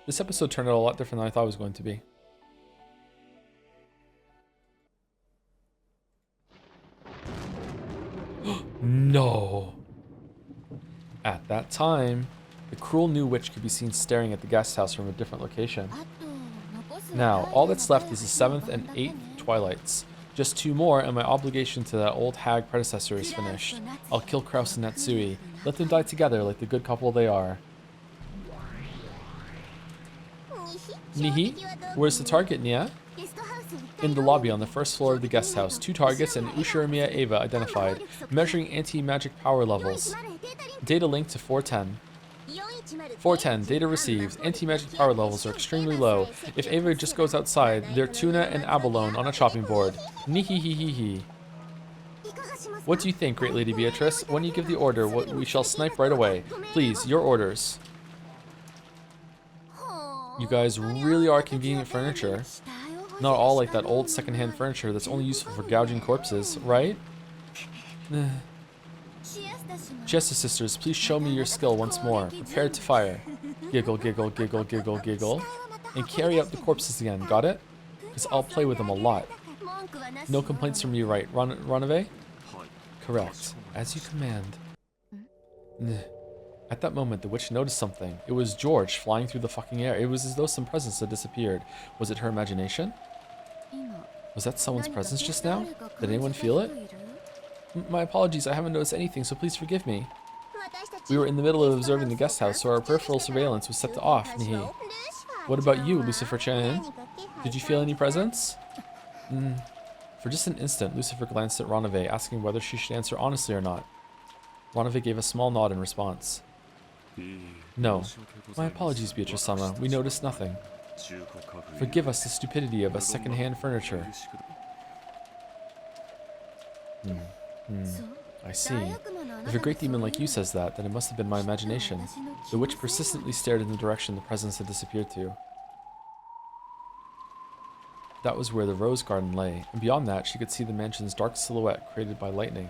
S1: This episode turned out a lot different than I thought it was going to be. No! At that time, the cruel new witch could be seen staring at the guest house from a different location. Now, all that's left is the 7th and 8th Twilights. Just 2 more and my obligation to that old hag predecessor is finished. I'll kill Kraus and Natsui. Let them die together like the good couple they are. Nihi? Where's the target, Nia? In the lobby on the first floor of the guest house, 2 targets and Ushirimiya Eva identified, measuring anti-magic power levels. Data linked to 410. 410, data received. Anti-magic power levels are extremely low. If Ava just goes outside, they're tuna and abalone on a chopping board. Nihihihihi. What do you think, Great Lady Beatrice? When you give the order, we shall snipe right away. Please, your orders. You guys really are convenient furniture. Not all like that old secondhand furniture that's only useful for gouging corpses, right? Siesta sisters, please show me your skill once more. Prepare to fire. Giggle, giggle, giggle, giggle, giggle. And carry out the corpses again, got it? Because I'll play with them a lot. No complaints from you, right? Runaway? Correct. As you command. At that moment, the witch noticed something. It was George flying through the fucking air. It was as though some presence had disappeared. Was it her imagination? Was that someone's presence just now? Did anyone feel it? My apologies, I haven't noticed anything, so please forgive me. We were in the middle of observing the guest house, so our peripheral surveillance was set to off, Nihi. What about you, Lucifer-chan? Did you feel any presence? For just an instant, Lucifer glanced at Ranave, asking whether she should answer honestly or not. Ranave gave a small nod in response. No. My apologies, Beatrice-sama. We noticed nothing. Forgive us the stupidity of a second-hand furniture. I see. If a great demon like you says that, then it must have been my imagination. The witch persistently stared in the direction the presence had disappeared to. That was where the rose garden lay, and beyond that she could see the mansion's dark silhouette created by lightning.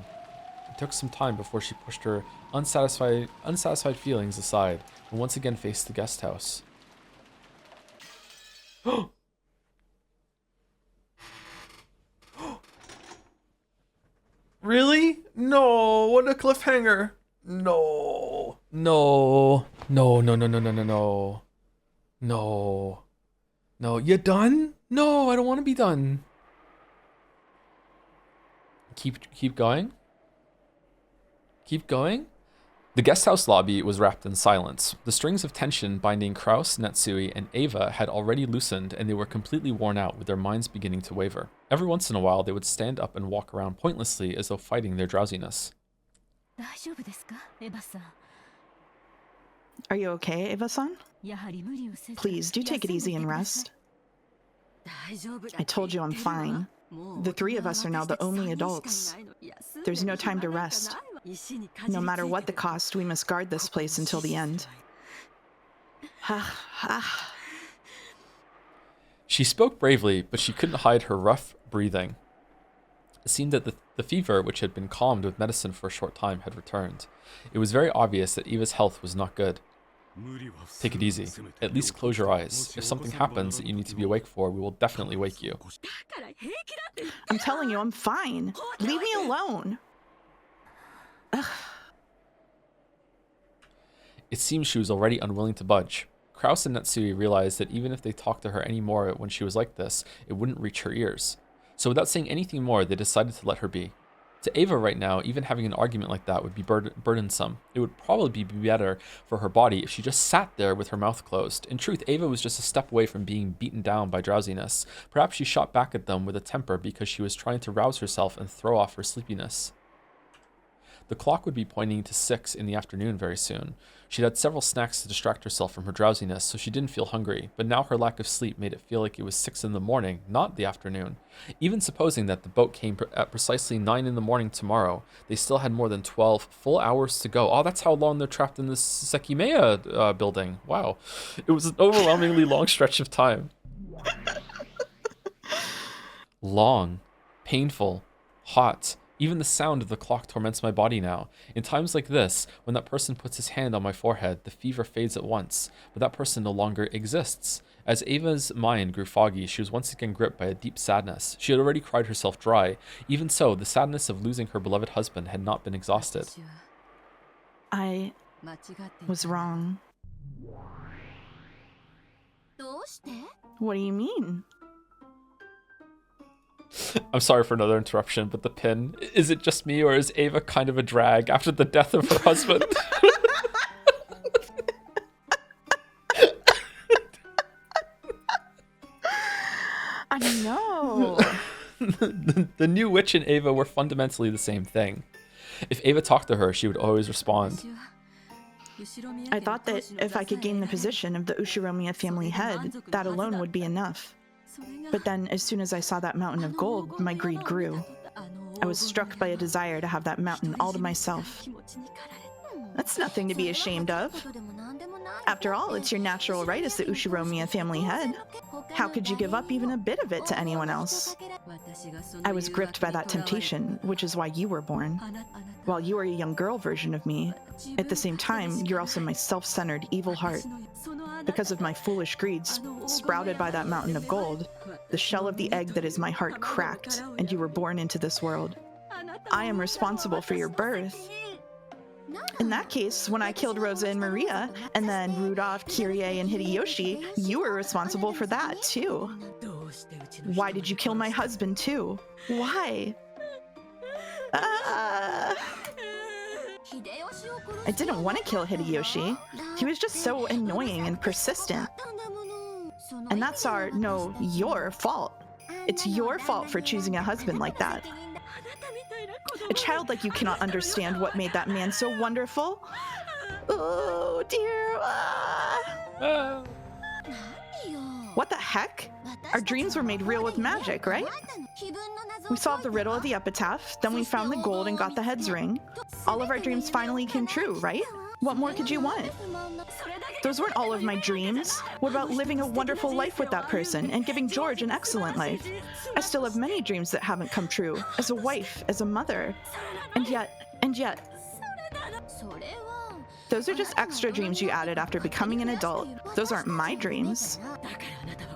S1: It took some time before she pushed her unsatisfied feelings aside and once again faced the guest house. Really? No, what a cliffhanger. No. No. No, no, no, no, no, no, no. No. No, you done? No, I don't want to be done. Keep going? Keep going? The guest house lobby was wrapped in silence. The strings of tension binding Kraus, Natsui, and Ava had already loosened, and they were completely worn out, with their minds beginning to waver. Every once in a while, they would stand up and walk around pointlessly as though fighting their drowsiness.
S3: Are you okay, Eva-san? Please, do take it easy and rest. I told you I'm fine. The 3 of us are now the only adults. There's no time to rest. No matter what the cost, we must guard this place until the end.
S1: She spoke bravely, but she couldn't hide her rough breathing. It seemed that the fever, which had been calmed with medicine for a short time, had returned. It was very obvious that Eva's health was not good. Take it easy. At least close your eyes. If something happens that you need to be awake for, we will definitely wake you.
S3: I'm telling you, I'm fine. Leave me alone. Ugh.
S1: It seemed she was already unwilling to budge. Kraus and Netsui realized that even if they talked to her any more when she was like this, it wouldn't reach her ears. So without saying anything more, they decided to let her be. To Ava right now, even having an argument like that would be burdensome. It would probably be better for her body if she just sat there with her mouth closed. In truth, Ava was just a step away from being beaten down by drowsiness. Perhaps she shot back at them with a temper because she was trying to rouse herself and throw off her sleepiness. The clock would be pointing to 6 in the afternoon very soon. She'd had several snacks to distract herself from her drowsiness, so she didn't feel hungry, but now her lack of sleep made it feel like it was 6 in the morning, not the afternoon. Even supposing that the boat came at precisely 9 in the morning tomorrow, they still had more than 12 full hours to go. Oh, that's how long they're trapped in this Sekimeya building. Wow. It was an overwhelmingly long stretch of time. Long, painful, hot. Even the sound of the clock torments my body now. In times like this, when that person puts his hand on my forehead, the fever fades at once, but that person no longer exists. As Ava's mind grew foggy, she was once again gripped by a deep sadness. She had already cried herself dry. Even so, the sadness of losing her beloved husband had not been exhausted.
S3: I was wrong. What do you mean?
S1: I'm sorry for another interruption, but the pin, is it just me or is Ava kind of a drag after the death of her husband?
S3: I know.
S1: The new witch and Ava were fundamentally the same thing. If Ava talked to her, she would always respond.
S3: I thought that if I could gain the position of the Ushiromiya family head, that alone would be enough. But then, as soon as I saw that mountain of gold, my greed grew. I was struck by a desire to have that mountain all to myself. That's nothing to be ashamed of. After all, it's your natural right as the Ushiromiya family head. How could you give up even a bit of it to anyone else? I was gripped by that temptation, which is why you were born. While you are a young girl version of me, at the same time, you're also my self-centered evil heart. Because of my foolish greed sprouted by that mountain of gold, the shell of the egg that is my heart cracked, and you were born into this world. I am responsible for your birth. In that case, when I killed Rosa and Maria, and then Rudolph, Kyrie, and Hideyoshi, you were responsible for that, too. Why did you kill my husband, too? Why? I didn't want to kill Hideyoshi. He was just so annoying and persistent. And that's your fault. It's your fault for choosing a husband like that. A child like you cannot understand what made that man so wonderful. Oh, dear. What the heck? Our dreams were made real with magic, right? We solved the riddle of the epitaph, then we found the gold and got the head's ring. All of our dreams finally came true, right? What more could you want? Those weren't all of my dreams. What about living a wonderful life with that person and giving George an excellent life? I still have many dreams that haven't come true, as a wife, as a mother. And yet, those are just extra dreams you added after becoming an adult. Those aren't my dreams.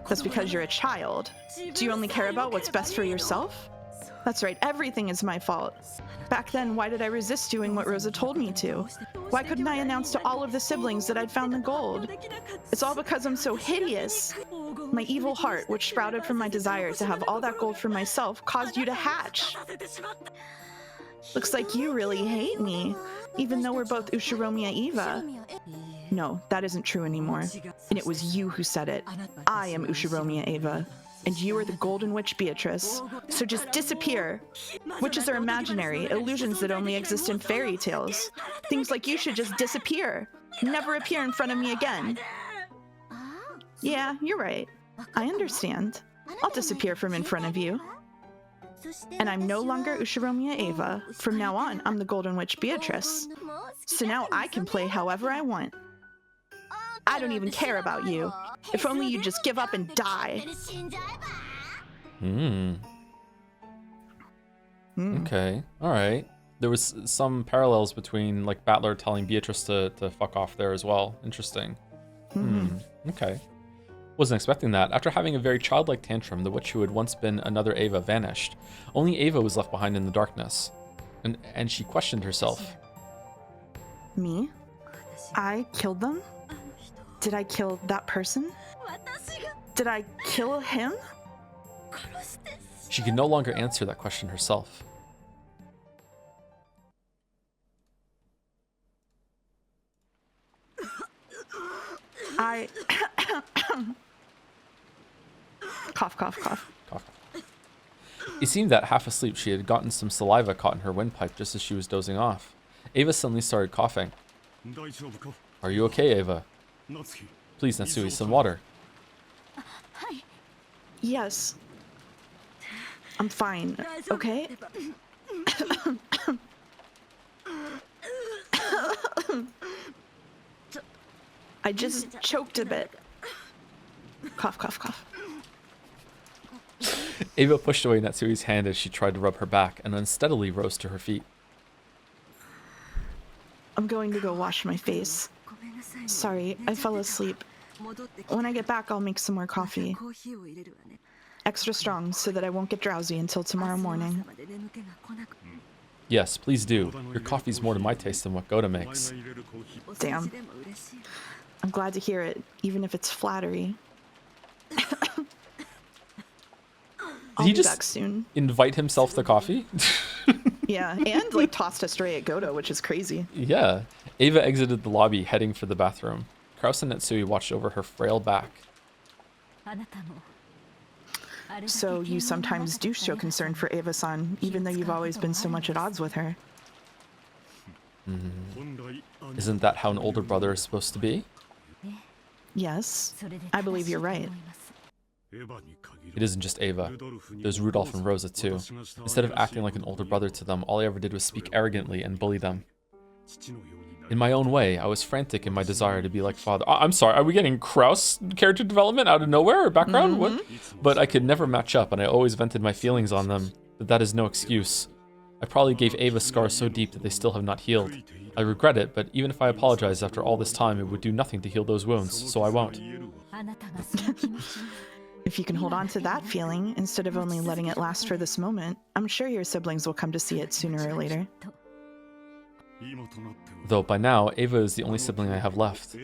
S3: That's because you're a child. Do you only care about what's best for yourself? That's right, everything is my fault. Back then, why did I resist doing what Rosa told me to? Why couldn't I announce to all of the siblings that I'd found the gold? It's all because I'm so hideous. My evil heart, which sprouted from my desire to have all that gold for myself, caused you to hatch. Looks like you really hate me, even though we're both Ushiromiya Eva. No, that isn't true anymore. And it was you who said it. I am Ushiromiya Eva. And you are the Golden Witch Beatrice. So just disappear. Witches are imaginary, illusions that only exist in fairy tales. Things like you should just disappear. Never appear in front of me again. Yeah, you're right. I understand. I'll disappear from in front of you. And I'm no longer Ushiromiya Ava. From now on, I'm the Golden Witch Beatrice. So now I can play however I want. I don't even care about you. If only you just give up and die.
S1: Okay, alright. There was some parallels between, like, Battler telling Beatrice to fuck off there as well. Interesting. Okay. Wasn't expecting that. After having a very childlike tantrum, the witch who had once been another Ava vanished. Only Ava was left behind in the darkness. And she questioned herself.
S3: Me? I killed them? Did I kill that person? Did I kill him?
S1: She could no longer answer that question herself.
S3: I... cough, cough, cough.
S1: Cough. It seemed that, half asleep, she had gotten some saliva caught in her windpipe just as she was dozing off. Ava suddenly started coughing. Are you okay, Ava? Please, Natsui, some water.
S3: Yes. I'm fine, okay? I just choked a bit. Cough, cough, cough.
S1: Ava pushed away Natsui's hand as she tried to rub her back and unsteadily rose to her feet.
S3: I'm going to go wash my face. Sorry, I fell asleep. When I get back, I'll make some more coffee. Extra strong so that I won't get drowsy until tomorrow morning.
S1: Yes, please do. Your coffee's more to my taste than what Goda makes.
S3: Damn. I'm glad to hear it, even if it's flattery. I'll
S1: Did he
S3: be back
S1: just
S3: soon.
S1: invite himself the coffee?
S3: Yeah, and like tossed us straight at Goda, which is crazy.
S1: Yeah. Ava exited the lobby, heading for the bathroom. Krause and Natsui watched over her frail back.
S3: So you sometimes do show concern for Ava-san, even though you've always been so much at odds with her.
S1: Isn't that how an older brother is supposed to be?
S3: Yes, I believe you're right.
S1: It isn't just Ava. There's Rudolph and Rosa too. Instead of acting like an older brother to them, all I ever did was speak arrogantly and bully them. In my own way, I was frantic in my desire to be like father. I'm sorry, are we getting Krause character development out of nowhere or background? What? But I could never match up and I always vented my feelings on them. But that is no excuse. I probably gave Ava scars so deep that they still have not healed. I regret it, but even if I apologize after all this time, it would do nothing to heal those wounds, so I won't.
S3: If you can hold on to that feeling, instead of only letting it last for this moment, I'm sure your siblings will come to see it sooner or later.
S1: Though by now, Ava is the only sibling I have left.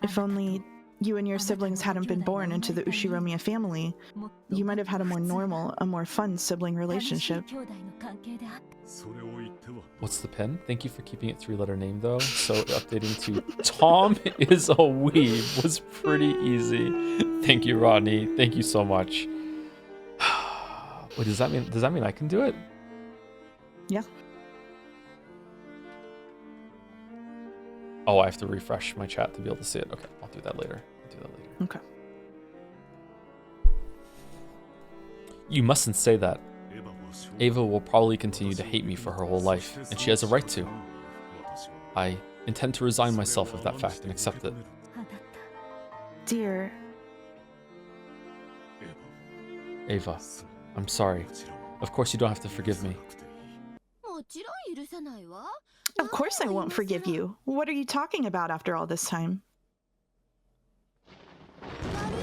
S3: If only you and your siblings hadn't been born into the Ushiromiya family, you might have had a more normal, a more fun sibling relationship.
S1: What's the pen? Thank you for keeping it 3-letter name though. So updating to Tom is a weeb was pretty easy. Thank you, Rodney. Thank you so much. Wait, does that mean I can do it?
S3: Yeah.
S1: Oh, I have to refresh my chat to be able to see it. Okay, I'll do that later.
S3: Okay.
S1: You mustn't say that. Ava will probably continue to hate me for her whole life, and she has a right to. I intend to resign myself of that fact and accept it.
S3: Dear
S1: Ava, I'm sorry. Of course you don't have to forgive me.
S3: Of course I won't forgive you. What are you talking about after all this time?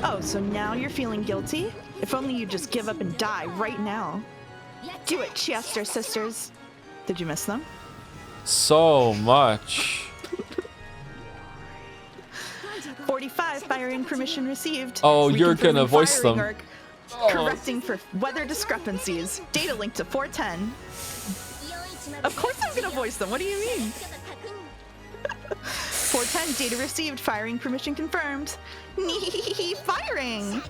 S3: Oh, so now you're feeling guilty? If only you'd just give up and die right now. Do it, Chester sisters. Did you miss them?
S1: So much.
S3: 45 firing permission received.
S1: Oh, you're gonna voice them.
S3: Arc. Correcting for weather discrepancies. Data link to 410. Of course I'm gonna voice them. What do you mean? 410 data received. Firing permission confirmed. Firing.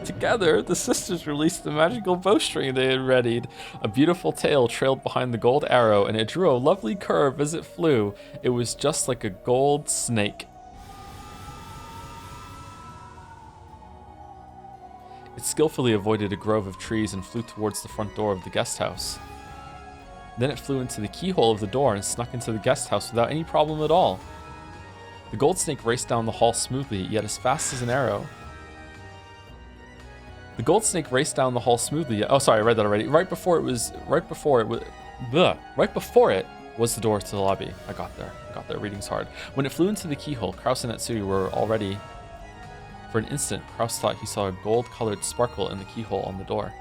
S1: Together, the sisters released the magical bowstring they had readied. A beautiful tail trailed behind the gold arrow, and it drew a lovely curve as it flew. It was just like a gold snake. It skillfully avoided a grove of trees and flew towards the front door of the guest house. Then it flew into the keyhole of the door and snuck into the guest house without any problem at all. The gold snake raced down the hall smoothly, yet as fast as an arrow. The gold snake raced down the hall smoothly. Oh, sorry, I read that already. Right before it was the door to the lobby. I got there. Reading's hard. When it flew into the keyhole, Kraus and Etsui were already. For an instant, Kraus thought he saw a gold-colored sparkle in the keyhole on the door.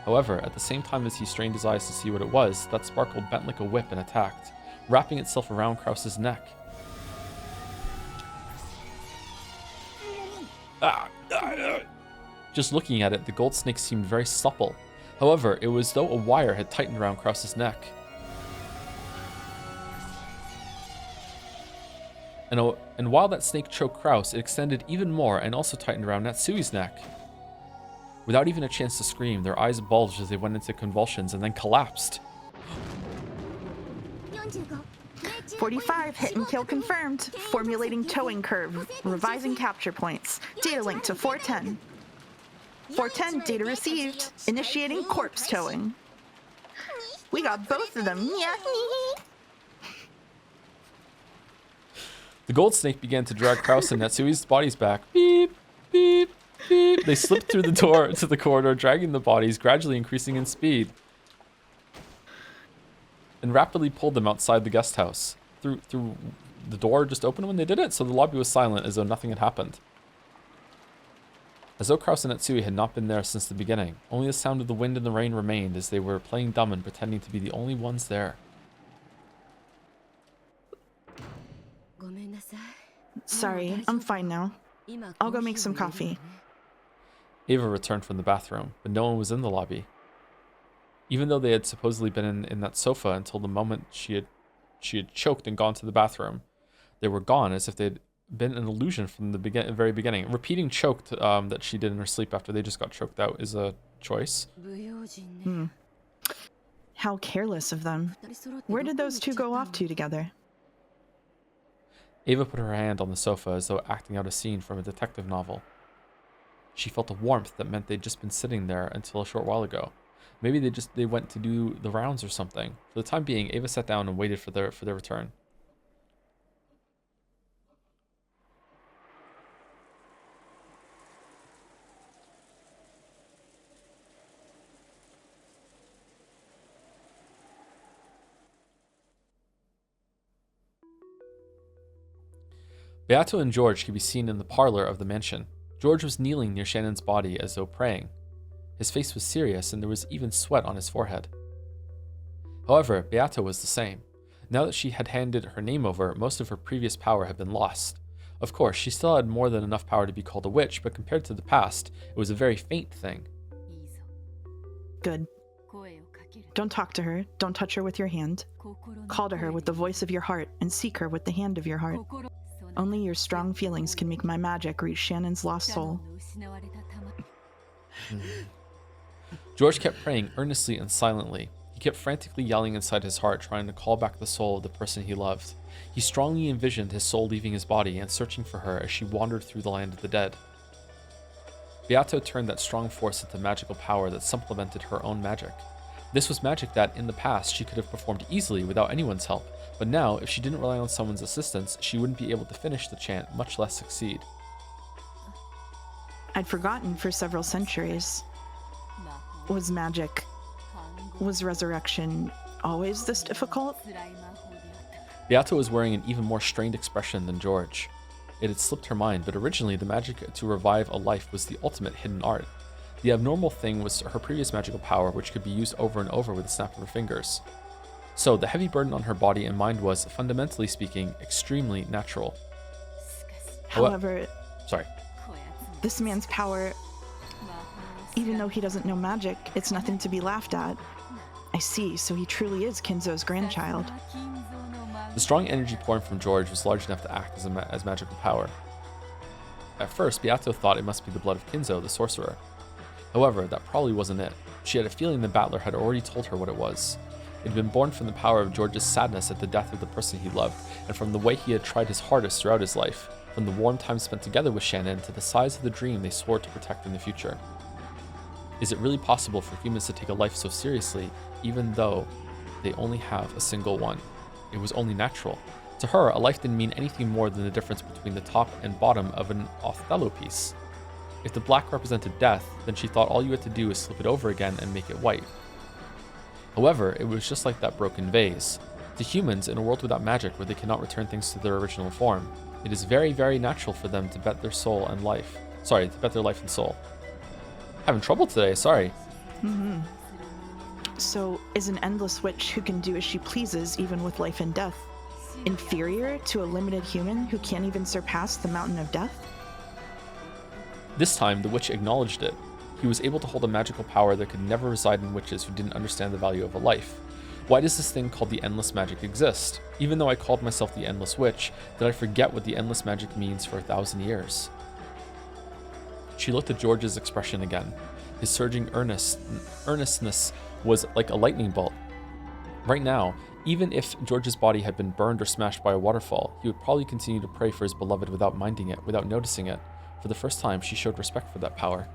S1: However, at the same time as he strained his eyes to see what it was, that sparkle bent like a whip and attacked, wrapping itself around Kraus's neck. Just looking at it, the gold snake seemed very supple. However, it was as though a wire had tightened around Kraus's neck. And while that snake choked Kraus, it extended even more and also tightened around Natsui's neck. Without even a chance to scream, their eyes bulged as they went into convulsions and then collapsed.
S3: 45, hit and kill confirmed. Formulating towing curve, revising capture points. Data link to 410. 410, data received. Initiating corpse towing. We got both of them. Yeah.
S1: The gold snake began to drag Kraus and Natsui's bodies back. Beep, beep, beep. They slipped through the door to the corridor, dragging the bodies, gradually increasing in speed, and rapidly pulled them outside the guest house. Through the door just opened when they did it, so the lobby was silent as though nothing had happened. As though Kraus and Natsui had not been there since the beginning. Only the sound of the wind and the rain remained as they were playing dumb and pretending to be the only ones there.
S3: Sorry, I'm fine now. I'll go make some coffee.
S1: Ava returned from the bathroom, but no one was in the lobby. Even though they had supposedly been in that sofa until the moment she had choked and gone to the bathroom, they were gone as if they'd been an illusion from the very beginning. Repeating choked that she did in her sleep after they just got choked out is a choice.
S3: How careless of them. Where did those two go off to together?
S1: Ava put her hand on the sofa as though acting out a scene from a detective novel. She felt a warmth that meant they'd just been sitting there until a short while ago. Maybe they went to do the rounds or something. For the time being, Ava sat down and waited for their return. Beato and George could be seen in the parlor of the mansion. George was kneeling near Shannon's body as though praying. His face was serious and there was even sweat on his forehead. However, Beato was the same. Now that she had handed her name over, most of her previous power had been lost. Of course, she still had more than enough power to be called a witch, but compared to the past, it was a very faint thing.
S3: Good. Don't talk to her. Don't touch her with your hand. Call to her with the voice of your heart and seek her with the hand of your heart. Only your strong feelings can make my magic reach Shannon's lost soul.
S1: George kept praying earnestly and silently. He kept frantically yelling inside his heart, trying to call back the soul of the person he loved. He strongly envisioned his soul leaving his body and searching for her as she wandered through the land of the dead. Beato turned that strong force into magical power that supplemented her own magic. This was magic that, in the past, she could have performed easily without anyone's help, but now, if she didn't rely on someone's assistance, she wouldn't be able to finish the chant, much less succeed.
S3: I'd forgotten for several centuries. Was magic, was resurrection always this difficult?
S1: Beato was wearing an even more strained expression than George. It had slipped her mind, but originally the magic to revive a life was the ultimate hidden art. The abnormal thing was her previous magical power, which could be used over and over with a snap of her fingers. So the heavy burden on her body and mind was, fundamentally speaking, extremely natural.
S3: However,
S1: sorry.
S3: This man's power, even though he doesn't know magic, it's nothing to be laughed at. I see, so he truly is Kinzo's grandchild.
S1: The strong energy pouring from George was large enough to act as magical power. At first, Beato thought it must be the blood of Kinzo, the sorcerer. However, that probably wasn't it. She had a feeling the battler had already told her what it was. It had been born from the power of George's sadness at the death of the person he loved, and from the way he had tried his hardest throughout his life, from the warm time spent together with Shannon to the size of the dream they swore to protect in the future. Is it really possible for humans to take a life so seriously, even though they only have a single one? It was only natural. To her, a life didn't mean anything more than the difference between the top and bottom of an Othello piece. If the black represented death, then she thought all you had to do is slip it over again and make it white. However, it was just like that broken vase. To humans, in a world without magic where they cannot return things to their original form, it is very, very natural for them to bet their soul and life. Sorry, to bet their life and soul. Having trouble today, sorry.
S3: So, is an endless witch who can do as she pleases even with life and death inferior to a limited human who can't even surpass the mountain of death?
S1: This time, the witch acknowledged it. He was able to hold a magical power that could never reside in witches who didn't understand the value of a life. Why does this thing called the Endless Magic exist? Even though I called myself the Endless Witch, did I forget what the Endless Magic means for 1,000 years? She looked at George's expression again. His surging earnestness was like a lightning bolt. Right now, even if George's body had been burned or smashed by a waterfall, he would probably continue to pray for his beloved without minding it, without noticing it. For the first time, she showed respect for that power.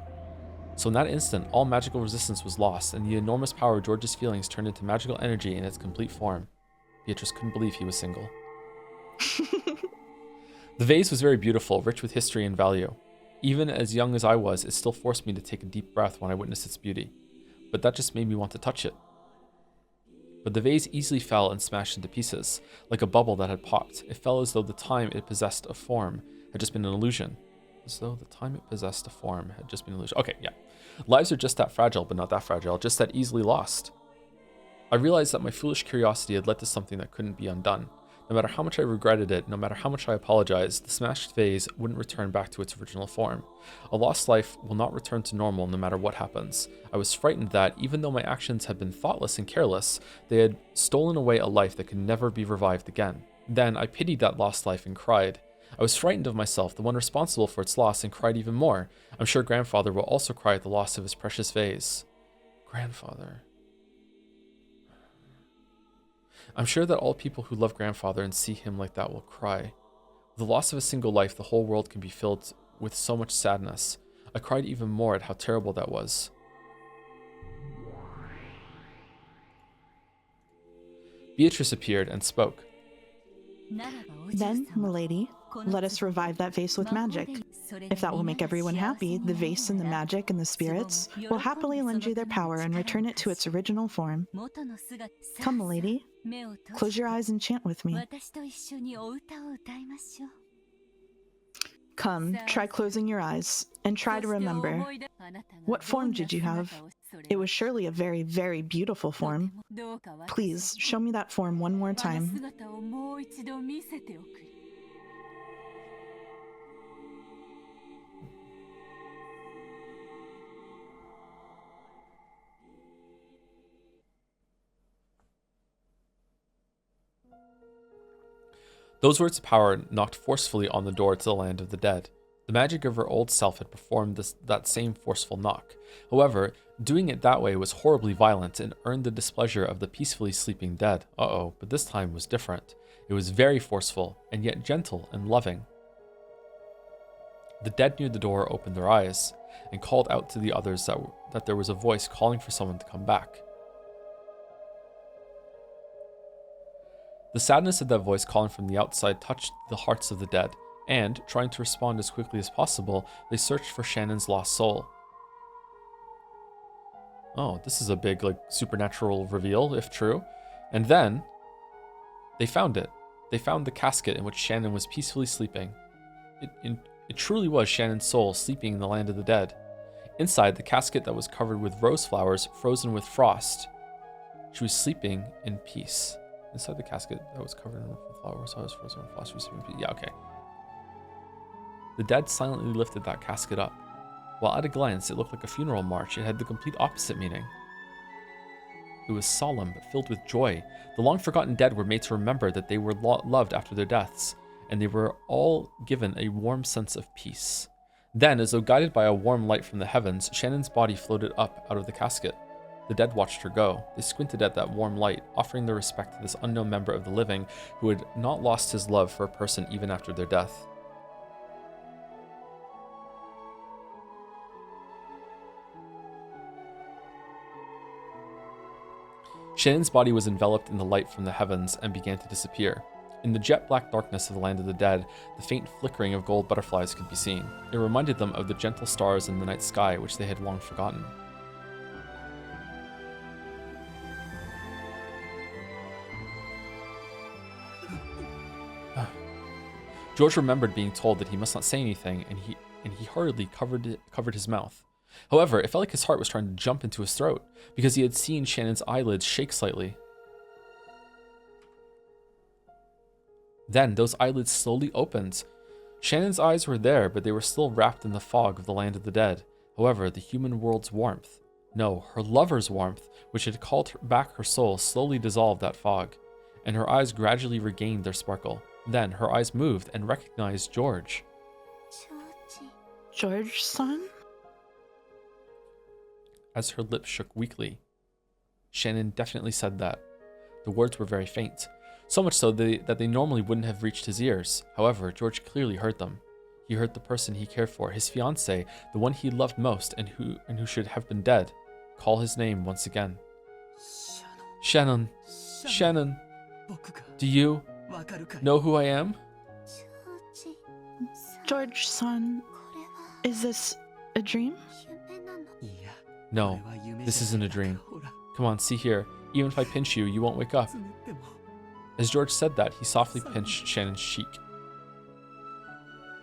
S1: So in that instant, all magical resistance was lost, and the enormous power of George's feelings turned into magical energy in its complete form. Beatrice couldn't believe he was single. The vase was very beautiful, rich with history and value. Even as young as I was, it still forced me to take a deep breath when I witnessed its beauty. But that just made me want to touch it. But the vase easily fell and smashed into pieces, like a bubble that had popped. It fell as though the time it possessed a form had just been an illusion. As though the time it possessed a form had just been an illusion. Okay, yeah. Lives are just that fragile, but not that fragile, just that easily lost. I realized that my foolish curiosity had led to something that couldn't be undone. No matter how much I regretted it, no matter how much I apologized, the smashed vase wouldn't return back to its original form. A lost life will not return to normal no matter what happens. I was frightened that, even though my actions had been thoughtless and careless, they had stolen away a life that could never be revived again. Then I pitied that lost life and cried. I was frightened of myself, the one responsible for its loss, and cried even more. I'm sure Grandfather will also cry at the loss of his precious vase. Grandfather. I'm sure that all people who love Grandfather and see him like that will cry. With the loss of a single life, the whole world can be filled with so much sadness. I cried even more at how terrible that was. Beatrice appeared and spoke.
S3: Then, milady, let us revive that vase with magic. If that will make everyone happy, the vase and the magic and the spirits will happily lend you their power and return it to its original form. Come, milady, close your eyes and chant with me. Come, try closing your eyes, and try to remember. What form did you have? It was surely a very, very beautiful form. Please, show me that form one more time.
S1: Those words of power knocked forcefully on the door to the land of the dead. The magic of her old self had performed that same forceful knock. However, doing it that way was horribly violent and earned the displeasure of the peacefully sleeping dead. Uh-oh, but this time was different. It was very forceful, and yet gentle and loving. The dead near the door opened their eyes and called out to the others that there was a voice calling for someone to come back. The sadness of that voice calling from the outside touched the hearts of the dead, and, trying to respond as quickly as possible, they searched for Shannon's lost soul. Oh, this is a big, supernatural reveal, if true. And then, they found it. They found the casket in which Shannon was peacefully sleeping. It truly was Shannon's soul sleeping in the land of the dead. Inside, the casket that was covered with rose flowers, frozen with frost. She was sleeping in peace. Inside the casket that was covered in flowers, I was frozen with frost. She was sleeping in peace. Yeah, okay. The dead silently lifted that casket up. While at a glance it looked like a funeral march, it had the complete opposite meaning. It was solemn, but filled with joy. The long-forgotten dead were made to remember that they were loved after their deaths, and they were all given a warm sense of peace. Then, as though guided by a warm light from the heavens, Shannon's body floated up out of the casket. The dead watched her go. They squinted at that warm light, offering their respect to this unknown member of the living who had not lost his love for a person even after their death. Shannon's body was enveloped in the light from the heavens and began to disappear. In the jet-black darkness of the land of the dead, the faint flickering of gold butterflies could be seen. It reminded them of the gentle stars in the night sky, which they had long forgotten. George remembered being told that he must not say anything, and he hurriedly covered his mouth. However, it felt like his heart was trying to jump into his throat, because he had seen Shannon's eyelids shake slightly. Then those eyelids slowly opened. Shannon's eyes were there, but they were still wrapped in the fog of the land of the dead. However, the human world's warmth, no, her lover's warmth, which had called back her soul, slowly dissolved that fog, and her eyes gradually regained their sparkle. Then her eyes moved and recognized George.
S3: George-san?
S1: As her lips shook weakly, Shannon definitely said that. The words were very faint, so much so that they normally wouldn't have reached his ears. However, George clearly heard them. He heard the person he cared for, his fiancée, the one he loved most and who should have been dead, call his name once again. Shannon. Shannon. Do you know who I am?
S3: George-san, is this a dream?
S1: No, this isn't a dream. Come on, see here. Even if I pinch you, you won't wake up. As George said that, he softly pinched Shannon's cheek.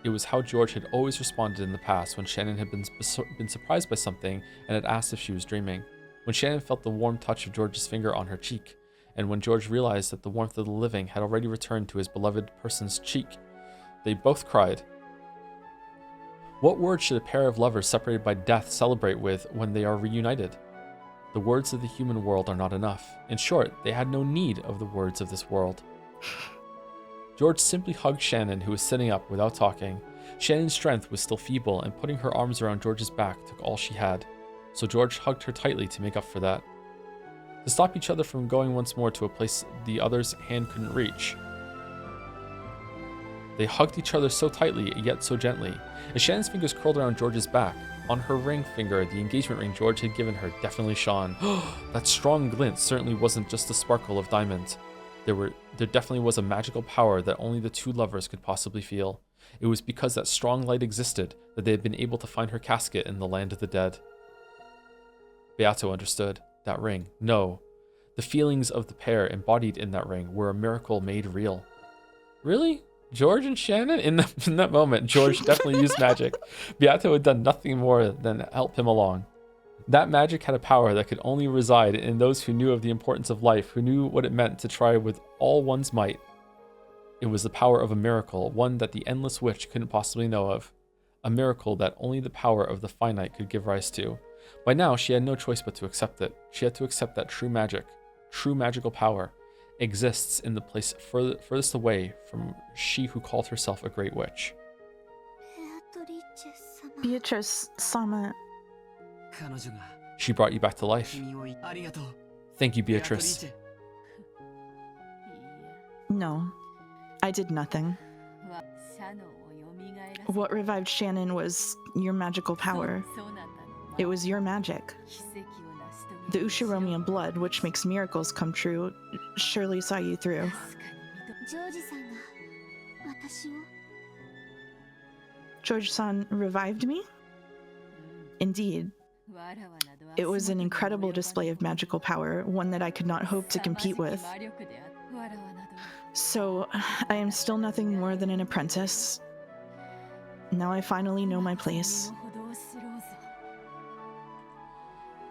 S1: It was how George had always responded in the past when Shannon had been surprised by something and had asked if she was dreaming. When Shannon felt the warm touch of George's finger on her cheek, and when George realized that the warmth of the living had already returned to his beloved person's cheek, they both cried. What words should a pair of lovers separated by death celebrate with when they are reunited? The words of the human world are not enough. In short, they had no need of the words of this world. George simply hugged Shannon, who was sitting up without talking. Shannon's strength was still feeble, and putting her arms around George's back took all she had. So George hugged her tightly to make up for that. To stop each other from going once more to a place the other's hand couldn't reach. They hugged each other so tightly, yet so gently. As Shannon's fingers curled around George's back, on her ring finger, the engagement ring George had given her definitely shone. That strong glint certainly wasn't just the sparkle of diamond. There definitely was a magical power that only the two lovers could possibly feel. It was because that strong light existed that they had been able to find her casket in the land of the dead. Beato understood. That ring. No. The feelings of the pair embodied in that ring were a miracle made real. Really? George and Shannon? In that moment, George definitely used magic. Beato had done nothing more than help him along. That magic had a power that could only reside in those who knew of the importance of life, who knew what it meant to try with all one's might. It was the power of a miracle, one that the endless witch couldn't possibly know of. A miracle that only the power of the finite could give rise to. By now, she had no choice but to accept it. She had to accept that true magic, true magical power, exists in the place furthest away from she who called herself a great witch.
S3: Beatrice-sama.
S1: She brought you back to life. Thank you, Beatrice.
S3: No, I did nothing. What revived Shannon was your magical power. It was your magic. The Ushiromian blood, which makes miracles come true, surely saw you through. George-san revived me? Indeed. It was an incredible display of magical power, one that I could not hope to compete with. So, I am still nothing more than an apprentice. Now I finally know my place.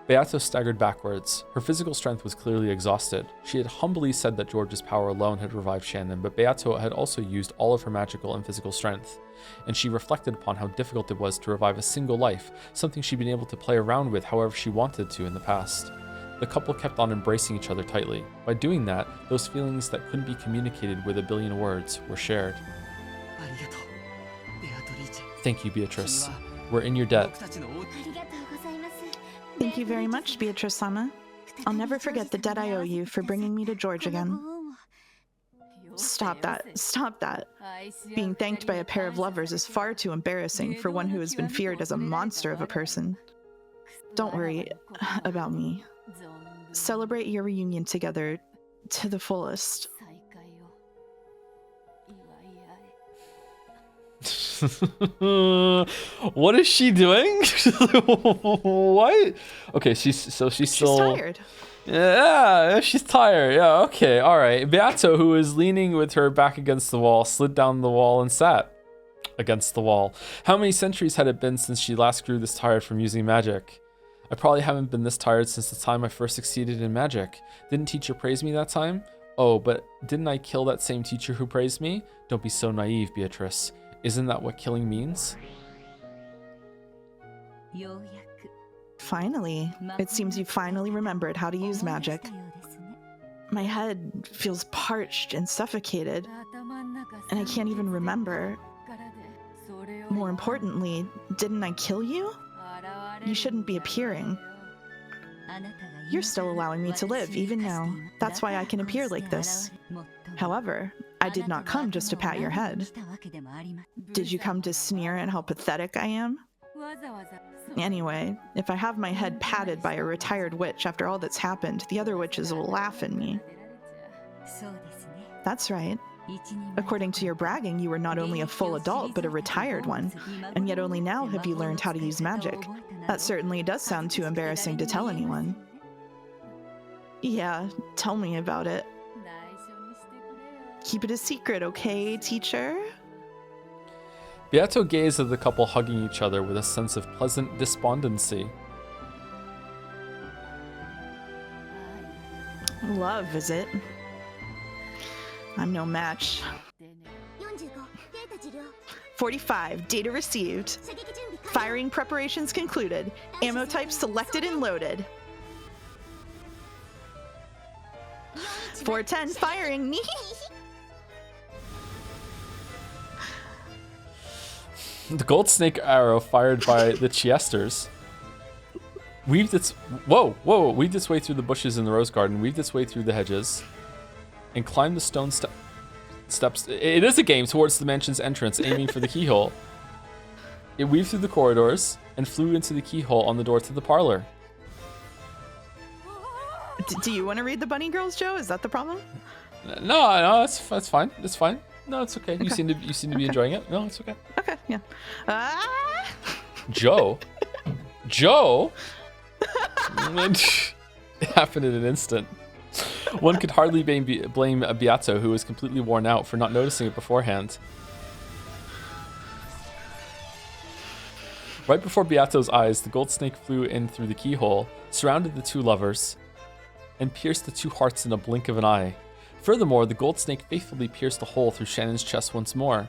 S1: Beato staggered backwards. Her physical strength was clearly exhausted. She had humbly said that George's power alone had revived Shannon, but Beato had also used all of her magical and physical strength, and she reflected upon how difficult it was to revive a single life, something she'd been able to play around with however she wanted to in the past. The couple kept on embracing each other tightly. By doing that, those feelings that couldn't be communicated with a billion words were shared. Thank you, Beatrice. We're in your debt.
S3: Thank you very much, Beatrice-sama. I'll never forget the debt I owe you for bringing me to George again. Stop that. Stop that. Being thanked by a pair of lovers is far too embarrassing for one who has been feared as a monster of a person. Don't worry about me. Celebrate your reunion together to the fullest.
S1: What is she doing? What? Okay, she's still
S3: tired.
S1: Yeah, she's tired. Yeah, okay, all right. Beato, who is leaning with her back against the wall, slid down the wall and sat against the wall. How many centuries had it been since she last grew this tired from using magic? I probably haven't been this tired since the time I first succeeded in magic. Didn't teacher praise me that time? Oh, but didn't I kill that same teacher who praised me? Don't be so naive, Beatrice. Isn't that what killing means?
S3: Finally. It seems you finally remembered how to use magic. My head feels parched and suffocated, and I can't even remember. More importantly, didn't I kill you? You shouldn't be appearing. You're still allowing me to live, even now. That's why I can appear like this. However, I did not come just to pat your head. Did you come to sneer at how pathetic I am? Anyway, if I have my head patted by a retired witch after all that's happened, the other witches will laugh at me. That's right. According to your bragging, you were not only a full adult, but a retired one, and yet only now have you learned how to use magic. That certainly does sound too embarrassing to tell anyone. Yeah, tell me about it. Keep it a secret, okay, teacher?
S1: Beato gazed at the couple hugging each other with a sense of pleasant despondency.
S3: Love, is it? I'm no match. 45, data received. Firing preparations concluded. Ammo type selected and loaded. 410, firing.
S1: The gold snake arrow fired by the Chiesters weaved its way through the bushes in the rose garden, weaved its way through the hedges, and climbed the stone steps. It is a game towards the mansion's entrance, aiming for the keyhole. It weaved through the corridors and flew into the keyhole on the door to the parlor.
S3: Do you want to read the bunny girls, Joe? Is that the problem?
S1: No, that's fine. It's fine. No, it's okay. You seem to be enjoying it. No, it's okay.
S3: Okay, yeah.
S1: Joe? It happened in an instant. One could hardly blame Beato, who was completely worn out, for not noticing it beforehand. Right before Beato's eyes, the gold snake flew in through the keyhole, surrounded the two lovers, and pierced the two hearts in a blink of an eye. Furthermore, the gold snake faithfully pierced the hole through Shannon's chest once more.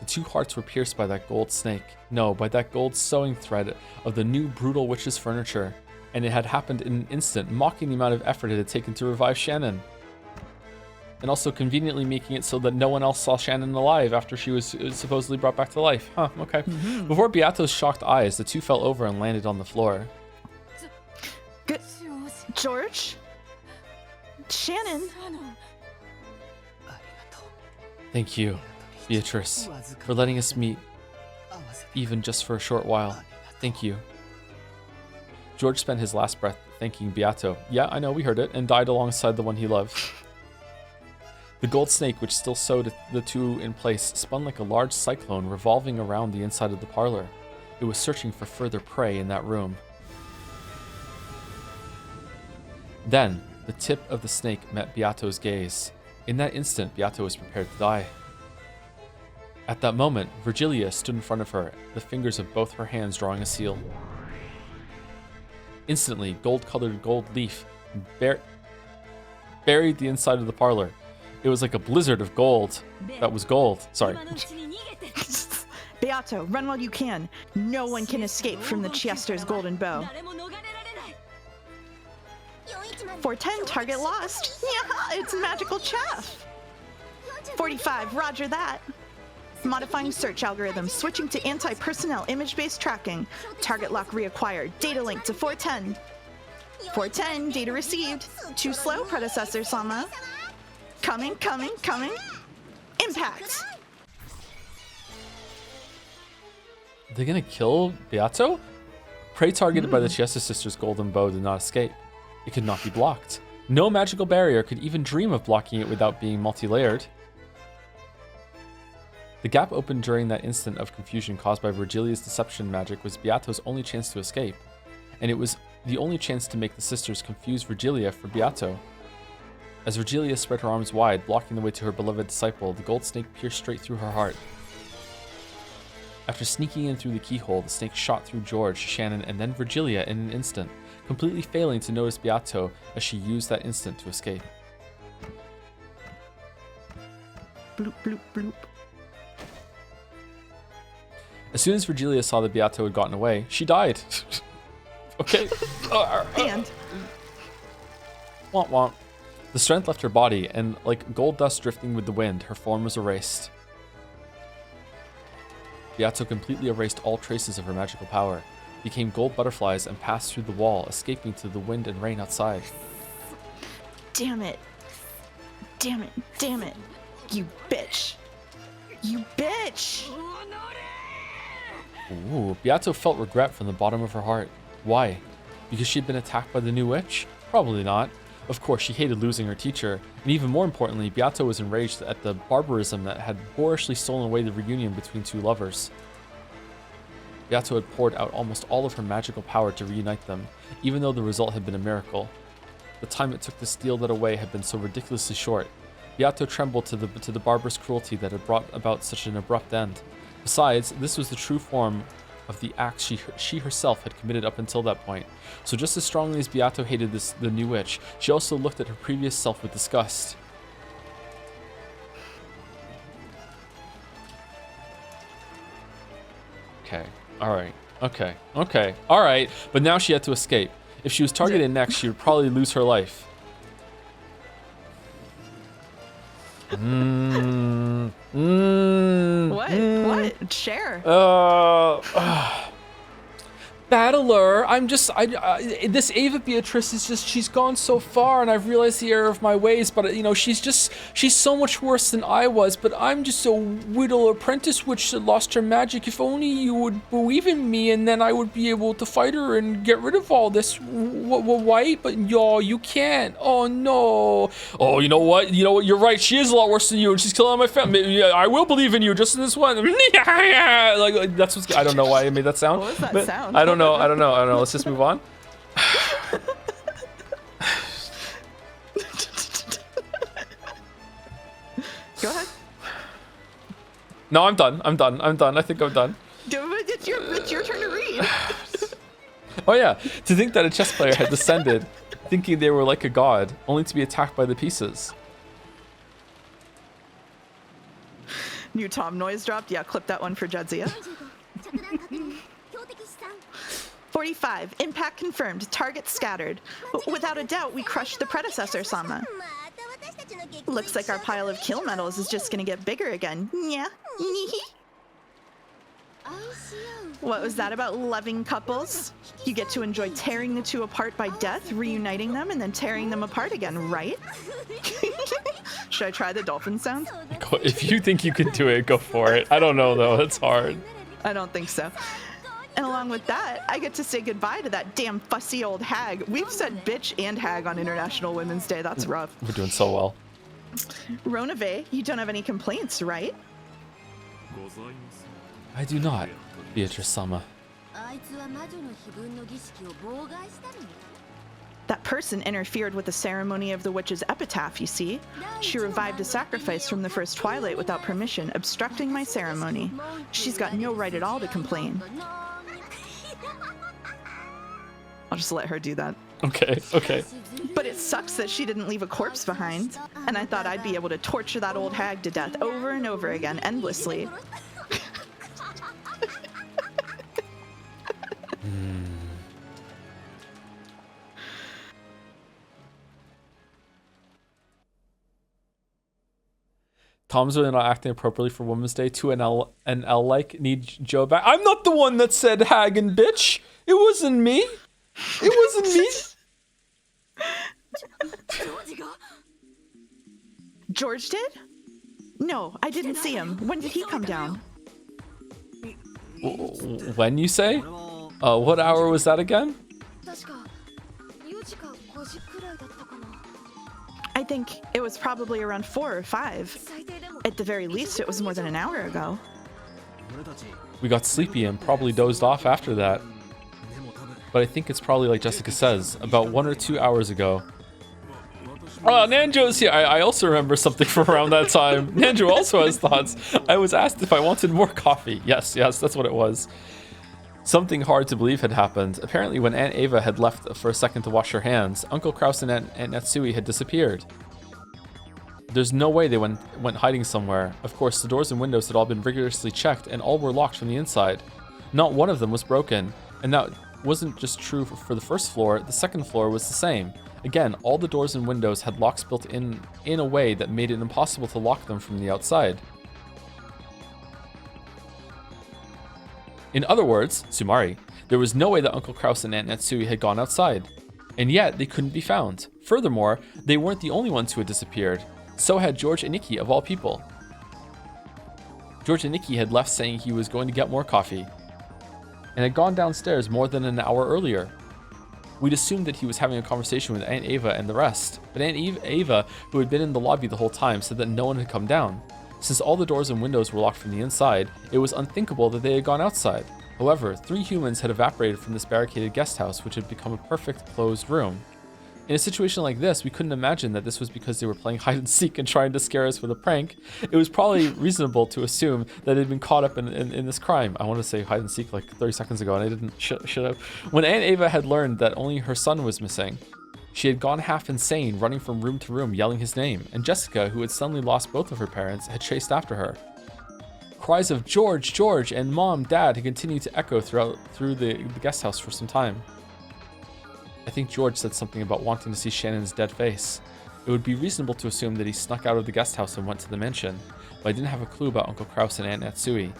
S1: The two hearts were pierced by that gold snake. No, by that gold sewing thread of the new brutal witch's furniture. And it had happened in an instant, mocking the amount of effort it had taken to revive Shannon. And also conveniently making it so that no one else saw Shannon alive after she was supposedly brought back to life. Huh, okay. Mm-hmm. Before Beato's shocked eyes, the two fell over and landed on the floor.
S3: Good. George? Shannon?
S1: Thank you, Beatrice, for letting us meet, even just for a short while. Thank you. George spent his last breath thanking Beato. Yeah, I know, we heard it, and died alongside the one he loved. The gold snake, which still sewed the two in place, spun like a large cyclone revolving around the inside of the parlor. It was searching for further prey in that room. Then, the tip of the snake met Beato's gaze. In that instant, Beato was prepared to die. At that moment, Virgilia stood in front of her, the fingers of both her hands drawing a seal. Instantly, gold-colored gold leaf buried the inside of the parlor. It was like a blizzard of gold. That was gold. Sorry.
S3: Beato, run while you can. No one can escape from the Chiester's golden bow. 410, target lost. Yeah, it's magical chaff. 45, roger that. Modifying search algorithm, switching to anti-personnel image-based tracking. Target lock reacquired. Data link to 410. 410, data received. Too slow, predecessor Sama. Coming. Impact.
S1: They're gonna kill Beato? Prey targeted by the Chiesa sisters' golden bow did not escape. It could not be blocked. No magical barrier could even dream of blocking it without being multi-layered. The gap opened during that instant of confusion caused by Virgilia's deception magic was Beato's only chance to escape, and it was the only chance to make the sisters confuse Virgilia for Beato. As Virgilia spread her arms wide, blocking the way to her beloved disciple, the gold snake pierced straight through her heart. After sneaking in through the keyhole, the snake shot through George, Shannon, and then Virgilia in an instant, completely failing to notice Beato as she used that instant to escape.
S3: Bloop, bloop, bloop.
S1: As soon as Virgilia saw that Beato had gotten away, she died. Okay.
S3: And
S1: Womp womp. The strength left her body, and like gold dust drifting with the wind, her form was erased. Beato completely erased all traces of her magical power, became gold butterflies, and passed through the wall, escaping to the wind and rain outside.
S3: damn it. Damn it. Damn it. You bitch. You bitch.
S1: Ooh, Beato felt regret from the bottom of her heart. Why? Because she'd been attacked by the new witch? Probably not. Of course, she hated losing her teacher, and even more importantly, Beato was enraged at the barbarism that had boorishly stolen away the reunion between two lovers. Beato had poured out almost all of her magical power to reunite them, even though the result had been a miracle. The time it took to steal that away had been so ridiculously short. Beato trembled to the barbarous cruelty that had brought about such an abrupt end. Besides, this was the true form of the acts she herself had committed up until that point. So just as strongly as Beato hated the new witch, she also looked at her previous self with disgust. Okay, alright, okay, alright, but now she had to escape. If she was targeted next, she would probably lose her life.
S3: What? Share.
S1: Battler, this Ava Beatrice is just, she's gone so far, and I've realized the error of my ways, but you know, she's so much worse than I was, but I'm just a widow apprentice witch that lost her magic. If only you would believe in me, and then I would be able to fight her and get rid of all this white, but you can't. Oh no. Oh, you know what, you're right, she is a lot worse than you, and she's killing my family. Yeah, I will believe in you, just in this one. Like, that's what's, I don't know why I made that sound.
S3: What was that sound?
S1: I don't know. Let's just move on.
S3: Go ahead.
S1: No, I'm done. I think I'm done.
S3: It's your turn to read.
S1: Oh yeah, to think that a chess player had descended, thinking they were like a god, only to be attacked by the pieces.
S3: New Tom noise dropped. Yeah, clip that one for Jedzia. 45. Impact confirmed. Target scattered. Without a doubt, we crushed the predecessor, Sama. Looks like our pile of kill medals is just gonna get bigger again. Yeah. What was that about loving couples? You get to enjoy tearing the two apart by death, reuniting them, and then tearing them apart again, right? Should I try the dolphin sound?
S1: If you think you can do it, go for it. I don't know though, it's hard.
S3: I don't think so. And along with that, I get to say goodbye to that damn fussy old hag. We've said bitch and hag on International Women's Day. That's rough.
S1: We're doing so well.
S3: Ronave, you don't have any complaints, right?
S1: I do not, Beatrice-sama.
S3: That person interfered with the ceremony of the witch's epitaph, you see. She revived a sacrifice from the first twilight without permission, obstructing my ceremony. She's got no right at all to complain. I'll just let her do that.
S1: Okay.
S3: But it sucks that she didn't leave a corpse behind, and I thought I'd be able to torture that old hag to death over and over again, endlessly.
S1: Tom's really not acting appropriately for Women's Day. 2NL like need Joe back. I'm not the one that said hag and bitch. It wasn't me.
S3: George did? No, I didn't see him. When did he come down?
S1: When you say? What hour was that again?
S3: I think it was probably around 4 or 5. At the very least, it was more than an hour ago.
S1: We got sleepy and probably dozed off after that. But I think it's probably like Jessica says, about 1 or 2 hours ago. Oh, Nanjo's here. I also remember something from around that time. Nanjo also has thoughts. I was asked if I wanted more coffee. Yes, that's what it was. Something hard to believe had happened. Apparently, when Aunt Ava had left for a second to wash her hands, Uncle Kraus and Aunt Natsui had disappeared. There's no way they went hiding somewhere. Of course, the doors and windows had all been rigorously checked, and all were locked from the inside. Not one of them was broken, and that wasn't just true for the first floor. The second floor was the same. Again, all the doors and windows had locks built in a way that made it impossible to lock them from the outside. In other words, Sumari, there was no way that Uncle Kraus and Aunt Natsui had gone outside. And yet, they couldn't be found. Furthermore, they weren't the only ones who had disappeared. So had George Iniki, of all people. George Iniki had left saying he was going to get more coffee, and had gone downstairs more than an hour earlier. We'd assumed that he was having a conversation with Aunt Ava and the rest, but Aunt Ava, who had been in the lobby the whole time, said that no one had come down. Since all the doors and windows were locked from the inside, it was unthinkable that they had gone outside. However, 3 humans had evaporated from this barricaded guest house, which had become a perfect closed room. In a situation like this, we couldn't imagine that this was because they were playing hide and seek and trying to scare us with a prank. It was probably reasonable to assume that they'd been caught up in this crime. I want to say hide and seek like 30 seconds ago, and I didn't. Should have. When Aunt Ava had learned that only her son was missing, she had gone half insane, running from room to room, yelling his name, and Jessica, who had suddenly lost both of her parents, had chased after her. Cries of George, George, and Mom, Dad had continued to echo through the guest house for some time. I think George said something about wanting to see Shannon's dead face. It would be reasonable to assume that he snuck out of the guest house and went to the mansion, but I didn't have a clue about Uncle Kraus and Aunt Natsui.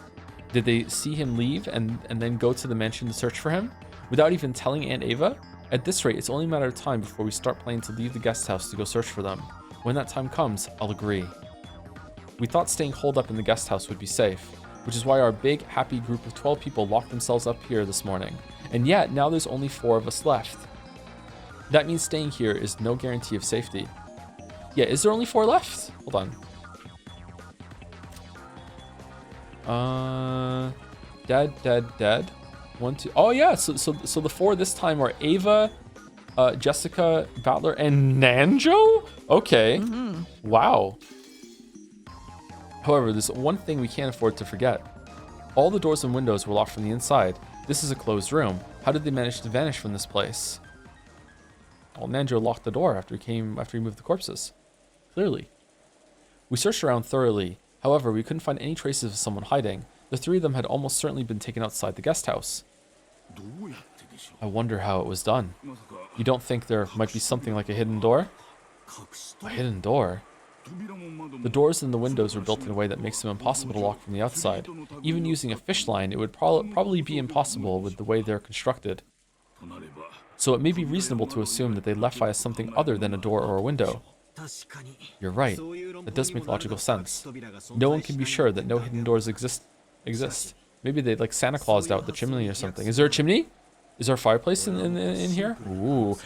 S1: Did they see him leave and then go to the mansion to search for him? Without even telling Aunt Ava? At this rate, it's only a matter of time before we start planning to leave the guest house to go search for them. When that time comes, I'll agree. We thought staying holed up in the guest house would be safe, which is why our big, happy group of 12 people locked themselves up here this morning. And yet, now there's only 4 of us left. That means staying here is no guarantee of safety. Yeah, is there only 4 left? Hold on. Dead. 1, 2. Oh yeah, so the 4 this time are Ava, Jessica, Battler, and Nanjo? Okay. Wow. However, there's one thing we can't afford to forget. All the doors and windows were locked from the inside. This is a closed room. How did they manage to vanish from this place? Well, Nanjo locked the door after he moved the corpses. Clearly. We searched around thoroughly. However, we couldn't find any traces of someone hiding. The 3 of them had almost certainly been taken outside the guest house. I wonder how it was done. You don't think there might be something like a hidden door? A hidden door? The doors and the windows were built in a way that makes them impossible to lock from the outside. Even using a fish line, it would probably be impossible with the way they're constructed. So it may be reasonable to assume that they left via something other than a door or a window. You're right. That does make logical sense. No one can be sure that no hidden doors exist. Maybe they like Santa Claused out the chimney or something. Is there a chimney? Is there a fireplace in here? Ooh.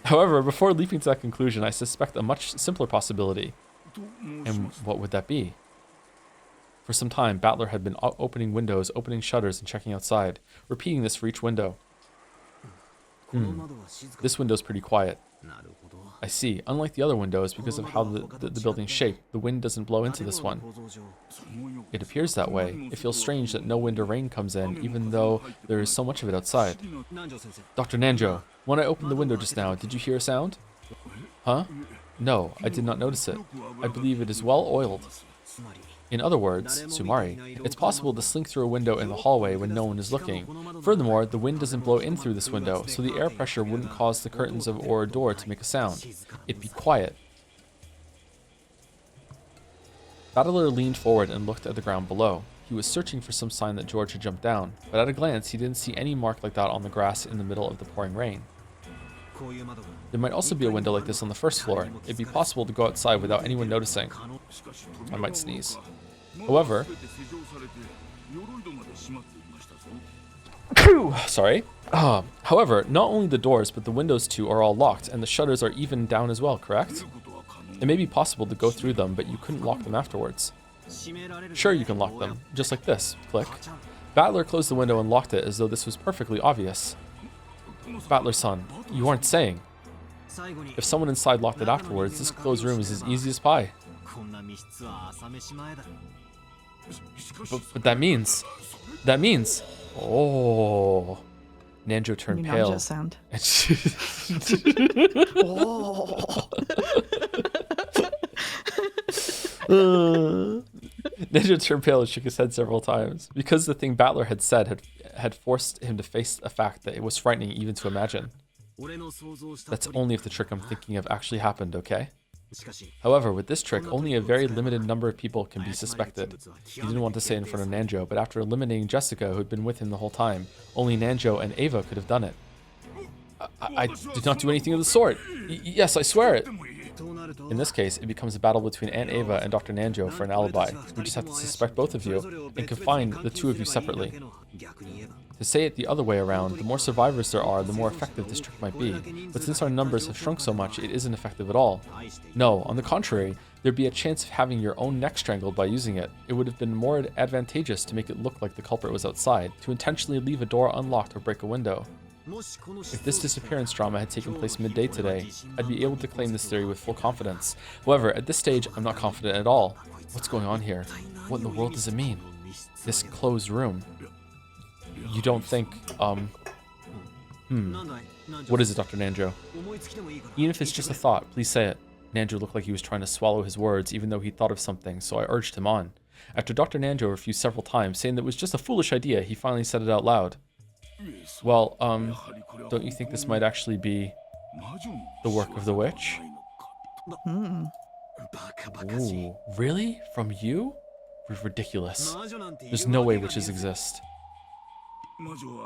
S1: However, before leaping to that conclusion, I suspect a much simpler possibility. And what would that be? For some time, Battler had been opening windows, opening shutters, and checking outside, repeating this for each window. This window's pretty quiet. I see. Unlike the other windows, because of how the building's shaped, the wind doesn't blow into this one. It appears that way. It feels strange that no wind or rain comes in, even though there is so much of it outside. Dr. Nanjo, when I opened the window just now, did you hear a sound? Huh? No, I did not notice it. I believe it is well oiled. In other words, Sumari, it's possible to slink through a window in the hallway when no one is looking. Furthermore, the wind doesn't blow in through this window, so the air pressure wouldn't cause the curtains or a door to make a sound. It'd be quiet. Battler leaned forward and looked at the ground below. He was searching for some sign that George had jumped down, but at a glance he didn't see any mark like that on the grass in the middle of the pouring rain. There might also be a window like this on the first floor. It'd be possible to go outside without anyone noticing. I might sneeze. However, Sorry. However, not only the doors, but the windows too are all locked, and the shutters are even down as well, correct? It may be possible to go through them, but you couldn't lock them afterwards. Sure, you can lock them, just like this. Click. Battler closed the window and locked it as though this was perfectly obvious. Battler-san, you aren't saying. If someone inside locked it afterwards, this closed room is as easy as pie. But that means... Oh... Nanjo turned pale.
S3: Nanjo sound.
S1: Nanjo turned pale and shook his head several times. Because the thing Battler had said had forced him to face a fact that it was frightening even to imagine. That's only if the trick I'm thinking of actually happened, okay? However, with this trick, only a very limited number of people can be suspected. He didn't want to say it in front of Nanjo, but after eliminating Jessica, who had been with him the whole time, only Nanjo and Ava could have done it. I did not do anything of the sort. Yes, I swear it. In this case, it becomes a battle between Aunt Ava and Dr. Nanjo for an alibi. We just have to suspect both of you and confine the two of you separately. To say it the other way around, the more survivors there are, the more effective this trick might be. But since our numbers have shrunk so much, it isn't effective at all. No, on the contrary, there'd be a chance of having your own neck strangled by using it. It would have been more advantageous to make it look like the culprit was outside, to intentionally leave a door unlocked or break a window. If this disappearance drama had taken place midday today, I'd be able to claim this theory with full confidence. However, at this stage, I'm not confident at all. What's going on here? What in the world does it mean? This closed room. You don't think, What is it, Dr. Nanjo? Even if it's just a thought, please say it. Nanjo looked like he was trying to swallow his words, even though he thought of something, so I urged him on. After Dr. Nanjo refused several times, saying that it was just a foolish idea, he finally said it out loud. Well, don't you think this might actually be the work of the witch? Ooh, really? From you? Ridiculous. There's no way witches exist.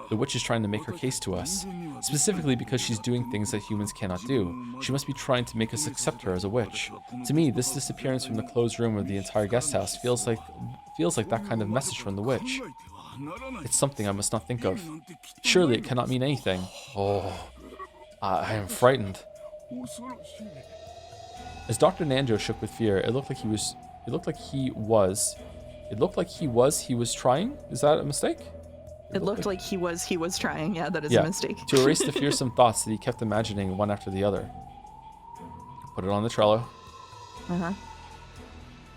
S1: The witch is trying to make her case to us, specifically because she's doing things that humans cannot do. She must be trying to make us accept her as a witch. To me, this disappearance from the closed room of the entire guest house feels like that kind of message from the witch. It's something I must not think of. Surely it cannot mean anything. Oh, I am frightened. As Dr. Nanjo shook with fear, it looked like he was trying? Is that a mistake?
S3: It looked like he was trying. Yeah, that is a mistake.
S1: To erase the fearsome thoughts that he kept imagining one after the other. Put it on the Trello.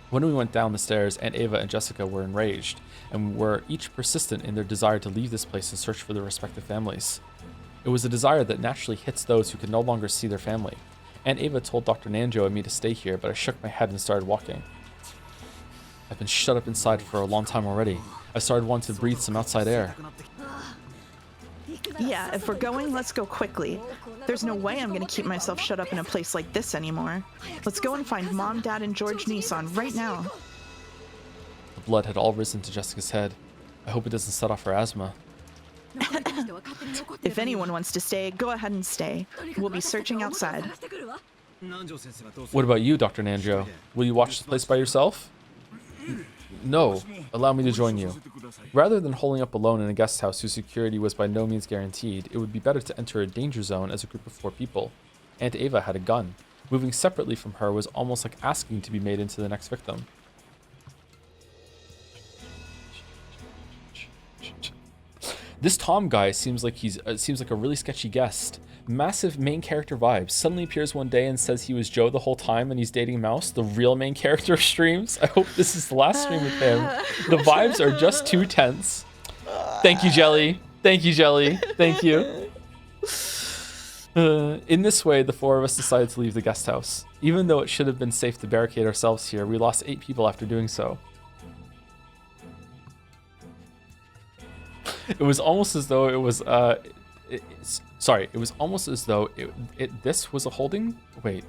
S1: When we went down the stairs, Aunt Ava and Jessica were enraged, and were each persistent in their desire to leave this place and search for their respective families. It was a desire that naturally hits those who can no longer see their family. Aunt Ava told Dr. Nanjo and me to stay here, but I shook my head and started walking. I've been shut up inside for a long time already. I started wanting to breathe some outside air.
S3: Yeah, if we're going, let's go quickly. There's no way I'm gonna keep myself shut up in a place like this anymore. Let's go and find Mom, Dad, and George Nissan right now.
S1: The blood had all risen to Jessica's head. I hope it doesn't set off her asthma.
S3: If anyone wants to stay, go ahead and stay. We'll be searching outside.
S1: What about you, Dr. Nanjo? Will you watch the place by yourself? No, allow me to join you. Rather than holding up alone in a guest house whose security was by no means guaranteed, it would be better to enter a danger zone as a group of 4 people. Aunt Ava had a gun. Moving separately from her was almost like asking to be made into the next victim. This Tom guy seems like a really sketchy guest. Massive main character vibes. Suddenly appears one day and says he was Joe the whole time and he's dating Mouse, the real main character of streams. I hope this is the last stream with him. The vibes are just too tense. Thank you, Jelly. Thank you, Jelly. Thank you. In this way, the 4 of us decided to leave the guest house. Even though it should have been safe to barricade ourselves here, we lost 8 people after doing so. It was almost as though it was it was almost as though this was a holding. Wait,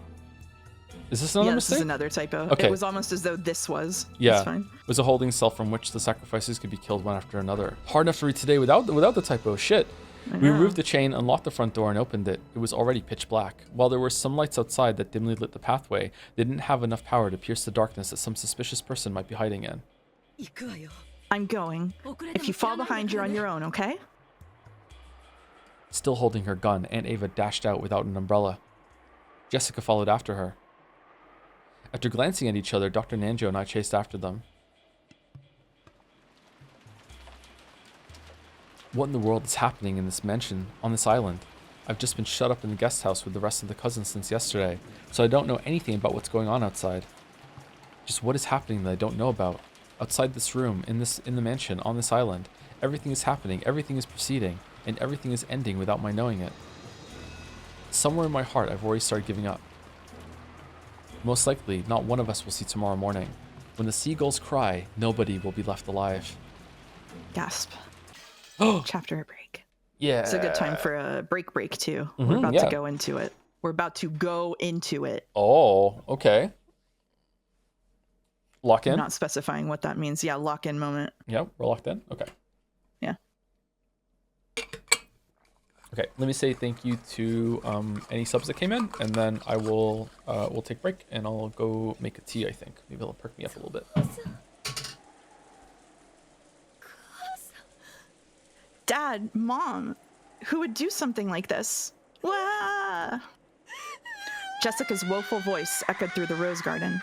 S1: is this another mistake?
S3: This is another typo.
S1: Okay.
S3: It was almost as though this was.
S1: Yeah,
S3: That's fine.
S1: It was a holding cell from which the sacrifices could be killed one after another. Hard enough to read today without the typo. Shit. We removed the chain, unlocked the front door, and opened it. It was already pitch black. While there were some lights outside that dimly lit the pathway, they didn't have enough power to pierce the darkness that some suspicious person might be hiding in.
S3: I'm going. If you fall behind, you're on your own, okay?
S1: Still holding her gun, Aunt Ava dashed out without an umbrella. Jessica followed after her. After glancing at each other, Dr. Nanjo and I chased after them. What in the world is happening in this mansion, on this island? I've just been shut up in the guest house with the rest of the cousins since yesterday, so I don't know anything about what's going on outside. Just what is happening that I don't know about? Outside this room, in the mansion, on this island, everything is happening, everything is proceeding, and everything is ending without my knowing it. Somewhere in my heart, I've already started giving up. Most likely, not one of us will see tomorrow morning. When the seagulls cry, nobody will be left alive.
S3: Gasp. Chapter break.
S1: Yeah.
S3: It's a good time for a break too. We're about to go into it. We're about to go into it.
S1: Oh, okay. Lock in?
S3: I'm not specifying what that means. Yeah, lock in moment.
S1: Yeah, we're locked in? Okay.
S3: Yeah.
S1: Okay, let me say thank you to any subs that came in, and then I will we'll take a break, and I'll go make a tea, I think. Maybe it'll perk me up a little bit.
S3: Dad, Mom, who would do something like this? Wah! Jessica's woeful voice echoed through the rose garden.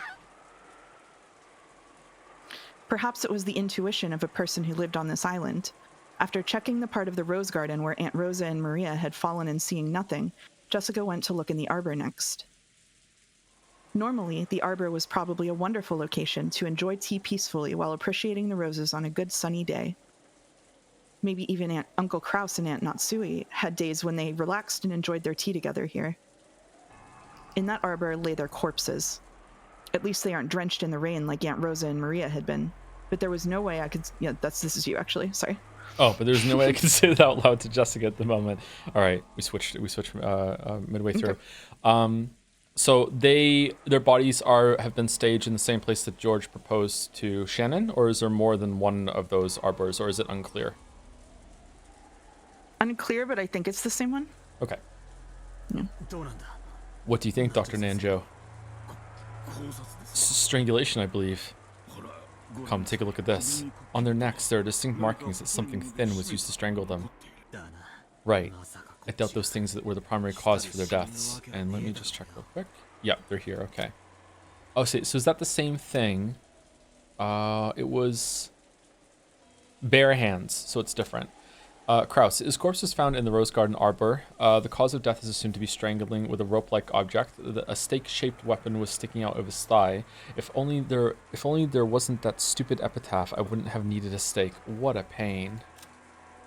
S3: Perhaps it was the intuition of a person who lived on this island. After checking the part of the rose garden where Aunt Rosa and Maria had fallen and seeing nothing, Jessica went to look in the arbor next. Normally, the arbor was probably a wonderful location to enjoy tea peacefully while appreciating the roses on a good sunny day. Maybe even Uncle Kraus and Aunt Natsui had days when they relaxed and enjoyed their tea together here. In that arbor lay their corpses. At least they aren't drenched in the rain like Aunt Rosa and Maria had been. But there was no way I could... Yeah, this is you, actually. Sorry.
S1: Oh, but there's no way I can say that out loud to Jessica at the moment. All right, we switched midway through. Okay. So their bodies have been staged in the same place that George proposed to Shannon, or is there more than one of those arbors, or is it unclear?
S3: Unclear, but I think it's the same one.
S1: Okay.
S3: Yeah.
S1: What do you think, Dr. Nanjo? Strangulation, I believe. Come, take a look at this. On their necks, there are distinct markings that something thin was used to strangle them. Right. I doubt those things that were the primary cause for their deaths. And let me just check real quick. Yep, they're here. Okay. Oh, so is that the same thing? It was bare hands, so it's different. Kraus, his corpse was found in the Rose Garden Arbor. The cause of death is assumed to be strangling with a rope-like object. A stake-shaped weapon was sticking out of his thigh. If only there wasn't that stupid epitaph, I wouldn't have needed a stake. What a pain.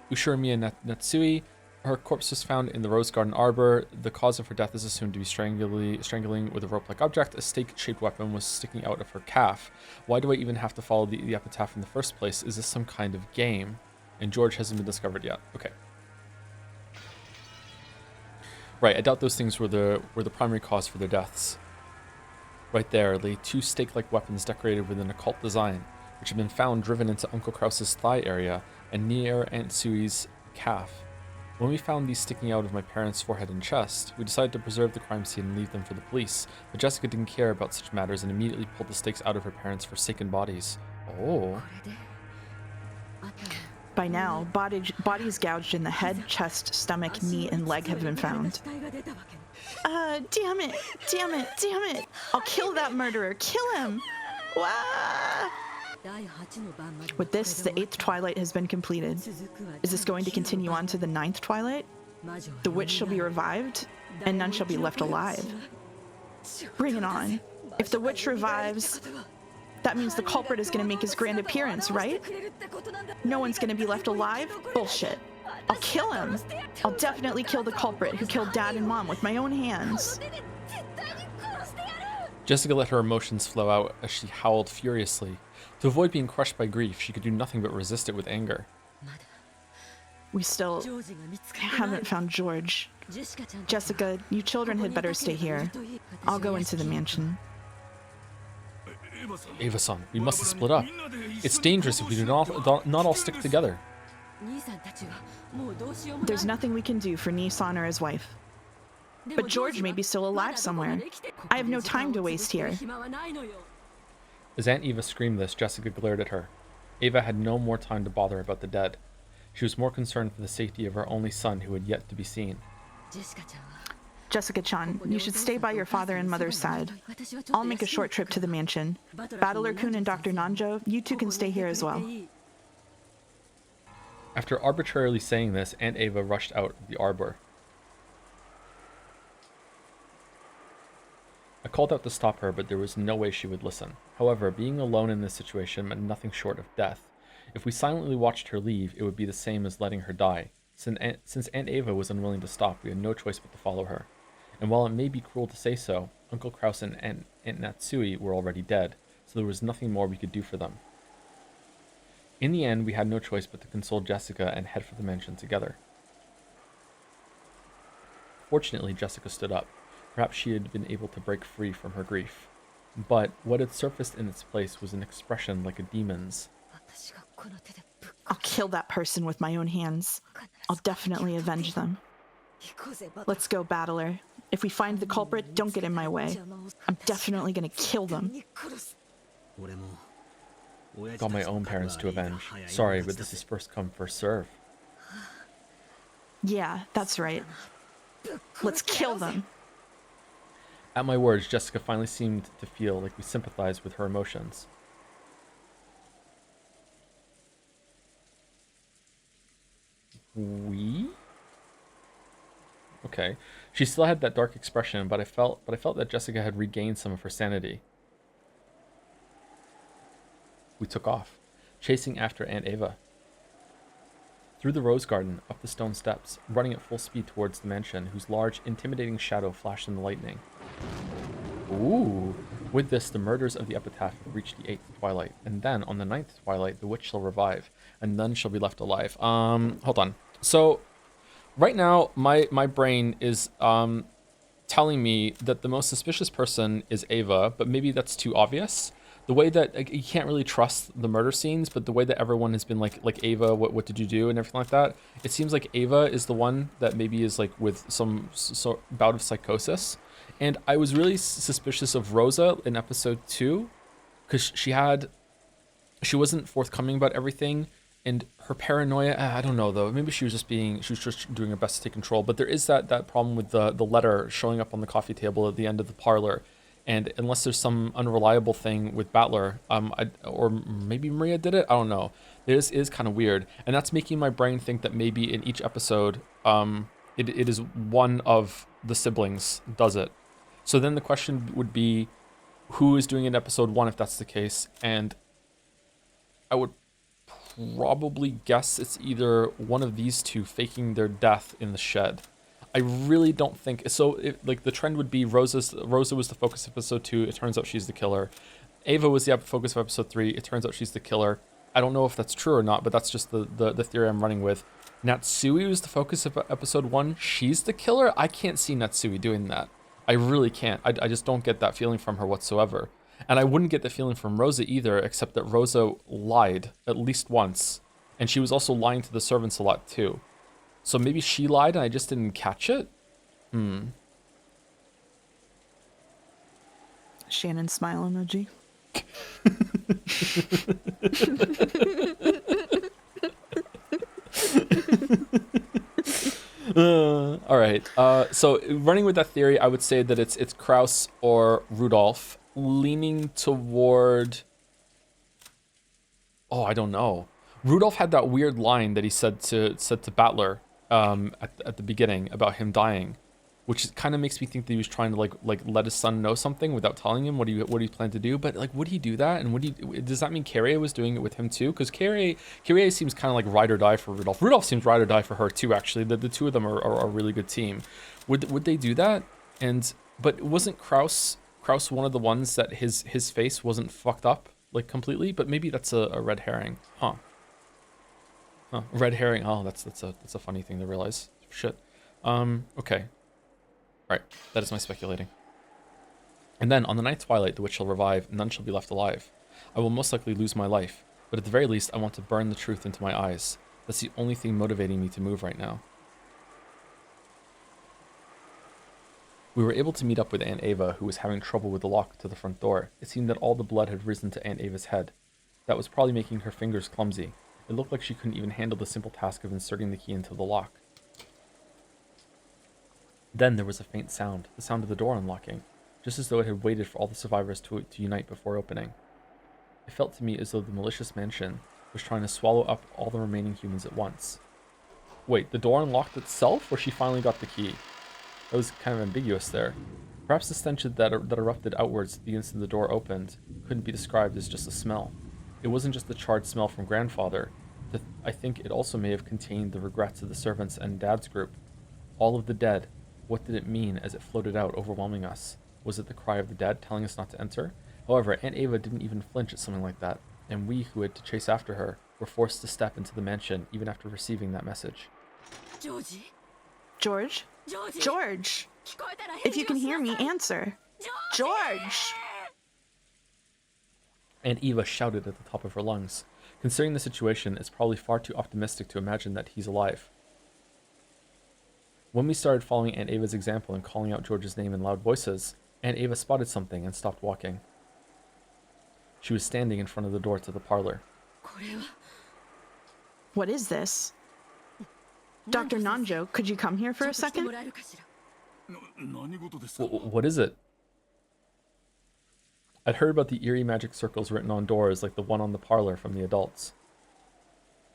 S1: Ushirimiya Natsui, her corpse was found in the Rose Garden Arbor. The cause of her death is assumed to be strangling with a rope-like object. A stake-shaped weapon was sticking out of her calf. Why do I even have to follow the epitaph in the first place? Is this some kind of game? And George hasn't been discovered yet. Okay. Right, I doubt those things were the primary cause for their deaths. Right there lay two stake-like weapons decorated with an occult design, which had been found driven into Uncle Kraus's thigh area and near Aunt Sui's calf. When we found these sticking out of my parents' forehead and chest, we decided to preserve the crime scene and leave them for the police, but Jessica didn't care about such matters and immediately pulled the stakes out of her parents' forsaken bodies. Oh.
S3: By now, bodies gouged in the head, chest, stomach, knee, and leg have been found. Damn it! I'll kill that murderer! Kill him! Wah! With this, the 8th twilight has been completed. Is this going to continue on to the 9th twilight? The witch shall be revived, and none shall be left alive. Bring it on. If the witch revives, that means the culprit is going to make his grand appearance, right? No one's going to be left alive? Bullshit. I'll kill him. I'll definitely kill the culprit who killed Dad and Mom with my own hands.
S1: Jessica let her emotions flow out as she howled furiously. To avoid being crushed by grief, she could do nothing but resist it with anger.
S3: We still haven't found George. Jessica, you children had better stay here. I'll go into the mansion.
S1: Ava-san, we must split up. It's dangerous if we do not all stick together.
S3: There's nothing we can do for Nii-san or his wife. But George may be still alive somewhere. I have no time to waste here.
S1: As Aunt Eva screamed this, Jessica glared at her. Ava had no more time to bother about the dead. She was more concerned for the safety of her only son who had yet to be seen.
S3: Jessica-chan, you should stay by your father and mother's side. I'll make a short trip to the mansion. Battler-kun and Dr. Nanjo, you two can stay here as well.
S1: After arbitrarily saying this, Aunt Ava rushed out of the arbor. I called out to stop her, but there was no way she would listen. However, being alone in this situation meant nothing short of death. If we silently watched her leave, it would be the same as letting her die. Since Aunt Ava was unwilling to stop, we had no choice but to follow her. And while it may be cruel to say so, Uncle Kraus and Aunt Natsui were already dead, so there was nothing more we could do for them. In the end, we had no choice but to console Jessica and head for the mansion together. Fortunately, Jessica stood up. Perhaps she had been able to break free from her grief. But what had surfaced in its place was an expression like a demon's.
S3: I'll kill that person with my own hands. I'll definitely avenge them. Let's go, Battler. If we find the culprit, don't get in my way. I'm definitely gonna kill them.
S1: Got my own parents to avenge. Sorry, but this is first come, first serve.
S3: Yeah, that's right. Let's kill them.
S1: At my words, Jessica finally seemed to feel like we sympathized with her emotions. We? Okay. She still had that dark expression, but I felt that Jessica had regained some of her sanity. We took off, chasing after Aunt Ava. Through the rose garden, up the stone steps, running at full speed towards the mansion, whose large, intimidating shadow flashed in the lightning. Ooh! With this, the murders of the epitaph have reached the 8th twilight, and then, on the 9th twilight, the witch shall revive, and none shall be left alive. Hold on. So, right now, my brain is, telling me that the most suspicious person is Ava, but maybe that's too obvious. The way that, like, you can't really trust the murder scenes, but the way that everyone has been like Ava, what did you do, and everything like that, it seems like Ava is the one that maybe is, like, with some bout of psychosis. And I was really suspicious of Rosa in episode 2, because she wasn't forthcoming about everything, and her paranoia, I don't know though, maybe she was just doing her best to take control, but there is that problem with the letter showing up on the coffee table at the end of the parlor. And unless there's some unreliable thing with Battler, or maybe Maria did it, I don't know. This is kind of weird. And that's making my brain think that maybe in each episode, it is one of the siblings does it. So then the question would be, who is doing it in episode 1 if that's the case? And I would probably guess it's either one of these two faking their death in the shed. I really don't think so. Like, the trend would be Rosa was the focus of episode 2. It turns out she's the killer. Ava was the focus of episode 3. It turns out she's the killer. I don't know if that's true or not, but that's just the theory I'm running with. Natsui was the focus of episode 1. She's the killer. I can't see Natsui doing that. I really can't. I just don't get that feeling from her whatsoever. And I wouldn't get the feeling from Rosa either, except that Rosa lied at least once. And she was also lying to the servants a lot too. So maybe she lied and I just didn't catch it?
S3: Shannon smile emoji.
S1: All right. So running with that theory, I would say that it's Kraus or Rudolph, leaning toward. Oh, I don't know. Rudolph had that weird line that he said to Battler at the beginning about him dying, which kind of makes me think that he was trying to like let his son know something without telling him what he planned to do. But like, would he do that? And does that mean Carrie was doing it with him too? Because Carrie seems kind of like ride or die for Rudolph. Rudolph seems ride or die for her too. Actually, the two of them are a really good team. Would they do that? But wasn't Kraus one of the ones that his face wasn't fucked up like completely? But maybe that's a red herring, huh? Red herring. Oh, that's a funny thing to realize. Shit. Okay. Right, that is my speculating. And then, on the 9th twilight, the witch shall revive, none shall be left alive. I will most likely lose my life, but at the very least, I want to burn the truth into my eyes. That's the only thing motivating me to move right now. We were able to meet up with Aunt Ava, who was having trouble with the lock to the front door. It seemed that all the blood had risen to Aunt Ava's head. That was probably making her fingers clumsy. It looked like she couldn't even handle the simple task of inserting the key into the lock. Then there was a faint sound, the sound of the door unlocking, just as though it had waited for all the survivors to unite before opening. It felt to me as though the malicious mansion was trying to swallow up all the remaining humans at once. Wait, the door unlocked itself, or she finally got the key? That was kind of ambiguous there. Perhaps the stench that erupted outwards the instant the door opened couldn't be described as just a smell. It wasn't just the charred smell from grandfather. I think it also may have contained the regrets of the servants and Dad's group. All of the dead. What did it mean as it floated out, overwhelming us? Was it the cry of the dead telling us not to enter? However, Aunt Ava didn't even flinch at something like that, and we who had to chase after her were forced to step into the mansion even after receiving that message.
S3: George? George! If you can hear me, answer. George!
S1: Aunt Eva shouted at the top of her lungs. Considering the situation, it's probably far too optimistic to imagine that he's alive. When we started following Aunt Ava's example and calling out George's name in loud voices, Aunt Ava spotted something and stopped walking. She was standing in front of the door to the parlor.
S3: What is this? Dr. Nanjo, could you come here for a second?
S1: What is it? I'd heard about the eerie magic circles written on doors like the one on the parlor from the adults.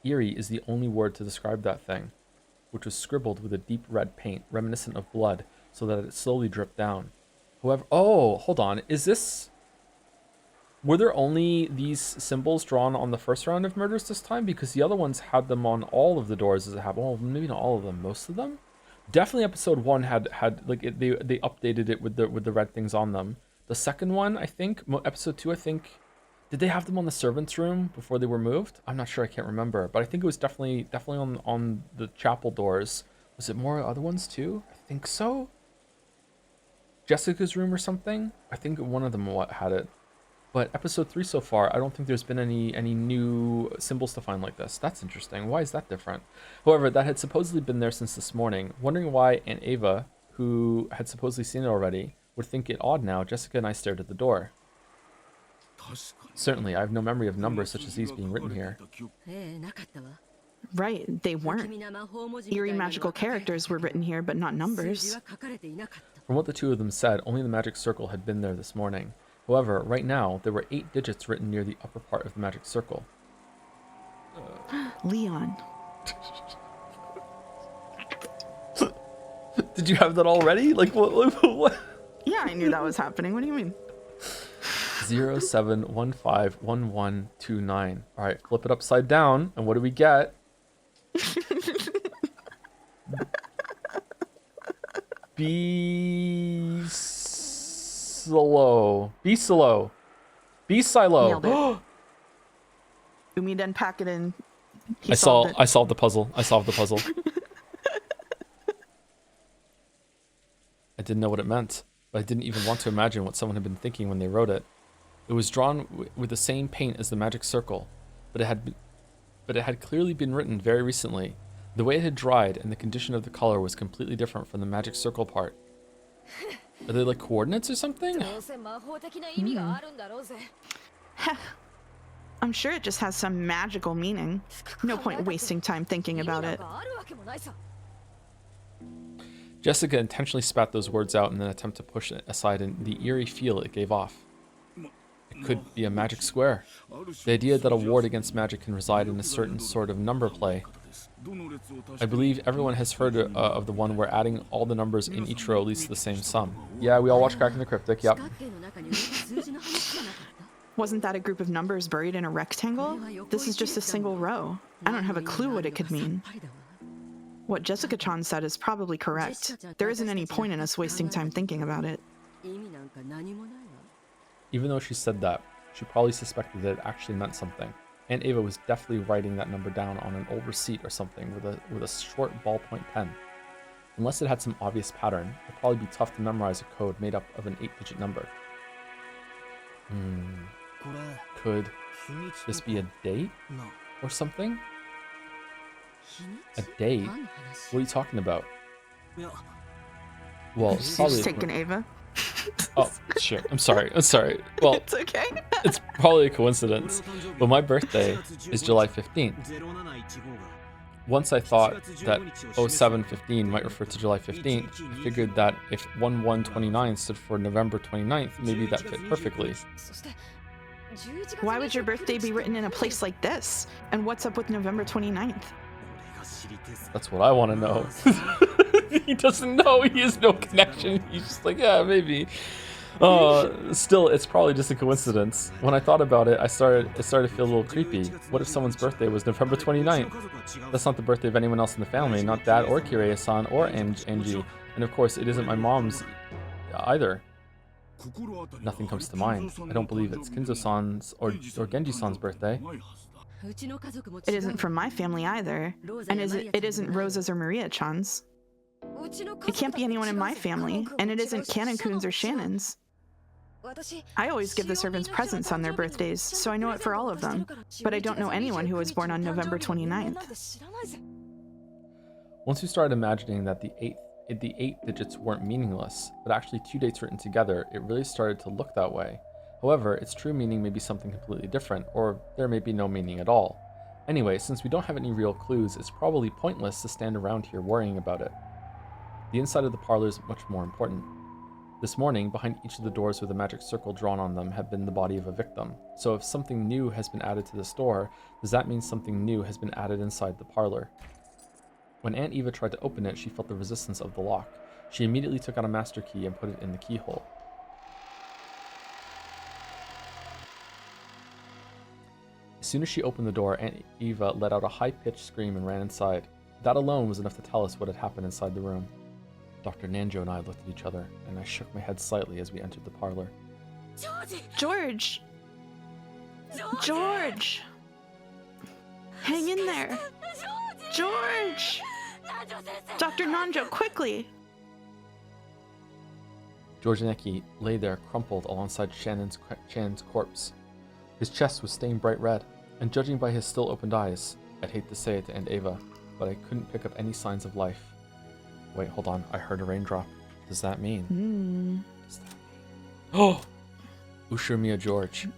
S1: Eerie is the only word to describe that thing, which was scribbled with a deep red paint reminiscent of blood so that it slowly dripped down. However, oh, hold on. Is this... Were there only these symbols drawn on the first round of murders this time? Because the other ones had them on all of the doors as it happened. Well, maybe not all of them, most of them? Definitely episode 1 had like they updated it with the red things on them. The second one, I think, episode 2, I think, did they have them on the servants' room before they were moved? I'm not sure, I can't remember, but I think it was definitely on the chapel doors. Was it more other ones too? I think so. Jessica's room or something? I think one of them had it. But episode 3 so far, I don't think there's been any new symbols to find like this. That's interesting. Why is that different? However, that had supposedly been there since this morning. Wondering why Aunt Ava, who had supposedly seen it already, would think it odd now, Jessica and I stared at the door. Certainly, I have no memory of numbers such as these being written here.
S3: Right, they weren't. Eerie magical characters were written here, but not numbers.
S1: From what the two of them said, only the magic circle had been there this morning. However, right now, there were 8 digits written near the upper part of the magic circle.
S3: Leon.
S1: Did you have that already? Like, what?
S3: Yeah, I knew that was happening. What do you mean?
S1: 07151129. All right, flip it upside down, and what do we get? Be slow. Be slow. Be silo.
S3: Nailed it. Umi didn't pack it in.
S1: I solved the puzzle. I solved the puzzle. I didn't know what it meant, but I didn't even want to imagine what someone had been thinking when they wrote it. It was drawn with the same paint as the magic circle, but it had clearly been written very recently. The way it had dried and the condition of the color was completely different from the magic circle part. Are they like coordinates or something?
S3: I'm sure it just has some magical meaning. No point wasting time thinking about it.
S1: Jessica intentionally spat those words out in an attempt to push it aside in the eerie feel it gave off. It could be a magic square. The idea that a ward against magic can reside in a certain sort of number play. I believe everyone has heard of the one where adding all the numbers in each row leads to the same sum. Yeah, we all watched Cracking the Cryptic, yep.
S3: Wasn't that a group of numbers buried in a rectangle? This is just a single row. I don't have a clue what it could mean. What Jessica-chan said is probably correct. There isn't any point in us wasting time thinking about it.
S1: Even though she said that, she probably suspected that it actually meant something. Aunt Ava was definitely writing that number down on an old receipt or something with a short ballpoint pen. Unless it had some obvious pattern, it'd probably be tough to memorize a code made up of an 8-digit number. Could this be a date or something? A date? What are you talking about? Well, it's
S3: She's
S1: probably...
S3: taking Ava.
S1: Oh, sure. I'm sorry. Well,
S3: It's okay.
S1: it's probably a coincidence, but my birthday is July 15th. Once I thought that 0715 might refer to July 15th, I figured that if 1129 stood for November 29th, maybe that fit perfectly.
S3: Why would your birthday be written in a place like this? And what's up with November 29th?
S1: That's what I want to know. He doesn't know. He has no connection. He's just like, yeah, maybe. Still, it's probably just a coincidence. When I thought about it, it started to feel a little creepy. What if someone's birthday was November 29th? That's not the birthday of anyone else in the family, not Dad or Kirei-san or Angie. And of course, it isn't my mom's either. Nothing comes to mind. I don't believe it's Kinzo-san's or Genji-san's birthday.
S3: It isn't from my family either. And it isn't Rosa's or Maria-chan's. It can't be anyone in my family, and it isn't Canon-kun's or Shannon's. I always give the servants presents on their birthdays, so I know it for all of them. But I don't know anyone who was born on November 29th.
S1: Once you started imagining that the eight digits weren't meaningless, but actually two dates written together, it really started to look that way. However, its true meaning may be something completely different, or there may be no meaning at all. Anyway, since we don't have any real clues, it's probably pointless to stand around here worrying about it. The inside of the parlor is much more important. This morning, behind each of the doors with a magic circle drawn on them had been the body of a victim. So if something new has been added to this door, does that mean something new has been added inside the parlor? When Aunt Eva tried to open it, she felt the resistance of the lock. She immediately took out a master key and put it in the keyhole. As soon as she opened the door, Aunt Eva let out a high-pitched scream and ran inside. That alone was enough to tell us what had happened inside the room. Dr. Nanjo and I looked at each other, and I shook my head slightly as we entered the parlor.
S3: George! George! Hang in there! George! Dr. Nanjo, quickly!
S1: George Neki lay there crumpled alongside Shannon's corpse. His chest was stained bright red, and judging by his still opened eyes, I'd hate to say it to Aunt Eva, but I couldn't pick up any signs of life. Wait, hold on. I heard a raindrop. Does that mean? Does that mean? Oh! Ushiromiya George.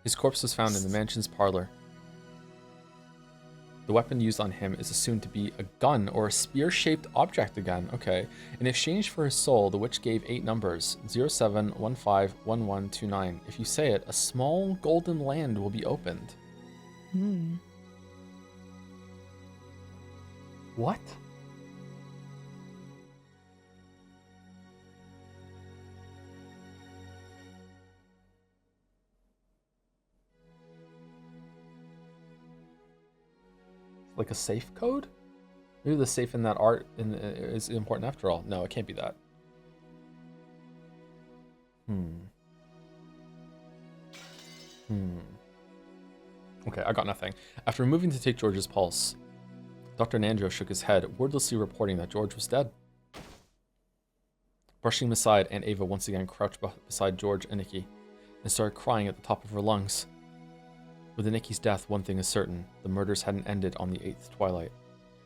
S1: His corpse was found in the mansion's parlor. The weapon used on him is assumed to be a gun or a spear-shaped object again. Okay. In exchange for his soul, the witch gave 8 numbers, 07151129. If you say it, a small golden land will be opened. What? Like a safe code? Maybe the safe in that art is important after all. No, it can't be that. Okay, I got nothing. After moving to take George's pulse, Dr. Nanjo shook his head, wordlessly reporting that George was dead. Brushing him aside, Aunt Eva once again crouched beside George and Nikki and started crying at the top of her lungs. With Nikki's death, one thing is certain. The murders hadn't ended on the 8th twilight.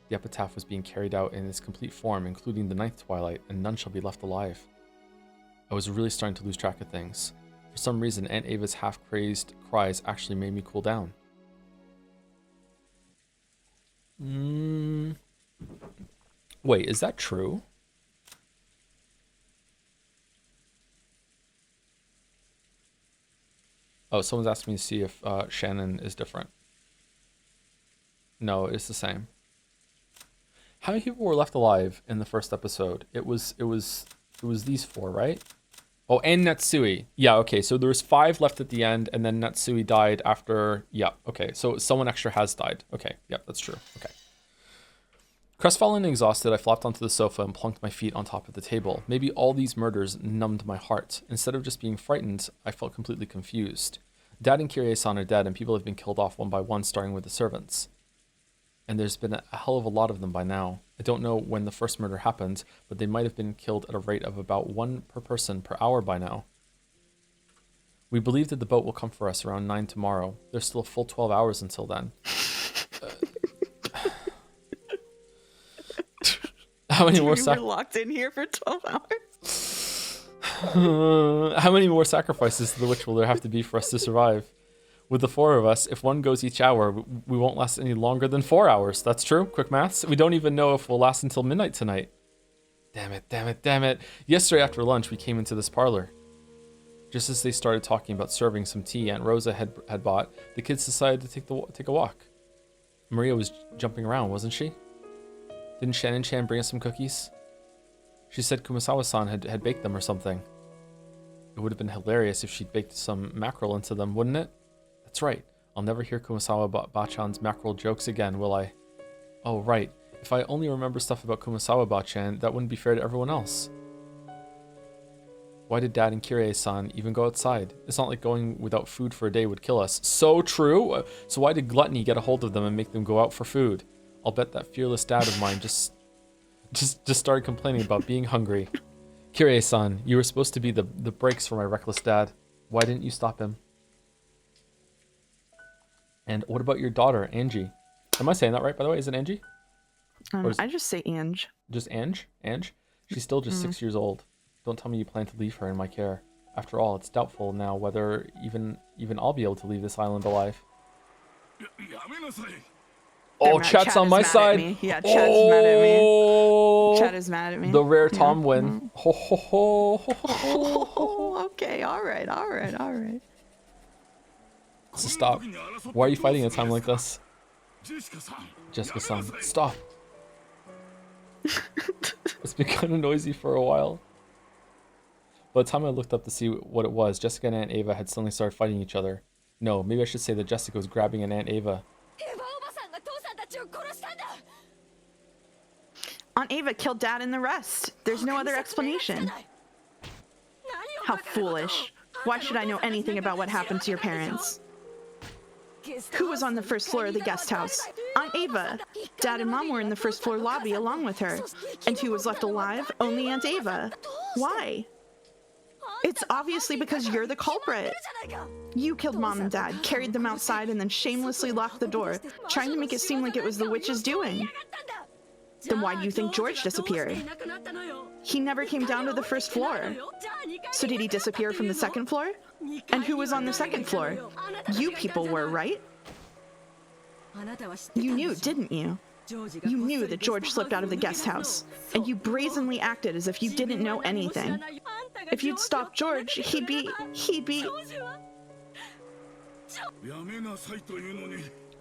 S1: The epitaph was being carried out in its complete form, including the 9th twilight, and none shall be left alive. I was really starting to lose track of things. For some reason, Aunt Ava's half-crazed cries actually made me cool down. Wait, is that true? Oh, someone's asking me to see if Shannon is different. No, it's the same. How many people were left alive in the first episode? It was these 4, right? Oh, and Natsui. Yeah, okay. So there was 5 left at the end, and then Natsui died after. Yeah, okay. So someone extra has died. Okay, yeah, that's true. Okay. Crestfallen and exhausted, I flopped onto the sofa and plunked my feet on top of the table. Maybe all these murders numbed my heart. Instead of just being frightened, I felt completely confused. Dad and Kirei-san are dead, and people have been killed off one by one, starting with the servants. And there's been a hell of a lot of them by now. I don't know when the first murder happened, but they might have been killed at a rate of about 1 per person per hour by now. We believe that the boat will come for us around 9 tomorrow. There's still a full 12 hours until then. How many more
S3: seconds? We were locked in here for 12 hours.
S1: How many more sacrifices to the witch will there have to be for us to survive? With the 4 of us, if one goes each hour, we won't last any longer than 4 hours. That's true. Quick maths. We don't even know if we'll last until midnight tonight. Damn it, damn it, damn it. Yesterday after lunch, we came into this parlor. Just as they started talking about serving some tea Aunt Rosa had bought, the kids decided to take a walk. Maria was jumping around, wasn't she? Didn't Shannon-chan bring us some cookies? She said Kumasawa-san had baked them or something. It would have been hilarious if she'd baked some mackerel into them, wouldn't it? That's right. I'll never hear Kumasawa-bachan's mackerel jokes again, will I? Oh, right. If I only remember stuff about Kumasawa-bachan, that wouldn't be fair to everyone else. Why did Dad and Kirie-san even go outside? It's not like going without food for a day would kill us. So true! So why did Gluttony get a hold of them and make them go out for food? I'll bet that fearless dad of mine just started complaining about being hungry. Kirie-san, you were supposed to be the brakes for my reckless dad. Why didn't you stop him? And what about your daughter, Angie? Am I saying that right, by the way? Is it Angie?
S3: I just say Ange.
S1: Just Ange? Ange? She's still just 6 years old. Don't tell me you plan to leave her in my care. After all, it's doubtful now whether even I'll be able to leave this island alive. Oh, Chat's on my side.
S3: Yeah, Chat's mad at me. Chat is mad at me.
S1: The rare Tom win. Ho, ho, ho, ho, ho,
S3: ho. Okay, all right.
S1: So stop. Why are you fighting at a time like this? Jessica-san, stop. It's been kind of noisy for a while. By the time I looked up to see what it was, Jessica and Aunt Ava had suddenly started fighting each other. No, maybe I should say that Jessica was grabbing at Aunt Ava.
S3: Aunt Ava killed Dad and the rest. There's no other explanation. How foolish. Why should I know anything about what happened to your parents? Who was on the first floor of the guest house? Aunt Ava. Dad and Mom were in the first floor lobby along with her. And who was left alive? Only Aunt Ava. Why? It's obviously because you're the culprit. You killed Mom and Dad, carried them outside, and then shamelessly locked the door, trying to make it seem like it was the witch's doing. Then why do you think George disappeared? He never came down to the first floor. So did he disappear from the second floor? And who was on the second floor? You people were, right? You knew, didn't you? You knew that George slipped out of the guest house, and you brazenly acted as if you didn't know anything. If you'd stopped George, he'd be...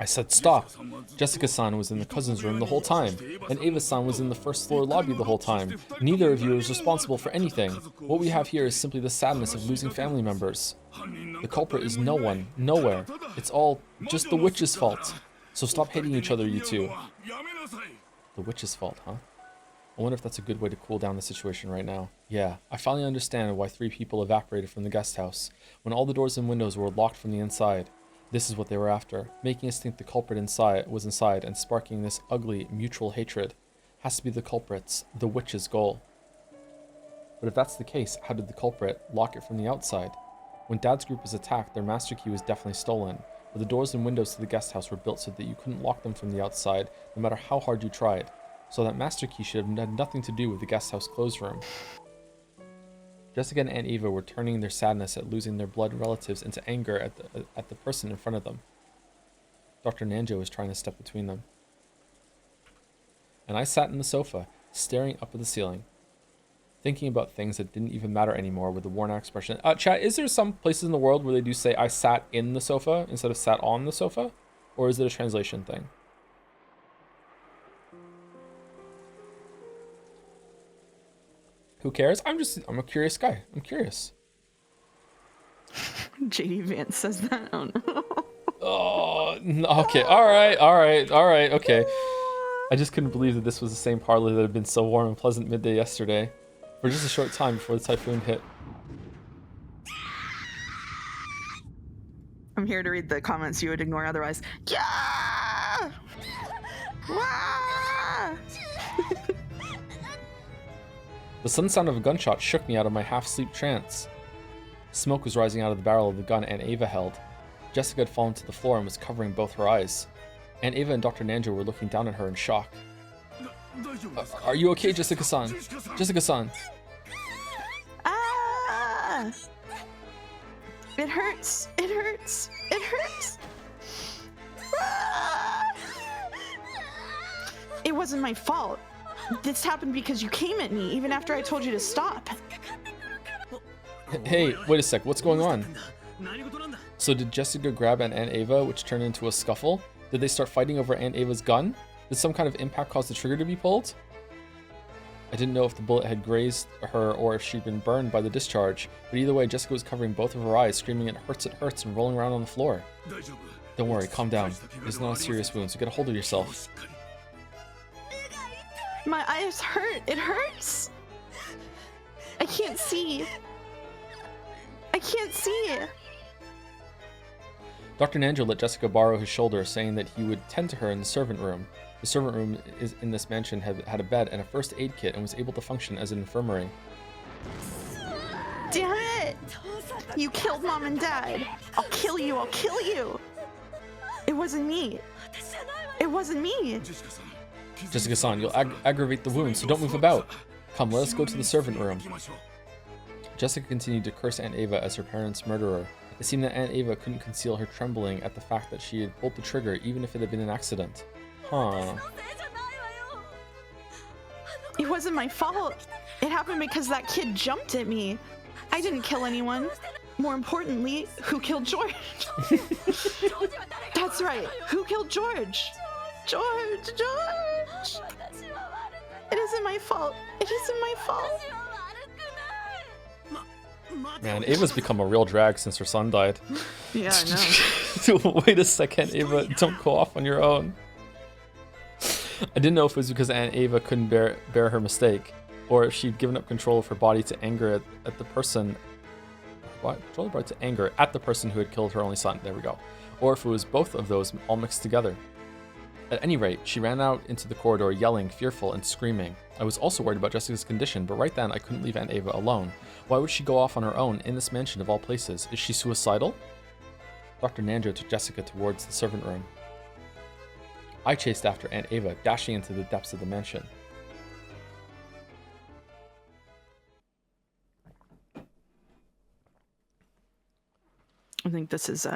S1: I said stop. Jessica-san was in the cousin's room the whole time, and Ava-san was in the first floor lobby the whole time. Neither of you is responsible for anything. What we have here is simply the sadness of losing family members. The culprit is no one, nowhere. It's all just the witch's fault. So stop hating each other, you two. The witch's fault, huh? I wonder if that's a good way to cool down the situation right now. Yeah, I finally understand why 3 people evaporated from the guest house, when all the doors and windows were locked from the inside. This is what they were after, making us think the culprit was inside and sparking this ugly, mutual hatred. Has to be the culprit's, the witch's goal. But if that's the case, how did the culprit lock it from the outside? When Dad's group was attacked, their master key was definitely stolen, but the doors and windows to the guest house were built so that you couldn't lock them from the outside, no matter how hard you tried. So that master key should have had nothing to do with the guest house closed room. Jessica and Aunt Eva were turning their sadness at losing their blood relatives into anger at the person in front of them. Dr. Nanjo was trying to step between them. And I sat in the sofa, staring up at the ceiling, thinking about things that didn't even matter anymore with a worn-out expression. Chat, is there some places in the world where they do say I sat in the sofa instead of sat on the sofa? Or is it a translation thing? Who cares? I'm a curious guy. I'm curious.
S3: JD Vance says that. Oh no.
S1: Oh, okay. All right. Okay. I just couldn't believe that this was the same parlor that had been so warm and pleasant midday yesterday, for just a short time before the typhoon hit.
S3: I'm here to read the comments you would ignore otherwise. Yeah! Wah!
S1: The sudden sound of a gunshot shook me out of my half-sleep trance. Smoke was rising out of the barrel of the gun Aunt Ava held. Jessica had fallen to the floor and was covering both her eyes. Aunt Ava and Dr. Nanjo were looking down at her in shock. Are you okay, Jessica-san? Jessica-san.
S3: It hurts. It hurts. It hurts. It wasn't my fault. This happened because you came at me, even after I told you to stop.
S1: Hey, wait a sec, what's going on? So did Jessica grab Aunt Ava, which turned into a scuffle? Did they start fighting over Aunt Ava's gun? Did some kind of impact cause the trigger to be pulled? I didn't know if the bullet had grazed her or if she'd been burned by the discharge, but either way, Jessica was covering both of her eyes, screaming it hurts, and rolling around on the floor. Don't worry, calm down. It's not a serious wound, so get a hold of yourself.
S3: My eyes hurt. It hurts. I can't see. I can't see.
S1: Dr. Nanjo let Jessica borrow his shoulder, saying that he would tend to her in the servant room. The servant room in this mansion had a bed and a first aid kit and was able to function as an infirmary.
S3: Damn it! You killed Mom and Dad. I'll kill you. I'll kill you. It wasn't me. It wasn't me.
S1: Jessica-san, you'll aggravate the wound, so don't move about. Come, let us go to the servant room. Jessica continued to curse Aunt Ava as her parents' murderer. It seemed that Aunt Ava couldn't conceal her trembling at the fact that she had pulled the trigger even if it had been an accident. Huh.
S3: It wasn't my fault. It happened because that kid jumped at me. I didn't kill anyone. More importantly, who killed George? That's right. Who killed George? George! It isn't my fault. It isn't my fault.
S1: Man, Ava's become a real drag since her son died.
S3: Yeah, I know.
S1: Wait a second, Ava, don't go off on your own. I didn't know if it was because Aunt Ava couldn't bear her mistake, or if she'd given up control of her body to anger at the person. What? Control of her body to anger at the person who had killed her only son. There we go. Or if it was both of those all mixed together. At any rate, she ran out into the corridor yelling, fearful, and screaming. I was also worried about Jessica's condition, but right then I couldn't leave Aunt Ava alone. Why would she go off on her own in this mansion of all places? Is she suicidal? Dr. Nanjo took Jessica towards the servant room. I chased after Aunt Ava, dashing into the depths of the mansion.
S3: I think this is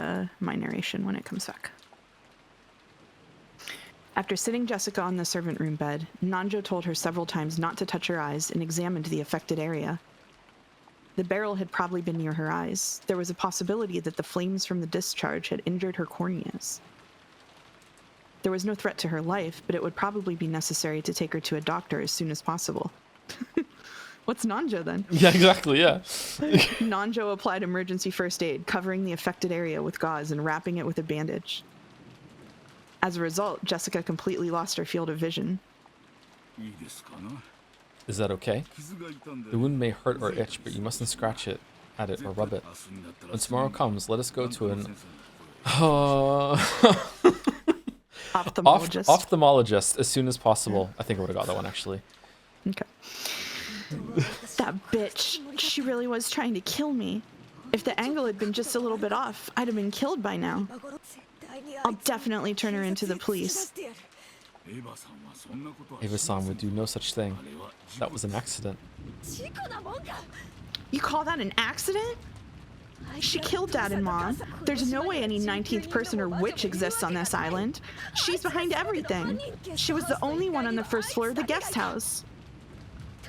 S3: my narration when it comes back. After sitting Jessica on the servant room bed, Nanjo told her several times not to touch her eyes and examined the affected area. The barrel had probably been near her eyes. There was a possibility that the flames from the discharge had injured her corneas. There was no threat to her life, but it would probably be necessary to take her to a doctor as soon as possible. What's Nanjo then?
S1: Yeah, exactly, yeah.
S3: Nanjo applied emergency first aid, covering the affected area with gauze and wrapping it with a bandage. As a result, Jessica completely lost her field of vision.
S1: Is that okay? The wound may hurt or itch, but you mustn't scratch it, at it, or rub it. When tomorrow comes, let us go to an...
S3: Ophthalmologist.
S1: Ophthalmologist as soon as possible. I think I would have got that one, actually.
S3: Okay. That bitch. She really was trying to kill me. If the angle had been just a little bit off, I'd have been killed by now. I'll definitely turn her into the police.
S1: Ava-san would do no such thing. That was an accident.
S3: You call that an accident? She killed Dad and Mom. There's no way any 19th person or witch exists on this island. She's behind everything. She was the only one on the first floor of the guest house.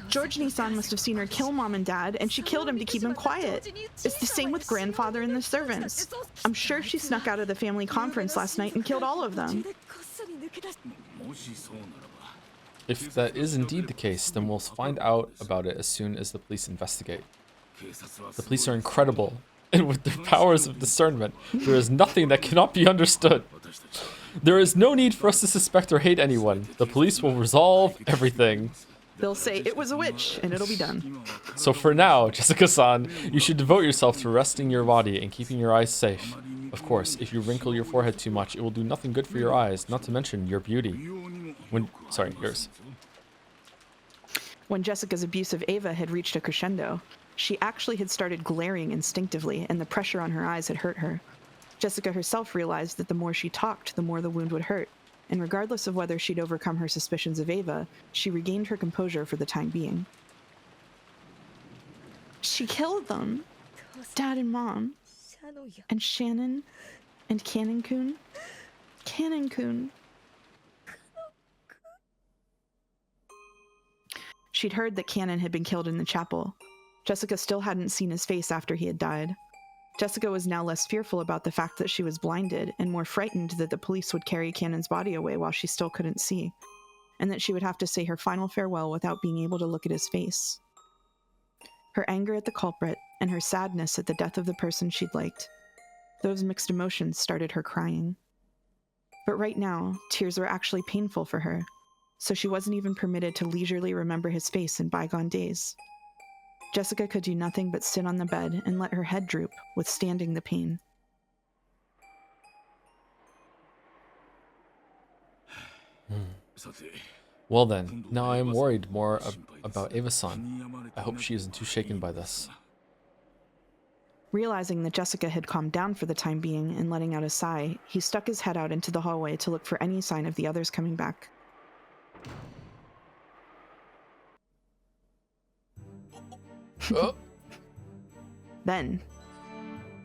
S3: George Nissan must have seen her kill Mom and Dad, and she killed him to keep him quiet. It's the same with Grandfather and the servants. I'm sure she snuck out of the family conference last night and killed all of them.
S1: If that is indeed the case, then we'll find out about it as soon as the police investigate. The police are incredible, and with their powers of discernment, there is nothing that cannot be understood. There is no need for us to suspect or hate anyone. The police will resolve everything.
S3: They'll say it was a witch, and it'll be done.
S1: So for now, Jessica-san, you should devote yourself to resting your body and keeping your eyes safe. Of course, if you wrinkle your forehead too much, it will do nothing good for your eyes, not to mention your beauty. Yours.
S3: When Jessica's abuse of Ava had reached a crescendo, she actually had started glaring instinctively, and the pressure on her eyes had hurt her. Jessica herself realized that the more she talked, the more the wound would hurt. And regardless of whether she'd overcome her suspicions of Ava, she regained her composure for the time being. She killed them. Dad and Mom. And Shannon. And Cannon-kun. Cannon-kun. She'd heard that Cannon had been killed in the chapel. Jessica still hadn't seen his face after he had died. Jessica was now less fearful about the fact that she was blinded and more frightened that the police would carry Cannon's body away while she still couldn't see, and that she would have to say her final farewell without being able to look at his face. Her anger at the culprit and her sadness at the death of the person she'd liked, those mixed emotions started her crying. But right now, tears were actually painful for her, so she wasn't even permitted to leisurely remember his face in bygone days. Jessica could do nothing but sit on the bed and let her head droop, withstanding the pain.
S1: Well then, now I am worried more about Eva-san. I hope she isn't too shaken by this.
S3: Realizing that Jessica had calmed down for the time being and letting out a sigh, he stuck his head out into the hallway to look for any sign of the others coming back. Then,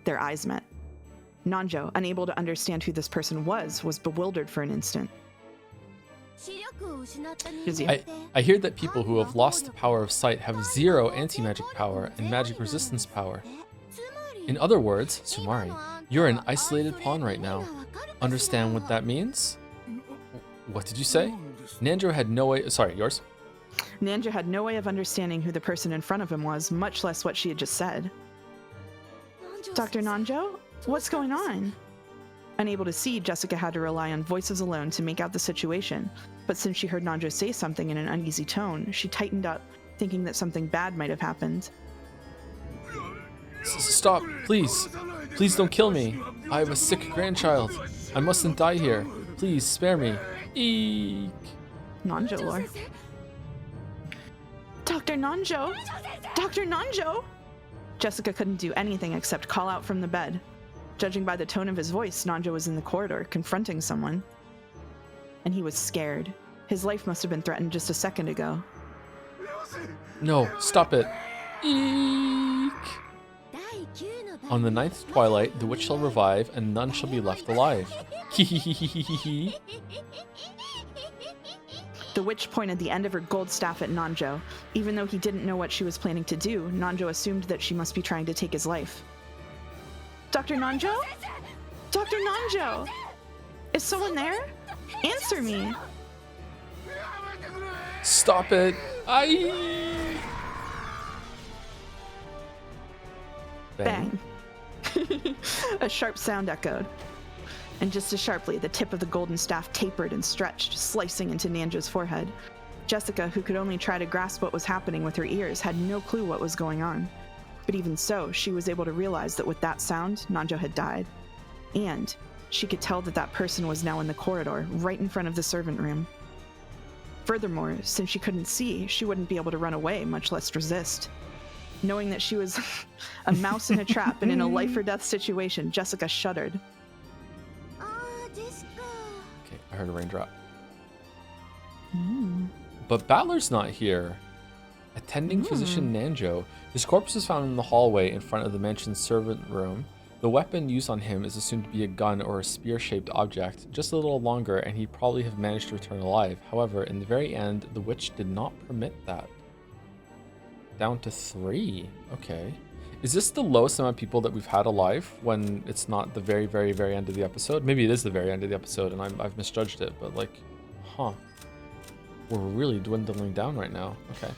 S3: their eyes met. Nanjo, unable to understand who this person was bewildered for an instant.
S1: I hear that people who have lost the power of sight have 0 anti-magic power and magic resistance power. In other words, Sumari, you're an isolated pawn right now. Understand what that means? What did you say? Nanjo had no way... Sorry, yours?
S3: Nanjo had no way of understanding who the person in front of him was, much less what she had just said. Dr. Nanjo? What's going on? Unable to see, Jessica had to rely on voices alone to make out the situation, but since she heard Nanjo say something in an uneasy tone, she tightened up, thinking that something bad might have happened.
S1: Stop, please. Please don't kill me. I have a sick grandchild. I mustn't die here. Please, spare me. Eek.
S3: Nanjo lore. Dr. Nanjo! Dr. Nanjo! Jessica couldn't do anything except call out from the bed. Judging by the tone of his voice, Nanjo was in the corridor, confronting someone. And he was scared. His life must have been threatened just a second ago.
S1: No, stop it. Eek. On the 9th twilight, the witch shall revive, and none shall be left alive. Hehehehehe.
S3: The witch pointed the end of her gold staff at Nanjo. Even though he didn't know what she was planning to do, Nanjo assumed that she must be trying to take his life. Dr. Nanjo? Dr. Nanjo! Is someone there? Answer me!
S1: Stop it! Aye!
S3: Bang. A sharp sound echoed. And just as sharply, the tip of the golden staff tapered and stretched, slicing into Nanjo's forehead. Jessica, who could only try to grasp what was happening with her ears, had no clue what was going on. But even so, she was able to realize that with that sound, Nanjo had died. And she could tell that that person was now in the corridor, right in front of the servant room. Furthermore, since she couldn't see, she wouldn't be able to run away, much less resist. Knowing that she was a mouse in a trap and in a life-or-death situation, Jessica shuddered.
S1: Okay, I heard a raindrop. But Battler's not here. Attending physician Nanjo. His corpse was found in the hallway in front of the mansion's servant room. The weapon used on him is assumed to be a gun or a spear-shaped object, just a little longer, and he'd probably have managed to return alive. However, in the very end, the witch did not permit that. Down to 3. Okay. Is this the lowest amount of people that we've had alive when it's not the very, very, very end of the episode? Maybe it is the very end of the episode and I've misjudged it, but like, huh. We're really dwindling down right now. Okay.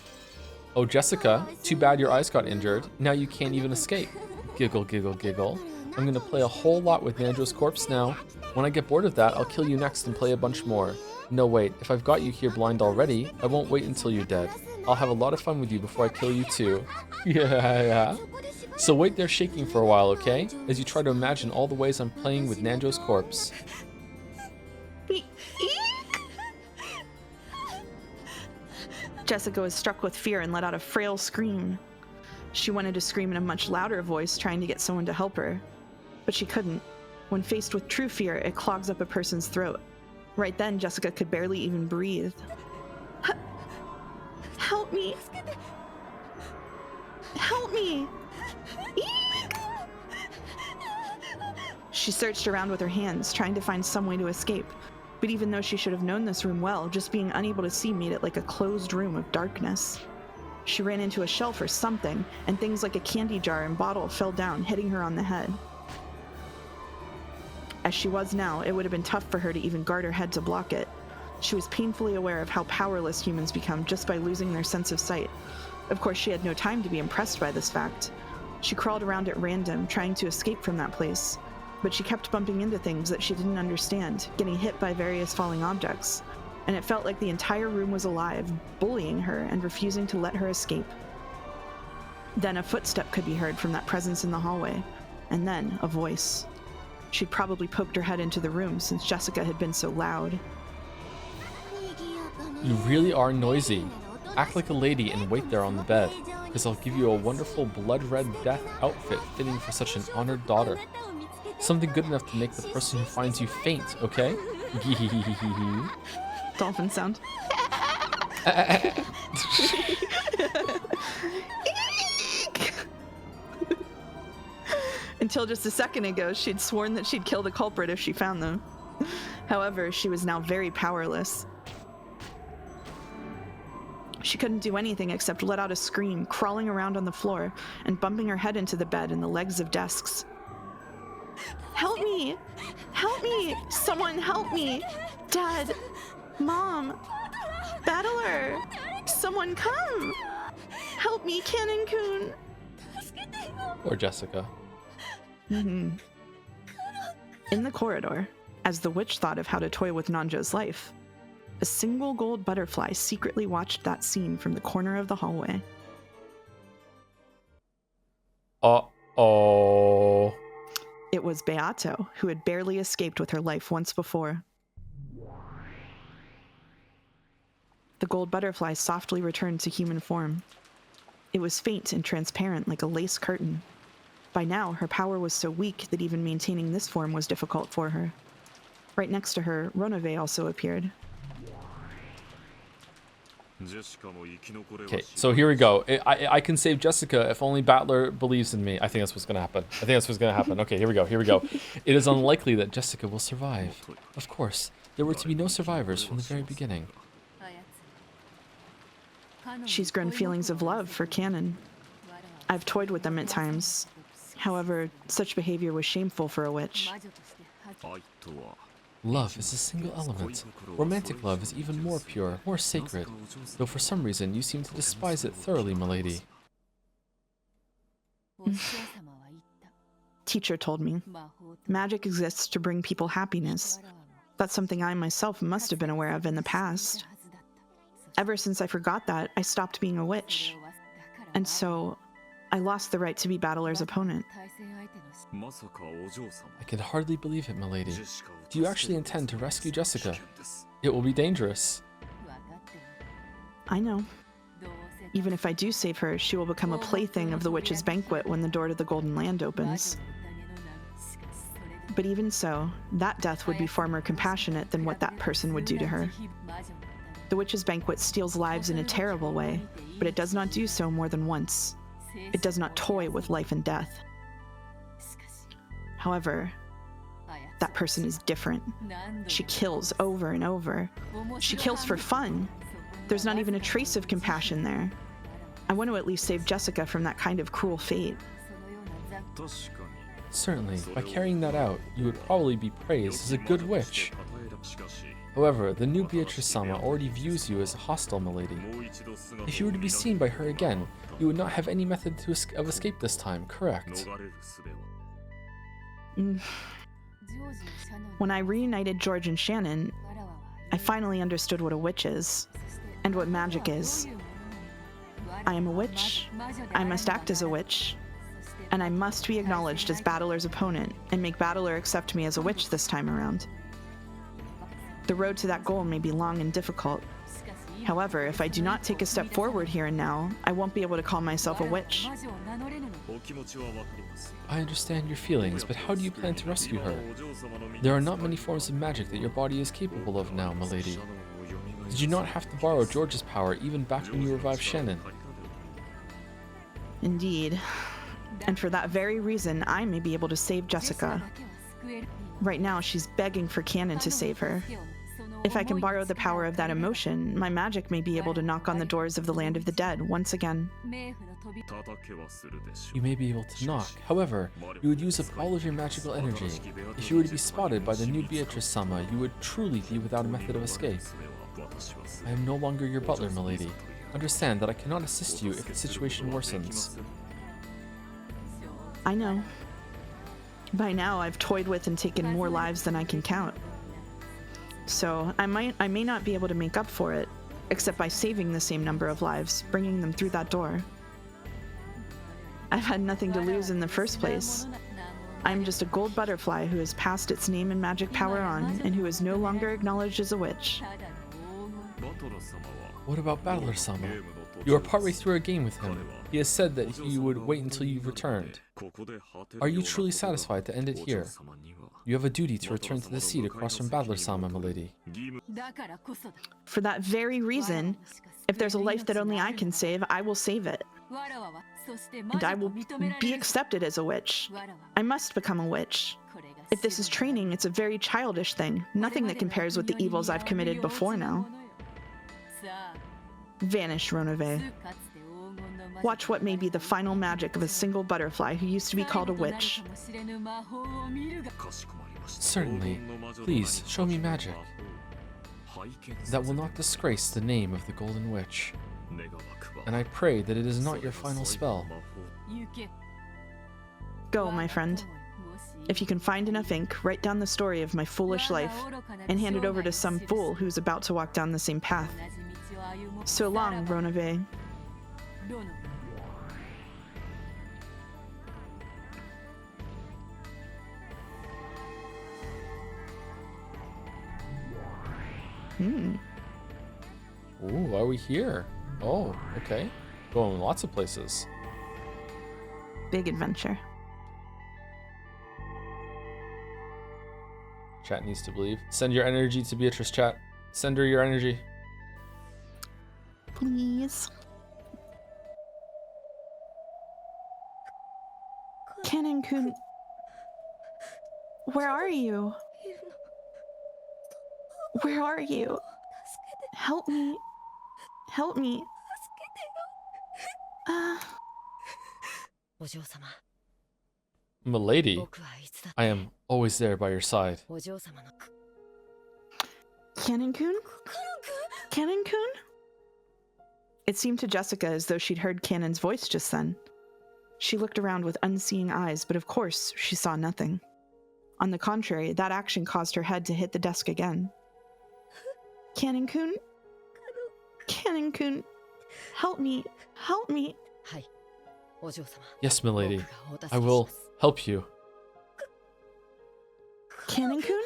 S1: Oh, Jessica, too bad your eyes got injured. Now you can't even escape. Giggle, giggle, giggle. I'm gonna play a whole lot with Nanjo's corpse now. When I get bored of that, I'll kill you next and play a bunch more. No, wait, if I've got you here blind already, I won't wait until you're dead. I'll have a lot of fun with you before I kill you too. Yeah. So wait there shaking for a while, okay? As you try to imagine all the ways I'm playing with Nanjo's corpse.
S3: Jessica was struck with fear and let out a frail scream. She wanted to scream in a much louder voice, trying to get someone to help her. But she couldn't. When faced with true fear, it clogs up a person's throat. Right then, Jessica could barely even breathe. Help me! Help me! Eek! She searched around with her hands, trying to find some way to escape. But even though she should have known this room well, just being unable to see made it like a closed room of darkness. She ran into a shelf or something, and things like a candy jar and bottle fell down, hitting her on the head. As she was now, it would have been tough for her to even guard her head to block it. She was painfully aware of how powerless humans become just by losing their sense of sight. Of course, she had no time to be impressed by this fact. She crawled around at random, trying to escape from that place. But she kept bumping into things that she didn't understand, getting hit by various falling objects. And it felt like the entire room was alive, bullying her and refusing to let her escape. Then a footstep could be heard from that presence in the hallway, and then a voice. She'd probably poked her head into the room since Jessica had been so loud.
S1: You really are noisy. Act like a lady and wait there on the bed, because I'll give you a wonderful blood-red death outfit fitting for such an honored daughter. Something good enough to make the person who finds you faint, okay?
S3: Dolphin sound. Until just a second ago, she'd sworn that she'd kill the culprit if she found them. However, she was now very powerless. She couldn't do anything except let out a scream, crawling around on the floor and bumping her head into the bed and the legs of desks. Help me! Help me! Someone help me! Dad! Mom! Battler! Someone come! Help me, Cannon-kun!
S1: Or Jessica.
S3: In the corridor, as the witch thought of how to toy with Nanjo's life, a single gold butterfly secretly watched that scene from the corner of the hallway.
S1: Uh-oh.
S3: It was Beato, who had barely escaped with her life once before. The gold butterfly softly returned to human form. It was faint and transparent like a lace curtain. By now, her power was so weak that even maintaining this form was difficult for her. Right next to her, Ronove also appeared.
S1: Okay, so here we go. I can save Jessica if only Battler believes in me. I think that's what's going to happen. Okay, here we go. It is unlikely that Jessica will survive. Of course, there were to be no survivors from the very beginning.
S3: She's grown feelings of love for Cannon. I've toyed with them at times. However, such behavior was shameful for a witch.
S1: Love is a single element. Romantic love is even more pure, more sacred. Though for some reason you seem to despise it thoroughly, milady.
S3: Teacher told me, magic exists to bring people happiness. That's something I myself must have been aware of in the past. Ever since I forgot that, I stopped being a witch. And so, I lost the right to be Battler's opponent.
S1: I can hardly believe it, milady. Do you actually intend to rescue Jessica? It will be dangerous.
S3: I know. Even if I do save her, she will become a plaything of the witch's banquet when the door to the Golden Land opens. But even so, that death would be far more compassionate than what that person would do to her. The witch's banquet steals lives in a terrible way, but it does not do so more than once. It does not toy with life and death. However, that person is different. She kills over and over. She kills for fun. There's not even a trace of compassion there. I want to at least save Jessica from that kind of cruel fate.
S1: Certainly, by carrying that out, you would probably be praised as a good witch. However, the new Beatrice-sama already views you as a hostile, milady. If you were to be seen by her again, you would not have any method of escape this time, correct?
S3: When I reunited George and Shannon, I finally understood what a witch is, and what magic is. I am a witch, I must act as a witch, and I must be acknowledged as Battler's opponent, and make Battler accept me as a witch this time around. The road to that goal may be long and difficult. However, if I do not take a step forward here and now, I won't be able to call myself a witch.
S1: I understand your feelings, but how do you plan to rescue her? There are not many forms of magic that your body is capable of now, milady. Did you not have to borrow George's power even back when you revived Shannon?
S3: Indeed. And for that very reason, I may be able to save Jessica. Right now, she's begging for Cannon to save her. If I can borrow the power of that emotion, my magic may be able to knock on the doors of the land of the dead once again.
S1: You may be able to knock. However, you would use up all of your magical energy. If you were to be spotted by the new Beatrice-sama, you would truly be without a method of escape. I am no longer your butler, milady. Understand that I cannot assist you if the situation worsens.
S3: I know. By now, I've toyed with and taken more lives than I can count. So, I may not be able to make up for it, except by saving the same number of lives, bringing them through that door. I've had nothing to lose in the first place. I'm just a gold butterfly who has passed its name and magic power on, and who is no longer acknowledged as a witch.
S1: What about Battler-sama? You are partway through a game with him. He has said that you would wait until you returned. Are you truly satisfied to end it here? You have a duty to return to the seat across from Battler-sama, milady.
S3: For that very reason, if there's a life that only I can save, I will save it. And I will be accepted as a witch. I must become a witch. If this is training, it's a very childish thing, nothing that compares with the evils I've committed before now. Vanish, Ronove. Watch what may be the final magic of a single butterfly who used to be called a witch.
S1: Certainly. Please, show me magic. That will not disgrace the name of the Golden Witch. And I pray that it is not your final spell.
S3: Go, my friend. If you can find enough ink, write down the story of my foolish life, and hand it over to some fool who's about to walk down the same path. So long, Ronove.
S1: Ooh, why are we here? Oh, okay. Going lots of places.
S3: Big adventure.
S1: Chat needs to believe. Send your energy to Beatrice, chat. Send her your energy.
S3: Please. Cannon-kun, where are you? Where are you? Help me. Help me.
S1: Milady, I am always there by your side.
S3: Cannon-kun? Cannon-kun? It seemed to Jessica as though she'd heard Cannon's voice just then. She looked around with unseeing eyes, but of course, she saw nothing. On the contrary, that action caused her head to hit the desk again. Cannon-kun? Cannon-kun, help me, help me.
S1: Yes, milady, I will help you.
S3: Cannon-kun?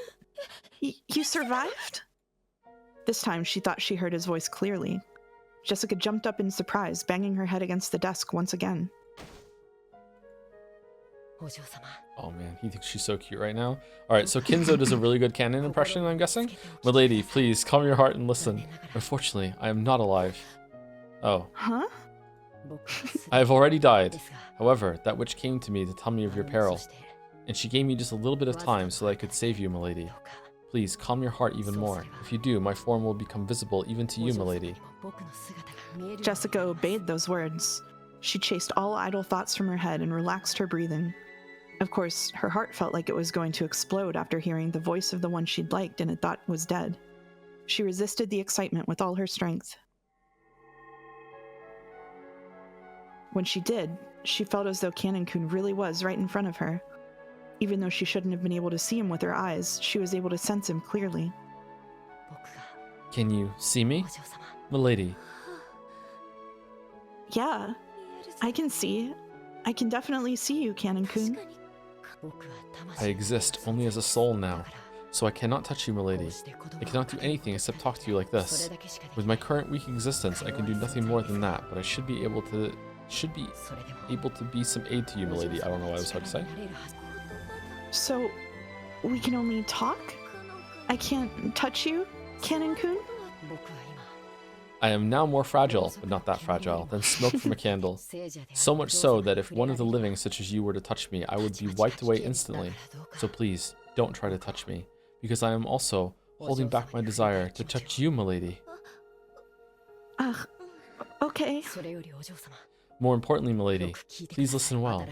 S3: You survived? This time, she thought she heard his voice clearly. Jessica jumped up in surprise, banging her head against the desk once again.
S1: Oh man, he thinks she's so cute right now. Alright, so Kinzo does a really good Cannon impression, I'm guessing? Milady, please, calm your heart and listen. Unfortunately, I am not alive. Oh.
S3: Huh?
S1: I have already died. However, that witch came to me to tell me of your peril. And she gave me just a little bit of time so that I could save you, milady. Please, calm your heart even more. If you do, my form will become visible even to you, milady.
S3: Jessica obeyed those words. She chased all idle thoughts from her head and relaxed her breathing. Of course, her heart felt like it was going to explode after hearing the voice of the one she'd liked and had thought was dead. She resisted the excitement with all her strength. When she did, she felt as though Cannon-kun really was right in front of her. Even though she shouldn't have been able to see him with her eyes, she was able to sense him clearly.
S1: Can you see me? Milady.
S3: Yeah, I can see. I can definitely see you, Cannon-kun.
S1: I exist only as a soul now, so I cannot touch you, milady. I cannot do anything except talk to you like this. With my current weak existence, I can do nothing more than that, but I should be able to be some aid to you, milady. I don't know why it was hard to say.
S3: So, we can only talk? I can't touch you, Cannon-kun?
S1: I am now more fragile, but not that fragile, than smoke from a candle. So much so that if one of the living such as you were to touch me, I would be wiped away instantly. So please, Don't try to touch me, because I am also holding back my desire to touch you, milady.
S3: Okay.
S1: More importantly, milady, please listen well.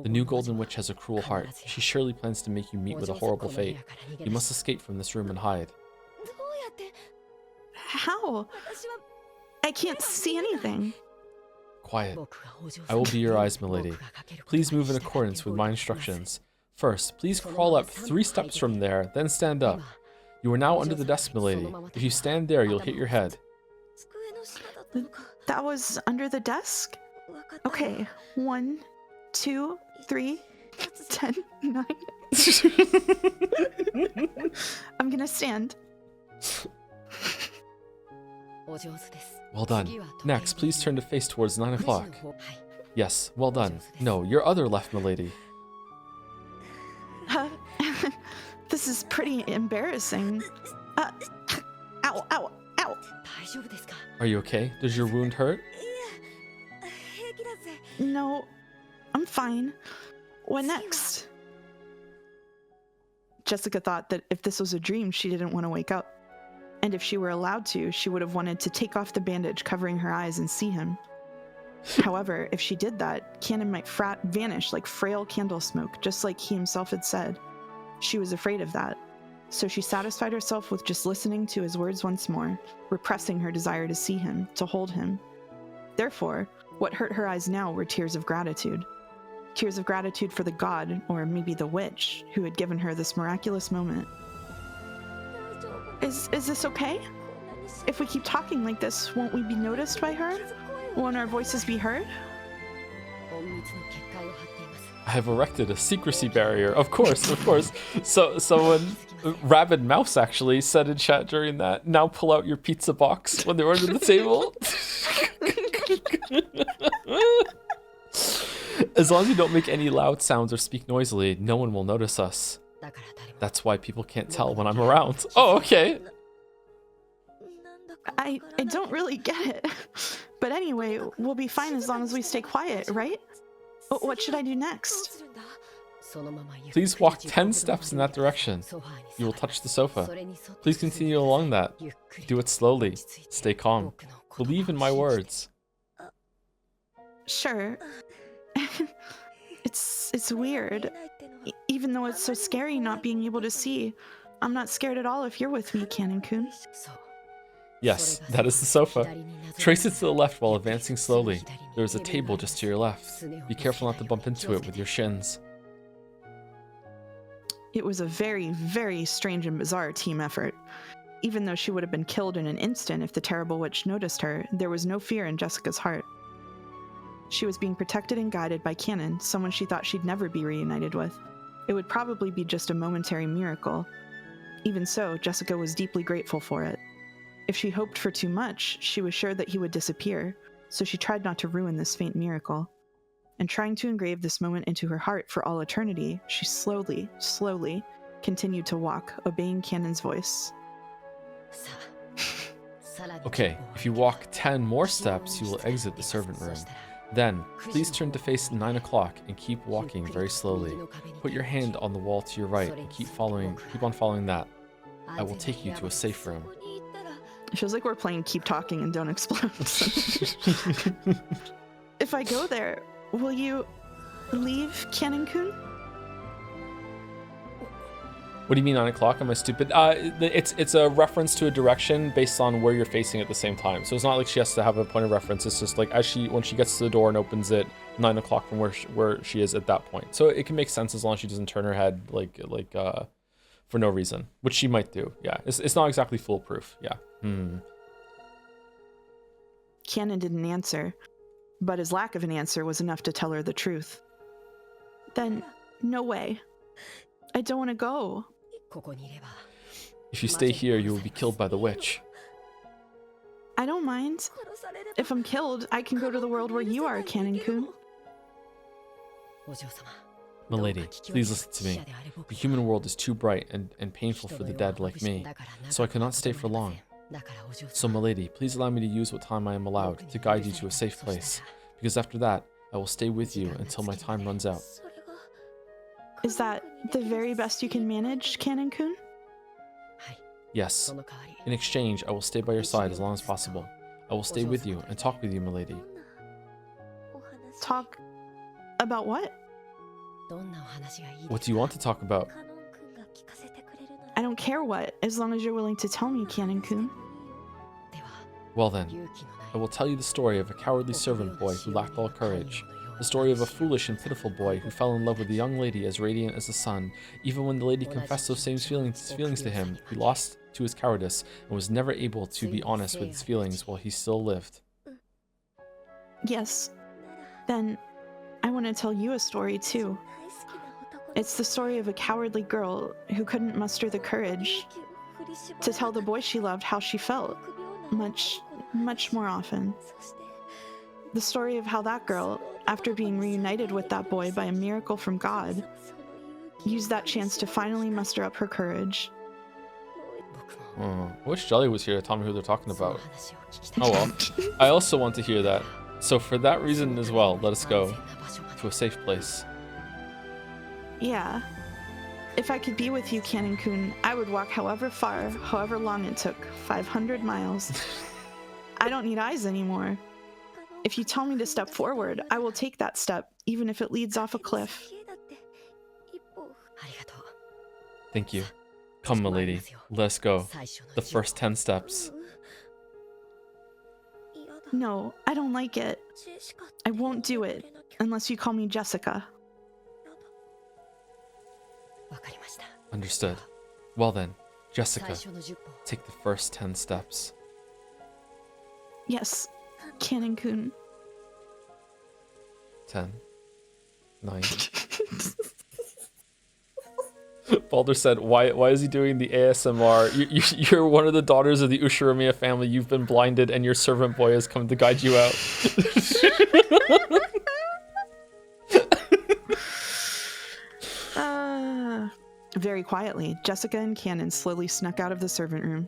S1: The new Golden Witch has a cruel heart. She surely plans to make you meet with a horrible fate. You must escape from this room and hide.
S3: How? I can't see anything.
S1: Quiet. I will be your eyes, milady. Please move in accordance with my instructions. First, please crawl up 3 steps from there, then stand up. You are now under the desk, milady. If you stand there, you'll hit your head.
S3: That was under the desk? Okay. 1, 2, 3, 10, 9. I'm gonna stand.
S1: Well done. Next, please turn to face towards 9 o'clock. Yes, well done. No, your other left, milady.
S3: This is pretty embarrassing. Ow, ow, ow.
S1: Are you okay? Does your wound hurt?
S3: No, I'm fine. What next? Jessica thought that if this was a dream, she didn't want to wake up. And if she were allowed to, she would have wanted to take off the bandage covering her eyes and see him. However, if she did that, Cannon might vanish like frail candle smoke, just like he himself had said. She was afraid of that. So she satisfied herself with just listening to his words once more, repressing her desire to see him, to hold him. Therefore, what hurt her eyes now were tears of gratitude. Tears of gratitude for the god, or maybe the witch, who had given her this miraculous moment. Is this okay? If we keep talking like this, won't we be noticed by her? Won't our voices be heard?
S1: I have erected a secrecy barrier. Of course, of course. So someone, Rabid Mouse actually said in chat during that, now pull out your pizza box when they were under the table. As long as you don't make any loud sounds or speak noisily, no one will notice us. That's why people can't tell when I'm around. Oh, okay.
S3: I don't really get it. But anyway, we'll be fine as long as we stay quiet, right? What should I do next?
S1: Please walk 10 steps in that direction. You will touch the sofa. Please continue along that. Do it slowly. Stay calm. Believe in my words.
S3: Sure. It's weird. Even though it's so scary not being able to see, I'm not scared at all if you're with me, Cannon-kun.
S1: Yes, that is the sofa. Trace it to the left while advancing slowly. There is a table just to your left. Be careful not to bump into it with your shins.
S3: It was a very, very strange and bizarre team effort. Even though she would have been killed in an instant if the terrible witch noticed her, there was no fear in Jessica's heart. She was being protected and guided by Cannon, someone she thought she'd never be reunited with. It would probably be just a momentary miracle. Even so, Jessica was deeply grateful for it. If she hoped for too much, she was sure that he would disappear, so she tried not to ruin this faint miracle. And trying to engrave this moment into her heart for all eternity, she slowly, slowly continued to walk, obeying Cannon's voice.
S1: Okay, if you walk 10 more steps, you will exit the servant room. Then, please turn to face 9 o'clock and keep walking very slowly. Put your hand on the wall to your right and keep on following that. I will take you to a safe room.
S3: It feels like we're playing Keep Talking and Don't Explode. If I go there, will you leave, Cannon-kun?
S1: What do you mean 9 o'clock? Am I stupid? It's a reference to a direction based on where you're facing at the same time. So it's not like she has to have a point of reference. It's just like when she gets to the door and opens it, 9 o'clock from where she is at that point. So it can make sense as long as she doesn't turn her head for no reason, which she might do. Yeah, it's not exactly foolproof. Yeah.
S3: Cannon didn't answer, but his lack of an answer was enough to tell her the truth. Then, no way. I don't want to go.
S1: If you stay here, you will be killed by the witch.
S3: I don't mind. If I'm killed, I can go to the world where you are, Cannon-kun.
S1: Milady, please listen to me. The human world is too bright and painful for the dead like me, so I cannot stay for long. So, milady, please allow me to use what time I am allowed to guide you to a safe place, because after that, I will stay with you until my time runs out.
S3: Is that the very best you can manage, Canon-kun?
S1: Yes. In exchange, I will stay by your side as long as possible. I will stay with you and talk with you, milady.
S3: Talk about what?
S1: What do you want to talk about?
S3: I don't care what, as long as you're willing to tell me, Canon-kun.
S1: Well then, I will tell you the story of a cowardly servant boy who lacked all courage. The story of a foolish and pitiful boy who fell in love with a young lady as radiant as the sun. Even when the lady confessed those same feelings to him, he lost to his cowardice and was never able to be honest with his feelings while he still lived.
S3: Yes. Then, I want to tell you a story too. It's the story of a cowardly girl who couldn't muster the courage to tell the boy she loved how she felt, much more often. The story of how that girl, after being reunited with that boy by a miracle from God, used that chance to finally muster up her courage.
S1: I wish Jelly was here to tell me who they're talking about. Oh well. I also want to hear that. So for that reason as well, let us go to a safe place.
S3: Yeah. If I could be with you, Canon-kun, I would walk however far, however long it took, 500 miles. I don't need eyes anymore. If you tell me to step forward, I will take that step, even if it leads off a cliff.
S1: Thank you. Come, milady, let's go. The first 10 steps.
S3: No, I don't like it. I won't do it, unless you call me Jessica.
S1: Understood. Well then, Jessica, take the first 10 steps.
S3: Yes, Canon-kun.
S1: 10. 9. Baldur said, why is he doing the ASMR? You're one of the daughters of the Ushiromiya family. You've been blinded and your servant boy has come to guide you out.
S3: Very quietly, Jessica and Canon slowly snuck out of the servant room.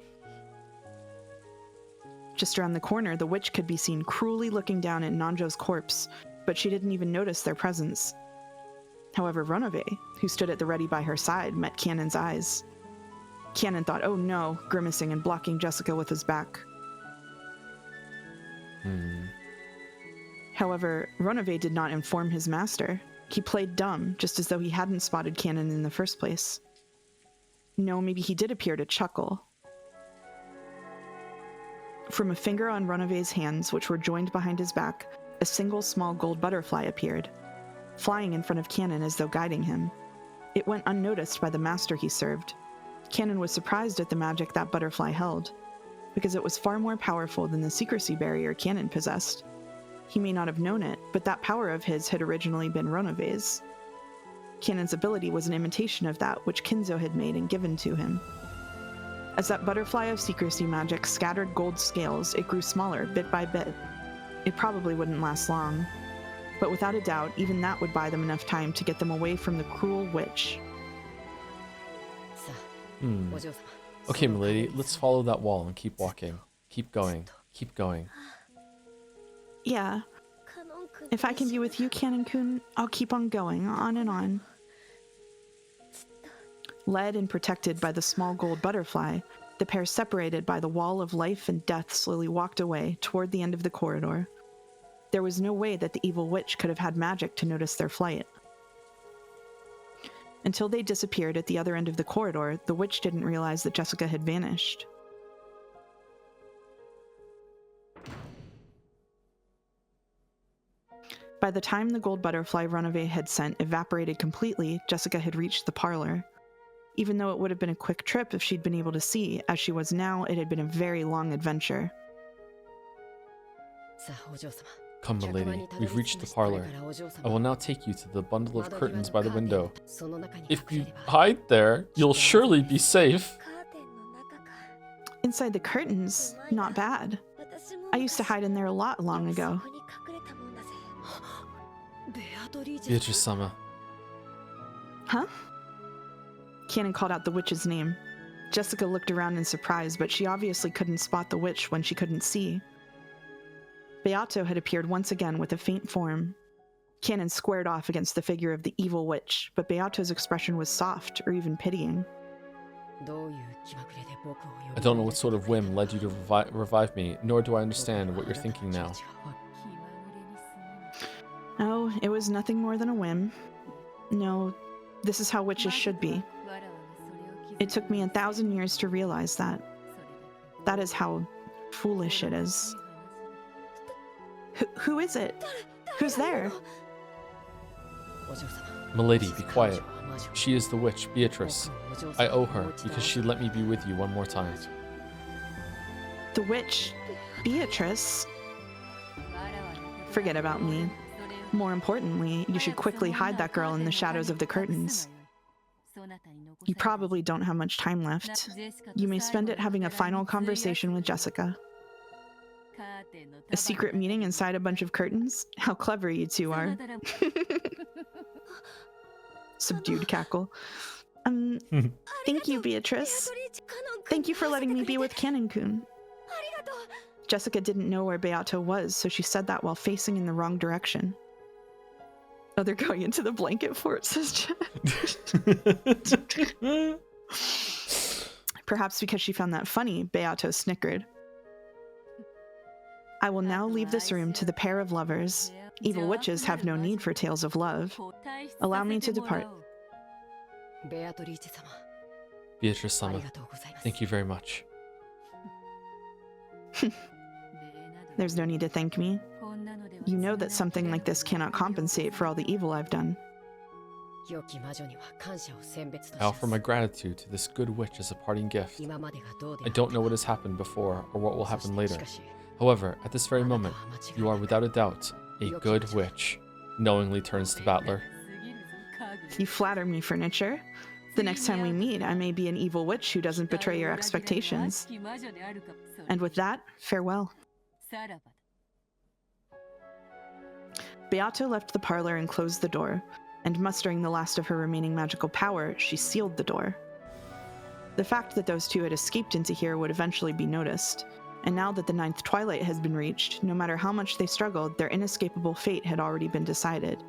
S3: Just around the corner, the witch could be seen cruelly looking down at Nanjo's corpse, but she didn't even notice their presence. However, Runove, who stood at the ready by her side, met Canon's eyes. Canon thought, oh no, grimacing and blocking Jessica with his back. However, Runove did not inform his master. He played dumb, just as though he hadn't spotted Canon in the first place. No, maybe he did appear to chuckle. From a finger on Runove's hands, which were joined behind his back, a single small gold butterfly appeared, flying in front of Canon as though guiding him. It went unnoticed by the master he served. Canon was surprised at the magic that butterfly held, because it was far more powerful than the secrecy barrier Canon possessed. He may not have known it, but that power of his had originally been Runove's. Canon's ability was an imitation of that which Kinzo had made and given to him. As that butterfly of secrecy magic scattered gold scales, it grew smaller bit by bit. It probably wouldn't last long, but without a doubt, even that would buy them enough time to get them away from the cruel witch.
S1: Okay, milady, let's follow that wall and keep walking. Keep going. Keep going.
S3: Yeah. If I can be with you, Canon-kun, I'll keep on going, on and on. Led and protected by the small gold butterfly, the pair separated by the wall of life and death slowly walked away toward the end of the corridor. There was no way that the evil witch could have had magic to notice their flight. Until they disappeared at the other end of the corridor, the witch didn't realize that Jessica had vanished. By the time the gold butterfly Runove had sent evaporated completely, Jessica had reached the parlor. Even though it would have been a quick trip if she'd been able to see, as she was now, it had been a very long adventure.
S1: Come, milady, we've reached the parlor. I will now take you to the bundle of curtains by the window. If you hide there, you'll surely be safe.
S3: Inside the curtains? Not bad. I used to hide in there a lot long ago.
S1: Beatrice-sama.
S3: Huh? Canon called out the witch's name. Jessica looked around in surprise, but she obviously couldn't spot the witch when she couldn't see. Beato had appeared once again with a faint form. Cannon squared off against the figure of the evil witch, but Beato's expression was soft or even pitying.
S1: I don't know what sort of whim led you to revive me, nor do I understand what you're thinking now.
S3: Oh, it was nothing more than a whim. No, this is how witches should be. It took me 1,000 years to realize that. That is how foolish it is. Who is it? Who's there?
S1: Milady, be quiet. She is the witch, Beatrice. I owe her, because she let me be with you one more time.
S3: The witch, Beatrice? Forget about me. More importantly, you should quickly hide that girl in the shadows of the curtains. You probably don't have much time left. You may spend it having a final conversation with Jessica. A secret meeting inside a bunch of curtains? How clever you two are. Subdued cackle. Thank you, Beatrice. Thank you for letting me be with Cannon-kun. Jessica didn't know where Beato was, so she said that while facing in the wrong direction. Oh, they're going into the blanket fort, says Jen. Perhaps because she found that funny, Beato snickered. I will now leave this room to the pair of lovers. Evil witches have no need for tales of love. Allow me to depart.
S1: Beatrice-sama, thank you very much.
S3: There's no need to thank me. You know that something like this cannot compensate for all the evil I've done.
S1: I offer my gratitude to this good witch as a parting gift. I don't know what has happened before or what will happen later. However, at this very moment, you are without a doubt a good witch. Knowingly turns to Battler.
S3: You flatter me, Furniture. The next time we meet, I may be an evil witch who doesn't betray your expectations. And with that, farewell. Beato left the parlor and closed the door, and mustering the last of her remaining magical power, she sealed the door. The fact that those two had escaped into here would eventually be noticed, and now that the 9th twilight has been reached, no matter how much they struggled, their inescapable fate had already been decided.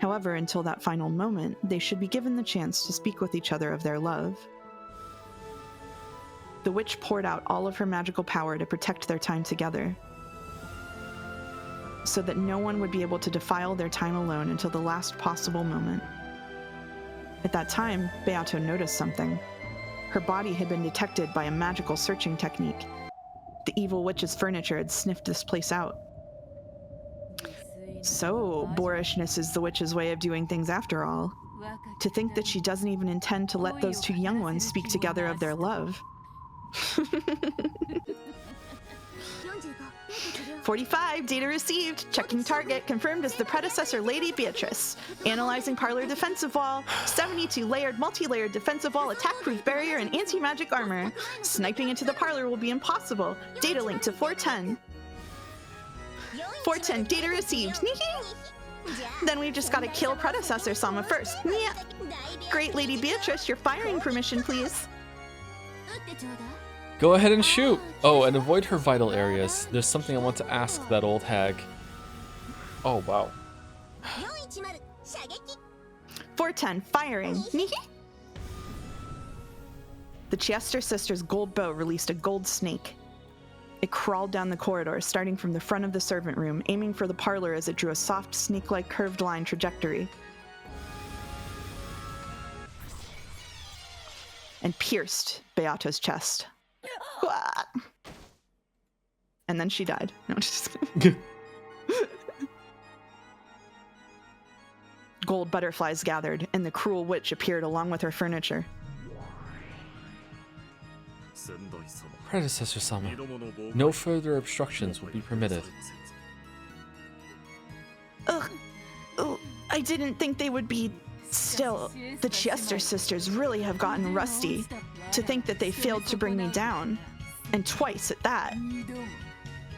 S3: However, until that final moment, they should be given the chance to speak with each other of their love. The witch poured out all of her magical power to protect their time together, so that no one would be able to defile their time alone until the last possible moment. At that time, Beato noticed something. Her body had been detected by a magical searching technique. The evil witch's furniture had sniffed this place out. So, boorishness is the witch's way of doing things after all. To think that she doesn't even intend to let those two young ones speak together of their love. 45, data received. Checking target, confirmed as the predecessor Lady Beatrice. Analyzing parlor defensive wall. 72 layered, multi-layered defensive wall, attack-proof barrier, and anti-magic armor. Sniping into the parlor will be impossible. Data link to 410. 410, data received. Then we've just got to kill predecessor Sama first. Great, Lady Beatrice, your firing permission, please.
S1: Go ahead and shoot! Oh, and avoid her vital areas. There's something I want to ask that old hag. Oh, wow.
S3: 410, firing. The Chester sisters' gold bow released a gold snake. It crawled down the corridor, starting from the front of the servant room, aiming for the parlor as it drew a soft, snake-like curved line trajectory. And pierced Beato's chest. And then she died. No, just kidding. Gold butterflies gathered, and the cruel witch appeared along with her furniture.
S1: Predecessor Sama, no further obstructions will be permitted.
S3: Ugh. Oh, I didn't think they would be. Still, the Chester sisters really have gotten rusty. To think that they failed to bring me down. And twice at that.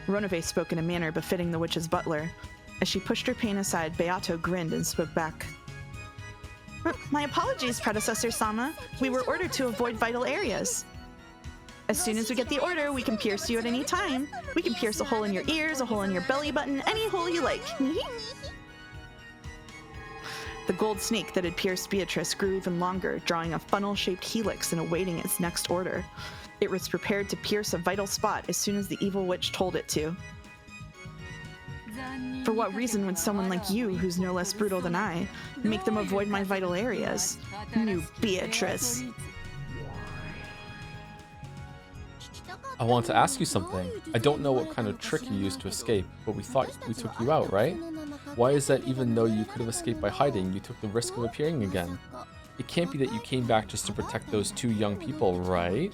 S3: Ronove spoke in a manner befitting the witch's butler. As she pushed her pain aside, Beato grinned and spoke back. My apologies, Predecessor Sama. We were ordered to avoid vital areas. As soon as we get the order, we can pierce you at any time. We can pierce a hole in your ears, a hole in your belly button, any hole you like. The gold snake that had pierced Beatrice grew even longer, drawing a funnel-shaped helix and awaiting its next order. It was prepared to pierce a vital spot as soon as the evil witch told it to. For what reason would someone like you, who's no less brutal than I, make them avoid my vital areas? New Beatrice.
S1: I want to ask you something. I don't know what kind of trick you used to escape, but we thought we took you out, right? Why is that even though you could have escaped by hiding, you took the risk of appearing again? It can't be that you came back just to protect those two young people, right?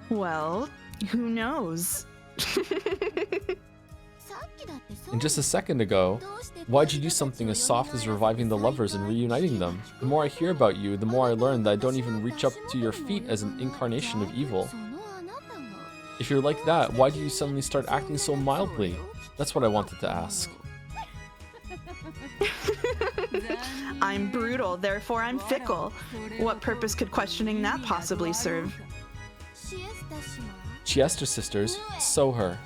S3: Well, who knows?
S1: And just a second ago, why'd you do something as soft as reviving the lovers and reuniting them? The more I hear about you, the more I learn that I don't even reach up to your feet as an incarnation of evil. If you're like that, why do you suddenly start acting so mildly? That's what I wanted to ask.
S3: I'm brutal, therefore I'm fickle. What purpose could questioning that possibly serve?
S1: Siesta sisters, sow her.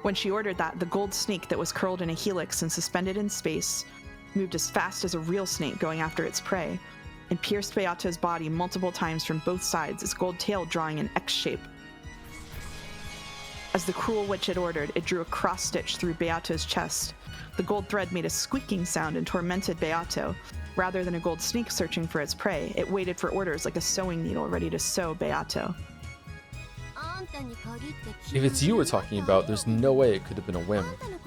S3: When she ordered that, the gold snake that was curled in a helix and suspended in space moved as fast as a real snake going after its prey, and pierced Beato's body multiple times from both sides, its gold tail drawing an X shape. As the cruel witch had ordered, it drew a cross-stitch through Beato's chest. The gold thread made a squeaking sound and tormented Beato. Rather than a gold snake searching for its prey, it waited for orders like a sewing needle ready to sew Beato.
S1: If it's you we're talking about, there's no way it could have been a whim.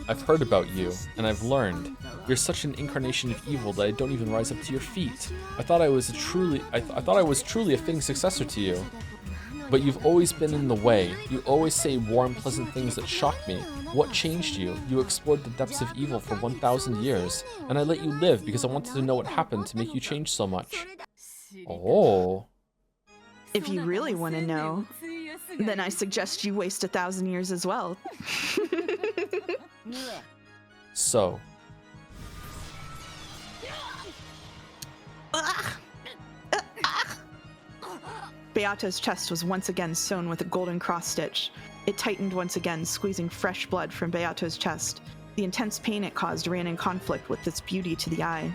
S1: I've heard about you, and I've learned. You're such an incarnation of evil that I don't even rise up to your feet. I thought I was truly a fitting successor to you. But you've always been in the way. You always say warm, pleasant things that shock me. What changed you? You explored the depths of evil for 1,000 years, and I let you live because I wanted to know what happened to make you change so much. Oh.
S3: If you really want to know, then I suggest you waste 1,000 years as well.
S1: So.
S3: Beato's chest was once again sewn with a golden cross-stitch. It tightened once again, squeezing fresh blood from Beato's chest. The intense pain it caused ran in conflict with its beauty to the eye.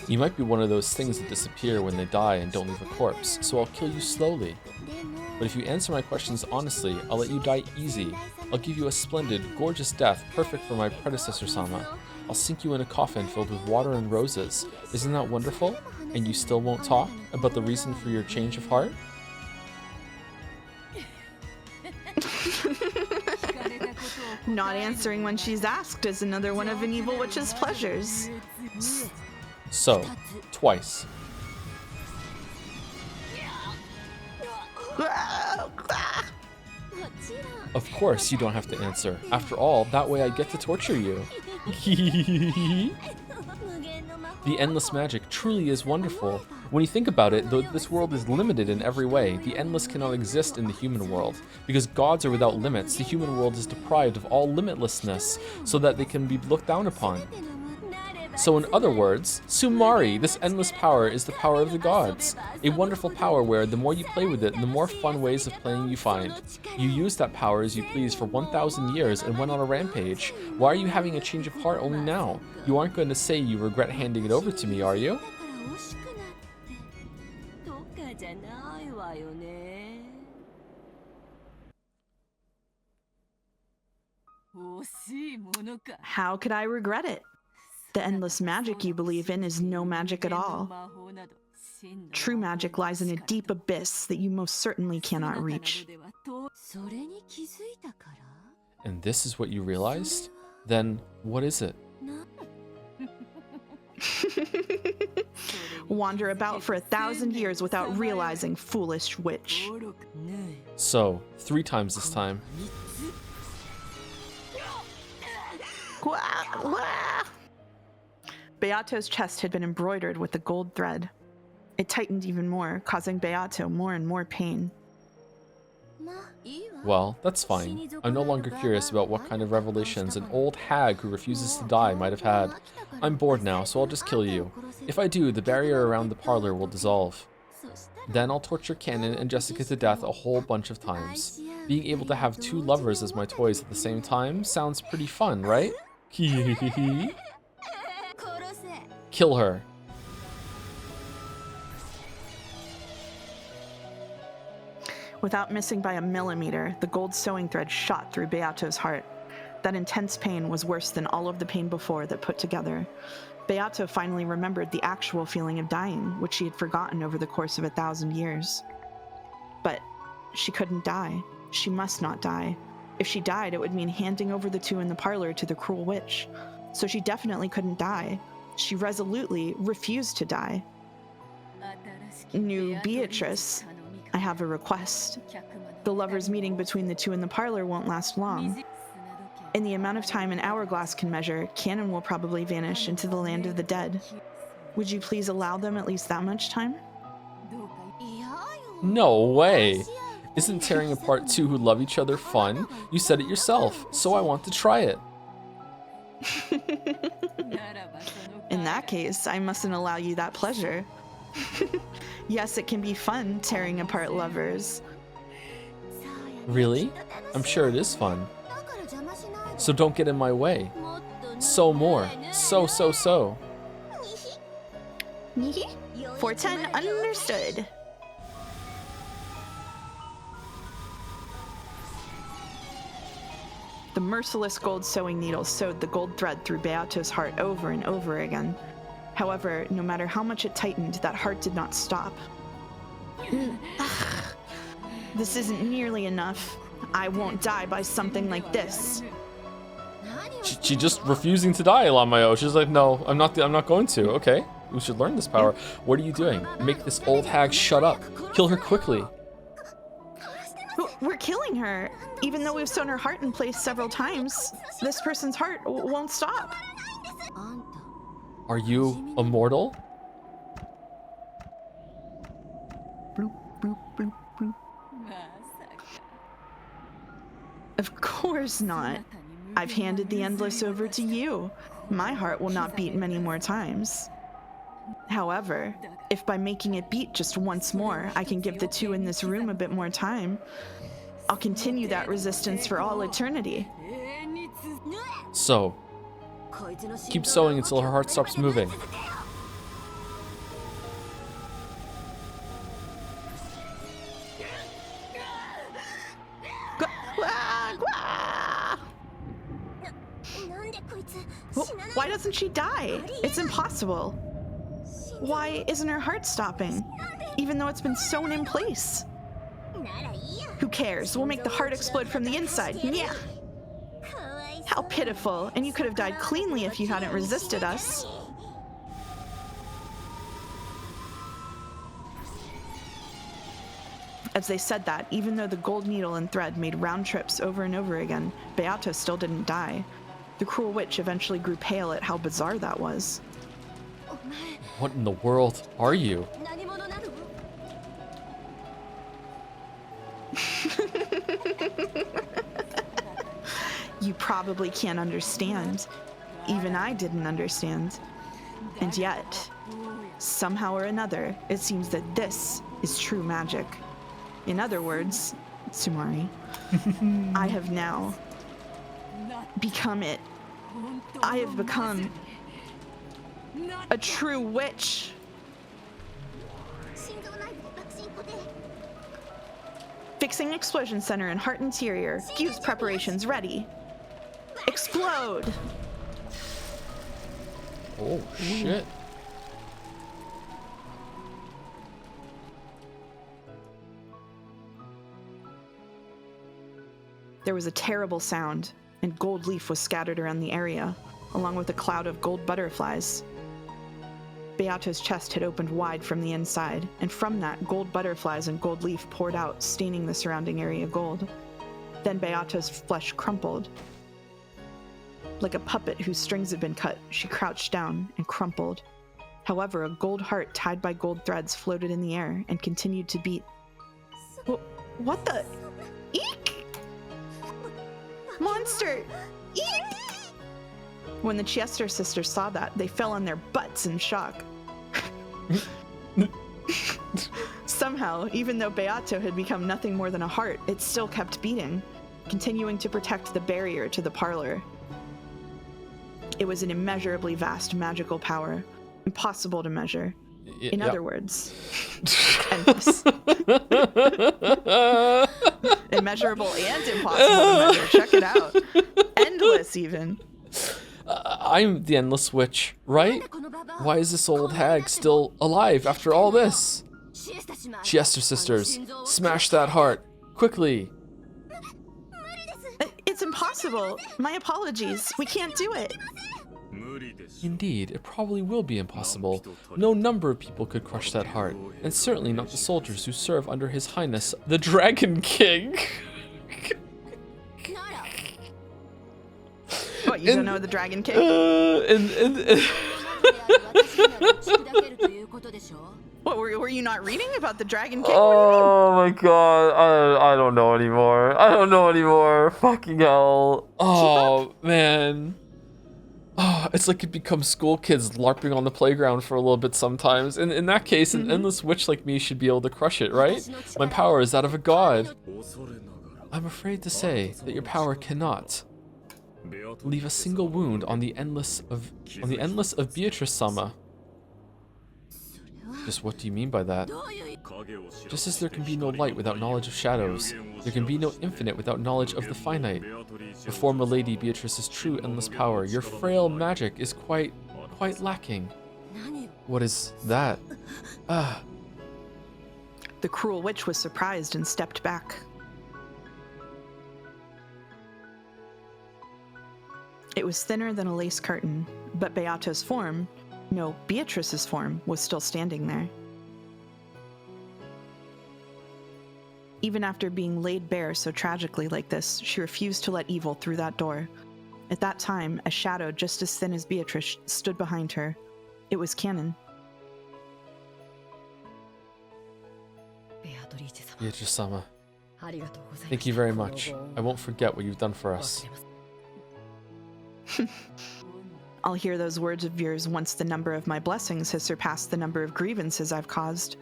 S1: You might be one of those things that disappear when they die and don't leave a corpse, so I'll kill you slowly. But if you answer my questions honestly, I'll let you die easy. I'll give you a splendid, gorgeous death, perfect for my predecessor Sama. I'll sink you in a coffin filled with water and roses. Isn't that wonderful? And you still won't talk about the reason for your change of heart?
S3: Not answering when she's asked is another one of an evil witch's pleasures.
S1: So, twice. Of course you don't have to answer. After all, that way I get to torture you. The endless magic truly is wonderful. When you think about it, though this world is limited in every way, the endless cannot exist in the human world. Because gods are without limits, the human world is deprived of all limitlessness, so that they can be looked down upon. So in other words, Sumari, this endless power is the power of the gods. A wonderful power where the more you play with it, the more fun ways of playing you find. You used that power as you please for 1,000 years and went on a rampage. Why are you having a change of heart only now? You aren't going to say you regret handing it over to me, are you?
S3: How could I regret it? The endless magic you believe in is no magic at all. True magic lies in a deep abyss that you most certainly cannot reach.
S1: And this is what you realized? Then what is it?
S3: Wander about for 1,000 years without realizing, foolish witch.
S1: So, 3 times this time.
S3: Beato's chest had been embroidered with the gold thread. It tightened even more, causing Beato more and more pain.
S1: Well, that's fine. I'm no longer curious about what kind of revelations an old hag who refuses to die might have had. I'm bored now, so I'll just kill you. If I do, the barrier around the parlor will dissolve. Then I'll torture Cannon and Jessica to death a whole bunch of times. Being able to have 2 lovers as my toys at the same time sounds pretty fun, right? Kill her.
S3: Without missing by a millimeter, the gold sewing thread shot through Beato's heart. That intense pain was worse than all of the pain before that put together. Beato finally remembered the actual feeling of dying, which she had forgotten over the course of 1,000 years. But she couldn't die. She must not die. If she died, it would mean handing over the two in the parlor to the cruel witch. So she definitely couldn't die. She resolutely refused to die. New Beatrice, I have a request. The lovers' meeting between the two in the parlor won't last long. In the amount of time an hourglass can measure, Canon will probably vanish into the land of the dead. Would you please allow them at least that much time?
S1: No way. Isn't tearing apart two who love each other fun? You said it yourself, so I want to try it.
S3: In that case, I mustn't allow you that pleasure. Yes, it can be fun tearing apart lovers.
S1: Really? I'm sure it is fun. So don't get in my way. So more. So.
S3: 410 understood. The merciless gold sewing needle sewed the gold thread through Beato's heart over and over again. However, no matter how much it tightened, that heart did not stop. This isn't nearly enough. I won't die by something like this.
S1: She just refusing to die, Lamayo. She's like, no, I'm not going to. Okay, we should learn this power. What are you doing? Make this old hag shut up. Kill her quickly.
S3: We're killing her. Even though we've sewn her heart in place several times, this person's heart won't stop.
S1: Are you immortal?
S3: Bloop, bloop, bloop, bloop. Of course not. I've handed the endless over to you. My heart will not beat many more times. However, if by making it beat just once more, I can give the two in this room a bit more time, I'll continue that resistance for all eternity.
S1: So, keep sewing until her heart stops moving.
S3: Why doesn't she die? It's impossible. Why isn't her heart stopping, even though it's been sewn in place? Who cares? We'll make the heart explode from the inside. Yeah. How pitiful. And you could have died cleanly if you hadn't resisted us. As they said that, even though the gold needle and thread made round trips over and over again, Beato still didn't die. The cruel witch eventually grew pale at how bizarre that was.
S1: What in the world are you?
S3: You probably can't understand. Even I didn't understand. And yet, somehow or another, it seems that this is true magic. In other words, Sumari, I have now become it. I have become a true witch. Fixing explosion center and heart interior. Fuse preparations ready. Explode!
S1: Oh, shit.
S3: There was a terrible sound, and gold leaf was scattered around the area, along with a cloud of gold butterflies. Beato's chest had opened wide from the inside, and from that, gold butterflies and gold leaf poured out, staining the surrounding area gold. Then Beato's flesh crumpled. Like a puppet whose strings had been cut, she crouched down and crumpled. However, a gold heart tied by gold threads floated in the air and continued to beat. What the? Eek! Monster! Eek! When the Chester sisters saw that, they fell on their butts in shock. Somehow, even though Beato had become nothing more than a heart, it still kept beating, continuing to protect the barrier to the parlor. It was an immeasurably vast magical power, impossible to measure. In other words, endless. Immeasurable and impossible to measure. Check it out. Endless, even.
S1: I'm the Endless Witch, right? Why is this old hag still alive after all this? Siesta sisters, smash that heart, quickly.
S3: It's impossible. My apologies. We can't do it.
S1: Indeed, it probably will be impossible. No number of people could crush that heart, and certainly not the soldiers who serve under His Highness, the Dragon King.
S3: What, you don't know the Dragon King? What, were you not reading about the Dragon King?
S1: Oh my god, I don't know anymore. Fucking hell. Oh, man. Oh, it's like it becomes school kids LARPing on the playground for a little bit sometimes. And in that case, an endless witch like me should be able to crush it, right? My power is that of a god. I'm afraid to say that your power cannot leave a single wound on the endless of Beatrice-sama. Just what do you mean by that? Just as there can be no light without knowledge of shadows, there can be no infinite without knowledge of the finite. Before Milady Beatrice's true endless power, your frail magic is quite lacking. What is that? Ah.
S3: The cruel witch was surprised and stepped back. It was thinner than a lace curtain, but Beato's form, no, Beatrice's form, was still standing there. Even after being laid bare so tragically like this, she refused to let evil through that door. At that time, a shadow just as thin as Beatrice stood behind her. It was Canon.
S1: Beatrice-sama, thank you very much. I won't forget what you've done for us.
S3: I'll hear those words of yours once the number of my blessings has surpassed the number of grievances I've caused.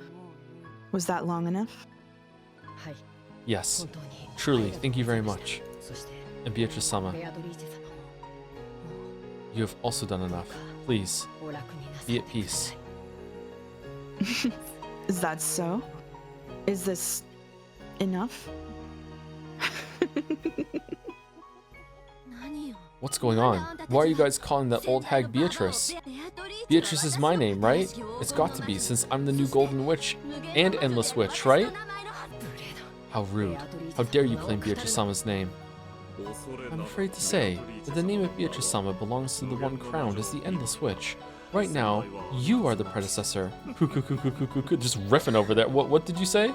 S3: Was that long enough?
S1: Yes, truly, thank you very much. And Beatrice-sama, you have also done enough. Please, be at peace.
S3: Is that so? Is this enough?
S1: What's going on? Why are you guys calling that old hag Beatrice? Beatrice is my name, right? It's got to be, since I'm the new Golden Witch and Endless Witch, right? How rude. How dare you claim Beatrice-sama's name? I'm afraid to say that the name of Beatrice-sama belongs to the one crowned as the Endless Witch. Right now, you are the predecessor. Just riffing over there. What did you say?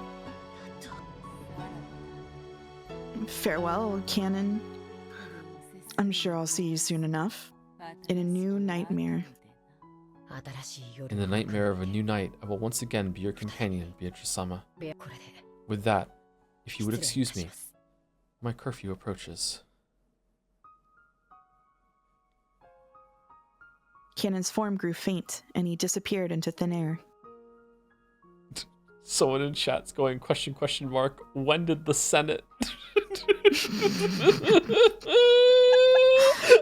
S3: Farewell, Canon. I'm sure I'll see you soon enough. In a new nightmare.
S1: In the nightmare of a new night, I will once again be your companion, Beatrice-sama. With that, if you would excuse me, my curfew approaches.
S3: Canon's form grew faint, and he disappeared into thin air.
S1: Someone in chat's going, question mark, when did the Senate?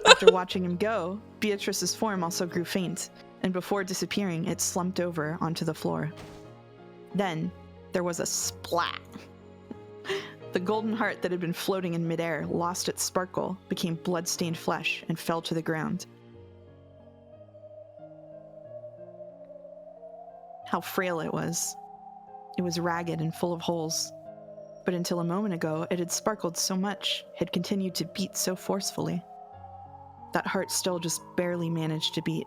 S3: After watching him go, Beatrice's form also grew faint, and before disappearing, it slumped over onto the floor. Then, there was a splat. The golden heart that had been floating in midair lost its sparkle, became blood-stained flesh, and fell to the ground. How frail it was. It was ragged and full of holes. But until a moment ago, it had sparkled so much, had continued to beat so forcefully. That heart still just barely managed to beat.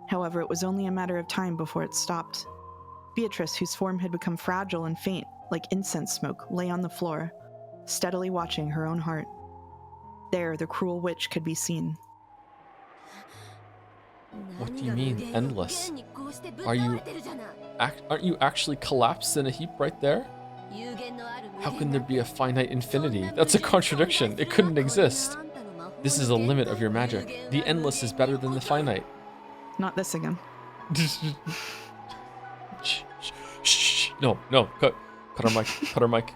S3: However, it was only a matter of time before it stopped. Beatrice, whose form had become fragile and faint, like incense smoke, lay on the floor, steadily watching her own heart. There, the cruel witch could be seen.
S1: What do you mean, endless? Aren't you actually collapsed in a heap right there? How can there be a finite infinity? That's a contradiction. It couldn't exist. This is a limit of your magic. The endless is better than the finite.
S3: Not this again.
S1: Shh. No. Cut her mic.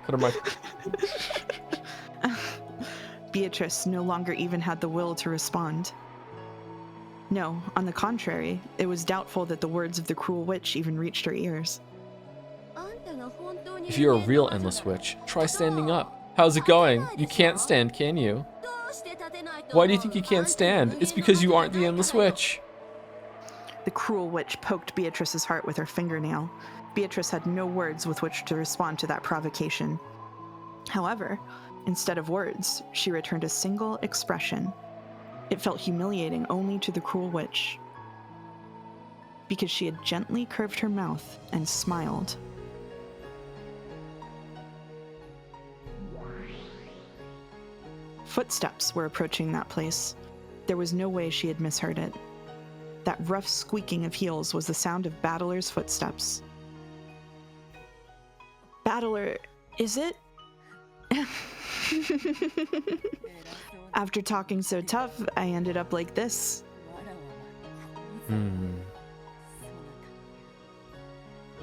S3: Beatrice no longer even had the will to respond. No, on the contrary, it was doubtful that the words of the cruel witch even reached her ears.
S1: If you're a real endless witch, try standing up. How's it going? You can't stand, can you? Why do you think you can't stand? It's because you aren't the endless witch.
S3: The cruel witch poked Beatrice's heart with her fingernail. Beatrice had no words with which to respond to that provocation. However, instead of words, she returned a single expression. It felt humiliating only to the cruel witch, because she had gently curved her mouth and smiled. Footsteps were approaching that place. There was no way she had misheard it. That rough squeaking of heels was the sound of Battler's footsteps. Battler, is it? After talking so tough, I ended up like this.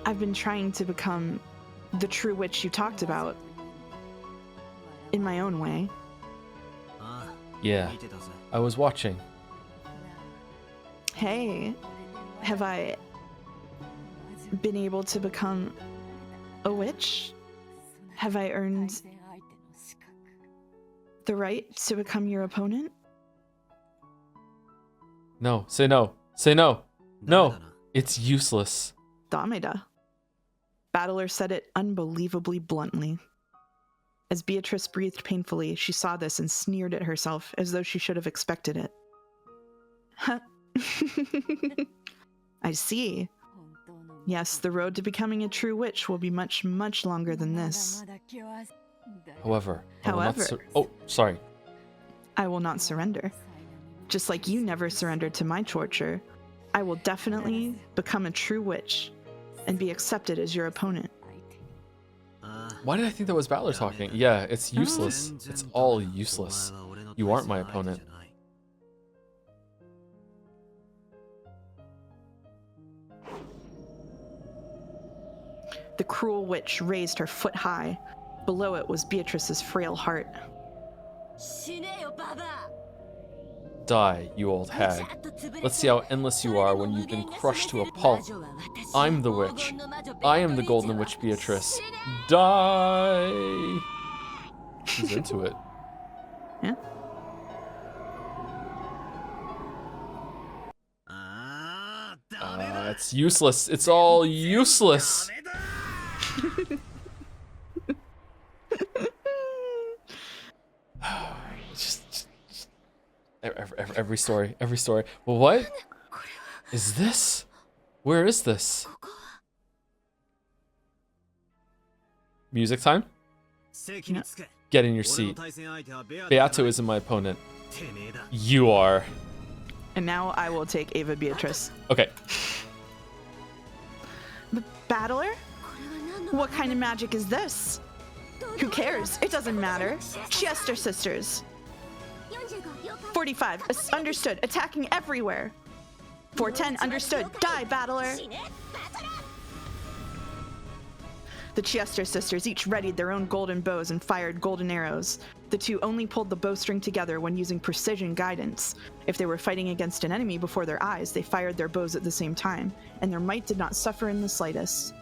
S3: I've been trying to become the true witch you talked about. In my own way.
S1: Yeah, I was watching.
S3: Hey, have I been able to become a witch? Have I earned the right to become your opponent?
S1: No, say no. Say no. No, it's useless.
S3: Dameda. Battler said it unbelievably bluntly. As Beatrice breathed painfully, she saw this and sneered at herself as though she should have expected it. I see. Yes, the road to becoming a true witch will be much, much longer than this.
S1: However, I will not
S3: However,
S1: oh, sorry.
S3: I will not surrender. Just like you never surrendered to my torture, I will definitely become a true witch and be accepted as your opponent.
S1: Why did I think that was Battler talking? Yeah, it's useless. It's all useless. You aren't my opponent.
S3: The cruel witch raised her foot high. Below it was Beatrice's frail heart.
S1: Die, you old hag. Let's see how endless you are when you've been crushed to a pulp. I'm the witch. I am the golden witch Beatrice. Die! She's into it.
S3: Yeah?
S1: It's useless. It's all useless. Every story. Well, what is this? Where is this? Music time? Get in your seat. Beato isn't my opponent. You are.
S3: And now I will take Ava Beatrice.
S1: Okay.
S3: Battler? What kind of magic is this? Who cares? It doesn't matter. Chester sisters. 45, understood. Attacking everywhere. 410, understood. Die, Battler. The Chester sisters each readied their own golden bows and fired golden arrows. The two only pulled the bowstring together when using precision guidance. If they were fighting against an enemy before their eyes, they fired their bows at the same time, and their might did not suffer in the slightest.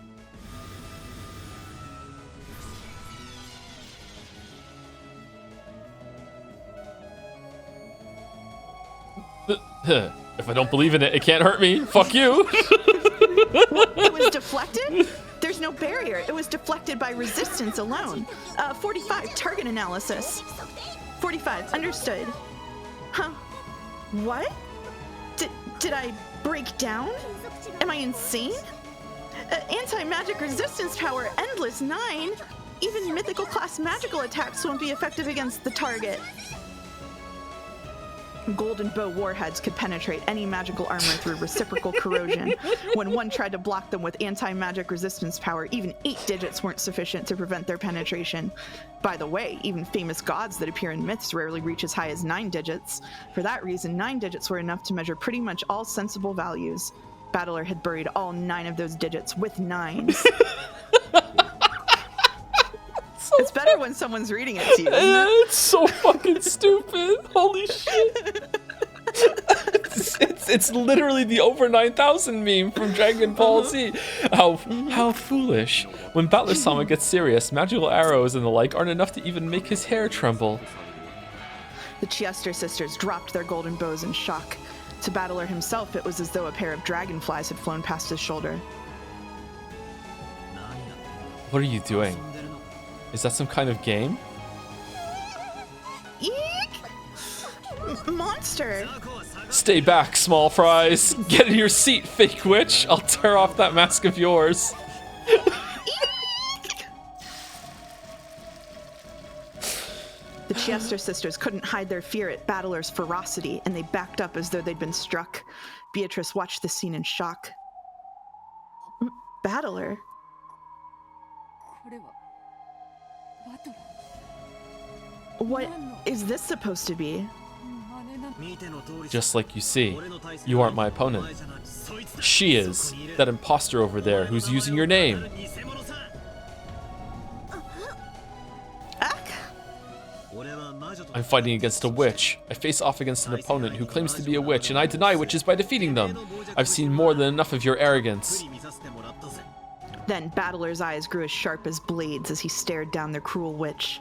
S1: If I don't believe in it, it can't hurt me. Fuck you.
S3: What? It was deflected? There's no barrier. It was deflected by resistance alone. 45, target analysis. 45, understood. Huh? What? Did I break down? Am I insane? Anti-magic resistance power, endless 9. Even mythical class magical attacks won't be effective against the target. Golden bow warheads could penetrate any magical armor through reciprocal corrosion. When one tried to block them with anti-magic resistance power, even 8 digits weren't sufficient to prevent their penetration. By the way, even famous gods that appear in myths rarely reach as high as 9 digits. For that reason, 9 digits were enough to measure pretty much all sensible values. Battler had buried all 9 of those digits with 9s. It's better when someone's reading it to you, isn't it?
S1: It's so fucking stupid. Holy shit. It's It's literally the over 9,000 meme from Dragon Ball Z. How foolish. When Battler-sama gets serious, magical arrows and the like aren't enough to even make his hair tremble.
S3: The Chiester sisters dropped their golden bows in shock. To Battler himself, it was as though a pair of dragonflies had flown past his shoulder.
S1: What are you doing? Is that some kind of game?
S3: Eek! Monster!
S1: Stay back, small fries. Get in your seat, fake witch. I'll tear off that mask of yours.
S3: The Chiester sisters couldn't hide their fear at Battler's ferocity, and they backed up as though they'd been struck. Beatrice watched the scene in shock. Battler? What is this supposed to be?
S1: Just like you see, you aren't my opponent. She is, that imposter over there who's using your name. I'm fighting against a witch. I face off against an opponent who claims to be a witch, and I deny witches by defeating them. I've seen more than enough of your arrogance.
S3: Then Battler's eyes grew as sharp as blades as he stared down the cruel witch.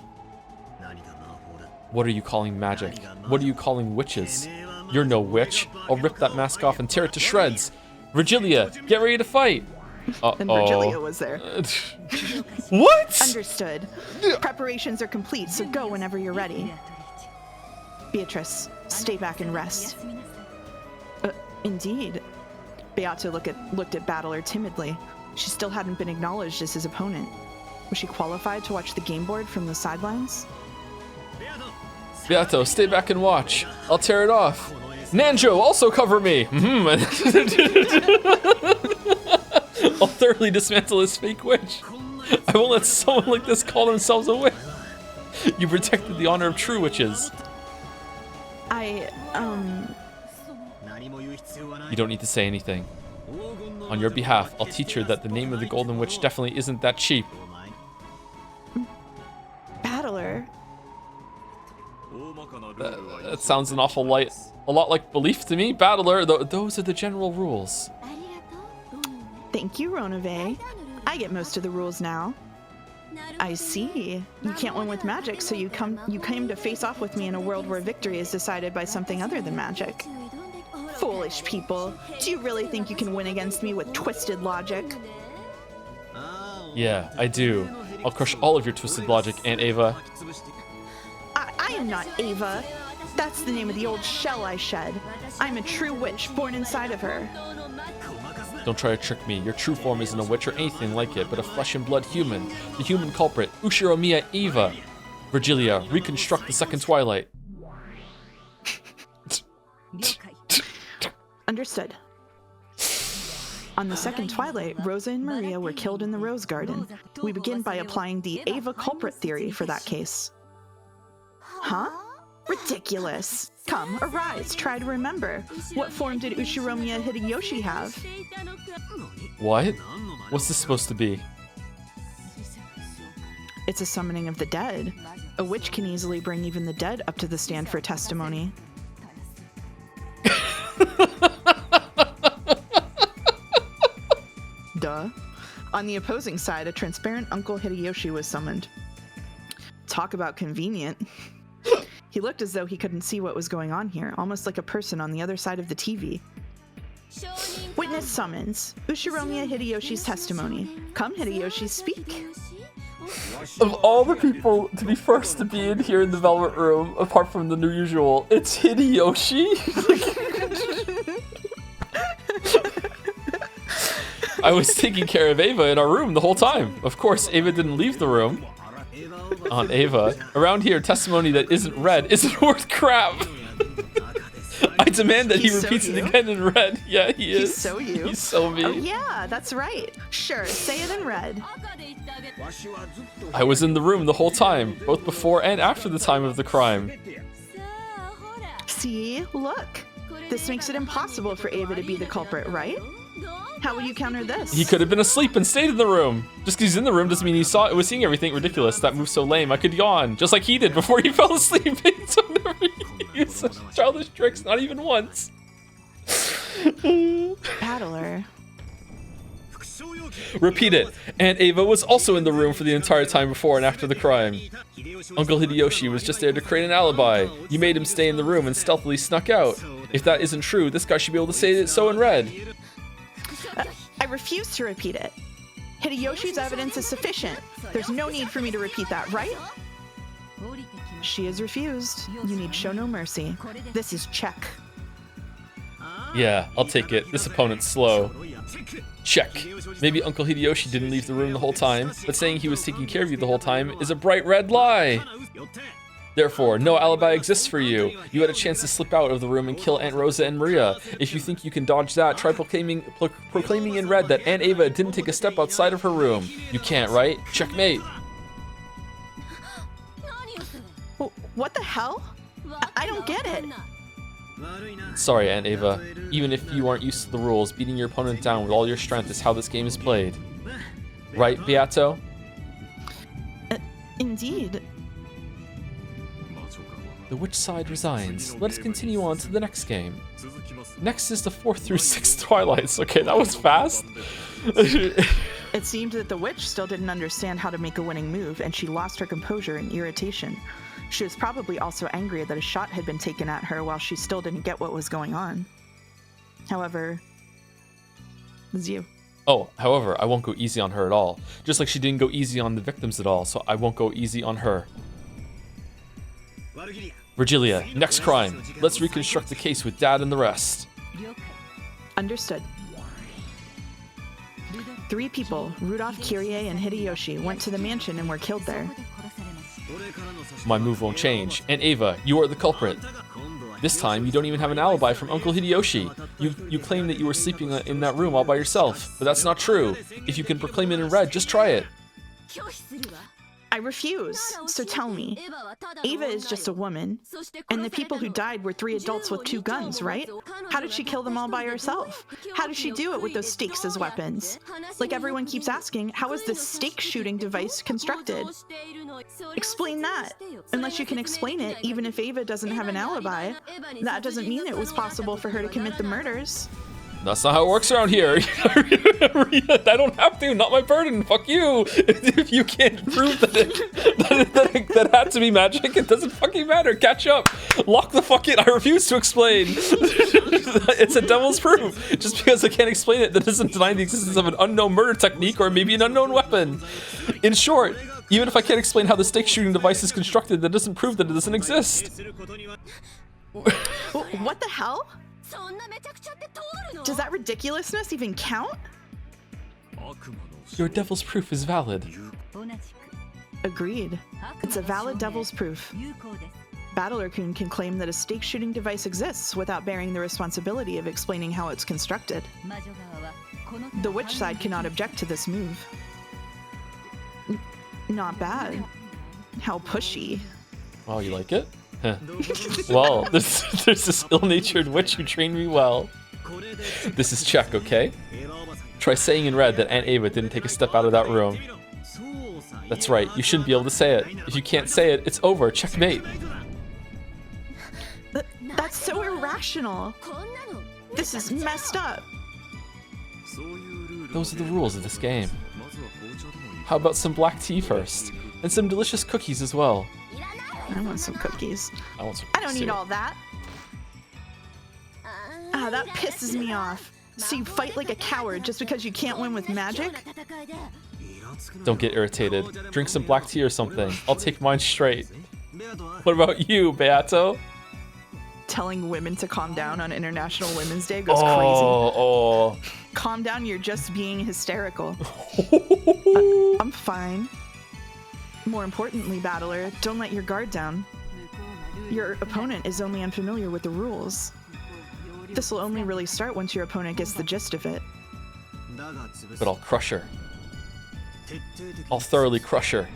S1: What are you calling magic? What are you calling witches? You're no witch. I'll rip that mask off and tear it to shreds. Virgilia, get ready to fight.
S3: And Virgilia was there.
S1: What?
S3: Understood. Preparations are complete, so go whenever you're ready. Beatrice, stay back and rest. Indeed. Beato looked at Battler timidly. She still hadn't been acknowledged as his opponent. Was she qualified to watch the game board from the sidelines?
S1: Beato, stay back and watch. I'll tear it off. Nanjo, also cover me. I'll thoroughly dismantle this fake witch. I won't let someone like this call themselves a witch. You protected the honor of true witches. You don't need to say anything. On your behalf, I'll teach her that the name of the Golden Witch definitely isn't that cheap.
S3: Battler.
S1: That sounds an awful lot like belief to me. Battler, those are the general rules.
S3: Thank you, Ronave. I get most of the rules now. I see. You can't win with magic, so you came to face off with me in a world where victory is decided by something other than magic. Foolish people. Do you really think you can win against me with twisted logic?
S1: Yeah, I do. I'll crush all of your twisted logic, Aunt Ava.
S3: I am not Ava. That's the name of the old shell I shed. I'm a true witch born inside of her.
S1: Don't try to trick me. Your true form isn't a witch or anything like it, but a flesh and blood human. The human culprit, Ushiromiya Eva. Virgilia, reconstruct the second twilight.
S3: Understood. On the second twilight, Rosa and Maria were killed in the Rose Garden. We begin by applying the Ava culprit theory for that case. Huh? Ridiculous. Come, arise, try to remember. What form did Ushiromiya Hideyoshi have?
S1: What? What's this supposed to be?
S3: It's a summoning of the dead. A witch can easily bring even the dead up to the stand for testimony. Duh. On the opposing side, a transparent Uncle Hideyoshi was summoned. Talk about convenient. He looked as though he couldn't see what was going on here, almost like a person on the other side of the TV. Witness summons. Ushiromiya Hideyoshi's testimony. Come, Hideyoshi, speak.
S1: Of all the people to be first to be in here in the Velvet Room, apart from the new usual, it's Hideyoshi? I was taking care of Ava in our room the whole time. Of course, Ava didn't leave the room. Aunt Ava. Around here, testimony that isn't read isn't worth crap. I demand that he repeats it again in red. Yeah, he is.
S3: He's so you.
S1: He's so me.
S3: Oh yeah, that's right. Sure, say it in red.
S1: I was in the room the whole time, both before and after the time of the crime.
S3: See, look. This makes it impossible for Ava to be the culprit, right? How would you counter this?
S1: He could have been asleep and stayed in the room. Just because he's in the room doesn't mean he was seeing everything. Ridiculous. That move's so lame. I could yawn, just like he did before he fell asleep. So never use such childish tricks, not even once.
S3: Battler.
S1: Repeat it. Aunt Ava was also in the room for the entire time before and after the crime. Uncle Hideyoshi was just there to create an alibi. You made him stay in the room and stealthily snuck out. If that isn't true, this guy should be able to say it so in red.
S3: I refuse to repeat it. Hideyoshi's evidence is sufficient. There's no need for me to repeat that, right? She has refused. You need show no mercy. This is check.
S1: Yeah, I'll take it. This opponent's slow. Check. Maybe Uncle Hideyoshi didn't leave the room the whole time, but saying he was taking care of you the whole time is a bright red lie. Therefore, no alibi exists for you. You had a chance to slip out of the room and kill Aunt Rosa and Maria. If you think you can dodge that, try proclaiming in red that Aunt Ava didn't take a step outside of her room. You can't, right? Checkmate.
S3: What the hell? I don't get it.
S1: Sorry, Aunt Ava. Even if you aren't used to the rules, beating your opponent down with all your strength is how this game is played. Right, Beato?
S3: Indeed.
S1: The witch side resigns. Let us continue on to the next game. Next is the 4th through 6th Twilights. Okay, that was fast.
S3: It seemed that the witch still didn't understand how to make a winning move, and she lost her composure in irritation. She was probably also angry that a shot had been taken at her while she still didn't get what was going on. However, it's you.
S1: Oh, however, I won't go easy on her at all. Just like she didn't go easy on the victims at all, so I won't go easy on her. Virgilia, next crime. Let's reconstruct the case with Dad and the rest.
S3: Understood. 3 people, Rudolph, Kyrie, and Hideyoshi, went to the mansion and were killed there.
S1: My move won't change. And Ava, you are the culprit. This time, you don't even have an alibi from Uncle Hideyoshi. You claim that you were sleeping in that room all by yourself, but that's not true. If you can proclaim it in red, just try it.
S3: I refuse. So tell me, Ava is just a woman, and the people who died were 3 adults with 2 guns, right? How did she kill them all by herself? How did she do it with those stakes as weapons? Like everyone keeps asking, how is this stake shooting device constructed? Explain that. Unless you can explain it, even if Ava doesn't have an alibi, that doesn't mean it was possible for her to commit the murders.
S1: That's not how it works around here. I don't have to. Not my burden. Fuck you. If you can't prove that it had to be magic, it doesn't fucking matter. Catch up. Lock the fuck in. I refuse to explain. It's a devil's proof. Just because I can't explain it, that doesn't deny the existence of an unknown murder technique or maybe an unknown weapon. In short, even if I can't explain how the stake shooting device is constructed, that doesn't prove that it doesn't exist.
S3: What the hell? Does that ridiculousness even count?
S1: Your devil's proof is valid.
S3: Agreed. It's a valid devil's proof. Battler-kun can claim that a stake shooting device exists without bearing the responsibility of explaining how it's constructed. The witch side cannot object to this move. Not bad. How pushy.
S1: Oh, you like it? Well, there's this ill-natured witch who trained me well. This is check, okay? Try saying in red that Aunt Ava didn't take a step out of that room. That's right, you shouldn't be able to say it. If you can't say it, it's over. Checkmate.
S3: That's so irrational. This is messed up.
S1: Those are the rules of this game. How about some black tea first? And some delicious cookies as well.
S3: I want some cookies.
S1: I
S3: don't need all that. Ah, that pisses me off. So you fight like a coward just because you can't win with magic?
S1: Don't get irritated. Drink some black tea or something. I'll take mine straight. What about you, Beato?
S3: Telling women to calm down on International Women's Day goes crazy. Calm down, you're just being hysterical. I'm fine. More importantly, Battler, don't let your guard down. Your opponent is only unfamiliar with the rules. This will only really start once your opponent gets the gist of it.
S1: But I'll crush her. I'll thoroughly crush her.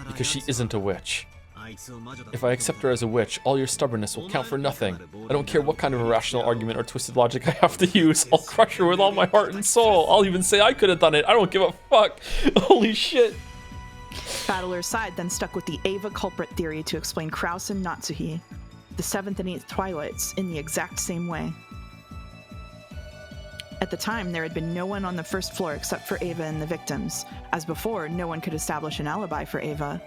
S1: Because she isn't a witch. If I accept her as a witch, all your stubbornness will count for nothing. I don't care what kind of irrational argument or twisted logic I have to use. I'll crush her with all my heart and soul. I'll even say I could have done it. I don't give a fuck. Holy shit.
S3: Battler's side then stuck with the Ava culprit theory to explain Kraus and Natsuhi, the 7th and 8th Twilights, in the exact same way. At the time, there had been no one on the first floor except for Ava and the victims. As before, no one could establish an alibi for Ava.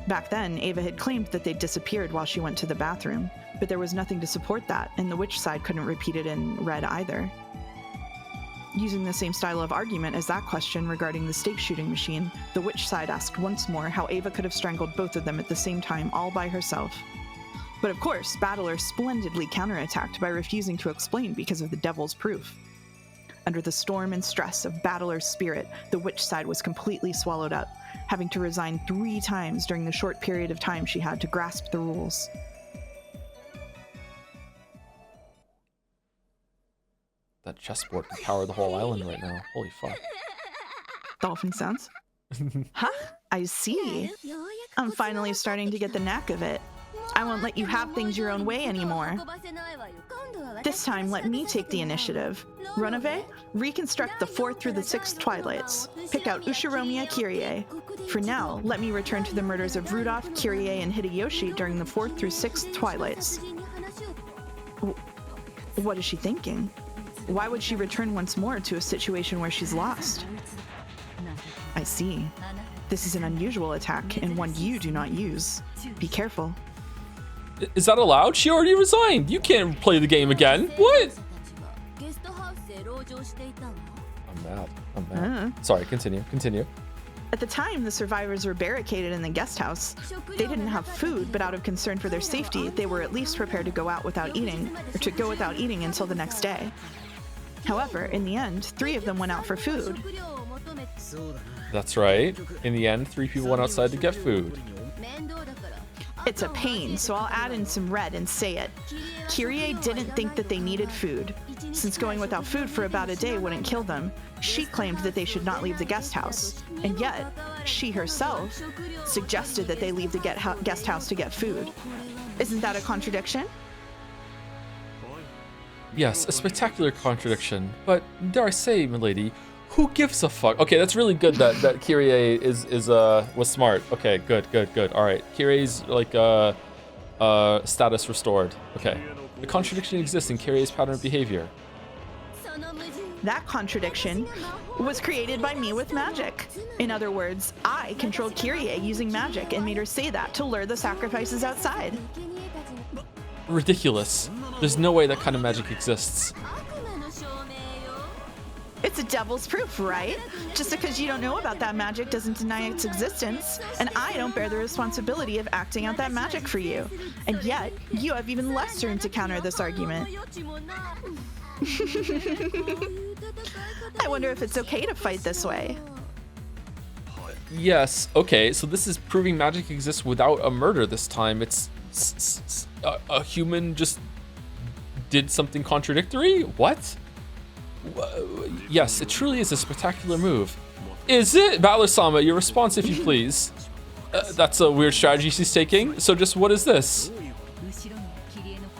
S3: Back then, Ava had claimed that they'd disappeared while she went to the bathroom, but there was nothing to support that, and the witch side couldn't repeat it in red either. Using the same style of argument as that question regarding the stake shooting machine, the witch side asked once more how Ava could have strangled both of them at the same time all by herself. But of course, Battler splendidly counterattacked by refusing to explain because of the devil's proof. Under the storm and stress of Battler's spirit, the witch side was completely swallowed up, having to resign 3 times during the short period of time she had to grasp the rules.
S1: That chessboard can power the whole island right now. Holy fuck.
S3: Dolphin sounds. Huh? I see. I'm finally starting to get the knack of it. I won't let you have things your own way anymore. This time, let me take the initiative. Runaway, reconstruct the 4th through the 6th Twilights. Pick out Ushiromiya Kyrie. For now, let me return to the murders of Rudolph, Kyrie, and Hideyoshi during the 4th through 6th Twilights. What is she thinking? Why would she return once more to a situation where she's lost? I see. This is an unusual attack, and one you do not use. Be careful.
S1: Is that allowed? She already resigned. You can't play the game again. What? I'm mad. Sorry, continue.
S3: At the time, the survivors were barricaded in the guest house. They didn't have food, but out of concern for their safety, they were at least prepared to go out without eating, or to go without eating until the next day. However, in the end, 3 of them went out for food.
S1: That's right. In the end, 3 people went outside to get food.
S3: It's a pain, so I'll add in some red and say it. Kyrie didn't think that they needed food. Since going without food for about a day wouldn't kill them, she claimed that they should not leave the guest house. And yet, she herself suggested that they leave the guest house to get food. Isn't that a contradiction?
S1: Yes, a spectacular contradiction. But dare I say, milady, who gives a fuck? Okay, that's really good that Kyrie was smart. Okay, good. All right, Kyrie's like status restored. Okay, the contradiction exists in Kyrie's pattern of behavior.
S3: That contradiction was created by me with magic. In other words, I controlled Kyrie using magic and made her say that to lure the sacrifices outside.
S1: Ridiculous. There's no way that kind of magic exists.
S3: It's a devil's proof, right? Just because you don't know about that magic doesn't deny its existence, and I don't bear the responsibility of acting out that magic for you. And yet, you have even less room to counter this argument. I wonder if it's okay to fight this way.
S1: Yes, okay, so this is proving magic exists without a murder this time. It's a human just did something contradictory? What? Yes, it truly is a spectacular move. Is it? Battler-sama, your response if you please. That's a weird strategy she's taking. So just what is this?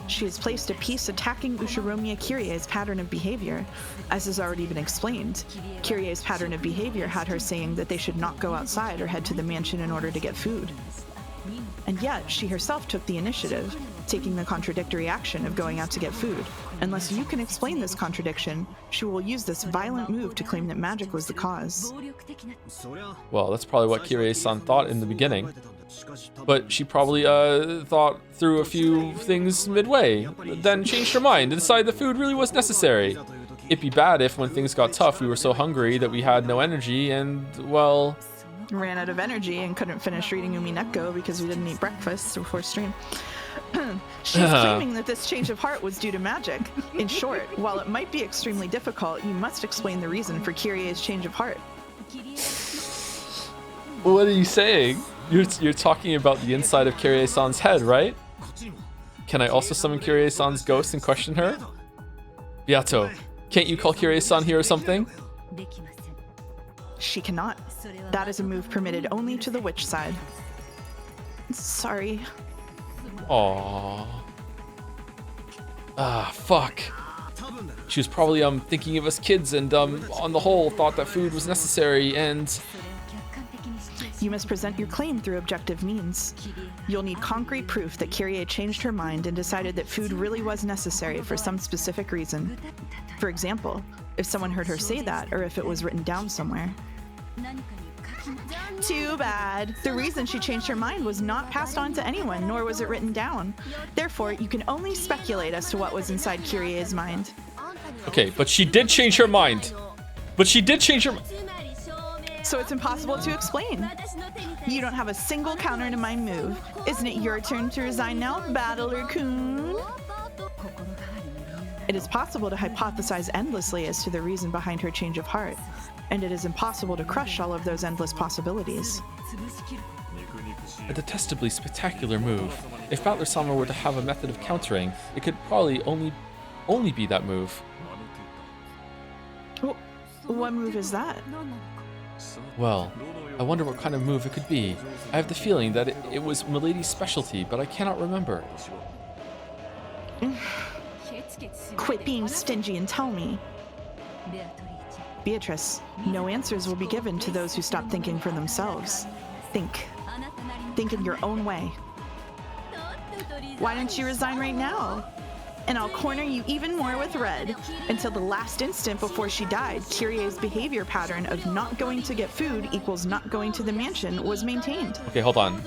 S3: She has placed a piece attacking Ushiromiya Kyrie's pattern of behavior. As has already been explained, Kyrie's pattern of behavior had her saying that they should not go outside or head to the mansion in order to get food. And yet, she herself took the initiative, taking the contradictory action of going out to get food. Unless you can explain this contradiction, she will use this violent move to claim that magic was the cause.
S1: Well, that's probably what Kyrie-san thought in the beginning. But she probably thought through a few things midway, then changed her mind and decided the food really was necessary. It'd be bad if when things got tough we were so hungry that we had no energy and, well...
S3: ran out of energy and couldn't finish reading Umineko because we didn't eat breakfast before stream. She's claiming that this change of heart was due to magic. In short, while it might be extremely difficult, you must explain the reason for Kyrie's change of heart.
S1: What are you saying? You're talking about the inside of Kyrie-san's head, right? Can I also summon Kyrie-san's ghost and question her? Beato, can't you call Kyrie-san here or something?
S3: She cannot. That is a move permitted only to the witch side. Sorry.
S1: Aww. Ah, fuck. She was probably thinking of us kids and on the whole thought that food was necessary and...
S3: You must present your claim through objective means. You'll need concrete proof that Kyrie changed her mind and decided that food really was necessary for some specific reason. For example, if someone heard her say that, or if it was written down somewhere. Too bad. The reason she changed her mind was not passed on to anyone, nor was it written down. Therefore, you can only speculate as to what was inside Kyrie's mind.
S1: Okay, but she did change her mind.
S3: So it's impossible to explain. You don't have a single counter to my move. Isn't it your turn to resign now, Battler-kun? It is possible to hypothesize endlessly as to the reason behind her change of heart, and it is impossible to crush all of those endless possibilities.
S1: A detestably spectacular move. If Battler-sama were to have a method of countering, it could probably only be that move.
S3: What move is that?
S1: Well, I wonder what kind of move it could be. I have the feeling that it was Milady's specialty, but I cannot remember.
S3: Quit being stingy and tell me. Beatrice, no answers will be given to those who stop thinking for themselves. Think. Think in your own way. Why don't you resign right now? And I'll corner you even more with Red. Until the last instant before she died, Kyrie's behavior pattern of not going to get food equals not going to the mansion was maintained.
S1: Okay, hold on.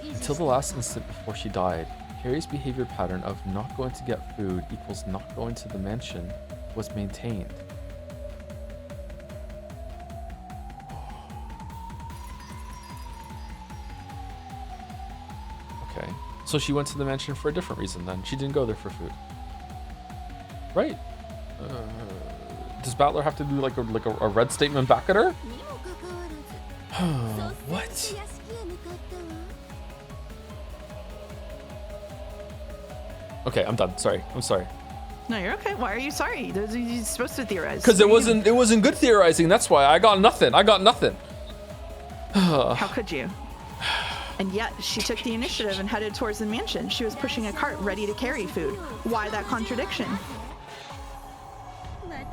S1: Until the last instant before she died, Kyrie's behavior pattern of not going to get food equals not going to the mansion was maintained. Okay, so she went to the mansion for a different reason then. She didn't go there for food. Right. Does Battler have to do like a red statement back at her? What? Okay, I'm done. Sorry. I'm sorry.
S3: No, you're okay. Why are you sorry? You're supposed to theorize.
S1: Because it wasn't good theorizing. That's why I got nothing.
S3: How could you? And yet, she took the initiative and headed towards the mansion. She was pushing a cart ready to carry food. Why that contradiction?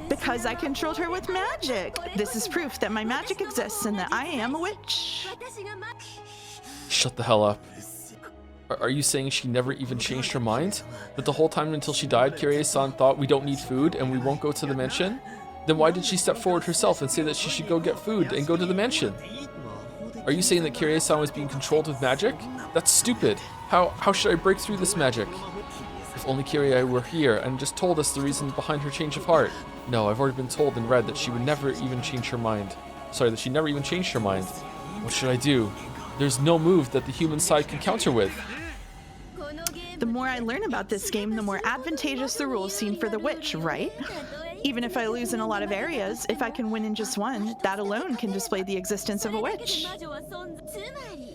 S3: Because I controlled her with magic. This is proof that my magic exists and that I am a witch.
S1: Shut the hell up. Are you saying she never even changed her mind? That the whole time until she died, Kyrie-san thought we don't need food and we won't go to the mansion? Then why did she step forward herself and say that she should go get food and go to the mansion? Are you saying that Kyrie-san was being controlled with magic? That's stupid. How should I break through this magic? If only Kyrie were here and just told us the reason behind her change of heart. No, I've already been told and read that she would never even change her mind. Sorry, that she never even changed her mind. What should I do? There's no move that the human side can counter with.
S3: The more I learn about this game, the more advantageous the rules seem for the witch, right? Even if I lose in a lot of areas, if I can win in just one, that alone can display the existence of a witch.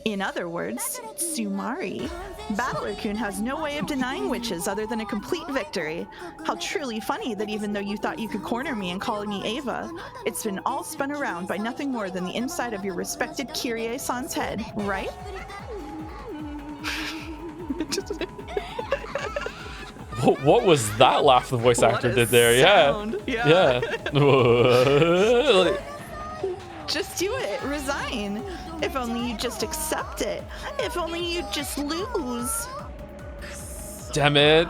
S3: In other words, Tsumari. Battler-kun has no way of denying witches other than a complete victory. How truly funny that even though you thought you could corner me and call me Ava, it's been all spun around by nothing more than the inside of your respected Kyrie-san's head, right?
S1: What was that laugh the voice actor did there?
S3: Sound.
S1: Yeah.
S3: Just do it. Resign. If only you just accept it. If only you just lose.
S1: Damn it.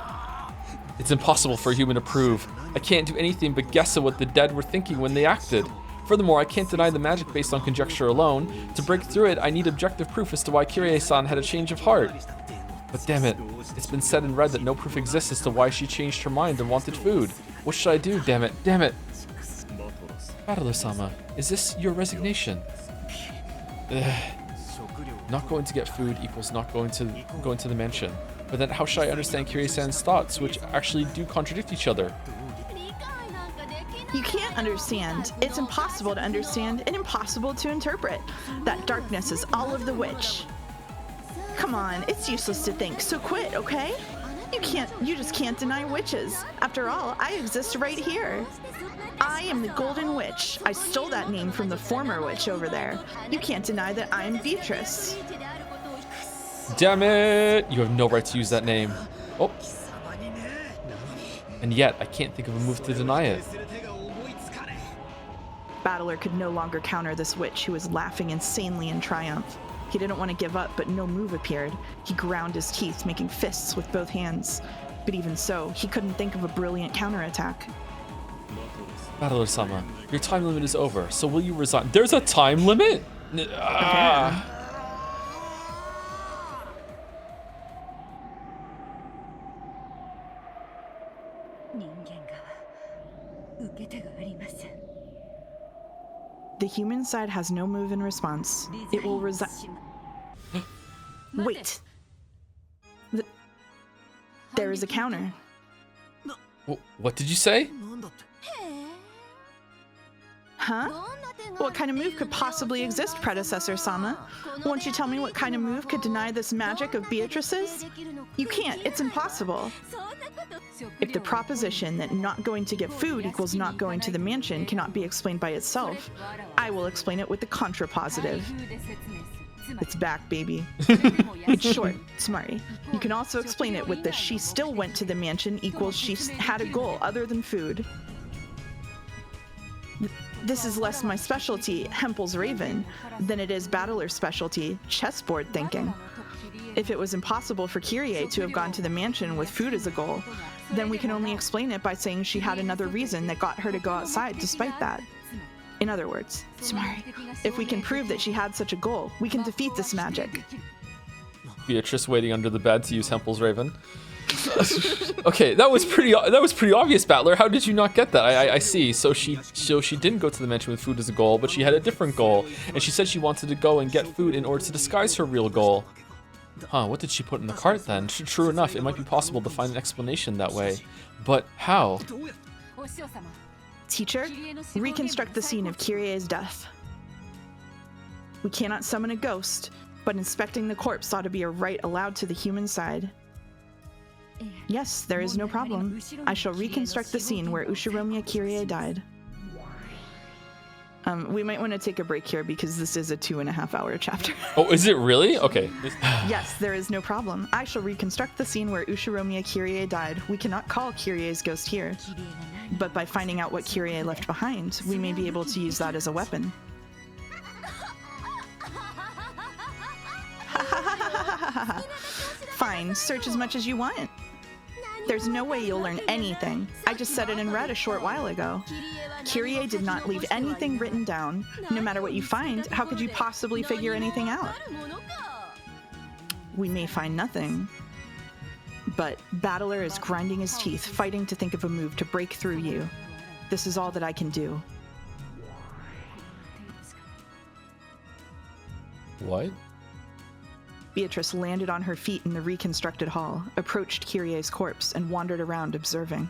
S1: It's impossible for a human to prove. I can't do anything but guess at what the dead were thinking when they acted. Furthermore, I can't deny the magic based on conjecture alone. To break through it, I need objective proof as to why Kyrie-san had a change of heart. But damn it, it's been said and read that no proof exists as to why she changed her mind and wanted food. What should I do, damn it, damn it? Battler-sama, is this your resignation? Not going to get food equals not going to the mansion. But then how should I understand Kyrie-san's thoughts, which actually do contradict each other?
S3: You can't understand. It's impossible to understand and impossible to interpret. That darkness is all of the witch. Come on, it's useless to think, so quit, okay? You just can't deny witches. After all, I exist right here. I am the Golden Witch. I stole that name from the former witch over there. You can't deny that I'm Beatrice.
S1: Damn it! You have no right to use that name. Oh. And yet, I can't think of a move to deny it.
S3: Battler could no longer counter this witch who was laughing insanely in triumph. He didn't want to give up, but no move appeared. He ground his teeth, making fists with both hands. But even so, he couldn't think of a brilliant counterattack.
S1: Battler-sama, your time limit is over, so will you resign? There's a time limit? Ah.
S3: The human side has no move in response. It will resign. Wait. There is a counter.
S1: What did you say?
S3: Huh? What kind of move could possibly exist, Predecessor Sama? Won't you tell me what kind of move could deny this magic of Beatrice's? You can't. It's impossible. If the proposition that not going to get food equals not going to the mansion cannot be explained by itself, I will explain it with the contrapositive. It's back, baby. It's short, smarty. You can also explain it with the she still went to the mansion equals she had a goal other than food. This is less my specialty, Hempel's Raven, than it is Battler's specialty, chessboard thinking. If it was impossible for Kyrie to have gone to the mansion with food as a goal, then we can only explain it by saying she had another reason that got her to go outside despite that. In other words, Sumari, if we can prove that she had such a goal, we can defeat this magic.
S1: Beatrice waiting under the bed to use Hempel's Raven. Okay, that was pretty obvious, Battler. How did you not get that? I see. So she didn't go to the mansion with food as a goal, but she had a different goal, and she said she wanted to go and get food in order to disguise her real goal. Huh, what did she put in the cart then? True enough, it might be possible to find an explanation that way. But how?
S3: Teacher, reconstruct the scene of Kyrie's death. We cannot summon a ghost, but inspecting the corpse ought to be a right allowed to the human side. Yes, there is no problem. I shall reconstruct the scene where Ushiromiya Kyrie died. We might want to take a break here because this is a 2.5-hour chapter.
S1: Oh, is it really? Okay.
S3: Yes, there is no problem. I shall reconstruct the scene where Ushiromiya Kyrie died. We cannot call Kyrie's ghost here. But by finding out what Kyrie left behind, we may be able to use that as a weapon. Fine, search as much as you want. There's no way you'll learn anything. I just said it in red a short while ago. Kyrie did not leave anything written down. No matter what you find, how could you possibly figure anything out? We may find nothing. But Battler is grinding his teeth, fighting to think of a move to break through you. This is all that I can do.
S1: What?
S3: Beatrice landed on her feet in the reconstructed hall, approached Kyrie's corpse, and wandered around observing.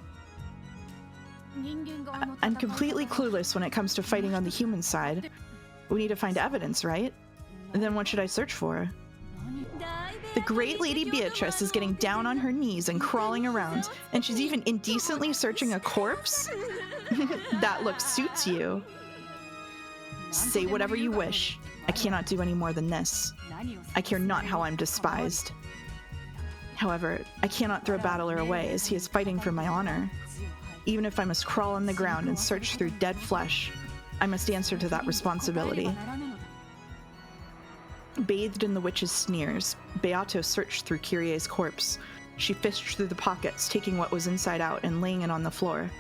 S3: I'm completely clueless when it comes to fighting on the human side. We need to find evidence, right? And then what should I search for? The great lady Beatrice is getting down on her knees and crawling around, and she's even indecently searching a corpse? That look suits you. Say whatever you wish. I cannot do any more than this. I care not how I'm despised. However, I cannot throw Battler away as he is fighting for my honor. Even if I must crawl on the ground and search through dead flesh, I must answer to that responsibility. Bathed in the witch's sneers, Beato searched through Kyrie's corpse. She fished through the pockets, taking what was inside out and laying it on the floor.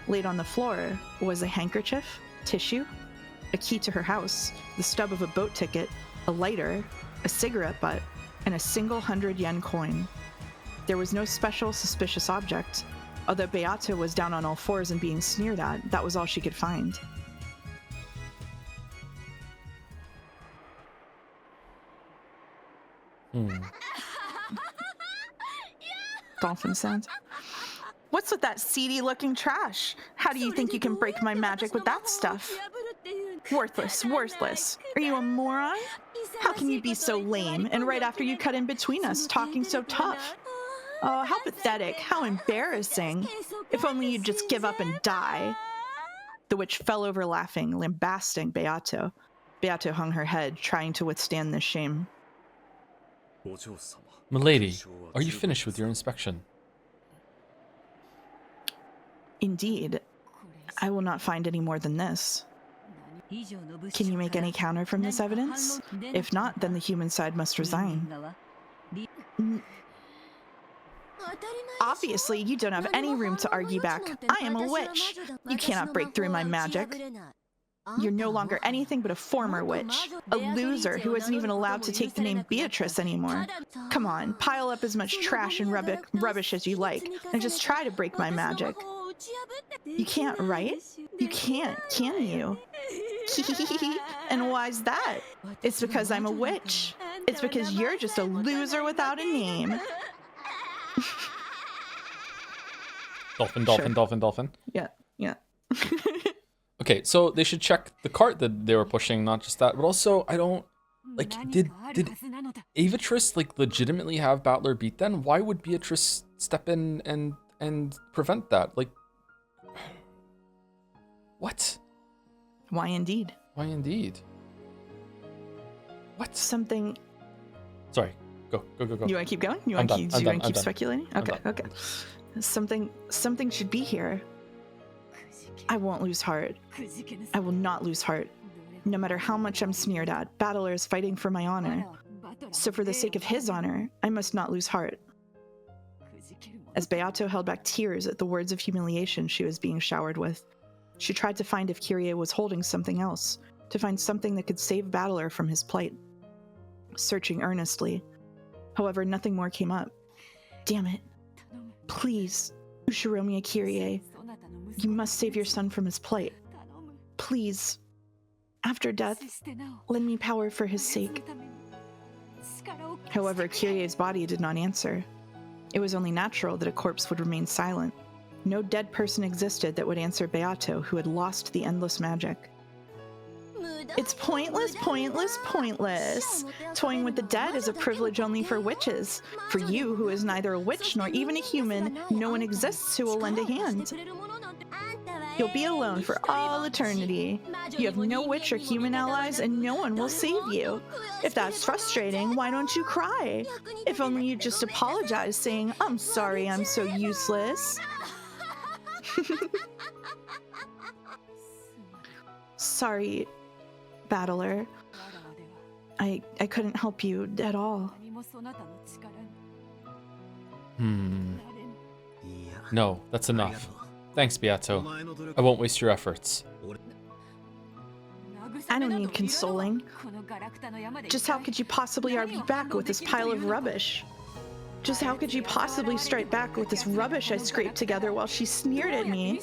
S3: Laid on the floor was a handkerchief, tissue, a key to her house, the stub of a boat ticket, a lighter, a cigarette butt, and a single 100-yen coin. There was no special suspicious object. Although Beata was down on all fours and being sneered at, that was all she could find. Dolphin sounds. What's with that seedy-looking trash? How do you think you can break my magic with that stuff? Worthless, worthless. Are you a moron? How can you be so lame, and right after you cut in between us, talking so tough? Oh, how pathetic, how embarrassing. If only you'd just give up and die. The witch fell over laughing, lambasting Beato. Beato hung her head, trying to withstand this shame.
S1: Milady, are you finished with your inspection?
S3: Indeed. I will not find any more than this. Can you make any counter from this evidence? If not, then the human side must resign. Obviously, you don't have any room to argue back. I am a witch. You cannot break through my magic. You're no longer anything but a former witch. A loser who isn't even allowed to take the name Beatrice anymore. Come on, pile up as much trash and rubbish as you like, and just try to break my magic. You can't, right? You can't, can you? And why's that? It's because I'm a witch. It's because you're just a loser without a name.
S1: Dolphin.
S3: Yeah.
S1: Okay, so they should check the cart that they were pushing, not just that. But also, I don't like. Did Avitress like legitimately have Battler beat? Then why would Beatrice step in and prevent that? Like, what?
S3: Why indeed?
S1: Why indeed? What?
S3: Something.
S1: Sorry. Go.
S3: You want to keep going? You want to keep speculating? Okay. Something should be here. I won't lose heart. I will not lose heart. No matter how much I'm sneered at, Battler is fighting for my honor. So for the sake of his honor, I must not lose heart. As Beato held back tears at the words of humiliation she was being showered with, she tried to find if Kyrie was holding something else, to find something that could save Battler from his plight. Searching earnestly. However, nothing more came up. Damn it. Please, Ushiromiya Kyrie, you must save your son from his plight. Please. After death, lend me power for his sake. However, Kyrie's body did not answer. It was only natural that a corpse would remain silent. No dead person existed that would answer Beato, who had lost the endless magic. It's pointless. Toying with the dead is a privilege only for witches. For you, who is neither a witch nor even a human, no one exists who will lend a hand. You'll be alone for all eternity. You have no witch or human allies, and no one will save you. If that's frustrating, why don't you cry? If only you just apologize, saying, I'm sorry I'm so useless. Sorry, Battler. I couldn't help you at all.
S1: No, that's enough. Thanks, Beato. I won't waste your efforts.
S3: I don't need consoling. Just how could you possibly argue back with this pile of rubbish? Just how could you possibly strike back with this rubbish I scraped together while she sneered at me?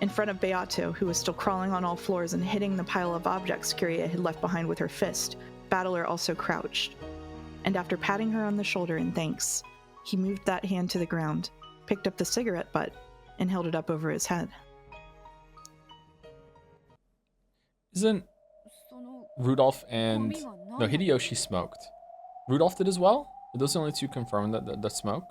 S3: In front of Beato, who was still crawling on all floors and hitting the pile of objects Kyria had left behind with her fist, Battler also crouched. And after patting her on the shoulder in thanks, he moved that hand to the ground, picked up the cigarette butt, and held it up over his head.
S1: Isn't Rudolph and... No, Hideyoshi smoked. Rudolph did as well? Are those the only two confirmed that smoke?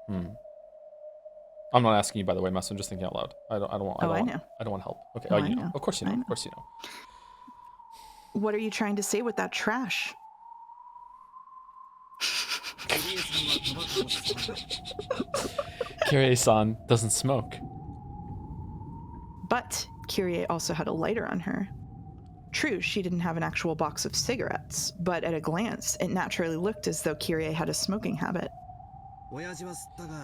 S1: I'm not asking you, by the way, Mess. I'm just thinking out loud. I don't want help. Okay.
S3: Oh,
S1: you
S3: know.
S1: Of course you know. Of course you know.
S3: What are you trying to say with that trash?
S1: Kyrie-san doesn't smoke.
S3: But Kyrie also had a lighter on her. True, she didn't have an actual box of cigarettes, but at a glance, it naturally looked as though Kyrie had a smoking habit.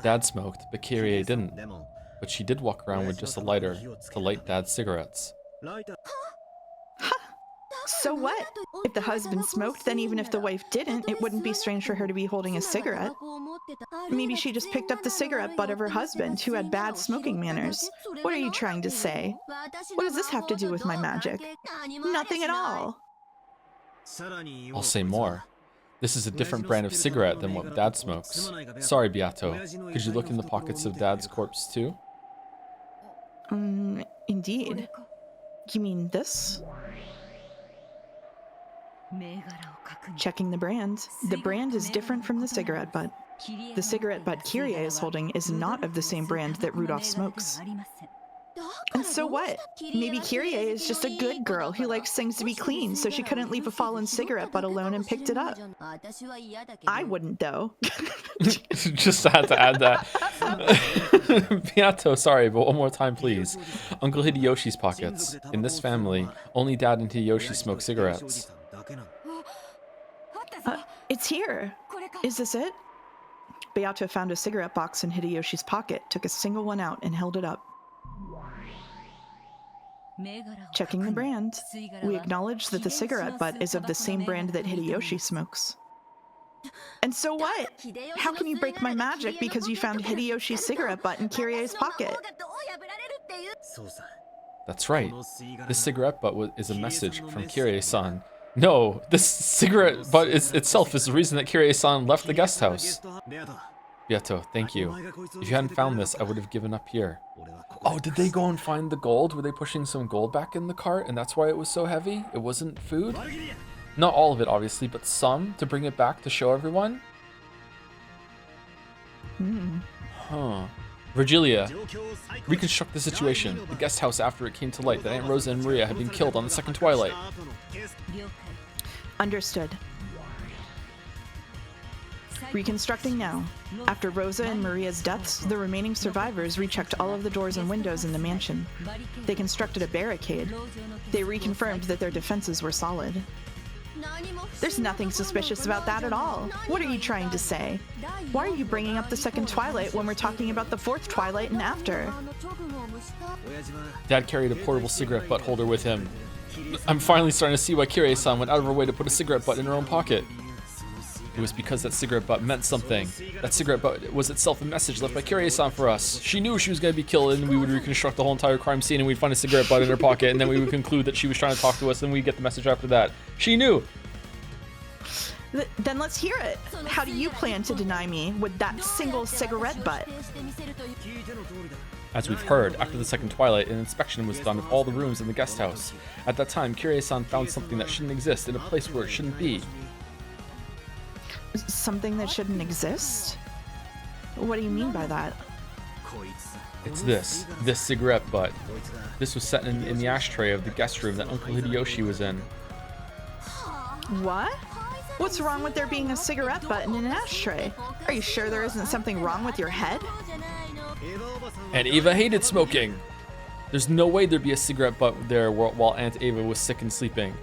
S1: Dad smoked, but Kyrie didn't. But she did walk around with just a lighter to light Dad's cigarettes.
S3: So what? If the husband smoked, then even if the wife didn't, it wouldn't be strange for her to be holding a cigarette. Maybe she just picked up the cigarette butt of her husband, who had bad smoking manners. What are you trying to say? What does this have to do with my magic? Nothing at all.
S1: I'll say more. This is a different brand of cigarette than what Dad smokes. Sorry, Beato. Could you look in the pockets of Dad's corpse too?
S3: Indeed. You mean this? Checking the brand. The brand is different from the cigarette butt. The cigarette butt Kyrie is holding is not of the same brand that Rudolph smokes. And so what? Maybe Kyrie is just a good girl who likes things to be clean, so she couldn't leave a fallen cigarette butt alone and picked it up. I wouldn't, though.
S1: Just had to add that. Beato, sorry, but one more time, please. Uncle Hideyoshi's pockets. In this family, only Dad and Hideyoshi smoke cigarettes.
S3: It's here. Is this it? Beato found a cigarette box in Hideyoshi's pocket, took a single one out, and held it up. Checking the brand, we acknowledge that the cigarette butt is of the same brand that Hideyoshi smokes. And so what? How can you break my magic because you found Hideyoshi's cigarette butt in Kirie's pocket?
S1: That's right. This cigarette butt is a message from Kirie-san. No, this cigarette butt itself is the reason that Kirie-san left the guest house. Beato, thank you. If you hadn't found this, I would have given up here. Oh, did they go and find the gold? Were they pushing some gold back in the cart, and that's why it was so heavy? It wasn't food? Not all of it, obviously, but some to bring it back to show everyone? Huh. Virgilia, reconstruct the situation. The guest house after it came to light that Aunt Rosa and Maria had been killed on the second twilight.
S3: Understood. Reconstructing now. After Rosa and Maria's deaths, the remaining survivors rechecked all of the doors and windows in the mansion. They constructed a barricade. They reconfirmed that their defenses were solid. There's nothing suspicious about that at all. What are you trying to say? Why are you bringing up the second twilight when we're talking about the fourth twilight and after?
S1: Dad carried a portable cigarette butt holder with him. I'm finally starting to see why Kirie-san went out of her way to put a cigarette butt in her own pocket. It was because that cigarette butt meant something. That cigarette butt was itself a message left by Kirie-san for us. She knew she was going to be killed, and we would reconstruct the whole entire crime scene, and we'd find a cigarette butt in her pocket, and then we would conclude that she was trying to talk to us, and we'd get the message after that. She knew.
S3: Then let's hear it. How do you plan to deny me with that single cigarette butt?
S1: As we've heard, after the second twilight, an inspection was done of all the rooms in the guest house. At that time, Kirie-san found something that shouldn't exist in a place where it shouldn't be.
S3: Something that shouldn't exist? What do you mean by that?
S1: It's this cigarette butt. This was set in the ashtray of the guest room that Uncle Hideyoshi was in.
S3: What? What's wrong with there being a cigarette butt in an ashtray? Are you sure there isn't something wrong with your head?
S1: And Ava hated smoking. There's no way there'd be a cigarette butt there while Aunt Ava was sick and sleeping.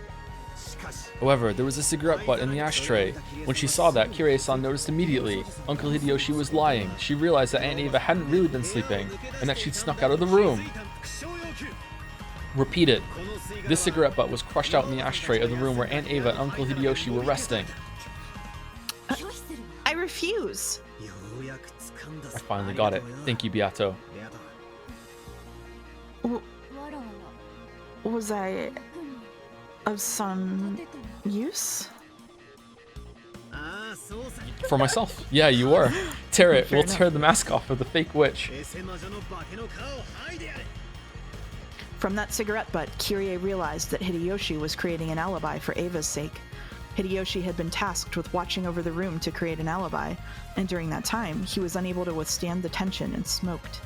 S1: However, there was a cigarette butt in the ashtray. When she saw that, Kirie-san noticed immediately. Uncle Hideyoshi was lying. She realized that Aunt Ava hadn't really been sleeping, and that she'd snuck out of the room. Repeat it. This cigarette butt was crushed out in the ashtray of the room where Aunt Ava and Uncle Hideyoshi were resting.
S3: I refuse.
S1: I finally got it. Thank you, Beato.
S3: Was I of some use?
S1: For myself. Yeah, you were. Tear it.
S3: Fair
S1: We'll
S3: enough.
S1: tear the mask off of the fake witch.
S3: From that cigarette butt, Kirie realized that Hideyoshi was creating an alibi for Ava's sake. Hideyoshi had been tasked with watching over the room to create an alibi, and during that time, he was unable to withstand the tension and smoked.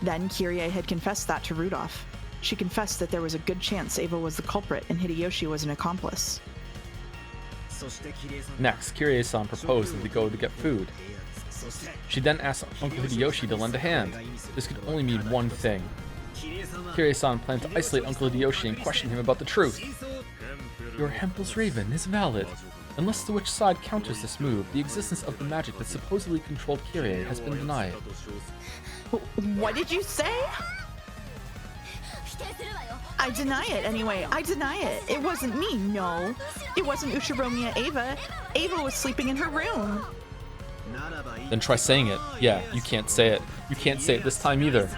S3: Then Kirie had confessed that to Rudolph. She confessed that there was a good chance Ava was the culprit and Hideyoshi was an accomplice.
S1: Next, Kirie-san proposed that they go to get food. She then asked Uncle Hideyoshi to lend a hand. This could only mean one thing. Kirie-san planned to isolate Uncle Hideyoshi and question him about the truth. Your Hempel's Raven is valid. Unless the witch side counters this move, the existence of the magic that supposedly controlled Kirie has been denied.
S3: What did you say? I deny it anyway. I deny it. It wasn't me, no. It wasn't Ushiromiya Ava. Ava was sleeping in her room.
S1: Then try saying it. Yeah, you can't say it. You can't say it this time either.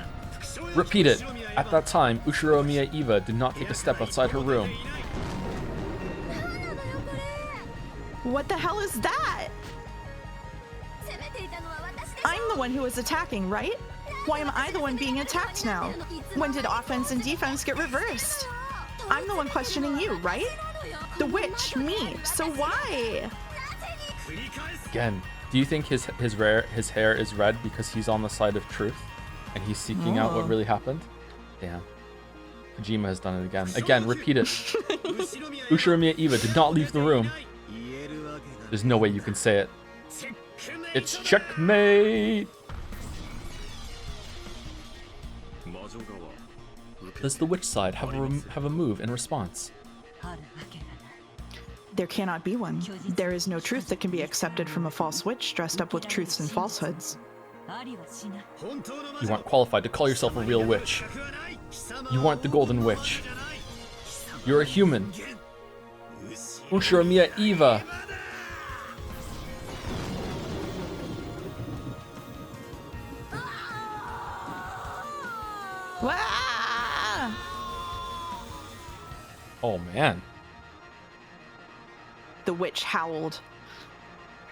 S1: Repeat it. At that time, Ushiromiya Eva did not take a step outside her room.
S3: What the hell is that? I'm the one who was attacking, right? Why am I the one being attacked now? When did offense and defense get reversed? I'm the one questioning you, right? The witch, me. So why?
S1: Again, do you think his hair is red because he's on the side of truth? And he's seeking out what really happened? Damn. Kojima has done it again. Again, repeat it. Ushiromiya Eva did not leave the room. There's no way you can say it. It's checkmate! Does the witch side have a move in response?
S3: There cannot be one. There is no truth that can be accepted from a false witch dressed up with truths and falsehoods.
S1: You aren't qualified to call yourself a real witch. You aren't the Golden Witch. You're a human. Ushiromiya Eva.
S3: Wah!
S1: Oh man.
S3: The witch howled.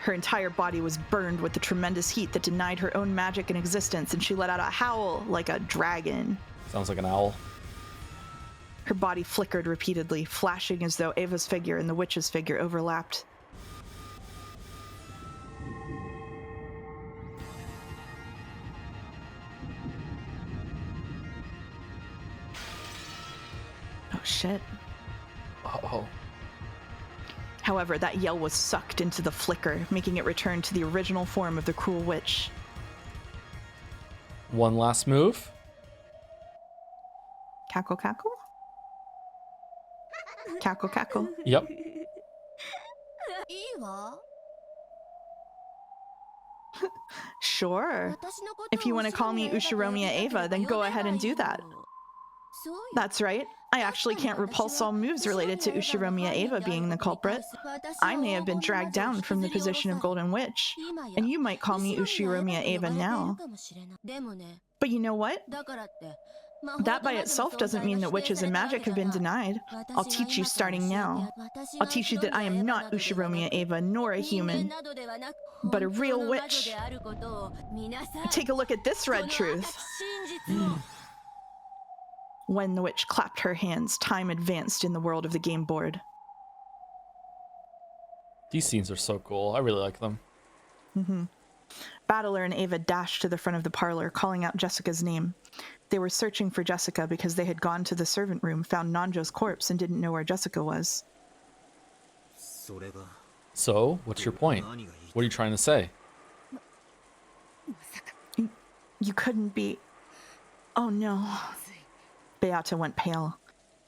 S3: Her entire body was burned with the tremendous heat that denied her own magic and existence, and she let out a howl like a dragon.
S1: Sounds like an owl.
S3: Her body flickered repeatedly, flashing as though Ava's figure and the witch's figure overlapped. Oh shit.
S1: Uh-oh.
S3: However, that yell was sucked into the flicker, making it return to the original form of the cruel witch.
S1: One last move.
S3: Cackle, cackle? Cackle, cackle.
S1: Yep.
S3: Sure. If you want to call me Ushiromiya Eva, then go ahead and do that. That's right. I actually can't repulse all moves related to Ushiromiya Eva being the culprit. I may have been dragged down from the position of Golden Witch, and you might call me Ushiromiya Eva now. But you know what? That by itself doesn't mean that witches and magic have been denied. I'll teach you starting now. I'll teach you that I am not Ushiromiya Eva, nor a human, but a real witch. Take a look at this red truth. When the witch clapped her hands, time advanced in the world of the game board.
S1: These scenes are so cool. I really like them.
S3: Battler and Ava dashed to the front of the parlor, calling out Jessica's name. They were searching for Jessica because they had gone to the servant room, found Nanjo's corpse, and didn't know where Jessica was.
S1: So, what's your point? What are you trying to say?
S3: You couldn't be... Oh no. Beata went pale.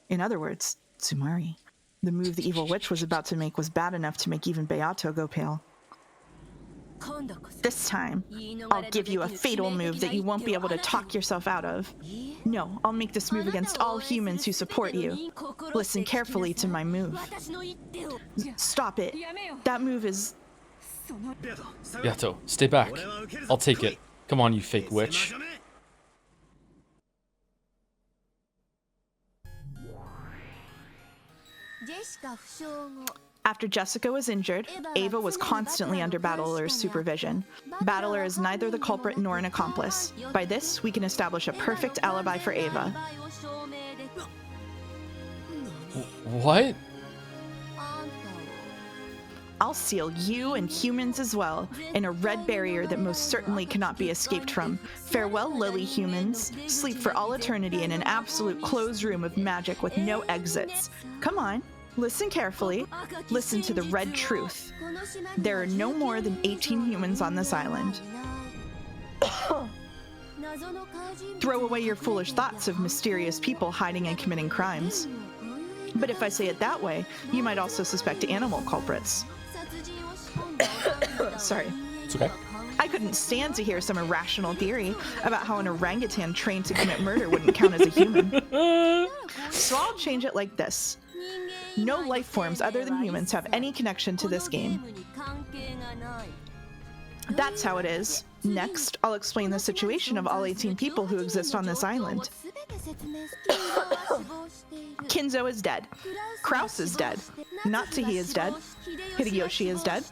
S3: In other words, Tsumari. The move the evil witch was about to make was bad enough to make even Beato go pale. This time, I'll give you a fatal move that you won't be able to talk yourself out of. No, I'll make this move against all humans who support you. Listen carefully to my move. Stop it. That move is...
S1: Yato, stay back. I'll take it. Come on, you fake witch.
S3: After Jessica was injured, Ava was constantly under Battler's supervision. Battler is neither the culprit nor an accomplice. By this, we can establish a perfect alibi for Ava.
S1: What?
S3: I'll seal you and humans as well in a red barrier that most certainly cannot be escaped from. Farewell, lowly humans. Sleep for all eternity in an absolute closed room of magic with no exits. Come on. Listen carefully. Listen to the red truth. There are no more than 18 humans on this island. Throw away your foolish thoughts of mysterious people hiding and committing crimes. But if I say it that way, you might also suspect animal culprits. Sorry.
S1: It's okay.
S3: I couldn't stand to hear some irrational theory about how an orangutan trained to commit murder wouldn't count as a human. So I'll change it like this. No life forms other than humans have any connection to this game. That's how it is. Next, I'll explain the situation of all 18 people who exist on this island. Kinzo is dead. Kraus is dead. Natsuhi is dead. Hideyoshi is dead.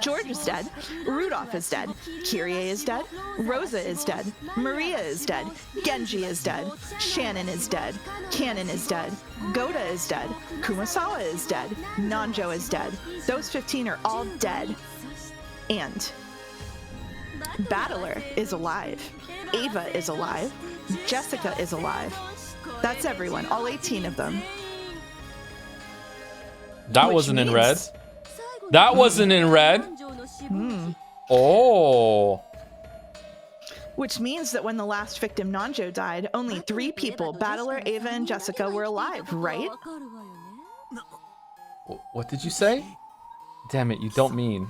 S3: George is dead. Rudolph is dead. Kyrie is dead. Rosa is dead. Maria is dead. Genji is dead. Shannon is dead. Kanon is dead. Goda is dead. Kumasawa is dead. Nanjo is dead. Those 15 are all dead. And Battler is alive. Ava is alive. Jessica is alive. That's everyone, all 18 of them.
S1: That wasn't in red. That wasn't in red. Oh.
S3: Which means that when the last victim Nanjo died, only 3 people, Battler, Ava, and Jessica, were alive, right?
S1: What did you say? Damn it, you don't mean.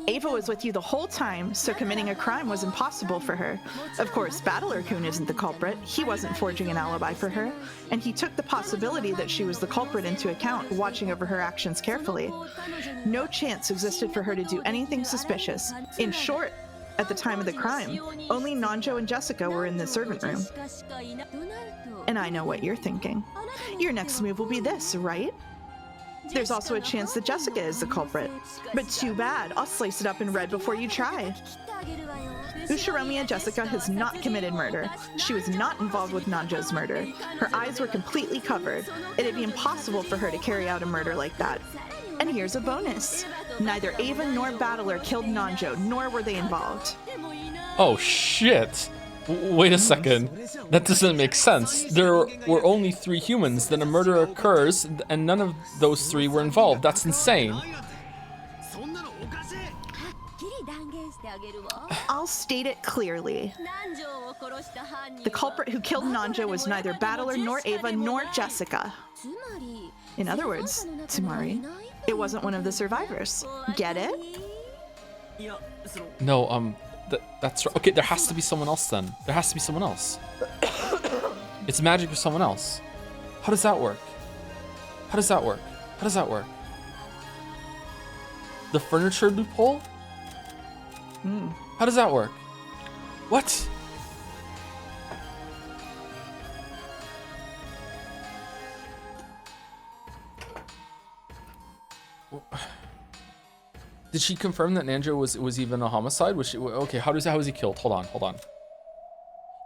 S3: Ava was with you the whole time, so committing a crime was impossible for her. Of course, Battler-kun isn't the culprit. He wasn't forging an alibi for her, and he took the possibility that she was the culprit into account, watching over her actions carefully. No chance existed for her to do anything suspicious. In short, at the time of the crime, only Nanjo and Jessica were in the servant room. And I know what you're thinking. Your next move will be this, right? There's also a chance that Jessica is the culprit. But too bad, I'll slice it up in red before you try. Ushiromiya Jessica has not committed murder. She was not involved with Nanjo's murder. Her eyes were completely covered. It'd be impossible for her to carry out a murder like that. And here's a bonus. Neither Ava nor Battler killed Nanjo, nor were they involved.
S1: Oh shit! Wait a second. That doesn't make sense. There were only 3 humans, then a murder occurs, and none of those 3 were involved. That's insane.
S3: I'll state it clearly. The culprit who killed Nanjo was neither Battler nor Ava nor Jessica. In other words, Tsumari, it wasn't one of the survivors. Get it?
S1: No, that's right. Okay, there has to be someone else then. There has to be someone else. It's magic or someone else. How does that work? How does that work? How does that work? The furniture loophole? How does that work? What? Did she confirm that Nanjo was even a homicide? Was she, okay, how was he killed? Hold on.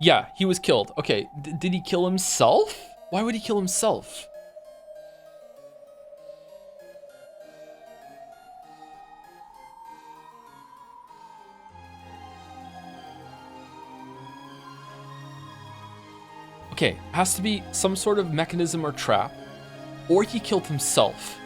S1: Yeah, he was killed. Okay, did he kill himself? Why would he kill himself? Okay, has to be some sort of mechanism or trap, or he killed himself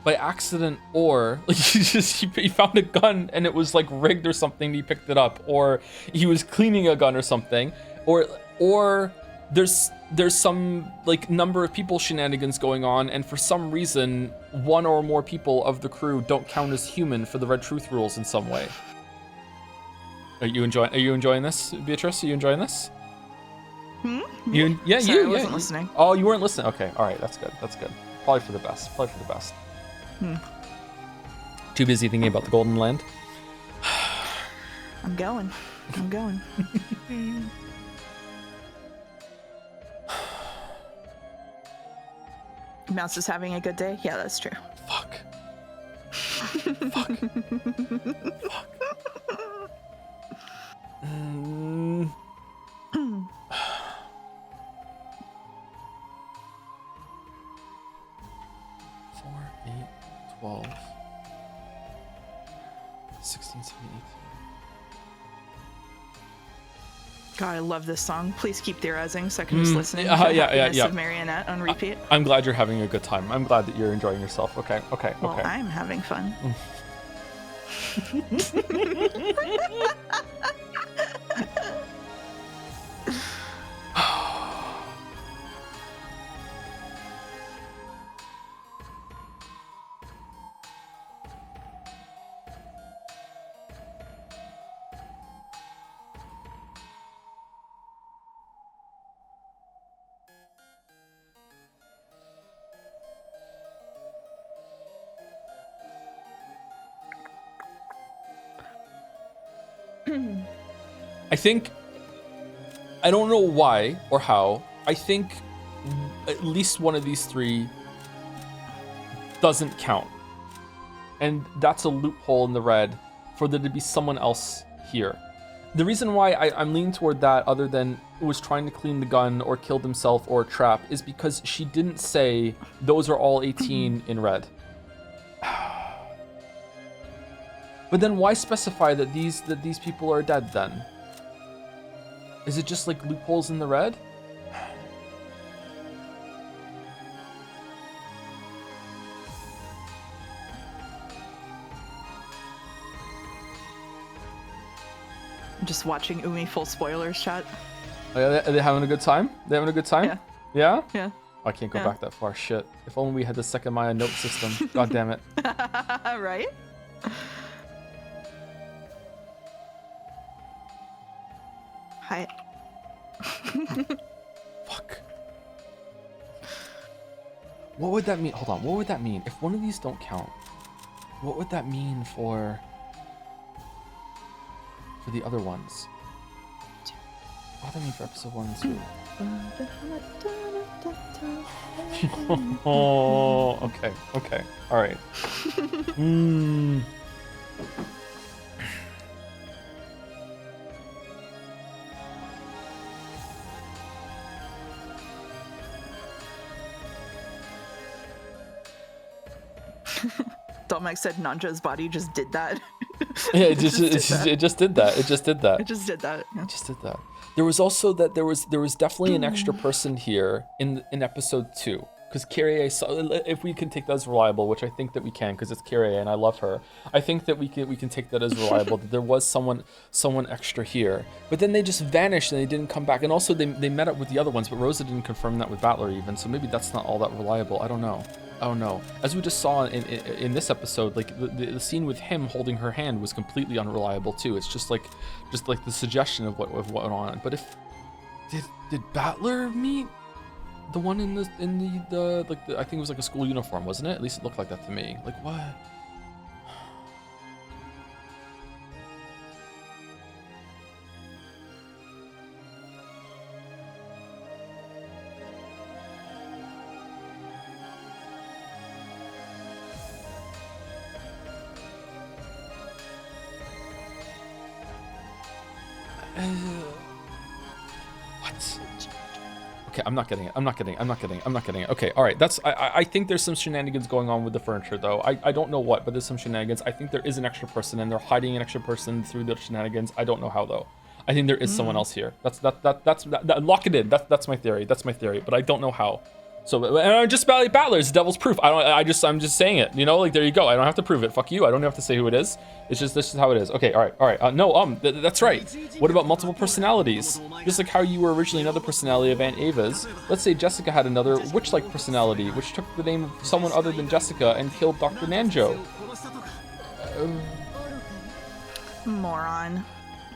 S1: by accident, or like he found a gun and it was like rigged or something. He picked it up, or he was cleaning a gun or something, or there's some like number of people shenanigans going on, and for some reason one or more people of the crew don't count as human for the Red Truth rules in some way. Are you enjoying this, Beatrice? Are you enjoying this? Yeah,
S3: Sorry, I wasn't listening.
S1: Oh, you weren't listening. Okay, all right, that's good. Probably for the best. Too busy thinking about the Golden Land.
S3: I'm going. Mouse is having a good day? Yeah, that's true.
S1: Fuck. Four, 8, 12, 16, 17, 18.
S3: God, I love this song. Please keep theorizing so I can just listen to
S1: yeah.
S3: of Marionette on repeat.
S1: I'm glad you're having a good time. I'm glad that you're enjoying yourself. Okay.
S3: Well, I'm having fun.
S1: I think, I don't know why or how, I think at least one of these 3 doesn't count. And that's a loophole in the red for there to be someone else here. The reason why I'm leaning toward that, other than was trying to clean the gun or killed himself or a trap, is because she didn't say those are all 18 in red. But then why specify that these people are dead then? Is it just like loopholes in the red?
S3: I'm just watching Umi full spoilers chat.
S1: Are they having a good time? They having a good time?
S3: Yeah.
S1: Yeah? I can't go
S3: Yeah.
S1: back that far. Shit. If only we had the second Maya note system. God damn it.
S3: Right? Hi.
S1: Fuck. What would that mean? Hold on. What would that mean? If one of these don't count, what would that mean for the other ones? What would that mean for episode 1 and 2? Oh, okay. Okay. All right.
S3: Dolmex said Nanjo's body just did that.
S1: Yeah, it just did that. It just did that.
S3: It just did that. Yeah.
S1: It just did that. There was also that there was definitely an extra person here in episode 2, because Kyrie saw, if we can take that as reliable, which I think that we can, because it's Kyrie and I love her. I think that we can take that as reliable, that there was someone extra here, but then they just vanished and they didn't come back. And also they met up with the other ones, but Rosa didn't confirm that with Battler even, so maybe that's not all that reliable. I don't know. As we just saw in this episode, like the scene with him holding her hand was completely unreliable too. It's just like the suggestion of what went on. But if did Battler meet the one in the I think it was like a school uniform, wasn't it? At least it looked like that to me. Like what? What? Okay, I'm not getting it. Okay, all right. I think there's some shenanigans going on with the furniture, though. I don't know what, but there's some shenanigans. I think there is an extra person, and they're hiding an extra person through the shenanigans. I don't know how, though. I think there is someone else here. That's lock it in. That's my theory. But I don't know how. So, and I'm just Battler. It's devil's proof. I'm just saying it. You know, like there you go. I don't have to prove it. Fuck you. I don't have to say who it is. It's just this is how it is. Okay. All right. No. That's right. What about multiple personalities? Just like how you were originally another personality of Aunt Ava's. Let's say Jessica had another witch-like personality, which took the name of someone other than Jessica and killed Dr. Nanjo.
S3: Moron.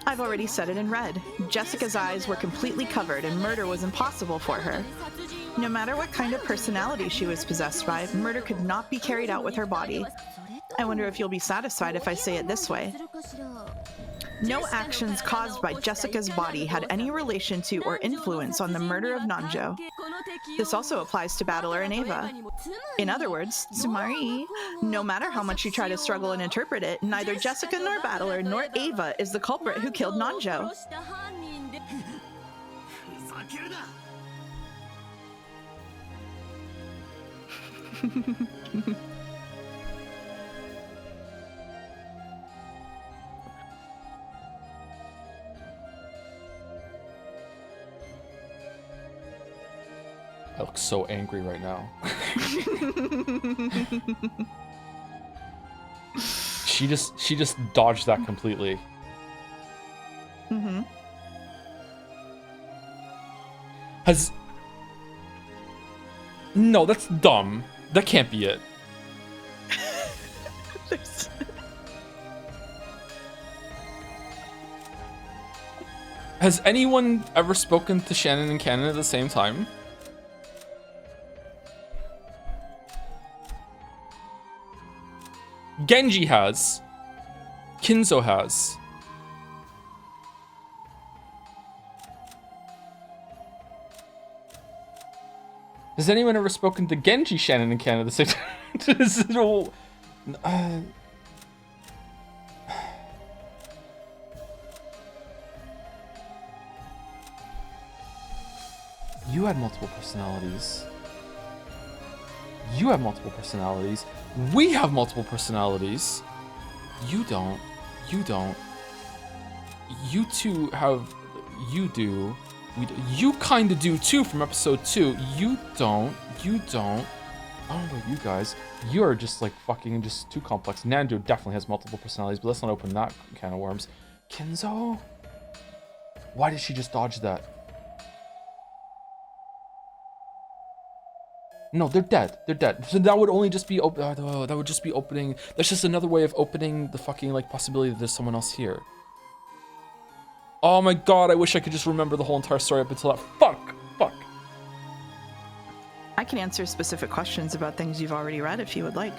S3: I've already said it in red. Jessica's eyes were completely covered and murder was impossible for her. No matter what kind of personality she was possessed by, murder could not be carried out with her body. I wonder if you'll be satisfied if I say it this way. No actions caused by Jessica's body had any relation to or influence on the murder of Nanjo. This also applies to Battler and Ava. In other words, Sumari, no matter how much you try to struggle and interpret it, neither Jessica nor Battler nor Ava is the culprit who killed Nanjo.
S1: I look so angry right now. She just dodged that completely.
S3: Mm-hmm.
S1: No, that's dumb. That can't be it. Has anyone ever spoken to Shannon and Cannon at the same time? Genji has. Kinzo has. Has anyone ever spoken to Genji, Shannon, and Cannon at the same time? You had multiple personalities. You have multiple personalities. We have multiple personalities. You don't. You don't. You two have... You do. We do. You kind of do too from episode 2. You don't. You don't. I don't know about you guys. You are just like fucking just too complex. Nanjo definitely has multiple personalities, but let's not open that can of worms. Kinzo? Why did she just dodge that? No, they're dead. They're dead. So that would only just be that would just be opening. That's just another way of opening the fucking like possibility that there's someone else here. Oh my god! I wish I could just remember the whole entire story up until that. Fuck.
S3: I can answer specific questions about things you've already read if you would like.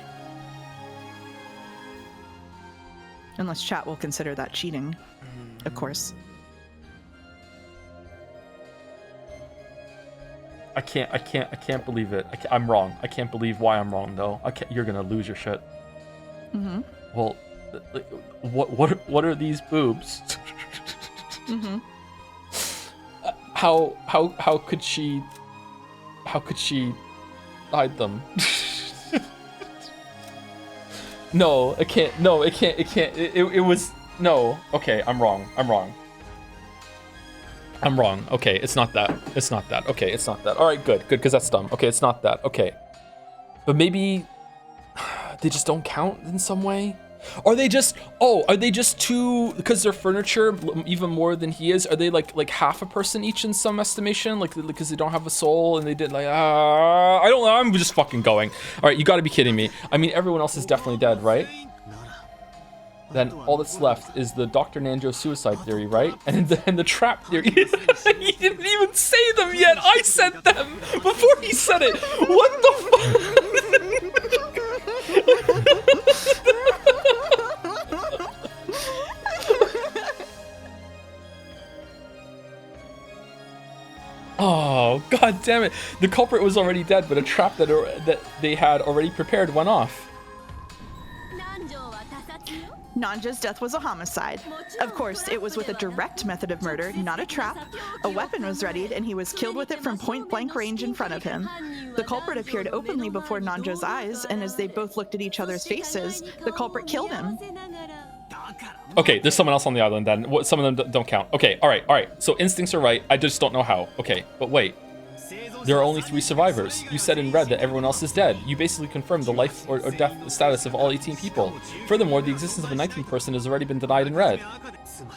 S3: Unless chat will consider that cheating, of course.
S1: I can't believe it. I'm wrong. I can't believe why I'm wrong though. You're gonna lose your shit.
S3: Mm-hmm.
S1: Well, what are these boobs?
S3: Mm-hmm.
S1: How could she hide them? No, it can't. No, it can't. It can't. It was no. Okay, I'm wrong. Okay, it's not that. Okay, it's not that. All right, good, because that's dumb. Okay, it's not that. Okay, but maybe they just don't count in some way. Are they just too, because they're furniture even more than he is? Are they like half a person each in some estimation? Like because they don't have a soul and they did I don't know. I'm just fucking going. All right, you got to be kidding me. I mean, everyone else is definitely dead, right? Then all that's left is the Dr. Nanjo suicide theory, right? And the trap theory. He didn't even say them yet. I said them before he said it. What the fuck? Oh, god damn it. The culprit was already dead, but a trap that they had already prepared went off.
S3: Nanja's death was a homicide. Of course, it was with a direct method of murder, not a trap. A weapon was readied, and he was killed with it from point-blank range in front of him. The culprit appeared openly before Nanja's eyes, and as they both looked at each other's faces, the culprit killed him.
S1: Okay, there's someone else on the island then. Some of them don't count. Okay, all right. So instincts are right. I just don't know how. Okay, but wait. There are only 3 survivors. You said in red that everyone else is dead. You basically confirmed the life or death status of all 18 people. Furthermore, the existence of a 19th person has already been denied in red.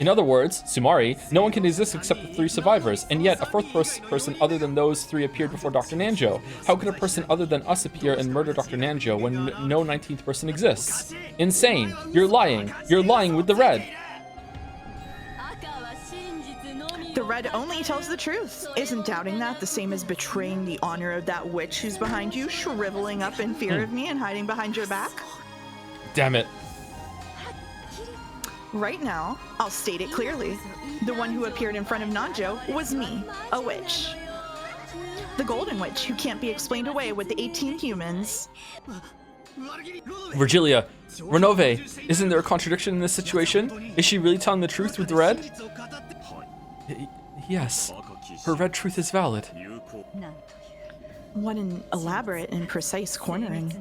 S1: In other words, Sumari, no one can exist except the 3 survivors, and yet a 4th person other than those 3 appeared before Dr. Nanjo. How could a person other than us appear and murder Dr. Nanjo when no 19th person exists? Insane. You're lying. You're lying with the red.
S3: The red only tells the truth. Isn't doubting that the same as betraying the honor of that witch who's behind you, shriveling up in fear of me and hiding behind your back?
S1: Damn it.
S3: Right now, I'll state it clearly. The one who appeared in front of Nanjo was me, a witch. The golden witch who can't be explained away with the 18 humans.
S1: Virgilia, Renove, isn't there a contradiction in this situation? Is she really telling the truth with the red? Yes, her red truth is valid.
S3: What an elaborate and precise cornering.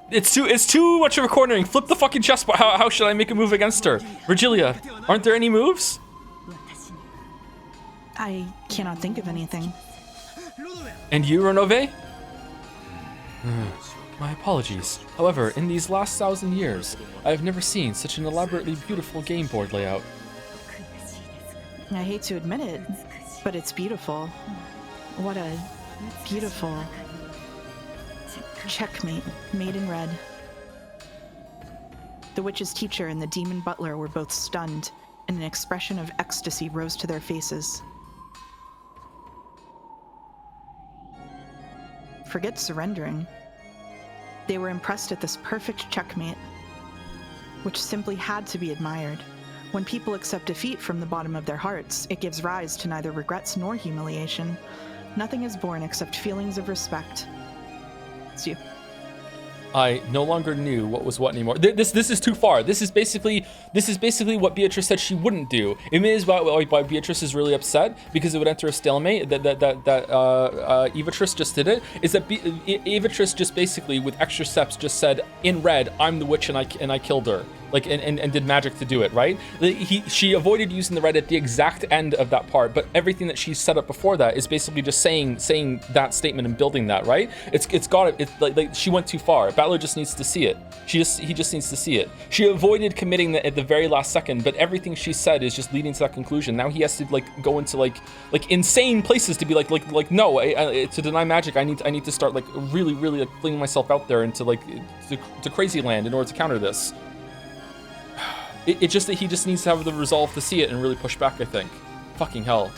S1: It's too much of a cornering. Flip the fucking chessboard. How should I make a move against her? Virgilia, aren't there any moves?
S3: I cannot think of anything.
S1: And you, Renove? My apologies. However, in these last 1,000 years, I have never seen such an elaborately beautiful game board layout.
S3: I hate to admit it, but it's beautiful. What a beautiful checkmate made in red. The witch's teacher and the demon butler were both stunned, and an expression of ecstasy rose to their faces. Forget surrendering. They were impressed at this perfect checkmate, which simply had to be admired. When people accept defeat from the bottom of their hearts, it gives rise to neither regrets nor humiliation. Nothing is born except feelings of respect. It's you.
S1: I no longer knew what was what anymore. This is too far. This is basically what Beatrice said she wouldn't do. It is why Beatrice is really upset, because it would enter a stalemate. That Evatrice just did it. Is that Evatrice just basically with extra steps just said in red, I'm the witch and I killed her. like and did magic to do it, right? She avoided using the red at the exact end of that part, but everything that she set up before that is basically just saying that statement and building that, right? It's got it. It's like she went too far. Battler just needs to see it. He just needs to see it. She avoided committing that at the very last second, but everything she said is just leading to that conclusion. Now he has to like go into like insane places to be like no, to deny magic. I need to start like really like flinging myself out there into like to crazy land in order to counter this. It's just that he just needs to have the resolve to see it and really push back, I think. Fucking hell.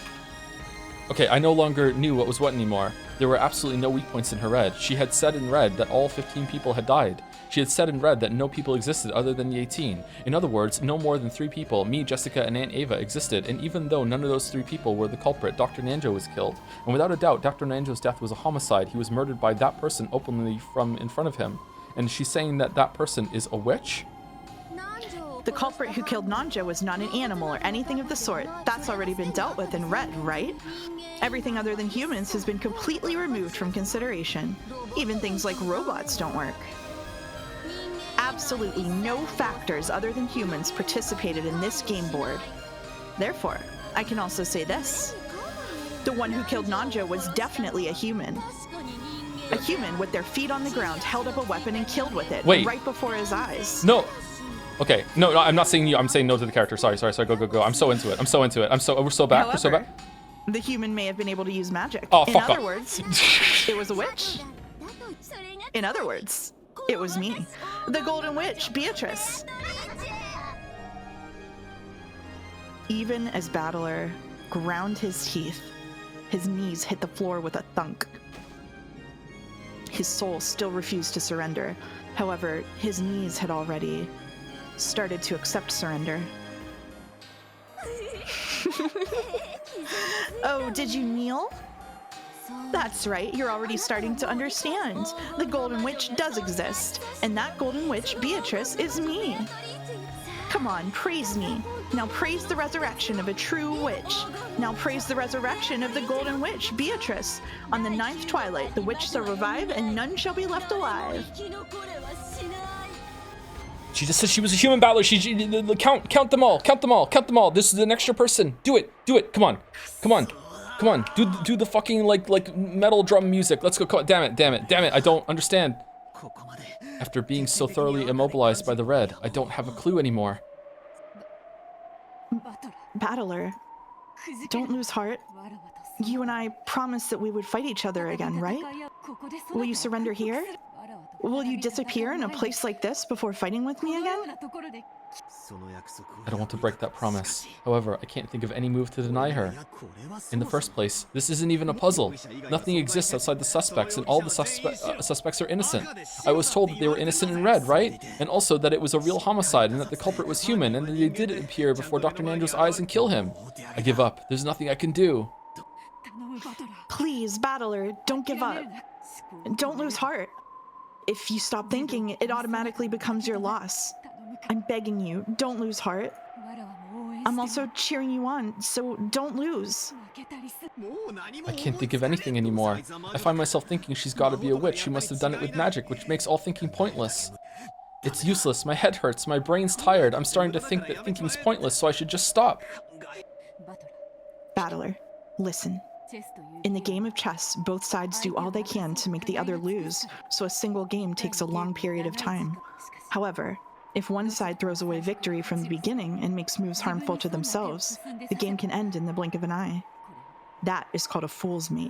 S1: Okay, I no longer knew what was what anymore. There were absolutely no weak points in her red. She had said in red that all 15 people had died. She had said in red that no people existed other than the 18. In other words, no more than 3 people, me, Jessica, and Aunt Ava, existed, and even though none of those 3 people were the culprit, Dr. Nanjo was killed. And without a doubt, Dr. Nanjo's death was a homicide. He was murdered by that person openly from in front of him. And she's saying that that person is a witch?
S3: The culprit who killed Nanjo was not an animal or anything of the sort. That's already been dealt with in red, right? Everything other than humans has been completely removed from consideration. Even things like robots don't work. Absolutely no factors other than humans participated in this game board. Therefore, I can also say this. The one who killed Nanjo was definitely a human. A human with their feet on the ground held up a weapon and killed with it.
S1: Wait.
S3: Right before his eyes.
S1: No. Okay, no, I'm not saying you. I'm saying no to the character. Sorry. Go. I'm so into it. We're so back. We're so back.
S3: The human may have been able to use magic.
S1: Oh,
S3: In
S1: fuck
S3: other
S1: off.
S3: words, it was a witch. In other words, it was me, the Golden Witch, Beatrice. Even as Battler ground his teeth, his knees hit the floor with a thunk. His soul still refused to surrender. However, his knees had already started to accept surrender. Oh, did you kneel? That's right, you're already starting to understand. The Golden Witch does exist, and that Golden Witch, Beatrice, is me. Come on, praise me. Now praise the resurrection of a true witch. Now praise the resurrection of the Golden Witch, Beatrice. On the 9th twilight, the witch shall revive, and none shall be left alive.
S1: She just said she was a human battler. Count them all. This is an extra person. Do it. Come on. Do the fucking like metal drum music. Let's go. Damn it. I don't understand. After being so thoroughly immobilized by the red, I don't have a clue anymore.
S3: Battler, don't lose heart. You and I promised that we would fight each other again, right? Will you surrender here? Will you disappear in a place like this before fighting with me again?
S1: I don't want to break that promise. However, I can't think of any move to deny her. In the first place, this isn't even a puzzle. Nothing exists outside the suspects, and all the suspects are innocent. I was told that they were innocent in red, right? And also that it was a real homicide, and that the culprit was human, and that they did appear before Dr. Nanjo's eyes and kill him. I give up. There's nothing I can do.
S3: Please, Battler, don't give up. Don't lose heart. If you stop thinking, it automatically becomes your loss. I'm begging you, don't lose heart. I'm also cheering you on, so don't lose.
S1: I can't think of anything anymore. I find myself thinking she's got to be a witch. She must have done it with magic, which makes all thinking pointless. It's useless. My head hurts. My brain's tired. I'm starting to think that thinking's pointless, so I should just stop.
S3: Battler, listen. In the game of chess, both sides do all they can to make the other lose, so a single game takes a long period of time. However, if one side throws away victory from the beginning and makes moves harmful to themselves, the game can end in the blink of an eye. That is called a fool's mate.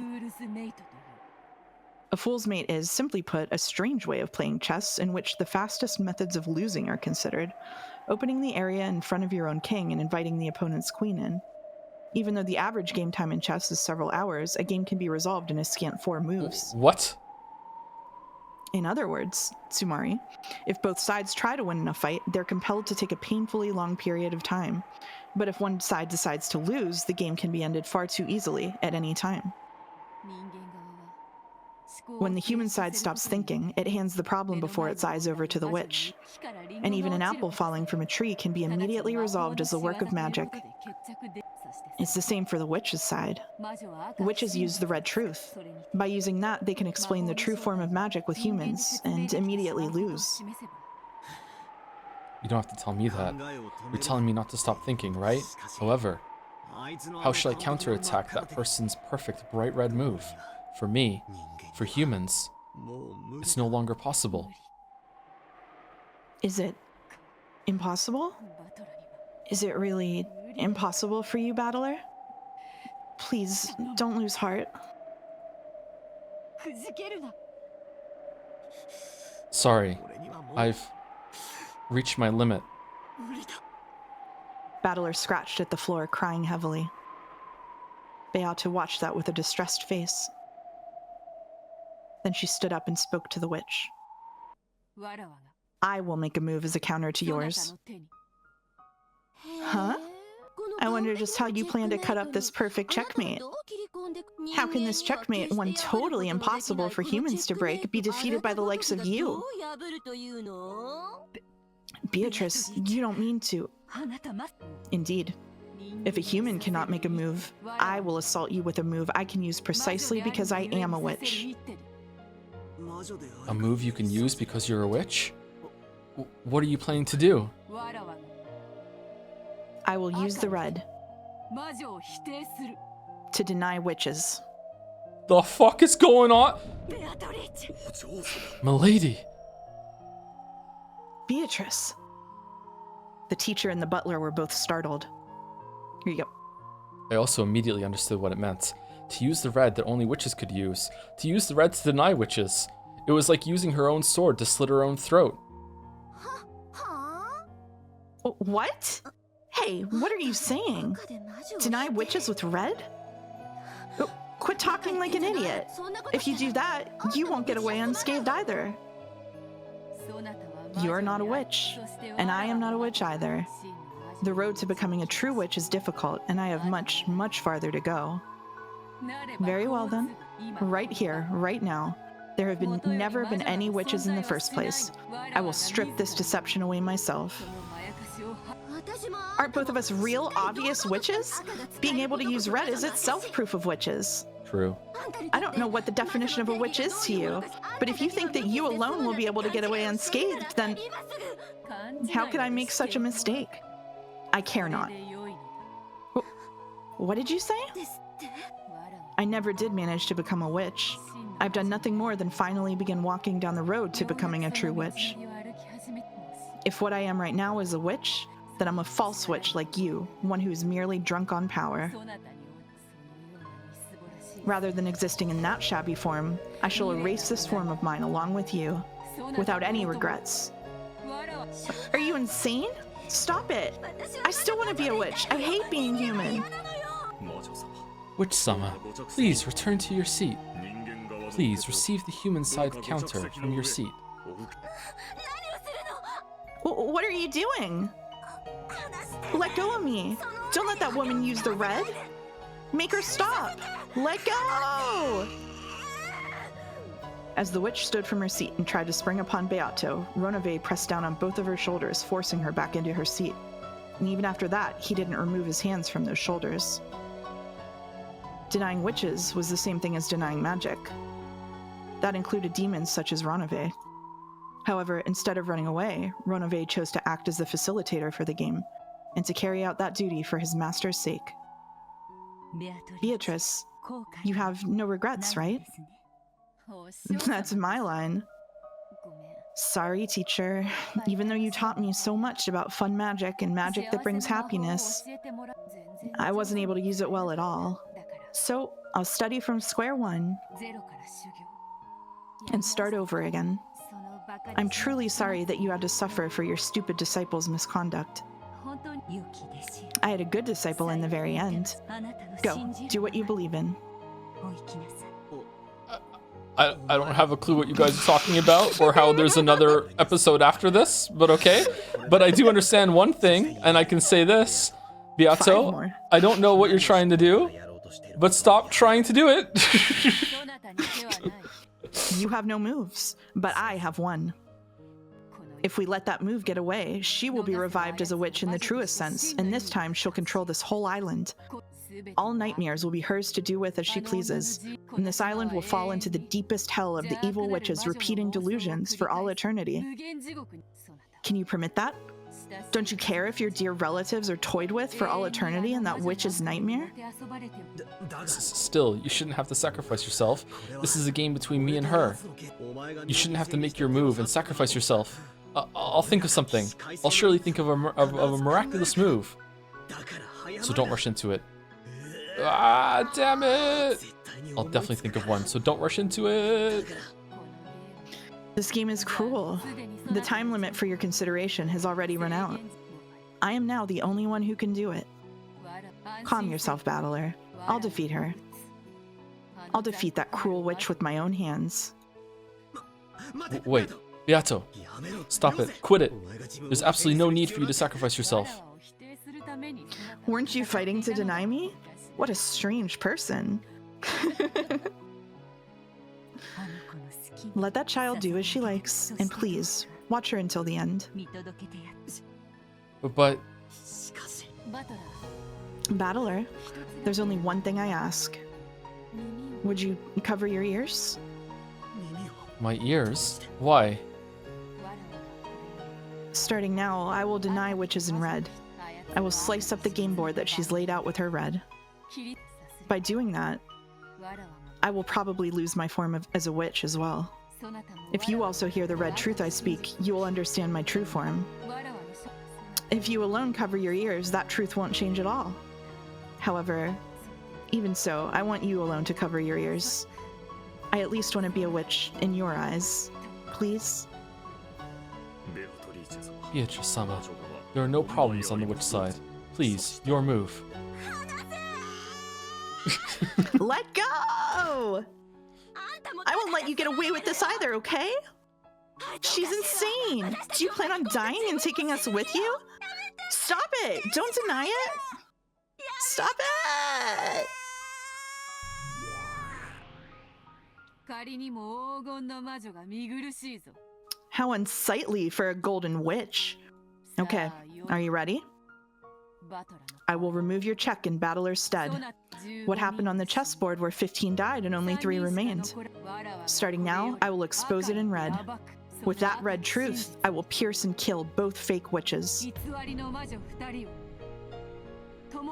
S3: A fool's mate is, simply put, a strange way of playing chess in which the fastest methods of losing are considered, opening the area in front of your own king and inviting the opponent's queen in. Even though the average game time in chess is several hours, a game can be resolved in a scant 4 moves.
S1: What?
S3: In other words, Tsumari, if both sides try to win in a fight, they're compelled to take a painfully long period of time. But if one side decides to lose, the game can be ended far too easily at any time. When the human side stops thinking, it hands the problem before its eyes over to the witch. And even an apple falling from a tree can be immediately resolved as a work of magic. It's the same for the witch's side. Witches use the red truth. By using that, they can explain the true form of magic with humans, and immediately lose.
S1: You don't have to tell me that. You're telling me not to stop thinking, right? However, how should I counterattack that person's perfect bright red move? For me, for humans, it's no longer possible.
S3: Is it impossible? Is it really impossible for you, Battler? Please, don't lose heart.
S1: Sorry, I've reached my limit.
S3: Battler scratched at the floor, crying heavily. Beata watched that with a distressed face. Then she stood up and spoke to the witch. I will make a move as a counter to yours. Huh? I wonder just how you plan to cut up this perfect checkmate. How can this checkmate, one totally impossible for humans to break, be defeated by the likes of you? Beatrice, you don't mean to. Indeed. If a human cannot make a move, I will assault you with a move I can use precisely because I am a witch.
S1: A move you can use because you're a witch? What are you planning to do?
S3: I will use the red to deny witches.
S1: The fuck is going on? Milady.
S3: Beatrice. The teacher and the butler were both startled. Here you go.
S1: I also immediately understood what it meant. To use the red that only witches could use. To use the red to deny witches. It was like using her own sword to slit her own throat.
S3: What? Hey, what are you saying? Deny witches with red? Quit talking like an idiot. If you do that, you won't get away unscathed either. You're not a witch, and I am not a witch either. The road to becoming a true witch is difficult, and I have much, much farther to go. Very well then. Right here, right now. There have never been any witches in the first place. I will strip this deception away myself. Aren't both of us real, obvious witches? Being able to use red is itself proof of witches.
S1: True.
S3: I don't know what the definition of a witch is to you, but if you think that you alone will be able to get away unscathed, then how could I make such a mistake? I care not. What did you say? I never did manage to become a witch. I've done nothing more than finally begin walking down the road to becoming a true witch. If what I am right now is a witch, then I'm a false witch like you, one who's merely drunk on power. Rather than existing in that shabby form, I shall erase this form of mine along with you, without any regrets. Are you insane? Stop it! I still want to be a witch. I hate being human.
S1: Witch-sama, please return to your seat. Please receive the human side counter from your seat.
S3: What are you doing? Let go of me. Don't let that woman use the red. Make her stop. Let go! As the witch stood from her seat and tried to spring upon Beato, Ronave pressed down on both of her shoulders, forcing her back into her seat. And even after that, he didn't remove his hands from those shoulders. Denying witches was the same thing as denying magic. That included demons such as Ronave. However, instead of running away, Ronave chose to act as the facilitator for the game, and to carry out that duty for his master's sake. Beatrice, you have no regrets, right? That's my line. Sorry, teacher. Even though you taught me so much about fun magic and magic that brings happiness, I wasn't able to use it well at all. So, I'll study from square one and start over again. I'm truly sorry that you had to suffer for your stupid disciple's misconduct. I had a good disciple in the very end. Go, do what you believe in.
S1: I don't have a clue what you guys are talking about or how there's another episode after this, but okay. But I do understand one thing, and I can say this. Beato, I don't know what you're trying to do, but stop trying to do it.
S3: You have no moves, but I have one. If we let that move get away, she will be revived as a witch in the truest sense, and this time she'll control this whole island. All nightmares will be hers to do with as she pleases, and this island will fall into the deepest hell of the evil witches' repeating delusions for all eternity. Can you permit that? Don't you care if your dear relatives are toyed with for all eternity in that witch's nightmare?
S1: Still, you shouldn't have to sacrifice yourself. This is a game between me and her. You shouldn't have to make your move and sacrifice yourself. I'll think of something. I'll surely think of a miraculous move. So don't rush into it. Ah, damn it! I'll definitely think of one, so don't rush into it.
S3: This game is cruel. The time limit for your consideration has already run out. I am now the only one who can do it. Calm yourself, battler. I'll defeat her. I'll defeat that cruel witch with my own hands.
S1: Wait, Beato. Stop it. Quit it. There's absolutely no need for you to sacrifice yourself.
S3: Weren't you fighting to deny me? What a strange person. Let that child do as she likes, and please, watch her until the end.
S1: But...
S3: Battler, there's only one thing I ask. Would you cover your ears?
S1: My ears? Why?
S3: Starting now, I will deny witches in red. I will slice up the game board that she's laid out with her red. By doing that, I will probably lose my form as a witch as well. If you also hear the red truth I speak, you will understand my true form. If you alone cover your ears, that truth won't change at all. However, even so, I want you alone to cover your ears. I at least want to be a witch in your eyes. Please?
S1: Beatrice-sama, there are no problems on the witch side. Please, your move.
S3: Let go! I won't let you get away with this either, okay? She's insane! Do you plan on dying and taking us with you? Stop it! Don't deny it! Stop it! How unsightly for a golden witch. Okay, are you ready? I will remove your check in Battler's stead. What happened on the chessboard where 15 died and only 3 remained? Starting now, I will expose it in red. With that red truth, I will pierce and kill both fake witches.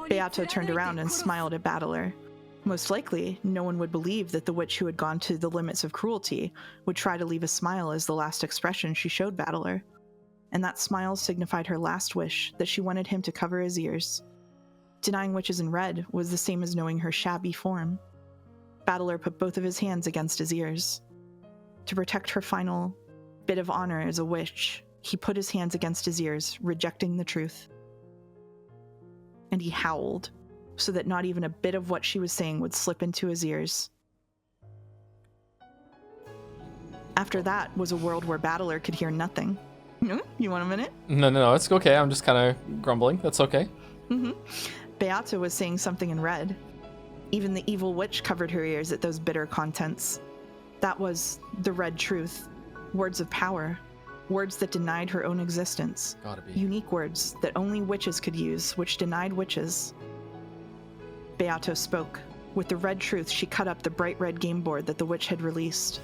S3: Beato turned around and smiled at Battler. Most likely, no one would believe that the witch who had gone to the limits of cruelty would try to leave a smile as the last expression she showed Battler. And that smile signified her last wish, that she wanted him to cover his ears. Denying witches in red was the same as knowing her shabby form. Battler put both of his hands against his ears. To protect her final bit of honor as a witch, he put his hands against his ears, rejecting the truth. And he howled, so that not even a bit of what she was saying would slip into his ears. After that was a world where Battler could hear nothing. You want a minute?
S1: No, it's okay. I'm just kind of grumbling. That's okay.
S3: Beato was saying something in red. Even the evil witch covered her ears at those bitter contents. That was the red truth. Words of power. Words that denied her own existence.
S1: Gotta be.
S3: Unique words that only witches could use, which denied witches. Beato spoke. With the red truth, she cut up the bright red game board that the witch had released.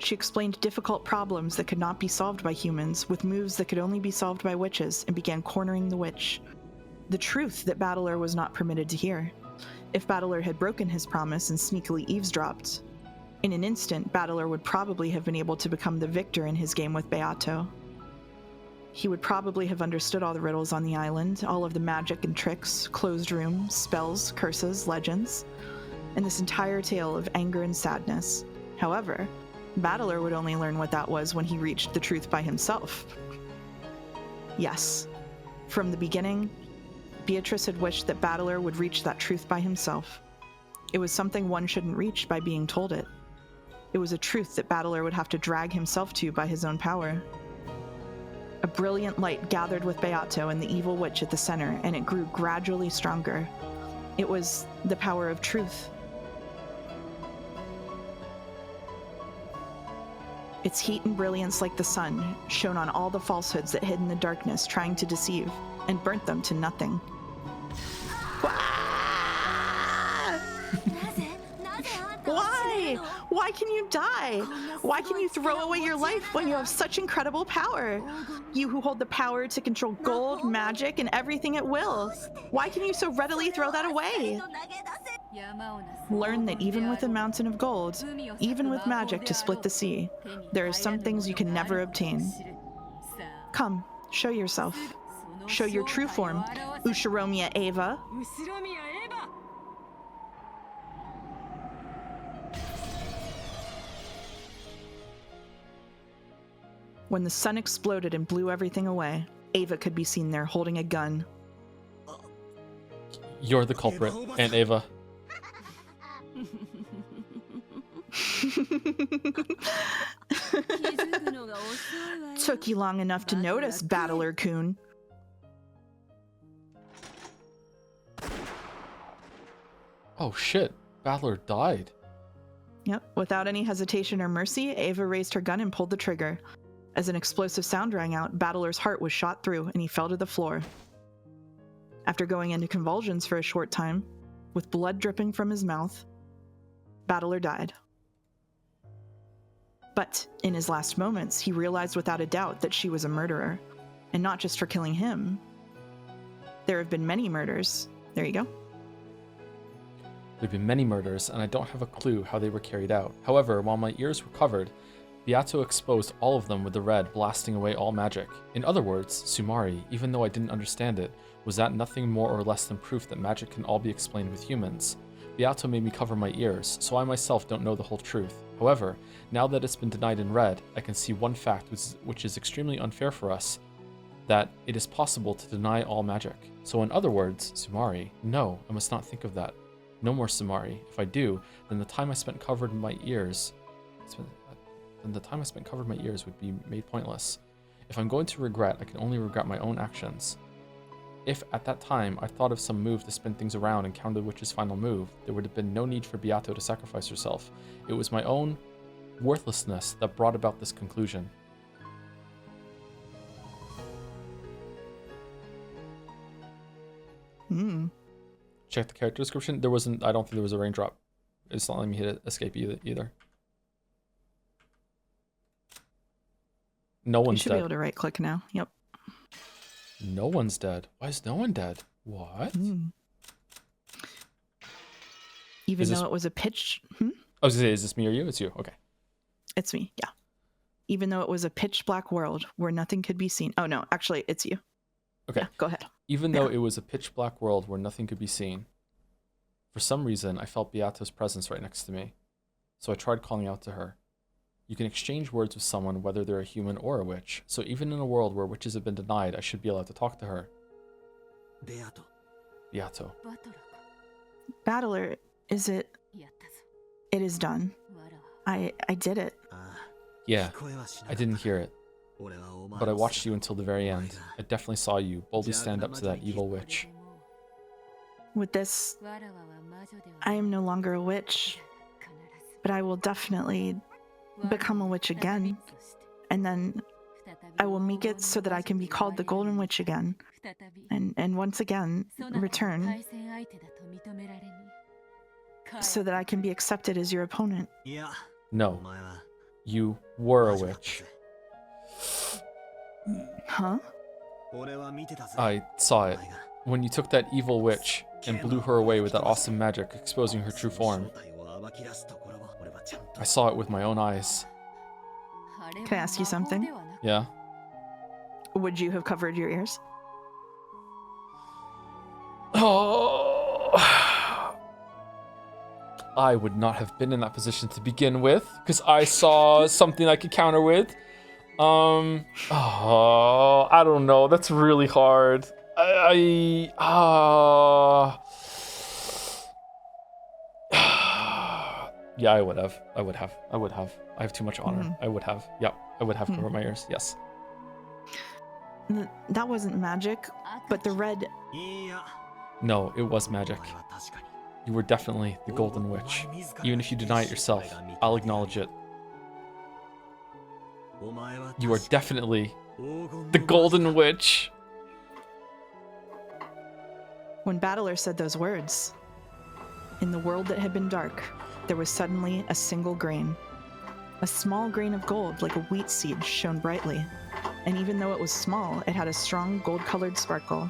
S3: She explained difficult problems that could not be solved by humans with moves that could only be solved by witches and began cornering the witch. The truth that Battler was not permitted to hear. If Battler had broken his promise and sneakily eavesdropped, in an instant, Battler would probably have been able to become the victor in his game with Beato. He would probably have understood all the riddles on the island, all of the magic and tricks, closed rooms, spells, curses, legends, and this entire tale of anger and sadness. However, Battler would only learn what that was when he reached the truth by himself. Yes, from the beginning, Beatrice had wished that Battler would reach that truth by himself. It was something one shouldn't reach by being told it. It was a truth that Battler would have to drag himself to by his own power. A brilliant light gathered with Beato and the evil witch at the center, and it grew gradually stronger. It was the power of truth. Its heat and brilliance like the sun shone on all the falsehoods that hid in the darkness, trying to deceive, and burnt them to nothing. Why can you die? Why can you throw away your life when you have such incredible power? You who hold the power to control gold, magic, and everything at will. Why can you so readily throw that away? Learn that even with a mountain of gold, even with magic to split the sea, there are some things you can never obtain. Come, show yourself. Show your true form, Ushiromiya Eva. When the sun exploded and blew everything away, Ava could be seen there holding a gun.
S1: You're the culprit, Aunt Ava.
S3: Took you long enough to notice, Battler-kun.
S1: Oh shit, Battler died.
S3: Yep, without any hesitation or mercy, Ava raised her gun and pulled the trigger. As an explosive sound rang out, Battler's heart was shot through and he fell to the floor. After going into convulsions for a short time, with blood dripping from his mouth, Battler died. But in his last moments, he realized without a doubt that she was a murderer, and not just for killing him. There have been many murders. There you go.
S1: There have been many murders, and I don't have a clue how they were carried out. However, while my ears were covered, Beato exposed all of them with the red, blasting away all magic. In other words, Sumari, even though I didn't understand it, was that nothing more or less than proof that magic can all be explained with humans. Beato made me cover my ears, so I myself don't know the whole truth. However, now that it's been denied in red, I can see one fact which is extremely unfair for us, that it is possible to deny all magic. So in other words, Sumari, no, I must not think of that. No more Sumari. If I do, then the time I spent covered my ears would be made pointless. If I'm going to regret, I can only regret my own actions. If at that time I thought of some move to spin things around and counter the witch's final move, there would have been no need for Beato to sacrifice herself. It was my own worthlessness that brought about this conclusion. Check the character description. I don't think there was a raindrop. It's not letting me hit escape either. No one's
S3: dead. You should be able to right click now. Yep.
S1: No one's dead. Why is no one dead? What?
S3: Even though it was a pitch...
S1: I was gonna say, is this me or you? It's you. Okay.
S3: It's me, yeah. Even though it was a pitch black world where nothing could be seen. Oh no, actually, it's you.
S1: Okay.
S3: Yeah, go ahead.
S1: Even though it was a pitch black world where nothing could be seen, for some reason I felt Beato's presence right next to me. So I tried calling out to her. You can exchange words with someone whether they're a human or a witch, so even in a world where witches have been denied, I should be allowed to talk to her. Beato.
S3: Battler, is it... It is done. I did it.
S1: Yeah, I didn't hear it. But I watched you until the very end. I definitely saw you boldly stand up to that evil witch.
S3: With this, I am no longer a witch, but I will definitely become a witch again, and then I will make it so that I can be called the Golden Witch again, and once again return, so that I can be accepted as your opponent.
S1: No, you were a witch.
S3: Huh?
S1: I saw it. When you took that evil witch and blew her away with that awesome magic, exposing her true form. I saw it with my own eyes.
S3: Can I ask you something?
S1: Yeah?
S3: Would you have covered your ears?
S1: Oh, I would not have been in that position to begin with, because I saw something I could counter with. I don't know. That's really hard. Yeah, I would have. I have too much honor. I would have. Yep, I would have covered my ears. Yes.
S3: That wasn't magic, but the red...
S1: No, it was magic. You were definitely the Golden Witch. Even if you deny it yourself, I'll acknowledge it. You are definitely the Golden Witch.
S3: When Battler said those words, in the world that had been dark, there was suddenly a single grain. A small grain of gold, like a wheat seed, shone brightly, and even though it was small, it had a strong gold-colored sparkle.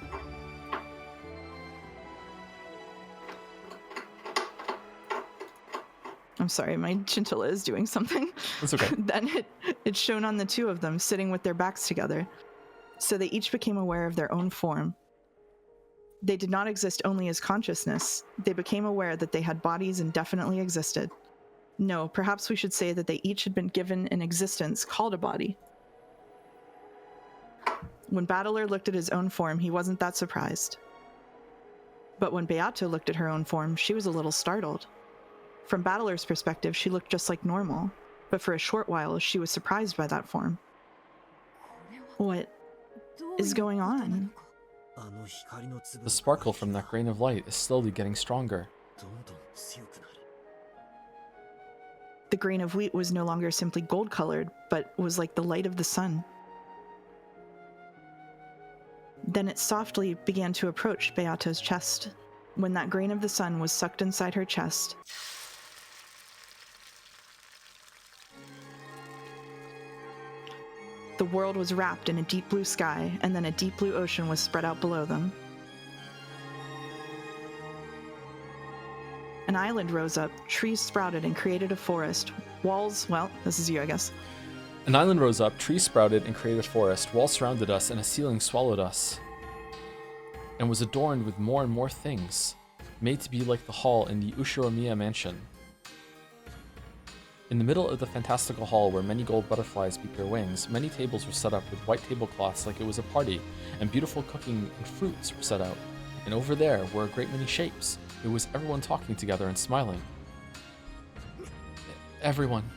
S3: I'm sorry, my chinchilla is doing something.
S1: It's okay.
S3: Then it shone on the two of them, sitting with their backs together. So they each became aware of their own form. They did not exist only as consciousness. They became aware that they had bodies and definitely existed. No, perhaps we should say that they each had been given an existence called a body. When Battler looked at his own form, he wasn't that surprised. But when Beato looked at her own form, she was a little startled. From Battler's perspective, she looked just like normal, but for a short while, she was surprised by that form. What is going on?
S1: The sparkle from that grain of light is slowly getting stronger.
S3: The grain of wheat was no longer simply gold-colored, but was like the light of the sun. Then it softly began to approach Beato's chest. When that grain of the sun was sucked inside her chest, the world was wrapped in a deep blue sky, and then a deep blue ocean was spread out below them. An island rose up, trees sprouted and created a forest. Walls, well, this is you, I guess.
S1: An island rose up, trees sprouted and created a forest. Walls surrounded us, and a ceiling swallowed us, and was adorned with more and more things, made to be like the hall in the Ushiromiya mansion. In the middle of the fantastical hall where many gold butterflies beat their wings, many tables were set up with white tablecloths like it was a party, and beautiful cooking and fruits were set out. And over there were a great many shapes. It was everyone talking together and smiling. Everyone.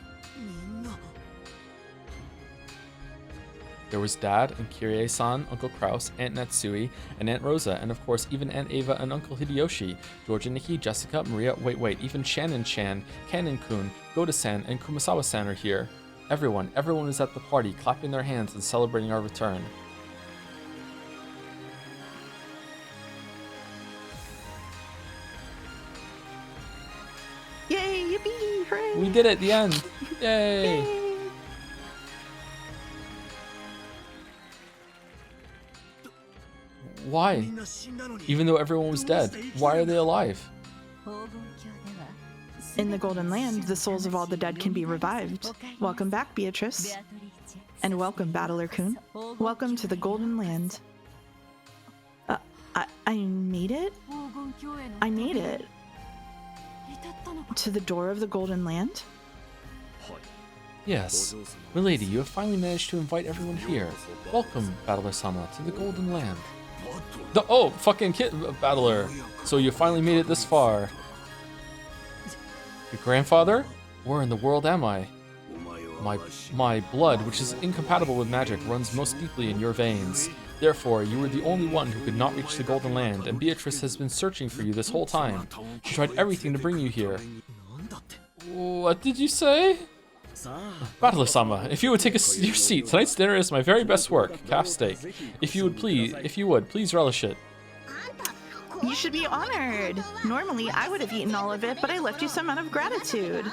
S1: There was Dad and Kirie-san, Uncle Kraus, Aunt Natsui, and Aunt Rosa, and of course even Aunt Ava and Uncle Hideyoshi, George and Nikki, Jessica, Maria, wait, even Shannon-chan, Kanon-kun, Goda-san, and Kumasawa-san are here. Everyone is at the party, clapping their hands and celebrating our return.
S3: Yay, yippee, hooray!
S1: We did it, the end! Yay!
S3: Yay!
S1: Why? Even though everyone was dead, why are they alive?
S3: In the Golden Land, the souls of all the dead can be revived. Welcome back, Beatrice. And welcome, Battler-kun. Welcome to the Golden Land. I made it? I made it. To the door of the Golden Land?
S1: Yes. Milady, you have finally managed to invite everyone here. Welcome, Battler-sama, to the Golden Land. Oh, fucking kid, Battler. So you finally made it this far. Your grandfather? Where in the world am I? My blood, which is incompatible with magic, runs most deeply in your veins. Therefore, you were the only one who could not reach the Golden Land, and Beatrice has been searching for you this whole time. She tried everything to bring you here. What did you say? Battler-sama, if you would take your seat, tonight's dinner is my very best work, calf steak. If you would, please relish it.
S3: You should be honored. Normally, I would have eaten all of it, but I left you some out of gratitude.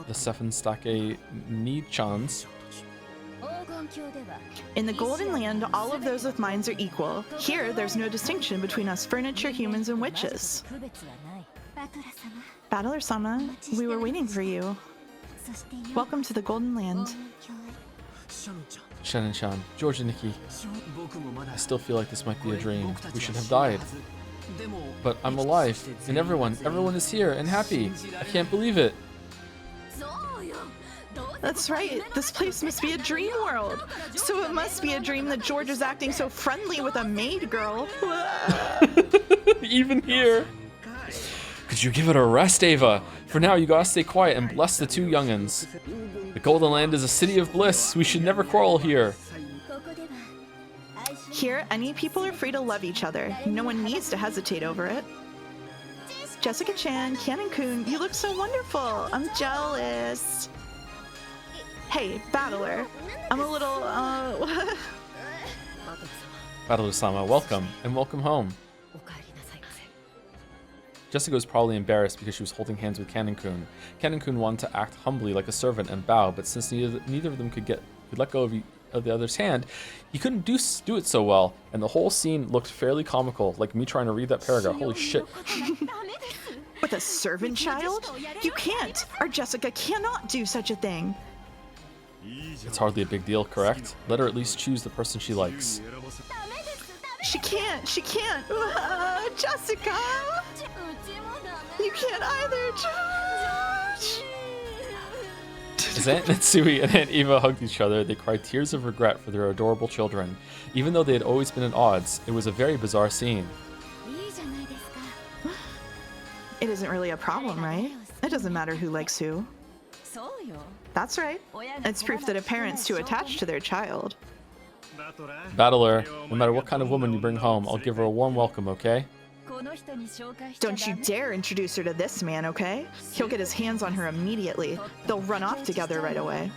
S1: The Seven Stake Ni-chans.
S3: In the Golden Land, all of those with minds are equal. Here, there's no distinction between us furniture, humans, and witches. Battler-sama, we were waiting for you. Welcome to the Golden Land.
S1: Shannon-chan, George and Nikki. I still feel like this might be a dream. We should have died. But I'm alive, and everyone is here and happy. I can't believe it.
S3: That's right. This place must be a dream world. So it must be a dream that George is acting so friendly with a maid girl.
S1: Even here. Could you give it a rest, Ava? For now, you gotta stay quiet and bless the two young'uns. The Golden Land is a city of bliss. We should never quarrel here.
S3: Here, any people are free to love each other. No one needs to hesitate over it. Jessica-chan, Kanon-kun, you look so wonderful. I'm jealous. Hey, Battler. I'm a little,
S1: Battler-sama, welcome, and welcome home. Jessica was probably embarrassed because she was holding hands with Canon-kun. Canon-kun wanted to act humbly like a servant and bow, but since neither of them could let go of the other's hand, he couldn't do it so well, and the whole scene looked fairly comical, like me trying to read that paragraph. Holy shit.
S3: With a servant child? You can't! Our Jessica cannot do such a thing!
S1: It's hardly a big deal, correct? Let her at least choose the person she likes.
S3: She can't! Jessica! You can't either, Josh!
S1: As Aunt Mitsui and Aunt Eva hugged each other, they cried tears of regret for their adorable children. Even though they had always been at odds, it was a very bizarre scene.
S3: It isn't really a problem, right? It doesn't matter who likes who. That's right. It's proof that a parent's too attached to their child.
S1: Battler, no matter what kind of woman you bring home, I'll give her a warm welcome, okay?
S3: Don't you dare introduce her to this man, okay? He'll get his hands on her immediately. They'll run off together right away.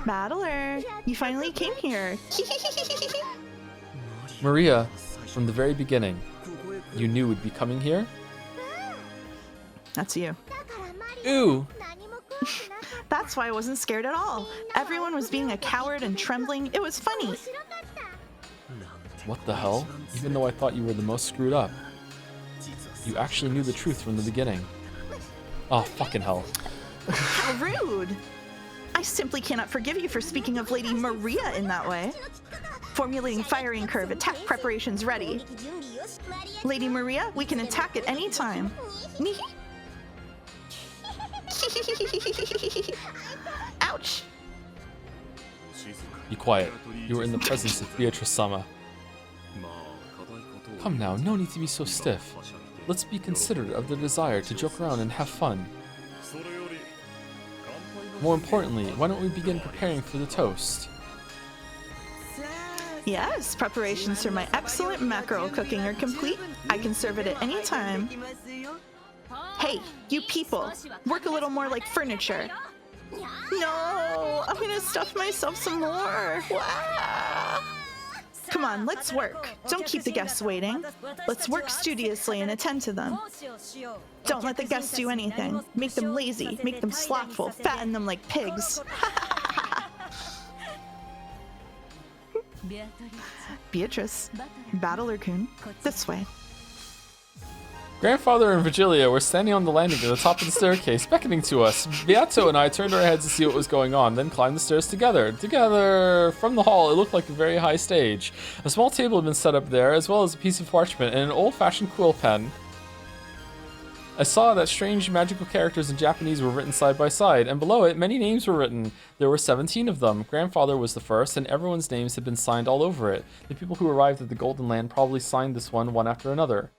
S3: Battler, you finally came here.
S1: Maria, from the very beginning, you knew we'd be coming here?
S3: That's you.
S1: Ooh!
S3: That's why I wasn't scared at all. Everyone was being a coward and trembling. It was funny.
S1: What the hell? Even though I thought you were the most screwed up. You actually knew the truth from the beginning. Oh, fucking hell.
S3: How rude! I simply cannot forgive you for speaking of Lady Maria in that way. Formulating firing curve, attack preparations ready. Lady Maria, we can attack at any time. Ouch!
S1: Be quiet. You were in the presence of Beatrice-sama. Come now, no need to be so stiff. Let's be considerate of the desire to joke around and have fun. More importantly, why don't we begin preparing for the toast?
S3: Yes, preparations for my excellent mackerel cooking are complete. I can serve it at any time. Hey, you people, work a little more like furniture. No, I'm gonna stuff myself some more. Wow. Come on, let's work. Don't keep the guests waiting. Let's work studiously and attend to them. Don't let the guests do anything. Make them lazy, make them slothful, fatten them like pigs. Beatrice, Battler-kun, this way.
S1: Grandfather and Virgilia were standing on the landing at the top of the staircase, beckoning to us. Beato and I turned our heads to see what was going on, then climbed the stairs together. Together, from the hall, it looked like a very high stage. A small table had been set up there, as well as a piece of parchment and an old-fashioned quill pen. I saw that strange magical characters in Japanese were written side by side, and below it, many names were written. There were 17 of them. Grandfather was the first, and everyone's names had been signed all over it. The people who arrived at the Golden Land probably signed this one after another.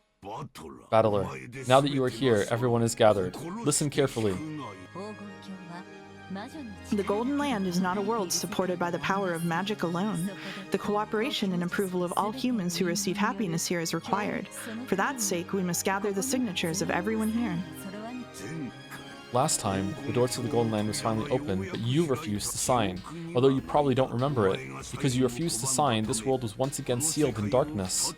S1: Battler, now that you are here, everyone is gathered. Listen carefully.
S3: The Golden Land is not a world supported by the power of magic alone. The cooperation and approval of all humans who receive happiness here is required. For that sake, we must gather the signatures of everyone here.
S1: Last time, the door to the Golden Land was finally open, but you refused to sign. Although you probably don't remember it. Because you refused to sign, this world was once again sealed in darkness.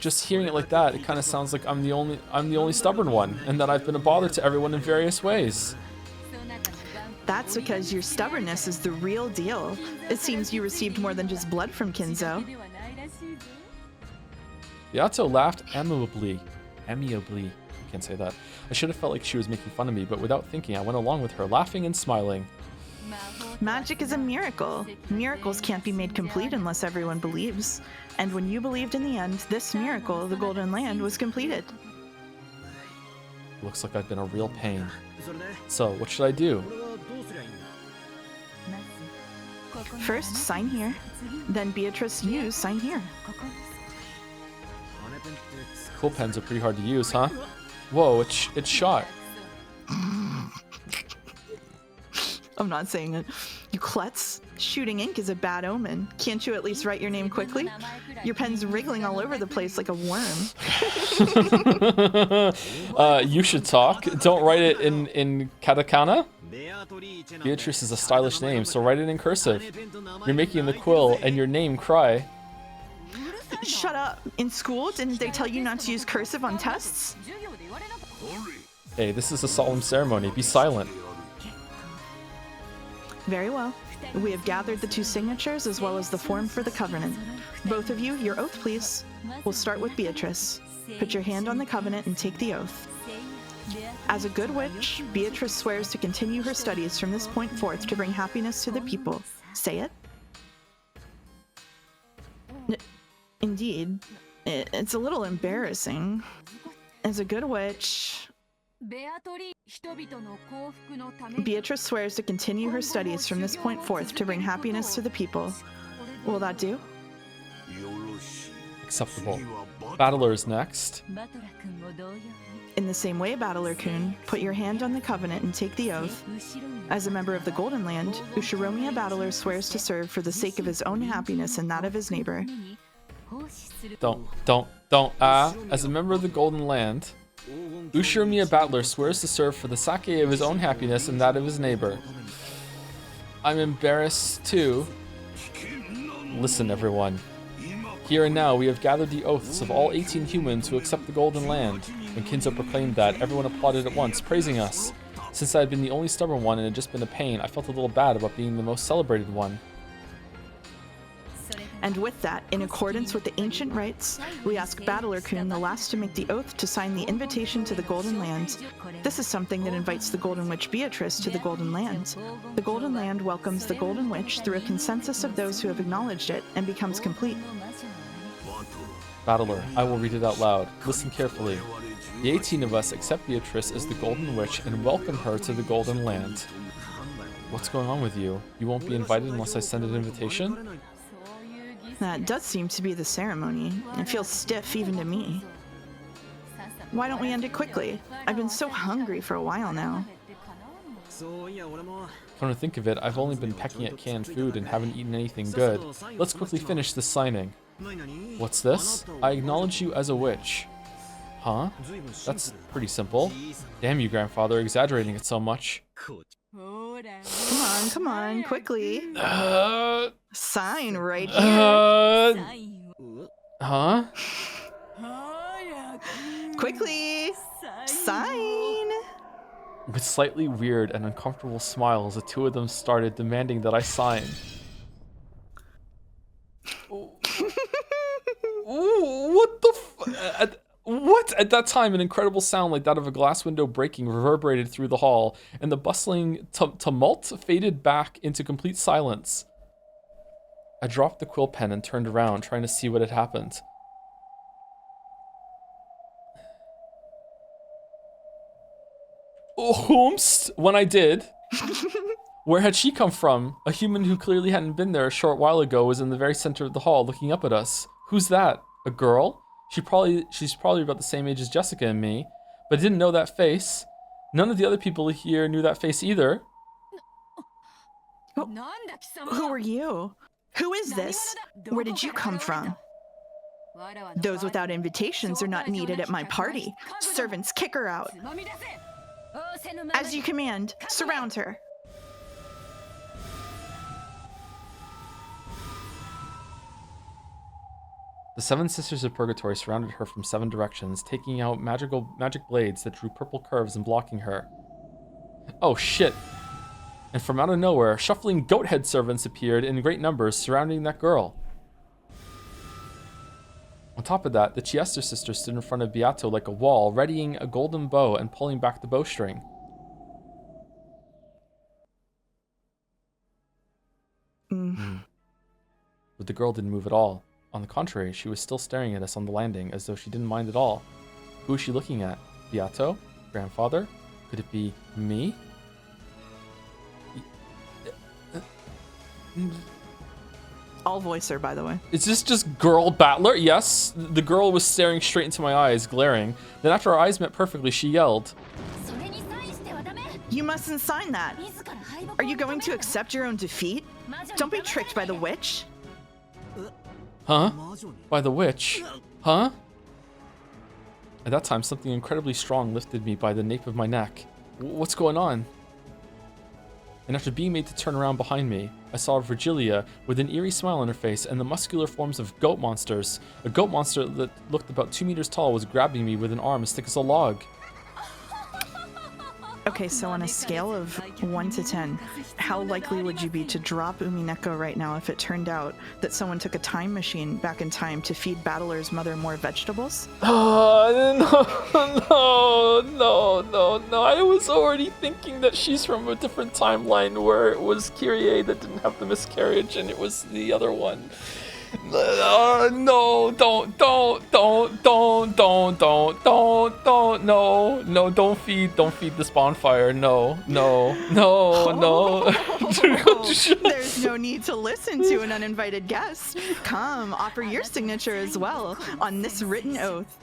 S1: Just hearing it like that, it kind of sounds like I'm the only stubborn one, and that I've been a bother to everyone in various ways.
S3: That's because your stubbornness is the real deal. It seems you received more than just blood from Kinzo.
S1: Beato laughed amiably. I can't say that. I should have felt like she was making fun of me, but without thinking, I went along with her, laughing and smiling.
S3: Magic is a miracle. Miracles can't be made complete unless everyone believes. And when you believed in the end, this miracle, the Golden Land, was completed.
S1: Looks like I've been a real pain. So, what should I do?
S3: First, sign here. Then Beatrice, you sign here.
S1: Quill pens are pretty hard to use, huh? Whoa, it's shot.
S3: I'm not saying it. You klutz. Shooting ink is a bad omen. Can't you at least write your name quickly? Your pen's wriggling all over the place like a worm.
S1: You should talk. Don't write it in katakana. Beatrice is a stylish name, so write it in cursive. You're making the quill and your name cry.
S3: Shut up. In school, didn't they tell you not to use cursive on tests?
S1: Hey, this is a solemn ceremony. Be silent.
S3: Very well. We have gathered the 2 signatures as well as the form for the covenant. Both of you, your oath, please. We'll start with Beatrice. Put your hand on the covenant and take the oath. As a good witch, Beatrice swears to continue her studies from this point forth to bring happiness to the people. Say it. Indeed. It's a little embarrassing. As a good witch, Beatrice swears to continue her studies from this point forth to bring happiness to the people. Will that do?
S1: Acceptable. Battler's next.
S3: In the same way, Battler-kun, put your hand on the covenant and take the oath. As a member of the Golden Land, Ushiromiya Battler swears to serve for the sake of his own happiness and that of his neighbor.
S1: Don't. As a member of the Golden Land, Ushiromiya Battler swears to serve for the sake of his own happiness and that of his neighbor. I'm embarrassed too. Listen, everyone. Here and now, we have gathered the oaths of all 18 humans who accept the Golden Land. When Kinzo proclaimed that, everyone applauded at once, praising us. Since I had been the only stubborn one and had just been a pain, I felt a little bad about being the most celebrated one.
S3: And with that, in accordance with the ancient rites, we ask Battler-kun, the last to make the oath, to sign the invitation to the Golden Land. This is something that invites the Golden Witch Beatrice to the Golden Land. The Golden Land welcomes the Golden Witch through a consensus of those who have acknowledged it and becomes complete.
S1: Battler, I will read it out loud. Listen carefully. The 18 of us accept Beatrice as the Golden Witch and welcome her to the Golden Land. What's going on with you? You won't be invited unless I send an invitation?
S3: That does seem to be the ceremony. It feels stiff even to me. Why don't we end it quickly? I've been so hungry for a while now.
S1: Come to think of it, I've only been pecking at canned food and haven't eaten anything good. Let's quickly finish this signing. What's this? I acknowledge you as a witch. Huh? That's pretty simple. Damn you, grandfather, exaggerating it so much.
S3: Come on, quickly. Sign right here.
S1: Huh?
S3: Quickly. Sign.
S1: With slightly weird and uncomfortable smiles, the 2 of them started demanding that I sign. Ooh, what the what? At that time, an incredible sound like that of a glass window breaking reverberated through the hall, and the bustling tumult faded back into complete silence. I dropped the quill pen and turned around, trying to see what had happened. Oompst! When I did. Where had she come from? A human who clearly hadn't been there a short while ago was in the very center of the hall, looking up at us. Who's that? A girl? She's probably about the same age as Jessica and me, but I didn't know that face. None of the other people here knew that face either.
S3: Who are you? Who is this? Where did you come from? Those without invitations are not needed at my party. Servants, kick her out. As you command, surround her.
S1: The 7 Sisters of Purgatory surrounded her from 7 directions, taking out magic blades that drew purple curves and blocking her. Oh shit! And from out of nowhere, shuffling goat-head servants appeared in great numbers surrounding that girl. On top of that, the Chiester sisters stood in front of Beato like a wall, readying a golden bow and pulling back the bowstring. But the girl didn't move at all. On the contrary, she was still staring at us on the landing, as though she didn't mind at all. Who was she looking at? Beato? Grandfather? Could it be me?
S3: I'll voice her, by the way.
S1: Is this just girl Battler? Yes. The girl was staring straight into my eyes, glaring. Then after our eyes met perfectly, she yelled,
S3: You mustn't sign that. Are you going to accept your own defeat? Don't be tricked by the witch.
S1: Huh? By the witch? Huh? At that time, something incredibly strong lifted me by the nape of my neck. What's going on? and after being made to turn around behind me, I saw Virgilia with an eerie smile on her face and the muscular forms of goat monsters. A goat monster that looked about 2 meters tall was grabbing me with an arm as thick as a log.
S3: Okay, so on a scale of 1 to 10, how likely would you be to drop Umineko right now if it turned out that someone took a time machine back in time to feed Battler's mother more vegetables?
S1: No. I was already thinking that she's from a different timeline where it was Kyrie that didn't have the miscarriage and it was the other one. No, don't, don't feed this bonfire. No.
S3: There's no need to listen to an uninvited guest. Come, offer your signature as well on this written oath.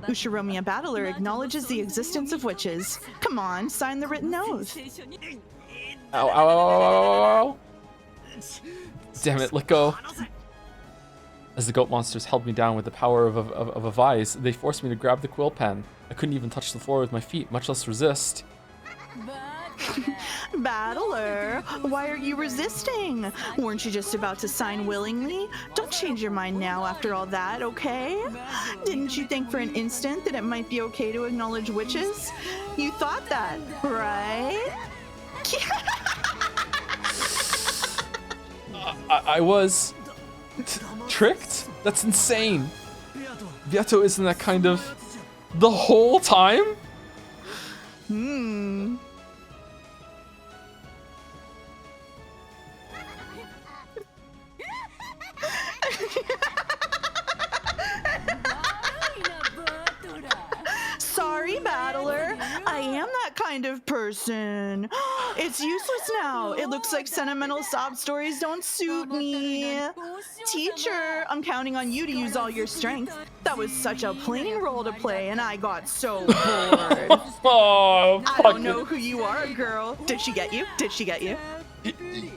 S3: Ushiromiya Battler acknowledges the existence of witches. Come on, sign the written oath.
S1: Ow. Damn it, let go. As the goat monsters held me down with the power of a vise, they forced me to grab the quill pen. I couldn't even touch the floor with my feet, much less resist.
S3: Battler, why are you resisting? Weren't you just about to sign willingly? Don't change your mind now after all that, okay? Didn't you think for an instant that it might be okay to acknowledge witches? You thought that, right?
S1: I was tricked? That's insane. Beato isn't that kind of the whole time?
S3: Sorry, Battler. I am that kind of person. It's useless now. It looks like sentimental sob stories don't suit me. Teacher, I'm counting on you to use all your strength. That was such a plain role to play, and I got so bored.
S1: Oh,
S3: I don't know who you are, girl. Did she get you?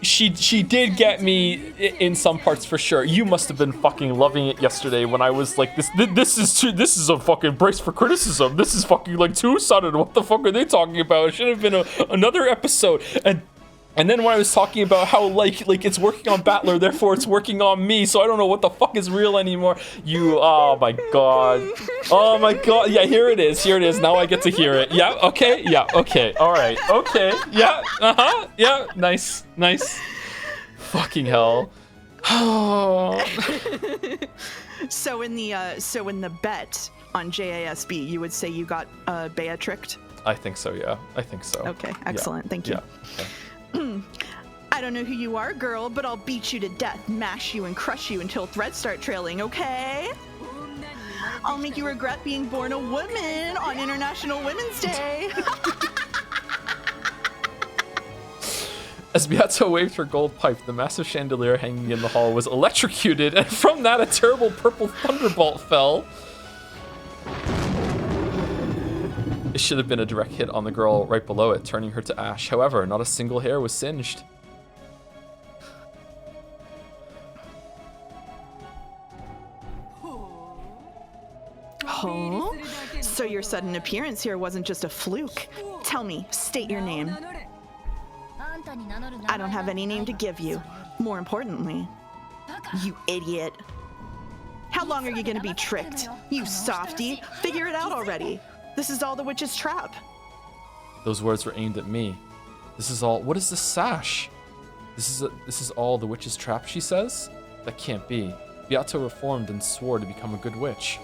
S1: She did get me in some parts for sure. You must have been fucking loving it yesterday when I was like, this is a fucking brace for criticism. This is fucking like two-sided. What the fuck are they talking about? It should have been another episode. And then when I was talking about how like it's working on Battler, therefore it's working on me, so I don't know what the fuck is real anymore. Oh my god. Yeah, here it is. Now I get to hear it. Yeah, okay, all right, okay, yeah, yeah, nice. Fucking hell.
S3: So in the bet on JASB, you would say you got Bea tricked?
S1: I think so, yeah.
S3: Okay, excellent.
S1: Yeah.
S3: Thank you.
S1: Yeah. Okay.
S3: I don't know who you are, girl, but I'll beat you to death, mash you, and crush you until threads start trailing, okay? I'll make you regret being born a woman on International Women's Day.
S1: As Beato waved her gold pipe, the massive chandelier hanging in the hall was electrocuted, and from that a terrible purple thunderbolt fell. It should have been a direct hit on the girl right below it, turning her to ash. However, not a single hair was singed.
S3: Huh? So your sudden appearance here wasn't just a fluke. Tell me, state your name. I don't have any name to give you. More importantly, you idiot. How long are you gonna be tricked? You softy, figure it out already. This is all the witch's trap.
S1: Those words were aimed at me. This is all. What is this sash? This is all the witch's trap, she says? That can't be. Beato reformed and swore to become a good witch.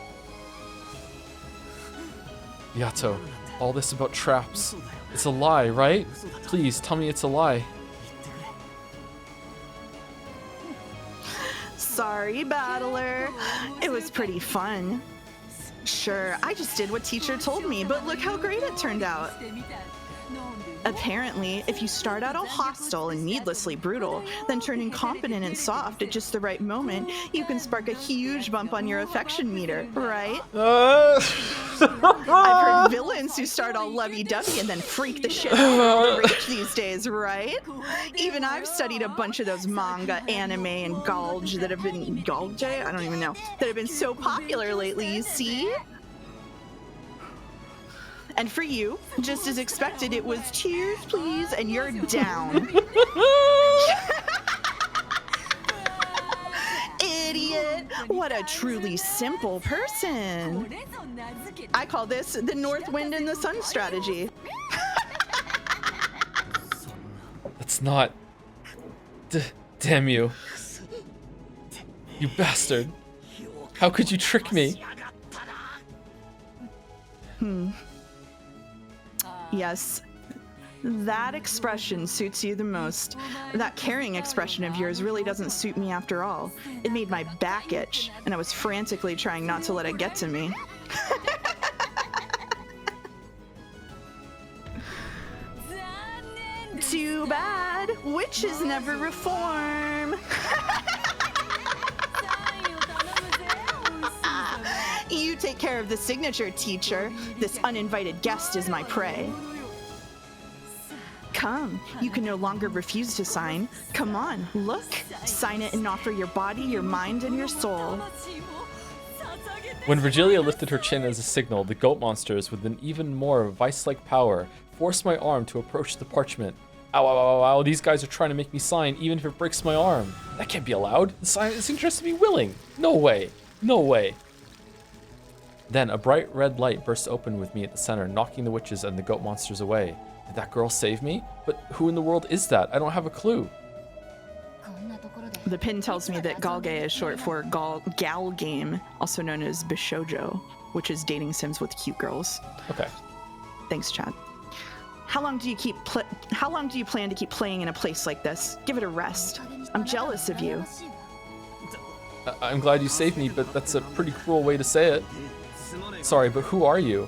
S1: Beato, all this about traps. It's a lie, right? Please, tell me it's a lie.
S3: Sorry, Battler. It was pretty fun. Sure, I just did what teacher told me, but look how great it turned out. Apparently, if you start out all hostile and needlessly brutal, then turn incompetent and soft at just the right moment, you can spark a huge bump on your affection meter, right? I've heard villains who start all lovey-dovey and then freak the shit out of the rich these days, right? Even I've studied a bunch of those manga, anime, and galge that have been that have been so popular lately, you see? And for you, just as expected, it was cheers, please, and you're down. Idiot! What a truly simple person. I call this the North Wind and the Sun strategy.
S1: That's not... damn you. You bastard. How could you trick me?
S3: Yes. That expression suits you the most. That caring expression of yours really doesn't suit me after all. It made my back itch, and I was frantically trying not to let it get to me. Too bad. Witches never reform. You take care of the signature, teacher. This uninvited guest is my prey. Come, you can no longer refuse to sign. Come on, look. Sign it and offer your body, your mind, and your soul.
S1: When Virgilia lifted her chin as a signal, the goat monsters, with an even more vice-like power, forced my arm to approach the parchment. Ow, ow, ow, ow, these guys are trying to make me sign even if it breaks my arm. That can't be allowed. The signature has to be willing. No way. No way. Then a bright red light burst open with me at the center, knocking the witches and the goat monsters away. Did that girl save me? But who in the world is that? I don't have a clue.
S3: The pin tells me that Galgame is short for gal game, also known as Bishoujo, which is dating sims with cute girls.
S1: Okay.
S3: Thanks, Chad. How long do you plan to keep playing in a place like this? Give it a rest. I'm jealous of you.
S1: I'm glad you saved me, but that's a pretty cruel way to say it. Sorry, but who are you?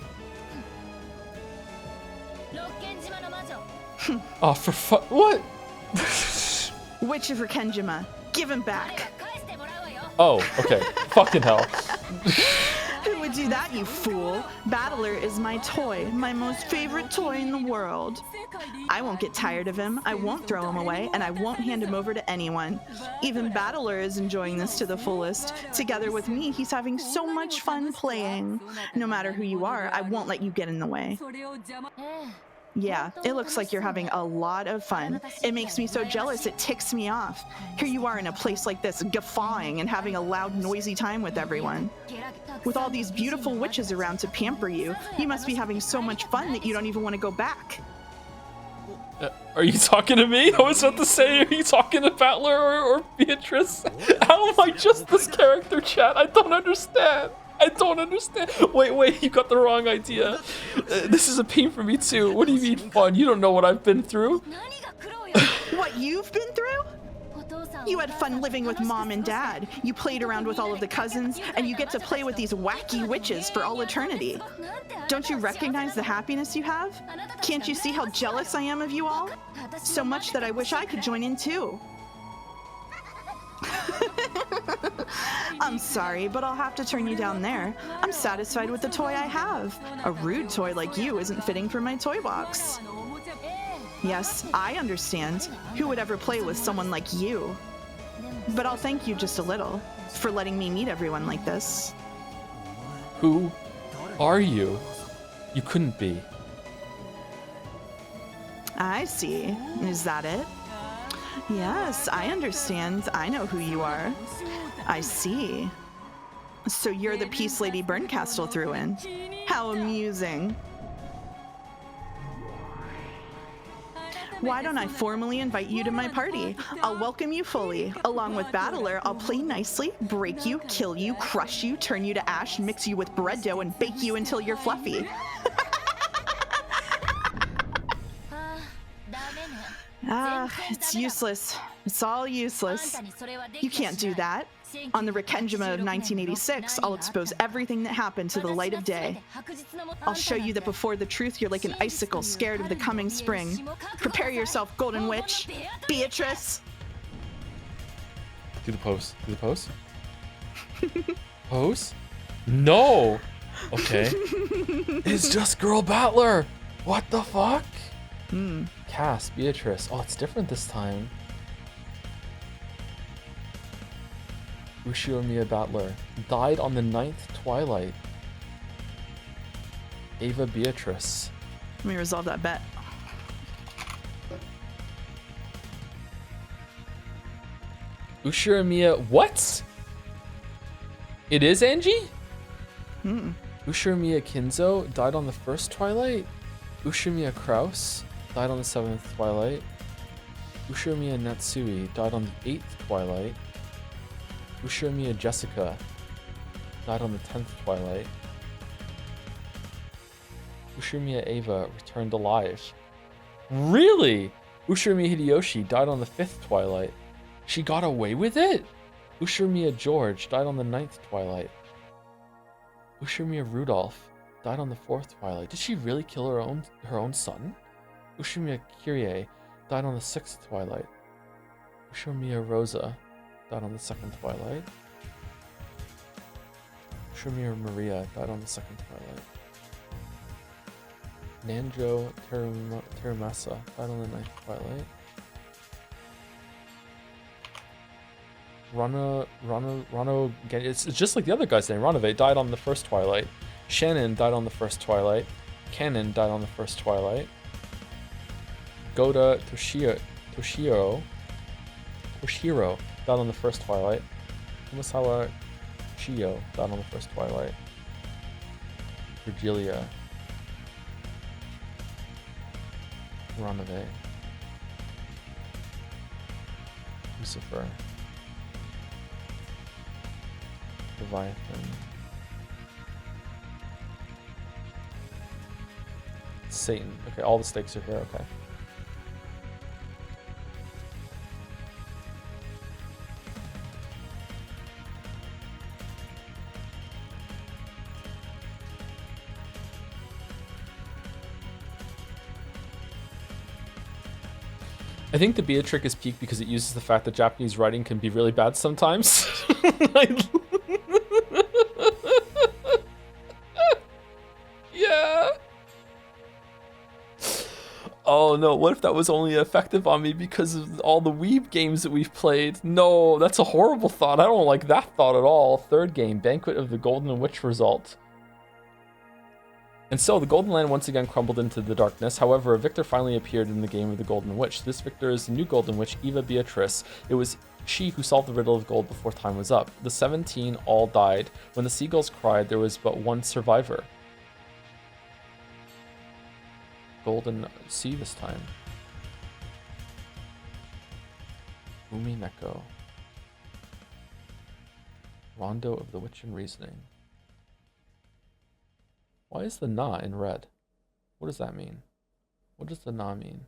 S1: Oh, for what?
S3: Witch of Rikenjima. Give him back.
S1: Oh, okay. Fucking hell.
S3: Who would do that, you fool? Battler is my toy, my most favorite toy in the world. I won't get tired of him, I won't throw him away, and I won't hand him over to anyone. Even Battler is enjoying this to the fullest. Together with me, he's having so much fun playing. No matter who you are, I won't let you get in the way. Yeah, it looks like you're having a lot of fun. It makes me so jealous, it ticks me off. Here you are in a place like this, guffawing and having a loud, noisy time with everyone. With all these beautiful witches around to pamper you, you must be having so much fun that you don't even want to go back.
S1: Are you talking to me? I was about to say, are you talking to Battler or Beatrice? How am I just this character, chat? I don't understand. I don't understand. Wait, you got the wrong idea. This is a pain for me too. What do you mean fun? You don't know what I've been through.
S3: What you've been through? You had fun living with mom and dad. You played around with all of the cousins, and you get to play with these wacky witches for all eternity. Don't you recognize the happiness you have? Can't you see how jealous I am of you all? So much that I wish I could join in too. I'm sorry, but I'll have to turn you down there. I'm satisfied with the toy I have. A rude toy like you isn't fitting for my toy box. Yes, I understand. Who would ever play with someone like you? But I'll thank you just a little for letting me meet everyone like this.
S1: Who are you? You couldn't be.
S3: I see. Is that it? Yes, I understand. I know who you are. I see. So you're the Peace Lady Burncastle threw in. How amusing. Why don't I formally invite you to my party? I'll welcome you fully. Along with Battler, I'll play nicely, break you, kill you, crush you, turn you to ash, mix you with bread dough, and bake you until you're fluffy. It's useless. It's all useless. You can't do that. On the Rikenjima of 1986, I'll expose everything that happened to the light of day. I'll show you that before the truth, you're like an icicle scared of the coming spring. Prepare yourself, Golden Witch. Beatrice!
S1: Do the pose. Do the pose. Pose? No! Okay. It's just Girl Battler! What the fuck? Cass, Beatrice. Oh, it's different this time. Ushio Miya Battler. Died on the 9th twilight. Ava Beatrice.
S3: Let me resolve that bet.
S1: Ushiramiya, what? It is Angie?
S3: Hmm.
S1: Ushiramiya Kinzo died on the first Twilight. Ushiramiya Kraus died on the 7th Twilight. Ushiramiya Natsui died on the 8th Twilight. Ushiramiya Jessica died on the 10th Twilight. Ushiramiya Ava returned alive. Really? Ushiramiya Hideyoshi died on the 5th Twilight. She got away with it? Ushiramiya George died on the 9th Twilight. Ushiramiya Rudolph died on the 4th Twilight. Did she really kill her own son? Ushiramiya Kyrie died on the 6th Twilight. Ushiramiya Rosa died on the 2nd Twilight. Ushiramiya Maria died on the 2nd Twilight. Nanjo Terumasa died on the 9th Twilight. Rano, again, it's just like the other guy's name. Ranove died on the 1st Twilight. Shannon died on the 1st Twilight. Cannon died on the 1st Twilight. Goda Toshiro died on the 1st Twilight. Kumasawa Chiyo died on the 1st Twilight. Virgilia. Ranove. Lucifer. Leviathan. Satan. Okay, all the stakes are here, okay. I think the Bia trick is peak because it uses the fact that Japanese writing can be really bad sometimes. Yeah. Oh no, what if that was only effective on me because of all the Weeb games that we've played? No, that's a horrible thought. I don't like that thought at all. 3rd game, Banquet of the Golden Witch result. And so the Golden Land once again crumbled into the darkness. However, a victor finally appeared in the game of the Golden Witch. This victor is the new Golden Witch, Eva Beatrice. It was she who solved the riddle of gold before time was up. The 17 all died. When the seagulls cried, there was but one survivor. Golden Sea this time. Umineko. Rondo of the Witch and Reasoning. Why is the na in red? What does that mean? What does the na mean?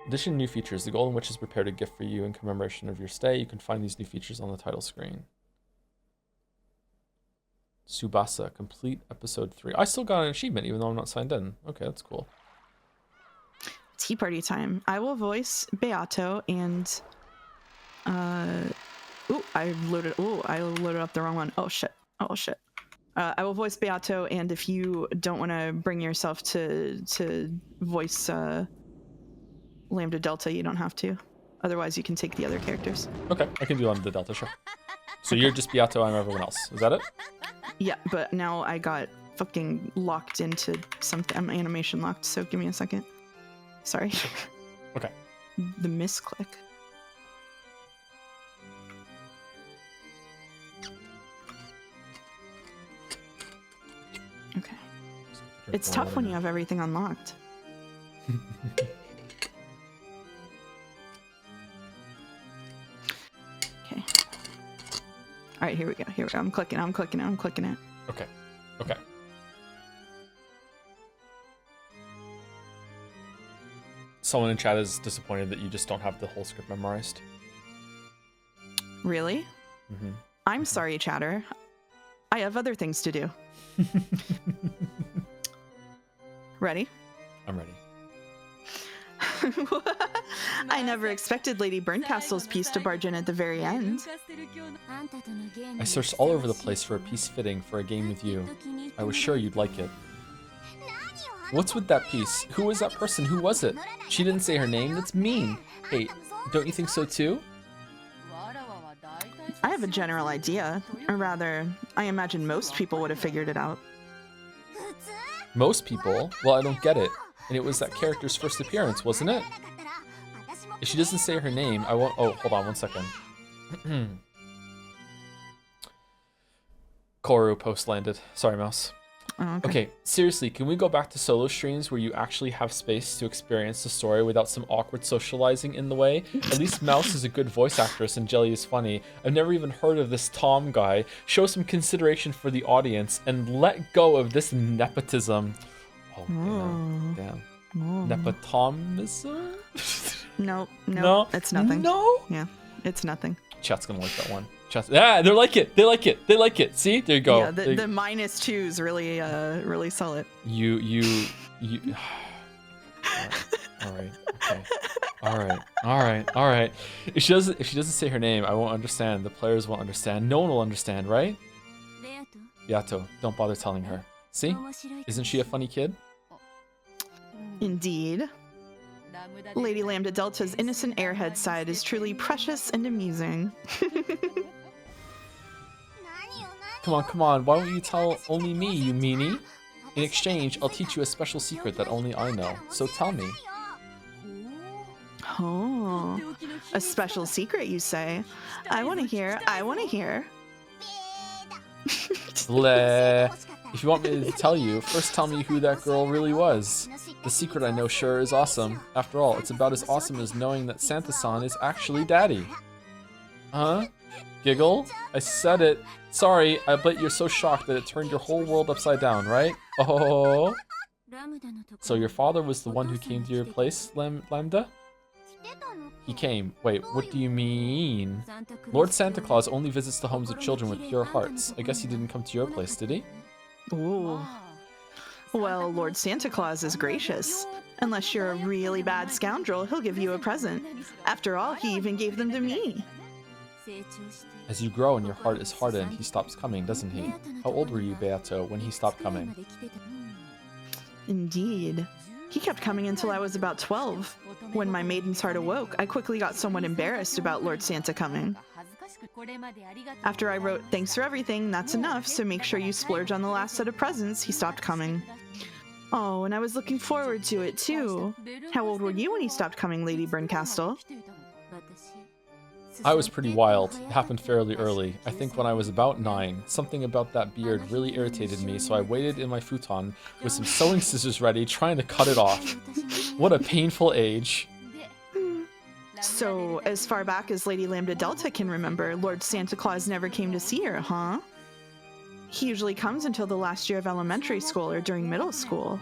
S1: Addition new features. The Golden Witch has prepared a gift for you in commemoration of your stay. You can find these new features on the title screen. Tsubasa, complete episode 3. I still got an achievement even though I'm not signed in. Okay, that's cool.
S3: Tea party time. I will voice Beato and I loaded up the wrong one. Oh shit. I will voice Beato, and if you don't want to bring yourself to voice Lambda Delta, you don't have to. Otherwise, you can take the other characters.
S1: Okay, I can do Lambda Delta, sure. So you're just Beato, I'm everyone else. Is that it?
S3: Yeah, but now I got fucking locked into something. I'm animation locked, so give me a second. Sorry.
S1: Okay.
S3: The misclick. Okay. It's tough when you have everything unlocked. Okay. All right, here we go. I'm clicking it.
S1: Okay. Okay. Someone in chat is disappointed that you just don't have the whole script memorized.
S3: Really?
S1: Mm-hmm.
S3: I'm sorry, chatter. I have other things to do. Ready?
S1: I'm ready.
S3: I never expected Lady Burncastle's piece to barge in at the very end.
S1: I searched all over the place for a piece fitting for a game with you. I was sure you'd like it. What's with that piece? Who was that person? Who was it? She didn't say her name. That's mean. Hey, Don't you think so too?
S3: I have a general idea. Or rather, I imagine most people would have figured it out.
S1: Most people? Well, I don't get it. And it was that character's first appearance, wasn't it? If she doesn't say her name, I won't... Oh, hold on 1 second. Koru post landed. Sorry, mouse.
S3: Oh,
S1: Okay, seriously, can we go back to solo streams where you actually have space to experience the story without some awkward socializing in the way? At least Mouse is a good voice actress and Jelly is funny. I've never even heard of this Tom guy. Show some consideration for the audience and let go of this nepotism. Oh, damn. Nepotomism?
S3: No, it's nothing.
S1: No?
S3: Yeah, it's nothing.
S1: Chat's gonna like that one. Yeah, they like it. They like it. They like it. See, there you go.
S3: Yeah, the -2s really, really sell it.
S1: You. All right. Okay. All right. If she doesn't say her name, I won't understand. The players won't understand. No one will understand, right? Yato, don't bother telling her. See? Isn't she a funny kid?
S3: Indeed. Lady Lambda Delta's innocent airhead side is truly precious and amusing.
S1: Come on. Why won't you tell only me, you meanie? In exchange, I'll teach you a special secret that only I know. So tell me.
S3: Oh, a special secret, you say? I want to hear.
S1: Bleh. If you want me to tell you, first tell me who that girl really was. The secret I know sure is awesome. After all, it's about as awesome as knowing that Santa-san is actually Daddy. Huh? Giggle? I said it. Sorry, I bet you're so shocked that it turned your whole world upside down, right? Oh. So your father was the one who came to your place, Lambda? He came. Wait, what do you mean? Lord Santa Claus only visits the homes of children with pure hearts. I guess he didn't come to your place, did he?
S3: Ooh. Well, Lord Santa Claus is gracious. Unless you're a really bad scoundrel, he'll give you a present. After all, he even gave them to me.
S1: As you grow and your heart is hardened, he stops coming, doesn't he? How old were you, Beato, when he stopped coming?
S3: Indeed. He kept coming until I was about 12. When my maiden's heart awoke, I quickly got somewhat embarrassed about Lord Santa coming. After I wrote, "Thanks for everything, that's enough, so make sure you splurge on the last set of presents," he stopped coming. Oh, and I was looking forward to it too. How old were you when he stopped coming, Lady Berncastle?
S1: I was pretty wild. It happened fairly early. I think when I was about 9. Something about that beard really irritated me, so I waited in my futon with some sewing scissors ready, trying to cut it off. What a painful age.
S3: So, as far back as Lady Lambda Delta can remember, Lord Santa Claus never came to see her, huh? He usually comes until the last year of elementary school or during middle school.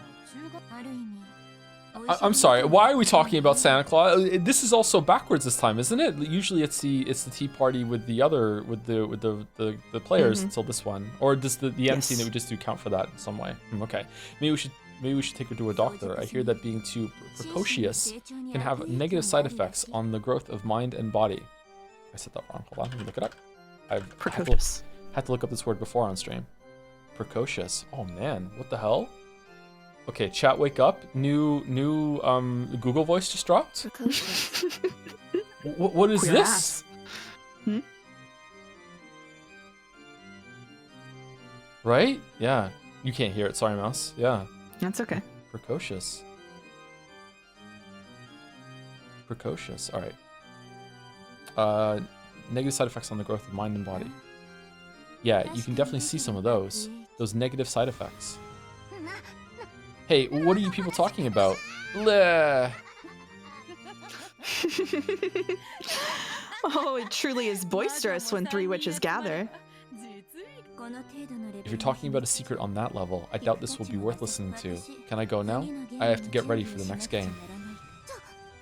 S1: I'm sorry, why are we talking about Santa Claus? This is also backwards this time, isn't it? Usually it's the tea party with the other with the players until this one. Or does the end scene that we just do count for that in some way? Okay. Maybe we should take her to a doctor. I hear that being too precocious can have negative side effects on the growth of mind and body. I said that wrong. Hold on, let me look it up.
S3: Precocious.
S1: Had to look up this word before on stream. Precocious. Oh man, what the hell? Okay, chat, wake up. New Google voice just dropped. What is
S3: Queer
S1: this?
S3: ass. Hmm?
S1: Right? Yeah. You can't hear it. Sorry, mouse. Yeah.
S3: That's okay.
S1: Precocious. Precocious. All right. Negative side effects on the growth of mind and body. Yeah, you can definitely see some of those negative side effects. Hey, what are you people talking about? Bleh.
S3: Oh, it truly is boisterous when 3 witches gather.
S1: If you're talking about a secret on that level, I doubt this will be worth listening to. Can I go now? I have to get ready for the next game.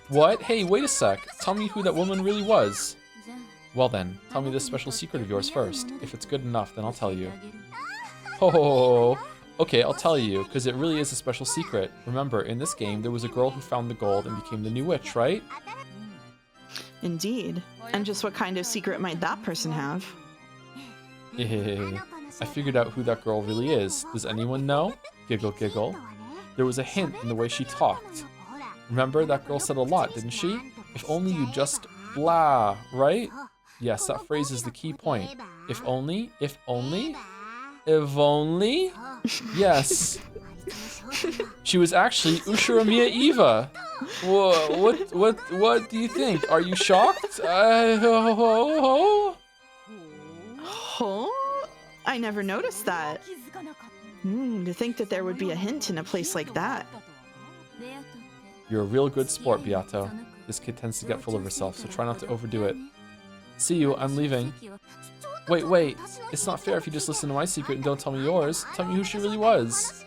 S1: What? Hey, wait a sec. Tell me who that woman really was. Well then, tell me this special secret of yours first. If it's good enough, then I'll tell you. Oh, okay, I'll tell you, because it really is a special secret. Remember, in this game, there was a girl who found the gold and became the new witch, right?
S3: Indeed. And just what kind of secret might that person have?
S1: I figured out who that girl really is. Does anyone know? Giggle, giggle. There was a hint in the way she talked. Remember, that girl said a lot, didn't she? If only you just blah, right? Yes, that phrase is the key point. If only, if only, if only. Yes. She was actually Ushiromiya Eva. What do you think? Are you shocked?
S3: Oh, I never noticed that. To think that there would be a hint in a place like that.
S1: You're a real good sport, Beato. This kid tends to get full of herself, so try not to overdo it. See you, I'm leaving. Wait. It's not fair if you just listen to my secret and don't tell me yours. Tell me who she really was.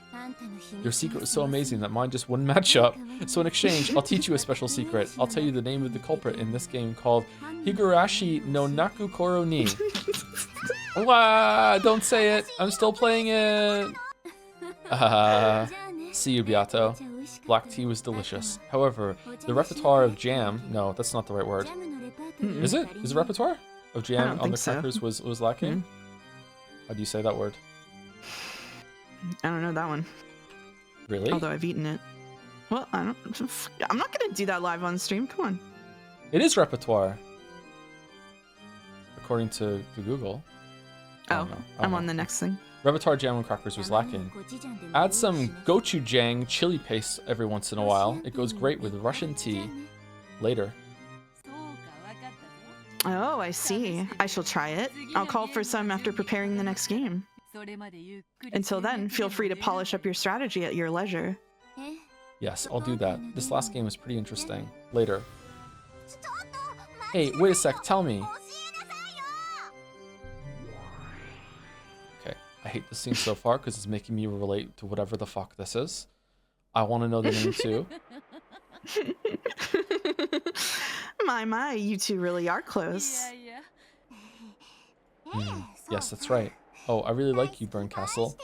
S1: Your secret was so amazing that mine just wouldn't match up. So in exchange, I'll teach you a special secret. I'll tell you the name of the culprit in this game called Higurashi no Naku Koro ni. Wah, don't say it. I'm still playing it. See you, Beato. Black tea was delicious. However, the repertoire of jam... No, that's not the right word. Is it? Is the repertoire of jam on the crackers was lacking? How do you say that word?
S3: I don't know that one.
S1: Really?
S3: Although I've eaten it. Well, I'm not gonna do that live on stream. Come on.
S1: It is repertoire. According to Google.
S3: Oh, I'm on the next thing.
S1: Repertoire jam and crackers was lacking. Add some gochujang chili paste every once in a while. It goes great with Russian tea. Later.
S3: Oh, I see. I shall try it. I'll call for some after preparing the next game. Until then, feel free to polish up your strategy at your leisure.
S1: Yes, I'll do that. This last game was pretty interesting. Later. Hey, wait a sec, tell me. Okay, I hate this scene so far because it's making me relate to whatever the fuck this is. I want to know the name too.
S3: My, you two really are close.
S1: Yes, that's right. Oh, I really like you, Burncastle.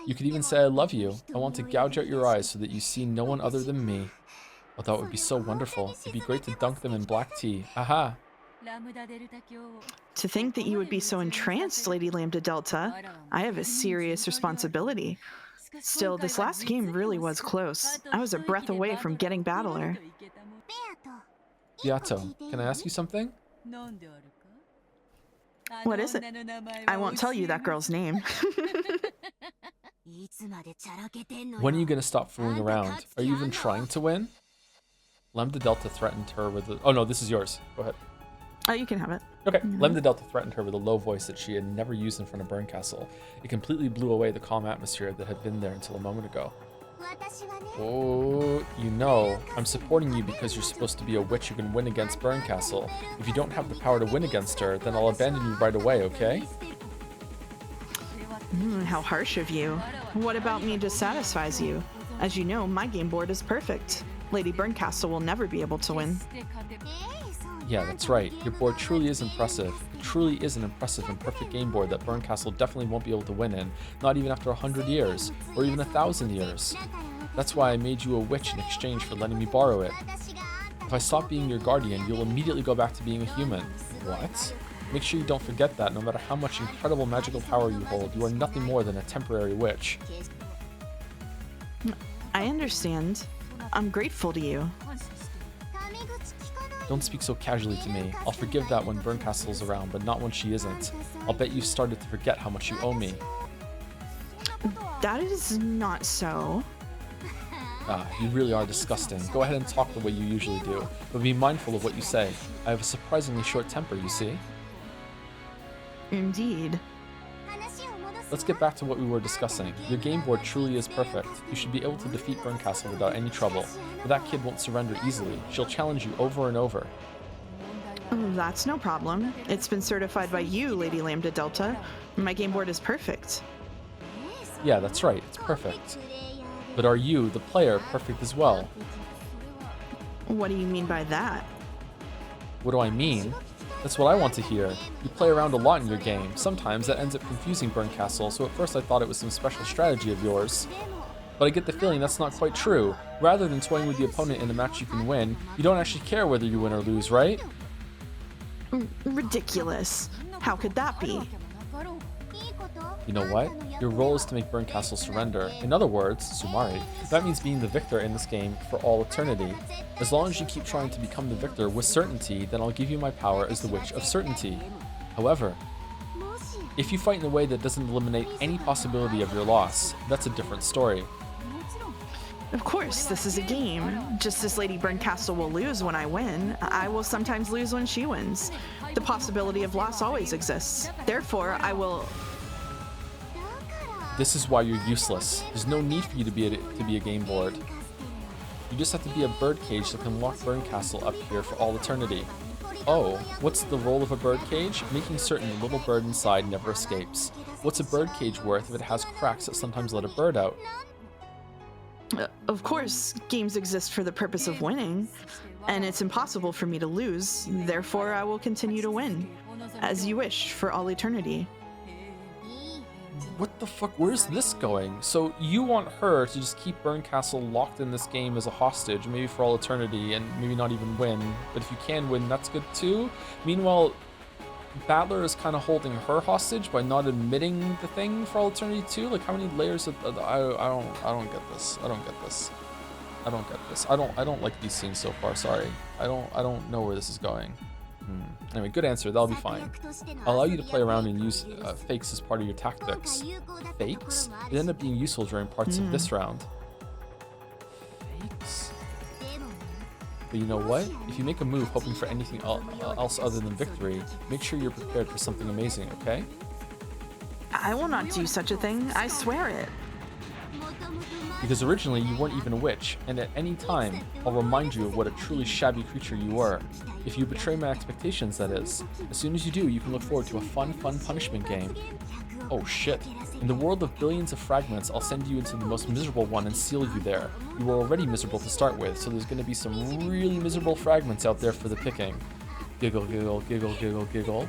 S1: You could even say I love you. I want to gouge out your eyes so that you see no one other than me. Oh, that would be so wonderful. It'd be great to dunk them in black tea. Aha!
S3: To think that you would be so entranced, Lady Lambda Delta. I have a serious responsibility. Still, this last game really was close. I was a breath away from getting Battler.
S1: Beato, can I ask you something?
S3: What is it? I won't tell you that girl's name.
S1: When are you gonna stop fooling around? Are you even trying to win? Lambda Delta threatened her with a... Oh no, this is yours. Go ahead.
S3: Oh, you can have it.
S1: Okay. Lambda Delta threatened her with a low voice that she had never used in front of Burncastle. It completely blew away the calm atmosphere that had been there until a moment ago. Oh, you know, I'm supporting you because you're supposed to be a witch who can win against Burncastle. If you don't have the power to win against her, then I'll abandon you right away, okay?
S3: How harsh of you. What about me just satisfies you? As you know, my game board is perfect. Lady Burncastle will never be able to win.
S1: Yeah, that's right. Your board truly is impressive. It truly is an impressive and perfect game board that Burncastle definitely won't be able to win in, not even after 100 years, or even 1,000 years. That's why I made you a witch in exchange for letting me borrow it. If I stop being your guardian, you'll immediately go back to being a human. What? Make sure you don't forget that no matter how much incredible magical power you hold, you are nothing more than a temporary witch.
S3: I understand. I'm grateful to you.
S1: Don't speak so casually to me. I'll forgive that when Burncastle's around, but not when she isn't. I'll bet you've started to forget how much you owe me.
S3: That is not so.
S1: Ah, you really are disgusting. Go ahead and talk the way you usually do, but be mindful of what you say. I have a surprisingly short temper, you see.
S3: Indeed.
S1: Let's get back to what we were discussing. Your game board truly is perfect. You should be able to defeat Burncastle without any trouble. But that kid won't surrender easily. She'll challenge you over and over.
S3: That's no problem. It's been certified by you, Lady Lambda Delta. My game board is perfect.
S1: Yeah, that's right. It's perfect. But are you, the player, perfect as well?
S3: What do you mean by that?
S1: What do I mean? That's what I want to hear. You play around a lot in your game. Sometimes that ends up confusing Burncastle, so at first I thought it was some special strategy of yours. But I get the feeling that's not quite true. Rather than toying with the opponent in a match you can win, you don't actually care whether you win or lose, right?
S3: Ridiculous. How could that be?
S1: You know what? Your role is to make Burncastle surrender. In other words, Sumari, that means being the victor in this game for all eternity. As long as you keep trying to become the victor with certainty, then I'll give you my power as the Witch of Certainty. However, if you fight in a way that doesn't eliminate any possibility of your loss, that's a different story.
S3: Of course, this is a game. Just as Lady Burncastle will lose when I win, I will sometimes lose when she wins. The possibility of loss always exists. Therefore, I will...
S1: This is why you're useless. There's no need for you to be a game board. You just have to be a birdcage that can lock Burncastle up here for all eternity. Oh, what's the role of a birdcage? Making certain the little bird inside never escapes. What's a birdcage worth if it has cracks that sometimes let a bird out?
S3: Of course, games exist for the purpose of winning, and it's impossible for me to lose. Therefore, I will continue to win, as you wish, for all eternity.
S1: What the fuck? Where's this going? So you want her to just keep Burncastle locked in this game as a hostage, maybe for all eternity, and maybe not even win. But if you can win, that's good too. Meanwhile, Battler is kind of holding her hostage by not admitting the thing for all eternity too. Like, how many layers of I don't get this. I don't get this. I don't get this. I don't like these scenes so far. Sorry. I don't know where this is going. Anyway, good answer. That'll be fine. I'll allow you to play around and use fakes as part of your tactics. Fakes? They end up being useful during parts of this round. Fakes? But you know what? If you make a move hoping for anything else other than victory, make sure you're prepared for something amazing, okay?
S3: I will not do such a thing. I swear it.
S1: Because originally you weren't even a witch, and at any time, I'll remind you of what a truly shabby creature you were. If you betray my expectations, that is. As soon as you do, you can look forward to a fun punishment game. Oh shit. In the world of billions of fragments, I'll send you into the most miserable one and seal you there. You were already miserable to start with, so there's gonna be some really miserable fragments out there for the picking. Giggle, giggle, giggle, giggle, giggle.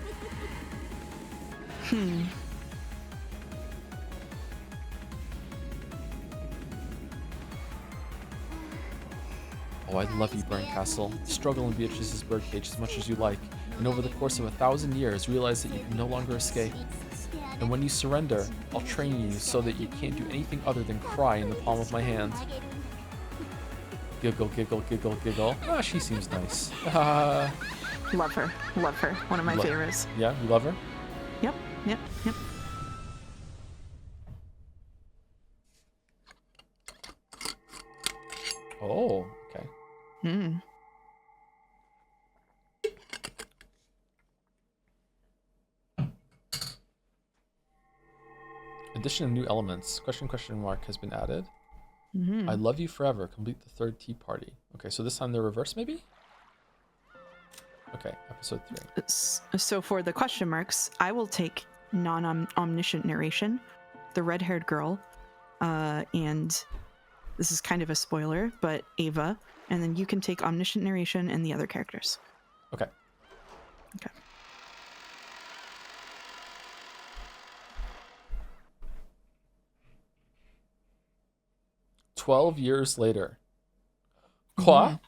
S1: Oh, I love you, Burncastle. Struggle in Beatrice's birdcage as much as you like, and over the course of 1,000 years, realize that you can no longer escape. And when you surrender, I'll train you so that you can't do anything other than cry in the palm of my hand. Giggle, giggle, giggle, giggle. Ah, she seems nice.
S3: Love her. Love her. One of my favorites.
S1: Yeah, you love her?
S3: Yep.
S1: Oh, okay. Addition of new elements. Question mark has been added. I love you forever. Complete the third tea party. Okay, so this time they're reversed, maybe? Okay, episode 3.
S3: So for the question marks, I will take non-omniscient narration, the red-haired girl, and this is kind of a spoiler, but Ava, and then you can take omniscient narration and the other characters.
S1: Okay. 12 years later. Quoi?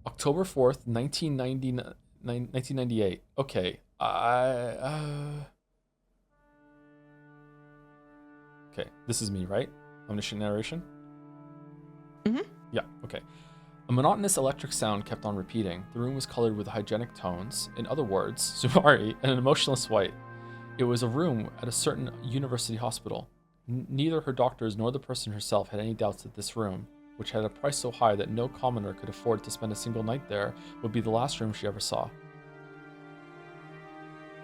S1: October 4th, 1998. Okay. Okay, this is me, right? Omniscient narration? Yeah, okay. A monotonous electric sound kept on repeating. The room was colored with hygienic tones. In other words, Sumari, an emotionless white. It was a room at a certain university hospital. Neither her doctors nor the person herself had any doubts that this room, which had a price so high that no commoner could afford to spend a single night there, would be the last room she ever saw.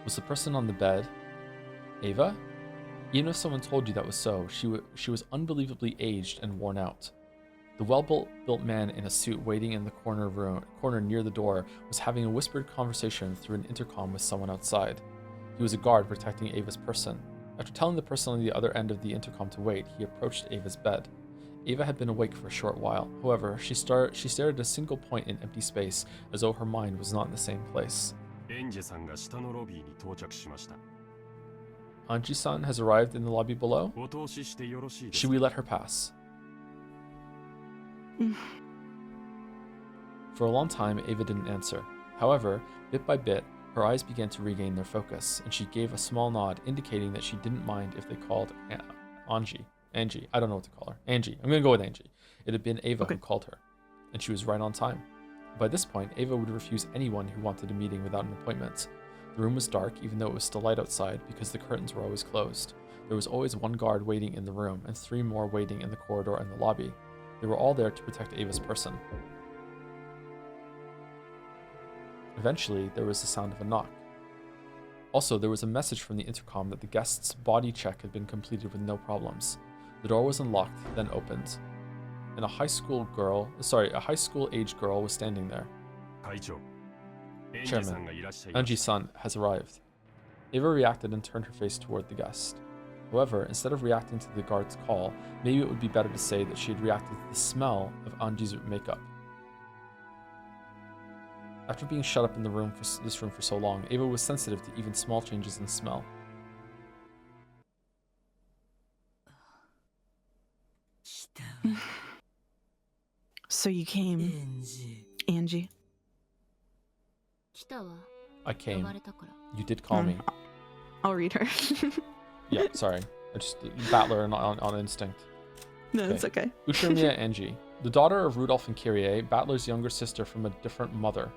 S1: Was the person on the bed Ava? Even if someone told you that was so, she was unbelievably aged and worn out. The well-built man in a suit waiting in the corner near the door was having a whispered conversation through an intercom with someone outside. He was a guard protecting Ava's person. After telling the person on the other end of the intercom to wait, he approached Ava's bed. Ava had been awake for a short while. However, she stared at a single point in empty space, as though her mind was not in the same place. Anji-san has arrived in the lobby below. Should we let her pass? For a long time, Ava didn't answer. However, bit by bit, Her eyes began to regain their focus, and she gave a small nod, indicating that she didn't mind if they called Angie. I don't know what to call her. Angie. I'm going to go with Angie. It had been Ava who called her, and she was right on time. By this point, Ava would refuse anyone who wanted a meeting without an appointment. The room was dark, even though it was still light outside, because the curtains were always closed. There was always one guard waiting in the room, and 3 more waiting in the corridor and the lobby. They were all there to protect Ava's person. Eventually, there was the sound of a knock. Also, there was a message from the intercom that the guest's body check had been completed with no problems. The door was unlocked, then opened, and a high school age girl was standing there. Chairman, Angie-san has arrived. Ava reacted and turned her face toward the guest. However, instead of reacting to the guard's call, maybe it would be better to say that she had reacted to the smell of Anji's makeup. After being shut up in this room for so long, Ava was sensitive to even small changes in smell.
S3: So you came, Angie.
S1: I came. You did call me.
S3: I'll read her.
S1: Yeah, sorry. I just battler on instinct.
S3: No, it's okay.
S1: Ushirimiya Angie, the daughter of Rudolph and Kyrie, Battler's younger sister from a different mother.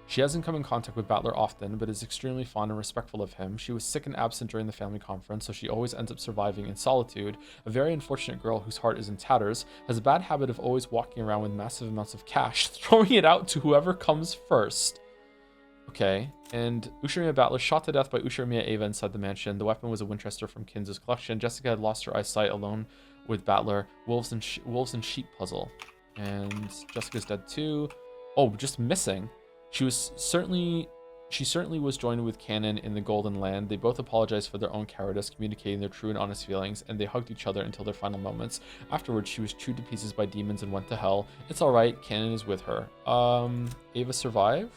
S1: She hasn't come in contact with Battler often, but is extremely fond and respectful of him. She was sick and absent during the family conference, so she always ends up surviving in solitude. A very unfortunate girl whose heart is in tatters, has a bad habit of always walking around with massive amounts of cash, throwing it out to whoever comes first. Okay, and Ushirimiya Battler shot to death by Ushirimiya Ava inside the mansion. The weapon was a Winchester from Kinzo's collection. Jessica had lost her eyesight alone with Battler. Wolves and sheep puzzle. And Jessica's dead too. Oh, just missing. She certainly was joined with Canon in the Golden Land. They both apologized for their own cowardice, communicating their true and honest feelings, and they hugged each other until their final moments. Afterwards, she was chewed to pieces by demons and went to hell. It's alright, Canon is with her. Ava survived?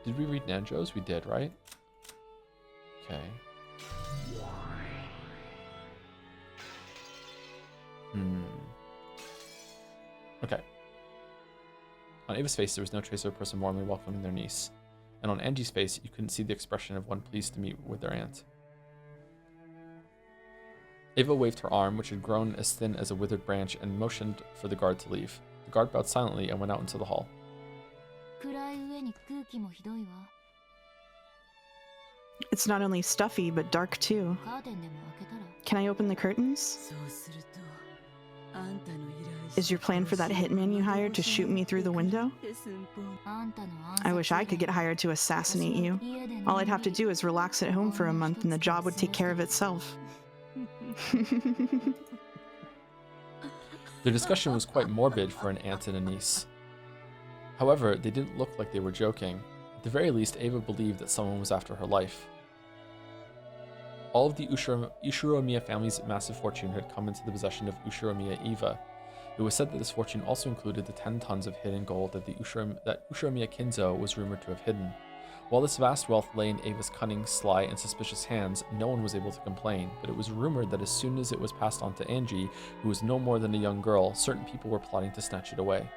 S1: Did we read Nanjo's? We did, right? Okay. Okay. On Ava's face, there was no trace of a person warmly welcoming their niece. And on Angie's face, you couldn't see the expression of one pleased to meet with their aunt. Ava waved her arm, which had grown as thin as a withered branch, and motioned for the guard to leave. The guard bowed silently and went out into the hall.
S3: It's not only stuffy, but dark too. Can I open the curtains? Is your plan for that hitman you hired to shoot me through the window? I wish I could get hired to assassinate you. All I'd have to do is relax at home for a month and the job would take care of itself.
S1: Their discussion was quite morbid for an aunt and a niece. However, they didn't look like they were joking. At the very least, Ava believed that someone was after her life. All of the Ushirimiya family's massive fortune had come into the possession of Ushirimiya Eva. It was said that this fortune also included the 10 tons of hidden gold that Ushirimiya Kinzo was rumored to have hidden. While this vast wealth lay in Ava's cunning, sly, and suspicious hands, no one was able to complain, but it was rumored that as soon as it was passed on to Angie, who was no more than a young girl, certain people were plotting to snatch it away.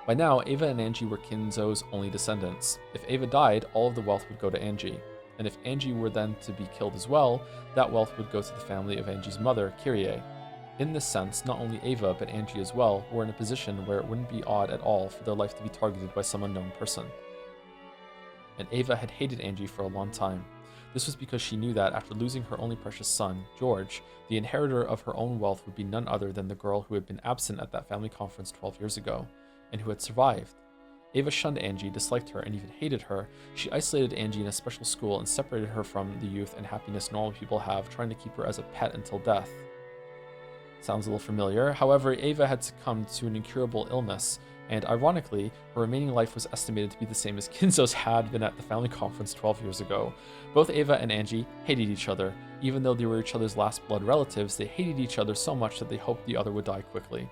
S1: By now, Ava and Angie were Kinzo's only descendants. If Ava died, all of the wealth would go to Angie. And if Angie were then to be killed as well, that wealth would go to the family of Angie's mother, Kyrie. In this sense, not only Ava, but Angie as well, were in a position where it wouldn't be odd at all for their life to be targeted by some unknown person. And Ava had hated Angie for a long time. This was because she knew that after losing her only precious son, George, the inheritor of her own wealth would be none other than the girl who had been absent at that family conference 12 years ago, and who had survived. Ava shunned Angie, disliked her, and even hated her. She isolated Angie in a special school and separated her from the youth and happiness normal people have, trying to keep her as a pet until death. Sounds a little familiar. However, Ava had succumbed to an incurable illness, and ironically, her remaining life was estimated to be the same as Kinzo's had been at the family conference 12 years ago. Both Ava and Angie hated each other. Even though they were each other's last blood relatives, they hated each other so much that they hoped the other would die quickly.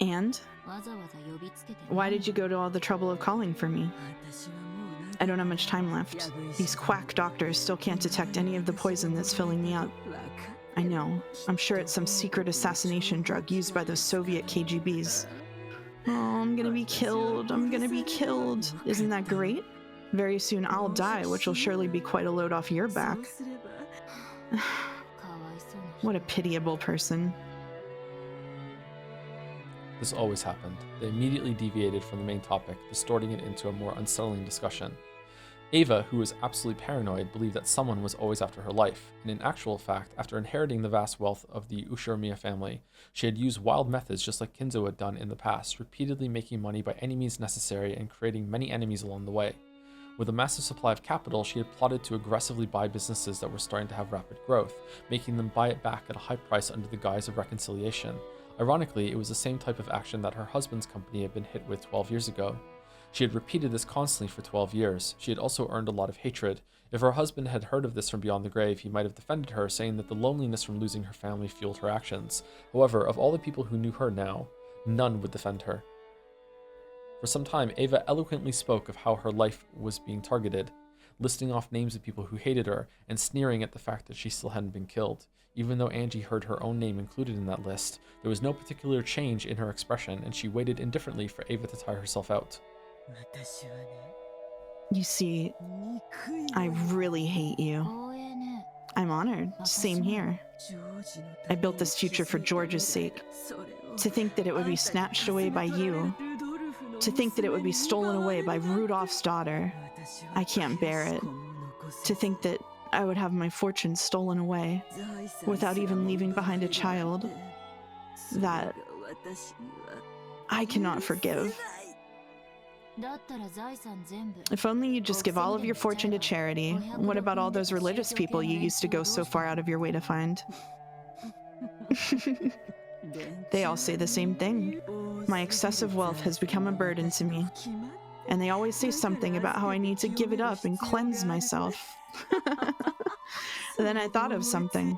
S3: And? Why did you go to all the trouble of calling for me? I don't have much time left. These quack doctors still can't detect any of the poison that's filling me up. I know. I'm sure it's some secret assassination drug used by those Soviet KGBs. Oh, I'm gonna be killed. I'm gonna be killed. Isn't that great? Very soon I'll die, which will surely be quite a load off your back. What a pitiable person.
S1: This always happened. They immediately deviated from the main topic, distorting it into a more unsettling discussion. Ava, who was absolutely paranoid, believed that someone was always after her life, and in actual fact, after inheriting the vast wealth of the Ushiromiya family, she had used wild methods just like Kinzo had done in the past, repeatedly making money by any means necessary and creating many enemies along the way. With a massive supply of capital, she had plotted to aggressively buy businesses that were starting to have rapid growth, making them buy it back at a high price under the guise of reconciliation. Ironically, it was the same type of action that her husband's company had been hit with 12 years ago. She had repeated this constantly for 12 years. She had also earned a lot of hatred. If her husband had heard of this from beyond the grave, he might have defended her, saying that the loneliness from losing her family fueled her actions. However, of all the people who knew her now, none would defend her. For some time, Ava eloquently spoke of how her life was being targeted, listing off names of people who hated her and sneering at the fact that she still hadn't been killed. Even though Angie heard her own name included in that list, there was no particular change in her expression, and she waited indifferently for Ava to tire herself out.
S3: You see, I really hate you. I'm honored. Same here. I built this future for George's sake. To think that it would be snatched away by you. To think that it would be stolen away by Rudolph's daughter. I can't bear it. To think that I would have my fortune stolen away without even leaving behind a child. That I cannot forgive. If only you'd just give all of your fortune to charity. What about all those religious people you used to go so far out of your way to find? They all say the same thing. My excessive wealth has become a burden to me. And they always say something about how I need to give it up and cleanse myself. Then I thought of something.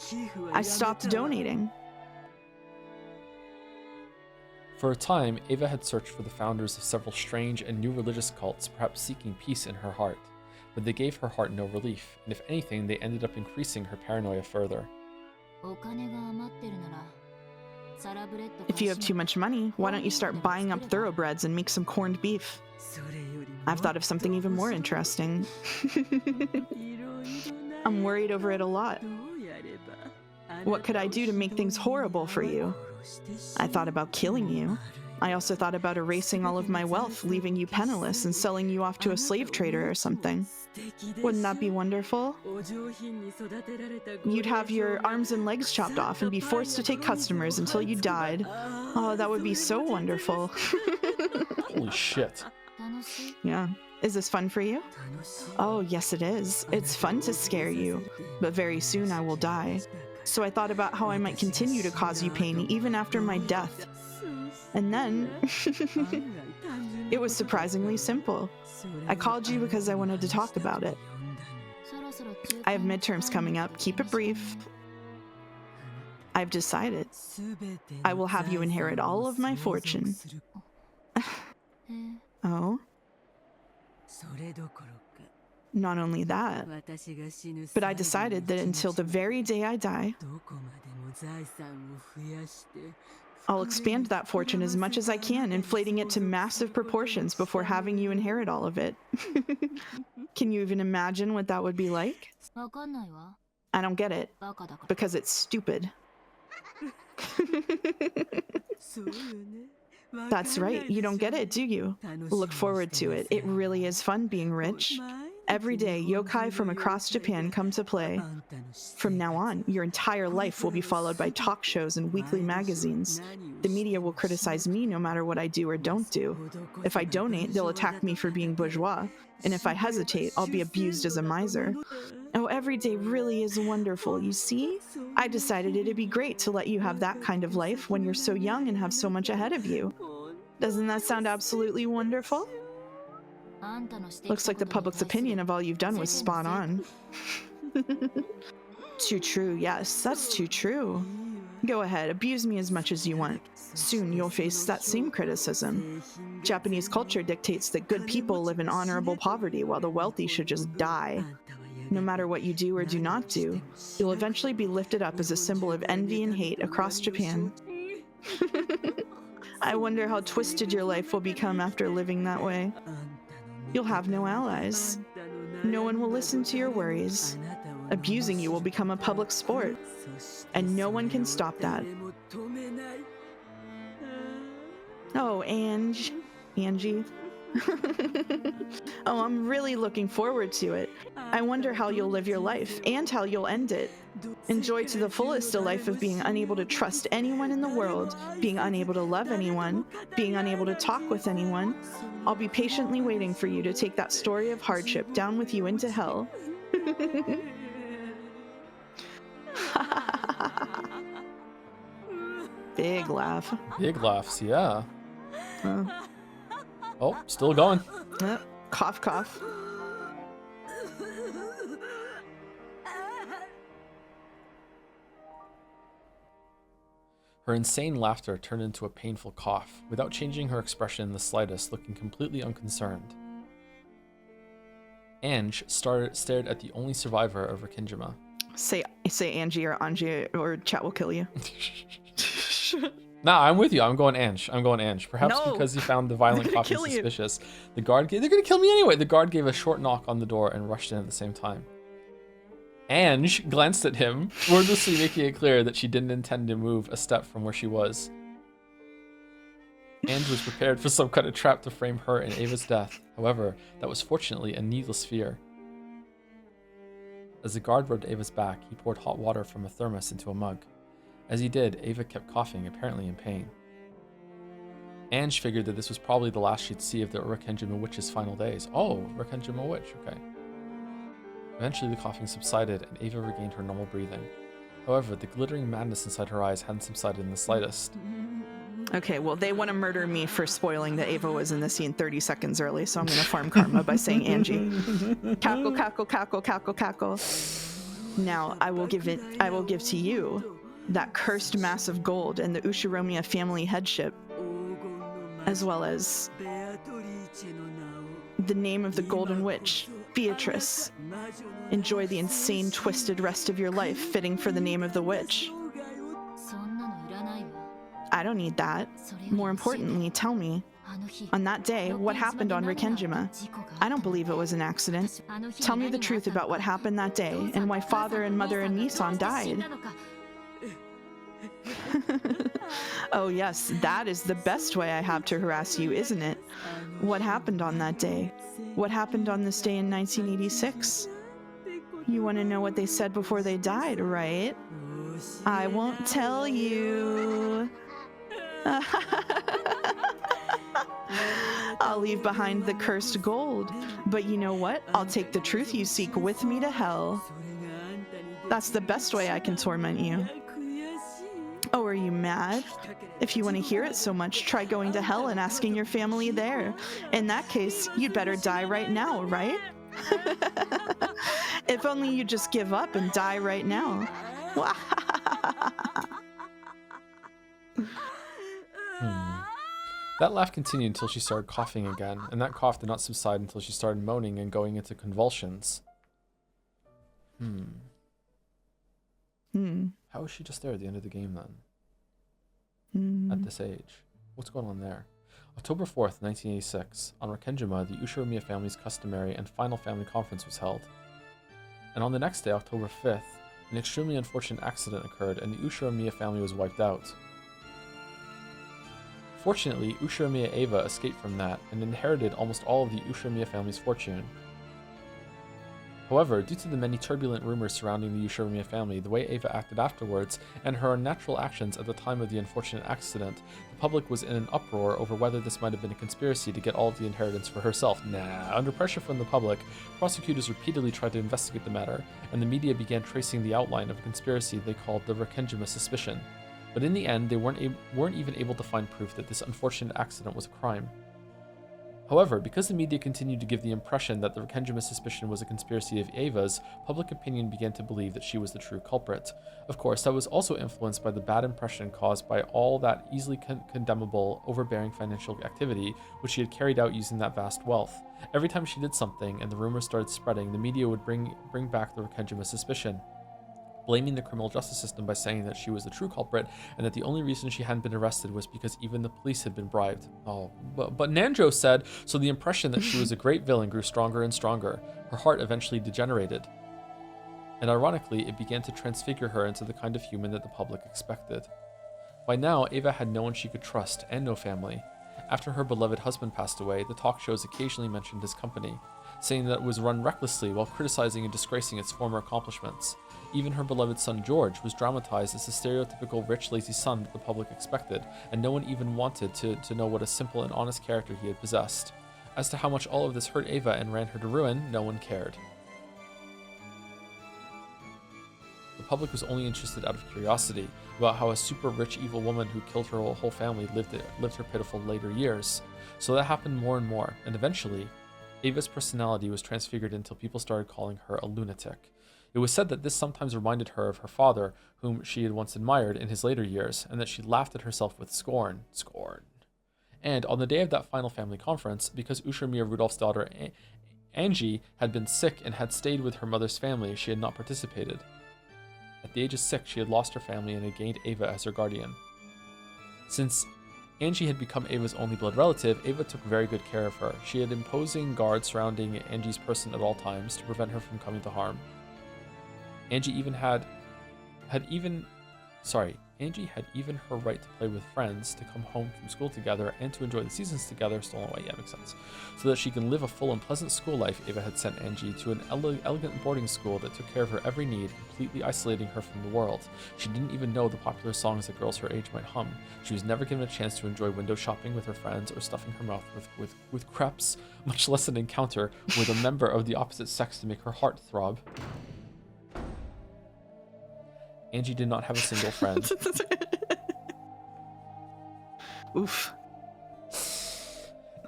S3: I stopped donating.
S1: For a time, Ava had searched for the founders of several strange and new religious cults, perhaps seeking peace in her heart. But they gave her heart no relief, and if anything, they ended up increasing her paranoia further.
S3: If you have too much money, why don't you start buying up thoroughbreds and make some corned beef? I've thought of something even more interesting. I'm worried over it a lot. What could I do to make things horrible for you? I thought about killing you. I also thought about erasing all of my wealth, leaving you penniless, and selling you off to a slave trader or something. Wouldn't that be wonderful? You'd have your arms and legs chopped off and be forced to take customers until you died. Oh, that would be so wonderful.
S1: Holy shit.
S3: Yeah. Is this fun for you? Oh, yes it is. It's fun to scare you, but very soon I will die. So I thought about how I might continue to cause you pain even after my death. And then, it was surprisingly simple. I called you because I wanted to talk about it. I have midterms coming up. Keep it brief. I've decided. I will have you inherit all of my fortune. Oh? Not only that, but I decided that until the very day I die, I'll expand that fortune as much as I can, inflating it to massive proportions before having you inherit all of it. Can you even imagine what that would be like? I don't get it, because it's stupid. That's right, you don't get it, do you? Look forward to it. It really is fun being rich. Every day, yokai from across Japan come to play. From now on, your entire life will be followed by talk shows and weekly magazines. The media will criticize me no matter what I do or don't do. If I donate, they'll attack me for being bourgeois. And if I hesitate, I'll be abused as a miser. Oh, every day really is wonderful, you see? I decided it'd be great to let you have that kind of life when you're so young and have so much ahead of you. Doesn't that sound absolutely wonderful? Looks like the public's opinion of all you've done was spot on. Too true, yes, that's too true. Go ahead, abuse me as much as you want. Soon you'll face that same criticism. Japanese culture dictates that good people live in honorable poverty while the wealthy should just die. No matter what you do or do not do, you'll eventually be lifted up as a symbol of envy and hate across Japan. I wonder how twisted your life will become after living that way. You'll have no allies. No one will listen to your worries. Abusing you will become a public sport, and no one can stop that. Oh, Angie. Oh, I'm really looking forward to it. I wonder how you'll live your life and how you'll end it. Enjoy to the fullest a life of being unable to trust anyone in the world, being unable to love anyone, being unable to talk with anyone. I'll be patiently waiting for you to take that story of hardship down with you into hell. Big laugh.
S1: Big laughs, yeah. Oh, still going.
S3: Cough, cough.
S1: Her insane laughter turned into a painful cough, without changing her expression in the slightest, looking completely unconcerned. Ange stared at the only survivor of Rikingima.
S3: Say Angie or Angie, or chat will kill you.
S1: Nah, I'm with you. I'm going Ange. Perhaps
S3: No.
S1: because he found the violent coughing
S3: kill you.
S1: suspicious. They're gonna kill me anyway. The guard gave a short knock on the door and rushed in at the same time. Ange glanced at him, wordlessly making it clear that she didn't intend to move a step from where she was. Ange was prepared for some kind of trap to frame her and Ava's death. However, that was fortunately a needless fear. As the guard rubbed Ava's back, he poured hot water from a thermos into a mug. As he did, Ava kept coughing, apparently in pain. Ange figured that this was probably the last she'd see of the Rikingima Witch's final days. Oh, Rikingima Witch, okay. Eventually the coughing subsided and Ava regained her normal breathing. However, the glittering madness inside her eyes hadn't subsided in the slightest.
S3: Okay, well, they want to murder me for spoiling that Ava was in the scene 30 seconds early, so I'm going to farm karma by saying Angie. Cackle, cackle, cackle, cackle, cackle. Now, I will give to you that cursed mass of gold and the Ushiromiya family headship, as well as the name of the Golden Witch, Beatrice. Enjoy the insane, twisted rest of your life fitting for the name of the witch. I don't need that. More importantly, tell me, on that day, what happened on Rikingima? I don't believe it was an accident. Tell me the truth about what happened that day and why father and mother and Nisan died. Oh yes, that is the best way I have to harass you, isn't it? What happened on that day? What happened on this day in 1986? You want to know what they said before they died, right? I won't tell you. I'll leave behind the cursed gold, but you know what? I'll take the truth you seek with me to hell. That's the best way I can torment you. Oh, are you mad? If you want to hear it so much, try going to hell and asking your family there. In that case, you'd better die right now, right? If only you just give up and die right now.
S1: That laugh continued until she started coughing again, and that cough did not subside until she started moaning and going into convulsions. How was she just there at the end of the game then? At this age? What's going on there? October 4th, 1986, on Rikingima, the Ushiromiya family's customary and final family conference was held. And on the next day, October 5th, an extremely unfortunate accident occurred and the Ushiromiya family was wiped out. Fortunately, Ushiromiya Ava escaped from that and inherited almost all of the Ushiromiya family's fortune. However, due to the many turbulent rumors surrounding the Ushiromiya family, the way Ava acted afterwards, and her unnatural actions at the time of the unfortunate accident, the public was in an uproar over whether this might have been a conspiracy to get all of the inheritance for herself. Under pressure from the public, prosecutors repeatedly tried to investigate the matter, and the media began tracing the outline of a conspiracy they called the Rikingima suspicion. But in the end, they weren't even able to find proof that this unfortunate accident was a crime. However, because the media continued to give the impression that the Rekenjima suspicion was a conspiracy of Ava's, public opinion began to believe that she was the true culprit. Of course, that was also influenced by the bad impression caused by all that easily condemnable, overbearing financial activity which she had carried out using that vast wealth. Every time she did something and the rumors started spreading, the media would bring back the Rekenjima suspicion, blaming the criminal justice system by saying that she was the true culprit and that the only reason she hadn't been arrested was because even the police had been bribed. Oh, but Nanjo said, so the impression that she was a great villain grew stronger and stronger. Her heart eventually degenerated. And ironically, it began to transfigure her into the kind of human that the public expected. By now, Ava had no one she could trust and no family. After her beloved husband passed away, the talk shows occasionally mentioned his company, saying that it was run recklessly while criticizing and disgracing its former accomplishments. Even her beloved son George was dramatized as the stereotypical rich, lazy son that the public expected, and no one even wanted to know what a simple and honest character he had possessed. As to how much all of this hurt Ava and ran her to ruin, no one cared. The public was only interested out of curiosity about how a super rich evil woman who killed her whole family lived her pitiful later years. So that happened more and more, and eventually, Ava's personality was transfigured until people started calling her a lunatic. It was said that this sometimes reminded her of her father, whom she had once admired in his later years, and that she laughed at herself with scorn. Scorn. And on the day of that final family conference, because Ushiromiya Rudolph's daughter Angie had been sick and had stayed with her mother's family, she had not participated. At the age of 6, she had lost her family and had gained Ava as her guardian. Since Angie had become Ava's only blood relative, Ava took very good care of her. She had imposing guards surrounding Angie's person at all times to prevent her from coming to harm. Angie had even her right to play with friends, to come home from school together, and to enjoy the seasons together stolen away. Yeah, makes sense. So that she can live a full and pleasant school life, Ava had sent Angie to an elegant boarding school that took care of her every need, completely isolating her from the world. She didn't even know the popular songs that girls her age might hum. She was never given a chance to enjoy window shopping with her friends or stuffing her mouth with crepes, much less an encounter with a member of the opposite sex to make her heart throb. Angie did not have a single friend.
S3: Oof.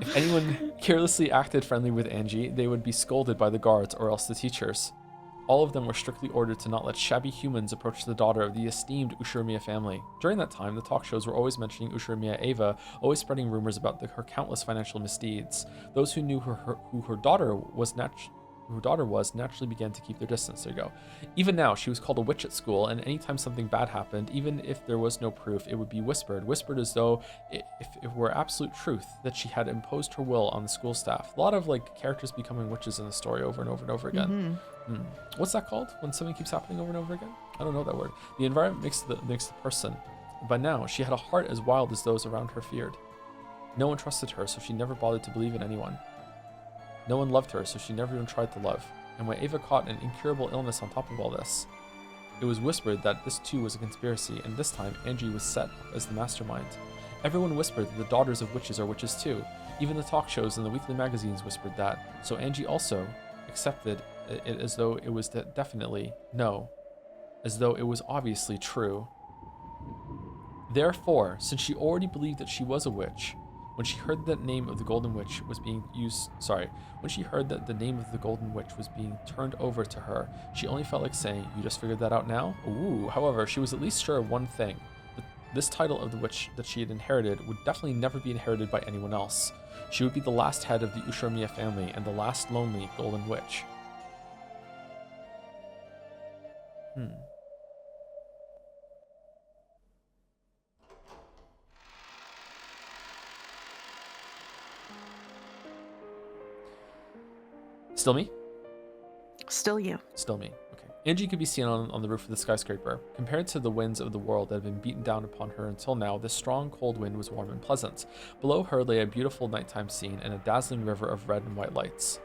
S1: If anyone carelessly acted friendly with Angie, they would be scolded by the guards or else the teachers. All of them were strictly ordered to not let shabby humans approach the daughter of the esteemed Ushiromiya family. During that time, the talk shows were always mentioning Ushiromiya Ava, always spreading rumors about her countless financial misdeeds. Those who knew who her daughter was naturally began to keep their distance. There you go. Even now, she was called a witch at school, and anytime something bad happened, even if there was no proof, it would be whispered as though if it were absolute truth that she had imposed her will on the school staff. A lot of characters becoming witches in the story over and over and over again. What's that called when something keeps happening over and over again? I don't know that word. The environment makes the person. By now, she had a heart as wild as those around her feared. No one trusted her, so she never bothered to believe in anyone. No one loved her, so she never even tried to love. And when Ava caught an incurable illness on top of all this, it was whispered that this too was a conspiracy, and this time Angie was set up as the mastermind. Everyone whispered that the daughters of witches are witches too. Even the talk shows and the weekly magazines whispered that, so Angie also accepted it as though it was definitely no, as though it was obviously true. Therefore, since she already believed that she was a witch, when she heard that the name of the Golden Witch was being turned over to her, she only felt like saying, "You just figured that out now?" Ooh. However, she was at least sure of one thing. That this title of the witch that she had inherited would definitely never be inherited by anyone else. She would be the last head of the Ushiromiya family and the last lonely Golden Witch. Still me?
S3: Still you.
S1: Still me. Okay. Angie could be seen on the roof of the skyscraper. Compared to the winds of the world that had been beaten down upon her until now, this strong, cold wind was warm and pleasant. Below her lay a beautiful nighttime scene and a dazzling river of red and white lights.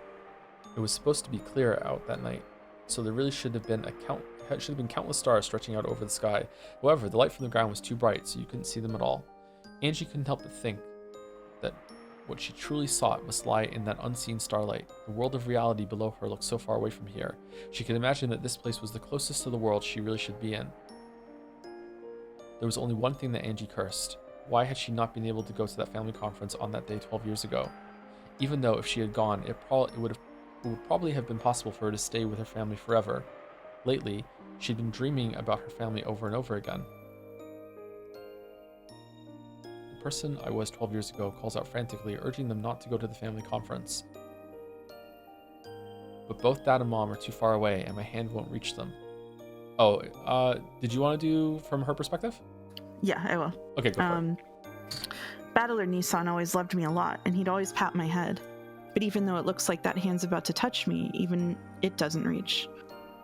S1: It was supposed to be clear out that night, so there really should have been countless stars stretching out over the sky. However, the light from the ground was too bright, so you couldn't see them at all. Angie couldn't help but think that what she truly sought must lie in that unseen starlight. The world of reality below her looked so far away from here. She could imagine that this place was the closest to the world she really should be in. There was only one thing that Angie cursed. Why had she not been able to go to that family conference on that day 12 years ago? Even though if she had gone, it would probably have been possible for her to stay with her family forever. Lately, she'd been dreaming about her family over and over again. The person I was 12 years ago calls out frantically, urging them not to go to the family conference. But both Dad and Mom are too far away, and my hand won't reach them. Oh, did you want to do from her perspective?
S3: Yeah, I will.
S1: Okay, go for it.
S3: Battler Nissan always loved me a lot, and he'd always pat my head. But even though it looks like that hand's about to touch me, even it doesn't reach.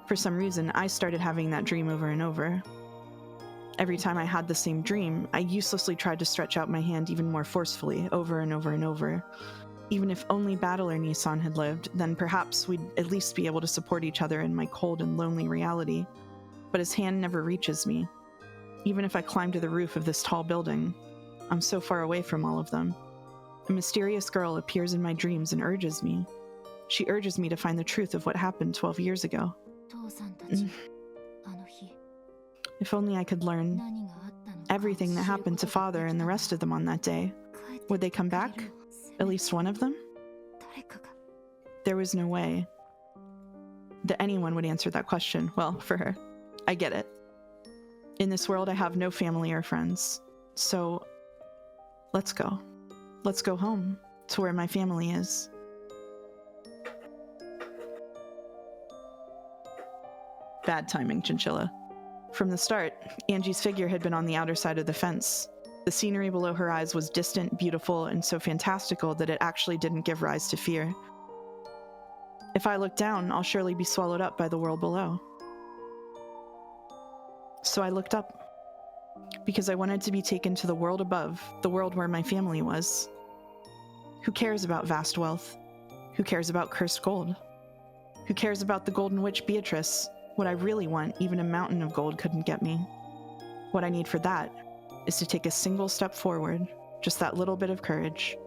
S3: For some reason, I started having that dream over and over. Every time I had the same dream, I uselessly tried to stretch out my hand even more forcefully, over and over and over. Even if only Battler Nissan had lived, then perhaps we'd at least be able to support each other in my cold and lonely reality. But his hand never reaches me. Even if I climb to the roof of this tall building, I'm so far away from all of them. A mysterious girl appears in my dreams and urges me. She urges me to find the truth of what happened 12 years ago. If only I could learn everything that happened to Father and the rest of them on that day. Would they come back? At least one of them? There was no way that anyone would answer that question. Well, for her. I get it. In this world, I have no family or friends. So, let's go. Let's go home to where my family is. Bad timing, Chinchilla. From the start, Angie's figure had been on the outer side of the fence. The scenery below her eyes was distant, beautiful, and so fantastical that it actually didn't give rise to fear. If I look down, I'll surely be swallowed up by the world below. So I looked up, because I wanted to be taken to the world above, the world where my family was. Who cares about vast wealth? Who cares about cursed gold? Who cares about the Golden Witch Beatrice? What I really want, even a mountain of gold couldn't get me. What I need for that is to take a single step forward, just that little bit of courage.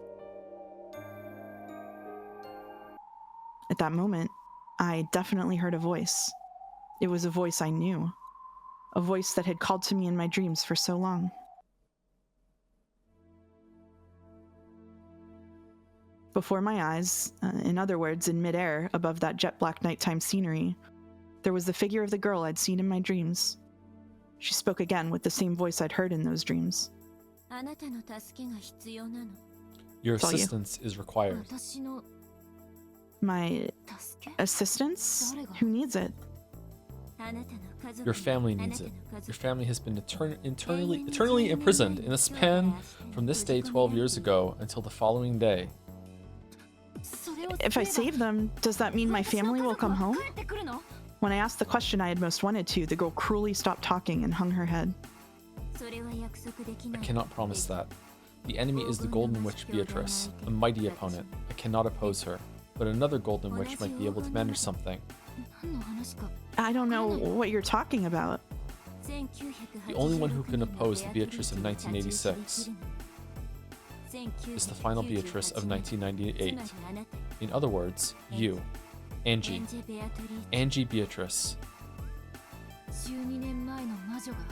S3: At that moment, I definitely heard a voice. It was a voice I knew. A voice that had called to me in my dreams for so long. Before my eyes, in other words, in midair, above that jet black nighttime scenery, there was the figure of the girl I'd seen in my dreams. She spoke again with the same voice I'd heard in those dreams.
S1: Your assistance is required.
S3: My assistance? Who needs it?
S1: Your family needs it. Your family has been eternally imprisoned in a span from this day 12 years ago until the following day.
S3: If I save them, does that mean my family will come home? When I asked the question I had most wanted to, the girl cruelly stopped talking and hung her head.
S1: I cannot promise that. The enemy is the Golden Witch Beatrice, a mighty opponent. I cannot oppose her, but another Golden Witch might be able to manage something.
S3: I don't know what you're talking about.
S1: The only one who can oppose the Beatrice of 1986 is the final Beatrice of 1998. In other words, you. Angie. Angie Beatrice.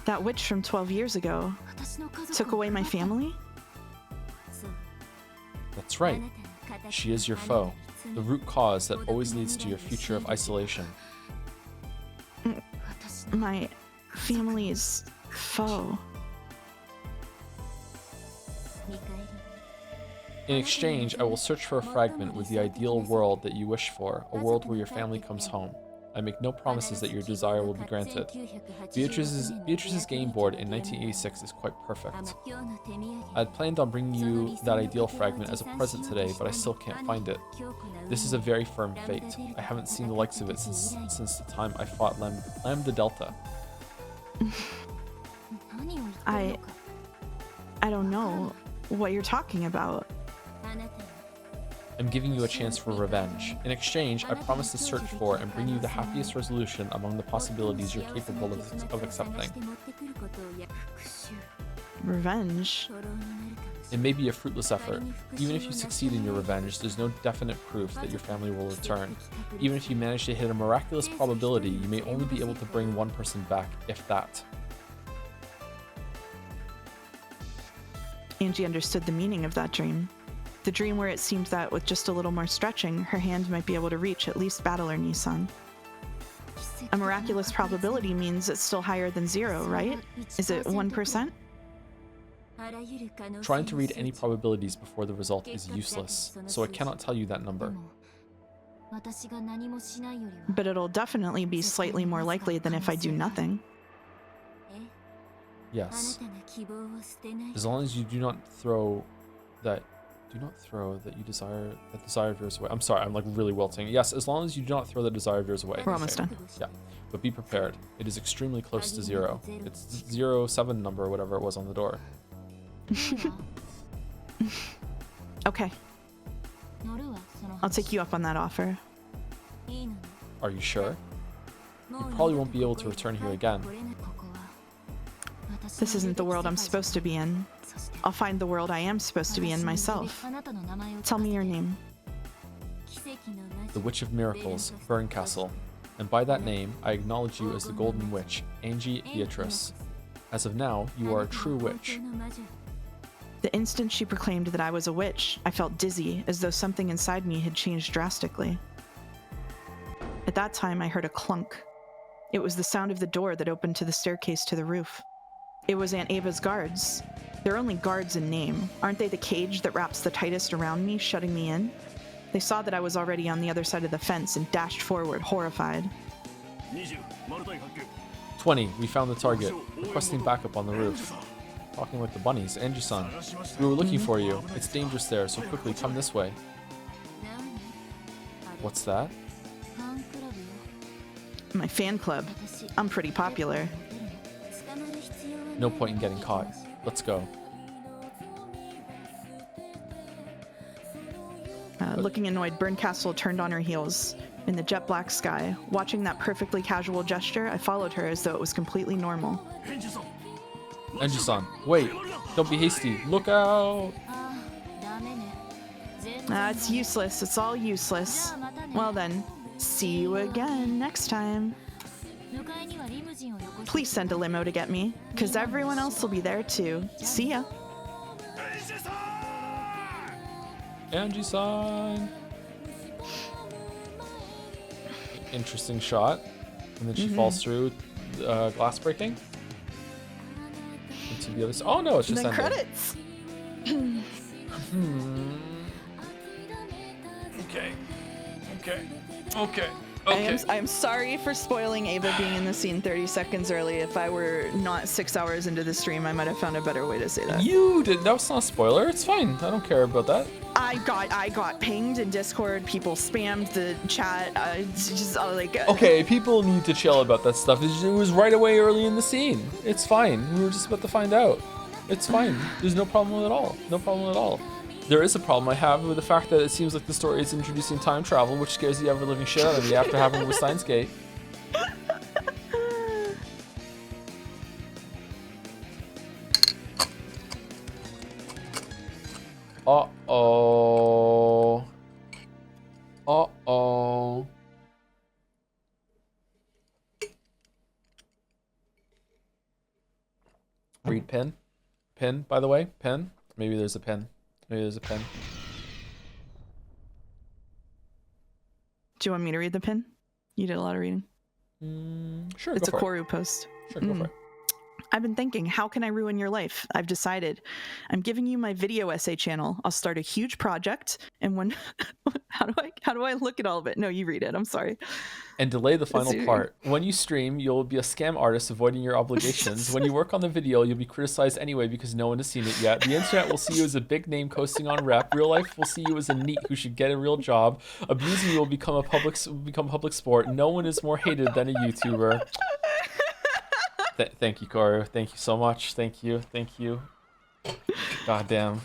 S3: That witch from 12 years ago took away my family?
S1: That's right. She is your foe, the root cause that always leads to your future of isolation.
S3: My family's foe.
S1: In exchange, I will search for a fragment with the ideal world that you wish for, a world where your family comes home. I make no promises that your desire will be granted. Beatrice's game board in 1986 is quite perfect. I had planned on bringing you that ideal fragment as a present today, but I still can't find it. This is a very firm fate. I haven't seen the likes of it since the time I fought Lambda Delta.
S3: I don't know what you're talking about.
S1: I'm giving you a chance for revenge. In exchange, I promise to search for and bring you the happiest resolution among the possibilities you're capable of accepting.
S3: Revenge?
S1: It may be a fruitless effort. Even if you succeed in your revenge, there's no definite proof that your family will return. Even if you manage to hit a miraculous probability, you may only be able to bring one person back, if that.
S3: Angie understood the meaning of that dream. The dream where it seemed that with just a little more stretching, her hand might be able to reach at least Battler Nissan. A miraculous probability means it's still higher than 0, right? Is it 1%?
S1: Trying to read any probabilities before the result is useless, so I cannot tell you that number.
S3: But it'll definitely be slightly more likely than if I do nothing.
S1: Yes. As long as you do not throw that you desire of yours away. I'm sorry, I'm like really wilting. Yes, as long as you do not throw the desire of yours away.
S3: We're almost done.
S1: Yeah, but be prepared. It is extremely close to 0. It's 07 number or whatever it was on the door.
S3: Okay. I'll take you up on that offer.
S1: Are you sure? You probably won't be able to return here again.
S3: This isn't the world I'm supposed to be in. I'll find the world I am supposed to be in myself. Tell me your name.
S1: The Witch of Miracles, Burncastle. And by that name, I acknowledge you as the Golden Witch, Angie Beatrice. As of now, you are a true witch.
S3: The instant she proclaimed that I was a witch, I felt dizzy, as though something inside me had changed drastically. At that time, I heard a clunk. It was the sound of the door that opened to the staircase to the roof. It was Aunt Ava's guards. They're only guards in name. Aren't they the cage that wraps the tightest around me, shutting me in? They saw that I was already on the other side of the fence and dashed forward, horrified.
S1: 20, we found the target. Requesting backup on the roof. Talking like the bunnies. Angie-san, we were looking for you. It's dangerous there, so quickly come this way. What's that?
S3: My fan club. I'm pretty popular.
S1: No point in getting caught. Let's go.
S3: Looking annoyed, Burncastle turned on her heels. In the jet black sky, watching that perfectly casual gesture, I followed her as though it was completely normal.
S1: Angie-san, wait! Don't be hasty. Look out!
S3: It's useless. It's all useless. Well then, see you again next time. Please send a limo to get me, because everyone else will be there too. See ya.
S1: Angie-san! Interesting shot. And then she falls through glass breaking. Into the other side. Oh no, it's just
S3: then
S1: ended.
S3: credits.
S1: Okay. Okay.
S3: I am sorry for spoiling Ava being in the scene 30 seconds early. If I were not 6 hours into the stream, I might have found a better way to say that.
S1: You did. That was not a spoiler. It's fine. I don't care about that.
S3: I got pinged in Discord. People spammed the chat. It's just like.
S1: Okay, people need to chill about that stuff. It was right away early in the scene. It's fine. We were just about to find out. It's fine. There's no problem at all. No problem at all. There is a problem I have with the fact that it seems like the story is introducing time travel, which scares the ever-living shit out of me after having it with Steins Gate. Uh-oh. Uh-oh. Read pin. Pin, by the way. Pin. Maybe there's a pin. Maybe there's a pin.
S3: Do you want me to read the pin? You did a lot of reading.
S1: Sure,
S3: It's
S1: go
S3: a
S1: for it.
S3: Koru post.
S1: Sure, go for it.
S3: I've been thinking, how can I ruin your life? I've decided. I'm giving you my video essay channel. I'll start a huge project, and when how do I look at all of it? No, you read it. I'm sorry.
S1: And delay the final part. When you stream, you'll be a scam artist avoiding your obligations. When you work on the video, you'll be criticized anyway because no one has seen it yet. The internet will see you as a big name coasting on rep. Real life will see you as a NEET who should get a real job. Abusing you will become public sport. No one is more hated than a YouTuber. Thank you, Koru. Thank you so much. Thank you. Goddamn.